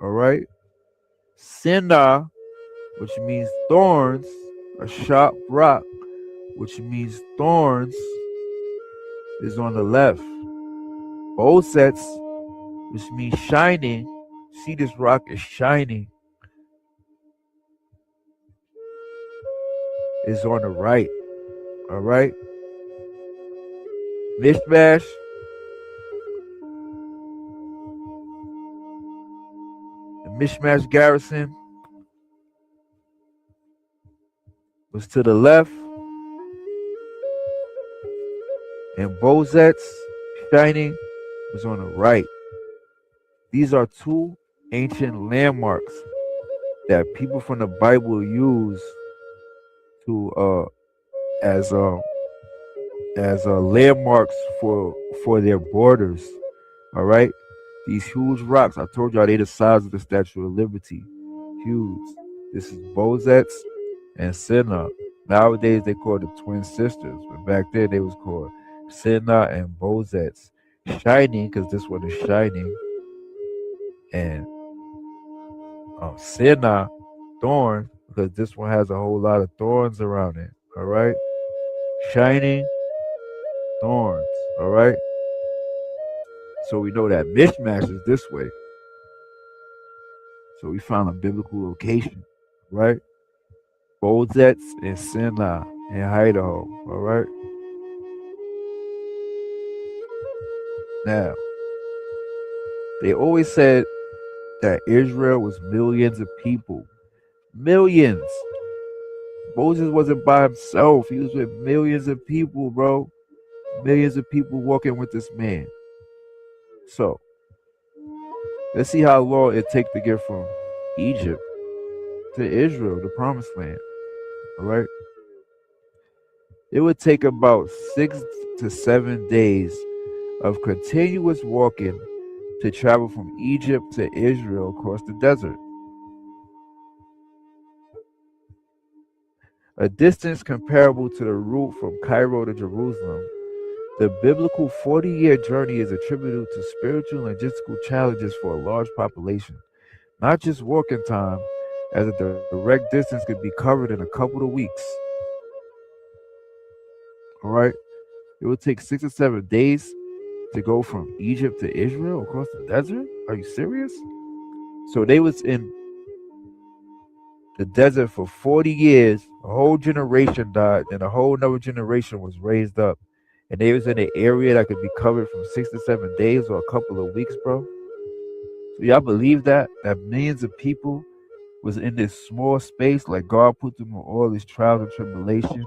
All right. Senna, which means thorns, a sharp rock, which means thorns, is on the left. Bozez, which means shining. See, this rock is shining. is on the right. All right. Mishmash the Mishmash garrison was to the left, and Bozet's Shining was on the right. These are two ancient landmarks that people from the Bible use to as landmarks for their borders. All right, these huge rocks. I told y'all they the size of the Statue of Liberty. Huge. This is Bozet's and Sinna. Nowadays they call the twin sisters, but back then they was called Sinna and Bozet's. Shining, because this one is shining, and Sinna, thorn, because this one has a whole lot of thorns around it. All right, shining, thorns. All right, so we know that Mishmash is this way. So we found a biblical location, right? Bozet's and Sinai in Idaho. All right. Now, they always said that Israel was millions of people. Millions. Moses wasn't by himself. He was with millions of people, bro. Millions of people walking with this man. So, let's see how long it takes to get from Egypt to Israel, the promised land. All right. It would take about 6 to 7 days of continuous walking to travel from Egypt to Israel across the desert. A distance comparable to the route from Cairo to Jerusalem. The biblical 40-year journey is attributed to spiritual and logistical challenges for a large population, not just walking time, as a direct distance could be covered in a couple of weeks. All right, it would take 6 or 7 days to go from Egypt to Israel across the desert. Are you serious? So they was in the desert for 40 years. A whole generation died, then a whole another generation was raised up. And they was in an area that could be covered from 6 to 7 days or a couple of weeks, bro. So y'all believe that millions of people was in this small space, like God put them on all this trials and tribulation.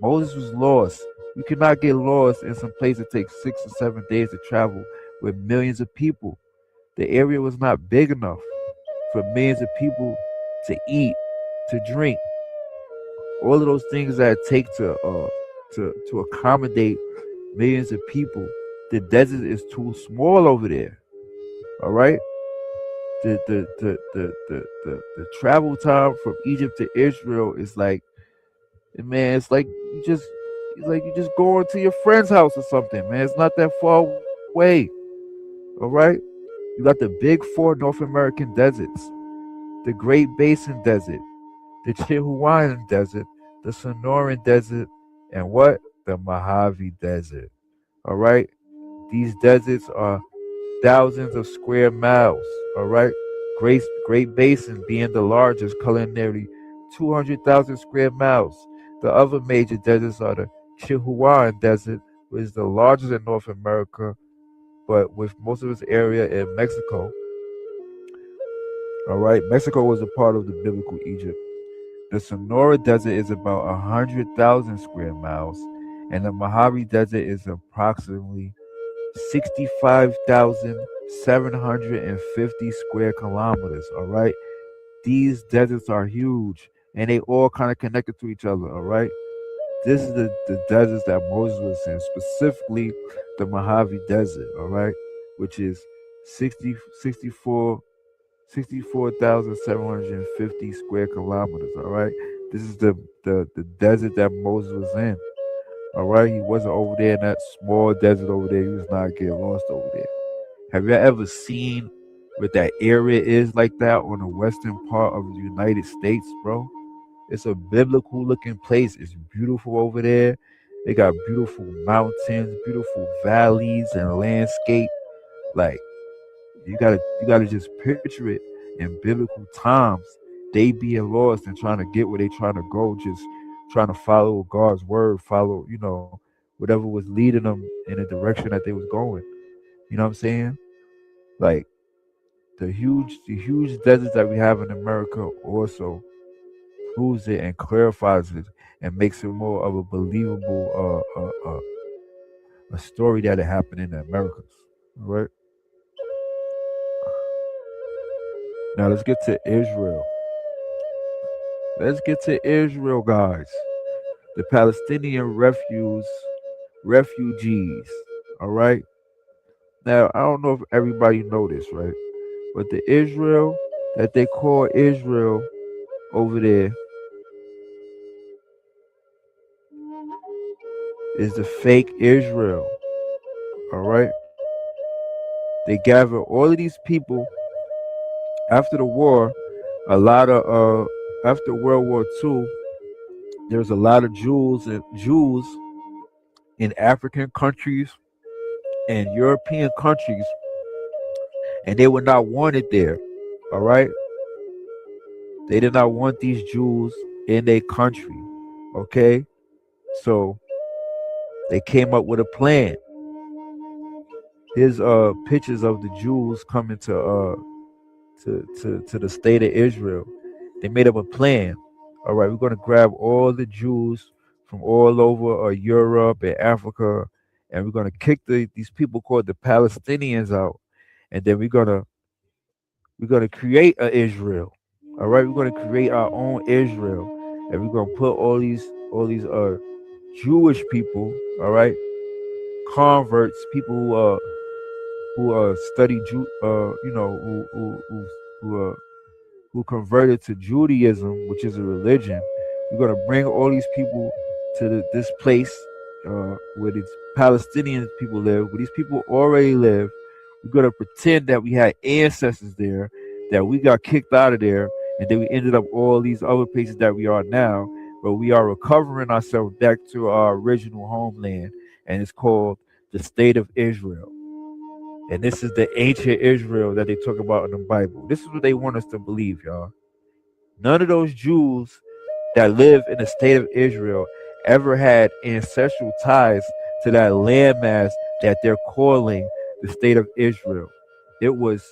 Moses was lost. You cannot get lost in some place that takes 6 or 7 days to travel with millions of people. The area was not big enough for millions of people to eat, to drink. All of those things that it take to accommodate millions of people. The desert is too small over there. All right. The travel time from Egypt to Israel is like, man, it's like you just going to your friend's house or something, man. It's not that far away. All right. You got the big 4 North American deserts, the Great Basin Desert, the Chihuahuan Desert, the Sonoran Desert, and what? The Mojave Desert. All right. These deserts are thousands of square miles. All right. Great Basin being the largest, covering nearly 200,000 square miles. The other major deserts are the Chihuahuan Desert, which is the largest in North America, but with most of its area in Mexico. All right. Mexico was a part of the biblical Egypt. The Sonora Desert is about 100,000 square miles, and the Mojave Desert is approximately 65,750 square kilometers. All right. These deserts are huge, and they all kind of connected to each other. All right. This is the deserts that Moses was in, specifically the Mojave Desert. All right, which is 64,750 square kilometers. All right. This is the desert that Moses was in. All right. He wasn't over there in that small desert over there. He was not getting lost over there. Have you ever seen what that area is like that on the western part of the United States, bro? It's a biblical looking place. It's beautiful over there. They got beautiful mountains, beautiful valleys and landscape. Like, you gotta just picture it in biblical times. They being lost and trying to get where they trying to go, just trying to follow God's word, follow, whatever was leading them in the direction that they was going. You know what I'm saying? Like the huge deserts that we have in America also proves it and clarifies it and makes it more of a believable a story that it happened in the Americas. All right. Now let's get to Israel. Let's get to Israel, guys. The Palestinian refugees. All right. Now I don't know if everybody know this, right? But the Israel that they call Israel over there is the fake Israel. All right. They gather all of these people after the war. A lot of after World War II, there's a lot of Jews in African countries and European countries, and they were not wanted there. All right. They did not want these Jews in their country. Okay. So they came up with a plan. Here's pictures of the Jews coming to the state of Israel. They made up a plan. All right, we're gonna grab all the Jews from all over Europe and Africa, and we're gonna kick these people called the Palestinians out, and then we're gonna create a Israel. All right, we're gonna create our own Israel, and we're gonna put all these Jewish people, all right, converts, people who study who converted to Judaism, which is a religion. We're gonna bring all these people to this place where these Palestinian people live, where these people already live. We're gonna pretend that we had ancestors there, that we got kicked out of there, and then we ended up all these other places that we are now. But we are recovering ourselves back to our original homeland, and it's called the State of Israel. And this is the ancient Israel that they talk about in the Bible. This is what they want us to believe, y'all. None of those Jews that live in the state of Israel ever had ancestral ties to that landmass that they're calling the state of Israel. It was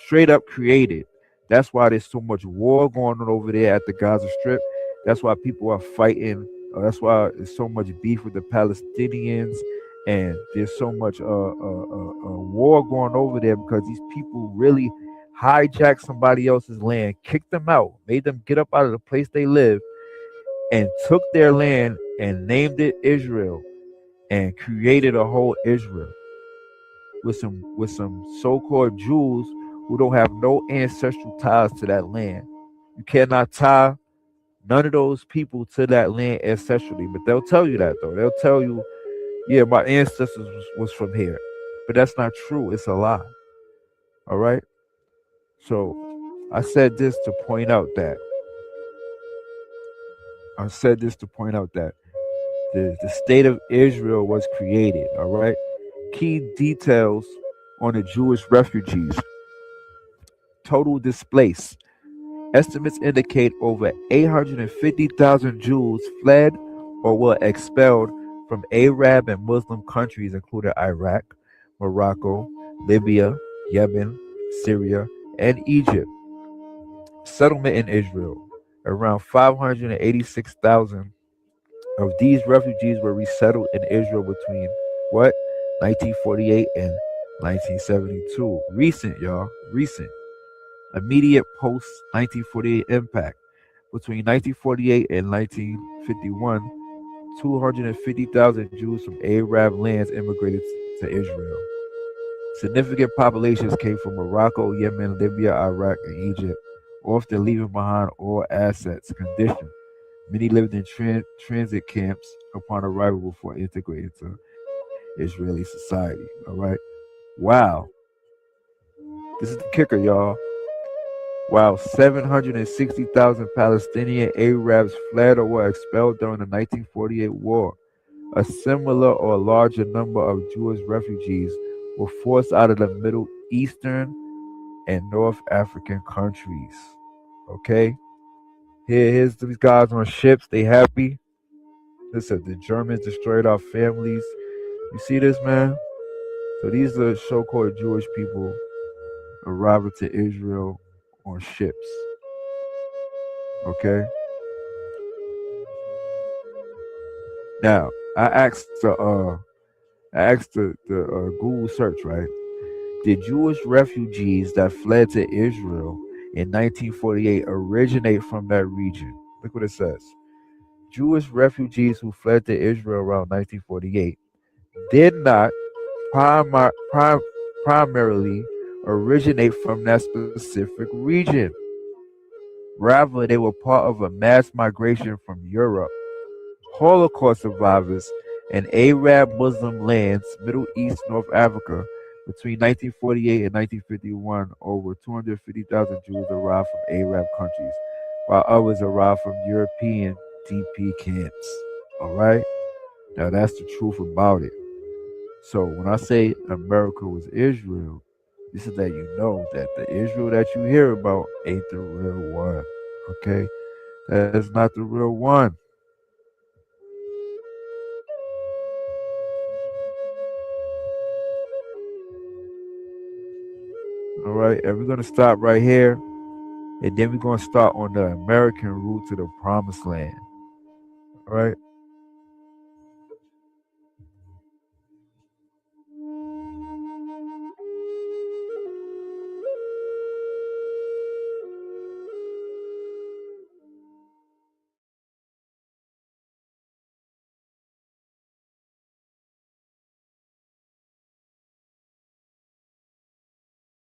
straight up created. That's why there's so much war going on over there at the Gaza Strip. That's why people are fighting. That's why there's so much beef with the Palestinians. And there's so much war going over there because these people really hijacked somebody else's land, kicked them out, made them get up out of the place they live, and took their land and named it Israel and created a whole Israel with some so-called Jews who don't have no ancestral ties to that land. You cannot tie none of those people to that land ancestrally, but they'll tell you that though. They'll tell you, yeah, my ancestors was from here. But that's not true. It's a lie. All right? So I said this to point out that the state of Israel was created. All right? Key details on the Jewish refugees. Total displaced. Estimates indicate over 850,000 Jews fled or were expelled from Arab and Muslim countries, including Iraq, Morocco, Libya, Yemen, Syria, and Egypt. Settlement in Israel. Around 586,000 of these refugees were resettled in Israel between 1948 and 1972. Recent, y'all. Recent. Immediate post-1948 impact. Between 1948 and 1951, 250,000 Jews from Arab lands immigrated to Israel. Significant populations came from Morocco, Yemen, Libya, Iraq, and Egypt, often leaving behind all assets. Condition. Many lived in transit camps upon arrival before integrating to Israeli society. All right. Wow. This is the kicker, y'all. While 760,000 Palestinian Arabs fled or were expelled during the 1948 war, a similar or larger number of Jewish refugees were forced out of the Middle Eastern and North African countries. Okay? Here's these guys on ships. They happy. It said the Germans destroyed our families. You see this, man? So these are so-called Jewish people arriving to Israel on ships. Okay? Now, I asked the Google search, right? Did Jewish refugees that fled to Israel in 1948 originate from that region? Look what it says. Jewish refugees who fled to Israel around 1948 did not primarily originate from that specific region. Rather, they were part of a mass migration from Europe. Holocaust survivors in Arab Muslim lands, Middle East, North Africa, between 1948 and 1951, over 250,000 Jews arrived from Arab countries, while others arrived from European DP camps. All right? Now, that's the truth about it. So, when I say America was Israel, this is that you know that the Israel that you hear about ain't the real one. Okay? That's not the real one. All right, and we're going to stop right here, and then we're going to start on the American route to the promised land. All right.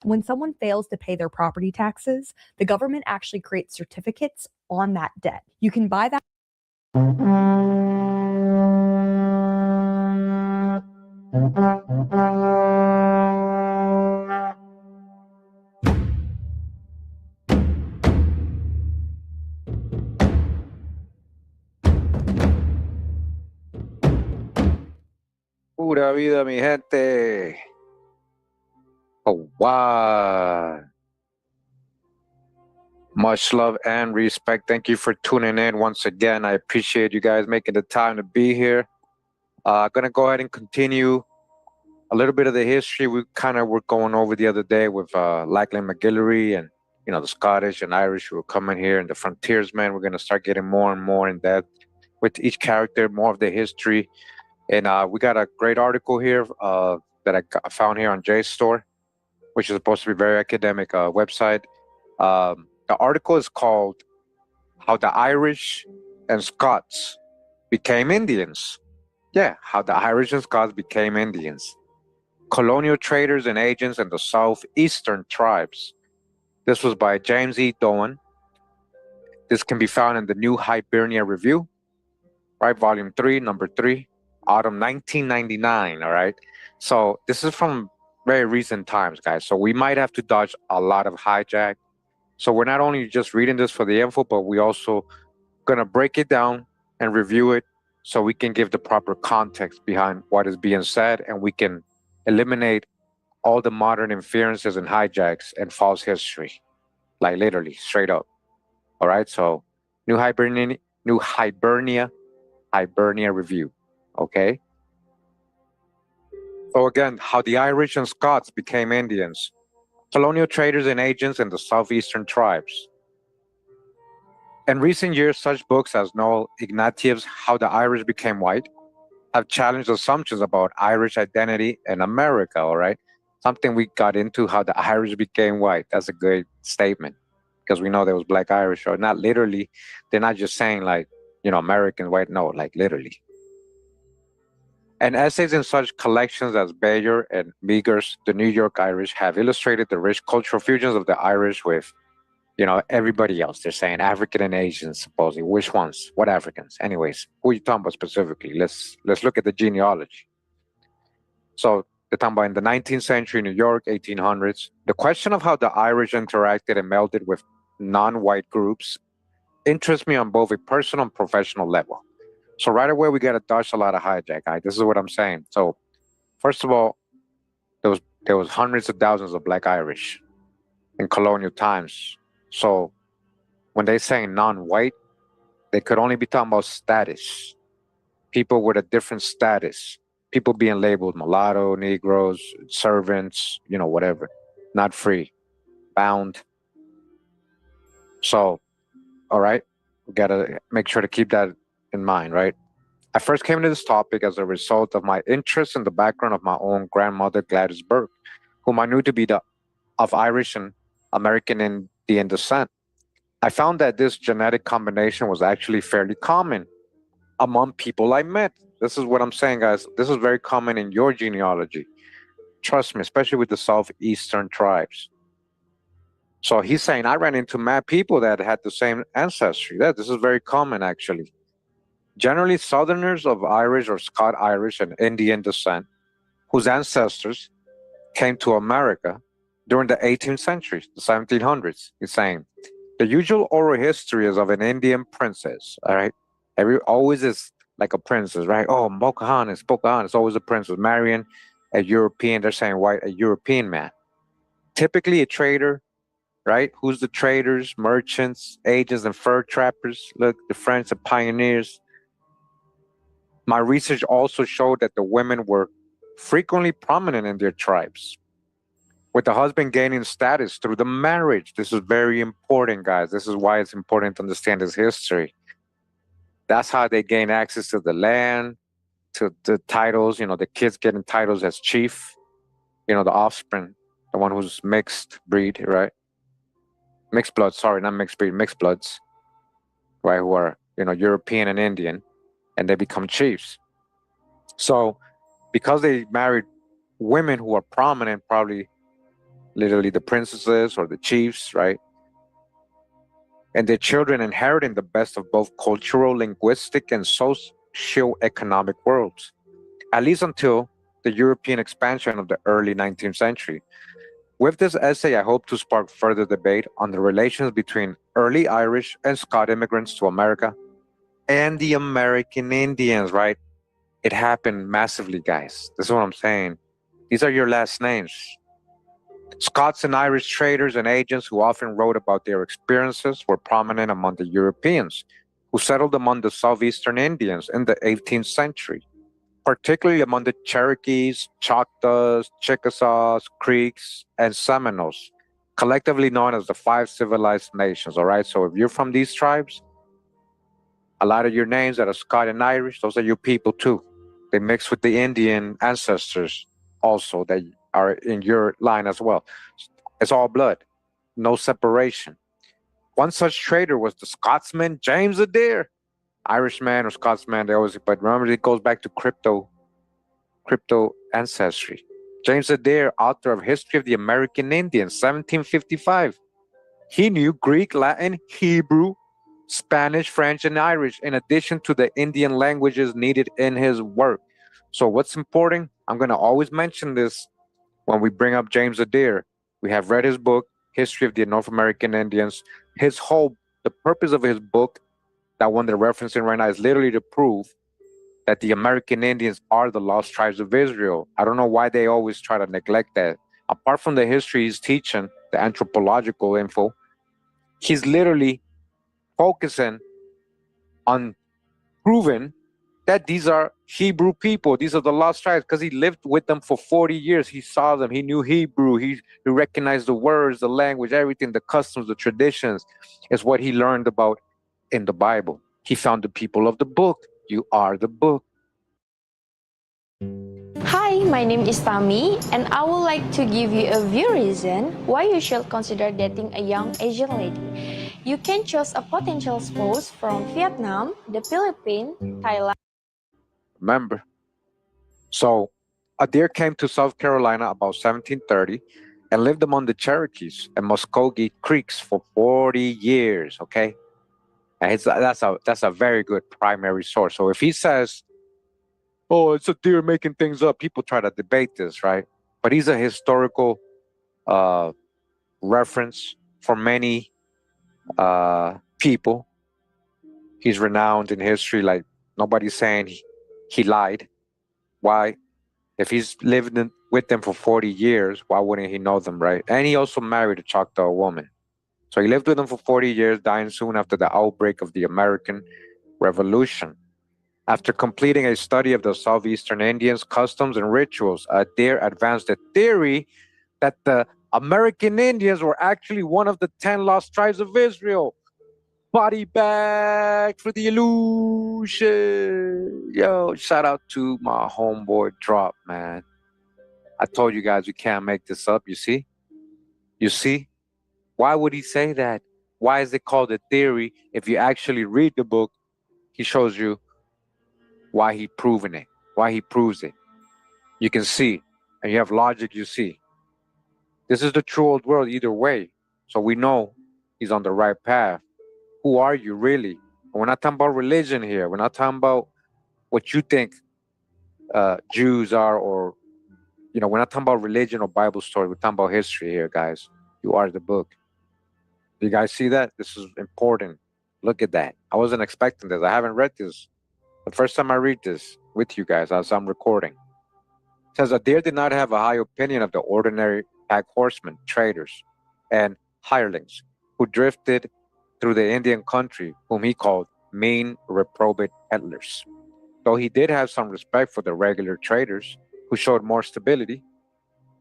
When someone fails to pay their property taxes, the government actually creates certificates on that debt. You can buy that. Pura vida, mi gente. Oh, wow. Much love and respect. Thank you for tuning in once again. I appreciate you guys making the time to be here. Going to go ahead and continue a little bit of the history we kind of were going over the other day with Lachlan McGillivray and, you know, the Scottish and Irish who were coming here and the frontiersmen. We're going to start getting more and more in depth with each character, more of the history. And we got a great article here that I found here on JSTOR, which is supposed to be a very academic website. The article is called How the Irish and Scots Became Indians. Yeah, how the Irish and Scots became Indians. Colonial traders and agents in the southeastern tribes. This was by James E. Doan. This can be found in the New Hibernia Review, right? Volume 3, number 3, autumn 1999, all right? So this is from very recent times, guys. So we might have to dodge a lot of hijack. So we're not only just reading this for the info, but we also gonna break it down and review it so we can give the proper context behind what is being said, and we can eliminate all the modern inferences and hijacks and false history, like literally straight up. All right. So New Hibernia Review. Okay. So again, how the Irish and Scots became Indians. Colonial traders and agents in the southeastern tribes. In recent years, such books as Noel Ignatiev's How the Irish Became White have challenged assumptions about Irish identity in America, all right? Something we got into, how the Irish became white. That's a good statement, because we know there was black Irish, or not literally. They're not just saying like, you know, American white, no, like literally. And essays in such collections as Bayer and Meagher's The New York Irish have illustrated the rich cultural fusions of the Irish with, you know, everybody else. They're saying African and Asians, supposedly. Which ones? What Africans? Anyways, who are you talking about specifically? Let's look at the genealogy. So they're talking about in the 19th century, New York, 1800s. The question of how the Irish interacted and melded with non-white groups interests me on both a personal and professional level. So right away, we got to dodge a lot of hijack, guys. This is what I'm saying. So first of all, there was hundreds of thousands of black Irish in colonial times. So when they say non-white, they could only be talking about status. people with a different status, people being labeled mulatto, Negroes, servants, whatever, not free, bound. So, all right, we gotta make sure to keep that in mind, right? I first came to this topic as a result of my interest in the background of my own grandmother, Gladys Burke, whom I knew to be of Irish and American Indian descent. I found that this genetic combination was actually fairly common among people I met. This is what I'm saying, guys. This is very common in your genealogy. Trust me, especially with the Southeastern tribes. So he's saying, I ran into mad people that had the same ancestry. This is very common, actually. Generally, Southerners of Irish or Scot-Irish and Indian descent, whose ancestors came to America during the 18th century, the 1700s. He's saying, the usual oral history is of an Indian princess, all right? Always is like a princess, right? Oh, Pocahontas, always a princess, marrying a European, they're saying white, a European man. Typically a trader, right? Who's the traders, merchants, agents, and fur trappers? Look, the French are pioneers. My research also showed that the women were frequently prominent in their tribes, with the husband gaining status through the marriage. This is very important, guys. This is why it's important to understand this history. That's how they gain access to the land, to the titles, the kids getting titles as chief, the offspring, the one who's mixed breed, right? Mixed blood, sorry, not mixed breed, mixed bloods, right? Who are, European and Indian, and they become chiefs. So because they married women who are prominent, probably literally the princesses or the chiefs, right? And their children inheriting the best of both cultural, linguistic, and socio-economic worlds, at least until the European expansion of the early 19th century. With this essay, I hope to spark further debate on the relations between early Irish and Scot immigrants to America and the American Indians, right? It happened massively, guys. This is what I'm saying. These are your last names. Scots and Irish traders and agents who often wrote about their experiences were prominent among the Europeans who settled among the Southeastern Indians in the 18th century, particularly among the Cherokees, Choctaws, Chickasaws, Creeks, and Seminoles, collectively known as the 5 civilized nations, all right? So if you're from these tribes, a lot of your names that are Scot and Irish, those are your people too. They mix with the Indian ancestors also that are in your line as well. It's all blood, no separation. One such trader was the Scotsman James Adair. Irishman or Scotsman, but remember it goes back to crypto ancestry. James Adair, author of History of the American Indians, 1755. He knew Greek, Latin, Hebrew, Spanish, French, and Irish, in addition to the Indian languages needed in his work. So what's important, I'm going to always mention this when we bring up James Adair. We have read his book, History of the North American Indians. The purpose of his book, that one they're referencing right now, is literally to prove that the American Indians are the lost tribes of Israel. I don't know why they always try to neglect that. Apart from the history he's teaching, the anthropological info, he's literally focusing on proving that these are Hebrew people. These are the lost tribes because he lived with them for 40 years. He saw them. He knew Hebrew. He recognized the words, the language, everything, the customs, the traditions. Is what he learned about in the Bible. He found the people of the book. You are the book. Hi, my name is Tami, and I would like to give you a few reasons why you should consider dating a young Asian lady. You can choose a potential spouse from Vietnam, the Philippines, Thailand. Remember, so Adair came to South Carolina about 1730 and lived among the Cherokees and Muskogee Creeks for 40 years, okay? And that's a very good primary source. So if he says, oh, it's Adair making things up, people try to debate this, right? But he's a historical reference for many people. He's renowned in history, like nobody's saying he lied. Why? If he's lived with them for 40 years, why wouldn't he know them, right? And he also married a Choctaw woman. So he lived with them for 40 years, dying soon after the outbreak of the American Revolution. After completing a study of the Southeastern Indians' customs and rituals, Adair advanced the theory that the American Indians were actually one of the 10 lost tribes of Israel. Body bag for the illusion. Yo, shout out to my homeboy Drop, man. I told you guys we can't make this up, you see? You see? Why would he say that? Why is it called a theory? If you actually read the book, he shows you why he proven it, why he proves it. You can see, and you have logic, you see. This is the true old world either way. So we know he's on the right path. Who are you really? We're not talking about religion here. We're not talking about what you think Jews are, or, you know, we're not talking about religion or Bible story. We're talking about history here, guys. You are the book. Do you guys see that? This is important. Look at that. I wasn't expecting this. I haven't read this. The first time I read this with you guys as I'm recording. It says Adair did not have a high opinion of the ordinary pack horsemen, traders, and hirelings who drifted through the Indian country, whom he called mean, reprobate peddlers. Though he did have some respect for the regular traders, who showed more stability,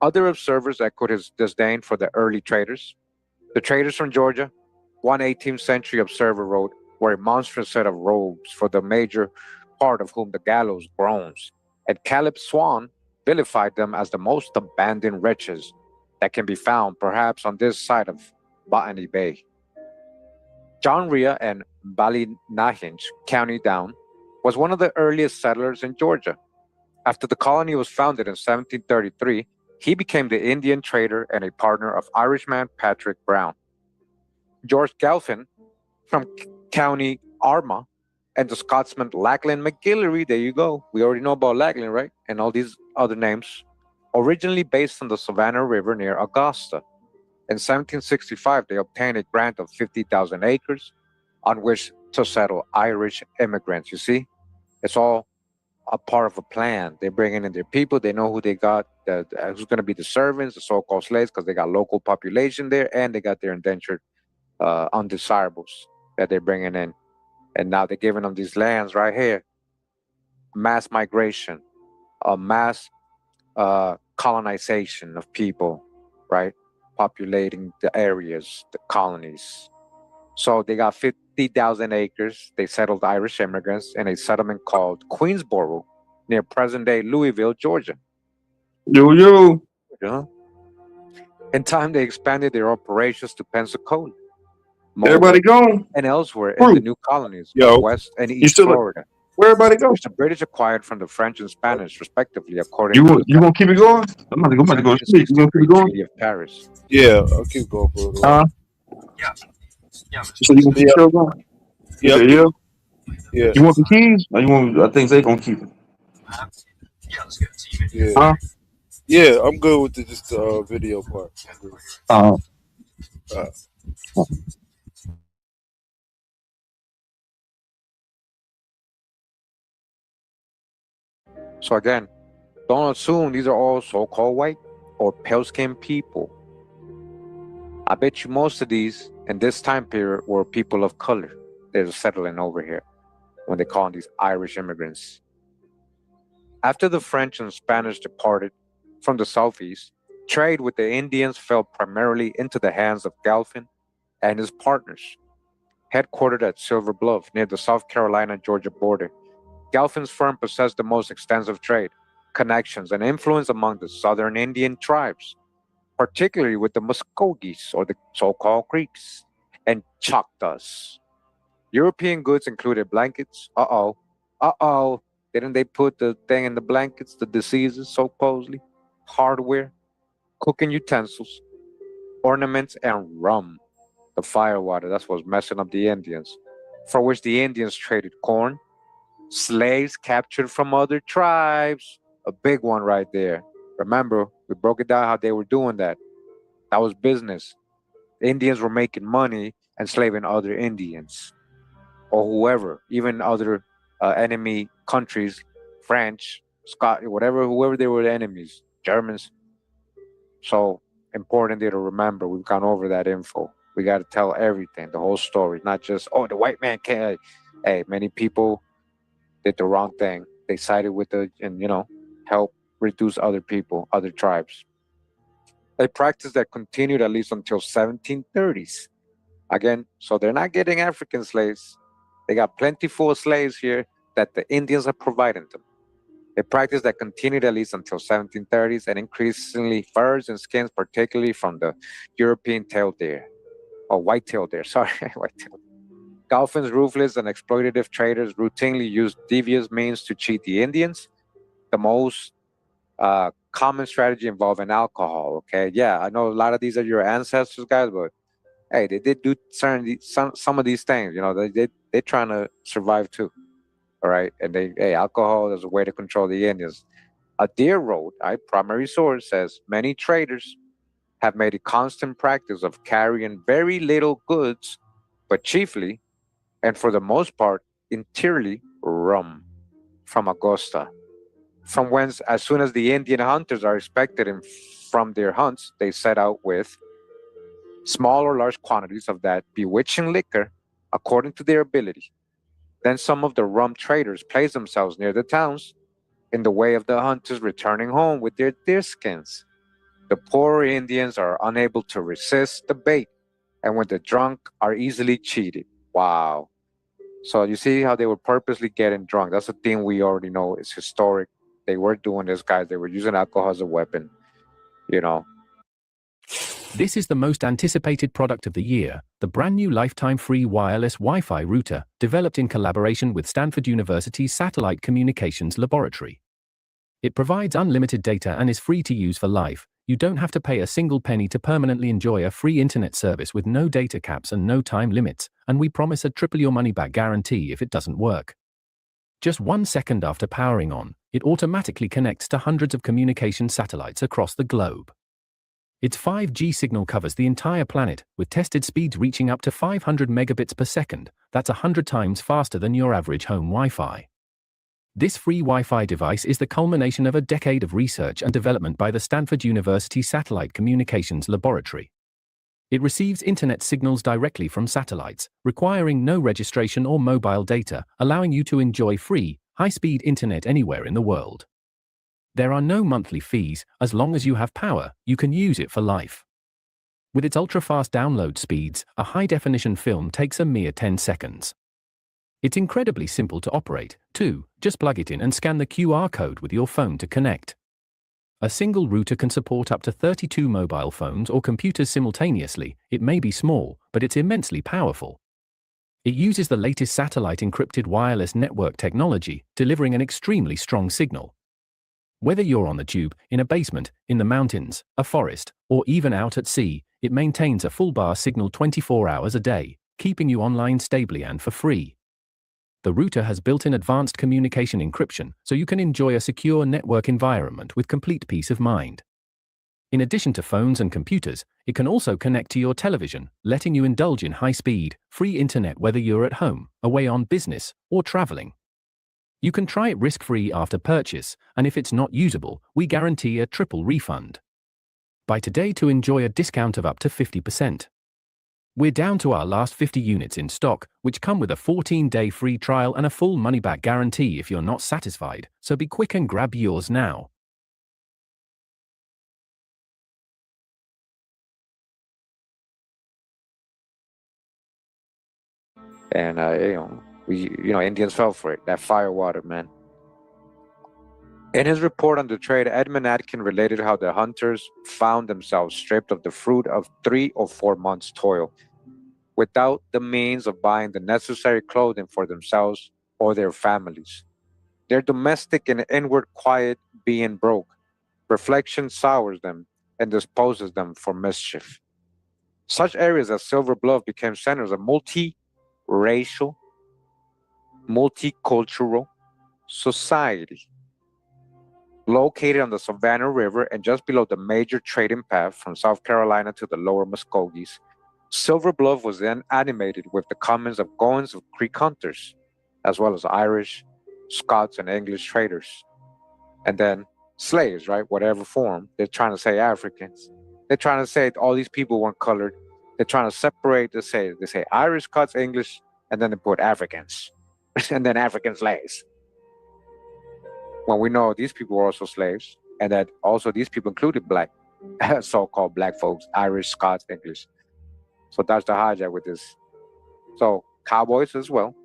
other observers echoed his disdain for the early traders. The traders from Georgia, one 18th century observer wrote, were a monstrous set of rogues, for the major part of whom the gallows groans, and Caleb Swan vilified them as the most abandoned wretches that can be found perhaps on this side of Botany Bay. John Rhea and Ballynahinch, County Down, was one of the earliest settlers in Georgia. After the colony was founded in 1733, he became the Indian trader and a partner of Irishman Patrick Brown. George Gelfin from County Armagh and the Scotsman Lachlan McGillivray, there you go. We already know about Lachlan, right? And all these other names. Originally based on the Savannah River near Augusta. In 1765, they obtained a grant of 50,000 acres on which to settle Irish immigrants. You see, it's all a part of a plan. They're bringing in their people. They know who they got, who's going to be the servants, the so-called slaves, because they got local population there, and they got their indentured undesirables that they're bringing in. And now they're giving them these lands right here. Mass migration, mass colonization of people, right? Populating the areas, the colonies. So they got 50,000 acres. They settled Irish immigrants in a settlement called Queensboro near present-day Louisville, Georgia. Yo. Yeah. In time, they expanded their operations to Pensacola, Everybody gone? and elsewhere in the new colonies, Yo. West and You East still Florida, where everybody go? which the British acquired from the French and Spanish, respectively, according to You gonna keep it going? I'm about to go to sleep. You gonna keep it going? Treaty of Paris. Yeah, I'll keep going for a little while. So you gonna keep the show going? Yeah. Yeah. Yeah. You want the keys? Or you want? I think they gonna keep it. Yeah. Huh? Yeah, I'm good with just the video part. So again, don't assume these are all so-called white or pale-skinned people. I bet you most of these in this time period were people of color that are settling over here when they call these Irish immigrants. After the French and Spanish departed from the southeast, trade with the Indians fell primarily into the hands of Galfin and his partners. Headquartered at Silver Bluff near the South Carolina-Georgia border, Galfin's firm possessed the most extensive trade, connections, and influence among the southern Indian tribes, particularly with the Muskogees, or the so-called Creeks, and Choctaws. European goods included blankets. Didn't they put the thing in the blankets, the diseases, supposedly? Hardware, cooking utensils, ornaments, and rum. The firewater, that's what's messing up the Indians, for which the Indians traded corn, slaves captured from other tribes. A big one right there. Remember, we broke it down how they were doing that. That was business. The Indians were making money enslaving other Indians or whoever, even other enemy countries, French, Scott, whatever, whoever they were the enemies, Germans. So important there to remember. We've gone over that info. We got to tell everything, the whole story, not just, oh, the white man can't. Hey, many people did the wrong thing. They sided with and help reduce other people, other tribes. A practice that continued at least until 1730s. Again, so they're not getting African slaves. They got plentiful slaves here that the Indians are providing them. A practice that continued at least until 1730s and increasingly furs and skins, particularly from the European tailed deer, or white-tailed deer, sorry, white-tailed. Dolphins, ruthless and exploitative traders routinely used devious means to cheat the Indians. The most common strategy involving alcohol, okay? Yeah, I know a lot of these are your ancestors, guys, but hey, they did do some of these things, they're trying to survive too. All right, and alcohol is a way to control the Indians. A Deer Road, primary source, says many traders have made a constant practice of carrying very little goods, but chiefly, and for the most part, entirely rum from Augusta. From whence, as soon as the Indian hunters are expected from their hunts, they set out with small or large quantities of that bewitching liquor according to their ability. Then some of the rum traders place themselves near the towns in the way of the hunters returning home with their deer skins. The poor Indians are unable to resist the bait, and when the drunk are easily cheated. Wow. So you see how they were purposely getting drunk. That's a thing we already know. It's historic. They were doing this, guys. They were using alcohol as a weapon, This is the most anticipated product of the year, the brand new lifetime free wireless Wi-Fi router, developed in collaboration with Stanford University's Satellite Communications Laboratory. It provides unlimited data and is free to use for life. You don't have to pay a single penny to permanently enjoy a free internet service with no data caps and no time limits, and we promise a triple your money back guarantee if it doesn't work. Just 1 second after powering on, it automatically connects to hundreds of communication satellites across the globe. Its 5G signal covers the entire planet, with tested speeds reaching up to 500 megabits per second. That's 100 times faster than your average home Wi-Fi. This free Wi-Fi device is the culmination of a decade of research and development by the Stanford University Satellite Communications Laboratory. It receives internet signals directly from satellites, requiring no registration or mobile data, allowing you to enjoy free, high-speed internet anywhere in the world. There are no monthly fees. As long as you have power, you can use it for life. With its ultra-fast download speeds, a high-definition film takes a mere 10 seconds. It's incredibly simple to operate, too. Just plug it in and scan the QR code with your phone to connect. A single router can support up to 32 mobile phones or computers simultaneously. It may be small, but it's immensely powerful. It uses the latest satellite encrypted wireless network technology, delivering an extremely strong signal. Whether you're on the tube, in a basement, in the mountains, a forest, or even out at sea, it maintains a full bar signal 24 hours a day, keeping you online stably and for free. The router has built-in advanced communication encryption, so you can enjoy a secure network environment with complete peace of mind. In addition to phones and computers, it can also connect to your television, letting you indulge in high-speed, free internet whether you're at home, away on business, or traveling. You can try it risk-free after purchase, and if it's not usable, we guarantee a triple refund. Buy today to enjoy a discount of up to 50%. We're down to our last 50 units in stock, which come with a 14-day free trial and a full money-back guarantee if you're not satisfied, so be quick and grab yours now. And Indians fell for it. That fire water, man. In his report on the trade, Edmund Atkin related how the hunters found themselves stripped of the fruit of 3 or 4 months' toil, without the means of buying the necessary clothing for themselves or their families. Their domestic and inward quiet being broke, reflection sours them and disposes them for mischief. Such areas as Silver Bluff became centers of multi-racial, multicultural society. Located on the Savannah River and just below the major trading path from South Carolina to the lower Muskogees, Silver Bluff was then animated with the comings of goings of Creek hunters, as well as Irish, Scots, and English traders. And then slaves, right? Whatever form. They're trying to say Africans. They're trying to say all these people weren't colored. They're trying to separate, they say Irish, Scots, English, and then they put Africans. And then African slaves. when we know these people were also slaves, and that also these people included black, so-called black folks, Irish, Scots, English. So that's the hijack with this. So cowboys as well,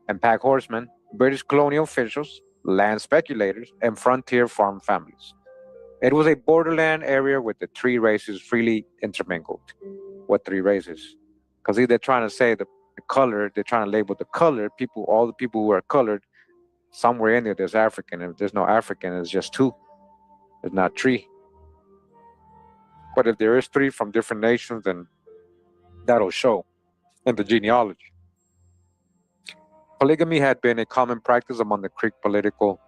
and pack horsemen, British colonial officials, land speculators, and frontier farm families. It was a borderland area with the three races freely intermingled. What three races? Because they're trying to say the color, they're trying to label the color, people, all the people who are colored, somewhere in there, there's African. If there's no African, it's just two. It's not three. But if there is three from different nations, then that'll show in the genealogy. Polygamy had been a common practice among the Creek political,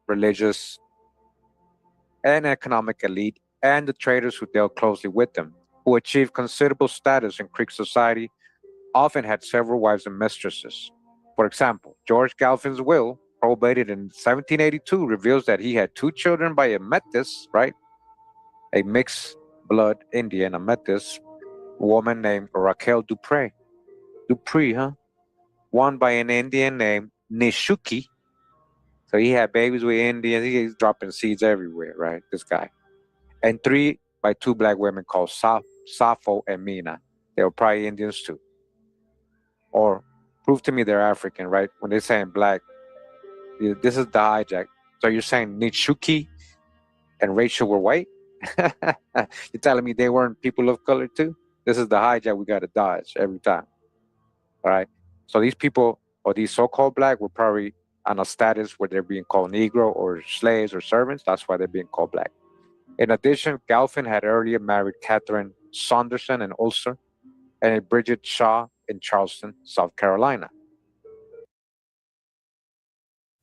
religious, and economic elite, and the traders who dealt closely with them, who achieved considerable status in Creek society, often had several wives and mistresses. For example, George Galvin's will, probated in 1782, reveals that he had 2 children by a Metis, right? A mixed blood Indian, a Metis woman named Raquel Dupree. Dupree, huh? One by an Indian named Nishuki. So he had babies with Indians. He's dropping seeds everywhere, right? This guy. And 3 by 2 black women called Sappho and Mina. They were probably Indians too. Or prove to me they're African, right? When they're saying black, this is the hijack. So you're saying Nishuki and Rachel were white? You're telling me they weren't people of color too? This is the hijack we got to dodge every time. All right? So these people, or these so-called black, were probably on a status where they're being called Negro or slaves or servants. That's why they're being called black. In addition, Galvin had earlier married Catherine Saunderson in Ulster and Bridget Shaw in Charleston, South Carolina.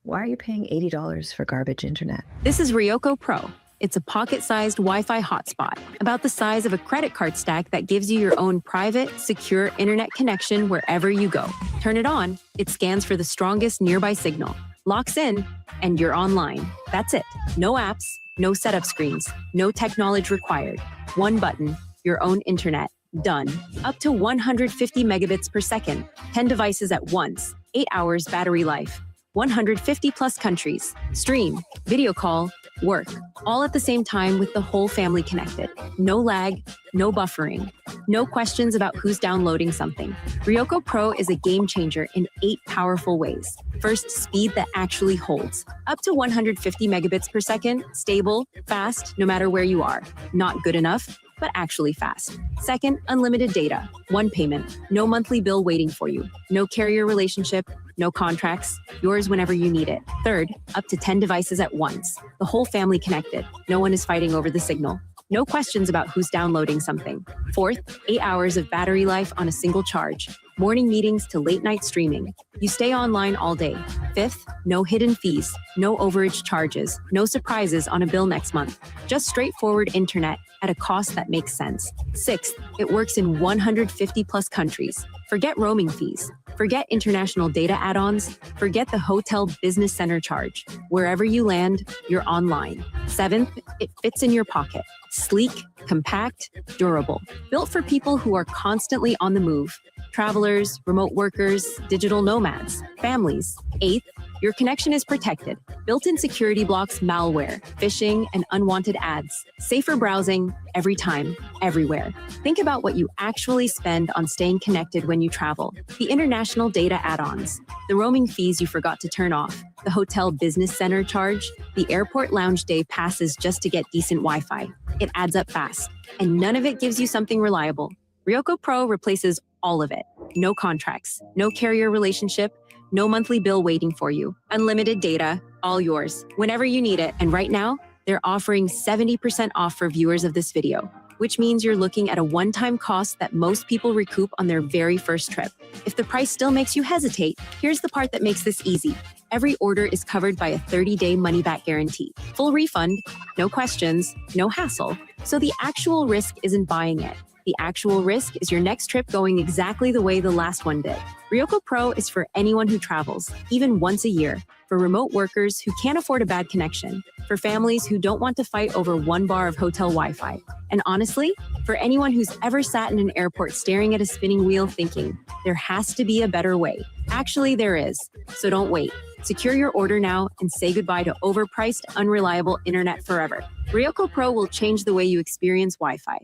Why are you paying $80 for garbage internet? This is Ryoko Pro. It's a pocket-sized Wi-Fi hotspot, about the size of a credit card stack that gives you your own private, secure internet connection wherever you go. Turn it on, it scans for the strongest nearby signal, locks in, and you're online. That's it. No apps, no setup screens, no tech knowledge required. One button, your own internet. Done. Up to 150 megabits per second, 10 devices at once, 8 hours battery life, 150 plus countries. Stream, video call, work, all at the same time with the whole family connected. No lag, no buffering, no questions about who's downloading something. Ryoko Pro is a game changer in 8 powerful ways. First, speed that actually holds. Up to 150 megabits per second, stable, fast, no matter where you are. Not good enough, but actually fast. Second, unlimited data, one payment, no monthly bill waiting for you, no carrier relationship, no contracts, yours whenever you need it. Third, up to 10 devices at once, the whole family connected, no one is fighting over the signal. No questions about who's downloading something. Fourth, 8 hours of battery life on a single charge. Morning meetings to late night streaming. You stay online all day. Fifth, no hidden fees, no overage charges, no surprises on a bill next month. Just straightforward internet at a cost that makes sense. Sixth, it works in 150 plus countries. Forget roaming fees. Forget international data add-ons. Forget the hotel business center charge. Wherever you land, you're online. Seventh, it fits in your pocket. Sleek, compact, durable. Built for people who are constantly on the move. Travelers, remote workers, digital nomads, families. Eighth, your connection is protected. Built-in security blocks malware, phishing, and unwanted ads. Safer browsing every time, everywhere. Think about what you actually spend on staying connected when you travel. The international data add-ons, the roaming fees you forgot to turn off, the hotel business center charge, the airport lounge day passes just to get decent Wi-Fi. It adds up fast, and none of it gives you something reliable. Ryoko Pro replaces all of it. No contracts, no carrier relationship, no monthly bill waiting for you. Unlimited data, all yours, whenever you need it. And right now, they're offering 70% off for viewers of this video, which means you're looking at a one-time cost that most people recoup on their very first trip. If the price still makes you hesitate, here's the part that makes this easy. Every order is covered by a 30-day money-back guarantee. Full refund, no questions, no hassle. So the actual risk isn't buying it. The actual risk is your next trip going exactly the way the last one did. Ryoko Pro is for anyone who travels, even once a year, for remote workers who can't afford a bad connection, for families who don't want to fight over one bar of hotel Wi-Fi, and honestly, for anyone who's ever sat in an airport staring at a spinning wheel thinking, there has to be a better way. Actually, there is. So don't wait. Secure your order now and say goodbye to overpriced, unreliable internet forever. Ryoko Pro will change the way you experience Wi-Fi.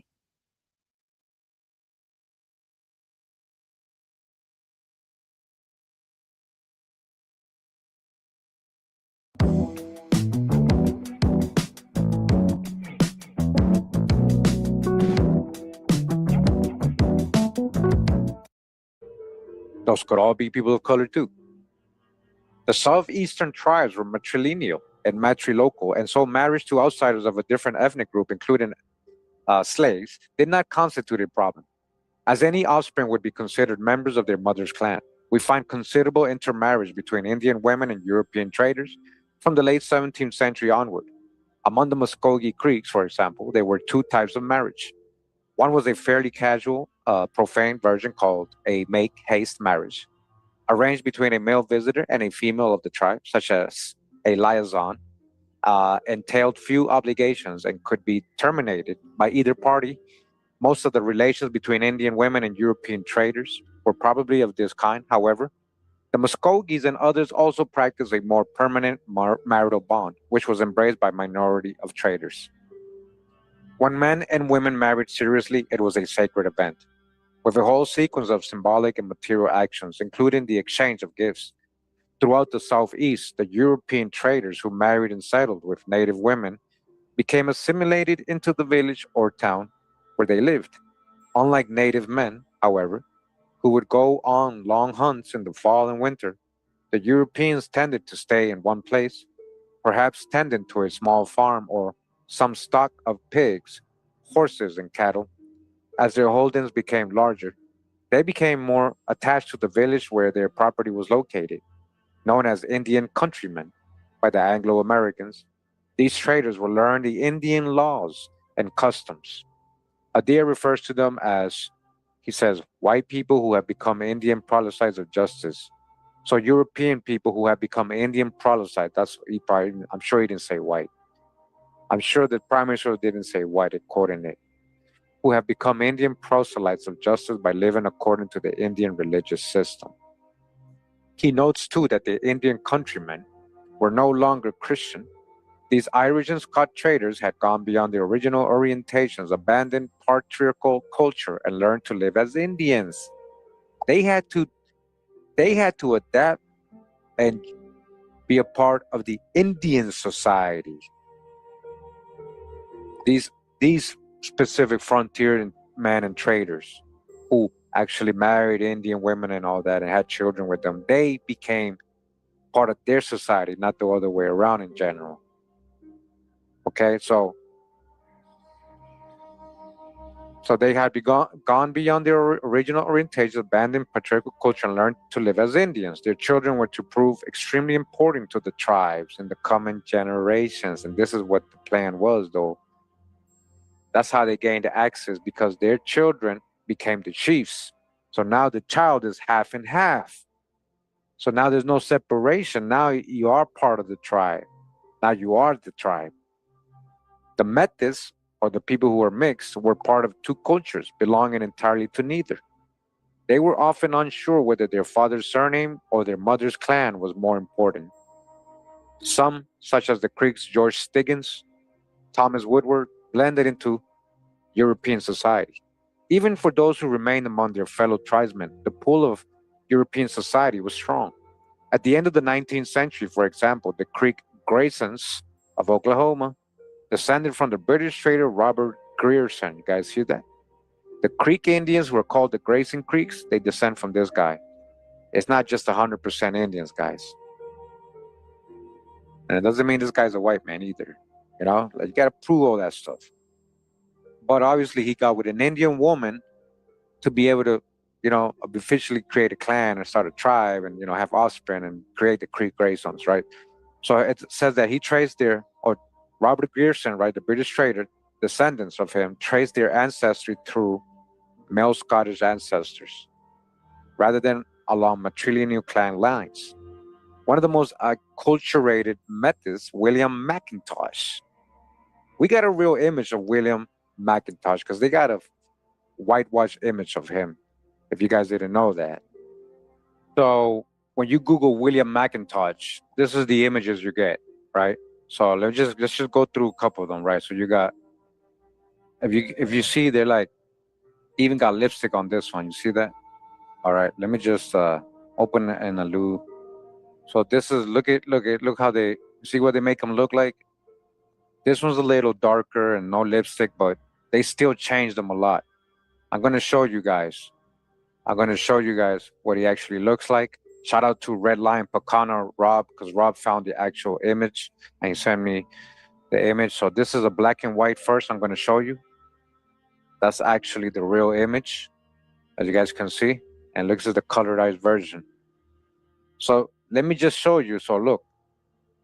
Those could all be people of color too. The southeastern tribes were matrilineal and matrilocal, and so marriage to outsiders of a different ethnic group, including slaves, did not constitute a problem, as any offspring would be considered members of their mother's clan. We find considerable intermarriage between Indian women and European traders from the late 17th century onward. Among the Muskogee Creeks, for example, there were two types of marriage. One was a fairly casual, profane version called a make-haste marriage, arranged between a male visitor and a female of the tribe, such as a liaison, entailed few obligations and could be terminated by either party. Most of the relations between Indian women and European traders were probably of this kind. However, the Muskogees and others also practiced a more permanent marital bond, which was embraced by a minority of traders. When men and women married seriously, it was a sacred event, with a whole sequence of symbolic and material actions, including the exchange of gifts. Throughout the Southeast, the European traders who married and settled with native women became assimilated into the village or town where they lived. Unlike native men, however, who would go on long hunts in the fall and winter, the Europeans tended to stay in one place, perhaps tending to a small farm or some stock of pigs, horses, and cattle. As their holdings became larger, they became more attached to the village where their property was located. Known as Indian countrymen by the Anglo-Americans, these traders will learn the Indian laws and customs. Adair refers to them as, he says, white people who have become Indian proselytes of justice. So European people who have become Indian proselytes, I'm sure he didn't say white. I'm sure the Prime Minister didn't say white according to it. Who have become Indian proselytes of justice by living according to the Indian religious system. He notes too that the Indian countrymen were no longer Christian. These Irish and Scotch traders had gone beyond their original orientations, abandoned patriarchal culture, and learned to live as Indians. They had to adapt and be a part of the Indian society. These specific frontier men and traders who actually married Indian women and all that and had children with them, they became part of their society, not the other way around in general. Okay, so they had gone beyond their original orientation, abandoned patriarchal culture, and learned to live as Indians. Their children were to prove extremely important to the tribes in the coming generations, and this is what the plan was, though. That's how they gained access, because their children became the chiefs. So now the child is half and half. So now there's no separation. Now you are part of the tribe. Now you are the tribe. The Metis, or the people who were mixed, were part of two cultures, belonging entirely to neither. They were often unsure whether their father's surname or their mother's clan was more important. Some, such as the Creeks' George Stiggins, Thomas Woodward, blended into European society. Even for those who remained among their fellow tribesmen, the pull of European society was strong. At the end of the 19th century, for example, the Creek Graysons of Oklahoma descended from the British trader Robert Grierson. You guys hear that? The Creek Indians were called the Grayson Creeks. They descend from this guy. It's not just 100% Indians, guys. And it doesn't mean this guy's a white man either. You know, like, you got to prove all that stuff. But obviously he got with an Indian woman to be able to, you know, officially create a clan and start a tribe and, you know, have offspring and create the Creek Graysons, right? So it says that he traced Robert Grierson, right, the British trader, descendants of him, traced their ancestry through male Scottish ancestors, rather than along matrilineal clan lines. One of the most acculturated methods, William McIntosh. We got a real image of William McIntosh because they got a whitewash image of him, if you guys didn't know that. So when you Google William McIntosh, this is the images you get, right? So let's just go through a couple of them, right? So you got, if you see, they're like, even got lipstick on this one. You see that? All right, let me just open it in a loop. So this is, look how they, see what they make them look like? This one's a little darker and no lipstick, but they still changed them a lot. I'm going to show you guys. I'm going to show you guys what he actually looks like. Shout out to Red Lion Pacana Rob, because Rob found the actual image and he sent me the image. So this is a black and white first I'm going to show you. That's actually the real image, as you guys can see. And looks at the colorized version. So let me just show you. So look,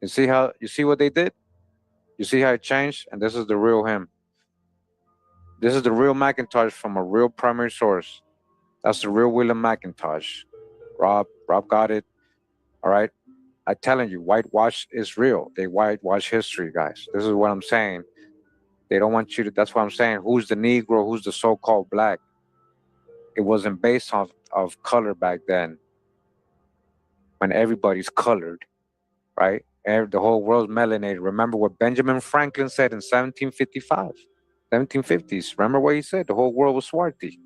you see what they did? You see how it changed? And this is the real him. This is the real McIntosh from a real primary source. That's the real William McIntosh. Rob got it. All right. I'm telling you, whitewash is real. They whitewash history, guys. This is what I'm saying. They don't want you to, that's what I'm saying. Who's the Negro? Who's the so-called black? It wasn't based on of color back then, when everybody's colored, right? And the whole world's melanated. Remember what Benjamin Franklin said in 1755, 1750s. Remember what he said? The whole world was swarthy.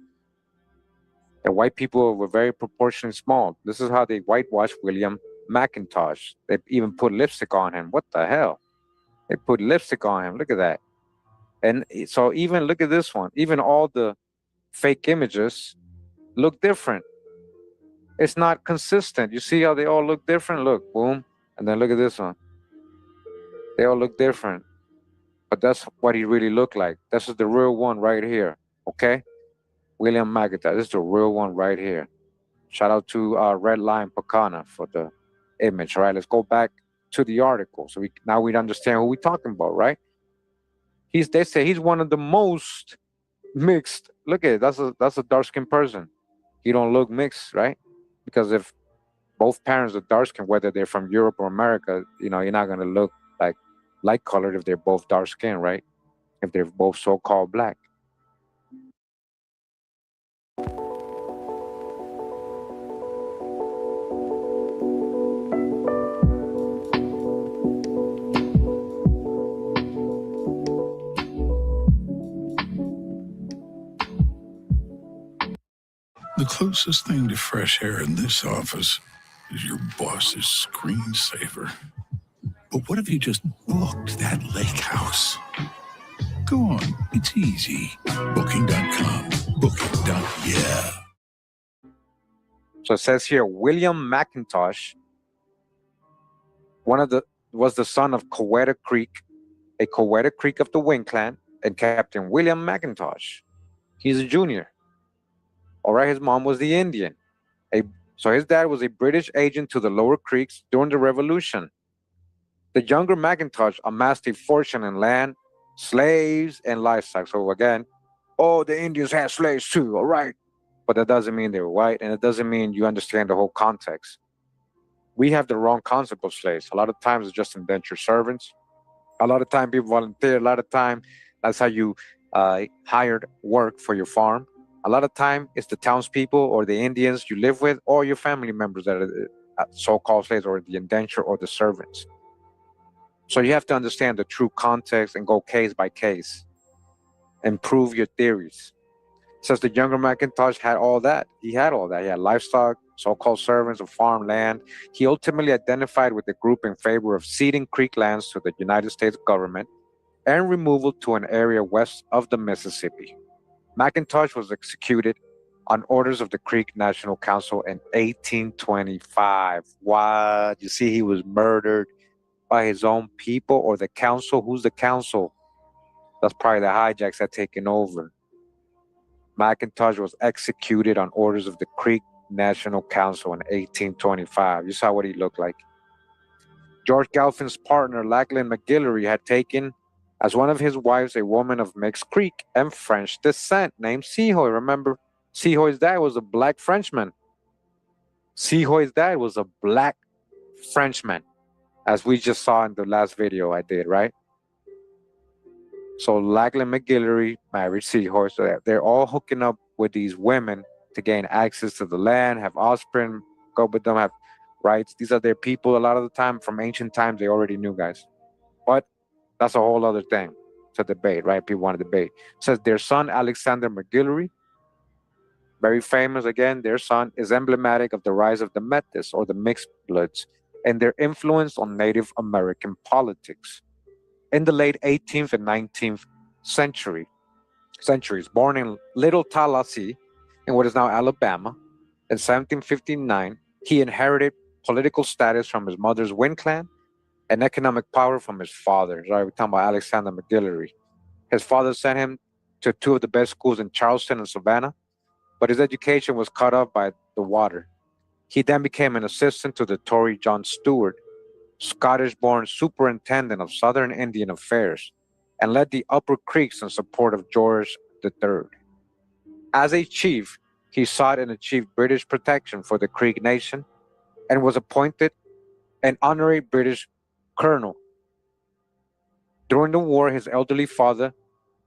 The white people were very proportionally small. This is how they whitewashed William McIntosh. They even put lipstick on him. What the hell? They put lipstick on him. Look at that. And so even look at this one. Even all the fake images look different. It's not consistent. You see how they all look different? Look, boom. And then look at this one. They all look different. But that's what he really looked like. This is the real one right here. Okay? William McIntosh. This is the real one right here. Shout out to Red Lion Pacana for the image. All right, let's go back to the article. So now we understand who we're talking about, right? They say he's one of the most mixed. Look at it. That's a dark-skinned person. He don't look mixed, right? Because if both parents are dark-skinned, whether they're from Europe or America, you're not going to look like light-colored if they're both dark-skinned, right? If they're both so-called black. The closest thing to fresh air in this office is your boss's screensaver. But what if you just booked that lake house? Go on, it's easy. Booking.com. Booking.yeah. So it says here, William McIntosh, was the son of Coweta Creek, a Coweta Creek of the Wing clan, and Captain William McIntosh. He's a junior. All right, his mom was the Indian. So his dad was a British agent to the Lower Creeks during the Revolution. The younger McIntosh amassed a fortune in land, slaves, and livestock. So again, the Indians had slaves too, all right. But that doesn't mean they were white, and it doesn't mean you understand the whole context. We have the wrong concept of slaves. A lot of times it's just indentured servants. A lot of time people volunteer. A lot of time that's how you hired work for your farm. A lot of time it's the townspeople or the Indians you live with or your family members that are so-called slaves or the indenture or the servants. So you have to understand the true context and go case by case and prove your theories. It says the younger McIntosh had all that. He had all that. He had livestock, so-called servants of farmland. He ultimately identified with the group in favor of ceding Creek lands to the United States government and removal to an area west of the Mississippi. McIntosh was executed on orders of the Creek National Council in 1825. What? You see, he was murdered by his own people or the council. Who's the council? That's probably the hijacks that taken over. McIntosh was executed on orders of the Creek National Council in 1825. You saw what he looked like. George Galpin's partner, Lachlan McGillivray, had taken as one of his wives a woman of mixed Creek and French descent named Sehoy. Remember, Sehoy's dad was a black Frenchman. Sehoy's dad was a black Frenchman, as we just saw in the last video I did, right? So Lachlan McGillivray married Sehoy, so they're all hooking up with these women to gain access to the land, have offspring, go with them, have rights. These are their people. A lot of the time, from ancient times, they already knew, guys. But that's a whole other thing to debate, right? People want to debate. It says their son, Alexander McGillivray, very famous again, their son is emblematic of the rise of the Metis, or the mixed bloods, and their influence on Native American politics. In the late 18th and 19th centuries, born in Little Tallahassee, in what is now Alabama, in 1759, he inherited political status from his mother's Wynn clan and economic power from his father. Right, we're talking about Alexander McGillivray. His father sent him to two of the best schools in Charleston and Savannah, but his education was cut off by the water. He then became an assistant to the Tory John Stewart, Scottish-born superintendent of Southern Indian Affairs, and led the Upper Creeks in support of George III. As a chief, he sought and achieved British protection for the Creek Nation and was appointed an honorary British colonel. During the war, his elderly father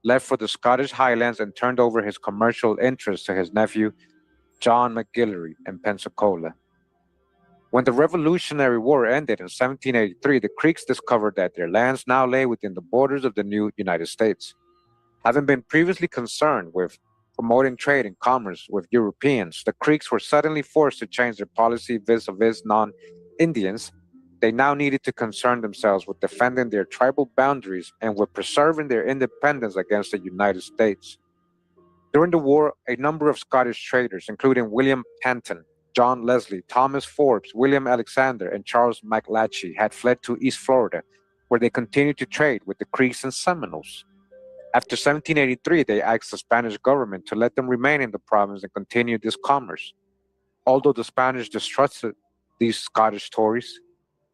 left for the Scottish Highlands and turned over his commercial interests to his nephew, John McGillivray, in Pensacola. When the Revolutionary War ended in 1783, the Creeks discovered that their lands now lay within the borders of the new United States. Having been previously concerned with promoting trade and commerce with Europeans, the Creeks were suddenly forced to change their policy vis-a-vis non-Indians. They now needed to concern themselves with defending their tribal boundaries and with preserving their independence against the United States. During the war, a number of Scottish traders, including William Panton, John Leslie, Thomas Forbes, William Alexander, and Charles McLatchy, had fled to East Florida, where they continued to trade with the Creeks and Seminoles. After 1783, they asked the Spanish government to let them remain in the province and continue this commerce. Although the Spanish distrusted these Scottish Tories,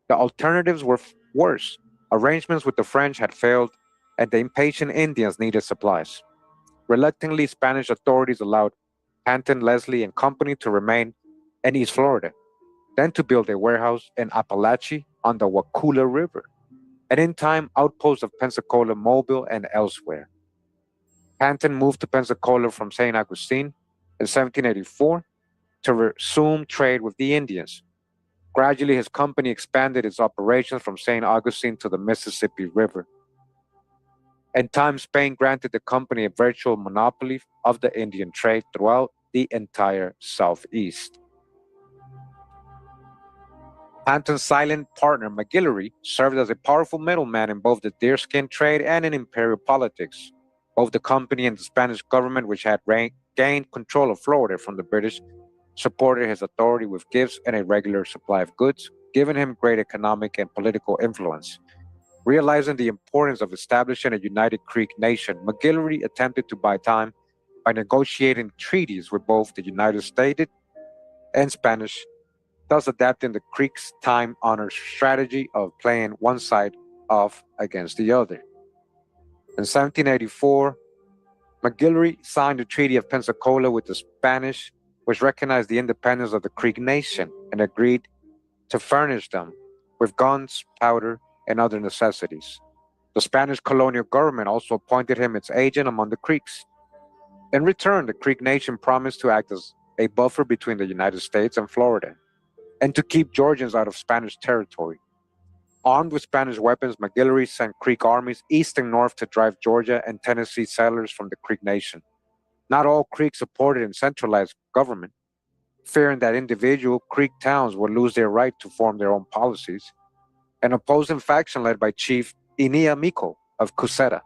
the alternatives were worse. Arrangements with the French had failed, and the impatient Indians needed supplies. Reluctantly, Spanish authorities allowed Panton, Leslie, and company to remain in East Florida, then to build a warehouse in Appalachia on the Waukulla River, and in time, outposts of Pensacola, Mobile, and elsewhere. Panton moved to Pensacola from St. Augustine in 1784 to resume trade with the Indians. Gradually, his company expanded its operations from St. Augustine to the Mississippi River. In time, Spain granted the company a virtual monopoly of the Indian trade throughout the entire Southeast. Panton's silent partner, McGillivray, served as a powerful middleman in both the deerskin trade and in imperial politics. Both the company and the Spanish government, which had gained control of Florida from the British, supported his authority with gifts and a regular supply of goods, giving him great economic and political influence. Realizing the importance of establishing a united Creek nation, McGillivray attempted to buy time by negotiating treaties with both the United States and Spanish, thus adapting the Creeks' time-honored strategy of playing one side off against the other. In 1784, McGillivray signed the Treaty of Pensacola with the Spanish, which recognized the independence of the Creek Nation and agreed to furnish them with guns, powder, and other necessities. The Spanish colonial government also appointed him its agent among the Creeks. In return, the Creek Nation promised to act as a buffer between the United States and Florida, and to keep Georgians out of Spanish territory. Armed with Spanish weapons, McGillivray sent Creek armies east and north to drive Georgia and Tennessee settlers from the Creek Nation. Not all Creeks supported a centralized government, fearing that individual Creek towns would lose their right to form their own policies. An opposing faction led by Chief Inia Miko of Cusseta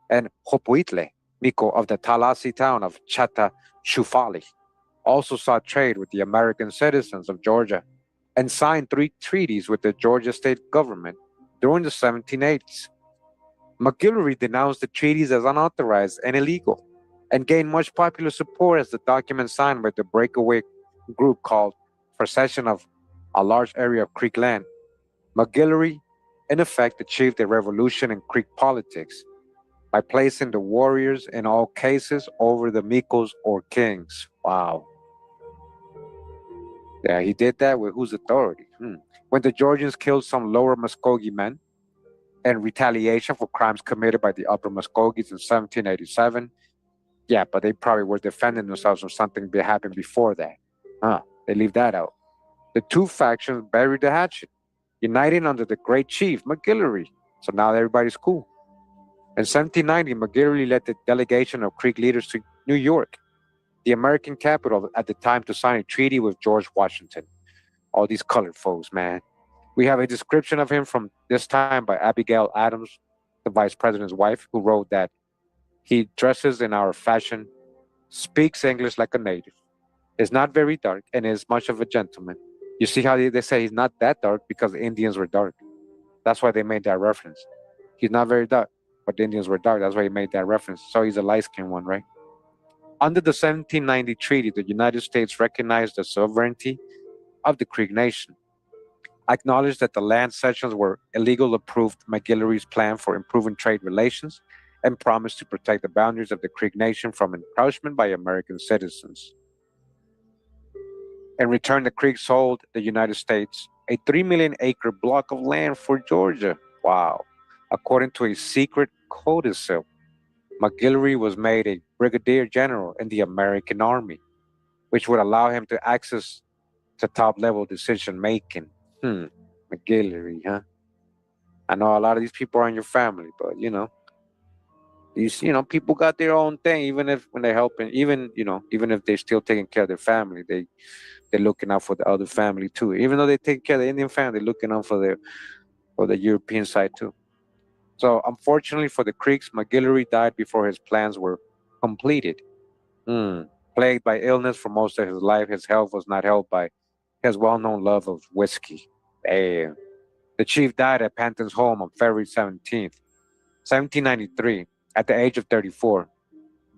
and Hopuitle Miko of the Tallahassee town of Chattahoochee also sought trade with the American citizens of Georgia and signed 3 treaties with the Georgia state government during the 1780s. McGillivray denounced the treaties as unauthorized and illegal and gained much popular support as the document signed by the breakaway group called for cession of a large area of Creek land. McGillivray, in effect, achieved a revolution in Creek politics by placing the warriors in all cases over the Mikos or kings, Wow. Yeah, he did that with whose authority? When the Georgians killed some lower Muskogee men in retaliation for crimes committed by the upper Muskogees in 1787. Yeah, but they probably were defending themselves from something that happened before that. They leave that out. The two factions buried the hatchet, uniting under the great chief, McGillivray. So now everybody's cool. In 1790, McGillivray led the delegation of Creek leaders to New York, the American capital at the time, to sign a treaty with George Washington. All these colored folks, man. We have a description of him from this time by Abigail Adams, the vice president's wife, who wrote that he dresses in our fashion, speaks English like a native, is not very dark, and is much of a gentleman. You see how they say he's not that dark because the Indians were dark. That's why they made that reference. He's not very dark, but the Indians were dark. That's why he made that reference. So he's a light-skinned one, right? Under the 1790 treaty, the United States recognized the sovereignty of the Creek Nation, acknowledged that the land cessions were illegal, approved McGillivray's plan for improving trade relations, and promised to protect the boundaries of the Creek Nation from encroachment by American citizens. In return, the Creek sold the United States a 3 million acre block of land for Georgia. Wow. According to a secret codicil, McGillivray was made a brigadier general in the American Army, which would allow him to access to top-level decision-making. McGillivray, huh? I know a lot of these people are in your family, but, people got their own thing, even if when they're helping, even if they're still taking care of their family, they're looking out for the other family too. Even though they take care of the Indian family, they're looking out for the European side too. So unfortunately for the Creeks, McGillivray died before his plans were completed. Plagued by illness for most of his life, his health was not helped by his well-known love of whiskey. The chief died at Panton's home on February 17th, 1793, at the age of 34.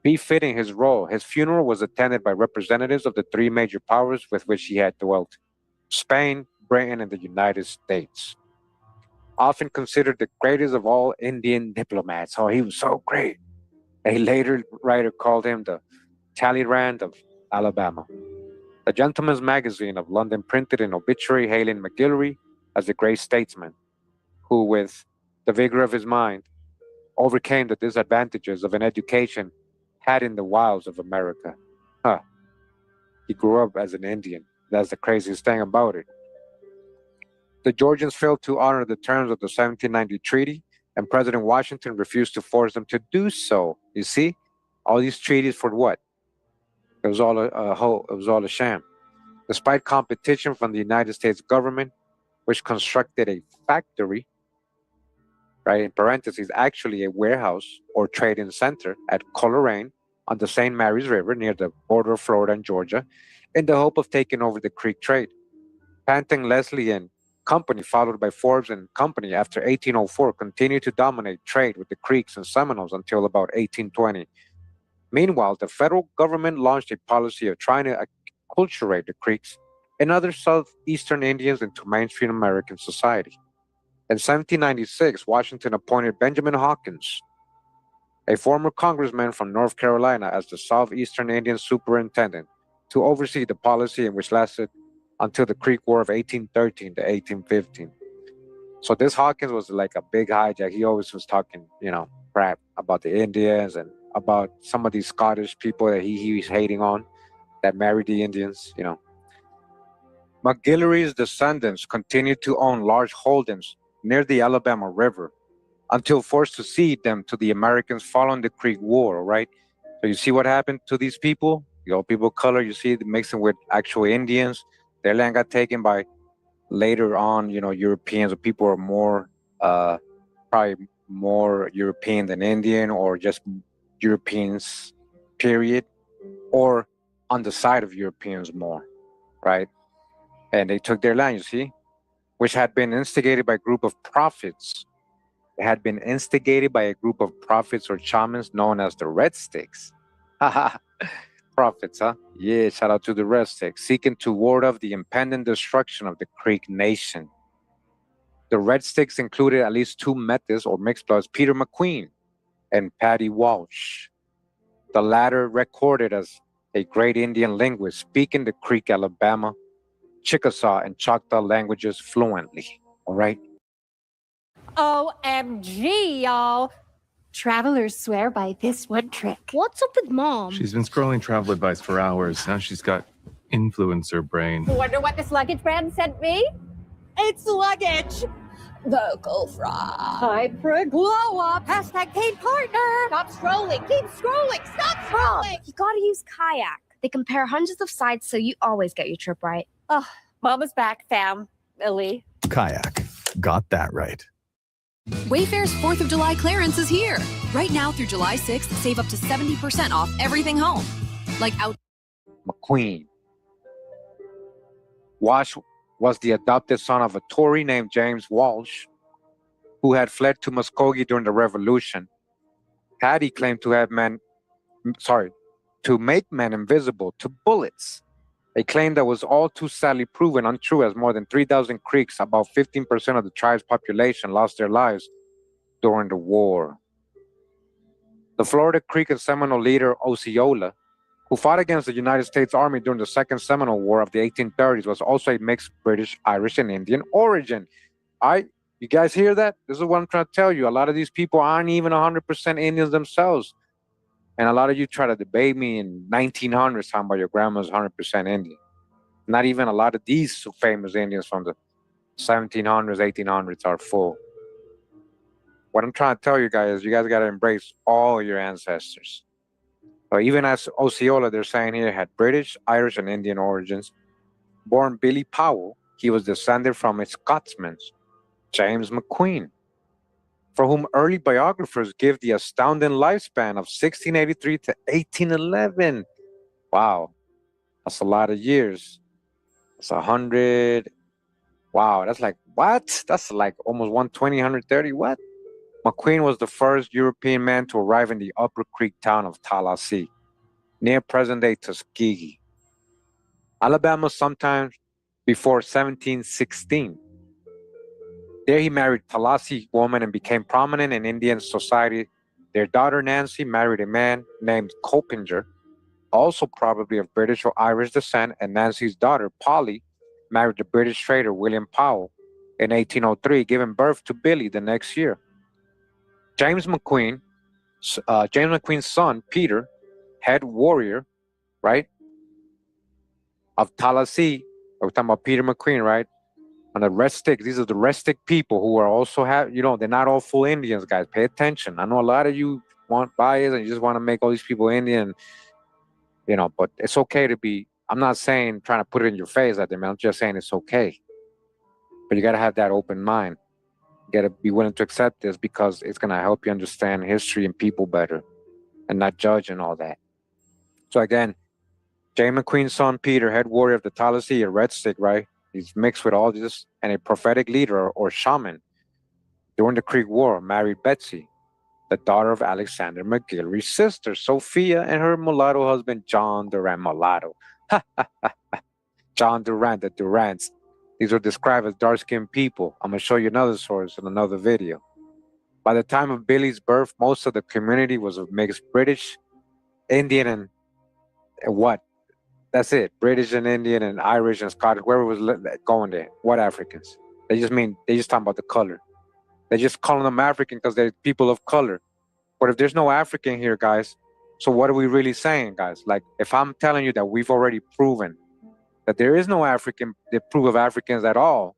Befitting his role, his funeral was attended by representatives of the three major powers with which he had dwelt: Spain, Britain, and the United States. Often considered the greatest of all Indian diplomats. Oh, he was so great. A later writer called him the Talleyrand of Alabama. The Gentleman's Magazine of London printed an obituary hailing McGillivray as a great statesman who, with the vigor of his mind, overcame the disadvantages of an education had in the wilds of America. He grew up as an Indian. That's the craziest thing about it. The Georgians failed to honor the terms of the 1790 treaty, and President Washington refused to force them to do so. You see, all these treaties for what? It was all a sham. Despite competition from the United States government, which constructed a factory, right, in parentheses, actually a warehouse or trading center at Coleraine on the St. Mary's River near the border of Florida and Georgia, in the hope of taking over the Creek trade. Panton, Leslie, and Company, followed by Forbes and Company after 1804, continued to dominate trade with the Creeks and Seminoles until about 1820. Meanwhile, the federal government launched a policy of trying to acculturate the Creeks and other southeastern Indians into mainstream American society. In 1796, Washington appointed Benjamin Hawkins, a former congressman from North Carolina, as the southeastern Indian superintendent to oversee the policy, in which lasted until the Creek War of 1813 to 1815. So this Hawkins was like a big hijack. He always was talking, crap about the Indians and about some of these Scottish people that he was hating on that married the Indians, McGillivray's descendants continued to own large holdings near the Alabama River until forced to cede them to the Americans following the Creek War, right? So you see what happened to these people? People of color, you see, mixing with actual Indians. Their land got taken by later on, Europeans, or people are more, probably more European than Indian, or just Europeans, period, or on the side of Europeans more, right? And they took their land, you see, which had been instigated by a group of prophets. It had been instigated by a group of prophets or shamans known as the Red Sticks. Prophets, huh? Yeah, shout out to the Red Sticks, seeking to ward off the impending destruction of the Creek Nation. The Red Sticks included at least two Methodists or mixed bloods, Peter McQueen and Patty Walsh. The latter recorded as a great Indian linguist speaking the Creek, Alabama, Chickasaw, and Choctaw languages fluently. All right? OMG, y'all. Travelers swear by this one trick. What's up with mom? She's been scrolling travel advice for hours. Now she's got influencer brain. Wonder what this luggage brand sent me? It's luggage. Vocal fry. Time for a glow up. Hashtag paid partner. Stop scrolling. Keep scrolling. Stop scrolling. You gotta use Kayak. They compare hundreds of sites so you always get your trip right. Oh, Mama's back, fam. Millie. Kayak. Got that right. Wayfair's 4th of July clearance is here. Right now through July 6th, save up to 70% off everything home. Like out. McQueen. Walsh was the adopted son of a Tory named James Walsh, who had fled to Muskogee during the Revolution. Hattie claimed to make men invisible to bullets, a claim that was all too sadly proven untrue, as more than 3,000 Creeks, about 15% of the tribe's population, lost their lives during the war. The Florida Creek and Seminole leader Osceola, who fought against the United States Army during the Second Seminole War of the 1830s, was also a mixed British, Irish, and Indian origin. You guys hear that? This is what I'm trying to tell you. A lot of these people aren't even 100% Indians themselves. And a lot of you try to debate me in 1900s talking about your grandma's 100% Indian. Not even a lot of these famous Indians from the 1700s, 1800s are full. What I'm trying to tell you guys is you guys got to embrace all your ancestors. So even as Osceola, they're saying here, had British, Irish, and Indian origins. Born Billy Powell, he was descended from a Scotsman, James McQueen, for whom early biographers give the astounding lifespan of 1683 to 1811. Wow, that's a lot of years. That's 100. Wow, that's like, what? That's like almost 120, 130, what? McQueen was the first European man to arrive in the Upper Creek town of Tallahassee, near present-day Tuskegee, Alabama, sometime before 1716. There he married a Tallahassee woman and became prominent in Indian society. Their daughter Nancy married a man named Copinger, also probably of British or Irish descent, and Nancy's daughter Polly married the British trader William Powell in 1803, giving birth to Billy the next year. James McQueen's son, Peter, head warrior, right, of Tallahassee. We're talking about Peter McQueen, right? And the Red Stick, these are the Red Stick people who are also they're not all full Indians, guys. Pay attention. I know a lot of you want bias and you just want to make all these people Indian, but it's okay to be. I'm not saying trying to put it in your face at them. I'm just saying it's okay. But you got to have that open mind. You got to be willing to accept this because it's going to help you understand history and people better and not judge and all that. So again, James McQueen's son, Peter, head warrior of the Tallahassee, a Red Stick, right? He's mixed with all this and a prophetic leader or shaman. During the Creek War, married Betsy, the daughter of Alexander McGilvery's sister, Sophia, and her mulatto husband, John Durant. Mulatto. John Durant, the Durants. These are described as dark-skinned people. I'm going to show you another source in another video. By the time of Billy's birth, most of the community was of mixed British, Indian, and what? That's it. British and Indian and Irish and Scottish, whoever was going there. What Africans? They just talking about the color. They're just calling them African because they're people of color. But if there's no African here, guys, so what are we really saying, guys? Like, if I'm telling you that we've already proven that there is no African, the proof of Africans at all,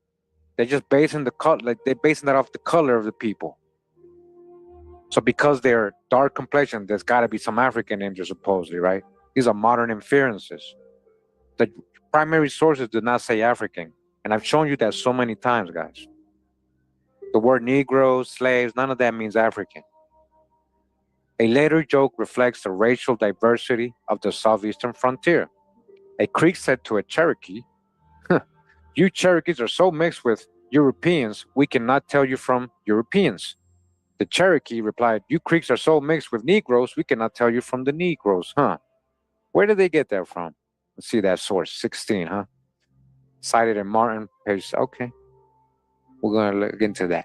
they're just basing the color, like they're basing that off the color of the people. So because they're dark complexion, there's got to be some African names, supposedly, right? These are modern inferences. The primary sources do not say African. And I've shown you that so many times, guys. The word Negro, slaves, none of that means African. A later joke reflects the racial diversity of the southeastern frontier. A Creek said to a Cherokee, "You Cherokees are so mixed with Europeans, we cannot tell you from Europeans." The Cherokee replied, "You Creeks are so mixed with Negroes, we cannot tell you from the Negroes." Where did they get that from? Let's see that source, 16, cited in Martin, page, okay. We're going to look into that.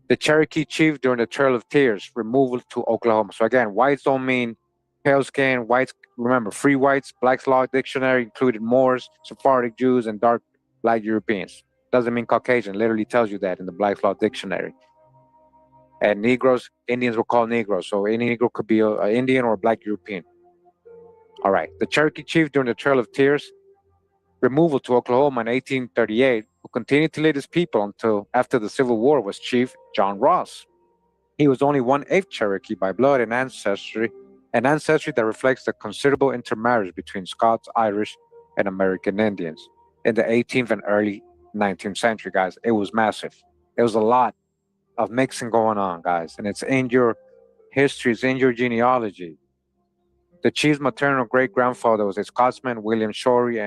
The Cherokee chief during the Trail of Tears, removal to Oklahoma. So again, whites don't mean pale skin, whites. Remember, free whites, Black's Law Dictionary included Moors, Sephardic Jews, and dark black Europeans. Doesn't mean Caucasian. Literally tells you that in the Black's Law Dictionary. And Negroes, Indians were called Negroes. So any Negro could be an Indian or a black European. All right. The Cherokee chief during the Trail of Tears removal to Oklahoma in 1838, who continued to lead his people until after the Civil War, was Chief John Ross. He was only 1/8 Cherokee by blood and ancestry, an ancestry that reflects the considerable intermarriage between Scots, Irish, and American Indians in the 18th and early 19th century, guys. It was massive. It was a lot of mixing going on, guys, and it's in your history, it's in your genealogy. The chief's maternal great-grandfather was a Scotsman, William Shorey,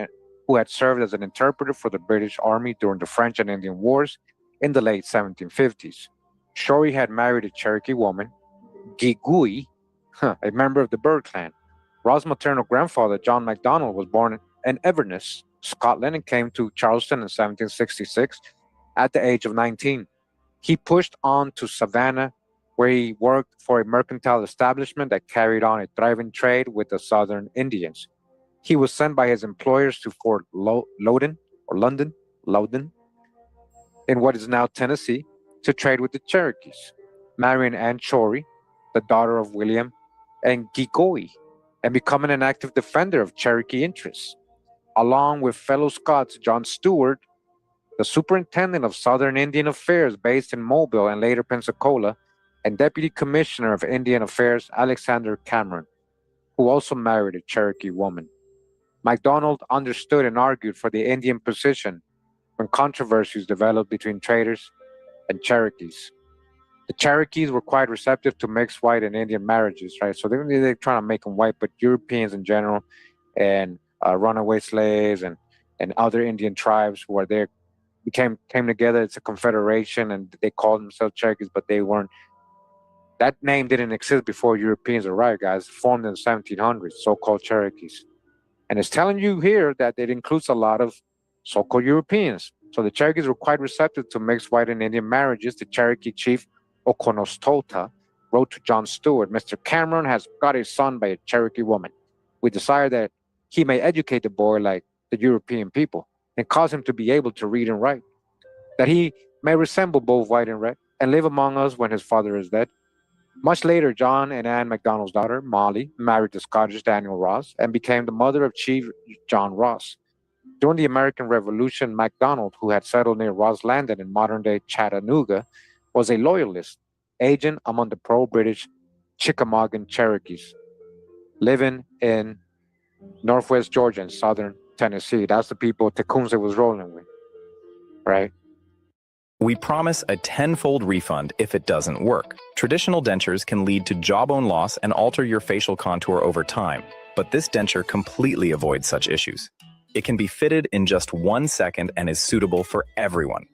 who had served as an interpreter for the British Army during the French and Indian Wars in the late 1750s. Shorey had married a Cherokee woman, Gigui, a member of the Bird clan. Ross' maternal grandfather, John MacDonald, was born in Inverness, Scotland, and came to Charleston in 1766 at the age of 19. He pushed on to Savannah, where he worked for a mercantile establishment that carried on a thriving trade with the Southern Indians. He was sent by his employers to Fort Loudoun, in what is now Tennessee, to trade with the Cherokees, marrying Anne Shorey, the daughter of William and Gigoi, and becoming an active defender of Cherokee interests. Along with fellow Scots John Stewart, the superintendent of Southern Indian Affairs based in Mobile and later Pensacola, and Deputy Commissioner of Indian Affairs Alexander Cameron, who also married a Cherokee woman. MacDonald understood and argued for the Indian position when controversies developed between traders and Cherokees. The Cherokees were quite receptive to mixed white and Indian marriages, right? So they're trying to make them white, but Europeans in general and runaway slaves and other Indian tribes who were there came together. It's a confederation, and they called themselves Cherokees, but they weren't. That name didn't exist before Europeans arrived, guys. Formed in the 1700s, so-called Cherokees. And it's telling you here that it includes a lot of so-called Europeans. So the Cherokees were quite receptive to mixed white and Indian marriages. The Cherokee chief Okonostota wrote to John Stewart, "Mr. Cameron has got a son by a Cherokee woman. We desire that he may educate the boy like the European people and cause him to be able to read and write, that he may resemble both white and red and live among us when his father is dead." Much later, John and Anne MacDonald's daughter, Molly, married the Scottish Daniel Ross and became the mother of Chief John Ross. During the American Revolution, MacDonald, who had settled near Ross Landing in modern-day Chattanooga, was a loyalist, agent among the pro-British Chickamaugan Cherokees, living in northwest Georgia and southern Tennessee. That's the people Tecumseh was rolling with, right? We promise a tenfold refund if it doesn't work. Traditional dentures can lead to jawbone loss and alter your facial contour over time, but this denture completely avoids such issues. It can be fitted in just 1 second and is suitable for everyone.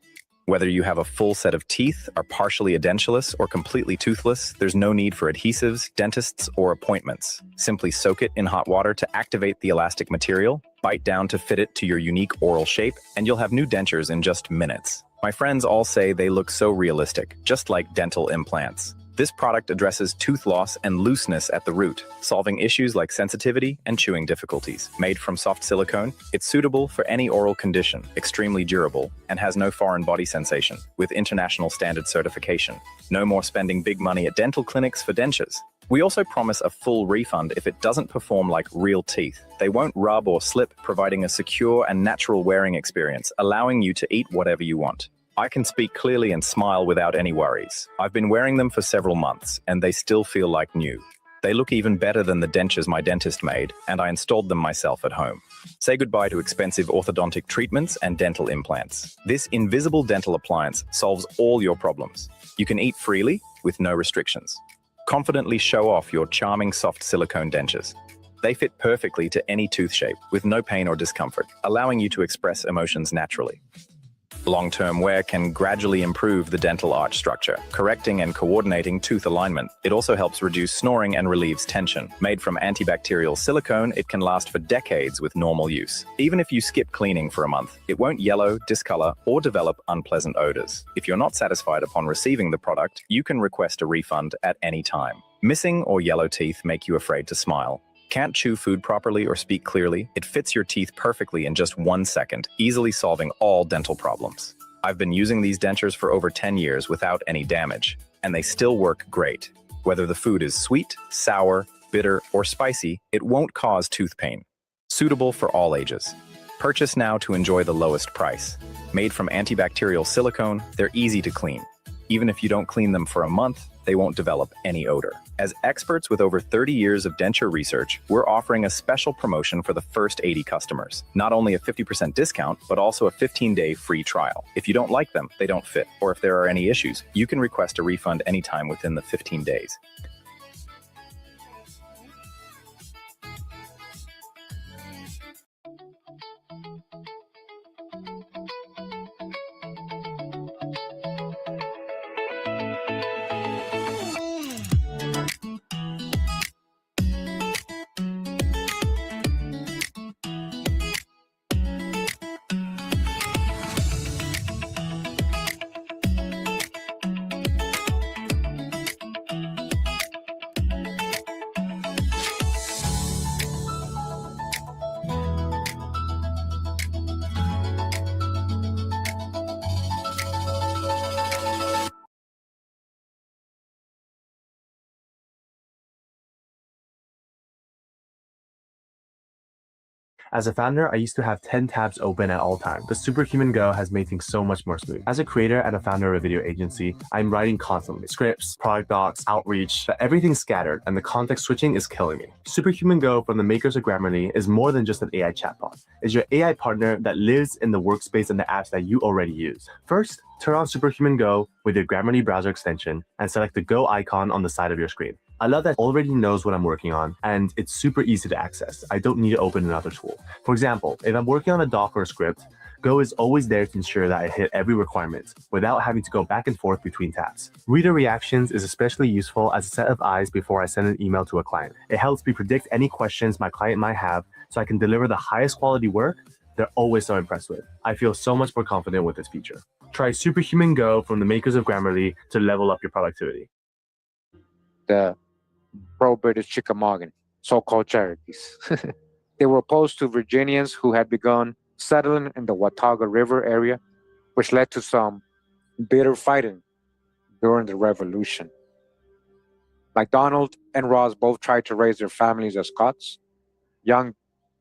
Whether you have a full set of teeth, are partially edentulous, or completely toothless, there's no need for adhesives, dentists, or appointments. Simply soak it in hot water to activate the elastic material, bite down to fit it to your unique oral shape, and you'll have new dentures in just minutes. My friends all say they look so realistic, just like dental implants. This product addresses tooth loss and looseness at the root, solving issues like sensitivity and chewing difficulties. Made from soft silicone, it's suitable for any oral condition, extremely durable, and has no foreign body sensation, with international standard certification. No more spending big money at dental clinics for dentures. We also promise a full refund if it doesn't perform like real teeth. They won't rub or slip, providing a secure and natural wearing experience, allowing you to eat whatever you want. I can speak clearly and smile without any worries. I've been wearing them for several months, and they still feel like new. They look even better than the dentures my dentist made, and I installed them myself at home. Say goodbye to expensive orthodontic treatments and dental implants. This invisible dental appliance solves all your problems. You can eat freely with no restrictions. Confidently show off your charming soft silicone dentures. They fit perfectly to any tooth shape with no pain or discomfort, allowing you to express emotions naturally. Long-term wear can gradually improve the dental arch structure, correcting and coordinating tooth alignment. It also helps reduce snoring and relieves tension. Made from antibacterial silicone, it can last for decades with normal use. Even if you skip cleaning for a month, it won't yellow, discolor, or develop unpleasant odors. If you're not satisfied upon receiving the product, you can request a refund at any time. Missing or yellow teeth make you afraid to smile. Can't chew food properly or speak clearly? It fits your teeth perfectly in just 1 second, easily solving all dental problems. I've been using these dentures for over 10 years without any damage, and they still work great. Whether the food is sweet, sour, bitter, or spicy, it won't cause tooth pain. Suitable for all ages. Purchase now to enjoy the lowest price. Made from antibacterial silicone, they're easy to clean. Even if you don't clean them for a month, they won't develop any odor. As experts with over 30 years of denture research, we're offering a special promotion for the first 80 customers. Not only a 50% discount, but also a 15-day free trial. If you don't like them, they don't fit, or if there are any issues, you can request a refund anytime within the 15 days. As a founder, I used to have 10 tabs open at all times. The Superhuman Go has made things so much more smooth. As a creator and a founder of a video agency, I'm writing constantly. Scripts, product docs, outreach, but everything's scattered and the context switching is killing me. Superhuman Go from the makers of Grammarly is more than just an AI chatbot. It's your AI partner that lives in the workspace and the apps that you already use. First, turn on Superhuman Go with your Grammarly browser extension and select the Go icon on the side of your screen. I love that it already knows what I'm working on, and it's super easy to access. I don't need to open another tool. For example, if I'm working on a doc or a script, Go is always there to ensure that I hit every requirement without having to go back and forth between tabs. Reader reactions is especially useful as a set of eyes before I send an email to a client. It helps me predict any questions my client might have so I can deliver the highest quality work they're always so impressed with. I feel so much more confident with this feature. Try Superhuman Go from the makers of Grammarly to level up your productivity. The pro-British Chickamaugan, so-called Cherokees. They were opposed to Virginians who had begun settling in the Watauga River area, which led to some bitter fighting during the Revolution. MacDonald and Ross both tried to raise their families as Scots. Young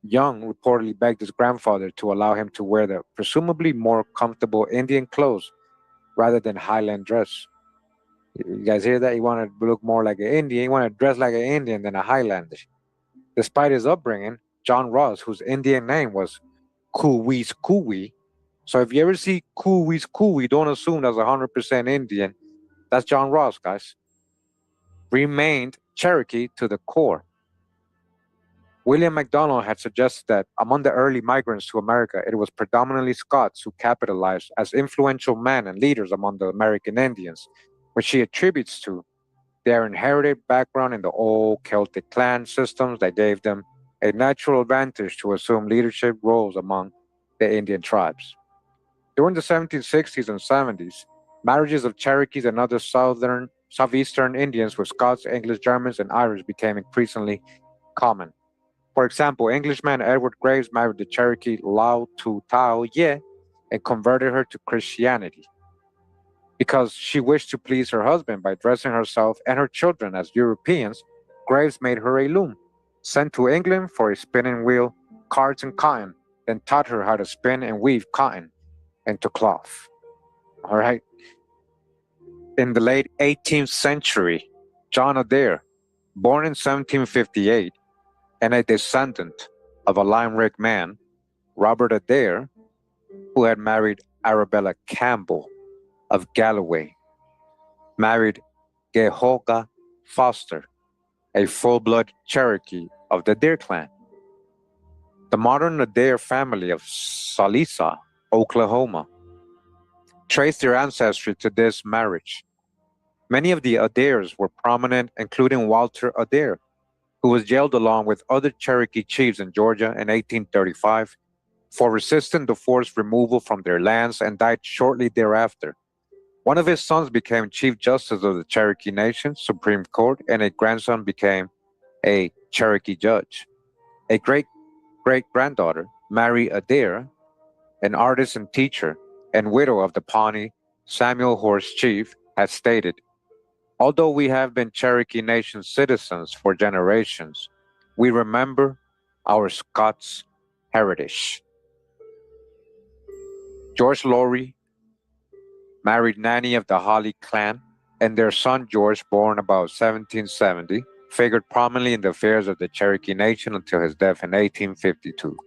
reportedly begged his grandfather to allow him to wear the presumably more comfortable Indian clothes rather than Highland dress. You guys hear that? He wanted to look more like an Indian. He wanted to dress like an Indian than a Highlander. Despite his upbringing, John Ross, whose Indian name was Kuwis Kuwi. So if you ever see Kuwis Kuwi, don't assume that's 100% Indian. That's John Ross, guys. Remained Cherokee to the core. William MacDonald had suggested that among the early migrants to America, it was predominantly Scots who capitalized as influential men and leaders among the American Indians, which he attributes to their inherited background in the old Celtic clan systems that gave them a natural advantage to assume leadership roles among the Indian tribes. During the 1760s and 70s, marriages of Cherokees and other southeastern Indians with Scots, English, Germans, and Irish became increasingly common. For example, Englishman Edward Graves married the Cherokee Lau Tu Tao Ye and converted her to Christianity. Because she wished to please her husband by dressing herself and her children as Europeans, Graves made her a loom, sent to England for a spinning wheel, cards, and cotton, then taught her how to spin and weave cotton into cloth. All right. In the late 18th century, John Adair, born in 1758, and a descendant of a Limerick man, Robert Adair, who had married Arabella Campbell of Galloway, married Gehoga Foster, a full-blood Cherokee of the Adair clan. The modern Adair family of Salisa, Oklahoma, traced their ancestry to this marriage. Many of the Adairs were prominent, including Walter Adair, who was jailed along with other Cherokee chiefs in Georgia in 1835 for resisting the forced removal from their lands and died shortly thereafter. One of his sons became Chief Justice of the Cherokee Nation Supreme Court, and a grandson became a Cherokee judge. A great-great-granddaughter, Mary Adair, an artist and teacher and widow of the Pawnee Samuel Horse Chief, has stated, although we have been Cherokee Nation citizens for generations, we remember our Scots heritage. George Laurie married Nanny of the Holly clan, and their son George, born about 1770, figured prominently in the affairs of the Cherokee Nation until his death in 1852.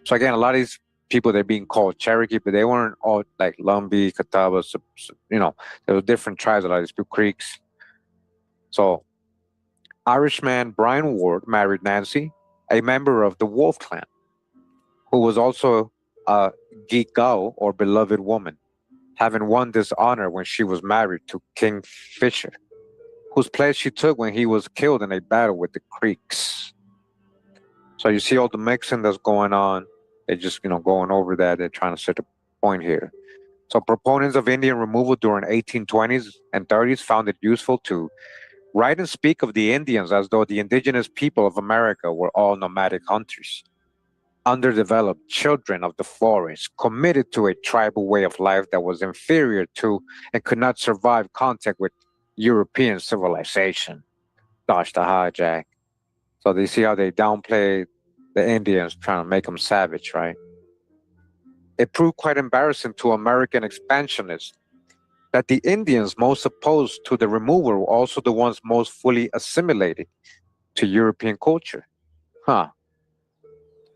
So again, a lot of these people, they're being called Cherokee, but they weren't all like Lumbee, Catawba, there were different tribes, a lot of these people, Creeks. So Irishman Brian Ward married Nancy, a member of the Wolf clan, who was also a Gigao, or beloved woman, having won this honor when she was married to King Fisher, whose place she took when he was killed in a battle with the Creeks. So you see all the mixing that's going on. They're just, going over that. They're trying to set a point here. So proponents of Indian removal during 1820s and 30s found it useful to write and speak of the Indians as though the indigenous people of America were all nomadic hunters, underdeveloped children of the forest, committed to a tribal way of life that was inferior to and could not survive contact with European civilization. Dodge the hijack. So they see how they downplay the Indians, trying to make them savage, right? It proved quite embarrassing to American expansionists that the Indians most opposed to the removal were also the ones most fully assimilated to European culture.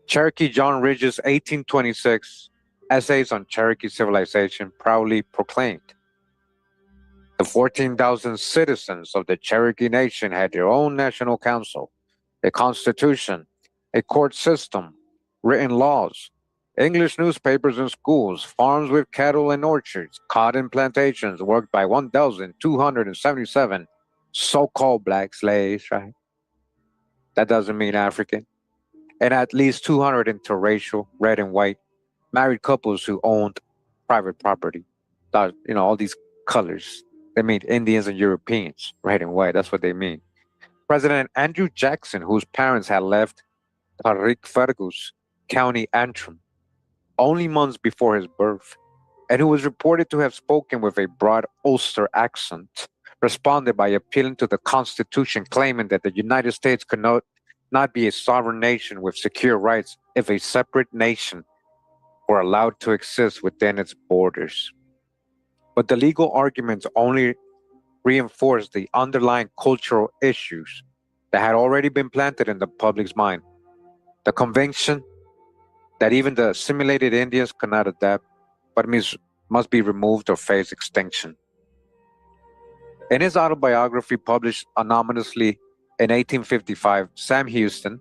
Cherokee John Ridge's 1826 Essays on Cherokee Civilization proudly proclaimed, the 14,000 citizens of the Cherokee Nation had their own national council, a constitution, a court system, written laws, English newspapers and schools, farms with cattle and orchards, cotton plantations worked by 1,277 so-called black slaves, right? That doesn't mean African. And at least 200 interracial, red and white, married couples who owned private property. All these colors. They mean Indians and Europeans, red and white. That's what they mean. President Andrew Jackson, whose parents had left Carrickfergus County, Antrim, only months before his birth, and who was reported to have spoken with a broad Ulster accent, responded by appealing to the Constitution, claiming that the United States could not be a sovereign nation with secure rights if a separate nation were allowed to exist within its borders. But the legal arguments only reinforced the underlying cultural issues that had already been planted in the public's mind. The conviction that even the assimilated Indians could not adapt, but must be removed or face extinction. In his autobiography published anonymously in 1855, Sam Houston,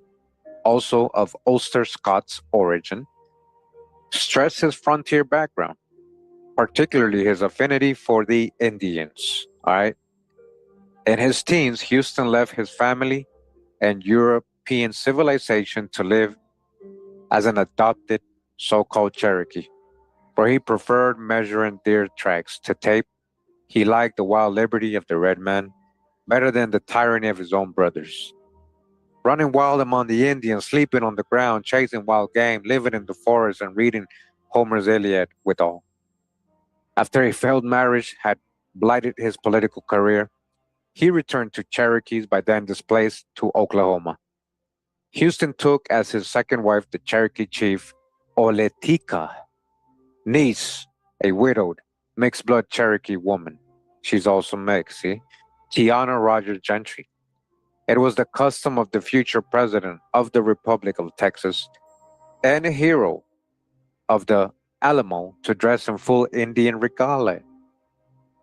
also of Ulster Scots origin, stressed his frontier background, particularly his affinity for the Indians. All right. In his teens, Houston left his family and European civilization to live as an adopted so-called Cherokee, where he preferred measuring deer tracks to tape. He liked the wild liberty of the red man better than the tyranny of his own brothers. Running wild among the Indians, sleeping on the ground, chasing wild game, living in the forest, and reading Homer's Iliad withal. After a failed marriage had blighted his political career, he returned to Cherokees, by then displaced, to Oklahoma. Houston took as his second wife the Cherokee chief Oletika, niece, a widowed, mixed-blood Cherokee woman. She's also mixed, see? Tiana Rogers Gentry. It was the custom of the future president of the Republic of Texas and a hero of the Alamo to dress in full Indian regalia.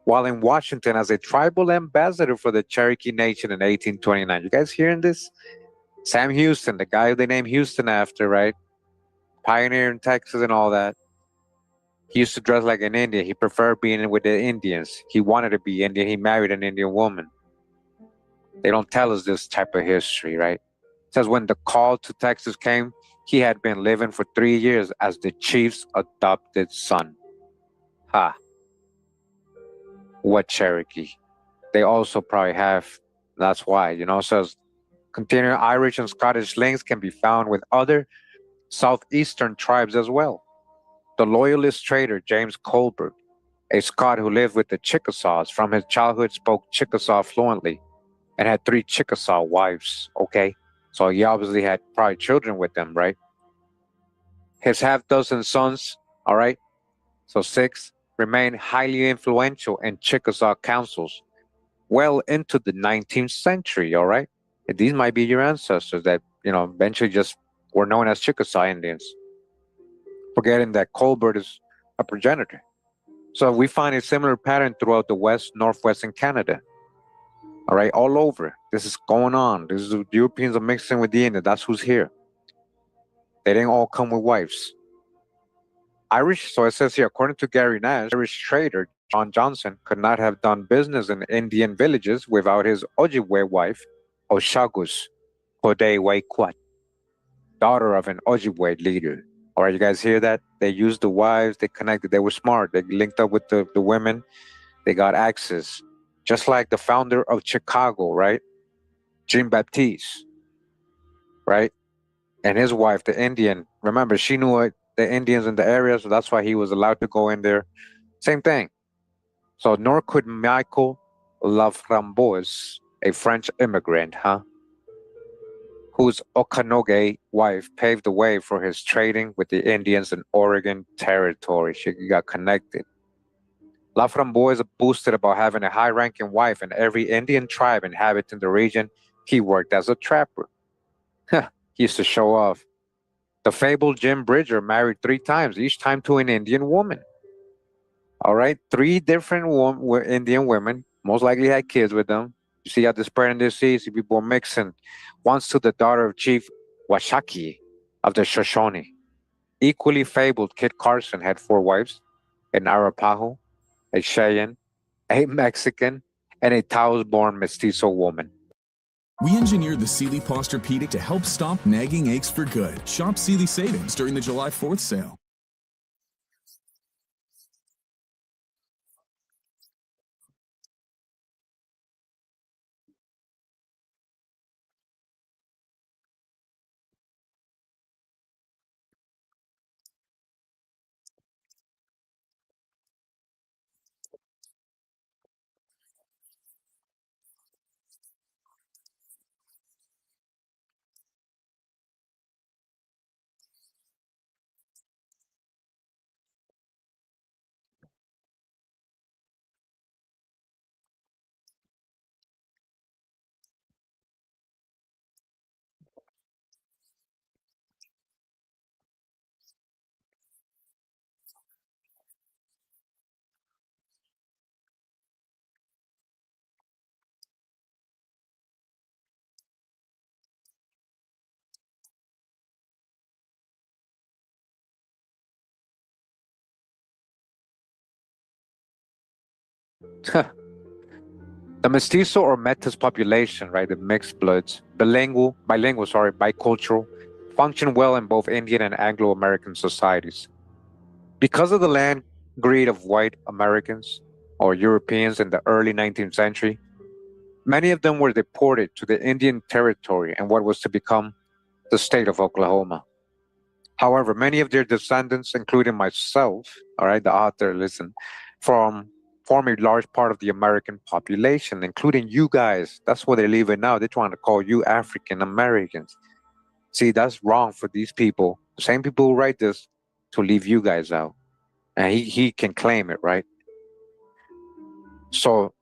While in Washington as a tribal ambassador for the Cherokee Nation in 1829. You guys hearing this? Sam Houston, the guy they named Houston after, right? Pioneer in Texas and all that. He used to dress like an Indian. He preferred being with the Indians. He wanted to be Indian. He married an Indian woman. They don't tell us this type of history, right? It says when the call to Texas came, he had been living for 3 years as the chief's adopted son. what Cherokee. They also probably have. That's why, you know. So continuing Irish and Scottish links can be found with other southeastern tribes as well. The loyalist trader James Colbert, a Scot who lived with the Chickasaws from his childhood, spoke Chickasaw fluently and had 3 Chickasaw wives. Okay, so he obviously had probably children with them, right? His half-dozen sons, all right, so 6, remained highly influential in Chickasaw councils well into the 19th century, all right? And these might be your ancestors that, you know, eventually just were known as Chickasaw Indians, forgetting that Colbert is a progenitor. So we find a similar pattern throughout the West, Northwestern Canada. All right, all over. This is going on. This is the Europeans are mixing with the Indians. That's who's here. They didn't all come with wives. Irish, so it says here, according to Gary Nash, Irish trader John Johnson could not have done business in Indian villages without his Ojibwe wife, Oshagus Hodewaikwat, daughter of an Ojibwe leader. All right, you guys hear that? They used the wives, they connected, they were smart. They linked up with the women, they got access. Just like the founder of Chicago, right? Jean Baptiste, right? And his wife, the Indian, remember, she knew the Indians in the area, so that's why he was allowed to go in there. Same thing. So nor could Michael Laframboise, a French immigrant, whose Okanoge wife paved the way for his trading with the Indians in Oregon Territory. She got connected. Laframboise boasted about having a high-ranking wife in every Indian tribe inhabiting the region. He worked as a trapper. He used to show off. The fabled Jim Bridger married 3 times, each time to an Indian woman. All right, 3 different Indian women, most likely had kids with them. You see how they're spreading their seeds? People are mixing. Once to the daughter of Chief Washaki of the Shoshone. Equally fabled Kit Carson had 4 wives, an Arapaho, a Cheyenne, a Mexican, and a Taos-born mestizo woman. We engineered the Sealy Posturepedic to help stop nagging aches for good. Shop Sealy savings during the July 4th sale. The mestizo or metis population, right, the mixed bloods, bilingual, bicultural, function well in both Indian and Anglo-American societies. Because of the land greed of white Americans or Europeans in the early 19th century, many of them were deported to the Indian Territory and what was to become the state of Oklahoma. However, many of their descendants, including myself, all right, the author, listen, form a large part of the American population, including you guys. That's what they're leaving now. They're trying to call you African Americans. See, that's wrong for these people, the same people who write this, to leave you guys out. And he can claim it, right? So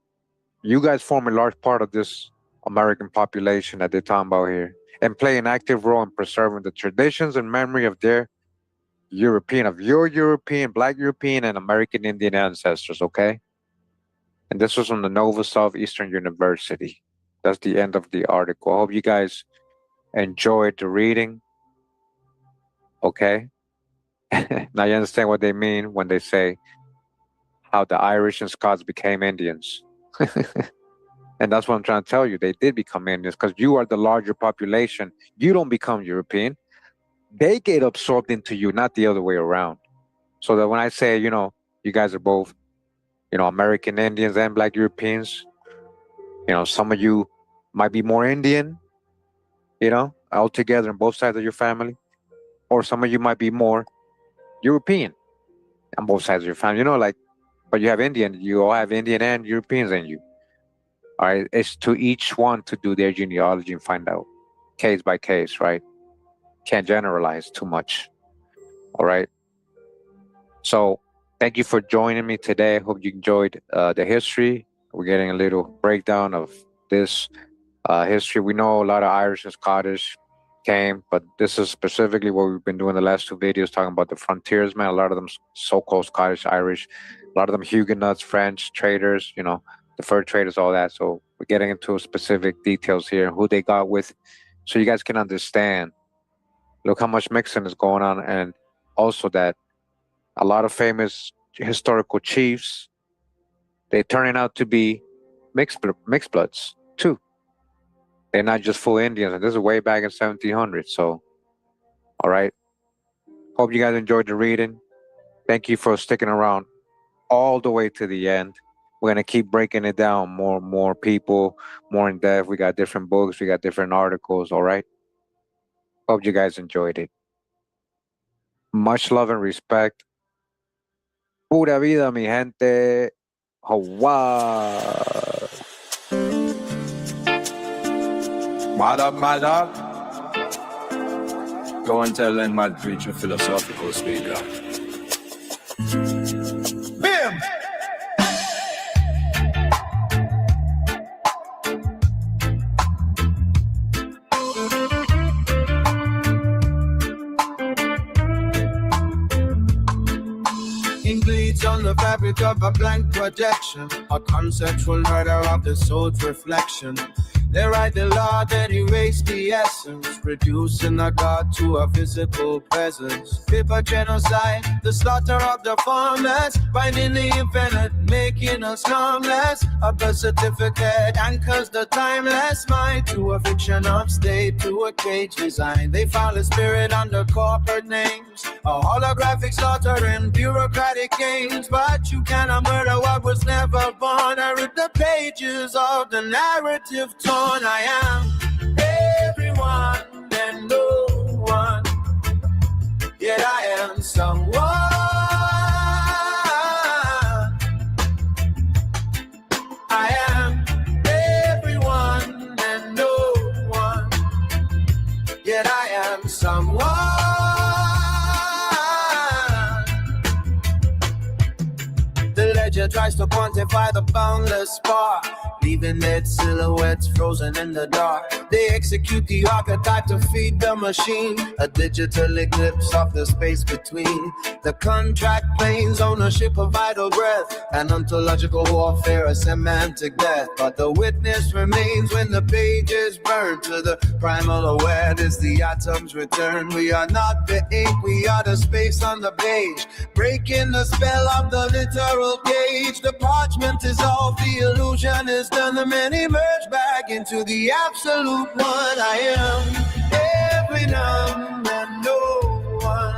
you guys form a large part of this American population that they're talking about here and play an active role in preserving the traditions and memory of their your European, Black European, and American Indian ancestors, okay? And this was from the Nova Southeastern University. That's the end of the article. I hope you guys enjoyed the reading. Okay? Now you understand what they mean when they say how the Irish and Scots became Indians. And that's what I'm trying to tell you. They did become Indians because you are the larger population. You don't become European. They get absorbed into you, not the other way around. So that when I say, you know, you guys are both, American Indians and Black Europeans. Some of you might be more Indian, all together on both sides of your family, or some of you might be more European on both sides of your family. But you have Indian. You all have Indian and Europeans in you. All right, it's to each one to do their genealogy and find out case by case, right? Can't generalize too much. All right. So thank you for joining me today. I hope you enjoyed the history. We're getting a little breakdown of this history. We know a lot of Irish and Scottish came, but this is specifically what we've been doing the last 2 videos, talking about the frontiersmen. A lot of them so-called Scottish, Irish, a lot of them Huguenots, French traders, the fur traders, all that. So we're getting into specific details here, who they got with, so you guys can understand. Look how much mixing is going on, and also that a lot of famous historical chiefs, they're turning out to be mixed bloods too. They're not just full Indians, and this is way back in 1700. So, all right. Hope you guys enjoyed the reading. Thank you for sticking around all the way to the end. We're gonna keep breaking it down, more people, more in depth. We got different books, we got different articles. All right. Hope you guys enjoyed it. Much love and respect. Pura vida, mi gente. Hawa. Mad up. Go and tell them mad preacher philosophical speaker. Bim! Ink bleeds on the fabric of a blank projection, a conceptual murder of the soul's reflection. They write the law that erase the essence, reducing a god to a physical presence. Paper genocide, the slaughter of the formless, finding the infinite, making us harmless. A birth certificate anchors the timeless mind to a fiction of state, to a cage design. They found a spirit under corporate names, a holographic slaughter in bureaucratic games. But you cannot murder what was never born. I read the pages of the narrative torn. I am everyone and no one, yet I am someone. I am everyone and no one, yet I am someone. The ledger tries to quantify the boundless spark, leaving dead silhouettes frozen in the dark. They execute the archetype to feed the machine, a digital eclipse of the space between. The contract planes, ownership of vital breath, an ontological warfare, a semantic death. But the witness remains when the page is burned to the primal awareness. The atoms return. We are not the ink, we are the space on the page, breaking the spell of the literal gauge. The parchment is off, the illusion is done. The many merge back into the absolute one. I am every numb and no one,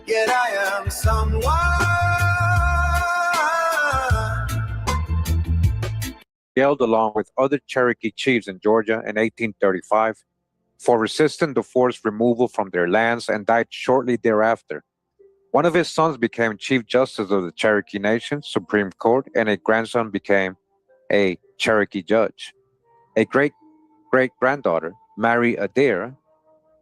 yet I am someone. Yelled along with other Cherokee chiefs in Georgia in 1835 for resisting the forced removal from their lands, and died shortly thereafter. One of his sons became Chief Justice of the Cherokee Nation Supreme Court, and a grandson became a Cherokee judge. A great-great-granddaughter, Mary Adair,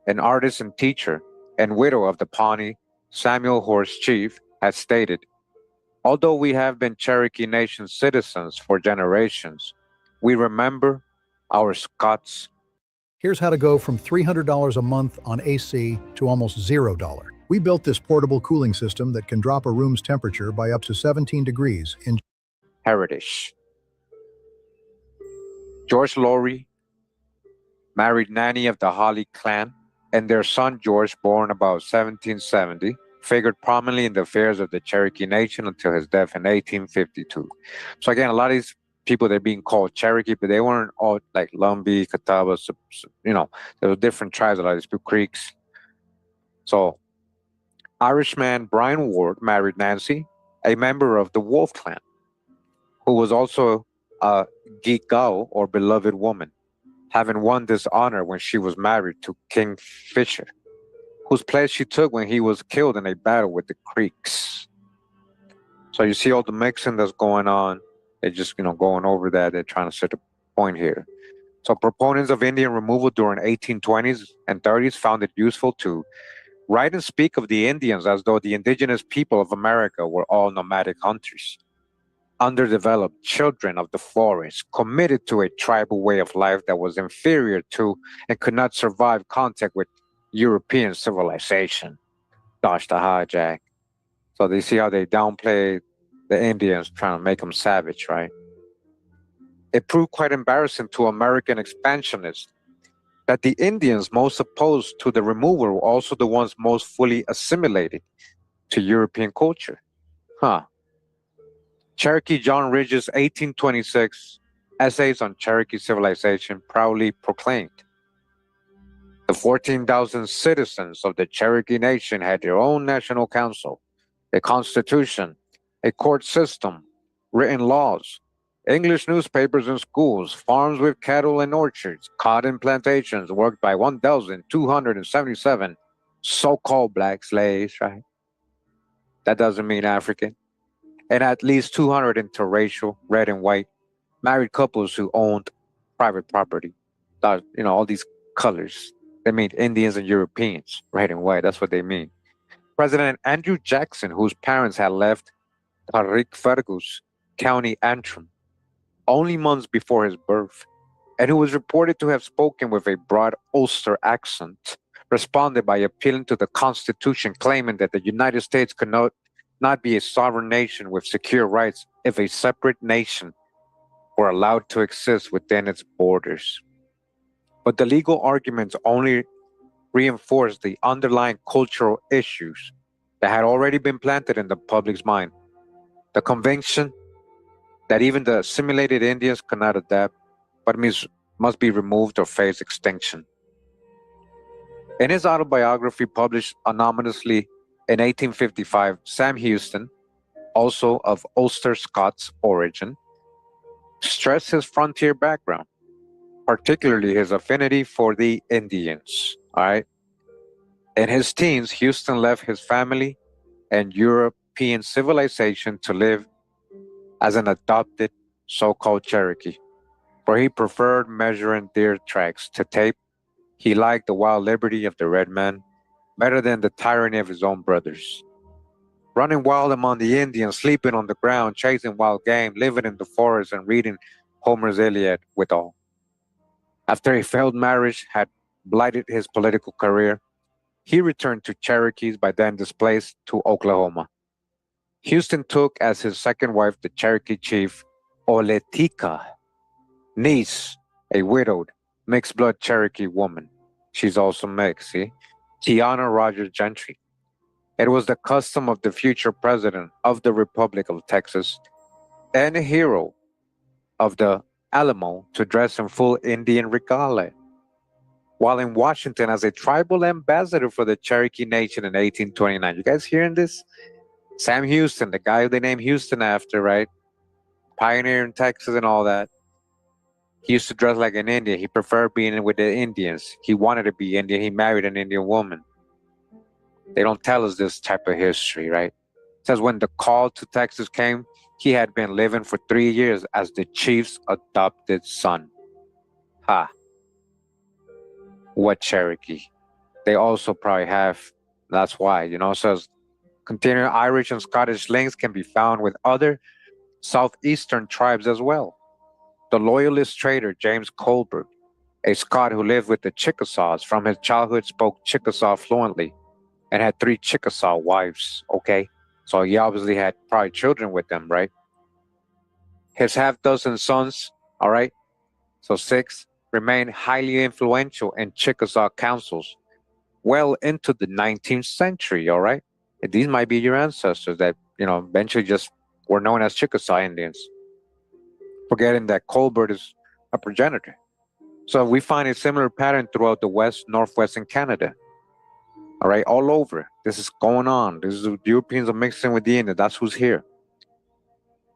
an artist and teacher and widow of the Pawnee Samuel Horse Chief, has stated, "Although we have been Cherokee Nation citizens for generations, we remember our Scots." Here's how to go from $300 a month on AC to almost $0. We built this portable cooling system that can drop a room's temperature by up to 17 degrees in Heritage. George Laurie married Nanny of the Holly clan, and their son George, born about 1770, figured prominently in the affairs of the Cherokee Nation until his death in 1852. So again, a lot of these people, they're being called Cherokee, but they weren't all like Lumbee, Catawba, there were different tribes, a lot of these Creeks. So Irishman Brian Ward married Nancy, a member of the Wolf Clan, who was also a Gigao, or beloved woman, having won this honor when she was married to King Fisher, whose place she took when he was killed in a battle with the Creeks. So you see all the mixing that's going on. They're just, going over that. They're trying to set a point here. So proponents of Indian removal during 1820s and 30s found it useful to write and speak of the Indians as though the indigenous people of America were all nomadic hunters, underdeveloped children of the forest, committed to a tribal way of life that was inferior to and could not survive contact with European civilization. Gosh, the hijack. So they see how they downplay the Indians, trying to make them savage, right? It proved quite embarrassing to American expansionists that the Indians most opposed to the removal were also the ones most fully assimilated to European culture. Cherokee John Ridge's 1826 Essays on Cherokee Civilization proudly proclaimed, the 14,000 citizens of the Cherokee Nation had their own national council, a constitution, a court system, written laws, English newspapers and schools, farms with cattle and orchards, cotton plantations worked by 1,277 so-called black slaves, right? That doesn't mean African. And at least 200 interracial, red and white, married couples who owned private property. All these colors. They mean Indians and Europeans, red and white. That's what they mean. President Andrew Jackson, whose parents had left Carrickfergus, County Antrim, only months before his birth, and who was reported to have spoken with a broad Ulster accent, responded by appealing to the Constitution, claiming that the United States could not be a sovereign nation with secure rights if a separate nation were allowed to exist within its borders. But the legal arguments only reinforced the underlying cultural issues that had already been planted in the public's mind. The conviction that even the assimilated Indians could not adapt, but must be removed or face extinction. In his autobiography published anonymously in 1855, Sam Houston, also of Ulster Scots origin, stressed his frontier background, particularly his affinity for the Indians. All right. In his teens, Houston left his family and European civilization to live as an adopted so-called Cherokee, where he preferred measuring deer tracks to tape. He liked the wild liberty of the red man better than the tyranny of his own brothers. Running wild among the Indians, sleeping on the ground, chasing wild game, living in the forest, and reading Homer's Iliad withal. After a failed marriage had blighted his political career, he returned to Cherokees, by then displaced, to Oklahoma. Houston took as his second wife the Cherokee chief Oletika, niece, a widowed, mixed-blood Cherokee woman. She's also mixed, see? Tiana Rogers Gentry. It was the custom of the future president of the Republic of Texas and a hero of the Alamo to dress in full Indian regalia. While in Washington as a tribal ambassador for the Cherokee Nation in 1829. You guys hearing this? Sam Houston, the guy they named Houston after, right? Pioneer in Texas and all that. He used to dress like an Indian. He preferred being with the Indians. He wanted to be Indian. He married an Indian woman. They don't tell us this type of history, right? It says when the call to Texas came, he had been living for 3 years as the chief's adopted son. What Cherokee? They also probably have, that's why, so continuing Irish and Scottish links can be found with other southeastern tribes as well. The loyalist trader James Colbert, a Scot who lived with the Chickasaws, from his childhood spoke Chickasaw fluently and had 3 Chickasaw wives, okay? So he obviously had probably children with them, right? His half-dozen sons, all right? So 6, remained highly influential in Chickasaw councils well into the 19th century, all right? And these might be your ancestors that, eventually just were known as Chickasaw Indians. Forgetting that Colbert is a progenitor. So we find a similar pattern throughout the West, Northwest, and Canada. All right, all over. This is going on. This is Europeans are mixing with the Indians. That's who's here.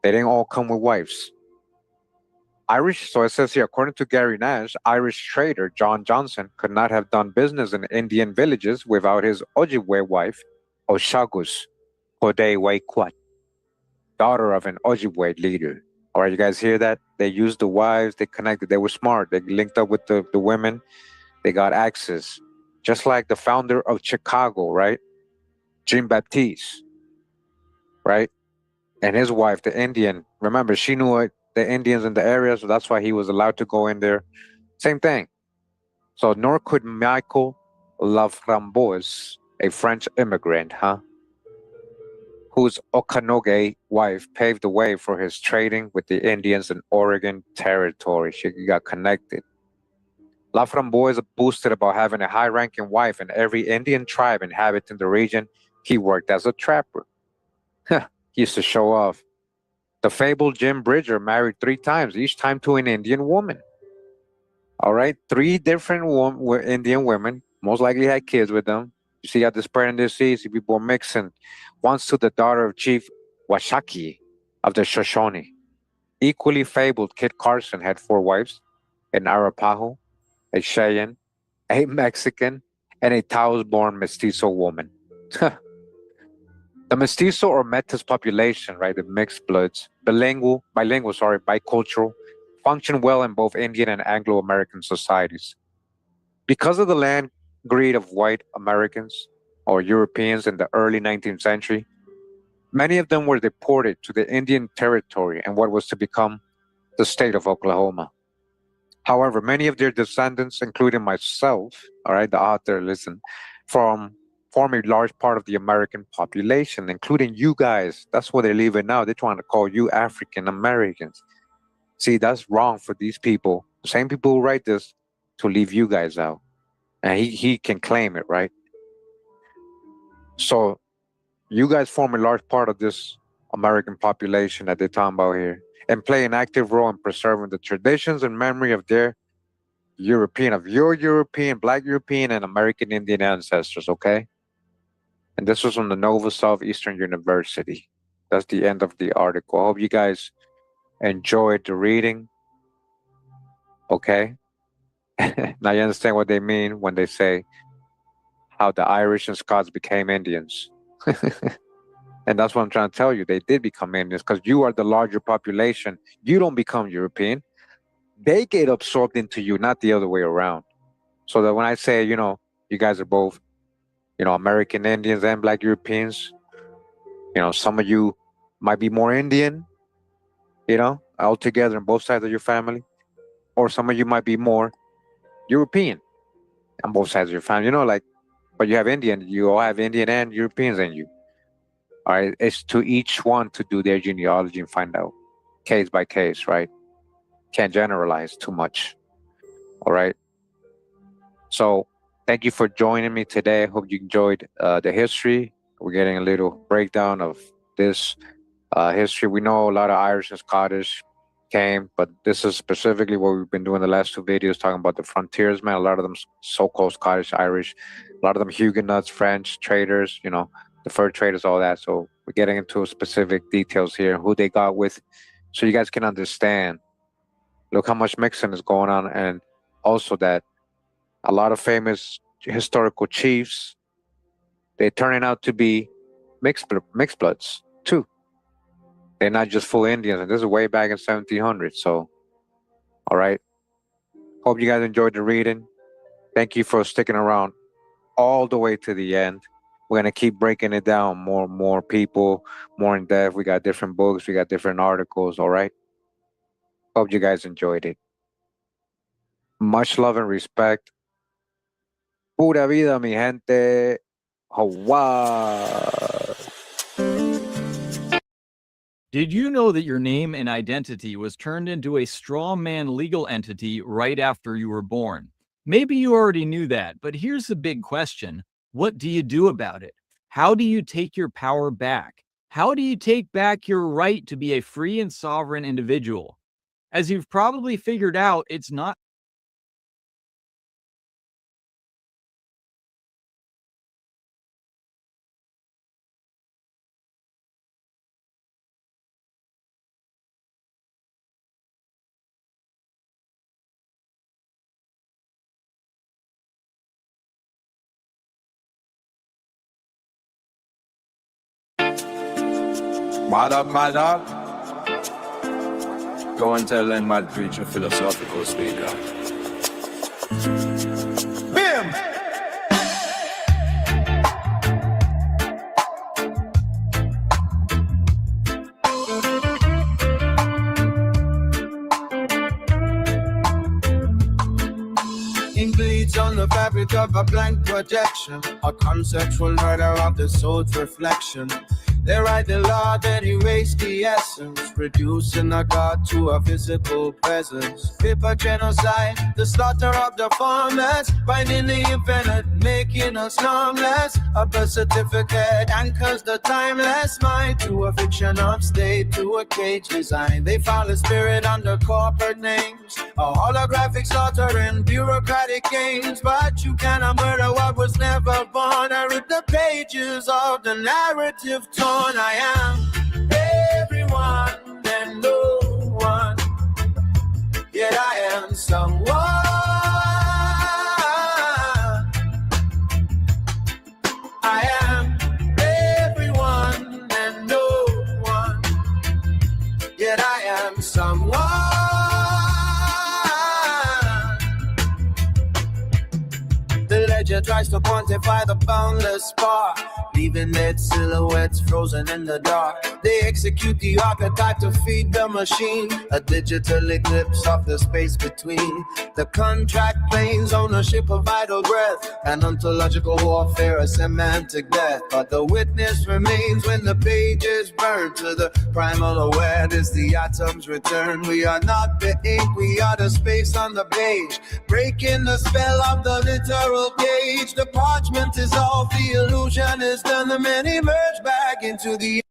They didn't all come with wives. Irish, so it says here, according to Gary Nash, Irish trader John Johnson could not have done business in Indian villages without his Ojibwe wife, Oshagus Kodewaikwat, daughter of an Ojibwe leader. All right, you guys hear that? They used the wives, they connected, they were smart. They linked up with the women, they got access. Just like the founder of Chicago, right? Jean Baptiste, right? And his wife, the Indian, remember, she knew the Indians in the area, so that's why he was allowed to go in there. Same thing. So nor could Michael Laframboise, a French immigrant, whose Okanoge wife paved the way for his trading with the Indians in Oregon Territory. She got connected. Laframboise boasted about having a high-ranking wife in every Indian tribe inhabiting the region. He worked as a trapper. He used to show off. The fabled Jim Bridger married 3 times, each time to an Indian woman. All right, 3 different Indian women, most likely had kids with them. You see how the spreading disease, people mixing. Once to the daughter of Chief Washaki of the Shoshone. Equally fabled Kit Carson had 4 wives, an Arapaho, a Cheyenne, a Mexican, and a Taos-born mestizo woman. The mestizo or metis population, right, the mixed bloods, bilingual, bicultural, function well in both Indian and Anglo-American societies. Because of the land greed of white Americans or Europeans in the early 19th century, many of them were deported to the Indian Territory and what was to become the state of Oklahoma. However, many of their descendants, including myself, all right, the author, listen, form a large part of the American population, including you guys. That's what they're leaving now. They're trying to call you African Americans. See, that's wrong for these people. The same people who write this to leave you guys out. And he can claim it, right? So you guys form a large part of this American population that they're talking about here and play an active role in preserving the traditions and memory of their your European, Black European, and American Indian ancestors, okay? And this was from the Nova Southeastern University. That's the end of the article. I hope you guys enjoyed the reading, okay? Now you understand what they mean when they say how the Irish and Scots became Indians. And that's what I'm trying to tell you. They did become Indians because you are the larger population. You don't become European. They get absorbed into you, not the other way around. So that when I say, you know, you guys are both, you know, American Indians and Black Europeans, you know, some of you might be more Indian, you know, altogether on both sides of your family. Or some of you might be more European on both sides of your family. You know, like, but you have Indian, you all have Indian and Europeans in you. All right, it's to each one to do their genealogy and find out case by case, right? Can't generalize too much. All right. So thank you for joining me today. I hope you enjoyed the history. We're getting a little breakdown of this history. We know a lot of Irish and Scottish came, but this is specifically what we've been doing the last 2 videos, talking about the frontiersmen, a lot of them so-called Scottish, Irish, a lot of them Huguenots, French, traders, you know, the fur traders, all that. So we're getting into specific details here, who they got with, so you guys can understand. Look how much mixing is going on, and also that a lot of famous historical chiefs, they're turning out to be mixed bloods too. They're not just full Indians, and this is way back in 1700. So, all right. Hope you guys enjoyed the reading. Thank you for sticking around all the way to the end. We're gonna keep breaking it down, more people, more in depth. We got different books, we got different articles. All right. Hope you guys enjoyed it. Much love and respect. Pura vida, mi gente. Hawa. Did you know that your name and identity was turned into a straw man legal entity right after you were born? Maybe you already knew that, but here's the big question. What do you do about it? How do you take your power back? How do you take back your right to be a free and sovereign individual? As you've probably figured out, it's not What up, my dog? Go and tell them Mad Preacher philosophical speaker. Bim! Ink bleeds on the fabric of a blank projection, a conceptual murder of the soul's reflection. They write the law that erased the essence, reducing a god to a physical presence. Paper genocide, the slaughter of the formless, finding the infinite, making us normless. A birth certificate anchors the timeless mind to a fiction of state, to a cage design. They file a spirit under corporate names, a holographic slaughtering bureaucratic games. But you cannot murder what was never born. I read the pages of the narrative torn. I am everyone and no one, yet I am someone. I am everyone and no one, yet I am someone. The ledger tries to quantify the boundless spark, leaving dead silhouettes frozen in the dark. They execute the archetype to feed the machine, a digital eclipse of the space between. The contract planes, ownership of vital breath, an ontological warfare, a semantic death. But the witness remains when the pages burn to the primal awareness. The atoms return. We are not the ink, we are the space on the page, breaking the spell of the literal cage. The parchment is off, the illusion is done. The many merge back into the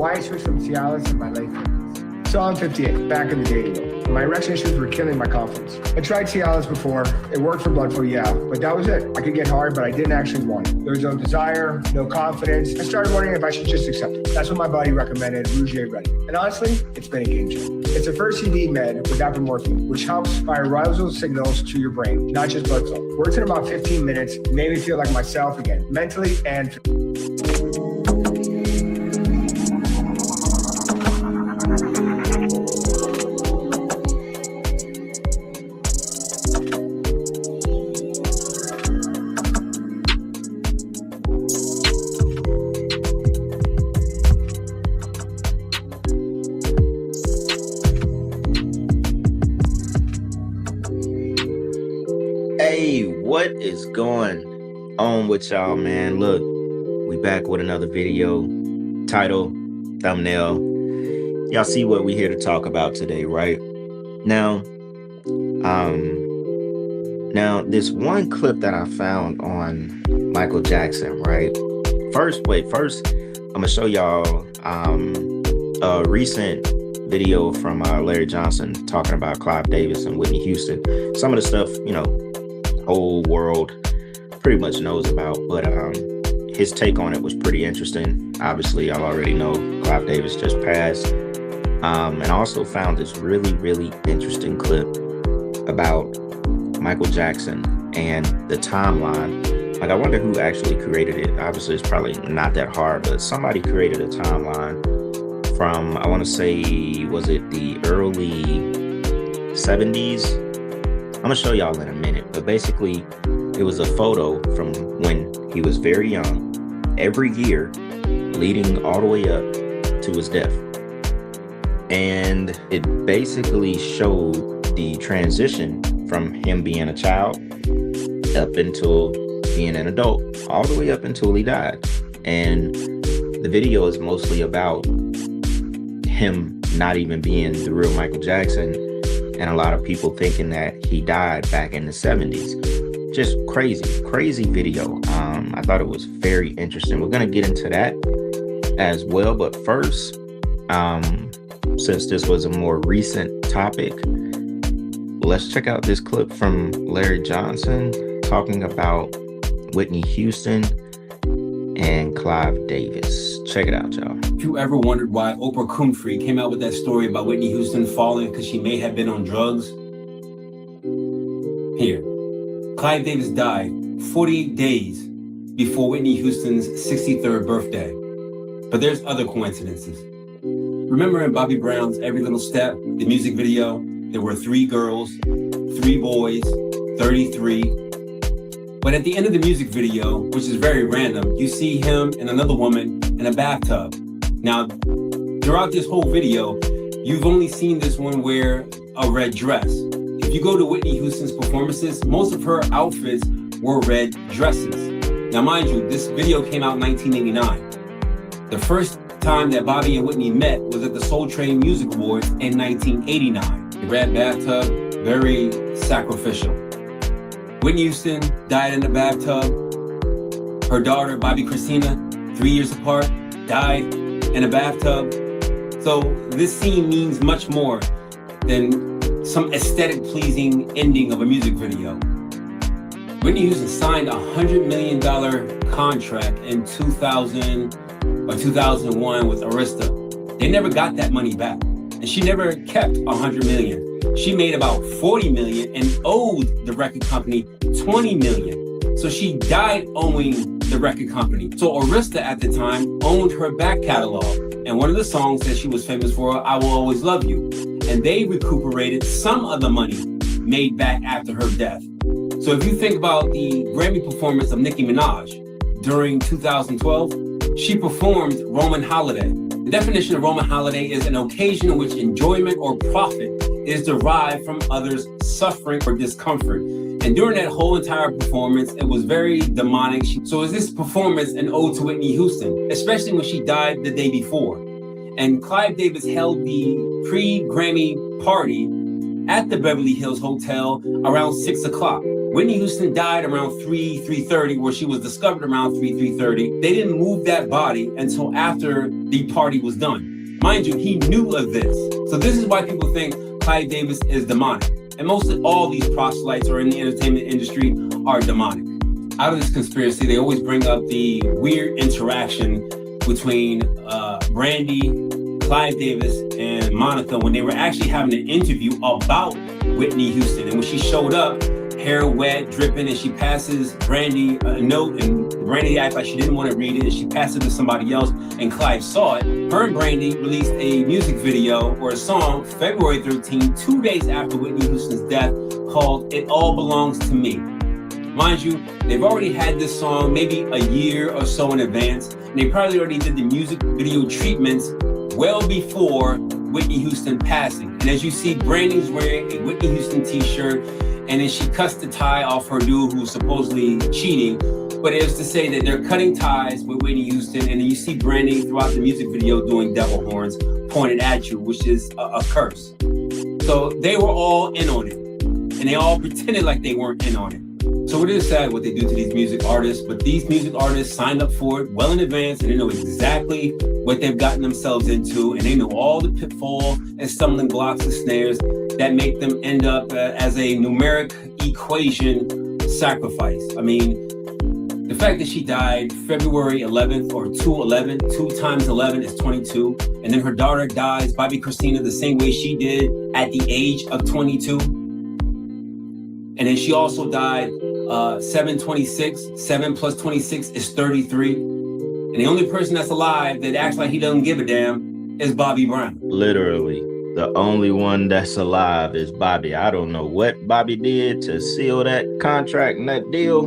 Why I switched from Cialis in my late 50s. So I'm 58, back in the dating world. My erection issues were killing my confidence. I tried Cialis before. It worked for blood flow, yeah, but that was it. I could get hard, but I didn't actually want it. There was no desire, no confidence. I started wondering if I should just accept it. That's what my body recommended, Rouge Ready. And honestly, it's been a game changer. It's a first CD med with apomorphine, which helps fire arousal signals to your brain, not just blood flow. Works in about 15 minutes, made me feel like myself again, mentally and Hey, what is going on with y'all, man? Look, we back with another video. Title, thumbnail. Y'all see what we here to talk about today, right? Now, this one clip that I found on Michael Jackson, right? First, I'm gonna show y'all a recent video from Larry Johnson talking about Clive Davis and Whitney Houston. Some of the stuff, you know, whole world pretty much knows about, but his take on it was pretty interesting. Obviously, y'all already know Clive Davis just passed. And I also found this really interesting clip about Michael Jackson and the timeline. Like, I wonder who actually created it. Obviously, it's probably not that hard, but somebody created a timeline from, I want to say, was it the early 70s? I'm gonna show y'all in a minute, but basically it was a photo from when he was very young, every year leading all the way up to his death. And it basically showed the transition from him being a child up until being an adult, all the way up until he died. And the video is mostly about him not even being the real Michael Jackson, and a lot of people thinking that he died back in the 70s. Just crazy video. I thought it was very interesting. We're gonna get into that as well, but first, since this was a more recent topic, let's check out this clip from Larry Johnson talking about Whitney Houston and Clive Davis. Check it out, y'all. If you ever wondered why Oprah Winfrey came out with that story about Whitney Houston falling because she may have been on drugs, here. Clive Davis died 40 days before Whitney Houston's 63rd birthday. But there's other coincidences. Remember in Bobby Brown's Every Little Step, the music video, there were 3 girls, 3 boys, 33. But at the end of the music video, which is very random, you see him and another woman in a bathtub. Now, throughout this whole video, you've only seen this one wear a red dress. If you go to Whitney Houston's performances, most of her outfits were red dresses. Now, mind you, this video came out in 1989. The first time that Bobby and Whitney met was at the Soul Train Music Awards in 1989. The red bathtub, very sacrificial. Whitney Houston died in the bathtub. Her daughter, Bobby Christina, 3 years apart, died in a bathtub. So this scene means much more than some aesthetic pleasing ending of a music video. Whitney Houston signed a $100 million contract in 2000 or 2001 with Arista. They never got that money back, and she never kept $100 million. She made about $40 million and owed the record company $20 million. So she died owing the record company. So Arista at the time owned her back catalog. And one of the songs that she was famous for, I Will Always Love You. And they recuperated some of the money made back after her death. So if you think about the Grammy performance of Nicki Minaj during 2012, she performed Roman Holiday. The definition of Roman Holiday is an occasion in which enjoyment or profit is derived from others' suffering or discomfort. And during that whole entire performance, it was very demonic. So is this performance an ode to Whitney Houston, especially when she died the day before? And Clive Davis held the pre-Grammy party at the Beverly Hills Hotel around 6 o'clock. Whitney Houston died around 3:30, where she was discovered around 3:30. They didn't move that body until after the party was done. Mind you, he knew of this. So this is why people think Clive Davis is demonic. And most of all these proselytes or in the entertainment industry are demonic. Out of this conspiracy, they always bring up the weird interaction between Brandy, Clive Davis, and Monica when they were actually having an interview about Whitney Houston. And when she showed up, hair wet, dripping, and she passes Brandy a note, and Brandy acts like she didn't want to read it, and she passed it to somebody else, and Clive saw it. Her and Brandy released a music video or a song February 13, 2 days after Whitney Houston's death, called It All Belongs to Me. Mind you, they've already had this song maybe a year or so in advance, and they probably already did the music video treatments well before Whitney Houston passing. And as you see, Brandy's wearing a Whitney Houston t-shirt, and then she cuts the tie off her dude who's supposedly cheating. But it was to say that they're cutting ties with Whitney Houston, and then you see Brandy throughout the music video doing devil horns pointed at you, which is a curse. So they were all in on it, and they all pretended like they weren't in on it. So it is sad what they do to these music artists, but these music artists signed up for it well in advance, and they know exactly what they've gotten themselves into, and they know all the pitfalls and stumbling blocks and snares that make them end up as a numeric equation sacrifice. I mean, the fact that she died February 11th or 2/11, 2 times 11 is 22, and then her daughter dies, Bobby Christina, the same way she did at the age of 22. And then she also died 7/26. 7 plus 26 is 33. And the only person that's alive that acts like he doesn't give a damn is Bobby Brown. Literally, the only one that's alive is Bobby. I don't know what Bobby did to seal that contract and that deal.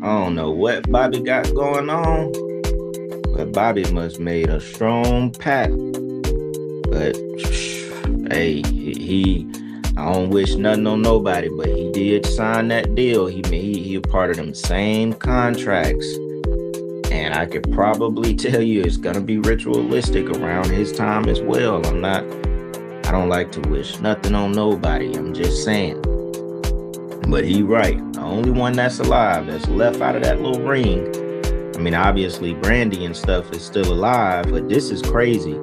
I don't know what Bobby got going on, but Bobby must made a strong pact. But hey, I don't wish nothing on nobody, but he did sign that deal. He a part of them same contracts. And I could probably tell you it's gonna be ritualistic around his time as well. I don't like to wish nothing on nobody. I'm just saying. But he right. The only one that's alive, that's left out of that little ring. I mean, obviously Brandy and stuff is still alive, but this is crazy.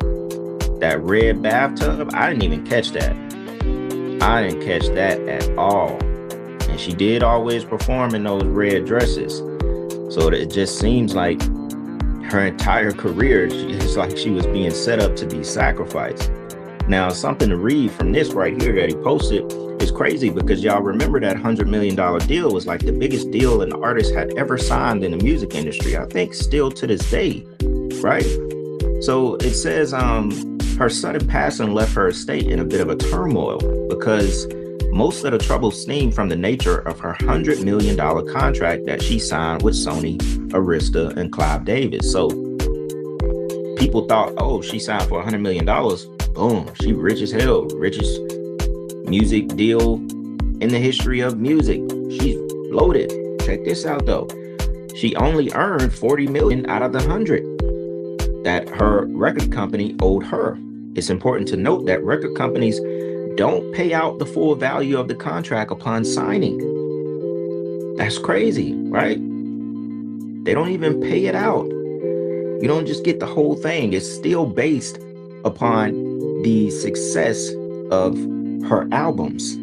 That red bathtub, I didn't even catch that. I didn't catch that at all. And she did always perform in those red dresses. So it just seems like her entire career, it's like she was being set up to be sacrificed. Now, something to read from this right here that he posted is crazy, because y'all remember that $100 million deal was like the biggest deal an artist had ever signed in the music industry. I think still to this day, right? So it says her sudden passing left her estate in a bit of a turmoil, because most of the trouble stemmed from the nature of her $100 million contract that she signed with Sony, Arista, and Clive Davis. So people thought, oh, she signed for $100 million. Boom, she rich as hell. Richest music deal in the history of music. She's loaded. Check this out though. She only earned $40 million out of the 100 that her record company owed her. It's important to note that record companies don't pay out the full value of the contract upon signing. That's crazy, right? They don't even pay it out. You don't just get the whole thing. It's still based upon the success of her albums.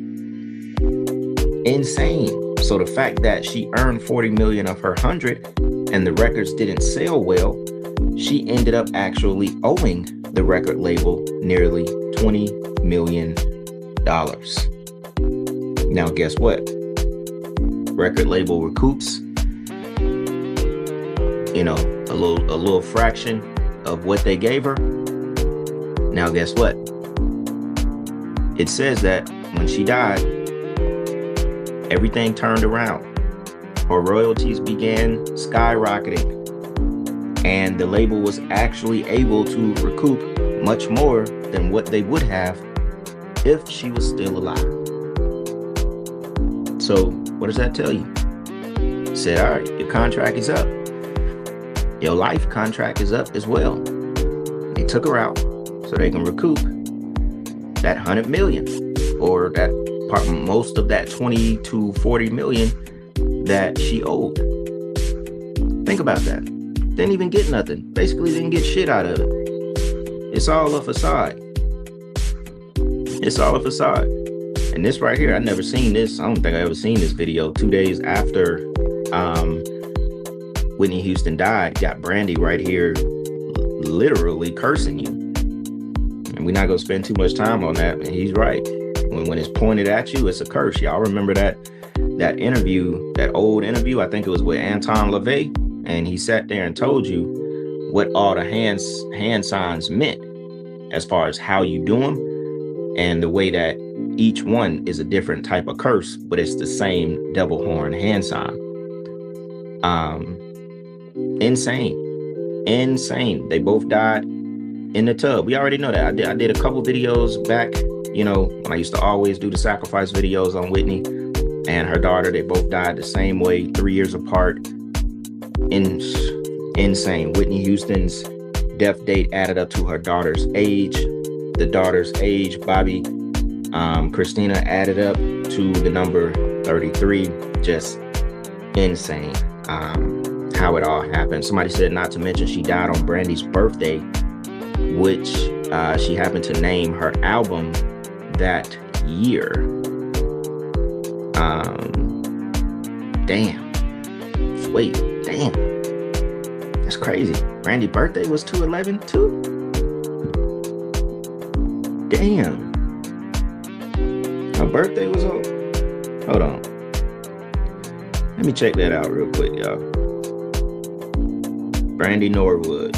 Insane. So the fact that she earned 40 million of her 100 and the records didn't sell well, she ended up actually owing the record label nearly $20 million. Now, guess what? Record label recoups, a little fraction of what they gave her. Now, guess what? It says that when she died, everything turned around. Her royalties began skyrocketing, and the label was actually able to recoup much more than what they would have if she was still alive. So what does that tell you? It said, all right, your contract is up. Your life contract is up as well. They took her out so they can recoup that 100 million or that most of that 20 to 40 million that she owed. Think about that. Didn't even get nothing. Basically didn't get shit out of it. It's all a facade. It's all a facade. And this right here, I never seen this. I don't think I ever seen this video. 2 days after Whitney Houston died, got Brandy right here literally cursing you. And we're not gonna spend too much time on that, and he's right. When it's pointed at you, it's a curse. Y'all remember that interview, that old interview, I think it was with Anton LaVey, and he sat there and told you what all the hand signs meant as far as how you do them, and the way that each one is a different type of curse, but it's the same devil horn hand sign. Insane. They both died in the tub. We already know that. I did a couple videos back, when I used to always do the sacrifice videos on Whitney and her daughter. They both died the same way, 3 years apart. Insane. Whitney Houston's death date added up to her daughter's age. The daughter's age, Bobby Christina, added up to the number 33. Just insane how it all happened. Somebody said not to mention she died on Brandy's birthday, which she happened to name her album that year. Damn. That's crazy. Brandy's birthday was 2/11 too? Damn. Her birthday was on. Hold on. Let me check that out real quick, y'all. Brandy Norwood.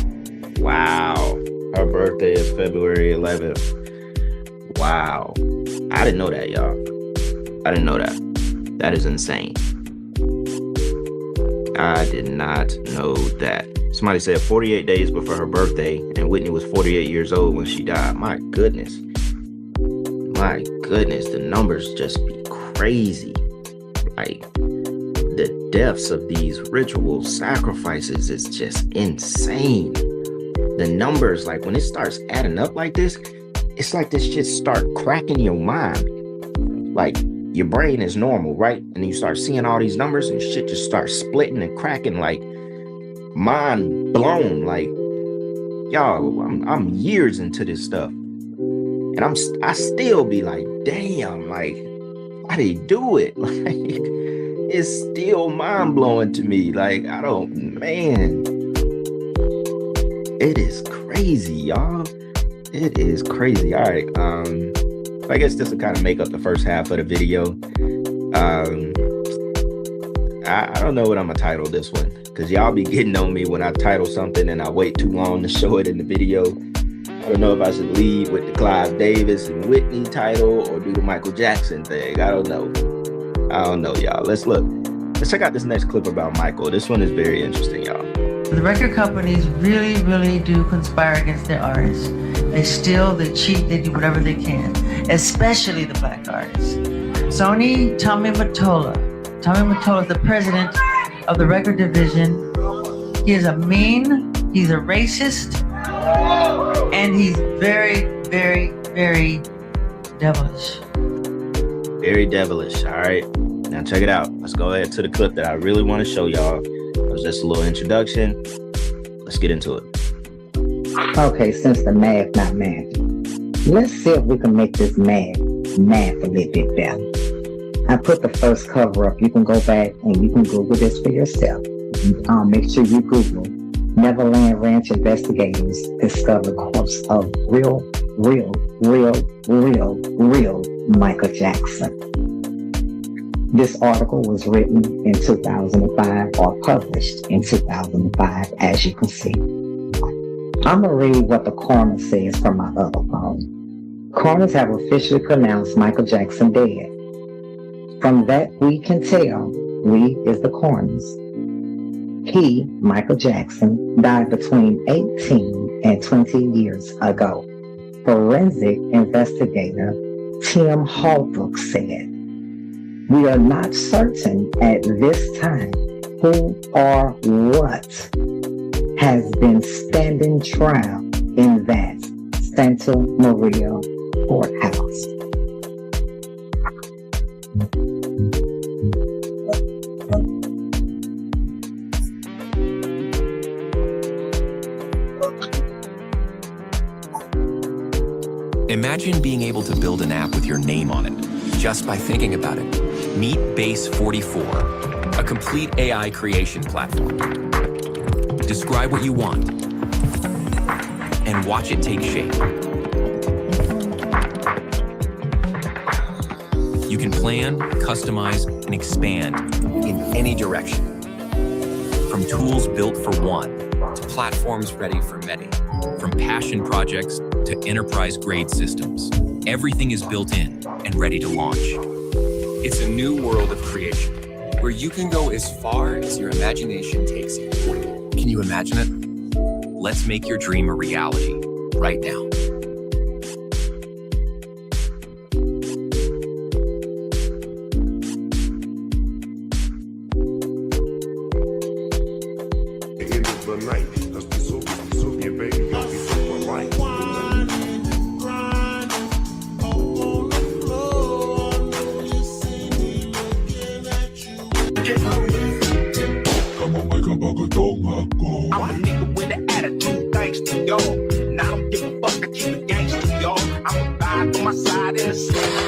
Wow. Her birthday is February 11th. Wow. I didn't know that, y'all. I didn't know that. That is insane. I did not know that. Somebody said 48 days before her birthday, and Whitney was 48 years old when she died. My goodness. The numbers just be crazy. Like, the deaths of these ritual sacrifices is just insane. The numbers, like, when it starts adding up like this, it's like this shit start cracking your mind. Like, your brain is normal, right? And you start seeing all these numbers and shit just starts splitting and cracking, like, mind blown. Like, y'all, I'm years into this stuff, and I still be like, damn, like, why they do it? Like, it's still mind blowing to me. Like, man, it is crazy, y'all. It is crazy. All right, I guess this will kind of make up the first half of the video. I don't know what I'm gonna title this one, because y'all be getting on me when I title something and I wait too long to show it in the video. I don't know if I should lead with the Clive Davis and Whitney title or do the Michael Jackson thing. I don't know, y'all. Let's check out this next clip about Michael. This one is very interesting, y'all. The record companies really, really do conspire against their artists. They steal, they cheat, they do whatever they can, especially the black artists. Tommy Mottola is the president of the record division. He is he's a racist, and he's very, very, very devilish. Very devilish. All right, now check it out. Let's go ahead to the clip that I really want to show y'all. It was just a little introduction. Let's get into it. Okay, since the math not math, let's see if we can make this math a little bit better. I put the first cover up. You can go back and you can Google this for yourself. Make sure you Google Neverland Ranch investigators discover corpse of real Michael Jackson. This article was written in 2005 or published in 2005, as you can see. I'm going to read what the coroner says from my other phone. Coroners have officially pronounced Michael Jackson dead. From that we can tell, we is the coroners. He, Michael Jackson, died between 18 and 20 years ago. Forensic investigator Tim Holbrook said, "We are not certain at this time who or what has been standing trial in that Santa Maria courthouse." Imagine being able to build an app with your name on it, just by thinking about it. Meet Base 44, a complete AI creation platform. Describe what you want, and watch it take shape. You can plan, customize, and expand in any direction. From tools built for one, to platforms ready for many. From passion projects to enterprise-grade systems. Everything is built in and ready to launch. It's a new world of creation, where you can go as far as your imagination takes you. Can you imagine it? Let's make your dream a reality right now. I'm a nigga with an attitude, thanks to y'all. And I don't give a fuck, I keep it gangster, y'all. I'm a vibe on my side in the street.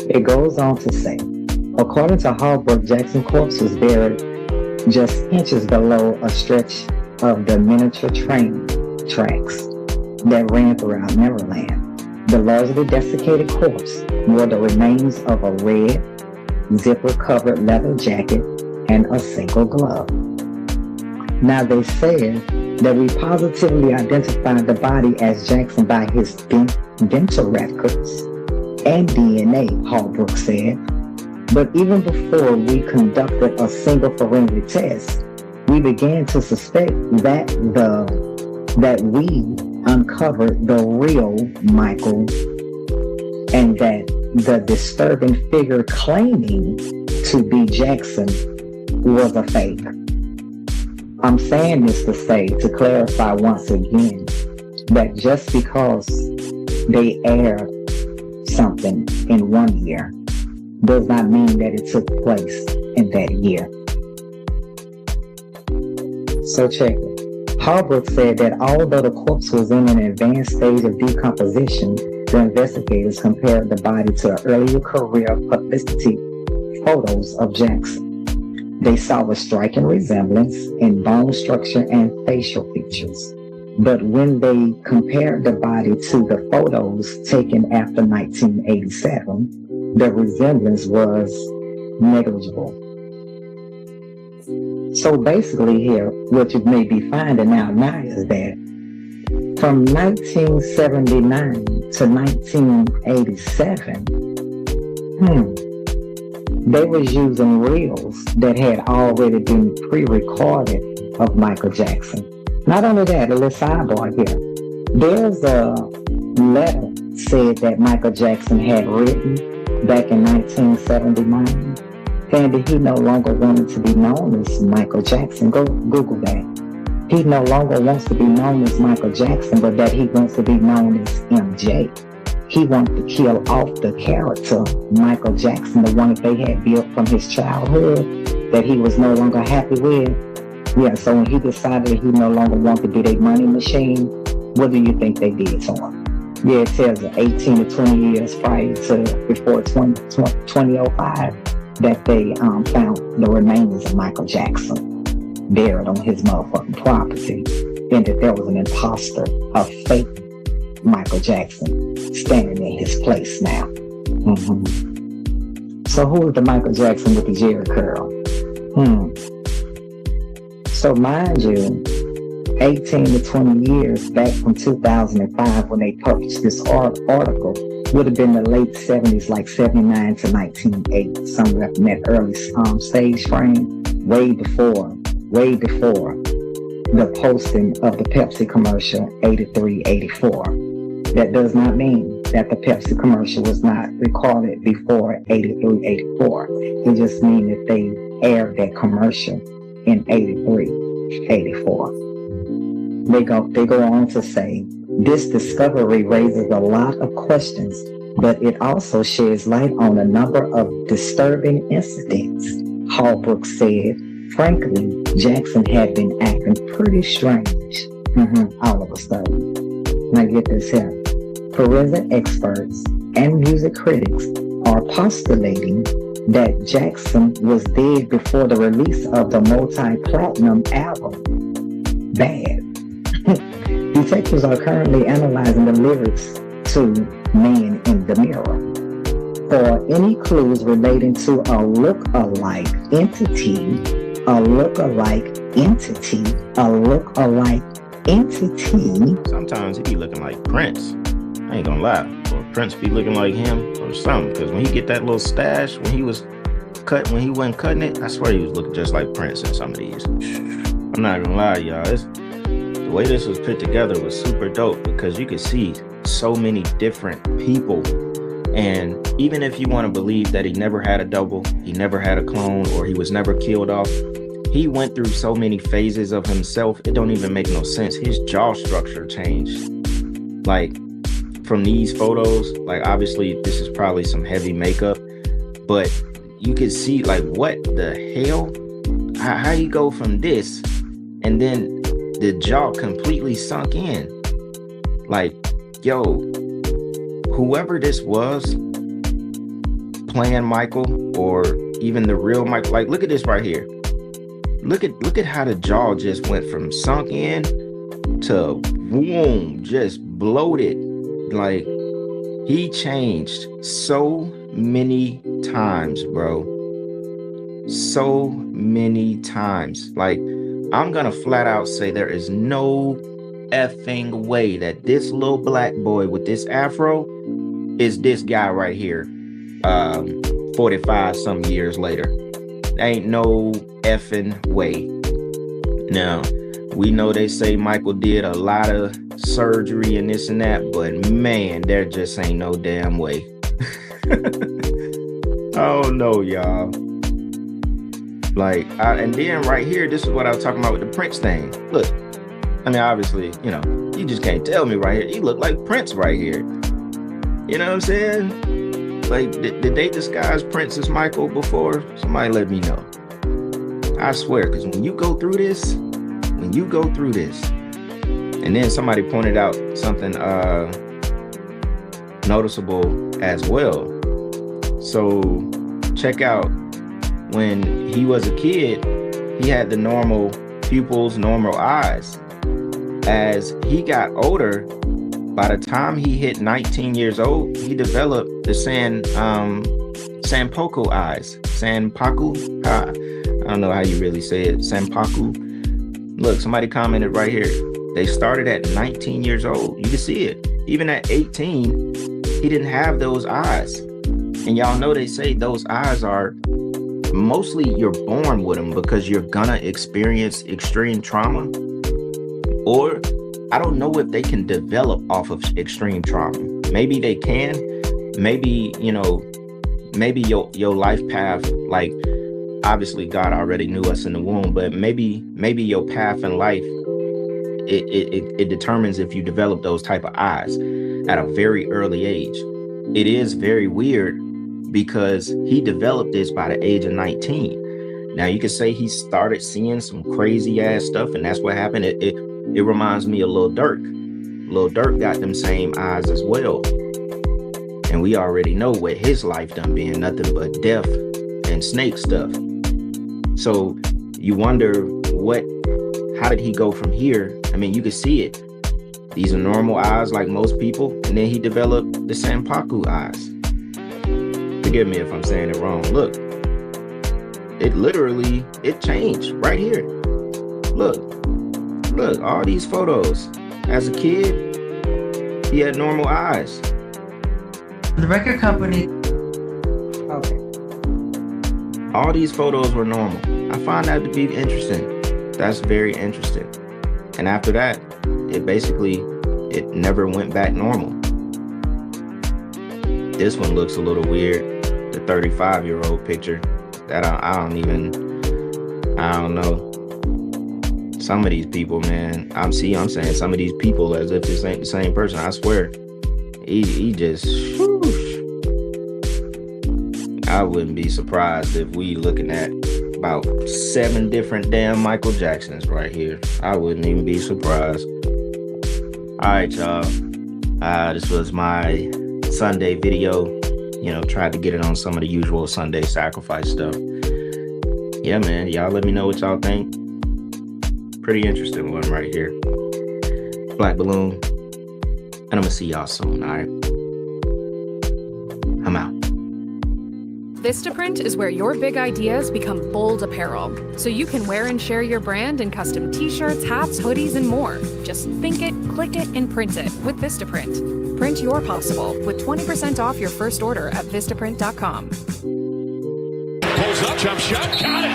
It goes on to say, according to Holbrook, Jackson corpse was buried just inches below a stretch of the miniature train tracks that ran throughout Maryland. The largely desiccated corpse wore the remains of a red, zipper-covered leather jacket and a single glove. Now they said that we positively identified the body as Jackson by his dental records and DNA, Holbrook said. But even before we conducted a single forensic test, we began to suspect that we uncovered the real Michael, and that the disturbing figure claiming to be Jackson was a fake. I'm saying this to clarify once again that just because they aired something in one year does not mean that it took place in that year. So check it. Holbrook said that although the corpse was in an advanced stage of decomposition, the investigators compared the body to earlier career publicity photos of Jackson. They saw a striking resemblance in bone structure and facial features. But when they compared the body to the photos taken after 1987, the resemblance was negligible. So basically here, what you may be finding out now is that from 1979 to 1987, they was using reels that had already been pre-recorded of Michael Jackson. Not only that, a little sidebar here. There's a letter said that Michael Jackson had written back in 1979, saying that he no longer wanted to be known as Michael Jackson. Go Google that. He no longer wants to be known as Michael Jackson, but that he wants to be known as MJ. He wanted to kill off the character Michael Jackson, the one that they had built from his childhood, that he was no longer happy with. Yeah, so when he decided that he no longer wanted to be their money machine, what do you think they did to him? Yeah, it tells 18 to 20 years before 2005 that they found the remains of Michael Jackson buried on his motherfucking property, and that there was an imposter, a fake Michael Jackson standing in his place now. So who is the Michael Jackson with the Jerry curl? So mind you, 18 to 20 years back from 2005 when they published this article would have been the late 70s, like 79 to 1980, somewhere in that early stage frame, way before the posting of the Pepsi commercial 83, 84. That does not mean that the Pepsi commercial was not recorded before 83, 84. It just means that they aired that commercial in 83, 84. They go on to say, this discovery raises a lot of questions, but it also sheds light on a number of disturbing incidents. Holbrook said, frankly, Jackson had been acting pretty strange all of a sudden. Now get this here. Forensic experts and music critics are postulating that Jackson was dead before the release of the multi-platinum album, Bad. Detectives are currently analyzing the lyrics to Man in the Mirror for any clues relating to a look-alike entity, Sometimes he be looking like Prince. I ain't gonna lie. Or Prince be looking like him or something. Because when he get that little stash, when he wasn't cutting it, I swear he was looking just like Prince in some of these. I'm not gonna lie, y'all. The way this was put together was super dope because you could see so many different people. And even if you want to believe that he never had a double, he never had a clone, or he was never killed off, he went through so many phases of himself, it don't even make no sense. His jaw structure changed. Like, from these photos, like, obviously, this is probably some heavy makeup, but you could see, like, what the hell? How you go from this, and then the jaw completely sunk in? Like, yo, whoever this was playing Michael, or even the real Michael, like, look at this right here. Look at how the jaw just went from sunk in to boom, just bloated. Like, he changed so many times, bro. So many times. Like, I'm gonna flat out say there is no effing way that this little black boy with this afro is this guy right here 45 some years later. Ain't no effing way. Now, we know they say Michael did a lot of surgery and this and that, but man, there just ain't no damn way. Oh no, y'all. Like, and then right here, this is what I was talking about with the Prince thing. Look, I mean, obviously, you know, you just can't tell me right here. You look like Prince right here. You know what I'm saying? Like, did they disguise Prince as Michael before? Somebody let me know. I swear, because when you go through this, and then somebody pointed out something noticeable as well. So check out, when he was a kid, he had the normal pupils, normal eyes. As he got older, by the time he hit 19 years old, he developed the Sanpaku eyes. Sanpaku? I don't know how you really say it. Sanpaku. Look, somebody commented right here. They started at 19 years old. You can see it. Even at 18, he didn't have those eyes. And y'all know they say those eyes are mostly you're born with them because you're gonna experience extreme trauma. Or I don't know if they can develop off of extreme trauma. Maybe they can. Maybe, you know, maybe your life path, like, obviously God already knew us in the womb, but maybe your path in life, it determines if you develop those type of eyes at a very early age. It is very weird because he developed this by the age of 19. Now you could say he started seeing some crazy ass stuff, and that's what happened. It reminds me of Lil Durk. Lil Durk got them same eyes as well. And we already know what his life done being, nothing but death and snake stuff. So you wonder how did he go from here? I mean, you can see it. These are normal eyes like most people. And then he developed the Sanpaku eyes. Forgive me if I'm saying it wrong. Look, it changed right here. Look, all these photos. As a kid, he had normal eyes. The record company. Okay. All these photos were normal. I find that to be interesting. That's very interesting. And after that, it never went back normal. This one looks a little weird. The 35-year-old picture. That I don't know. Some of these people, man, I'm saying some of these people as if this ain't the same person. I swear. He just, whoosh. I wouldn't be surprised if we looking at about 7 different damn Michael Jacksons right here. I wouldn't even be surprised. All right, y'all. This was my Sunday video. You know, tried to get it on some of the usual Sunday sacrifice stuff. Yeah, man, y'all let me know what y'all think. Pretty interesting one right here. Black Balloon. And I'm gonna see y'all soon, all right? I'm out. Vistaprint is where your big ideas become bold apparel, so you can wear and share your brand in custom t-shirts, hats, hoodies, and more. Just think it, click it, and print it with Vistaprint. Print your possible with 20% off your first order at Vistaprint.com. Pulls up, jump shot, got it!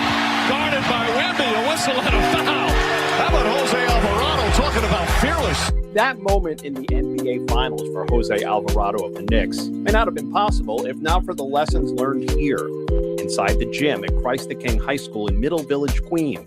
Guarded by Wemby, a whistle and a foul. How about Jose Alvarado talking about fearless? That moment in the NBA Finals for Jose Alvarado of the Knicks may not have been possible if not for the lessons learned here, inside the gym at Christ the King High School in Middle Village, Queens.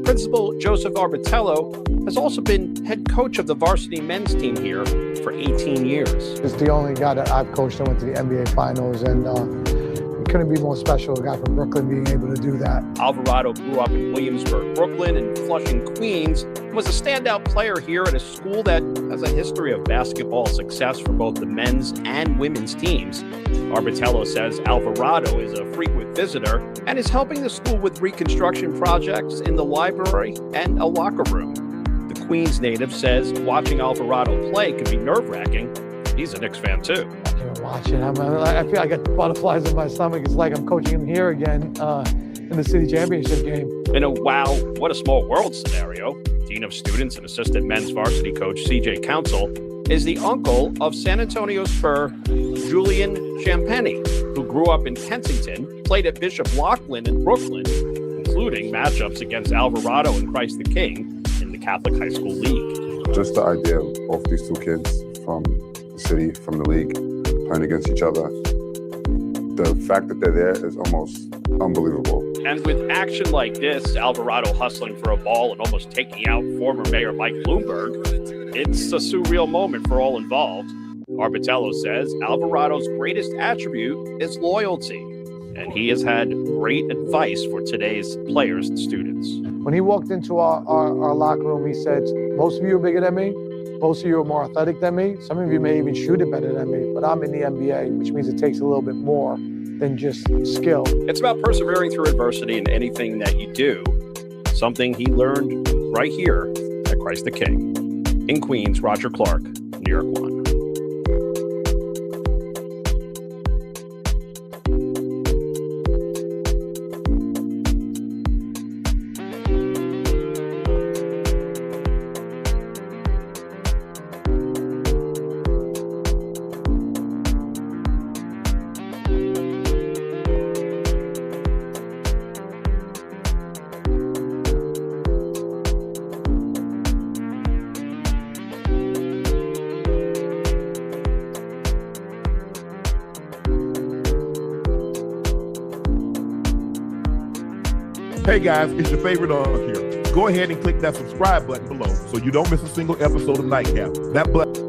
Principal Joseph Arbitello has also been head coach of the varsity men's team here for 18 years. It's the only guy that I've coached that went to the NBA Finals, and it couldn't be more special, a guy from Brooklyn being able to do that. Alvarado grew up in Williamsburg, Brooklyn, and Flushing, Queens, and was a standout player here at a school that has a history of basketball success for both the men's and women's teams. Arbitello says Alvarado is a frequent visitor and is helping the school with reconstruction projects in the library and a locker room. The Queens native says watching Alvarado play can be nerve-wracking. He's a Knicks fan too. Watching him, I feel I got butterflies in my stomach. It's like I'm coaching him here again in the city championship game. In a wow, what a small world scenario, Dean of Students and Assistant Men's Varsity Coach CJ Council is the uncle of San Antonio Spur Julian Champagny, who grew up in Kensington, played at Bishop Loughlin in Brooklyn, including matchups against Alvarado and Christ the King in the Catholic High School League. Just the idea of these two kids from the city, from the league, playing against each other. The fact that they're there is almost unbelievable. And with action like this, Alvarado hustling for a ball and almost taking out former Mayor Mike Bloomberg, it's a surreal moment for all involved. Arbitello says Alvarado's greatest attribute is loyalty, and he has had great advice for today's players and students. When he walked into our locker room, he said, most of you are bigger than me. Most of you are more athletic than me. Some of you may even shoot it better than me, but I'm in the NBA, which means it takes a little bit more than just skill. It's about persevering through adversity in anything that you do, something he learned right here at Christ the King. In Queens, Roger Clark, New York One. Hey guys, it's your favorite dog here. Go ahead and click that subscribe button below so you don't miss a single episode of Nightcap. That button.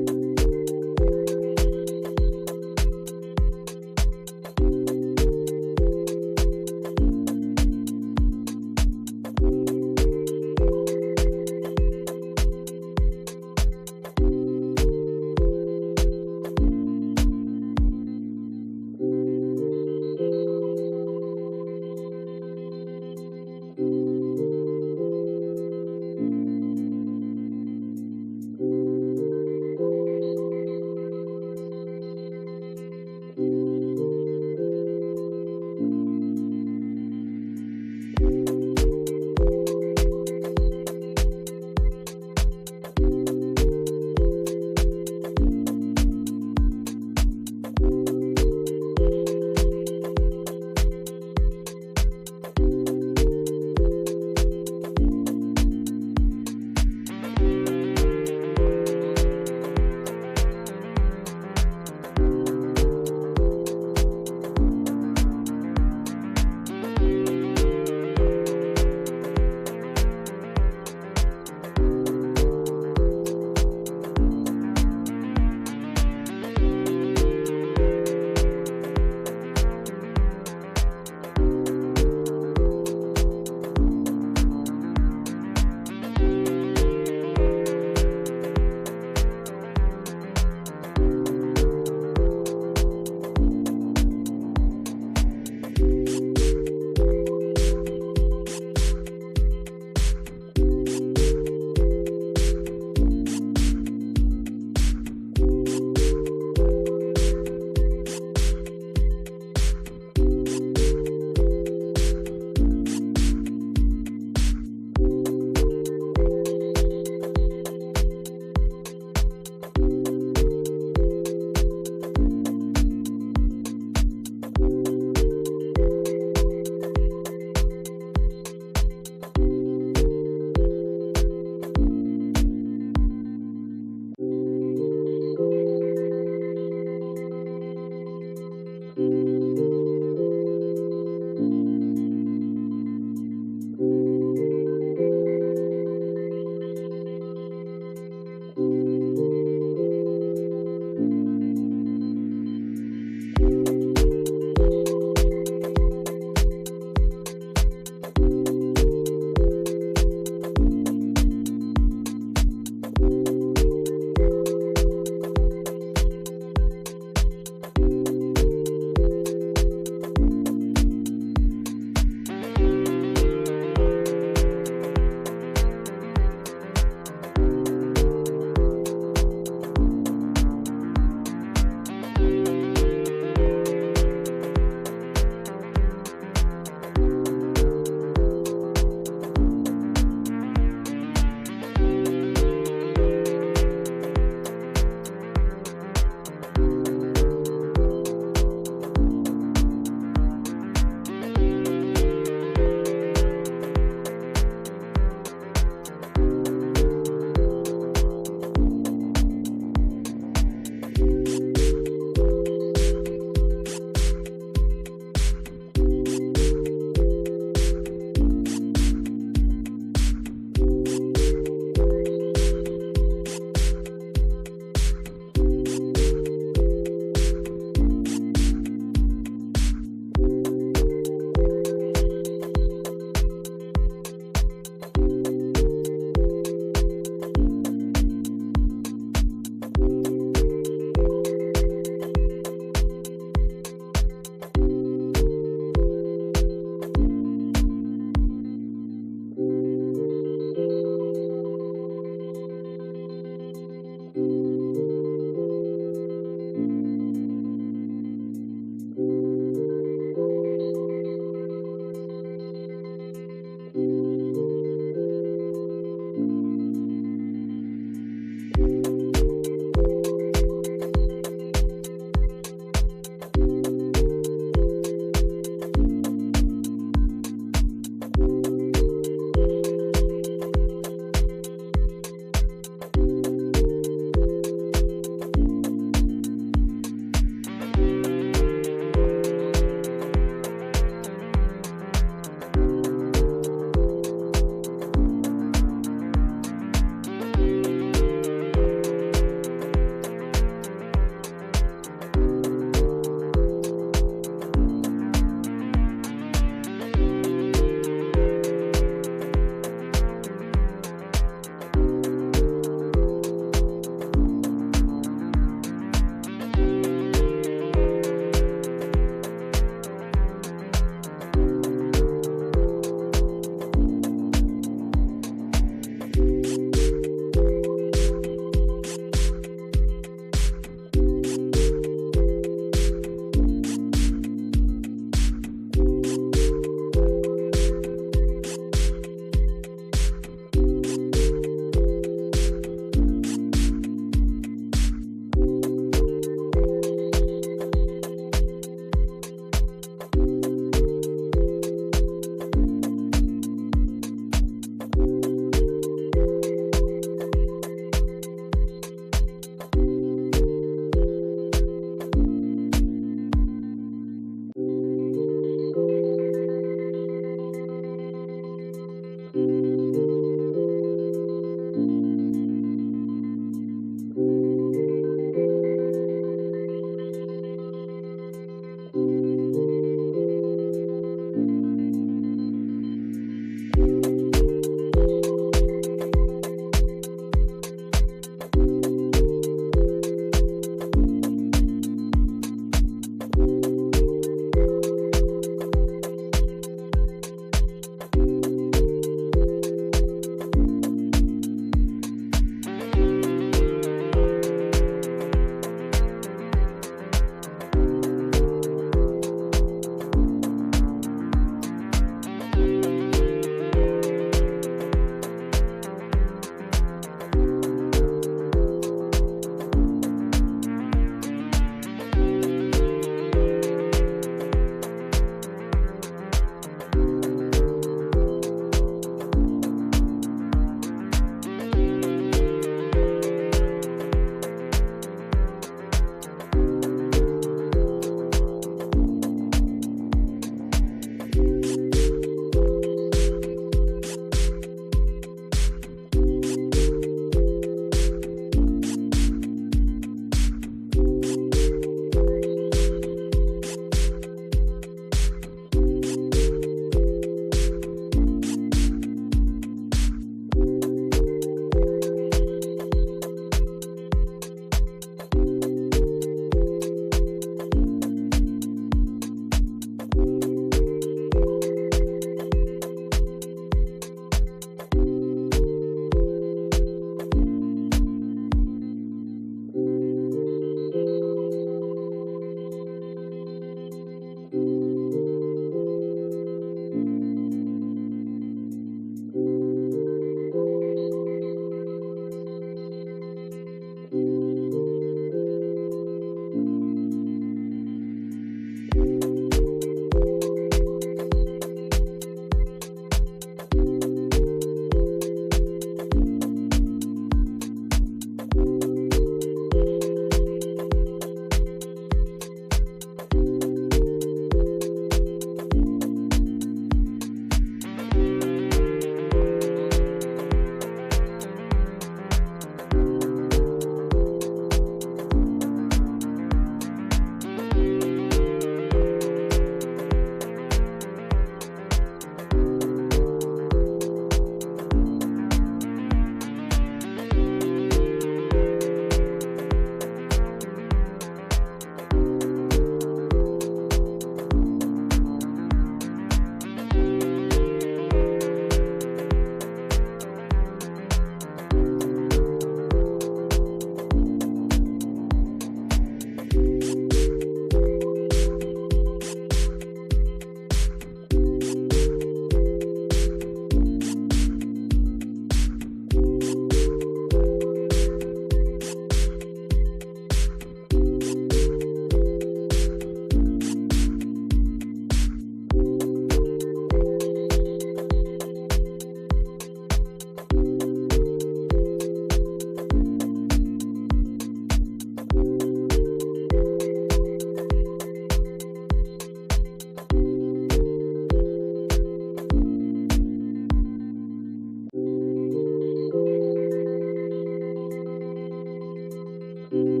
Instagram.